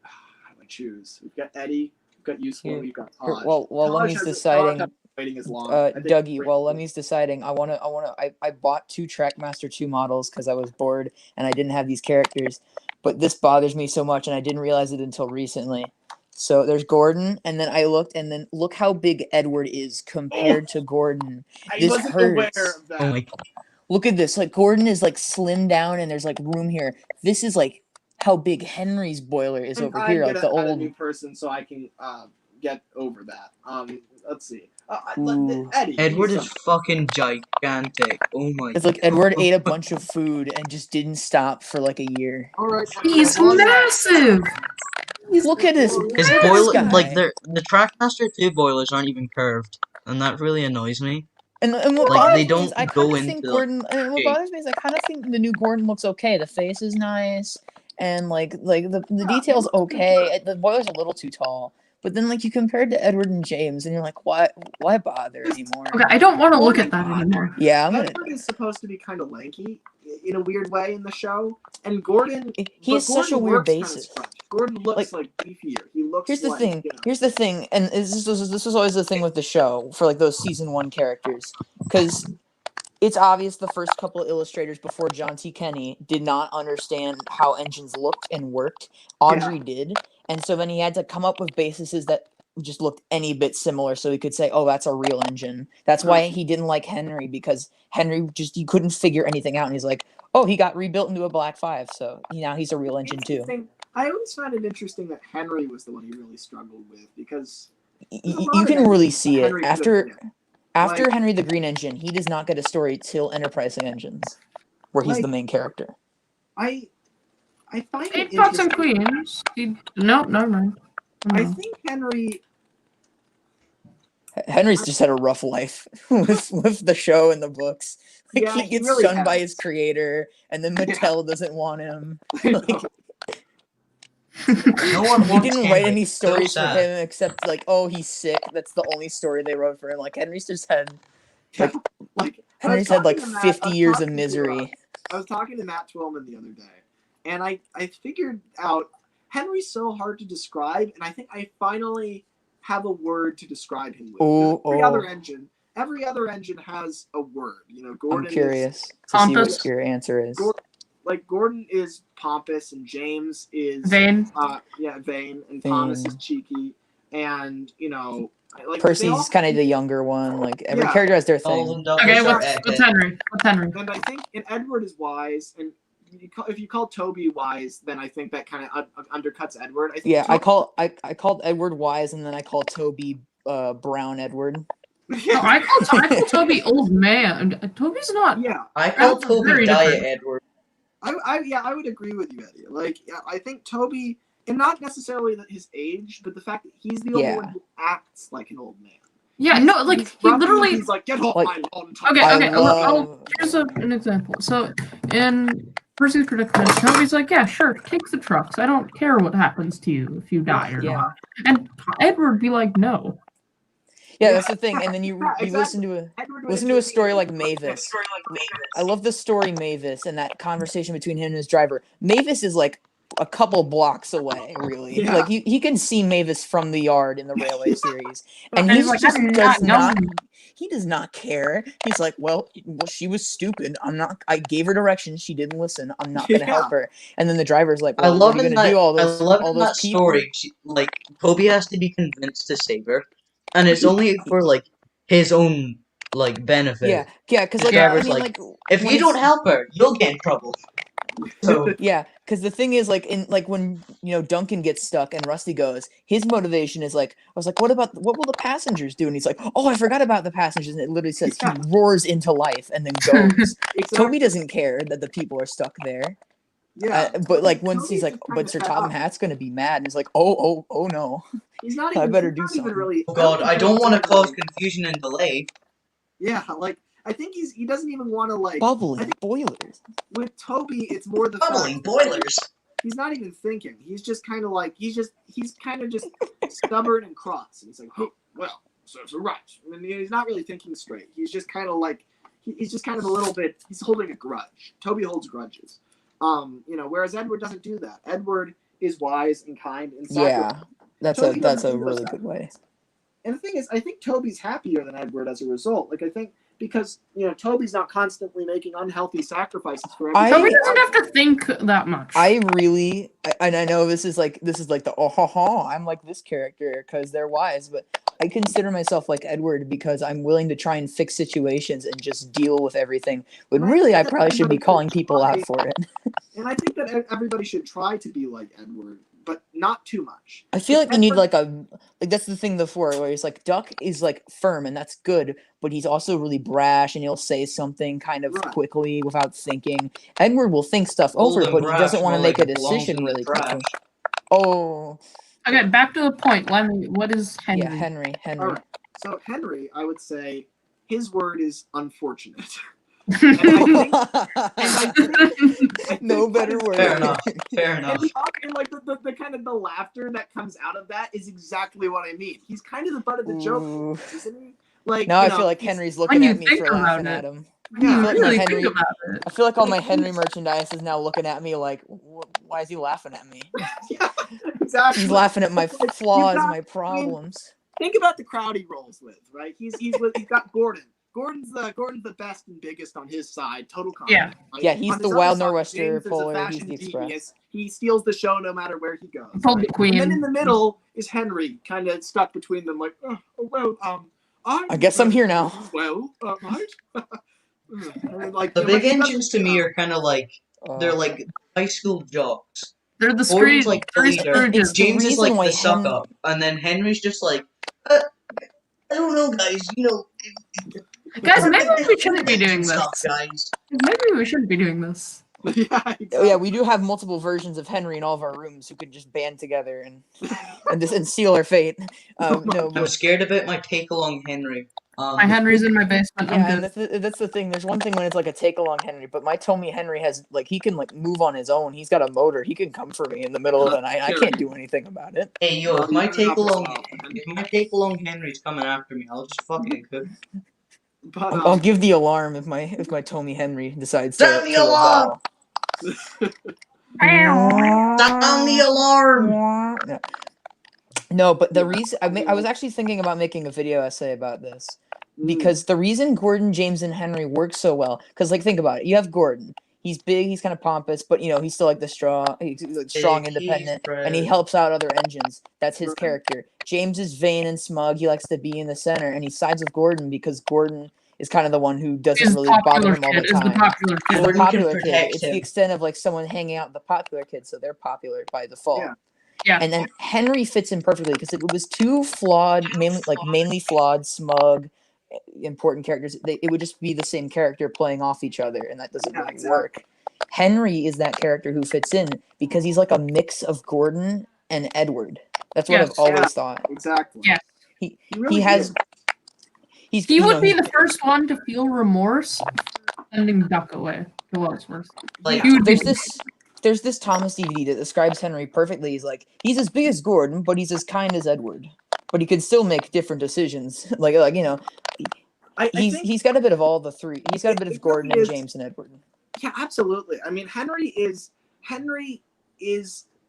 How do I choose? We've got Eddie. We've got Useful. We've got Todd. While Lemmy's deciding. Waiting as long. Dougie, while Lemmy's deciding, I bought 2 Trackmaster 2 models because I was bored and I didn't have these characters, but this bothers me so much and I didn't realize it until recently. So there's Gordon, and then I looked, and then look how big Edward is compared to Gordon. This hurts. Oh my God. Look at this. Like Gordon is like slimmed down, and there's like room here. This is like how big Henry's boiler is over here, like the old. A new person, so I can get over that. Let's see. Eddie, Edward is fucking gigantic. Oh my! It's like Edward ate a bunch of food and just didn't stop for like a year. All right. He's massive. Look at his boiler. Like the Trackmaster 2 boilers aren't even curved, and that really annoys me. And what like they don't is, I go into. Think Gordon, and what bothers me is I kind of think the new Gordon looks okay. The face is nice, and like the details okay. The boiler's a little too tall. But then, like, you compared to Edward and James, and you're like, why bother anymore? Okay, I don't want to look at that anymore. Yeah, Edward is supposed to be kind of lanky in a weird way in the show, and Gordon. He has such a weird basis. Gordon looks like beefier. He looks. Here's the thing. Here's the thing, and this was always the thing with the show for like those season 1 characters, because it's obvious the first couple of illustrators before John T. Kenny did not understand how engines looked and worked. Audrey did. And so then he had to come up with bases that just looked any bit similar so he could say, oh, that's a real engine. That's why he didn't like Henry, because Henry he couldn't figure anything out. And he's like, oh, he got rebuilt into a Black 5. So now he's a real engine too. I always found it interesting that Henry was the one he really struggled with, because You can really see it Henry after Like- Henry the Green Engine. He does not get a story till Enterprising Engines, where he's the main character. I find it Gods and interesting. Queens. No, never mind. I think Henry's just had a rough life with the show and the books. Like Yeah, he he gets really shunned by has. his creator, and then Mattel doesn't want him. Like, No one they wants didn't Henry. write any So stories for sad. him except like, oh, he's sick. That's the only story they wrote for him. Like Henry's just had Henry's had like 50 years of misery. I was talking to Matt Twillman the other day, and I figured out Henry's so hard to describe, and I think I finally have a word to describe him with. Every other engine has a word. You know, Gordon. I'm curious is, to see what your answer is. Gordon is pompous, and James is vain. Vain, and Thomas is cheeky, and Percy's kind of the younger one. Like every character has their thing. Okay, what's Henry? What's Henry? And I think Edward is wise, and if you call Toby wise, then I think that kind of undercuts Edward. I called Edward wise, and then I called Toby Brown Edward. No, I call Toby old man. Toby's not. Yeah, I call Toby Diet Edward. I would agree with you, Eddie. Like, I think Toby, and not necessarily his age, but the fact that he's the only one who acts like an old man. Yeah, no, like he literally. He's like, get off my lawn. Okay. Here's an example. So in Percy's predicament, Toby's like, yeah, sure, take the trucks. I don't care what happens to you if you die or not. And Edward be like, no. Yeah, that's the thing. And then you listen to a story like Mavis. I love the story Mavis and that conversation between him and his driver. Mavis is like a couple blocks away, really. Yeah. Like he can see Mavis from the yard in the Railway series, and And he he's like, just "I do does not know." not. He does not care. He's like, well, she was stupid. I gave her directions. She didn't listen. I'm not gonna help her. And then the driver's like, well, what are you gonna do? All those people? Story. Like Toby has to be convinced to save her, and it's only for like his own like benefit. Yeah, because like, driver's if you don't help her, you'll get in trouble. So yeah, because the thing is, like when Duncan gets stuck and Rusty goes, his motivation is like, I was like, what will the passengers do? And he's like, oh, I forgot about the passengers. And it literally says he roars into life and then goes. Toby doesn't care that the people are stuck there. Yeah, but like once he's like, but Sir Topham Hatt's gonna be mad, and he's like, oh no, he's not. I better do something. Oh God, I don't want to cause confusion and delay. Yeah, like I think he doesn't even want to like bubbling boilers. With Toby, it's more the bubbling boilers. He's not even thinking. He's just kind of like he's kind of just stubborn and cross, and he's like, oh, well, so right. I mean, he's not really thinking straight. He's just kind of like he's just kind of a little bit. He's holding a grudge. Toby holds grudges. Whereas Edward doesn't do that. Edward is wise and kind and sacrificial. Yeah, that's a really good way. And the thing is, I think Toby's happier than Edward as a result. Like I think because Toby's not constantly making unhealthy sacrifices for everything. Toby doesn't have to think that much. I know this is like the I'm like this character because they're wise, but I consider myself like Edward because I'm willing to try and fix situations and just deal with everything. But really, I probably should be calling people out for it. And I think that everybody should try to be like Edward, but not too much. I feel like you need like that's the thing before where he's like Duck is like firm and that's good, but he's also really brash and he'll say something kind of quickly without thinking. Edward will think stuff over, but he doesn't want to make a decision really quickly. Oh. Okay, back to the point. Lemmy, what is Henry? Yeah, Henry. All right. So Henry, I would say his word is unfortunate. No better word. Fair enough. And like the kind of the laughter that comes out of that is exactly what I mean. He's kind of the butt of the joke, isn't he? Like now I feel like Henry's looking at me for laughing at him. I feel like all my Henry merchandise is now looking at me like, why is he laughing at me? Yeah, exactly. He's laughing at my flaws, my problems. Think about the crowd he rolls with, right? He's got Gordon. Gordon's the best and biggest on his side. Total confidence. Yeah. Right? Yeah, he's the Wild Nor'Wester polar. He's the Express. Genius. He steals the show no matter where he goes. Right? The queen. And then in the middle is Henry, kind of stuck between them, like, I guess I'm here now. Well, right. Like the big engines to me are kind of like they're like high school jocks. They're the Gordon's screen. like the leader. It's James the is like reason why the suck up, and then Henry's just like I don't know, guys. Guys, maybe we shouldn't be doing this. Stuff, guys. Maybe we shouldn't be doing this. Oh, yeah, we do have multiple versions of Henry in all of our rooms who could just band together and seal our fate. No, I'm scared about my take along Henry. My Henry's in my basement. Yeah, and that's the thing. There's one thing when it's like a take along Henry, but my Tommy Henry has he can move on his own. He's got a motor. He can come for me in the middle of the night. I can't do anything about it. Hey, yo, if my take along Henry's coming after me, I'll just fucking cook. I'll give the alarm if my Tommy Henry decides Sound the alarm! Sound the alarm! No, but the reason I was actually thinking about making a video essay about this because the reason Gordon, James, and Henry work so well, because think about it, you have Gordon. He's big, he's kind of pompous, but he's still the strong, independent, and he helps out other engines. That's his character. James is vain and smug. He likes to be in the center, and he sides with Gordon because Gordon is kind of the one who doesn't really bother him all the time. He's the popular kid. It's the extent of someone hanging out with the popular kid, so they're popular by default. Yeah. And then Henry fits in perfectly because it was two flawed, mainly flawed, smug, important characters. It would just be the same character playing off each other, and that doesn't really work. Henry is that character who fits in because he's like a mix of Gordon and Edward. That's what I've always thought. Exactly. Yeah. He really has. He would be the first one to feel remorse for sending Duck away to Ellsworth. There's this Thomas DVD that describes Henry perfectly. He's as big as Gordon, but he's as kind as Edward. But he can still make different decisions. He's got a bit of all the three. He's got a bit of Gordon and James and Edward. Yeah, absolutely. I mean, Henry is.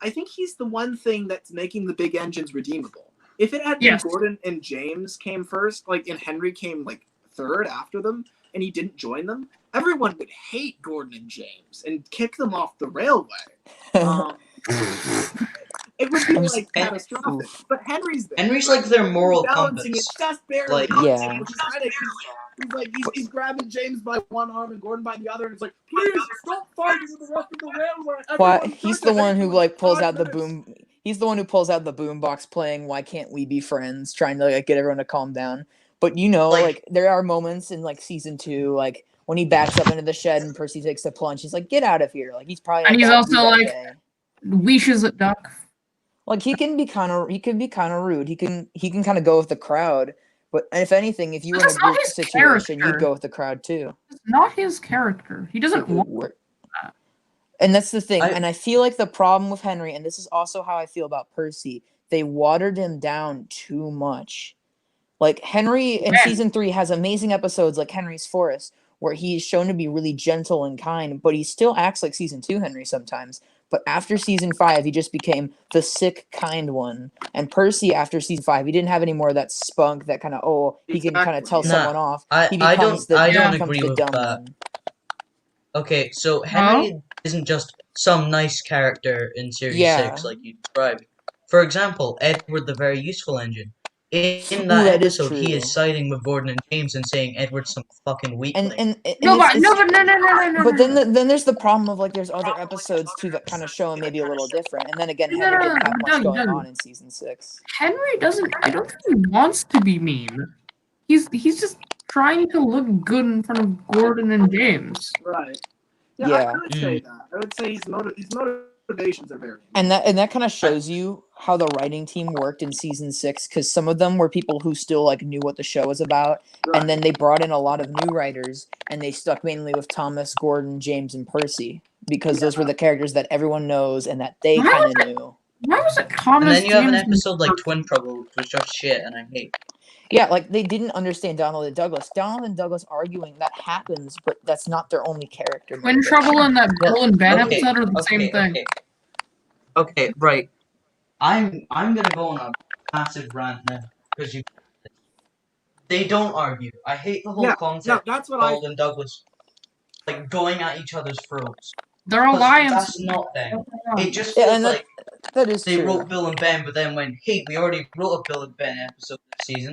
I think he's the one thing that's making the big engines redeemable. If it had been Gordon and James came first, and Henry came third after them, and he didn't join them, everyone would hate Gordon and James and kick them off the railway. It would be catastrophic. But Henry's there. Henry's their moral compass. It just barely. He's grabbing James by one arm and Gordon by the other, and it's please stop fighting with the rest of the railway. He's the one who pulls out the boom. He's the one who pulls out the boombox playing "Why Can't We Be Friends," trying to get everyone to calm down. But there are moments in season 2, when he backs up into the shed and Percy takes a plunge. He's like, "Get out of here!" He's probably. And he's also leashes at Duck. He can be kind of rude. He can kind of go with the crowd. But if anything, if you were in a group situation, you'd go with the crowd too. It's not his character. He doesn't want that. And that's the thing. And I feel like the problem with Henry, and this is also how I feel about Percy, they watered him down too much. Henry in season 3 has amazing episodes like Henry's Forest, where he's shown to be really gentle and kind, but he still acts like season 2 Henry sometimes. But after season 5, he just became the sick, kind one. And Percy, after season 5, he didn't have any more of that spunk, that kind of, he can kind of tell someone off. He becomes I don't agree with that. One. Okay, so Henry isn't just some nice character in Series 6 like you described. For example, Edward the Very Useful Engine. In that episode, he is siding with Gordon and James and saying Edward's some fucking weakling. No. But then there's the problem of there's other episodes too that kind of show him maybe a little different. And then again, Henry didn't have much going on in season 6. Henry doesn't. I don't think he wants to be mean. He's just trying to look good in front of Gordon and James. Right. Yeah. I would say that. I would say his motivations are very. And that kind of shows you how the writing team worked in season 6, because some of them were people who still knew what the show was about, and then they brought in a lot of new writers, and they stuck mainly with Thomas, Gordon, James, and Percy, because those were the characters that everyone knows and that they kind of knew. Why was it Thomas? And then you have an episode like Twin Trouble, which was just shit, and I hate. Yeah, they didn't understand Donald and Douglas. Donald and Douglas arguing, that happens, but that's not their only character. Twin Trouble and that Bill and Ben episode are the same thing. Okay, right. I'm gonna go on a massive rant now because they don't argue. I hate the whole concept of Donald and Douglas going at each other's throats. They're alliance. That's not them. It just feels that is they true. wrote Bill and Ben, but then went, "Hey, we already wrote a Bill and Ben episode this season.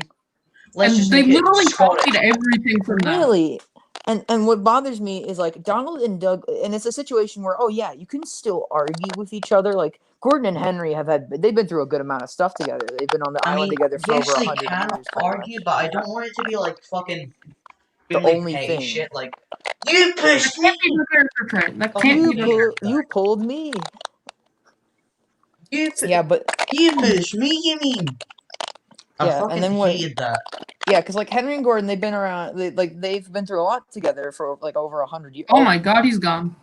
Let's and just they make literally it Scottish." copied everything from that. Really, And what bothers me is like Donald and Doug, and it's a situation where you can still argue with each other. Like Gordon and Henry they've been through a good amount of stuff together. They've been on the island together for yes, over they 100 can years. Pretty argue, much. but I don't want it to be like fucking The really only petty thing. shit. Like you pushed me. You pulled me. You pushed me. You mean? I fucking and then hated that. Yeah, because like Henry and Gordon, they've been around. They've been through a lot together for like over 100 years. Oh my God, he's gone.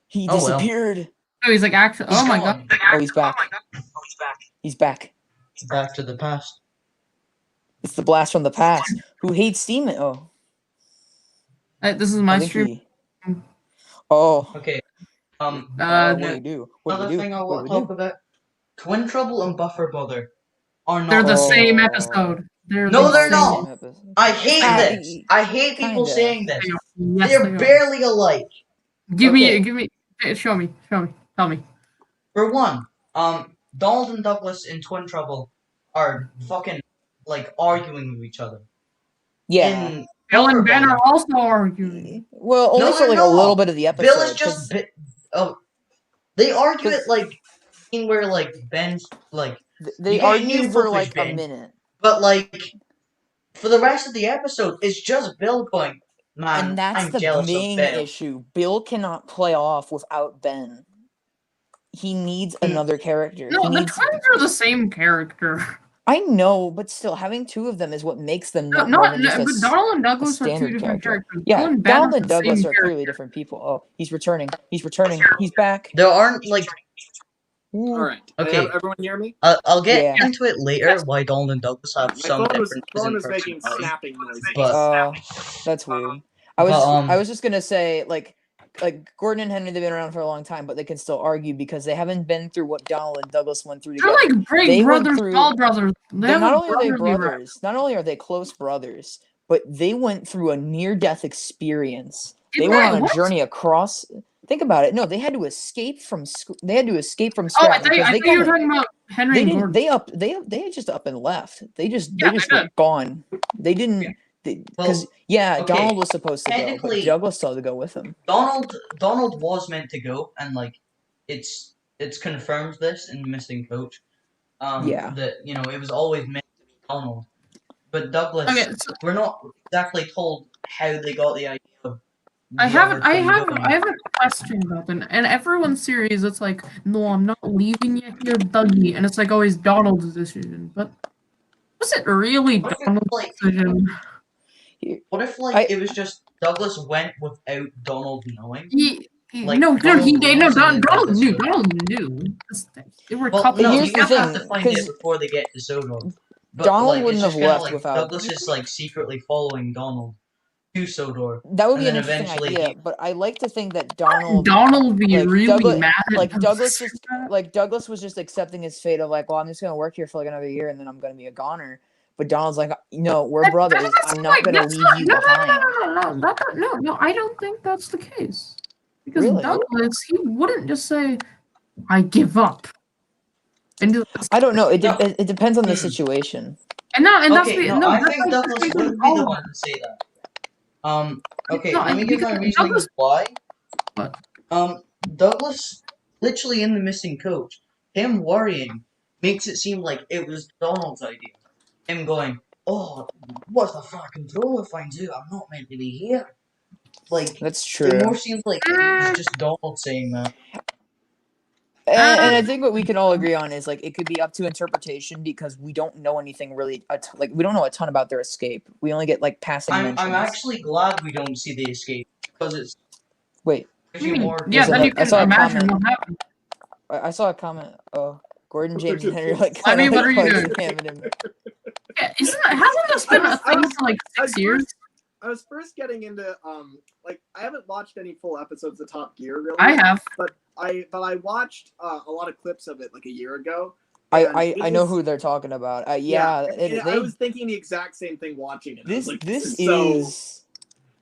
He disappeared. Oh, he's like actually. Oh my God. Oh, he's back. He's back. He's back to the past. It's the blast from the past. Who hates Steam? Oh. This is my stream. Oh. Okay. What do you do? Another thing I want to talk about: Twin Trouble and Buffer Brother are not. They're the same episode. They're not. I hate this. I hate people saying this. They're barely alike. Give me. Show me. Tell me. For one, Donald and Douglas in Twin Trouble are fucking like arguing with each other. Yeah. Bill and Ben are also arguing. Well, only for like a little bit of the episode. Bill is just they argue it like where like Ben's like they argue for like a minute, but like for the rest of the episode, it's just Bill going, man. And that's I'm the jealous main of Ben. issue. Bill cannot play off without Ben. He needs another character. No, the twins are the same character. I know, but still, having two of them is what makes them but Donald and Douglas are two different characters. Yeah, Donald and Douglas are clearly different people. Oh, he's returning. He's back. There aren't like. All right. Okay. Everyone hear me? I'll get into it later. Why Donald and Douglas have some different. My phone was making snapping noises. But that's weird. I was just gonna say like Gordon and Henry, they've been around for a long time, but they can still argue because they haven't been through what Donald and Douglas went through together. They're like great brothers, small brothers. Not only are they brothers, not only are they close brothers, but they went through a near-death experience. They went on a journey across. Think about it. No, they had to escape from. They had to escape from. Oh, I thought you were talking about Henry and Gordon. They just up and left. They just were gone. They didn't. Because Donald was supposed to go, but Douglas still had to go with him. Donald was meant to go, and like it's confirmed this in the missing coach. That it was always meant to be Donald, but Douglas. Okay, so we're not exactly told how they got the idea. I have a question about them. And everyone's series, it's like, no, I'm not leaving you here, Dougie, and it's like always Donald's decision, but was it really Donald's decision? What if it was just Douglas went without Donald knowing? Donald knew. Donald knew. They were couples. No, you have to find it before they get to Sodor. But, Donald wouldn't have left without. Douglas is secretly following Donald to Sodor. That would be an interesting idea, but I like to think that Donald would be really mad. Douglas was just accepting his fate of I'm just gonna work here for another year and then I'm gonna be a goner. But Donald's like, no, we're brothers. I'm not going to leave you behind. No, I don't think that's the case. Because Douglas, he wouldn't just say, I give up. I don't know. It depends on the situation. I think Douglas would be the one to say that. Okay, let me give my reasoning why. Douglas, literally in the missing coach, him worrying makes it seem like it was Donald's idea. Him going, oh, what's the fucking controller finds out I'm not meant to be here? That's true. It more seems like it was just Donald saying that. And I think what we can all agree on is it could be up to interpretation because we don't know anything really. We don't know a ton about their escape. We only get passing mentions. I'm actually glad we don't see the escape because it's. Wait. Then you can imagine what happened. I saw a comment. Oh, Gordon, James, and Henry what are you doing? Hasn't this been a thing for 6 years? I was first getting into I haven't watched any full episodes of Top Gear really. I have, but I watched a lot of clips of it a year ago. I know who they're talking about. I was thinking the exact same thing watching it. This is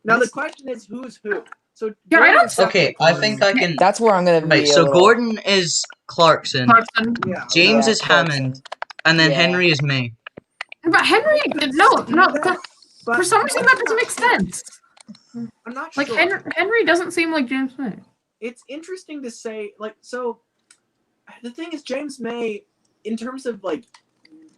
now the question is who's who. So I think I can. That's where I'm gonna be. So Gordon is Clarkson. James is Hammond, and then Henry is May. But Henry, no. For some reason, that doesn't make sense. I'm not like sure. Henry doesn't seem like James May. It's interesting to say, like, so the thing is, James May, in terms of like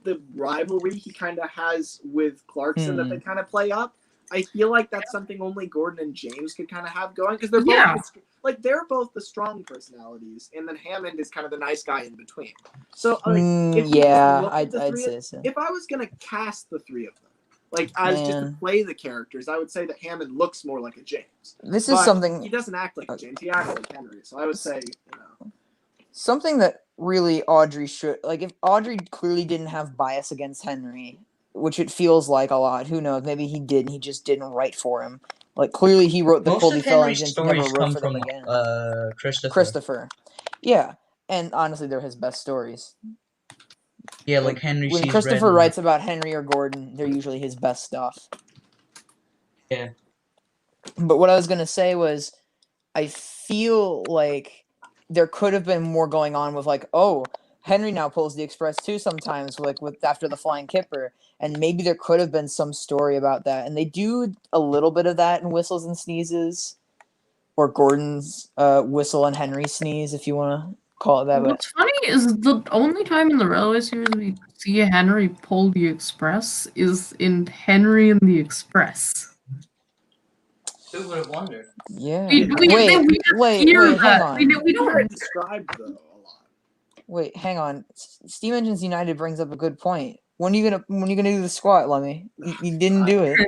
the rivalry he kind of has with Clarkson that they kind of play up, I feel like that's something only Gordon and James could kind of have going because they're both they're both the strong personalities, and then Hammond is kind of the nice guy in between. So like, I'd say so. If I was gonna cast the three of them, like as just to play the characters, I would say that Hammond looks more like a James. This is something he doesn't act like a James. He acts like Henry. So I would say, something that really Audrey should like. If Audrey clearly didn't have bias against Henry, which it feels like a lot. Who knows? Maybe he did. He just didn't write for him. Like clearly, he wrote the Colby Fell engines. He never wrote for them again. Christopher. Yeah, and honestly, they're his best stories. Yeah, like Henry. When Christopher writes about Henry or Gordon, they're usually his best stuff. Yeah. But what I was gonna say was, I feel like there could have been more going on with like, oh, Henry now pulls the Express too sometimes, like with after the Flying Kipper, and maybe there could have been some story about that, and they do a little bit of that in Whistles and Sneezes, or Gordon's whistle and Henry sneeze, if you want to call it that. What's funny is the only time in the Railway series we see Henry pull the Express is in Henry and the Express. Who would have wondered? Yeah. Wait, hang on. We don't describe though a lot. Wait, hang on. Steam Engines United brings up a good point. When are you gonna do the squat, Lemmy? You didn't do it.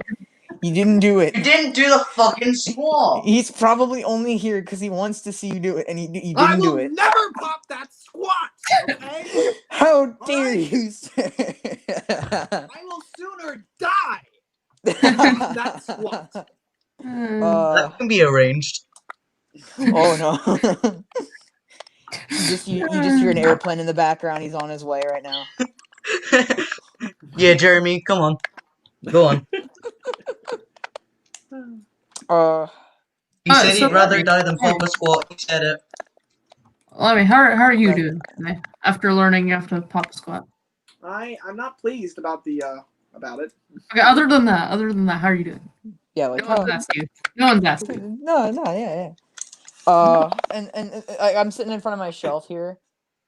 You didn't do it. You didn't do the fucking squat. He's probably only here because he wants to see you do it, and you didn't do it. I will never pop that squat. Okay? How dare you say? I will sooner die than pop that squat. That can be arranged. Oh no. You just hear an airplane in the background. He's on his way right now. Yeah, Jeremy, come on. Go on. He said he'd rather die than pop a squat. He said it. Lemmy, how are you doing after learning you have to pop a squat? I'm not pleased about the about it. Okay, other than that, how are you doing? Yeah, like no one's asked you. No one's asked you. No, yeah. And I'm sitting in front of my shelf here,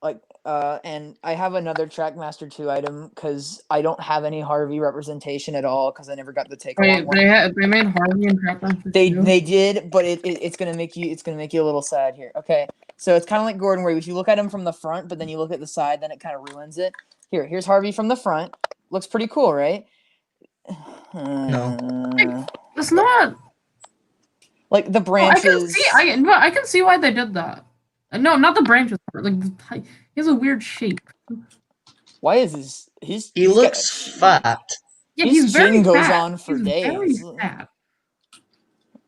like, and I have another Trackmaster 2 item because I don't have any Harvey representation at all because I never got to take along one. They made Harvey and Trackmaster 2? They did, but it's gonna make you a little sad here. Okay, so it's kind of like Gordon, where if you look at him from the front, but then you look at the side, then it kind of ruins it. Here's Harvey from the front. Looks pretty cool, right? No, it's not. Like the branches. I can see why they did that. No, not the branches. Like he has a weird shape. Why is his? He looks fat. Yeah, his very goes fat. on for he's days. Very fat.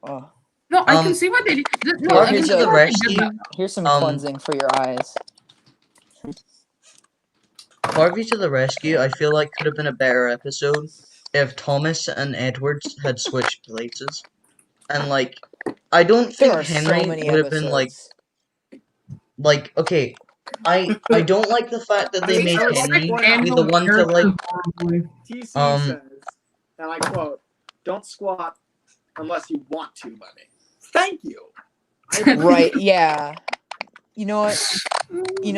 Oh. No, I can see why they did. No, here's some cleansing for your eyes. Harvey to the Rescue, I feel like could have been a better episode if Thomas and Edwards had switched places. And like, I don't think Henry would have been like okay, I don't like the fact that they made Henry be the one to like. TC says, and I quote, "Don't squat unless you want to, buddy." Thank you. Right? Yeah. You know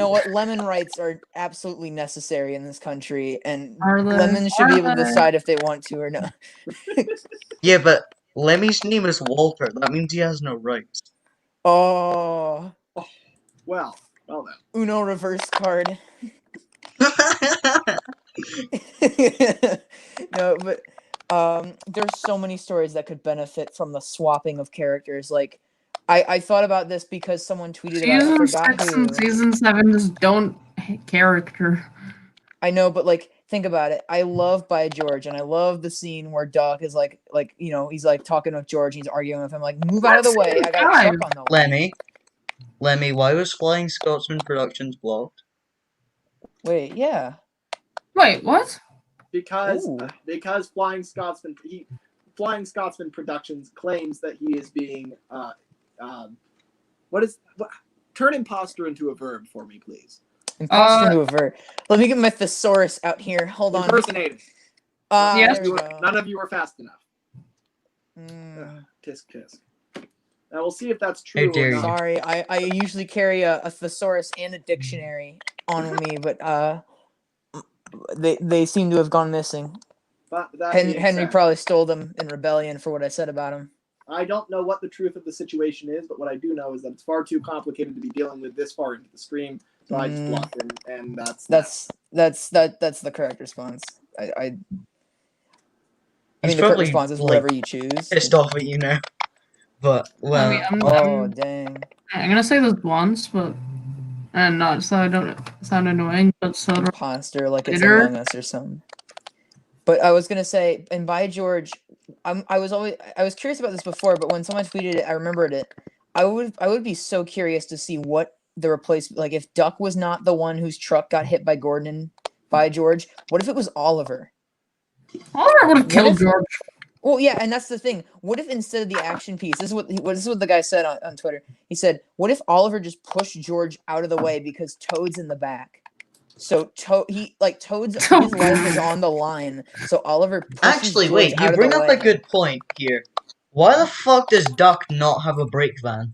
what? Lemon rights are absolutely necessary in this country, and lemons should be able to decide if they want to or not. Yeah, but Lemmy's name is Walter. That means he has no rights. Oh. Well then. Uno reverse card. No, but there's so many stories that could benefit from the swapping of characters. Like, I thought about this because someone tweeted about it. I forgot who. And season 7 just don't hit character. I know, but like, think about it. I love By George, and I love the scene where Doc is like he's like talking with George, and he's arguing with him, like, move out of the way. I got Chuck on the way. Lemmy, why was Flying Scotsman Productions blocked? Wait, yeah. Wait, what? Because Flying Scotsman Productions claims that he is being turn imposter into a verb for me, please. Imposter into a verb. Let me get my thesaurus out here. Hold on. Impersonating. Yes. None of you are fast enough. tisk tisk. Now we'll see if that's How true or dare not. you. Sorry, I usually carry a thesaurus and a dictionary on me, but they seem to have gone missing. But that being Henry said, probably stole them in rebellion for what I said about him. I don't know what the truth of the situation is, but what I do know is that it's far too complicated to be dealing with this far into the stream. So I just blocked him, and that's the correct response. I He's mean, the correct probably response is like whatever you choose. pissed off at you now. But well, I mean, dang. I'm gonna say this once, but and not so I don't sound annoying, but so Imposter, like it's Twitter. Among Us or something. But I was gonna say, and by George, I was curious about this before, but when someone tweeted it, I remembered it. I would be so curious to see what the replacement, like if Duck was not the one whose truck got hit by Gordon and by George, what if it was Oliver? Oliver would have killed George. Well, yeah, and that's the thing. What if instead of the action piece, this is what the guy said on Twitter. He said, "What if Oliver just pushed George out of the way because Toad's in the back?" So Toad's his life is on the line. So Oliver pushes actually, George wait, you out of bring the up way. a good point here. Why the fuck does Duck not have a brake van?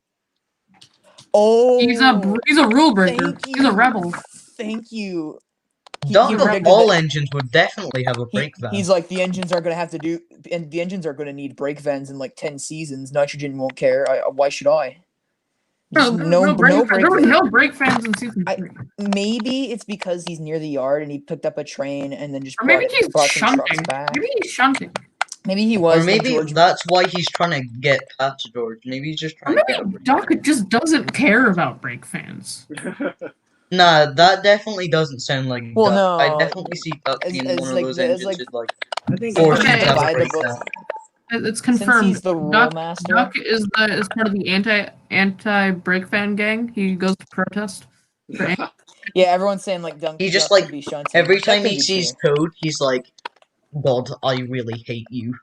Oh, he's a rule breaker. He's a rebel. Thank you. Duck of all engines would definitely have a brake van. He's like, the engines are gonna need brake vans in like 10 seasons. Nitrogen won't care. Why should I? No brake fans in season 3. Maybe it's because he's near the yard and he picked up a train and then just Or maybe he's brought some trucks shunting. back. Maybe he's shunting. Maybe he was. Or maybe that's why he's trying to get past George. Maybe he's just trying to get. Maybe Duck just doesn't care about brake fans. Nah, that definitely doesn't sound like Well, Duck. no. I definitely see Duck being one of those engines who'd like I think force you okay, to have by a the brake book. van. It's confirmed. Since he's the rule master. Duck is part of the anti brake fan gang. He goes to protest. Yeah, everyone's saying like Duck. He just Duck like could be shunting. every That time could he be sees true. Toad, he's like, "God, I really hate you."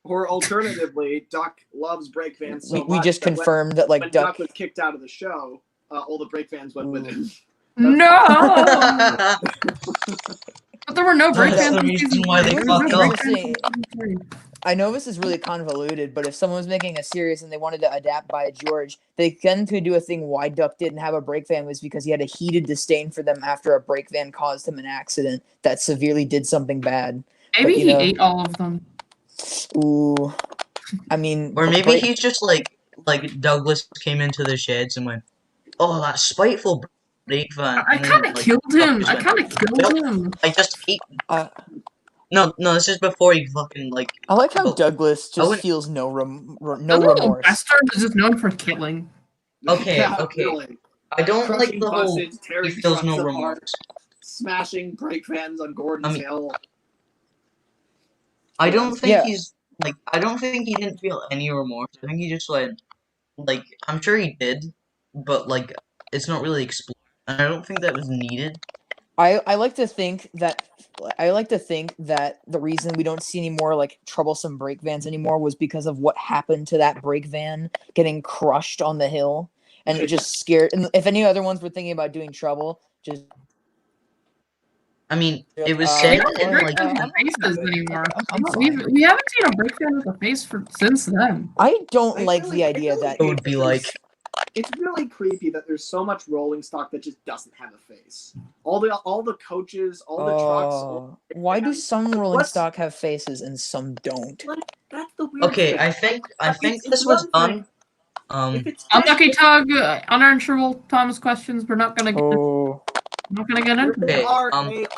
Or alternatively, Duck loves brake vans so much. We just confirmed that like when Duck was kicked out of the show, all the brake vans went with him. No. But there were no brake That's fans. the reason why they fucked up. I know this is really convoluted, but if someone was making a series and they wanted to adapt by George, they then could do a thing why Duck didn't have a brake van was because he had a heated disdain for them after a brake van caused him an accident that severely did something bad. Maybe he ate all of them. Ooh. I mean, or maybe he's just like Douglas came into the sheds and went, "Oh, that spiteful brake van." I kind of killed him. I kind of killed him. I just hate. No, this is before he fucking like. I like how Douglas just feels no Little remorse. bastard is just known for killing. Okay, Yeah, okay. really. I don't Crushing like the whole. buses, tearing He feels no trucks remorse. apart, smashing brake vans on Gordon's Hill. I don't think he's like. I don't think he didn't feel any remorse. I think he just went. Like, I'm sure he did, but like, it's not really explored, and I don't think that was needed. I like to think that the reason we don't see any more like troublesome brake vans anymore was because of what happened to that brake van getting crushed on the hill, and it just scared. And if any other ones were thinking about doing trouble, just. I mean, it was said in like. Faces anymore. We haven't seen a brake fan with a face since then. I don't like the idea that it would be like. It's really creepy that there's so much rolling stock that just doesn't have a face. All the coaches, all the trucks. Why do some rolling stock have faces and some don't? That's the weird Okay, thing. I think this was done. Unlucky Tug, unanswerable Thomas questions. We're not gonna get. Not gonna get into They it.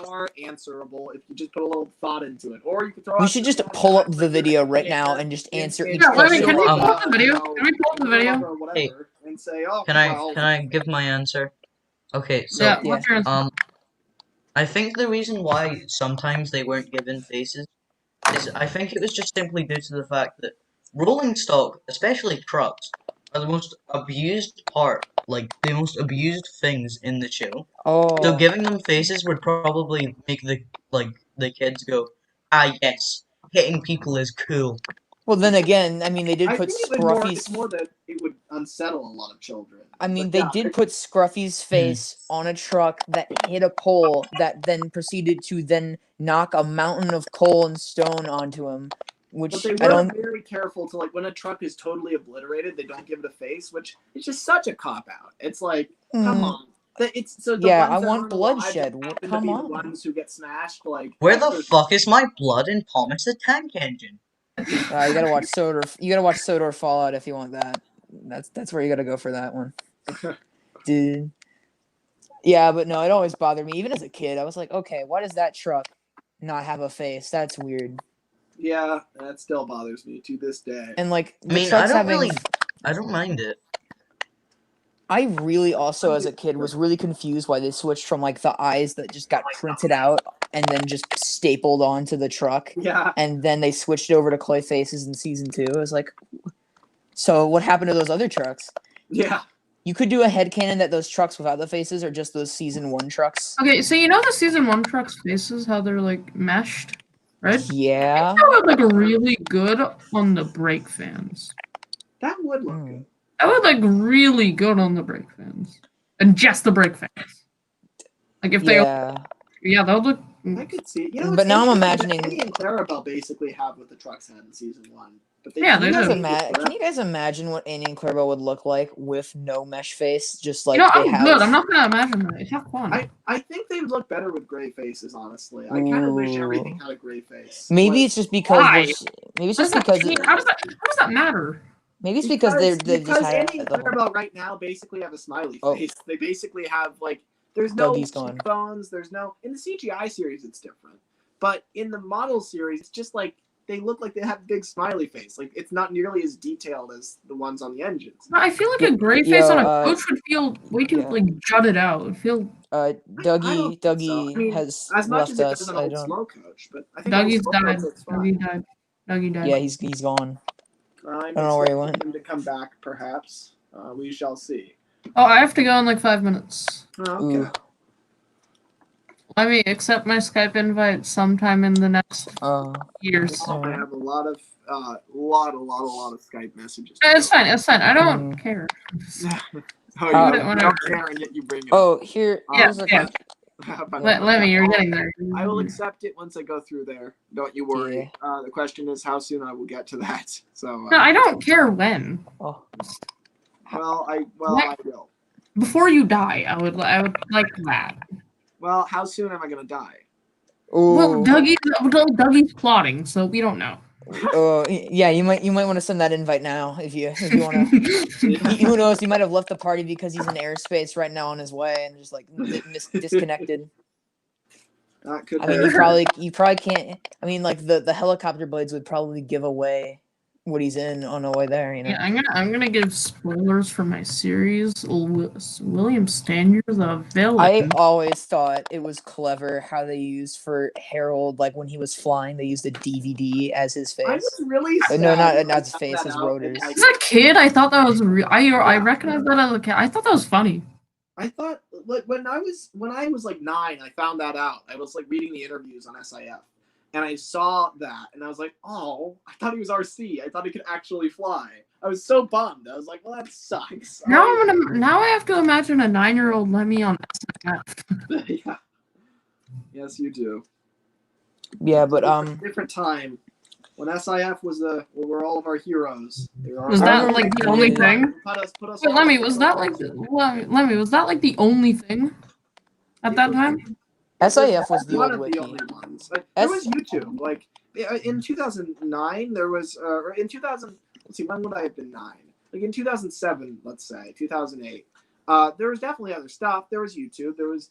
are answerable if you just put a little thought into it, or you could throw. We should just pull up the video right now and just answer each Yeah, question. can we pull up the video? Can we pull up the video? Hey, and say, "Oh, can I give my answer? Okay, so Yeah, what's your answer? I think the reason why sometimes they weren't given faces is I think it was just simply due to the fact that rolling stock, especially trucks, are the most abused part, like the most abused things in the show. So giving them faces would probably make the kids go, "Ah, yes, hitting people is cool." Well, then again, I mean, they did I put think Scruffy's. it's more that it would unsettle a lot of children. I mean, they did put Scruffy's face on a truck that hit a pole that then proceeded to then knock a mountain of coal and stone onto him. which But they I were don't. very careful to like when a truck is totally obliterated, they don't give it a face, which is just such a cop out. It's like, come on. It's so the Yeah, ones I that want aren't alive bloodshed. happen to Come be the on. ones who get smashed. Like Where the fuck is my blood in Thomas the Tank Engine? You gotta watch Soda. You gotta watch Soda or Fallout if you want that. That's where you gotta go for that one, dude. Yeah, but no, it always bothered me. Even as a kid, I was like, okay, why does that truck not have a face? That's weird. Yeah, that still bothers me to this day. And like I mean, I don't mind it. I really also, as a kid, was really confused why they switched from like the eyes that just got printed out and then just stapled onto the truck. Yeah. And then they switched over to clay faces in season 2. It was like, so what happened to those other trucks? Yeah. You could do a headcanon that those trucks without the faces are just those season 1 trucks. Okay, so you know the season 1 trucks' faces, how they're like meshed, right? Yeah. That would look really good on the brake fans. That would look good. That would look really good on the brake fans, and just the brake fans. Like if they, yeah, that would look. I could see it. You know, but now I'm interesting imagining that Eddie and Clarabelle basically have what the trucks had in season 1. But they can you guys imagine what Annie and Clarabelle would look like with no mesh face? Just like I'm good. I'm not gonna imagine that. Have fun. I think they would look better with gray faces. Honestly, I kind of wish everything had a gray face. Maybe it's just because maybe it's just because how does that matter? Maybe it's because they just had Annie and Clarabelle right now basically have a smiley face. They basically have like there's no cheekbones. There's no in the CGI series it's different, but in the model series it's just like they look like they have a big smiley face. Like it's not nearly as detailed as the ones on the engines. I feel like a gray face on a coach would feel way too like jutted out. It would feel. Dougie has as much left as it us. does an I old don't. slow coach, but I think Dougie's died. Dougie died. Yeah, he's gone. I don't know where he went. Him to come back, perhaps. We shall see. Oh, I have to go in like 5 minutes. Oh, okay. Let me accept my Skype invite sometime in the next years. I have a lot of Skype messages. It's fine. It's fine. I don't care. You don't care, and yet you bring it up. Here. Yeah. Lemmy, you're getting there. I will accept it once I go through there. Don't you worry. The question is how soon I will get to that. So. No, I don't care when. Oh. Well, I will. Before you die, I would like that. Well, how soon am I gonna die? Well, Dougie's plotting, so we don't know. Yeah, you might want to send that invite now if you want to. Who knows? He might have left the party because he's in airspace right now on his way and just like disconnected. That could I mean, you probably can't. I mean, like the helicopter blades would probably give away what he's in on the way there. You know. Yeah, I'm gonna give spoilers for my series. William Stanier's a villain. I always thought it was clever how they used for Harold, like when he was flying, they used a DVD as his face. I was really sad no, not his face, his rotors. As a kid, I thought that was I recognized that as a kid. I thought that was funny. I thought like when I was like 9, I found that out. I was like reading the interviews on SIF. And I saw that, and I was like, "Oh, I thought he was RC. I thought he could actually fly." I was so bummed. I was like, "Well, that sucks." Now I have to imagine a 9-year-old Lemmy on SNF. Yeah. Yes, you do. Yeah, but different time when SIF were all of our heroes. Was that like the only thing? Wait, Lemmy, was that like the only thing at that time? SIF was the one old of the only ones. Like, there was YouTube. Like in 2009, there was, or in 2000. Let's see, when would I have been 9? Like in 2007, let's say 2008. There was definitely other stuff. There was YouTube. There was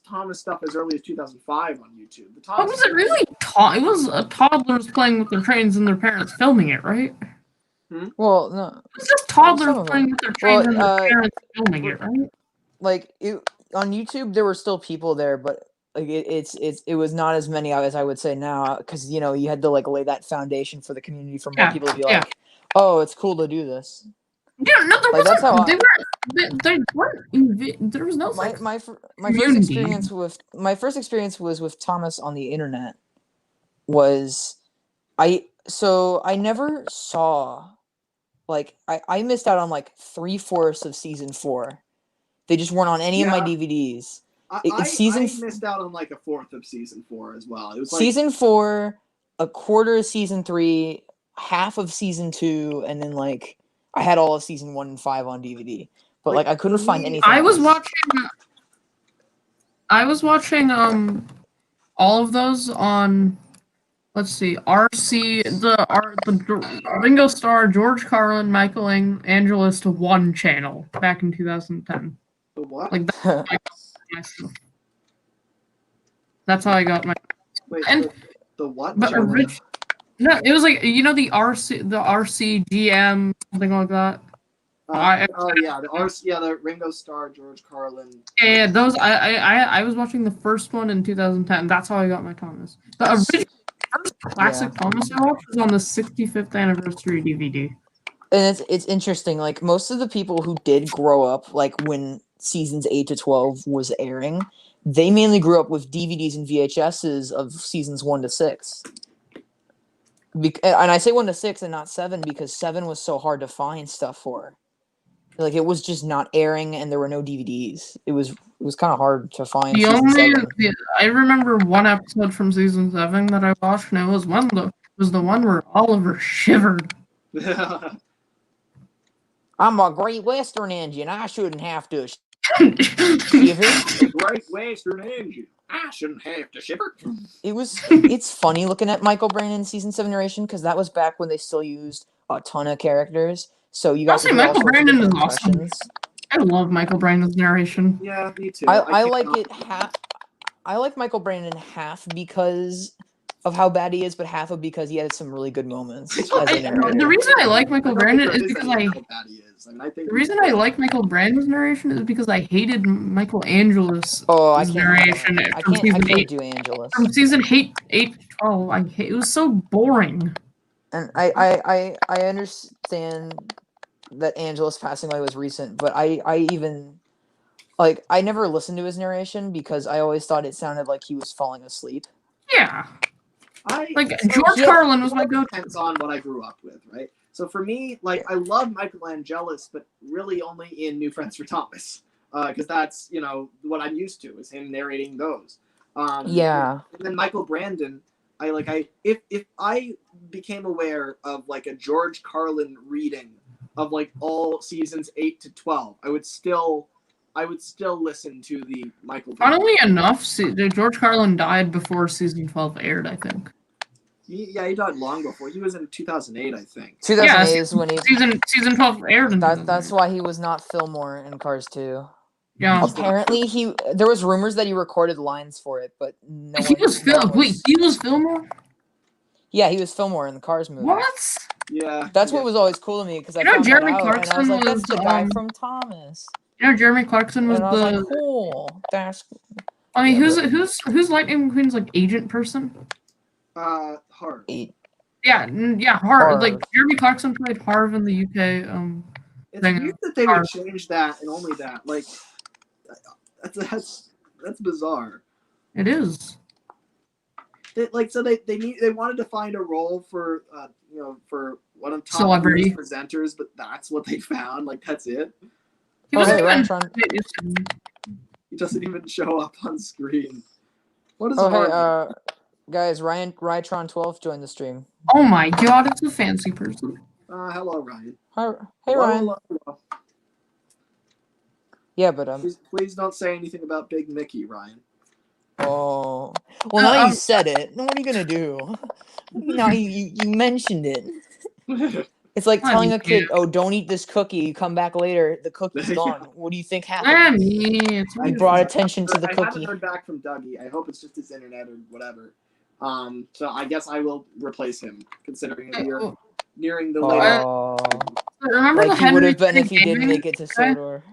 Thomas stuff as early as 2005 on YouTube. Was it really? It was toddlers playing with their trains and their parents filming it, right? Well, no. It was just toddlers playing with their trains and their parents filming it, right? Like on YouTube, there were still people there, but like it was not as many as I would say now, because you had to like lay that foundation for the community for more people to be like, oh, it's cool to do this. Yeah, no, there like, wasn't. They weren't. There was no. My first experience was with Thomas on the internet. I never saw, like I missed out on like 3/4 of season 4. They just weren't on any of my DVDs. I missed out on like 1/4 of season 4 as well. It was like, season 4. a quarter of season 3, half of season 2, and then like I had all of season 1 and 5 on DVD. But like I couldn't find anything. I was else. watching all of those on, let's see, RC, the Ringo Starr, George Carlin, Michael Angelis to one channel back in 2010. The what? Like that's how I got my. Wait, and the what? But no, it was like, you know, the RCGM, something like that. Yeah, the RC, the Ringo Starr, George Carlin. Yeah, those I was watching the first one in 2010. That's how I got my Thomas. The original first classic Thomas I watched was on the 65th anniversary DVD. And it's interesting. Like most of the people who did grow up, like when seasons 8 to 12 was airing, they mainly grew up with DVDs and VHSs of seasons 1 to 6. And I say 1 to 6 and not 7 because 7 was so hard to find stuff for. Like it was just not airing, and there were no DVDs. It was kind of hard to find. I remember one episode from season 7 that I watched, and it was the one where Oliver shivered. I'm a Great Western engine. I shouldn't have to shiver. Great Western engine. I shouldn't have to shiver. It's funny looking at Michael Brandon's season 7 narration because that was back when they still used a ton of characters. So you guys. Michael Brandon is awesome. I love Michael Brandon's narration. Yeah, me too. I like it half. I like Michael Brandon half because of how bad he is, but half of because he had some really good moments. The reason I like Michael Brandon is because the reason I like Michael Brandon's narration is because I hated Michael Angelis' narration from season 8. Do Angelis. From season 8 to 12, it was so boring. And I understand that Angelis passing away was recent, but I even like I never listened to his narration because I always thought it sounded like he was falling asleep. Yeah. George Carlin was my go-to. Depends on what I grew up with, right? So for me, like I love Michael Angelis, but really only in New Friends for Thomas, because that's what I'm used to is him narrating those. And then Michael Brandon, if I became aware of like a George Carlin reading of like all seasons 8 to 12, I would still listen to the Michael Brandon. Funnily enough, George Carlin died before season 12 aired, I think. He died long before. He was in 2008, I think. 2008 is when season 12 aired. That's why he was not Fillmore in Cars 2. Yeah. Apparently, there was rumors that he recorded lines for it, but no. He was Fillmore. Yeah, he was Fillmore in the Cars movie. What? Yeah. That's what was always cool to me because I found Jeremy that out, Clarkson and I was like, was that's the guy from Thomas. Jeremy Clarkson was and I was like, cool. That's. I mean, who's Lightning McQueen's like agent person? Harv. Yeah, Harv. Like Jeremy Clarkson played Harv in the UK. It's weird that they would change that and only that. Like, that's bizarre. It is. They wanted to find a role for for one of top celebrity presenters, but that's what they found. Like that's it. He doesn't even show up on screen. What is guys, Rytron 12 joined the stream. Oh my god, it's a fancy person. Hello, Ryan. Hey, Ryan. Hello. Yeah, but please don't say anything about Big Mickey, Ryan. Oh, well, now you said it. What are you gonna do? Now you mentioned it. It's like telling a kid, "Oh, don't eat this cookie. You come back later, the cookie's gone." What do you think happened? You brought attention to the cookie. I haven't heard back from Dougie. I hope it's just his internet or whatever. So I guess I will replace him, considering we're nearing the later. Remember like he would have been if he didn't make it to Sodor.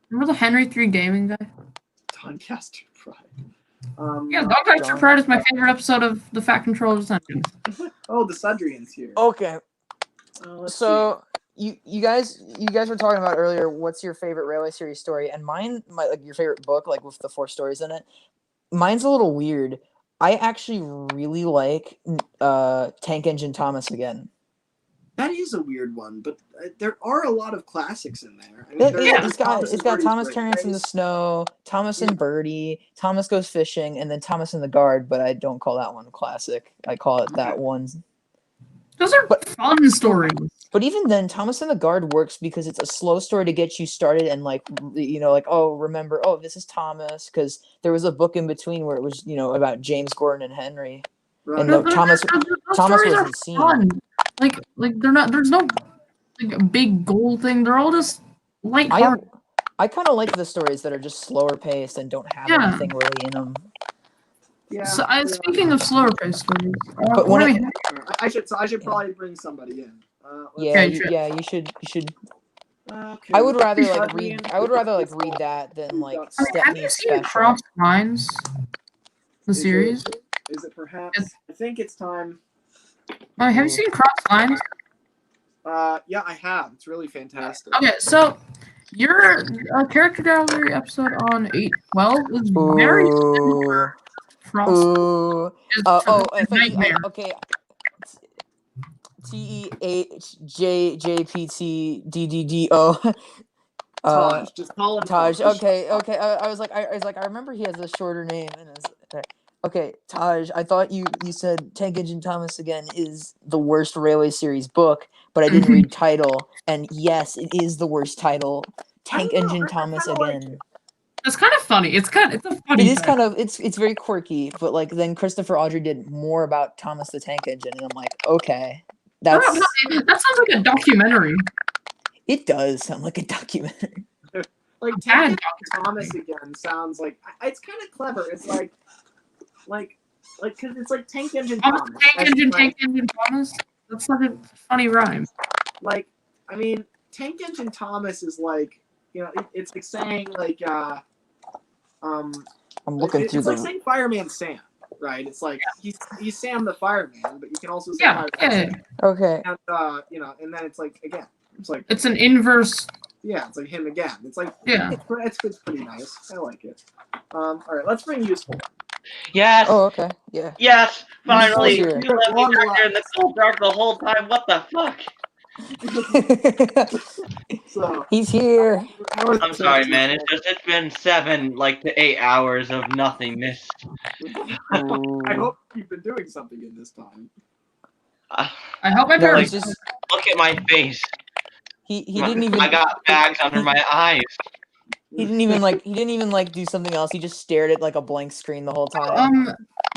Remember the Henry 3 gaming guy? Doncaster Pride. Yeah, Doncaster Pride is my favorite episode of the Fat Controllers Dungeons. Oh, the Sudrian's here. Okay. So you guys were talking about earlier. What's your favorite Railway Series story? And mine, your favorite book, like with the 4 stories in it. Mine's a little weird. I actually really like Tank Engine Thomas again. That is a weird one, but there are a lot of classics in there. I mean, It's got Thomas Terrence in the Snow, Thomas and Birdie, Thomas Goes Fishing, and then Thomas in the Guard. But I don't call that one a classic. I call it that one. Those are fun stories. But even then, Thomas in the Guard works because it's a slow story to get you started and like oh, remember, oh, this is Thomas, because there was a book in between where it was about James Gordon and Henry, and Thomas wasn't seen. Fun. Like they're not. There's no big goal thing. They're all just lighthearted. I kind of like the stories that are just slower paced and don't have anything really in them. Yeah. So, speaking of slower paced stories, but when I should probably bring somebody in. You should. Okay. I would rather read that than Stepney's have you seen special. Cross Lines? The series? Is it perhaps? I think it's time. Have you seen Cross Lines? Yeah, I have. It's really fantastic. Okay, so your character gallery episode on 812 is very similar. Nightmare. Okay. TEHJJPTDDDO. Taj, just call him Taj. Okay. I was like, I remember he has a shorter name, okay, Taj. I thought you said Tank Engine Thomas Again is the worst Railway Series book, but I didn't read title, and yes, it is the worst title. Tank Engine Thomas Again. It's kind of funny. It's a funny. It is kind of it's very quirky, but then Christopher Audrey did more about Thomas the Tank Engine, and I'm like, okay. That sounds like a documentary. It does sound like a documentary. Like Tank Thomas Again sounds like it's kind of clever. It's like because it's like Tank Engine Thomas. Tank Engine Thomas. That's like a funny rhyme. Like, I mean, Tank Engine Thomas is like, it's like saying like I'm looking through it's like saying Fireman Sam. Right, it's like he's Sam the fireman, but you can also say Fireman Sam. Okay. And and then it's like again, it's like it's an inverse. Yeah, it's like him again. It's like it's pretty nice. I like it. All right, let's bring useful. Yes. Oh, okay. Yeah. Yes. Finally, you Useful let me back there in the cold dark the whole time. What the fuck? So he's here. I'm sorry, man. It's been 7 to 8 hours of nothingness. I hope you've been doing something in this time. I hope my parents just look at my face. He didn't even. I got bags under my eyes. He didn't even do something else. He just stared at a blank screen the whole time.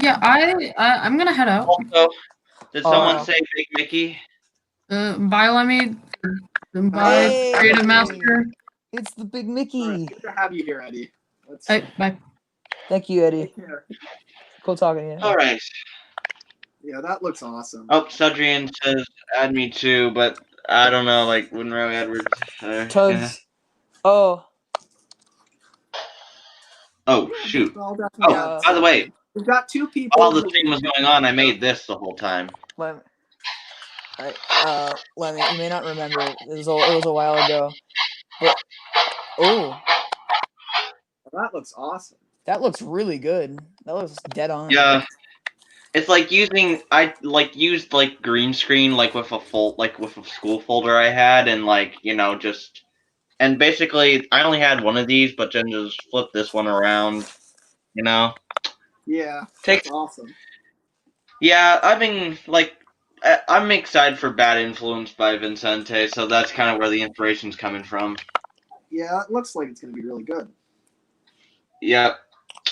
Yeah, I'm gonna head out. Also, did someone say Big Mickey? Bye, Lemmy. Bye, Creative Master. It's the Big Mickey. Right, good to have you here, Eddie. Bye. Thank you, Eddie. Take care. Cool talking to you. All right. Yeah, that looks awesome. Oh, Sudrian says add me too, but I don't know, Monroe Edwards. Tugs. Oh. Oh, shoot. Oh, by the way, we've got 2 people. While the stream was going on, I made this the whole time. Lemmy, you may not remember. It was a while ago. But that looks awesome. That looks really good. That looks dead on. Yeah. It's like using used green screen with a with a school folder I had, and and basically I only had one of these, but then just flip this one around, Yeah, that's awesome. Yeah, I mean I'm excited for Bad Influence by Vincente, so that's kind of where the inspiration's coming from. Yeah, it looks like it's gonna be really good. Yeah.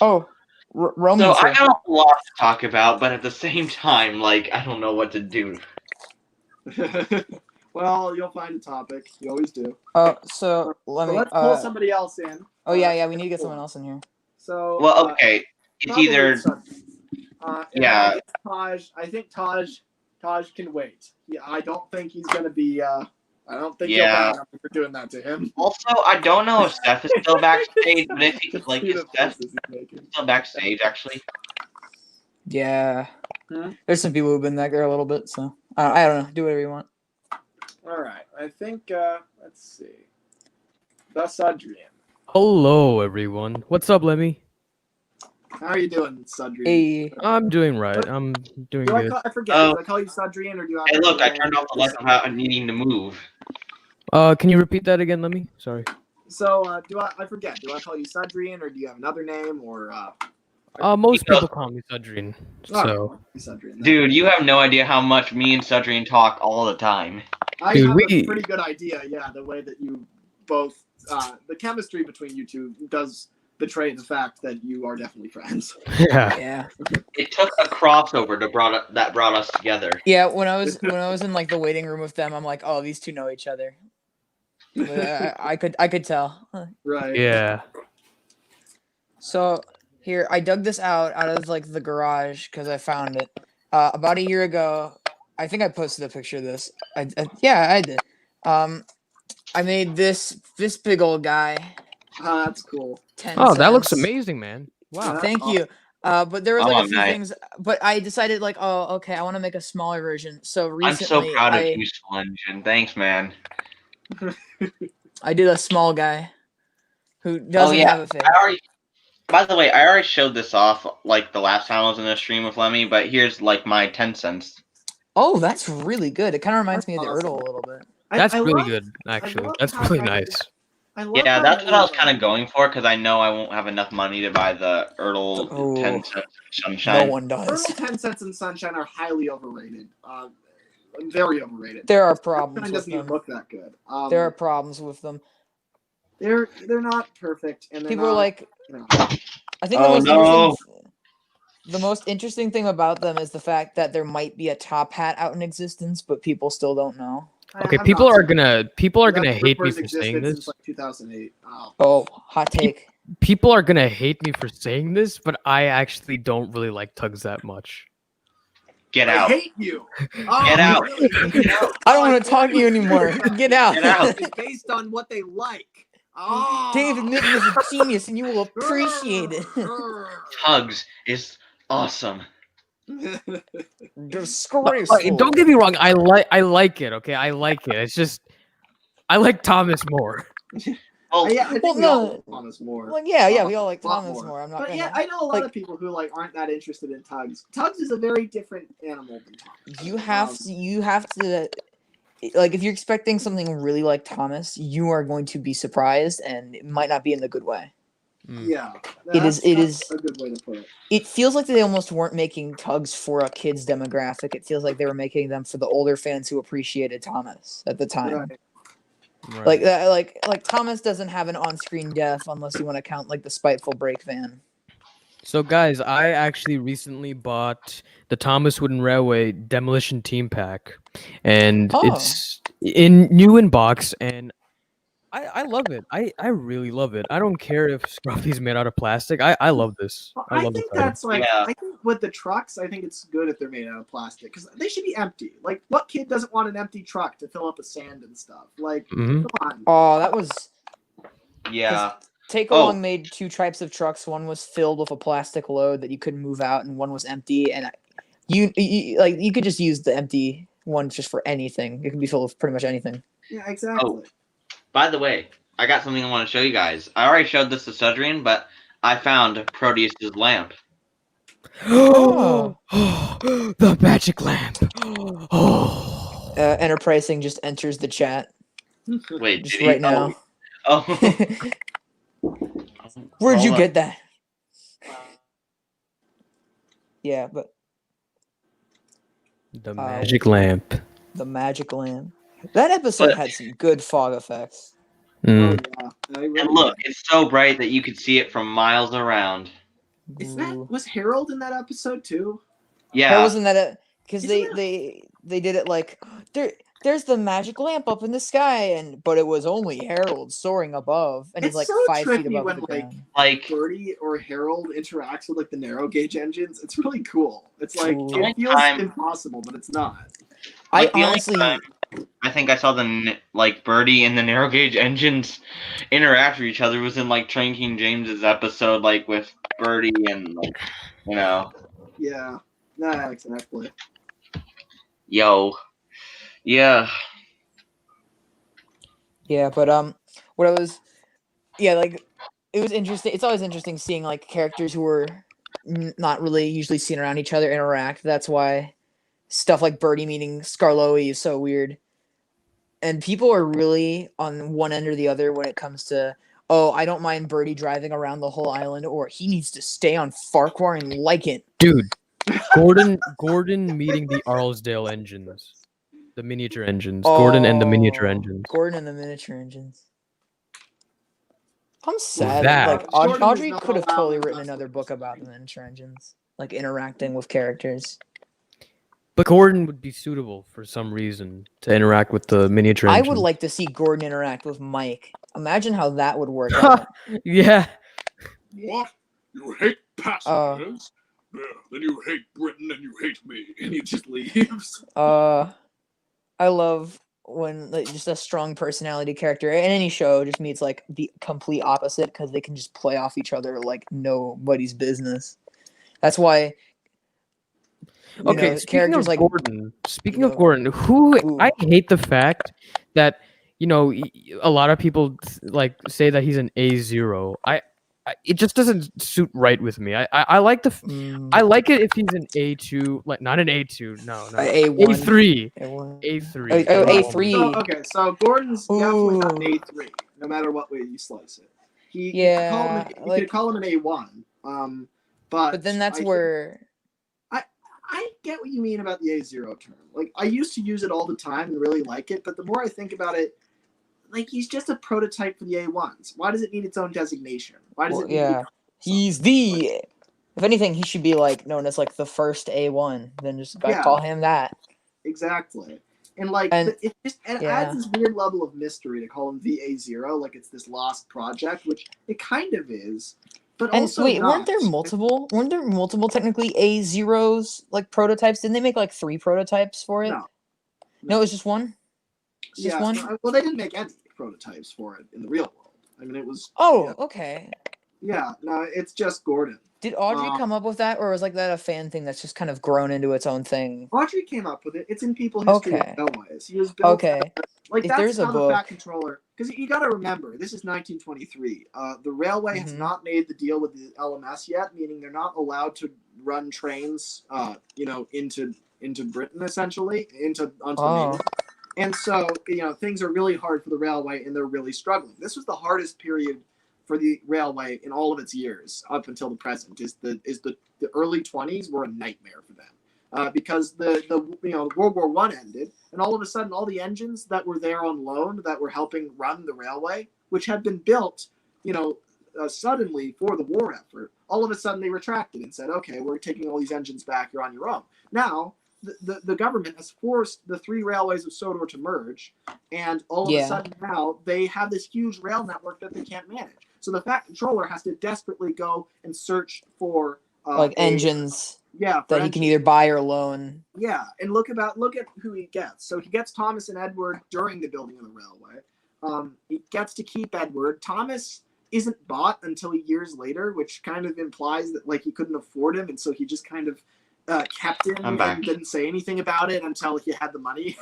Oh. Roman. So I got a lot to talk about, but at the same time, I don't know what to do. Well, you'll find a topic. You always do. So let's pull somebody else in. Oh yeah, we need to get someone else in here. So. Well, okay, it's either. Yeah. Taj. I think Taj can wait. Yeah, I don't think he's gonna be. I don't think you'll back up for doing that to him. Also, I don't know if Steph is still backstage, but if he's is Steph still backstage, actually? Yeah. There's some people who've been there a little bit, so I don't know. Do whatever you want. All right. I think, let's see. Thus, Adrian. Hello, everyone. What's up, Lemmy? How are you doing, Sudrian? Hey. I'm doing right. I'm doing Do I good. call, I forget. Do I call you Sudrian or do you have Hey, look, a I name? turned off the lights without needing to move. Can you repeat that again, Lemmy? Sorry. So, I forget. Do I call you Sudrian or do you have another name or Most people call me Sudrian. So. Dude, you have no idea how much me and Sudrian talk all the time. I Dude, have a pretty good idea, yeah, the way that you both the chemistry between you two does betray the fact that you are definitely friends. Yeah. It took a crossover that brought us together. Yeah, when I was in like the waiting room with them, I'm like, oh, these two know each other. But I could tell. Right. Yeah. So here, I dug this out of like the garage because I found it about a year ago. I think I posted a picture of this. Yeah, I did. I made this big old guy. That's cool. 10 Oh, that looks cents. amazing, man. Wow. Thank you. But there was like Oh, a few nice. things. But I decided like, oh, okay, I want to make a smaller version. So I'm recently, so proud of you, Splunge. Thanks, man. I did a small guy who doesn't have a face. By the way, I already showed this off like the last time I was in a stream with Lemmy, but here's like my 10 cents. Oh, that's really good. It kind of reminds me of the Erdl a little bit. That's really good, actually. That's really nice. Yeah, that's what I was kind of going for because I know I won't have enough money to buy the Erdl 10 cents Sunshine. No one does. Erdl 10 cents and Sunshine are highly overrated. Very overrated. There are problems Sunshine with doesn't even them. look that good. There are problems with them. They're not perfect, and People are like, you know. I think the most interesting thing about them is the fact that there might be a top hat out in existence, but people still don't know. Okay, people are gonna hate me for saying Since this. like 2008. Oh, hot take. People are gonna hate me for saying this, but I actually don't really like Tugs that much. Get I out. hate you. Get out. I don't want to talk to you anymore. Get out. Get out. It's based on what they like. David Mitton is a genius, and you will appreciate it. Tugs is awesome. Disgraceful. Don't get me wrong. I like it. Okay, I like it. It's just I like Thomas more. Oh yeah, I think we all like Thomas more. Well, yeah, we all like Thomas more. I'm not. But yeah, I know a lot of people who like aren't that interested in Tugs. Tugs is a very different animal than Thomas. You have to. Like, if you're expecting something really like Thomas, you are going to be surprised, and it might not be in the good way. Yeah, It is a good way to put it. It feels like they almost weren't making Tugs for a kids demographic. It feels like they were making them for the older fans who appreciated Thomas at the time. Right. Like that, like Thomas doesn't have an on-screen death unless you want to count like the Spiteful Break van. So guys, I actually recently bought the Thomas Wooden Railway Demolition Team Pack, and it's new in box, and I love it. I really love it. I don't care if Scruffy's made out of plastic. I love this. I love think this item. that's like I think with the trucks, I think it's good if they're made out of plastic because they should be empty. Like, what kid doesn't want an empty truck to fill up with sand and stuff? Like, come on. Oh, that was. Yeah. Take Along made two types of trucks. One was filled with a plastic load that you couldn't move out, and one was empty. And you could just use the empty one just for anything. It can be filled with pretty much anything. Yeah, exactly. Oh, by the way, I got something I want to show you guys. I already showed this to Sudrian, but I found Proteus's lamp. Oh, the magic lamp. Oh. Enterprising just enters the chat. Wait, just did right he? now. Oh. Where'd you Hold get on. that? Yeah, but The magic lamp. the magic lamp. That episode had some good fog effects. Mm. And look, it's so bright that you could see it from miles around. Was Harold in that episode too? Yeah. That wasn't that because they did it like there's the magic lamp up in the sky but it was only Harold soaring above and he's like so 5 feet tricky above when the ground. like Birdie or Harold interacts with like the narrow gauge engines. It's really cool. It's like Ooh. it feels impossible, but it's not. I the only honestly time I think I saw the Birdie and the narrow gauge engines interact with each other was in like Train King James's episode, like with Birdie and like, you know. Yeah, not exactly. Yo, yeah. Yeah, but what I was like it was interesting. It's always interesting seeing like characters who were not really usually seen around each other interact. That's why stuff like Birdie meeting Scarloey is so weird. And people are really on one end or the other when it comes to, oh, I don't mind Birdie driving around the whole island, or he needs to stay on Farquhar and like it. Dude, Gordon meeting the Arlesdale engines. The miniature engines. Gordon and the miniature engines. Gordon and the miniature engines. I'm sad. That. Like Audrey could have totally written another book about the miniature engines, like interacting with characters. But Gordon would be suitable for some reason to interact with the miniature I engine. would like to see Gordon interact with Mike. Imagine how that would work out. Yeah. What? You hate passengers? Yeah, then you hate Britain and you hate me, and he just leaves. I love when like just a strong personality character in any show just meets like the complete opposite because they can just play off each other like nobody's business. That's why. Okay, speaking of Gordon, I hate the fact that a lot of people like say that he's an A0. It just doesn't suit right with me. I like I like it if he's an A2, like not an A2, no, A1, A3, A3. So, okay, so Gordon's definitely not an A3, no matter what way you slice it. You could call him an A1. But then that's where. I get what you mean about the A0 term. Like, I used to use it all the time and really like it, but the more I think about it, like, he's just a prototype for the A1s. Why does it need its own designation? Why does it need to be he's the. If anything, he should be like known as like the first A1. Then just call him that. Exactly. And like, it adds this weird level of mystery to call him the A0, like it's this lost project, which it kind of is. But also wait, not. weren't there multiple technically A0s like prototypes? Didn't they make like 3 prototypes for it? No, it was just one. Just one. Well, they didn't make any prototypes for it in the real world. I mean, it was. Okay. Yeah, no, it's just Gordon. Did Audrey come up with that, or was like that a fan thing that's just kind of grown into its own thing? Audrey came up with it. It's in People History of Railways. He was built like if that's there's how a the book, Fat Controller. Because you got to remember, this is 1923. The railway has not made the deal with the LMS yet, meaning they're not allowed to run trains, into Britain essentially, onto the mainland. And so things are really hard for the railway, and they're really struggling. This was the hardest period for the railway in all of its years up until the present. The early 20s were a nightmare for them because the World War I ended, and all of a sudden all the engines that were there on loan that were helping run the railway, which had been built suddenly for the war effort, all of a sudden they retracted and said, okay, we're taking all these engines back, you're on your own. Now the government has forced the 3 railways of Sodor to merge, and all of a sudden now they have this huge rail network that they can't manage. So the Fat Controller has to desperately go and search for engines. That he can either buy or loan. Yeah, and look at who he gets. So he gets Thomas and Edward during the building of the railway. He gets to keep Edward. Thomas isn't bought until years later, which kind of implies that like he couldn't afford him, and so he just kind of kept him and didn't say anything about it until he had the money.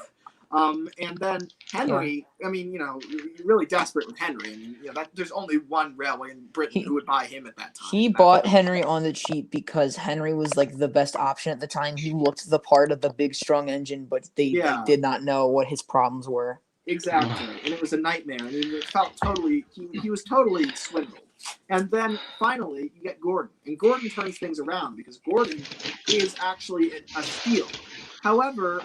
And then Henry, I mean, you're really desperate with Henry. I mean, there's only one railway in Britain who would buy him at that time. He bought Henry on the cheap because Henry was like the best option at the time. He looked the part of the big, strong engine, but they did not know what his problems were. Exactly, and it was a nightmare. I mean, it felt totally. He was totally swindled. And then finally, you get Gordon, and Gordon turns things around because Gordon is actually a steal. However,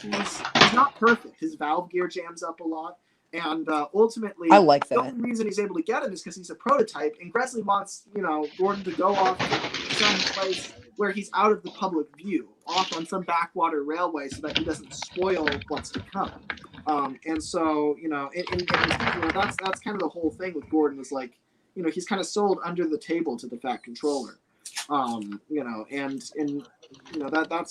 he's not perfect. His valve gear jams up a lot, and ultimately, I like that. The only reason he's able to get him is because he's a prototype, and Gresley wants Gordon to go off to some place where he's out of the public view, off on some backwater railway, so that he doesn't spoil what's to come. And so that's kind of the whole thing with Gordon is like. He's kind of sold under the table to the Fat Controller, and that's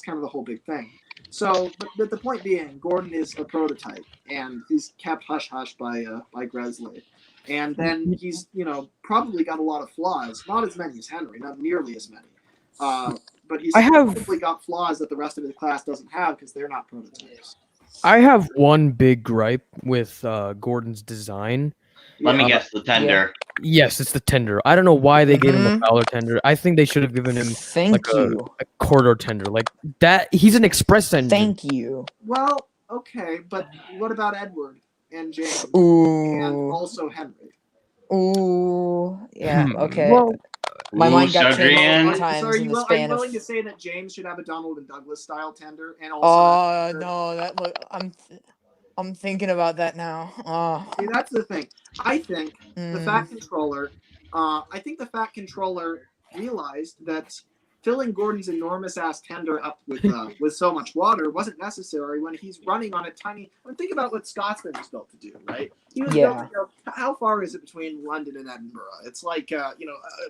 kind of the whole big thing. So, but the point being, Gordon is a prototype, and he's kept hush-hush by Gresley. And then he's, probably got a lot of flaws, not as many as Henry, not nearly as many. But he's probably got flaws that the rest of his class doesn't have because they're not prototypes. I have one big gripe with Gordon's design. Let me guess, the tender. Yes, it's the tender. I don't know why they gave him a Mhm. Fowler tender. I think they should have given him Thank like you. a corridor tender. Like that, he's an express engine. Thank you. Well, okay, but what about Edward and James and Ooh. also Henry? Ooh. Yeah. Okay. Well, My mind got changed Adrian. three times So are in you, the are you span of. willing to say that James should have a Donald and Douglas style tender and also? Oh no, that look. I'm thinking about that now. See, that's the thing. I think the Mm. Fat Controller. I think the Fat Controller realized that filling Gordon's enormous ass tender up with so much water wasn't necessary when he's running on a tiny. I mean, think about what Scotsman was built to do, right? He was built to go. How far is it between London and Edinburgh? It's like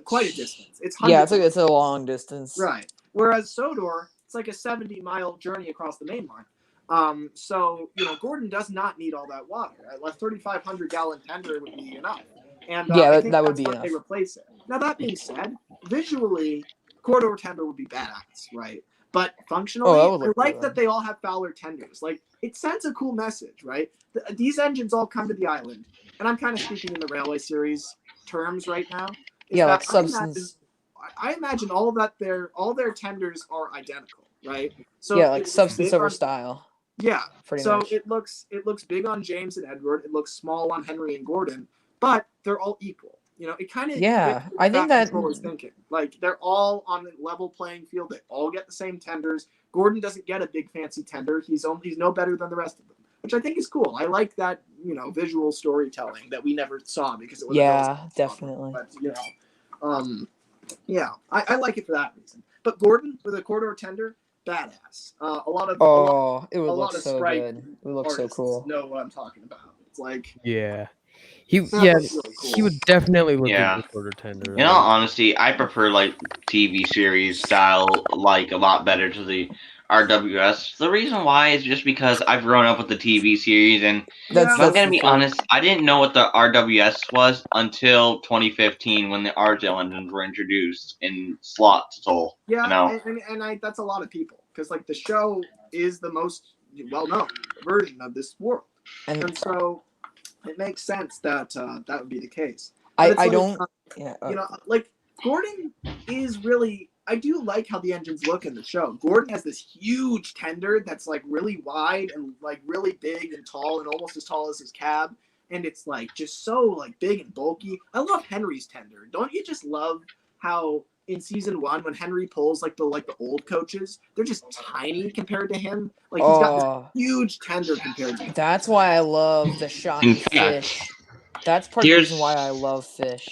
quite a distance. It's hundreds. Yeah, it's a long distance. Right. Whereas Sodor, it's like a 70-mile journey across the main line. So Gordon does not need all that water. A 3,500-gallon tender would be enough. And Yeah, I think that would that's be why enough. they replace it. Now that being said, visually, corridor tender would be badass, right? But functionally, that would I look like good. that they all have Fowler tenders. Like it sends a cool message, right? These engines all come to the island, and I'm kind of speaking in the Railway Series terms right now. Yeah, like substance. I imagine all their tenders are identical, right? So Yeah, like it's substance big over on- style. Yeah. Pretty so much. it looks big on James and Edward. It looks small on Henry and Gordon, but they're all equal. It kind of Yeah, I think that. controller's thinking. Like they're all on the level playing field. They all get the same tenders. Gordon doesn't get a big fancy tender. He's no better than the rest of them, which I think is cool. I like that visual storytelling that we never saw because it was Definitely. But yeah, I like it for that reason. But Gordon with a corridor tender, badass. It would look so Sprite good. It would look so artists cool. know what I'm talking about. It's like Yeah. looks really cool. He would definitely look Yeah. good with quarter tender. In all honesty, I prefer like TV series style like a lot better to the RWS. The reason why is just because I've grown up with the TV series, and if I'm gonna be honest, I didn't know what the RWS was until 2015 when the RGL engines were introduced in slot soul. Yeah, and that's a lot of people because like the show is the most well-known version of this world, and so it makes sense that that would be the case. But I it's don't. Like Gordon is really. I do like how the engines look in the show. Gordon has this huge tender that's like really wide and like really big and tall and almost as tall as his cab, and it's like just so like big and bulky. I love Henry's tender. Don't you just love how in season 1 when Henry pulls like the old coaches, they're just tiny compared to him. Like he's got this huge tender compared to him. That's why I love the shiny fish. That's part of the reason why I love fish.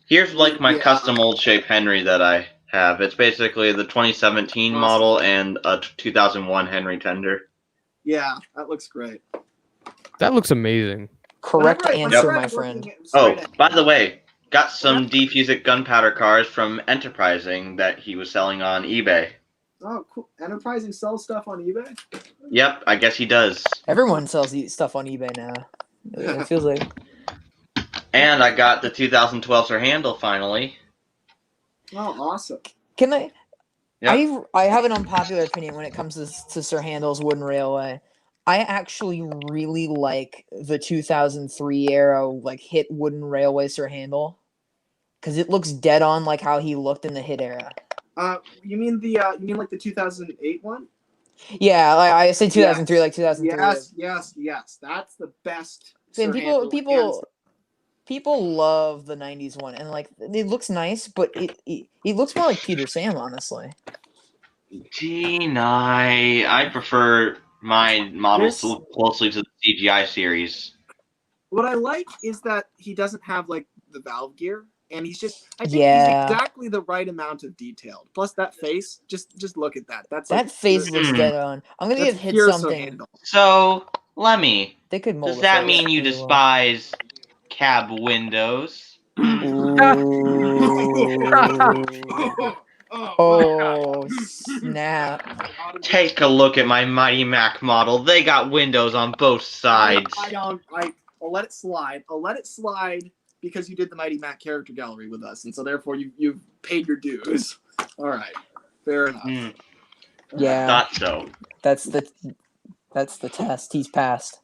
Here's like my custom old shape Henry that I have. It's basically the 2017 model and a 2001 Henry tender. Yeah, that looks great. That looks amazing. Correct answer, my friend. Oh, by the way, got some defusic gunpowder cars from Enterprising that he was selling on eBay. Oh, cool. Enterprising sells stuff on eBay? Yep, I guess he does. Everyone sells stuff on eBay now. It feels like. And I got the 2012 Sir Handle finally. Oh, awesome. Can I? Yep. I have an unpopular opinion when it comes to Sir Handle's Wooden Railway. I actually really like the 2003 era like hit Wooden Railway Sir Handle because it looks dead on like how he looked in the hit era. You mean like the 2008 one? Yeah, like I say 2003, yes. like 2003. Yes. That's the best. And people love the 90s one, and like it looks nice, but it looks more like Peter Sam, honestly. I prefer my models to look closely to the CGI series. What I like is that he doesn't have like the valve gear, and he's just he's exactly the right amount of detail. Plus that face, just look at that. That face looks dead on. I'm gonna give Hit something. So Lemmy, they could mold does that mean you despise cab windows? Oh snap! Take a look at my Mighty Mac model. They got windows on both sides. I'll let it slide. I'll let it slide because you did the Mighty Mac character gallery with us, and so therefore you've paid your dues. All right, fair enough. Yeah, thought so. That's the test. He's passed.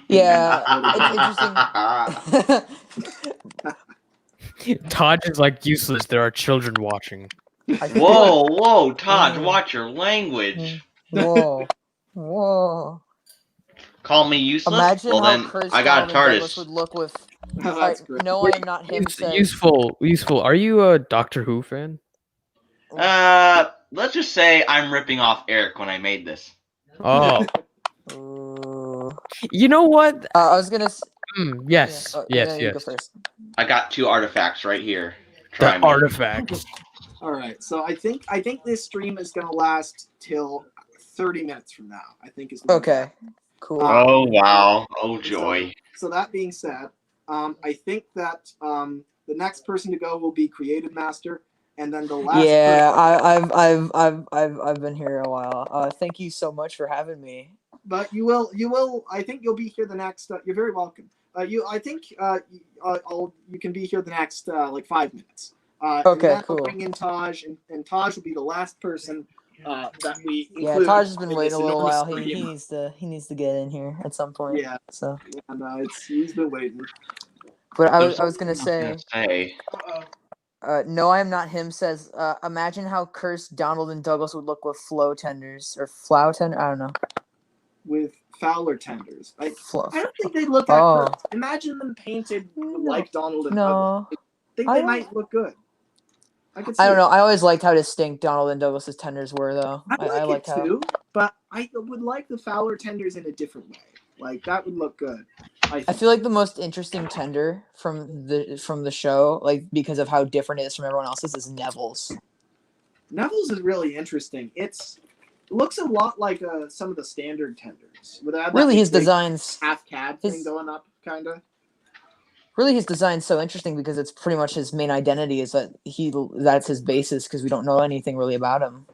Yeah, it's interesting. Todd is like useless. There are children watching. Whoa, Todd, watch your language. Whoa. Whoa. Call me useless? Imagine Well, how then cursed I got Donald a and Douglas TARDIS. would look with. That's great. No, I am not him. Says. Useful. Are you a Doctor Who fan? Let's just say I'm ripping off Eric when I made this. Oh. You know what? I was gonna. Yes. Yeah. Yes. You go first. I got 2 artifacts right here. The artifacts. All right, so I think this stream is gonna last till 30 minutes from now. I think is okay. Cool. Oh wow! Oh joy! So that being said, I think that the next person to go will be Creative Master, and then the last. Yeah, I've been here a while. Thank you so much for having me. But you will. I think you'll be here the next. You're very welcome. I think you can be here the next like 5 minutes. Okay, and cool. I'll bring in Taj, and Taj will be the last person that we include. Yeah, Taj has been in waiting a this little enormous while. He needs to get in here at some point. Yeah. So. And he's been waiting. But I was gonna say. Uh-oh. No, I am not him. Says, imagine how cursed Donald and Douglas would look with flow tenders or flow tender. I don't know. With Fowler tenders, I don't think they look that good. Imagine them painted like Donald and Douglas. I think they might look good. I don't know. I always liked how distinct Donald and Douglas's tenders were, though. I like it too, but I would like the Fowler tenders in a different way. Like that would look good. I feel like the most interesting tender from the show, like because of how different it is from everyone else's, is Neville's. Neville's is really interesting. It looks a lot like some of the standard tenders. Really, his designs half cab thing going up, kind of. Really, his design's so interesting because it's pretty much his main identity is that that's his basis because we don't know anything really about him.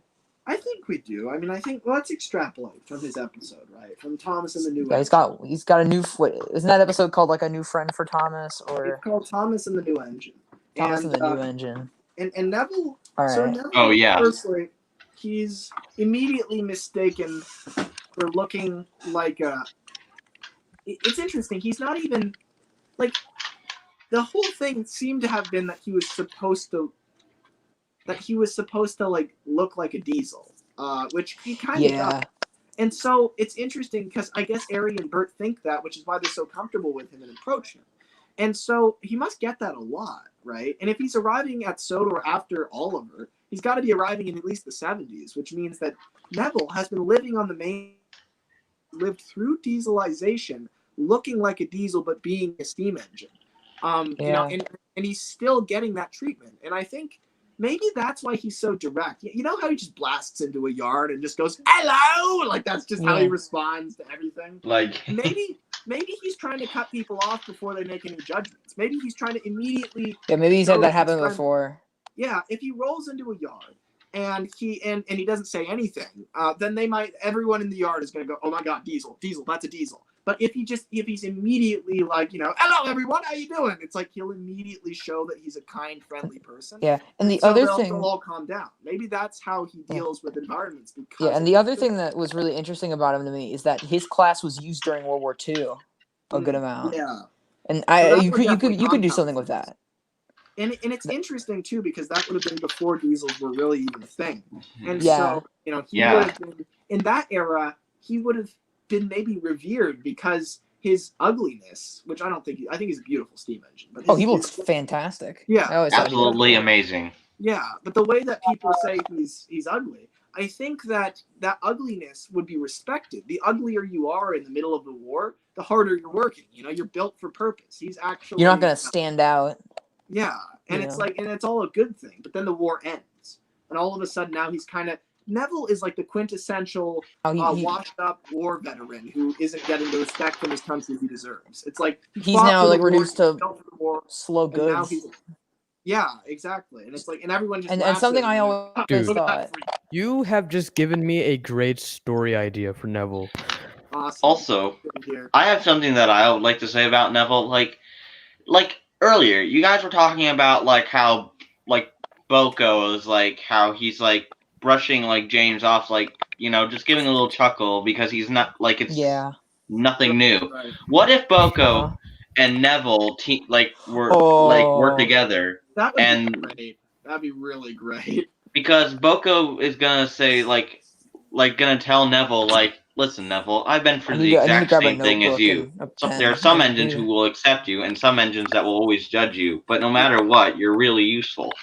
I think we do. I mean, let's extrapolate from his episode, right? From Thomas and the New. Yeah, he's got a new. Isn't that episode called like a new friend for Thomas or? It's called Thomas and the New Engine. Thomas and the New Engine. And Neville. All right. So Neville, oh yeah. Firstly, he's immediately mistaken for looking like a. It's interesting. He's not even like. The whole thing seemed to have been that he was supposed to like look like a Diesel, which he kind of does. And so it's interesting because I guess Ari and Bert think that, which is why they're so comfortable with him and approach him. And so he must get that a lot, right? And if he's arriving at Sodor after Oliver, he's got to be arriving in at least the 70s, which means that Neville has been living on the main, lived through dieselization, looking like a diesel but being a steam engine. You know, and he's still getting that treatment. And I think maybe that's why he's so direct. You know how he just blasts into a yard and just goes, "Hello!" Like that's just how he responds to everything. Like maybe he's trying to cut people off before they make any judgments. Maybe he's trying to immediately. Yeah, maybe he's had that happen before. Yeah, if he rolls into a yard and he doesn't say anything, then everyone in the yard is gonna go, "Oh my God, Diesel, that's a Diesel." But if he's immediately like, you know, "Hello everyone, how you doing?" It's like he'll immediately show that he's a kind, friendly person. Yeah, and the so other they'll thing, all calm down. Maybe that's how he deals with environments. Because and the other thing that was really interesting about him to me is that his class was used during World War II, a good amount. Yeah, and you could do something with that. And it's interesting too because that would have been before diesels were really even a thing. And Yeah. so he would have been in that era. He would have been maybe revered because his ugliness, which I think he's a beautiful steam engine. But he looks fantastic. Yeah, absolutely amazing. Yeah, but the way that people say he's ugly, I think that ugliness would be respected. The uglier you are in the middle of the war, the harder you're working. You know, you're built for purpose. He's actually you're not gonna stand out. Yeah, and it's like, and it's all a good thing. But then the war ends, and all of a sudden now he's kind of. Neville is like the quintessential washed-up war veteran who isn't getting the respect from his country he deserves. It's like he's now like reduced to slow goods. Yeah, exactly. And it's like, and everyone just and something I always thought. You have just given me a great story idea for Neville. Awesome. Also, I have something that I would like to say about Neville. Like earlier, you guys were talking about like how like Boko is like how he's like brushing like James off, like, you know, just giving a little chuckle because he's not like it's nothing new. What if Boko and Neville work together? That would and be great. That'd be really great. Because Boko is gonna say gonna tell Neville listen, Neville, I've been through the I need to exact grab a same thing as notebook you. and a pen. There are some I engines need who to- will accept you, and some engines that will always judge you. But no matter what, you're really useful.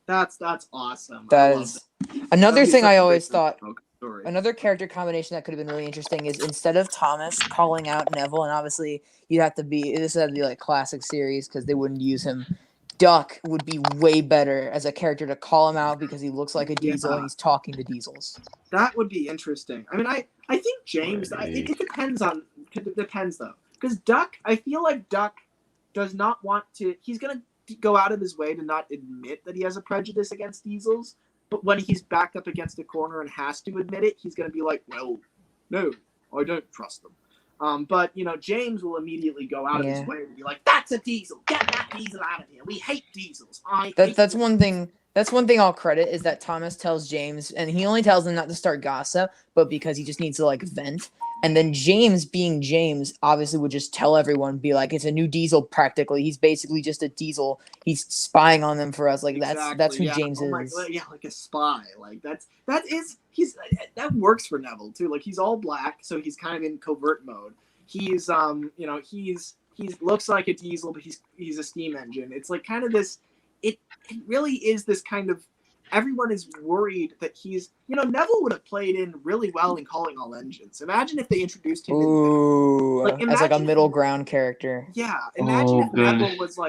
That's awesome. That I love is that. another That'd be thing such I a always great thought. story. Another character combination that could have been really interesting is instead of Thomas calling out Neville, and obviously this had to be like classic series because they wouldn't use him. Duck would be way better as a character to call him out because he looks like a diesel and he's talking to diesels. That would be interesting. I mean, I think James. It depends on. It depends though, because Duck. I feel like Duck does not want to. He's gonna go out of his way to not admit that he has a prejudice against diesels. But when he's backed up against a corner and has to admit it, he's gonna be like, "Well, no, I don't trust them." But James will immediately go out of his way and be like, "That's a diesel. Get that diesel out of here. We hate diesels. That's one thing. That's one thing I'll credit is that Thomas tells James, and he only tells him not to start gossip, but because he just needs to vent. And then James, being James, obviously would just tell everyone, be like, "It's a new diesel." Practically, he's basically just a diesel. He's spying on them for us. That's who James is. Like a spy. That works for Neville too. He's all black, so he's kind of in covert mode. He's he looks like a diesel, but he's a steam engine. It's kind of this. It really is this kind of. Everyone is worried that he's. Neville would have played in really well in Calling All Engines. Imagine if they introduced him. As a middle ground character. Yeah, imagine if Neville was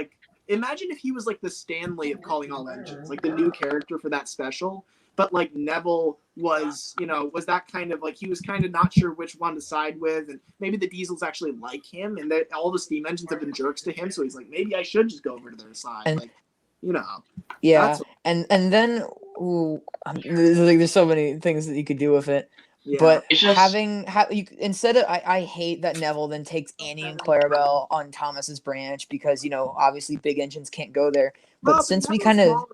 Imagine if he was the Stanley of Calling All Engines, the new character for that special. But Neville was, was that kind of he was kind of not sure which one to side with, and maybe the diesels actually like him, and that all the steam engines have been jerks to him, so he's like, maybe I should just go over to their side. Yeah, and then there's so many things that you could do with it. Yeah. But instead of I hate that Neville then takes Annie and Clarabelle on Thomas's branch because obviously big engines can't go there. But since we kind of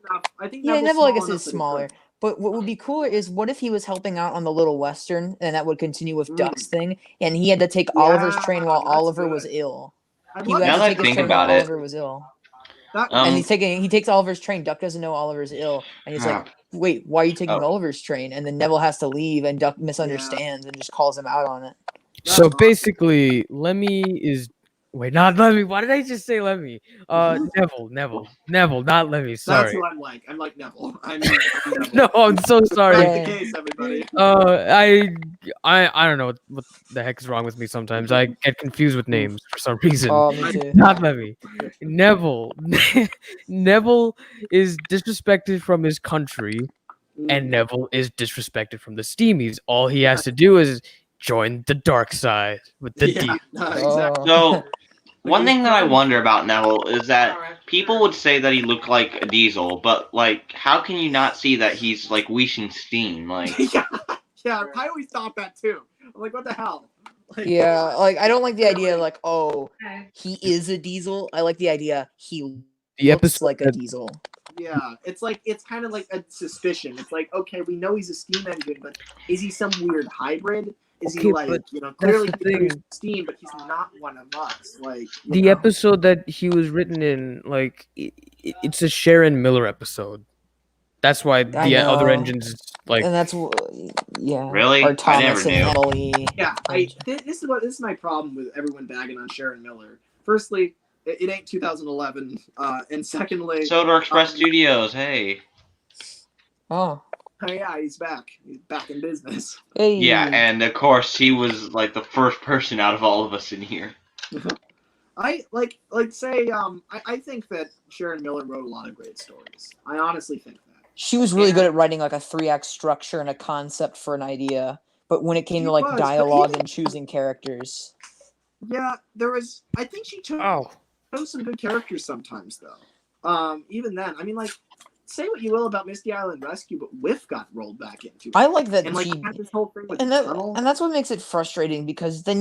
Neville I guess is smaller. But what would be cooler is what if he was helping out on the Little Western and that would continue with Duck's thing and he had to take Oliver's train while Oliver was ill. Now that I think about it, Oliver was ill. And he takes Oliver's train. Duck doesn't know Oliver's ill, and he's like, "Wait, why are you taking Oliver's train?" And then Neville has to leave, and Duck misunderstands and just calls him out on it. So basically, Lemmy is not Lemmy. Why did I just say Lemmy? Neville, not Lemmy. Sorry. That's who I'm like. I'm like Neville. I'm Neville. No, I'm so sorry. That's the case, everybody. I don't know what the heck is wrong with me sometimes. I get confused with names for some reason. Oh, me too. Not Lemmy. Neville. Neville is disrespected from his country, and Neville is disrespected from the Steamies. All he has to do is join the dark side with the deep. Exactly. So, one thing that I wonder about Neville is that people would say that he looked like a diesel, but how can you not see that he's wheezing steam? Yeah, I always thought that too. I'm like, what the hell? I don't like the idea he is a diesel. I like the idea he looks like a diesel. Yeah, it's kind of like a suspicion. It's okay, we know he's a steam engine, but is he some weird hybrid? Is he clearly he produces steam, but he's not one of us. The episode that he was written in, it's a Sharon Miller episode. That's why the other engines and that's Really? Or Thomas I never and knew. Emily. Yeah, this is my problem with everyone bagging on Sharon Miller. Firstly, it ain't 2011, and secondly, Soda Express Studios. Hey. Oh yeah, he's back. He's back in business. Hey. Yeah, and of course he was the first person out of all of us in here. I think that Sharon Miller wrote a lot of great stories. I honestly think that. She was really good at writing a 3-act structure and a concept for an idea, but when it came to dialogue and choosing characters. Yeah, I think she chose some good characters sometimes though. Even then, I mean say what you will about Misty Island Rescue, but Whiff got rolled back into it. I like that and had this whole thing with and that's what makes it frustrating because then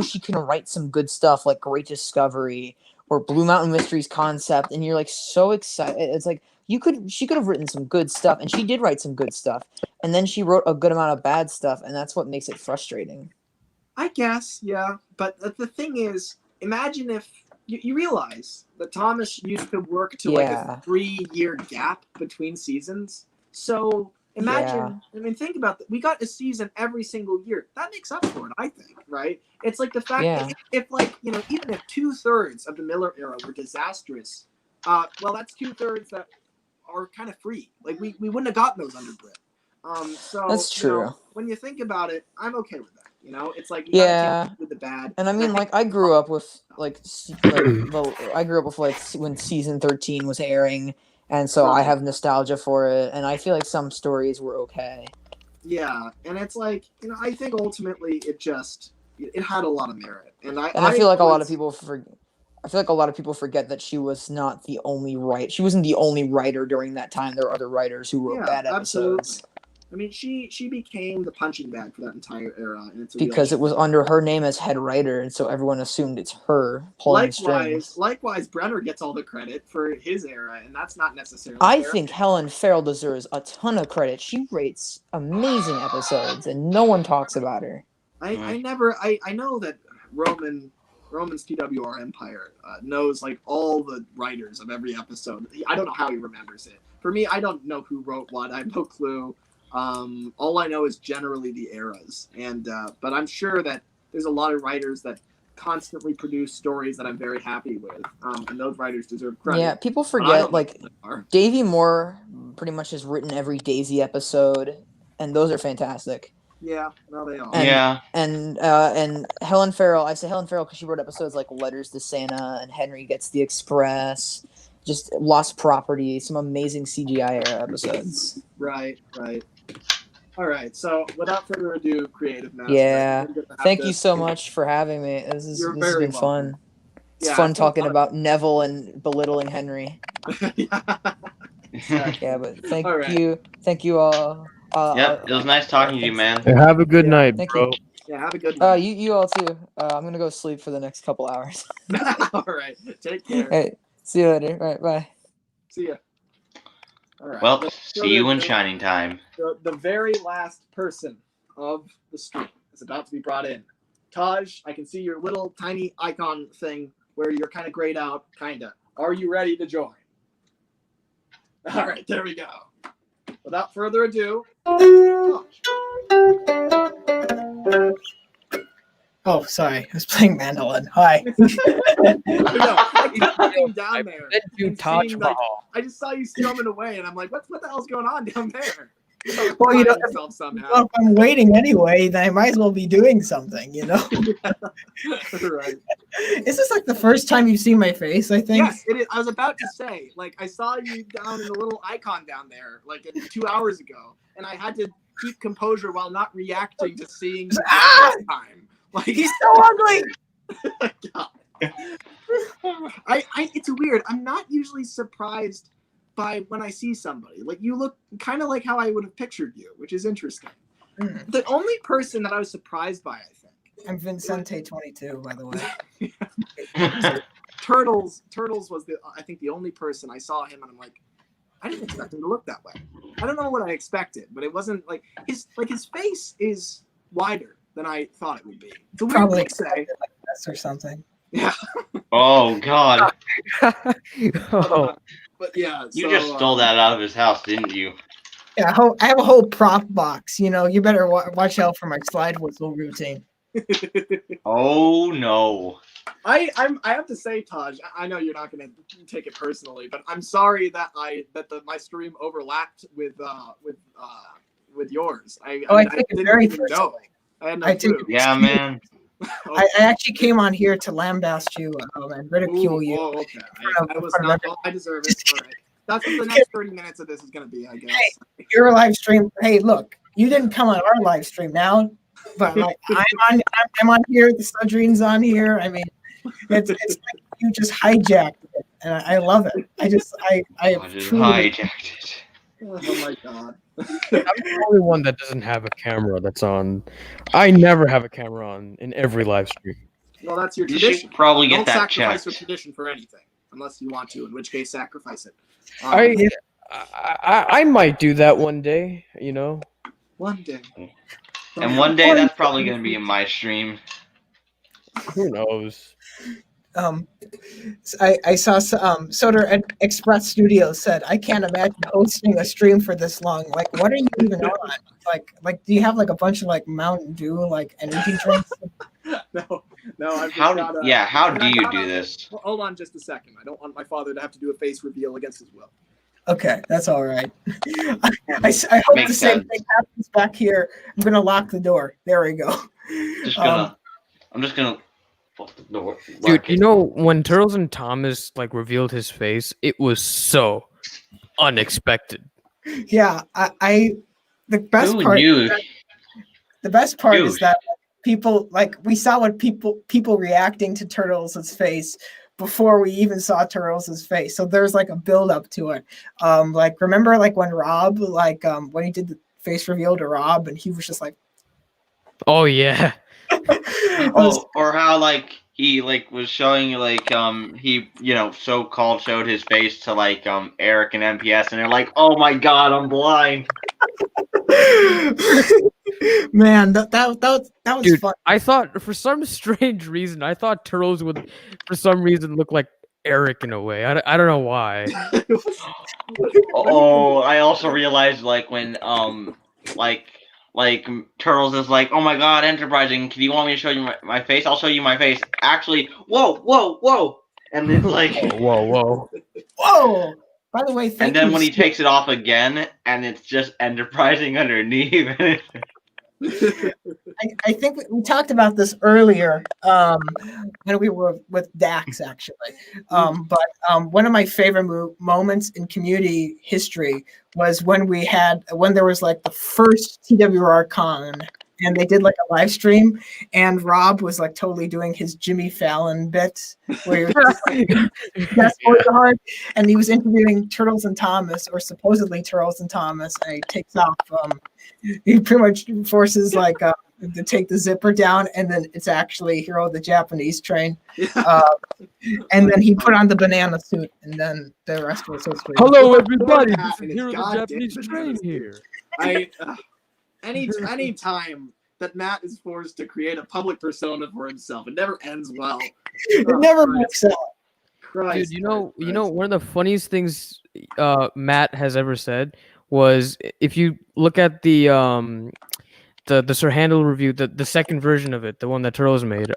she can write some good stuff like Great Discovery or Blue Mountain Mysteries concept, and you're so excited. It's she could have written some good stuff, and she did write some good stuff, and then she wrote a good amount of bad stuff, and that's what makes it frustrating. I guess, yeah. But the thing is, imagine if you realize that Thomas used to work to like a 3-year gap between seasons. So imagine, I mean, think about that. We got a season every single year. That makes up for it, I think, right? It's like the fact that if like, you know, even if 2/3 of the Miller era were disastrous, well, that's 2/3 that are kind of free. Like we wouldn't have gotten those under Brit. So That's true. You know, when you think about it, I'm okay with that. You know, it's like you gotta take with the bad. And I mean, like I grew up with I grew up with like when season 13 was airing, and so I have nostalgia for it. And I feel like some stories were okay. Yeah, and it's like, you know, I think ultimately it had a lot of merit, and I feel like a lot of people forget that she was not the only She wasn't the only writer during that time. There were other writers who wrote bad episodes. Absolutely. I mean, she became the punching bag for that entire era, and it's because it was under her name as head writer, and so everyone assumed it's her pulling the strings. Likewise, Brenner gets all the credit for his era, and that's not necessarily. I think Helen Farrell deserves a ton of credit. She rates amazing episodes, and no one talks about her. I know that Roman's TWR Empire knows like all the writers of every episode. I don't know how he remembers it. For me, I don't know who wrote what. I have no clue. All I know is generally the eras, and but I'm sure that there's a lot of writers that constantly produce stories that I'm very happy with, and those writers deserve credit. Yeah, people forget like Davey Moore pretty much has written every Daisy episode, and those are fantastic. Yeah, no, they are. And Helen Farrell, I say Helen Farrell because she wrote episodes like Letters to Santa and Henry Gets the Express, just Lost Property, some amazing CGI era episodes. Right. All right, so without further ado, Creative Master. Yeah, thank you so much for having me. This has been fun. It's fun talking about Neville and belittling Henry. Yeah, but thank you all. Yep, it was nice talking to you, man. Yeah, have a good night, bro. Yeah, have a good night. You all too. I'm gonna go sleep for the next couple hours. All right, take care. Hey, see you later. All right, bye. See ya. All right. Well, see you in Shining Time. The very last person of the stream is about to be brought in. Taj, I can see your little tiny icon thing where you're kind of grayed out, kinda. Are you ready to join? All right, there we go. Without further ado, Oh, sorry. I was playing mandolin. Hi. I kept being down there. I just saw you strumming away, and I'm like, what the hell's going on down there? Well, if I'm waiting anyway, then I might as well be doing something, you know? Right. Is this like the first time you've seen my face, I think? Yes, it is. I was about to say, like, I saw you down in the little icon down there, like 2 hours ago, and I had to keep composure while not reacting to seeing you this time. Like, he's so ugly! It's weird. I'm not usually surprised by when I see somebody. Like, you look kind of like how I would have pictured you, which is interesting. Mm. The only person that I was surprised by, I think. I'm Vincente 22, by the way. Turtles was I think the only person I saw him and I'm like, I didn't expect him to look that way. I don't know what I expected, but it wasn't like his face is wider than I thought it would be. It's a weird Probably thing to say. like this or something. Yeah. Oh God. But yeah, you just stole that out of his house, didn't you? Yeah, I have a whole prop box. You know, you better watch out for my slide whistle routine. Oh no. I have to say, Taj, I know you're not going to take it personally, but I'm sorry that my stream overlapped with yours. I take it very personally. I had no clue. Yeah, man. I actually came on here to lambaste you and ridicule you. Oh, okay. I deserve it. All right. That's what the next 30 minutes of this is going to be, I guess. Hey, your live stream. Hey, look, you didn't come on our live stream now, but like I'm on here. The Sudrine's on here. I mean, it's like you just hijacked it, and I love it. I just hijacked it. Oh my God. I'm the only one that doesn't have a camera that's on. I never have a camera on in every live stream. Well, that's your You tradition. should probably get Don't that sacrifice checked. your tradition for anything, unless you want to, in which case sacrifice it. I might do that one day, you know. One day. And one day that's probably going to be in my stream. Who knows? I saw Soder Express Studios said, I can't imagine hosting a stream for this long. Like, what are you even on? Like, do you have like a bunch of like Mountain Dew, like energy drinks? No. I've How just got, how and do I you got do a- this? Hold on just a second. I don't want my father to have to do a face reveal against his will. Okay, that's all right. I hope Makes the same sense. thing happens back here. I'm gonna lock the door. There we go. I'm just gonna lock the door. Dude, you know when Turtles and Thomas like revealed his face, it was so unexpected. Yeah, the best Who part. knew? The best part is Dude. that people we saw what people reacting to Turtles' face before we even saw Turtles' face. So there's like a build up to it. Like remember like when Rob when he did the face reveal to Rob and he was just like, oh yeah. Or how like he like was showing like he so-called showed his face to like Eric and MPS and they're like, oh my god, I'm blind. Man, that was Dude, fun. I thought for some strange reason I thought Turtles would for some reason look like Eric in a way. I don't know why. Oh, I also realized like when like Turtles is like, oh my god, Enterprising, do you want me to show you my face? I'll show you my face. Actually, whoa. And it's like whoa. By the way, and then when he takes it off again and it's just Enterprising underneath. I think we talked about this earlier when we were with Dax, actually. But one of my favorite moments in community history was when there was like the first TWR con and they did like a live stream and Rob was like totally doing his Jimmy Fallon bit where he was just like, that's hard. And he was interviewing Turtles and Thomas, or supposedly Turtles and Thomas, and he takes off he pretty much forces like to take the zipper down, and then it's actually Hero of the Japanese Train. And then he put on the banana suit, and then the rest was history. Hello, everybody. This is Hero of the Japanese Train here. Any time that Matt is forced to create a public persona for himself, it never ends well. It never works out. Christ, Dude, you know, one of the funniest things Matt has ever said was if you look at the Sir Handel review, the second version of it, the one that Turtles made.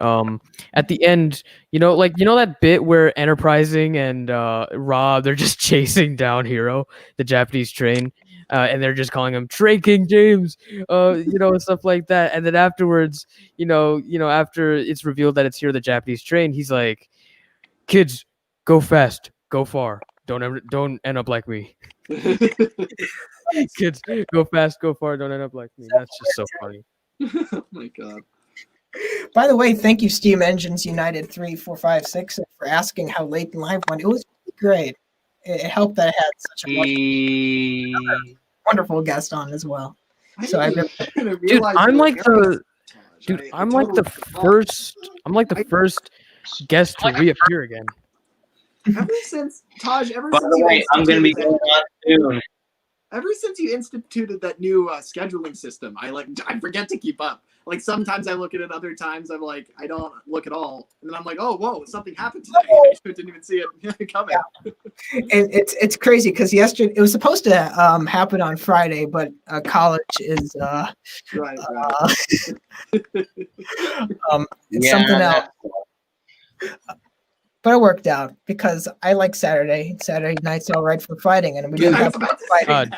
At the end, that bit where Enterprising and Rob, they're just chasing down Hero, the Japanese train, and they're just calling him Train King James, stuff like that. And then afterwards, after it's revealed that it's Hero, the Japanese train, he's like, "Kids, go fast, go far. Don't end up like me." Kids, go fast, go far, don't end up like me. That's just so funny. Oh my god. By the way, thank you, Steam Engines United 3456, for asking how late in live went. It was great. It helped that I had such a wonderful guest on as well. So I'm like the first guest to reappear again. Ever since Taj, By the way, I'm gonna be going on soon. Ever since you instituted that new scheduling system, I forget to keep up. Like sometimes I look at it, other times I'm like I don't look at all, and then I'm like, oh whoa, something happened today. I didn't even see it coming. Yeah. And it's crazy because yesterday it was supposed to happen on Friday, but college is right. It's something else. But it worked out because I like Saturday. Saturday night's all right for fighting, and we didn't have fighting.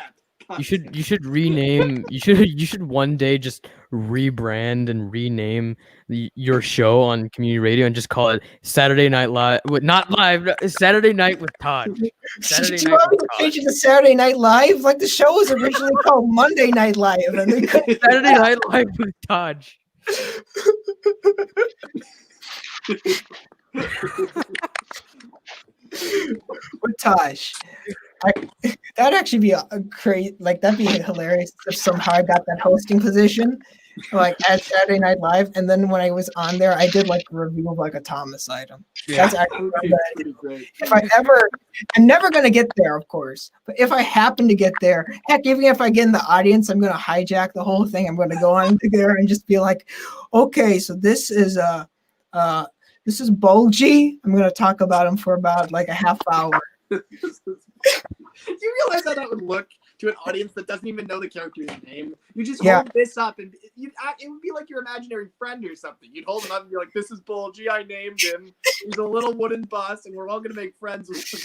You should rename. You should one day just rebrand and rename your show on community radio and just call it Saturday Night Live. Not live. Saturday Night with Todd. Saturday Do you Night want me with to Todd. change it to Saturday Night Live? Like the show was originally called Monday Night Live, and they couldn't. Saturday Night Live with Todd. With Taj. That'd actually be a great, that'd be hilarious if somehow I got that hosting position like at Saturday Night Live, and then when I was on there, I did like a review of like a Thomas item. Yeah. That's actually Pretty great. if I ever, I'm never gonna get there, of course. But if I happen to get there, heck, even if I get in the audience, I'm gonna hijack the whole thing. I'm gonna go on there and just be like, okay, so this is this is Bulgy. I'm gonna talk about him for about like a half hour. Do you realize how that would look to an audience that doesn't even know the character's name? You just hold this up, and it would be like your imaginary friend or something. You'd hold him up and be like, "This is Bulgy. I named him. He's a little wooden bus, and we're all gonna make friends with him."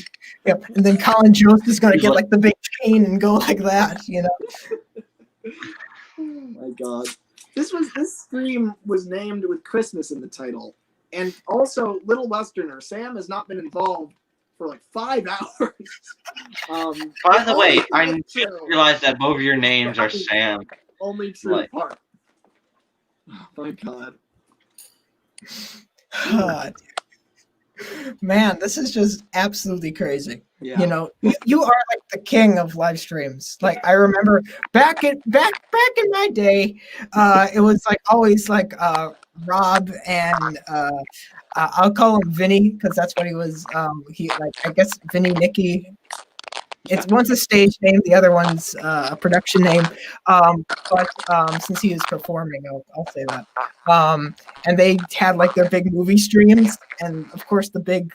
Yep. And then Colin Jost is gonna get like the big chain and go like that, you know. Oh my god. This stream was named with Christmas in the title. And also, Little Westerner, Sam has not been involved for like 5 hours. By the way, I just realized that both of your names are Sam. Only true part. Oh my god. Man, this is just absolutely crazy. Yeah. You know, you are like the king of live streams. Like I remember back in my day, it was like always like Rob and I'll call him Vinny because that's what he was. He like I guess Vinny Nicky. It's one's a stage name, the other one's a production name. But since he is performing, I'll say that. And they had like their big movie streams, and of course the big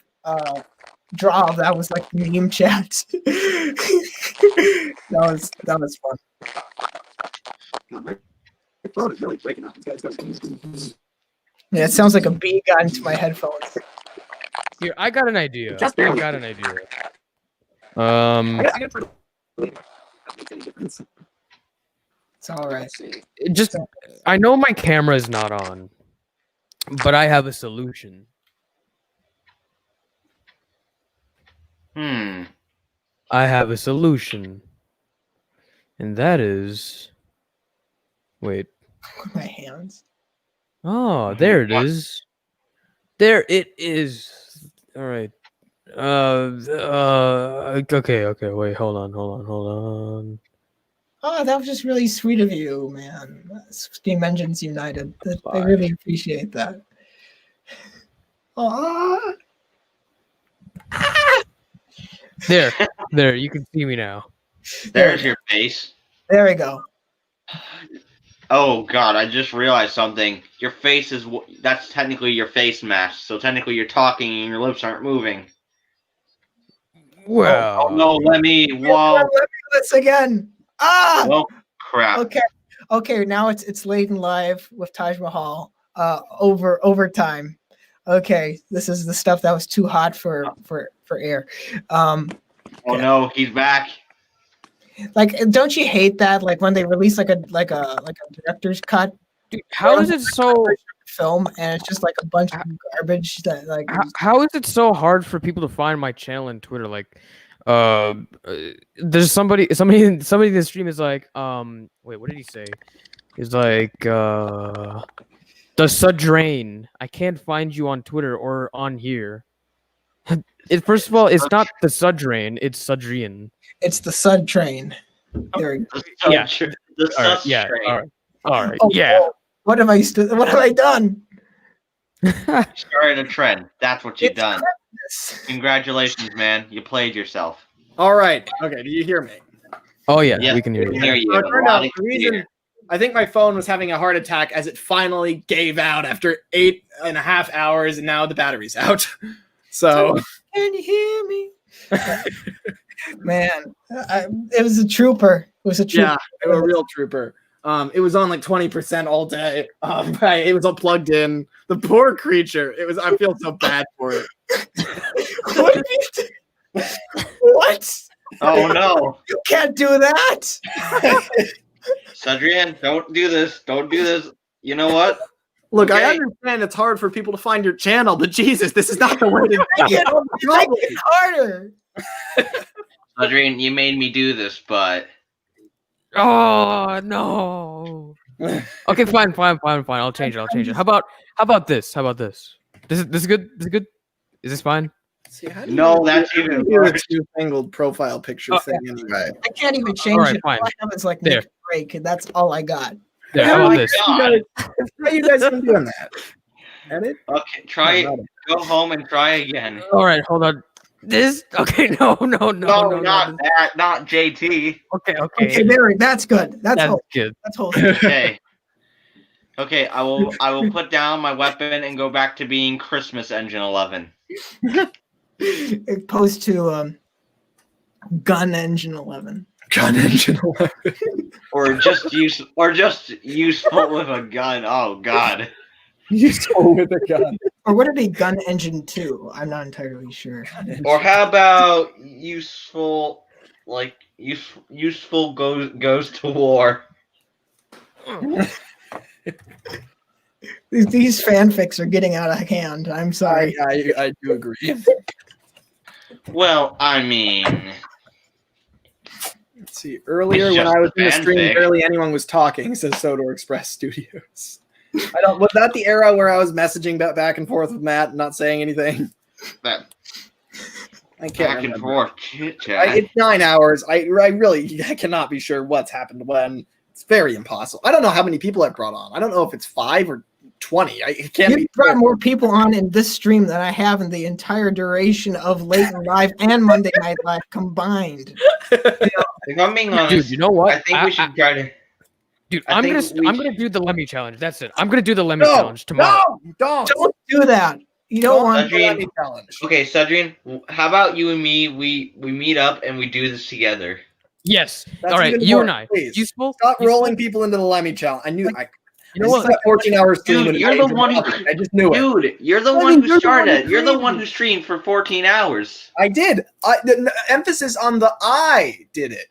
draw of that was like the meme chat. that was fun. My phone is really breaking up. Yeah, it sounds like a bee got into my headphones. Here, I got an idea. Just I barely. got an idea. It's all right. Just, I know my camera is not on, but I have a solution. I have a solution, and that is, wait. My hands. Oh, there it is. There it is. All right. Okay. Wait, hold on. Oh, that was just really sweet of you, man. Steam Engines United. I really appreciate that. Oh. There, you can see me now. There's your face. There we go. Oh god, I just realized something. Your face is that's technically your face mask. So technically you're talking and your lips aren't moving. Well, oh no, Lemmy. Whoa. Let me do this again. Ah. Oh crap. Okay. Now it's Layden live with Taj Mahal. Overtime. Okay, this is the stuff that was too hot for air. Oh no, he's back. Like, don't you hate that? Like when they release like a director's cut. Dude, how is it so film and it's just like a bunch of garbage that like. How is it so hard for people to find my channel on Twitter? Like, there's somebody in the stream is like, wait, what did he say? He's like, the Sudrain. I can't find you on Twitter or on here. First of all, it's not the Sudrain, it's Sudrian. It's the Sud Train. There we go. Yeah. The All right. Yeah. All right. Oh, Yeah. oh, what have I done? Started a trend. That's what you've done. Congratulations, man. You played yourself. All right. Okay. Do you hear me? Oh yeah, Yes, we can hear we you. can hear you. The reason I think my phone was having a heart attack as it finally gave out after 8.5 hours, and now the battery's out. So Can you hear me? Man, it was a trooper. It was a trooper. Yeah, a real trooper. It was on like 20% all day. It was all plugged in. The poor creature. I feel so bad for it. What did you do? What? Oh no! You can't do that. Sadrian, don't do this. Don't do this. You know what? Look, I understand it's hard for people to find your channel, but Jesus, this is not the way to do it. Make it harder. Adrian, you made me do this, but Oh no. Okay, fine. I'll change it. How about this? This is good. Is this fine? See, no, that's even do a worse. two-angled profile picture thing anyway. I can't even change All right, it. fine. All I have is like There. Nick Drake, and that's all I got. Yeah, how about this? God. How you guys been doing that? Edit? Okay, try it. Go home and try again. All right, hold on. This? Okay, no, No, not that. Not JT. Okay. Okay, Barry, that's good. That's good. That's wholesome. Okay. Okay, I will put down my weapon and go back to being Christmas Engine 11. Opposed to Gun Engine 11. Gun Engine 11. or just useful with a gun. Oh God. Useful with a gun. Or would it be Gun Engine 2? I'm not entirely sure. Or how about useful, like useful goes to war. These fanfics are getting out of hand. I'm sorry. I do agree. Well, I mean, let's see. Earlier when I was in the stream, barely anyone was talking, says Sodor Express Studios. Was that the era where I was messaging back and forth with Matt and not saying anything? That I can't back and remember. forth chit chat. It's 9 hours. I cannot be sure what's happened when. It's very impossible. I don't know how many people I've brought on. I don't know if it's 5 or 20. It can't be. You've brought more people on in this stream than I have in the entire duration of Late and Live and Monday Night Live combined. If I'm being honest, Dude, you know what? I think we should try to. Dude, I'm gonna do the Lemmy challenge. That's it. I'm gonna do the Lemmy challenge tomorrow. Don't do that. You don't want the Cedrine, Lemmy challenge. Okay, Cedrine, how about you and me? We meet up and we do this together. Yes. That's All right, even you more, and I. please. Useful. Stop rolling people into the Lemmy challenge. I knew. You know what? 14 hours stream. Dude, you're the one who. I just knew it. Dude, you're the one who started. You're the one who streamed for 14 hours. I did. The emphasis on the I did it,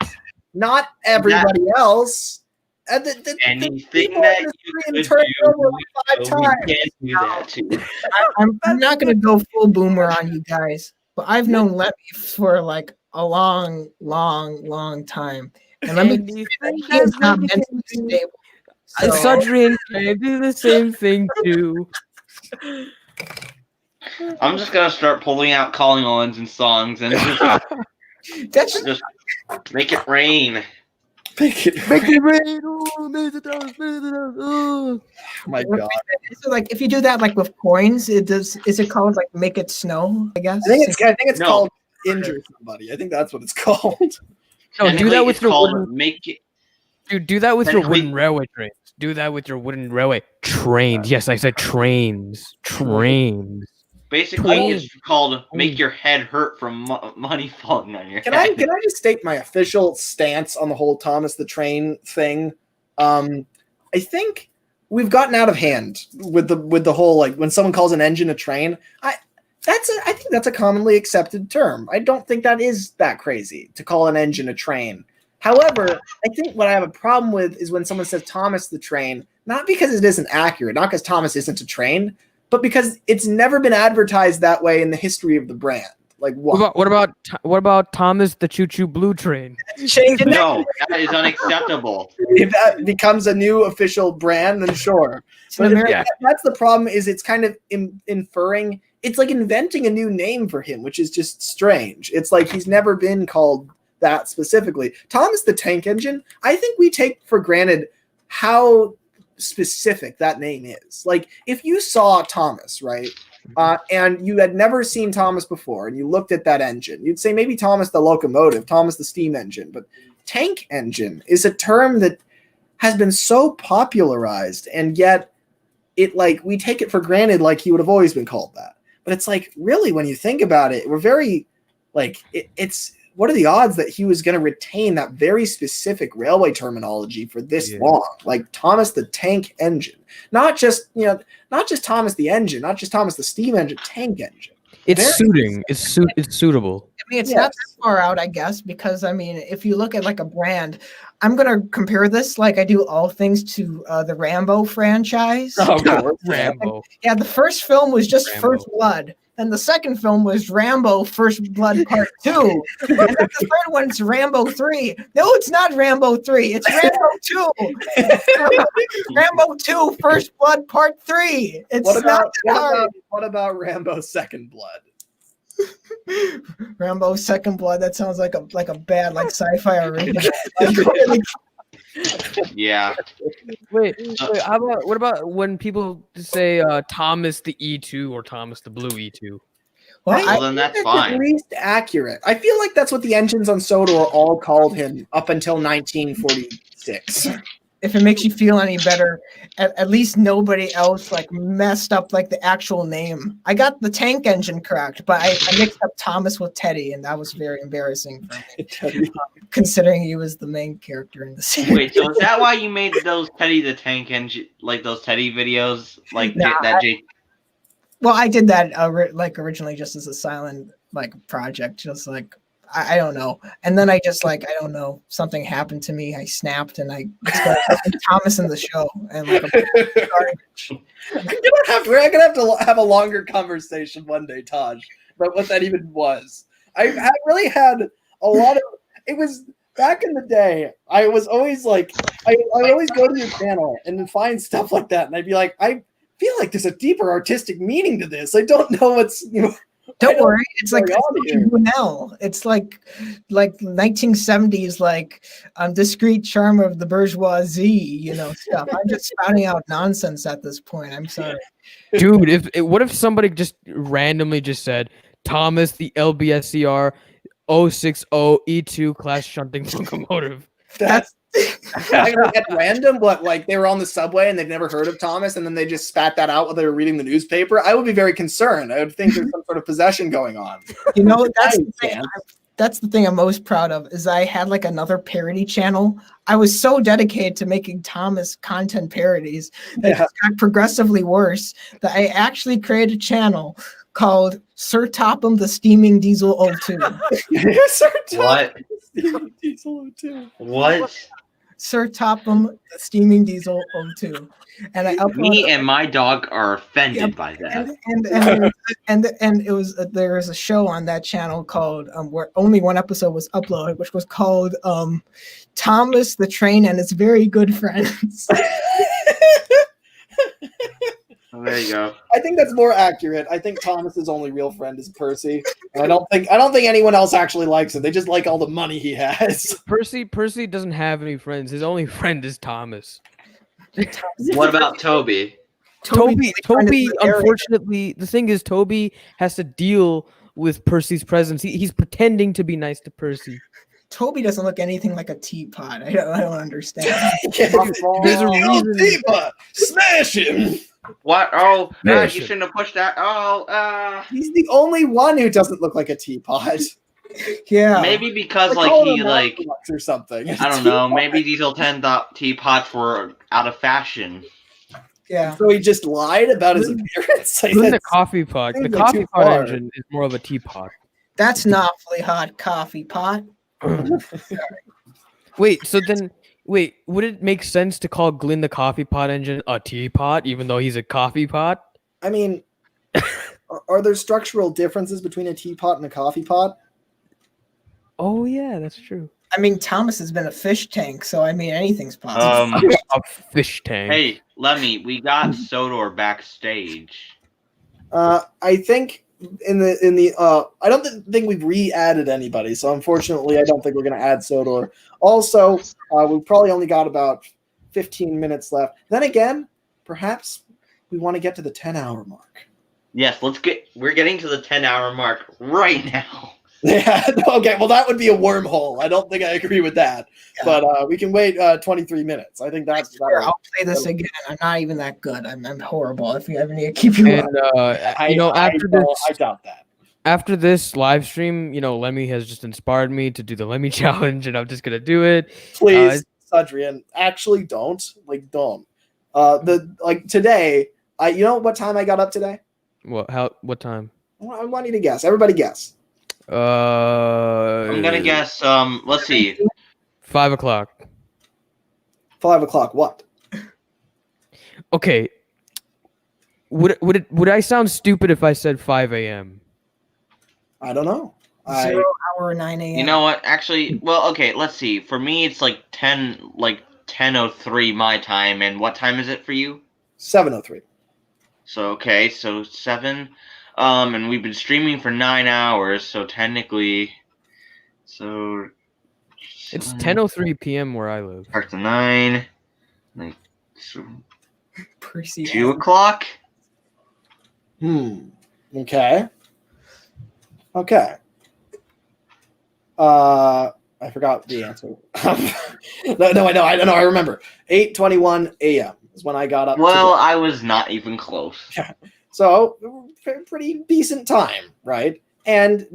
not everybody else. Anything that you could do, we can do that too. I'm not going to go full boomer on you guys, but I've known Lemmy for like a long time. And let me say that he is not mentally stable. Cedrine can do the same thing too. I'm just gonna start pulling out calling ons and songs and just make it rain. Make it rain. Oh my God. So like if you do that like with coins, is it called like make it snow, I guess? I think it's called injure somebody. I think that's what it's called. No, do that with your wooden make it. Dude, do that with your wooden railway trains. Do that with your wooden railway trains. Yes, I said trains. Trains. Basically, it's called make your head hurt from money falling on your Can head. I just state my official stance on the whole Thomas the Train thing? I think we've gotten out of hand with the whole like when someone calls an engine a train. I think that's a commonly accepted term. I don't think that is that crazy to call an engine a train. However, I think what I have a problem with is when someone says Thomas the Train, not because it isn't accurate, not because Thomas isn't a train, but because it's never been advertised that way in the history of the brand. Like what? What about Thomas the Choo Choo Blue Train? Change it. No, that is unacceptable. If that becomes a new official brand, then sure. But that's the problem. Is it's kind of inferring. It's like inventing a new name for him, which is just strange. It's like he's never been called that specifically. Thomas the Tank Engine, I think we take for granted how specific that name is. Like if you saw Thomas, right, and you had never seen Thomas before and you looked at that engine, you'd say maybe Thomas the locomotive, Thomas the steam engine, but tank engine is a term that has been so popularized, and yet it like we take it for granted like he would have always been called that. But it's like really when you think about it, we're very like it's what are the odds that he was going to retain that very specific railway terminology for this long? Like Thomas the Tank Engine, not just Thomas the engine, not just Thomas the steam engine, tank engine. It's suiting. It's suitable. I mean, it's not that far out, I guess, because I mean, if you look at like a brand, I'm gonna compare this like I do all things to the Rambo franchise. Oh, Rambo. Yeah, the first film was just First Blood. And the second film was Rambo First Blood Part 2. And then the third one's Rambo 3. No, it's not Rambo 3. It's Rambo 2. Rambo 2 First Blood Part 3. It's what about Rambo Second Blood? Rambo Second Blood. That sounds like a bad like sci-fi original. Yeah. Wait, what about when people say Thomas the E2 or Thomas the Blue E2? Well, then that's at fine. least accurate. I feel like that's what the engines on Sodor all called him up until 1946. If it makes you feel any better, at least nobody else like messed up like the actual name. I got the tank engine correct, but I mixed up Thomas with Teddy, and that was very embarrassing for me, considering he was the main character in the series. Wait, so is that why you made those Teddy the Tank engine, like those Teddy videos, like Well, I did that originally just as a silent like project, just like I don't know, and then I just like I don't know, something happened to me. I snapped and I started putting Thomas in the show, and like We're gonna have to have a longer conversation one day, Taj, about what that even was. I really had a lot of. It was back in the day. I was always like, I would always go to your channel and then find stuff like that, and I'd be like, I feel like there's a deeper artistic meaning to this. I don't know what's Don't worry, it's like here. now. It's like 1970s, like discreet charm of the bourgeoisie, stuff. I'm just spouting out nonsense at this point. I'm sorry, dude. What if somebody just randomly just said Thomas the LBSCR 060 E2 class shunting locomotive? That's at random, but like they were on the subway and they've never heard of Thomas, and then they just spat that out while they were reading the newspaper. I would be very concerned. I would think there's some sort of possession going on. That's the thing I'm most proud of is I had like another parody channel. I was so dedicated to making Thomas content parodies that it got progressively worse that I actually created a channel called Sir Topham the Steaming Diesel 02. Sir What? Steaming Diesel 02. What? Sir Topham the Steaming Diesel 02. And I uploaded Me and my dog are offended by that. and it was there was a show on that channel called where only one episode was uploaded, which was called Thomas the Train and Its Very Good Friends. Oh, there you go. I think that's more accurate. I think Thomas's only real friend is Percy. And I don't think anyone else actually likes it. They just like all the money he has. Percy doesn't have any friends. His only friend is Thomas. What about Toby? Toby, unfortunately, the thing is, Toby has to deal with Percy's presence. He's pretending to be nice to Percy. Toby doesn't look anything like a teapot. I don't understand. There's a reason. Teapot, smash him. What? Oh, God, Smash you him. shouldn't have pushed that. Oh, He's the only one who doesn't look like a teapot. Yeah. maybe because They call like he him like Matrox or something. I don't know. Maybe Diesel 10 thought teapots were out of fashion. Yeah. So he just lied about his appearance. Like, Even the that's- coffee pot. The seems like coffee too pot far. engine is more of a teapot. That's an awfully hot coffee pot. Wait, would it make sense to call Glyn the coffee pot engine a teapot, even though he's a coffee pot? I mean, are there structural differences between a teapot and a coffee pot? Oh yeah, that's true. I mean, Thomas has been a fish tank, so I mean, anything's possible. A fish tank. Hey, Lemmy, we got Sodor backstage. I think in the I don't think we've re-added anybody, so unfortunately, I don't think we're going to add Sodor. Also, we've probably only got about 15 minutes left. Then again, perhaps we want to get to the 10-hour mark. Yes, we're getting to the 10-hour mark right now. Yeah, okay, well, that would be a wormhole. I don't think I agree with that. Yeah. But we can wait 23 minutes. I think that's... I'll play this again. I'm not even that good. I'm horrible. If you ever need to keep you And, after this... I doubt that. After this live stream, Lemmy has just inspired me to do the Lemmy challenge, and I'm just going to do it. Please, Sadrian, actually don't. Don't. Today, you know what time I got up today? What time? I want you to guess. Everybody guess. I'm gonna guess. Let's see. 5 o'clock. 5 o'clock. What? Okay. Would I sound stupid if I said 5 a.m.? I don't know. 0 hour 9 a.m. You know what? Actually, well, okay. Let's see. For me, it's like 10:03 my time. And what time is it for you? 7:03. So 7. And we've been streaming for 9 hours, so technically, It's 10:03 p.m. where I live. Starts at 9. Like, Percy 2 o'clock. Okay. Okay. I forgot the answer. No, I know. I remember. 8:21 a.m. is when I got up. Well, I was not even close. Yeah. So, pretty decent time, right? And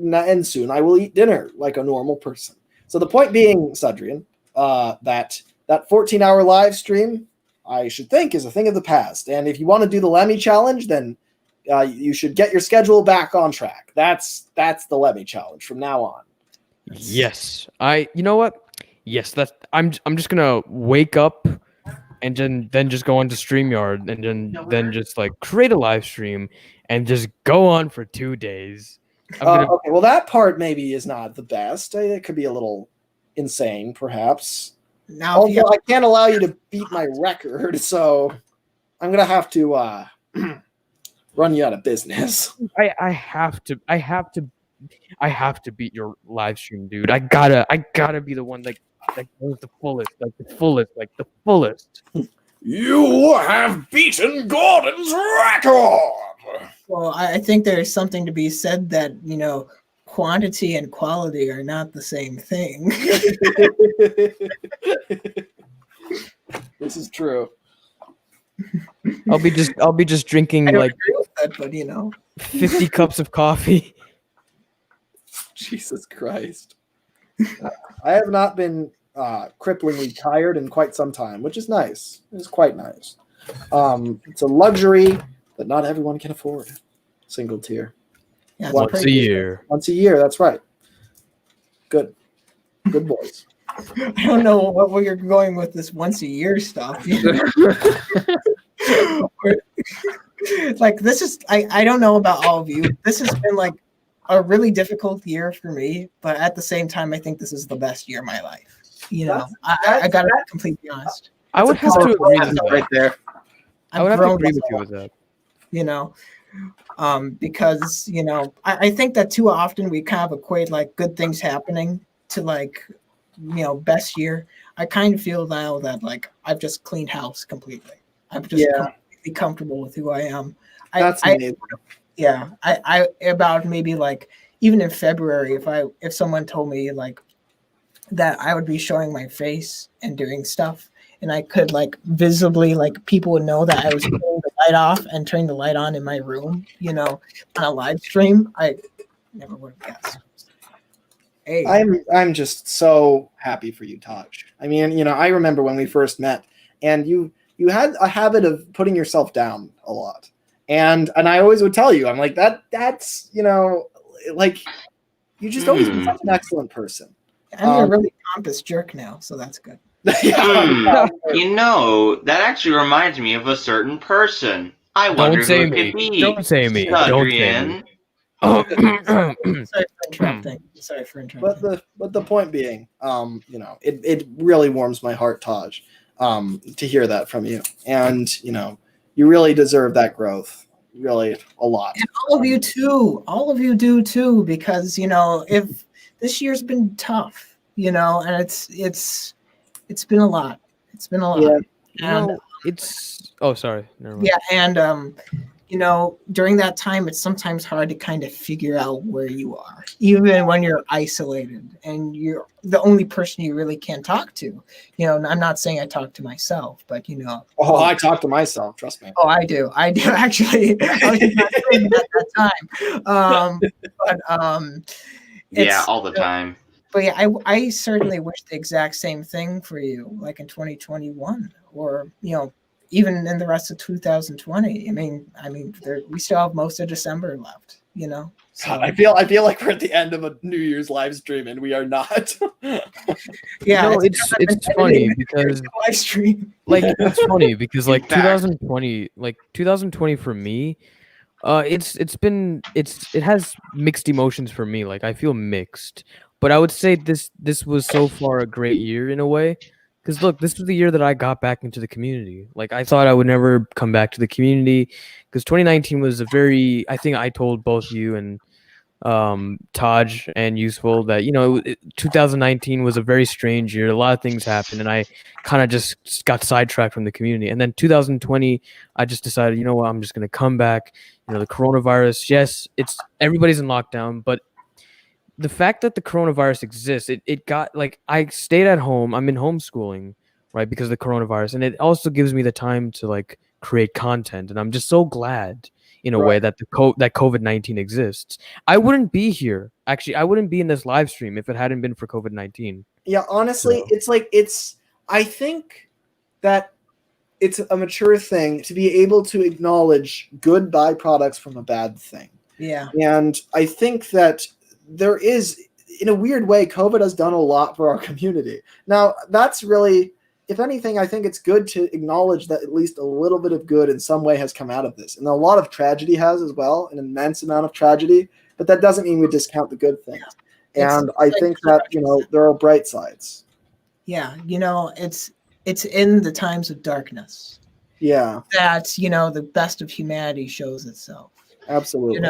soon I will eat dinner like a normal person. So the point being, Sudrian, that 14-hour live stream, I should think, is a thing of the past. And if you want to do the Lemmy challenge, then you should get your schedule back on track. That's the Lemmy challenge from now on. Yes, you know what? Yes, I'm just gonna wake up and then just go onto StreamYard and then just like create a live stream and just go on for 2 days. Okay, well that part maybe is not the best. It could be a little insane, perhaps. Now, although I can't allow you to beat my record, so I'm gonna have to run you out of business. I have to beat your live stream, dude. I gotta be the one that goes the fullest. You have beaten Gordon's record. Well, I think there's something to be said that, quantity and quality are not the same thing. This is true. I'll be just drinking like that, but 50 cups of coffee. Jesus Christ. I have not been cripplingly tired in quite some time, which is nice. It's quite nice. It's a luxury that not everyone can afford. Single tier. Yeah, once a year. Once a year, that's right. Good boys. I don't know where you're going with this once a year stuff. Like this is I don't know about all of you. This has been like a really difficult year for me, but at the same time, I think this is the best year of my life. I gotta be completely honest. I would have to agree with that right there. I would have to agree with you with that. Because I think that too often we kind of equate like good things happening to like best year. I kind of feel now that like I've just cleaned house completely. I'm just completely comfortable with who I am. That's amazing. I about maybe like even in February, if someone told me like that I would be showing my face and doing stuff, and I could like visibly like people would know that I was turning the light off and turning the light on in my room, on a live stream, I never would have guessed. Hey. I'm just so happy for you, Taj. I mean, I remember when we first met, and you had a habit of putting yourself down a lot. And I always would tell you, I'm like, that's like you just always been such an excellent person. I'm a really pompous jerk now, so that's good. That actually reminds me of a certain person. I wonder who it could be. Don't say me. Adrian. Sorry for interrupting. But the point being, it really warms my heart, Taj, to hear that from you. And you really deserve that growth, really a lot. And all of you too. All of you do too, because if this year's been tough, and it's been a lot. It's been a lot. Yeah. And, sorry. Never mind. Yeah, and during that time, it's sometimes hard to kind of figure out where you are, even when you're isolated and you're the only person you really can talk to. I'm not saying I talk to myself, but I talk to myself. Trust me. Oh, I do actually. I was not saying it at that time. Yeah, all the time. But yeah, I certainly wish the exact same thing for you, like in 2021, or even in the rest of 2020. I mean, we still have most of December left. So. God, I feel like we're at the end of a New Year's live stream, and we are not. Yeah, it's funny because live stream. Like it's funny because like 2020 for me, it has mixed emotions for me. Like I feel mixed. But I would say this was so far a great year in a way. Because look, this was the year that I got back into the community. Like I thought I would never come back to the community because 2019 was I think I told both you and Taj and Useful that 2019 was a very strange year. A lot of things happened, and I kind of just got sidetracked from the community. And then 2020, I just decided, you know what, I'm just gonna come back. The coronavirus. Yes, it's everybody's in lockdown, but the fact that the coronavirus exists, it got like I stayed at home. I'm in homeschooling, right, because of the coronavirus, and it also gives me the time to like create content, and I'm just so glad in a way that that COVID-19 exists. I wouldn't be here. Actually, I wouldn't be in this live stream if it hadn't been for COVID-19. Yeah, honestly, I think that it's a mature thing to be able to acknowledge good byproducts from a bad thing. Yeah. And I think that there is, in a weird way, COVID has done a lot for our community. Now, that's really, if anything, I think it's good to acknowledge that at least a little bit of good in some way has come out of this. And a lot of tragedy has as well, an immense amount of tragedy, but that doesn't mean we discount the good things. And I think that, there are bright sides. Yeah, it's in the times of darkness. Yeah. That, the best of humanity shows itself. Absolutely.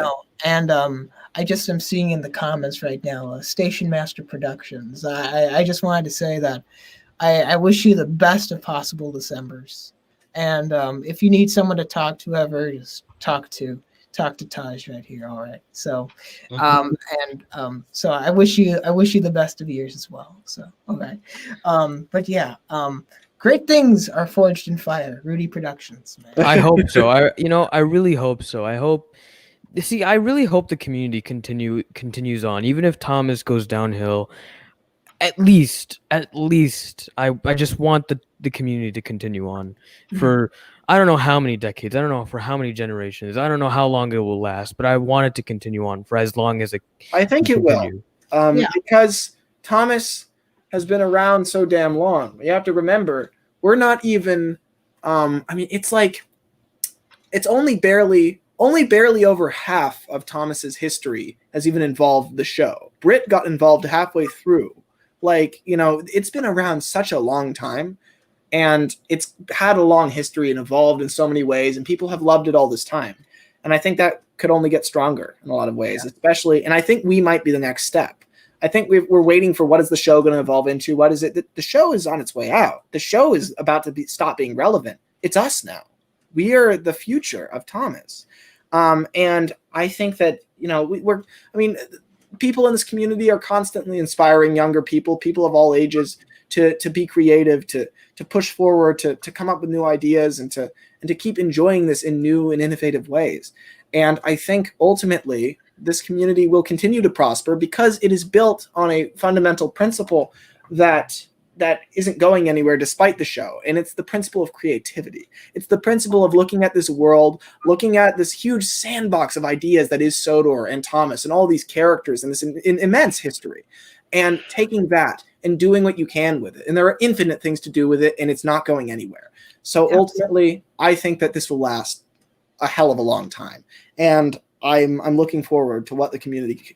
And I just am seeing in the comments right now, Station Master Productions. I just wanted to say that I wish you the best of possible Decembers. And if you need someone to talk to ever, just talk to Taj right here. All right. So, so I wish you the best of years as well. So, okay. But yeah, great things are forged in fire. Rudy Productions, man. I hope so. I really hope so. I really hope the community continues on, even if Thomas goes downhill. At least, I just want the community to continue on for I don't know how many decades. I don't know for how many generations. I don't know how long it will last, but I want it to continue on for as long as it. I think it will, because Thomas has been around so damn long. You have to remember, we're not even. It's like it's only barely over half of Thomas's history has even involved the show. Britt got involved halfway through. It's been around such a long time, and it's had a long history and evolved in so many ways, and people have loved it all this time. And I think that could only get stronger in a lot of ways, especially, and I think we might be the next step. I think we're waiting for what is the show going to evolve into? What is it? The show is on its way out. The show is about to stop being relevant. It's us now. We are the future of Thomas. And I think that, people in this community are constantly inspiring younger people of all ages to be creative, to push forward, to come up with new ideas, and to keep enjoying this in new and innovative ways. And I think ultimately this community will continue to prosper because it is built on a fundamental principle that isn't going anywhere despite the show. And it's the principle of creativity. It's the principle of looking at this world, looking at this huge sandbox of ideas that is Sodor and Thomas and all these characters and this immense history, and taking that and doing what you can with it. And there are infinite things to do with it, and it's not going anywhere. So ultimately, I think that this will last a hell of a long time. And I'm looking forward to what the community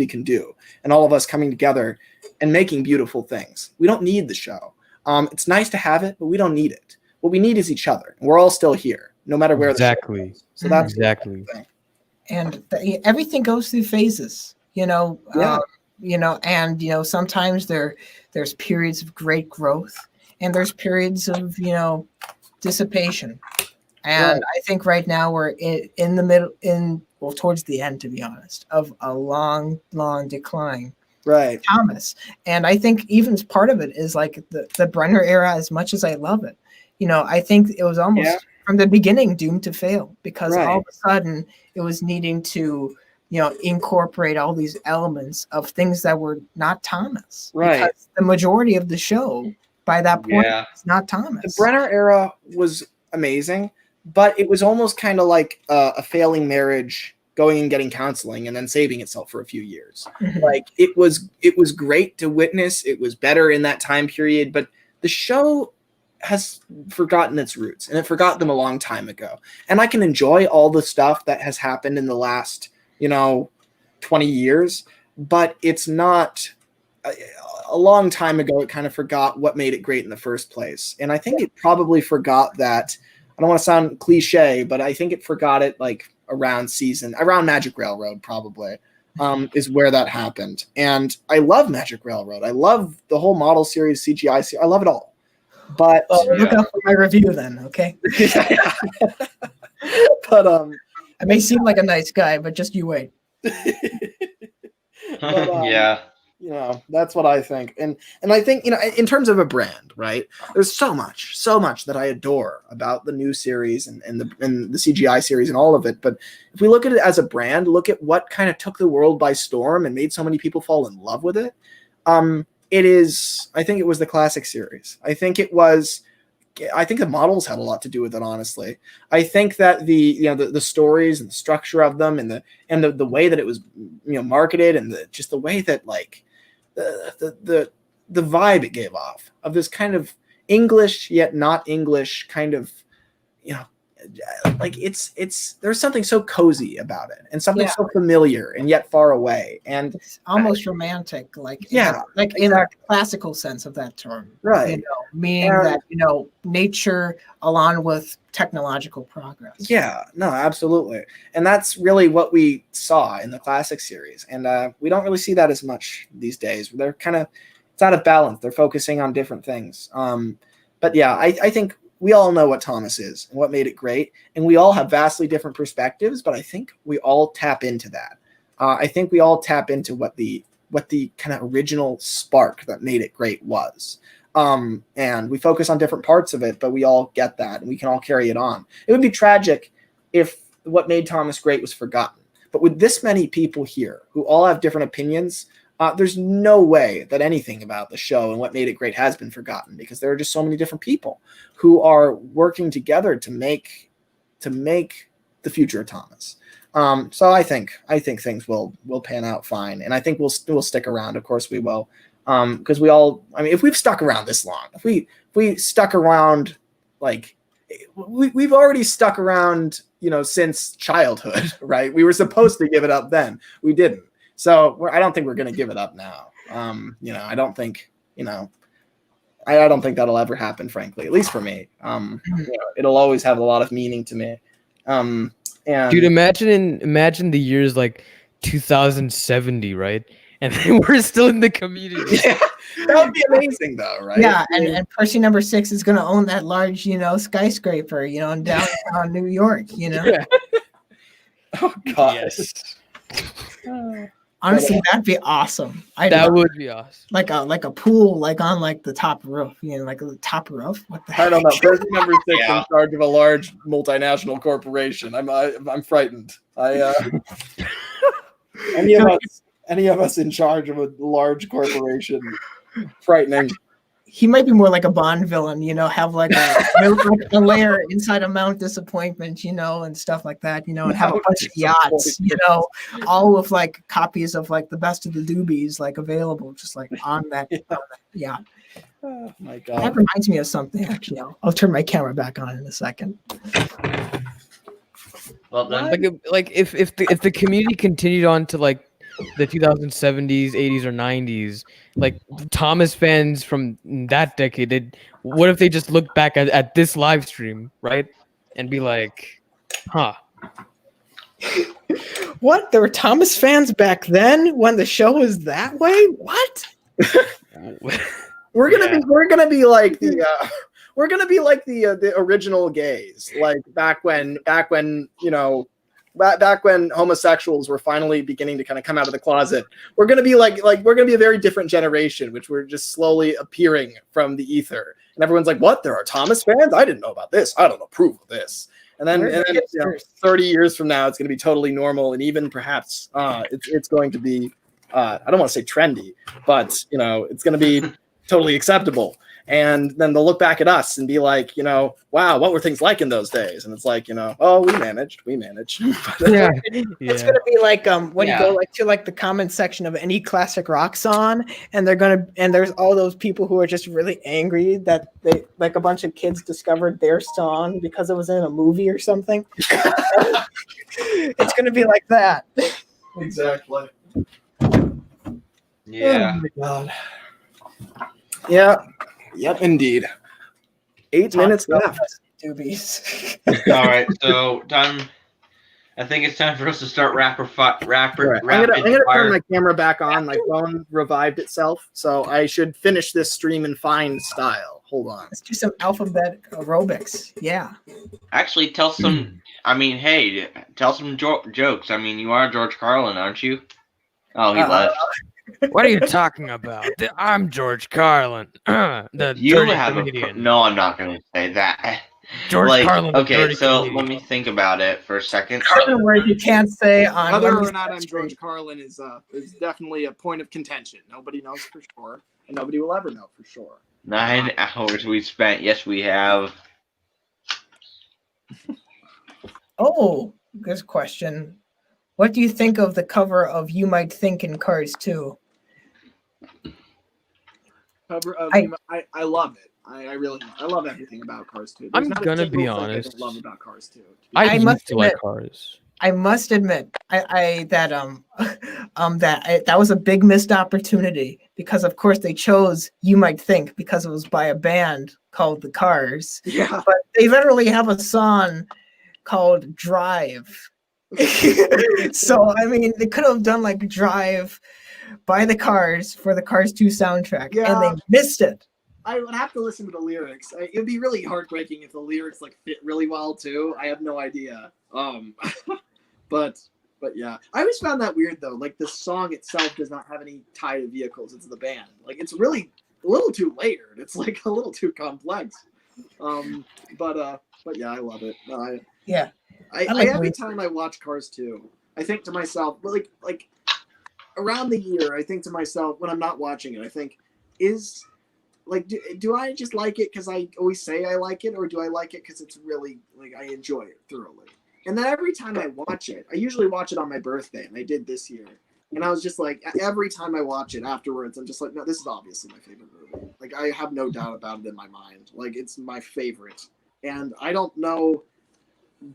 can do, and all of us coming together and making beautiful things. We don't need the show. It's nice to have it, but we don't need it. What we need is each other. And we're all still here, no matter where. Exactly. The show goes. So that's exactly. And everything goes through phases, and sometimes there's periods of great growth, and there's periods of dissipation. And I think right now we're in the middle, towards the end, to be honest, of a long, long decline. Right. Thomas. And I think even part of it is like the Brenner era, as much as I love it, I think it was almost from the beginning doomed to fail, because all of a sudden it was needing to, incorporate all these elements of things that were not Thomas. Right. Because the majority of the show by that point is not Thomas. The Brenner era was amazing, but it was almost kind of like a failing marriage going and getting counseling and then saving itself for a few years. Like it was great to witness. It was better in that time period, but the show has forgotten its roots, and it forgot them a long time ago. And I can enjoy all the stuff that has happened in the last, 20 years, but it's not a long time ago. It kind of forgot what made it great in the first place. And I think it probably forgot that. I don't want to sound cliche, but I think it forgot it like around Magic Railroad, probably. is where that happened. And I love Magic Railroad. I love the whole model series, CGI series. I love it all. But look out for my review then, okay? But I may seem like a nice guy, but just you wait. But, Yeah. you know, that's what I think. And I think, you know, in terms of a brand, right? There's so much that I adore about the new series and the CGI series and all of it. But if we look at it as a brand, look at what kind of took the world by storm and made so many people fall in love with it. I think it was the classic series. I think the models had a lot to do with it, honestly. I think that the stories and the structure of them and the way that it was, you know, marketed and just the way that, like, the vibe it gave off of this kind of English yet not English kind of, you know, like there's something so cozy about it and something so familiar and yet far away, and it's almost romantic, like in the classical sense of that term, right? You know, meaning that, you know, nature along with technological progress. Yeah, no, absolutely, and that's really what we saw in the classic series, and we don't really see that as much these days. They're it's out of balance. They're focusing on different things. But yeah, I think we all know what Thomas is and what made it great, and we all have vastly different perspectives, but I think we all tap into that. I think we all tap into what the kind of original spark that made it great was. And we focus on different parts of it, but we all get that and we can all carry it on. It would be tragic if what made Thomas great was forgotten. But with this many people here who all have different opinions, there's no way that anything about the show and what made it great has been forgotten, because there are just so many different people who are working together to make the future of Thomas. So I think things will pan out fine, and I think we'll stick around. Of course we will, because we all. I mean, if we've stuck around this long, if we stuck around, like we've already stuck around, you know, since childhood, right? We were supposed to give it up then, we didn't. So I don't think we're going to give it up now. You know, I don't think that'll ever happen, frankly, at least for me. You know, it'll always have a lot of meaning to me. And dude, imagine the years like 2070, right? And we're still in the community. Yeah, that would be amazing, though, right? Yeah, and Percy number 6 is going to own that large, you know, skyscraper, you know, in downtown New York, you know. Yeah. Oh God. Yes. Honestly, that'd be awesome. That would be awesome. Like a pool, like on like the top roof, you know, like the top roof. What the heck? I don't know. Person number 6 in charge of a large multinational corporation. I'm frightened. Any of us in charge of a large corporation, frightening. He might be more like a Bond villain, you know, have like a lair inside of Mount Disappointment, you know, and stuff like that, you know, and have a bunch of yachts, you know, all with like copies of like the best of the doobies like available, just like on that yacht. Oh my God. That reminds me of something, actually. I'll turn my camera back on in a second. Well done. Like if the community continued on to like the 2070s, 80s, or 90s, like Thomas fans from that decade, what if they just look back at this live stream, right, and be like, huh? What? There were Thomas fans back then when the show was that way? What? We're gonna be like the original gays, like back when you know. Back when homosexuals were finally beginning to kind of come out of the closet. We're gonna be like we're gonna be a very different generation, which we're just slowly appearing from the ether, and everyone's like, "What? There are Thomas fans? I didn't know about this. I don't approve of this." And then, you know, 30 years from now, it's gonna be totally normal, and even perhaps it's going to be I don't want to say trendy, but you know, it's gonna be totally acceptable. And then they'll look back at us and be like, you know, wow, what were things like in those days? And it's like, you know, oh, we managed. Yeah. It's gonna be like when you go like to like the comment section of any classic rock song, and there's all those people who are just really angry that they like a bunch of kids discovered their song because it was in a movie or something. It's gonna be like that. Exactly. Yeah. Oh my God. Yeah. Yep, indeed. 8 minutes left. Doobies. All right, so time I think it's time for us to start rapid I'm gonna turn my camera back on. My phone revived itself, so I should finish this stream in fine style. Hold on. Let's do some alphabet aerobics. Yeah. Actually, tell some. I mean, hey, tell some jokes. I mean, you are George Carlin, aren't you? Oh, he left. What are you talking about? I'm George Carlin, the You dirty have comedian. No, I'm not going to say that. George Carlin, the Okay, dirty so comedian. let me think about it for a second. Certain words you can't say on Whether Lemmy's or not I'm stream. George Carlin is definitely a point of contention. Nobody knows for sure, and nobody will ever know for sure. 9 hours we spent. Yes, we have. Oh, good question. What do you think of the cover of You Might Think in Cars 2? Cover of I love it. I really love everything about Cars 2. There's I'm not a gonna single be thing honest. I don't love about Cars 2. I must used to like admit- Cars. I must admit, that was a big missed opportunity because, of course, they chose You Might Think because it was by a band called The Cars. Yeah. But they literally have a song called Drive. So, I mean, they could have done like Drive by The Cars for the Cars 2 soundtrack, and they missed it. I would have to listen to the lyrics. It would be really heartbreaking if the lyrics like fit really well too. I have no idea. But yeah, I always found that weird though. Like the song itself does not have any tie to vehicles. It's the band. Like it's really a little too layered. It's like a little too complex. But yeah, I love it. Every time I watch Cars 2, I think to myself, like around the year, I think to myself when I'm not watching it, I think do I just like it because I always say I like it, or do I like it because it's really like I enjoy it thoroughly? And then every time I watch it, I usually watch it on my birthday, and I did this year. And I was just like, every time I watch it afterwards, I'm just like, no, this is obviously my favorite movie. Like I have no doubt about it in my mind. Like it's my favorite, and I don't know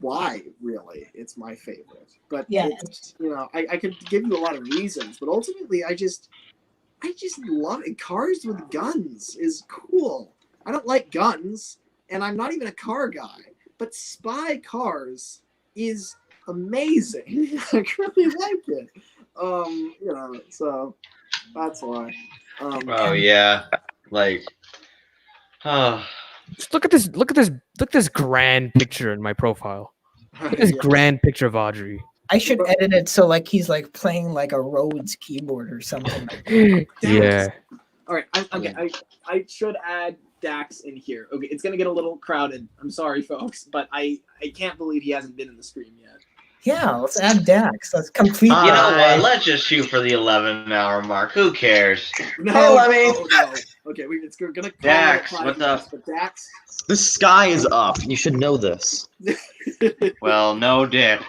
why really it's my favorite. But yeah, I could give you a lot of reasons, but ultimately I just love it. Cars with guns is cool. I don't like guns, and I'm not even a car guy. But Spy Cars is amazing. I really like it. So that's why. Oh yeah, like. Just look at this grand picture in my profile. Look at this grand picture of Audrey. I should edit it so like he's like playing like a Rhodes keyboard or something. Yeah. All right. I should add Dax in here. Okay, it's gonna get a little crowded. I'm sorry, folks, but I can't believe he hasn't been in the stream yet. Yeah, let's add Dax. Let's complete. You know what? Let's just shoot for the 11-hour mark. Who cares? No, Lemmy. No. Okay, we're gonna call Dax, it what's up? But Dax. The sky is up. You should know this. Well, no dick.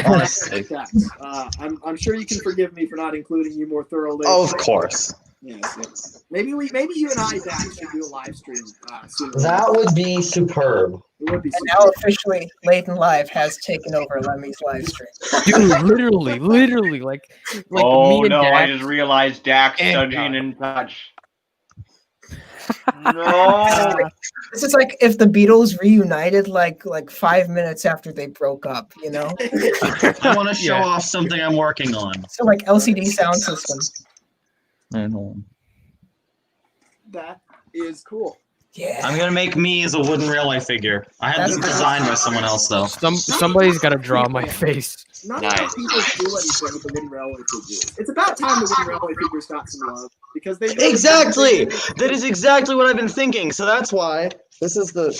Honestly. Dax, I'm sure you can forgive me for not including you more thoroughly. Oh, of course. Yes. Maybe you and I, Dax, should do a live stream soon. That would be superb. It would be and now officially, Leighton Live has taken over Lemmy's live stream. Dude, literally, like oh me and no! Dax I just realized Dax and Sudging in touch. No. This is like if the Beatles reunited like 5 minutes after they broke up, you know? I want to show off something I'm working on. So like LCD sound system. That is cool. Yeah. I'm gonna make me as a wooden railway figure. I had this designed by someone else though. Somebody's got to draw my face. Not enough people do anything with the wooden railway figures. It's about time the wooden railway figures got some love because they Exactly. That is exactly what I've been thinking. So that's why this is the.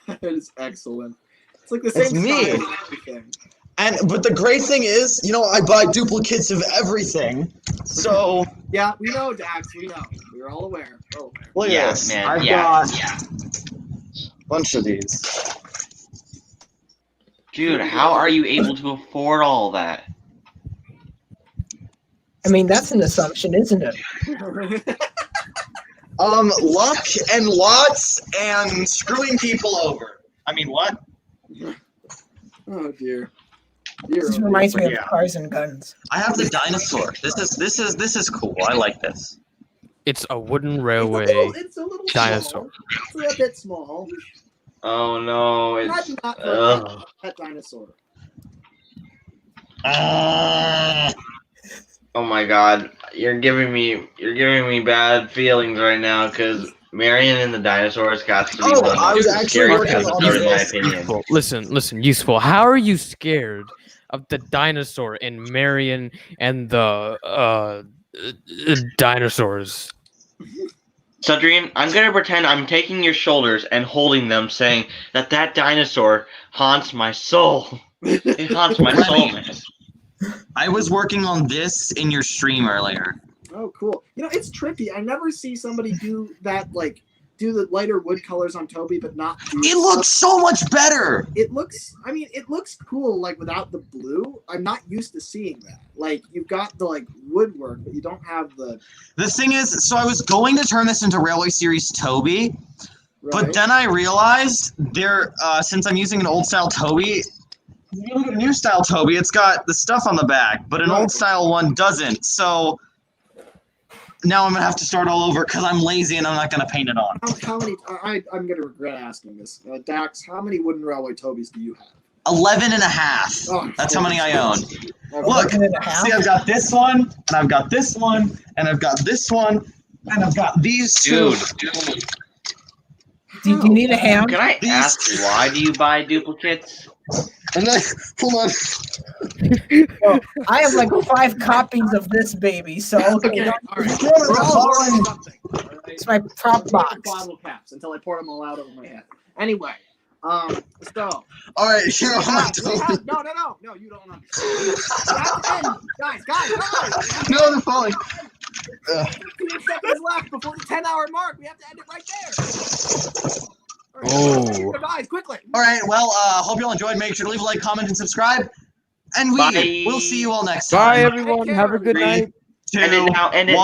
That is excellent. It's like the same It's me. style and everything. But the great thing is, I buy duplicates of everything. So yeah, we know, Dax. We know. We're all aware. Look at this. Man, I've got a bunch of these. Dude, how are you able to afford all that? I mean, that's an assumption, isn't it? Luck and lots and screwing people over. I mean, what? Oh dear. This reminds me of Cars and Guns. I have the dinosaur. This is cool. I like this. It's a wooden railway It's a little dinosaur. Small. It's a bit small. Oh no, it's Imagine that for a pet dinosaur. Oh my god, you're giving me bad feelings right now because Marion and the Dinosaurs got to be one of the scariest episodes in my opinion. Listen, useful. How are you scared of the dinosaur in Marion and the dinosaurs? Sudrine, I'm gonna pretend I'm taking your shoulders and holding them, saying that dinosaur haunts my soul. It haunts my soul, man. I was working on this in your stream earlier. Oh, cool. You know, it's trippy. I never see somebody do that, like, do the lighter wood colors on Toby, but not do... It looks so much better! It looks cool, like, without the blue. I'm not used to seeing that. Like, you've got the, like, woodwork, but you don't have the... The thing is, so I was going to turn this into Railway Series Toby, but then I realized since I'm using an old-style Toby... If you look at a new style Toby, it's got the stuff on the back, but an old style one doesn't. So now I'm gonna have to start all over because I'm lazy and I'm not gonna paint it on. How many? I'm gonna regret asking this, Dax. How many wooden railway Tobys do you have? 11 and a half. Oh, that's how many I own. Okay. Look, see, I've got this one, and I've got this one, and I've got this one, and I've got these two. Dude. Do you need a ham? Can I ask why do you buy duplicates? And then, hold on. Well, I have like 5 copies of this baby, so Okay, it's my prop box. Bottle caps until I pour them all out over my head. Anyway, so. All right, here no, you don't understand. We have to end, guys. No, they're falling. 15 seconds left before the 10-hour mark. We have to end it right there. Oh. Guys, quickly. All right, well, hope you all enjoyed. Make sure to leave a like, comment, and subscribe. And we'll see you all next time. Bye, everyone. Have a good night. 3, 2, 1.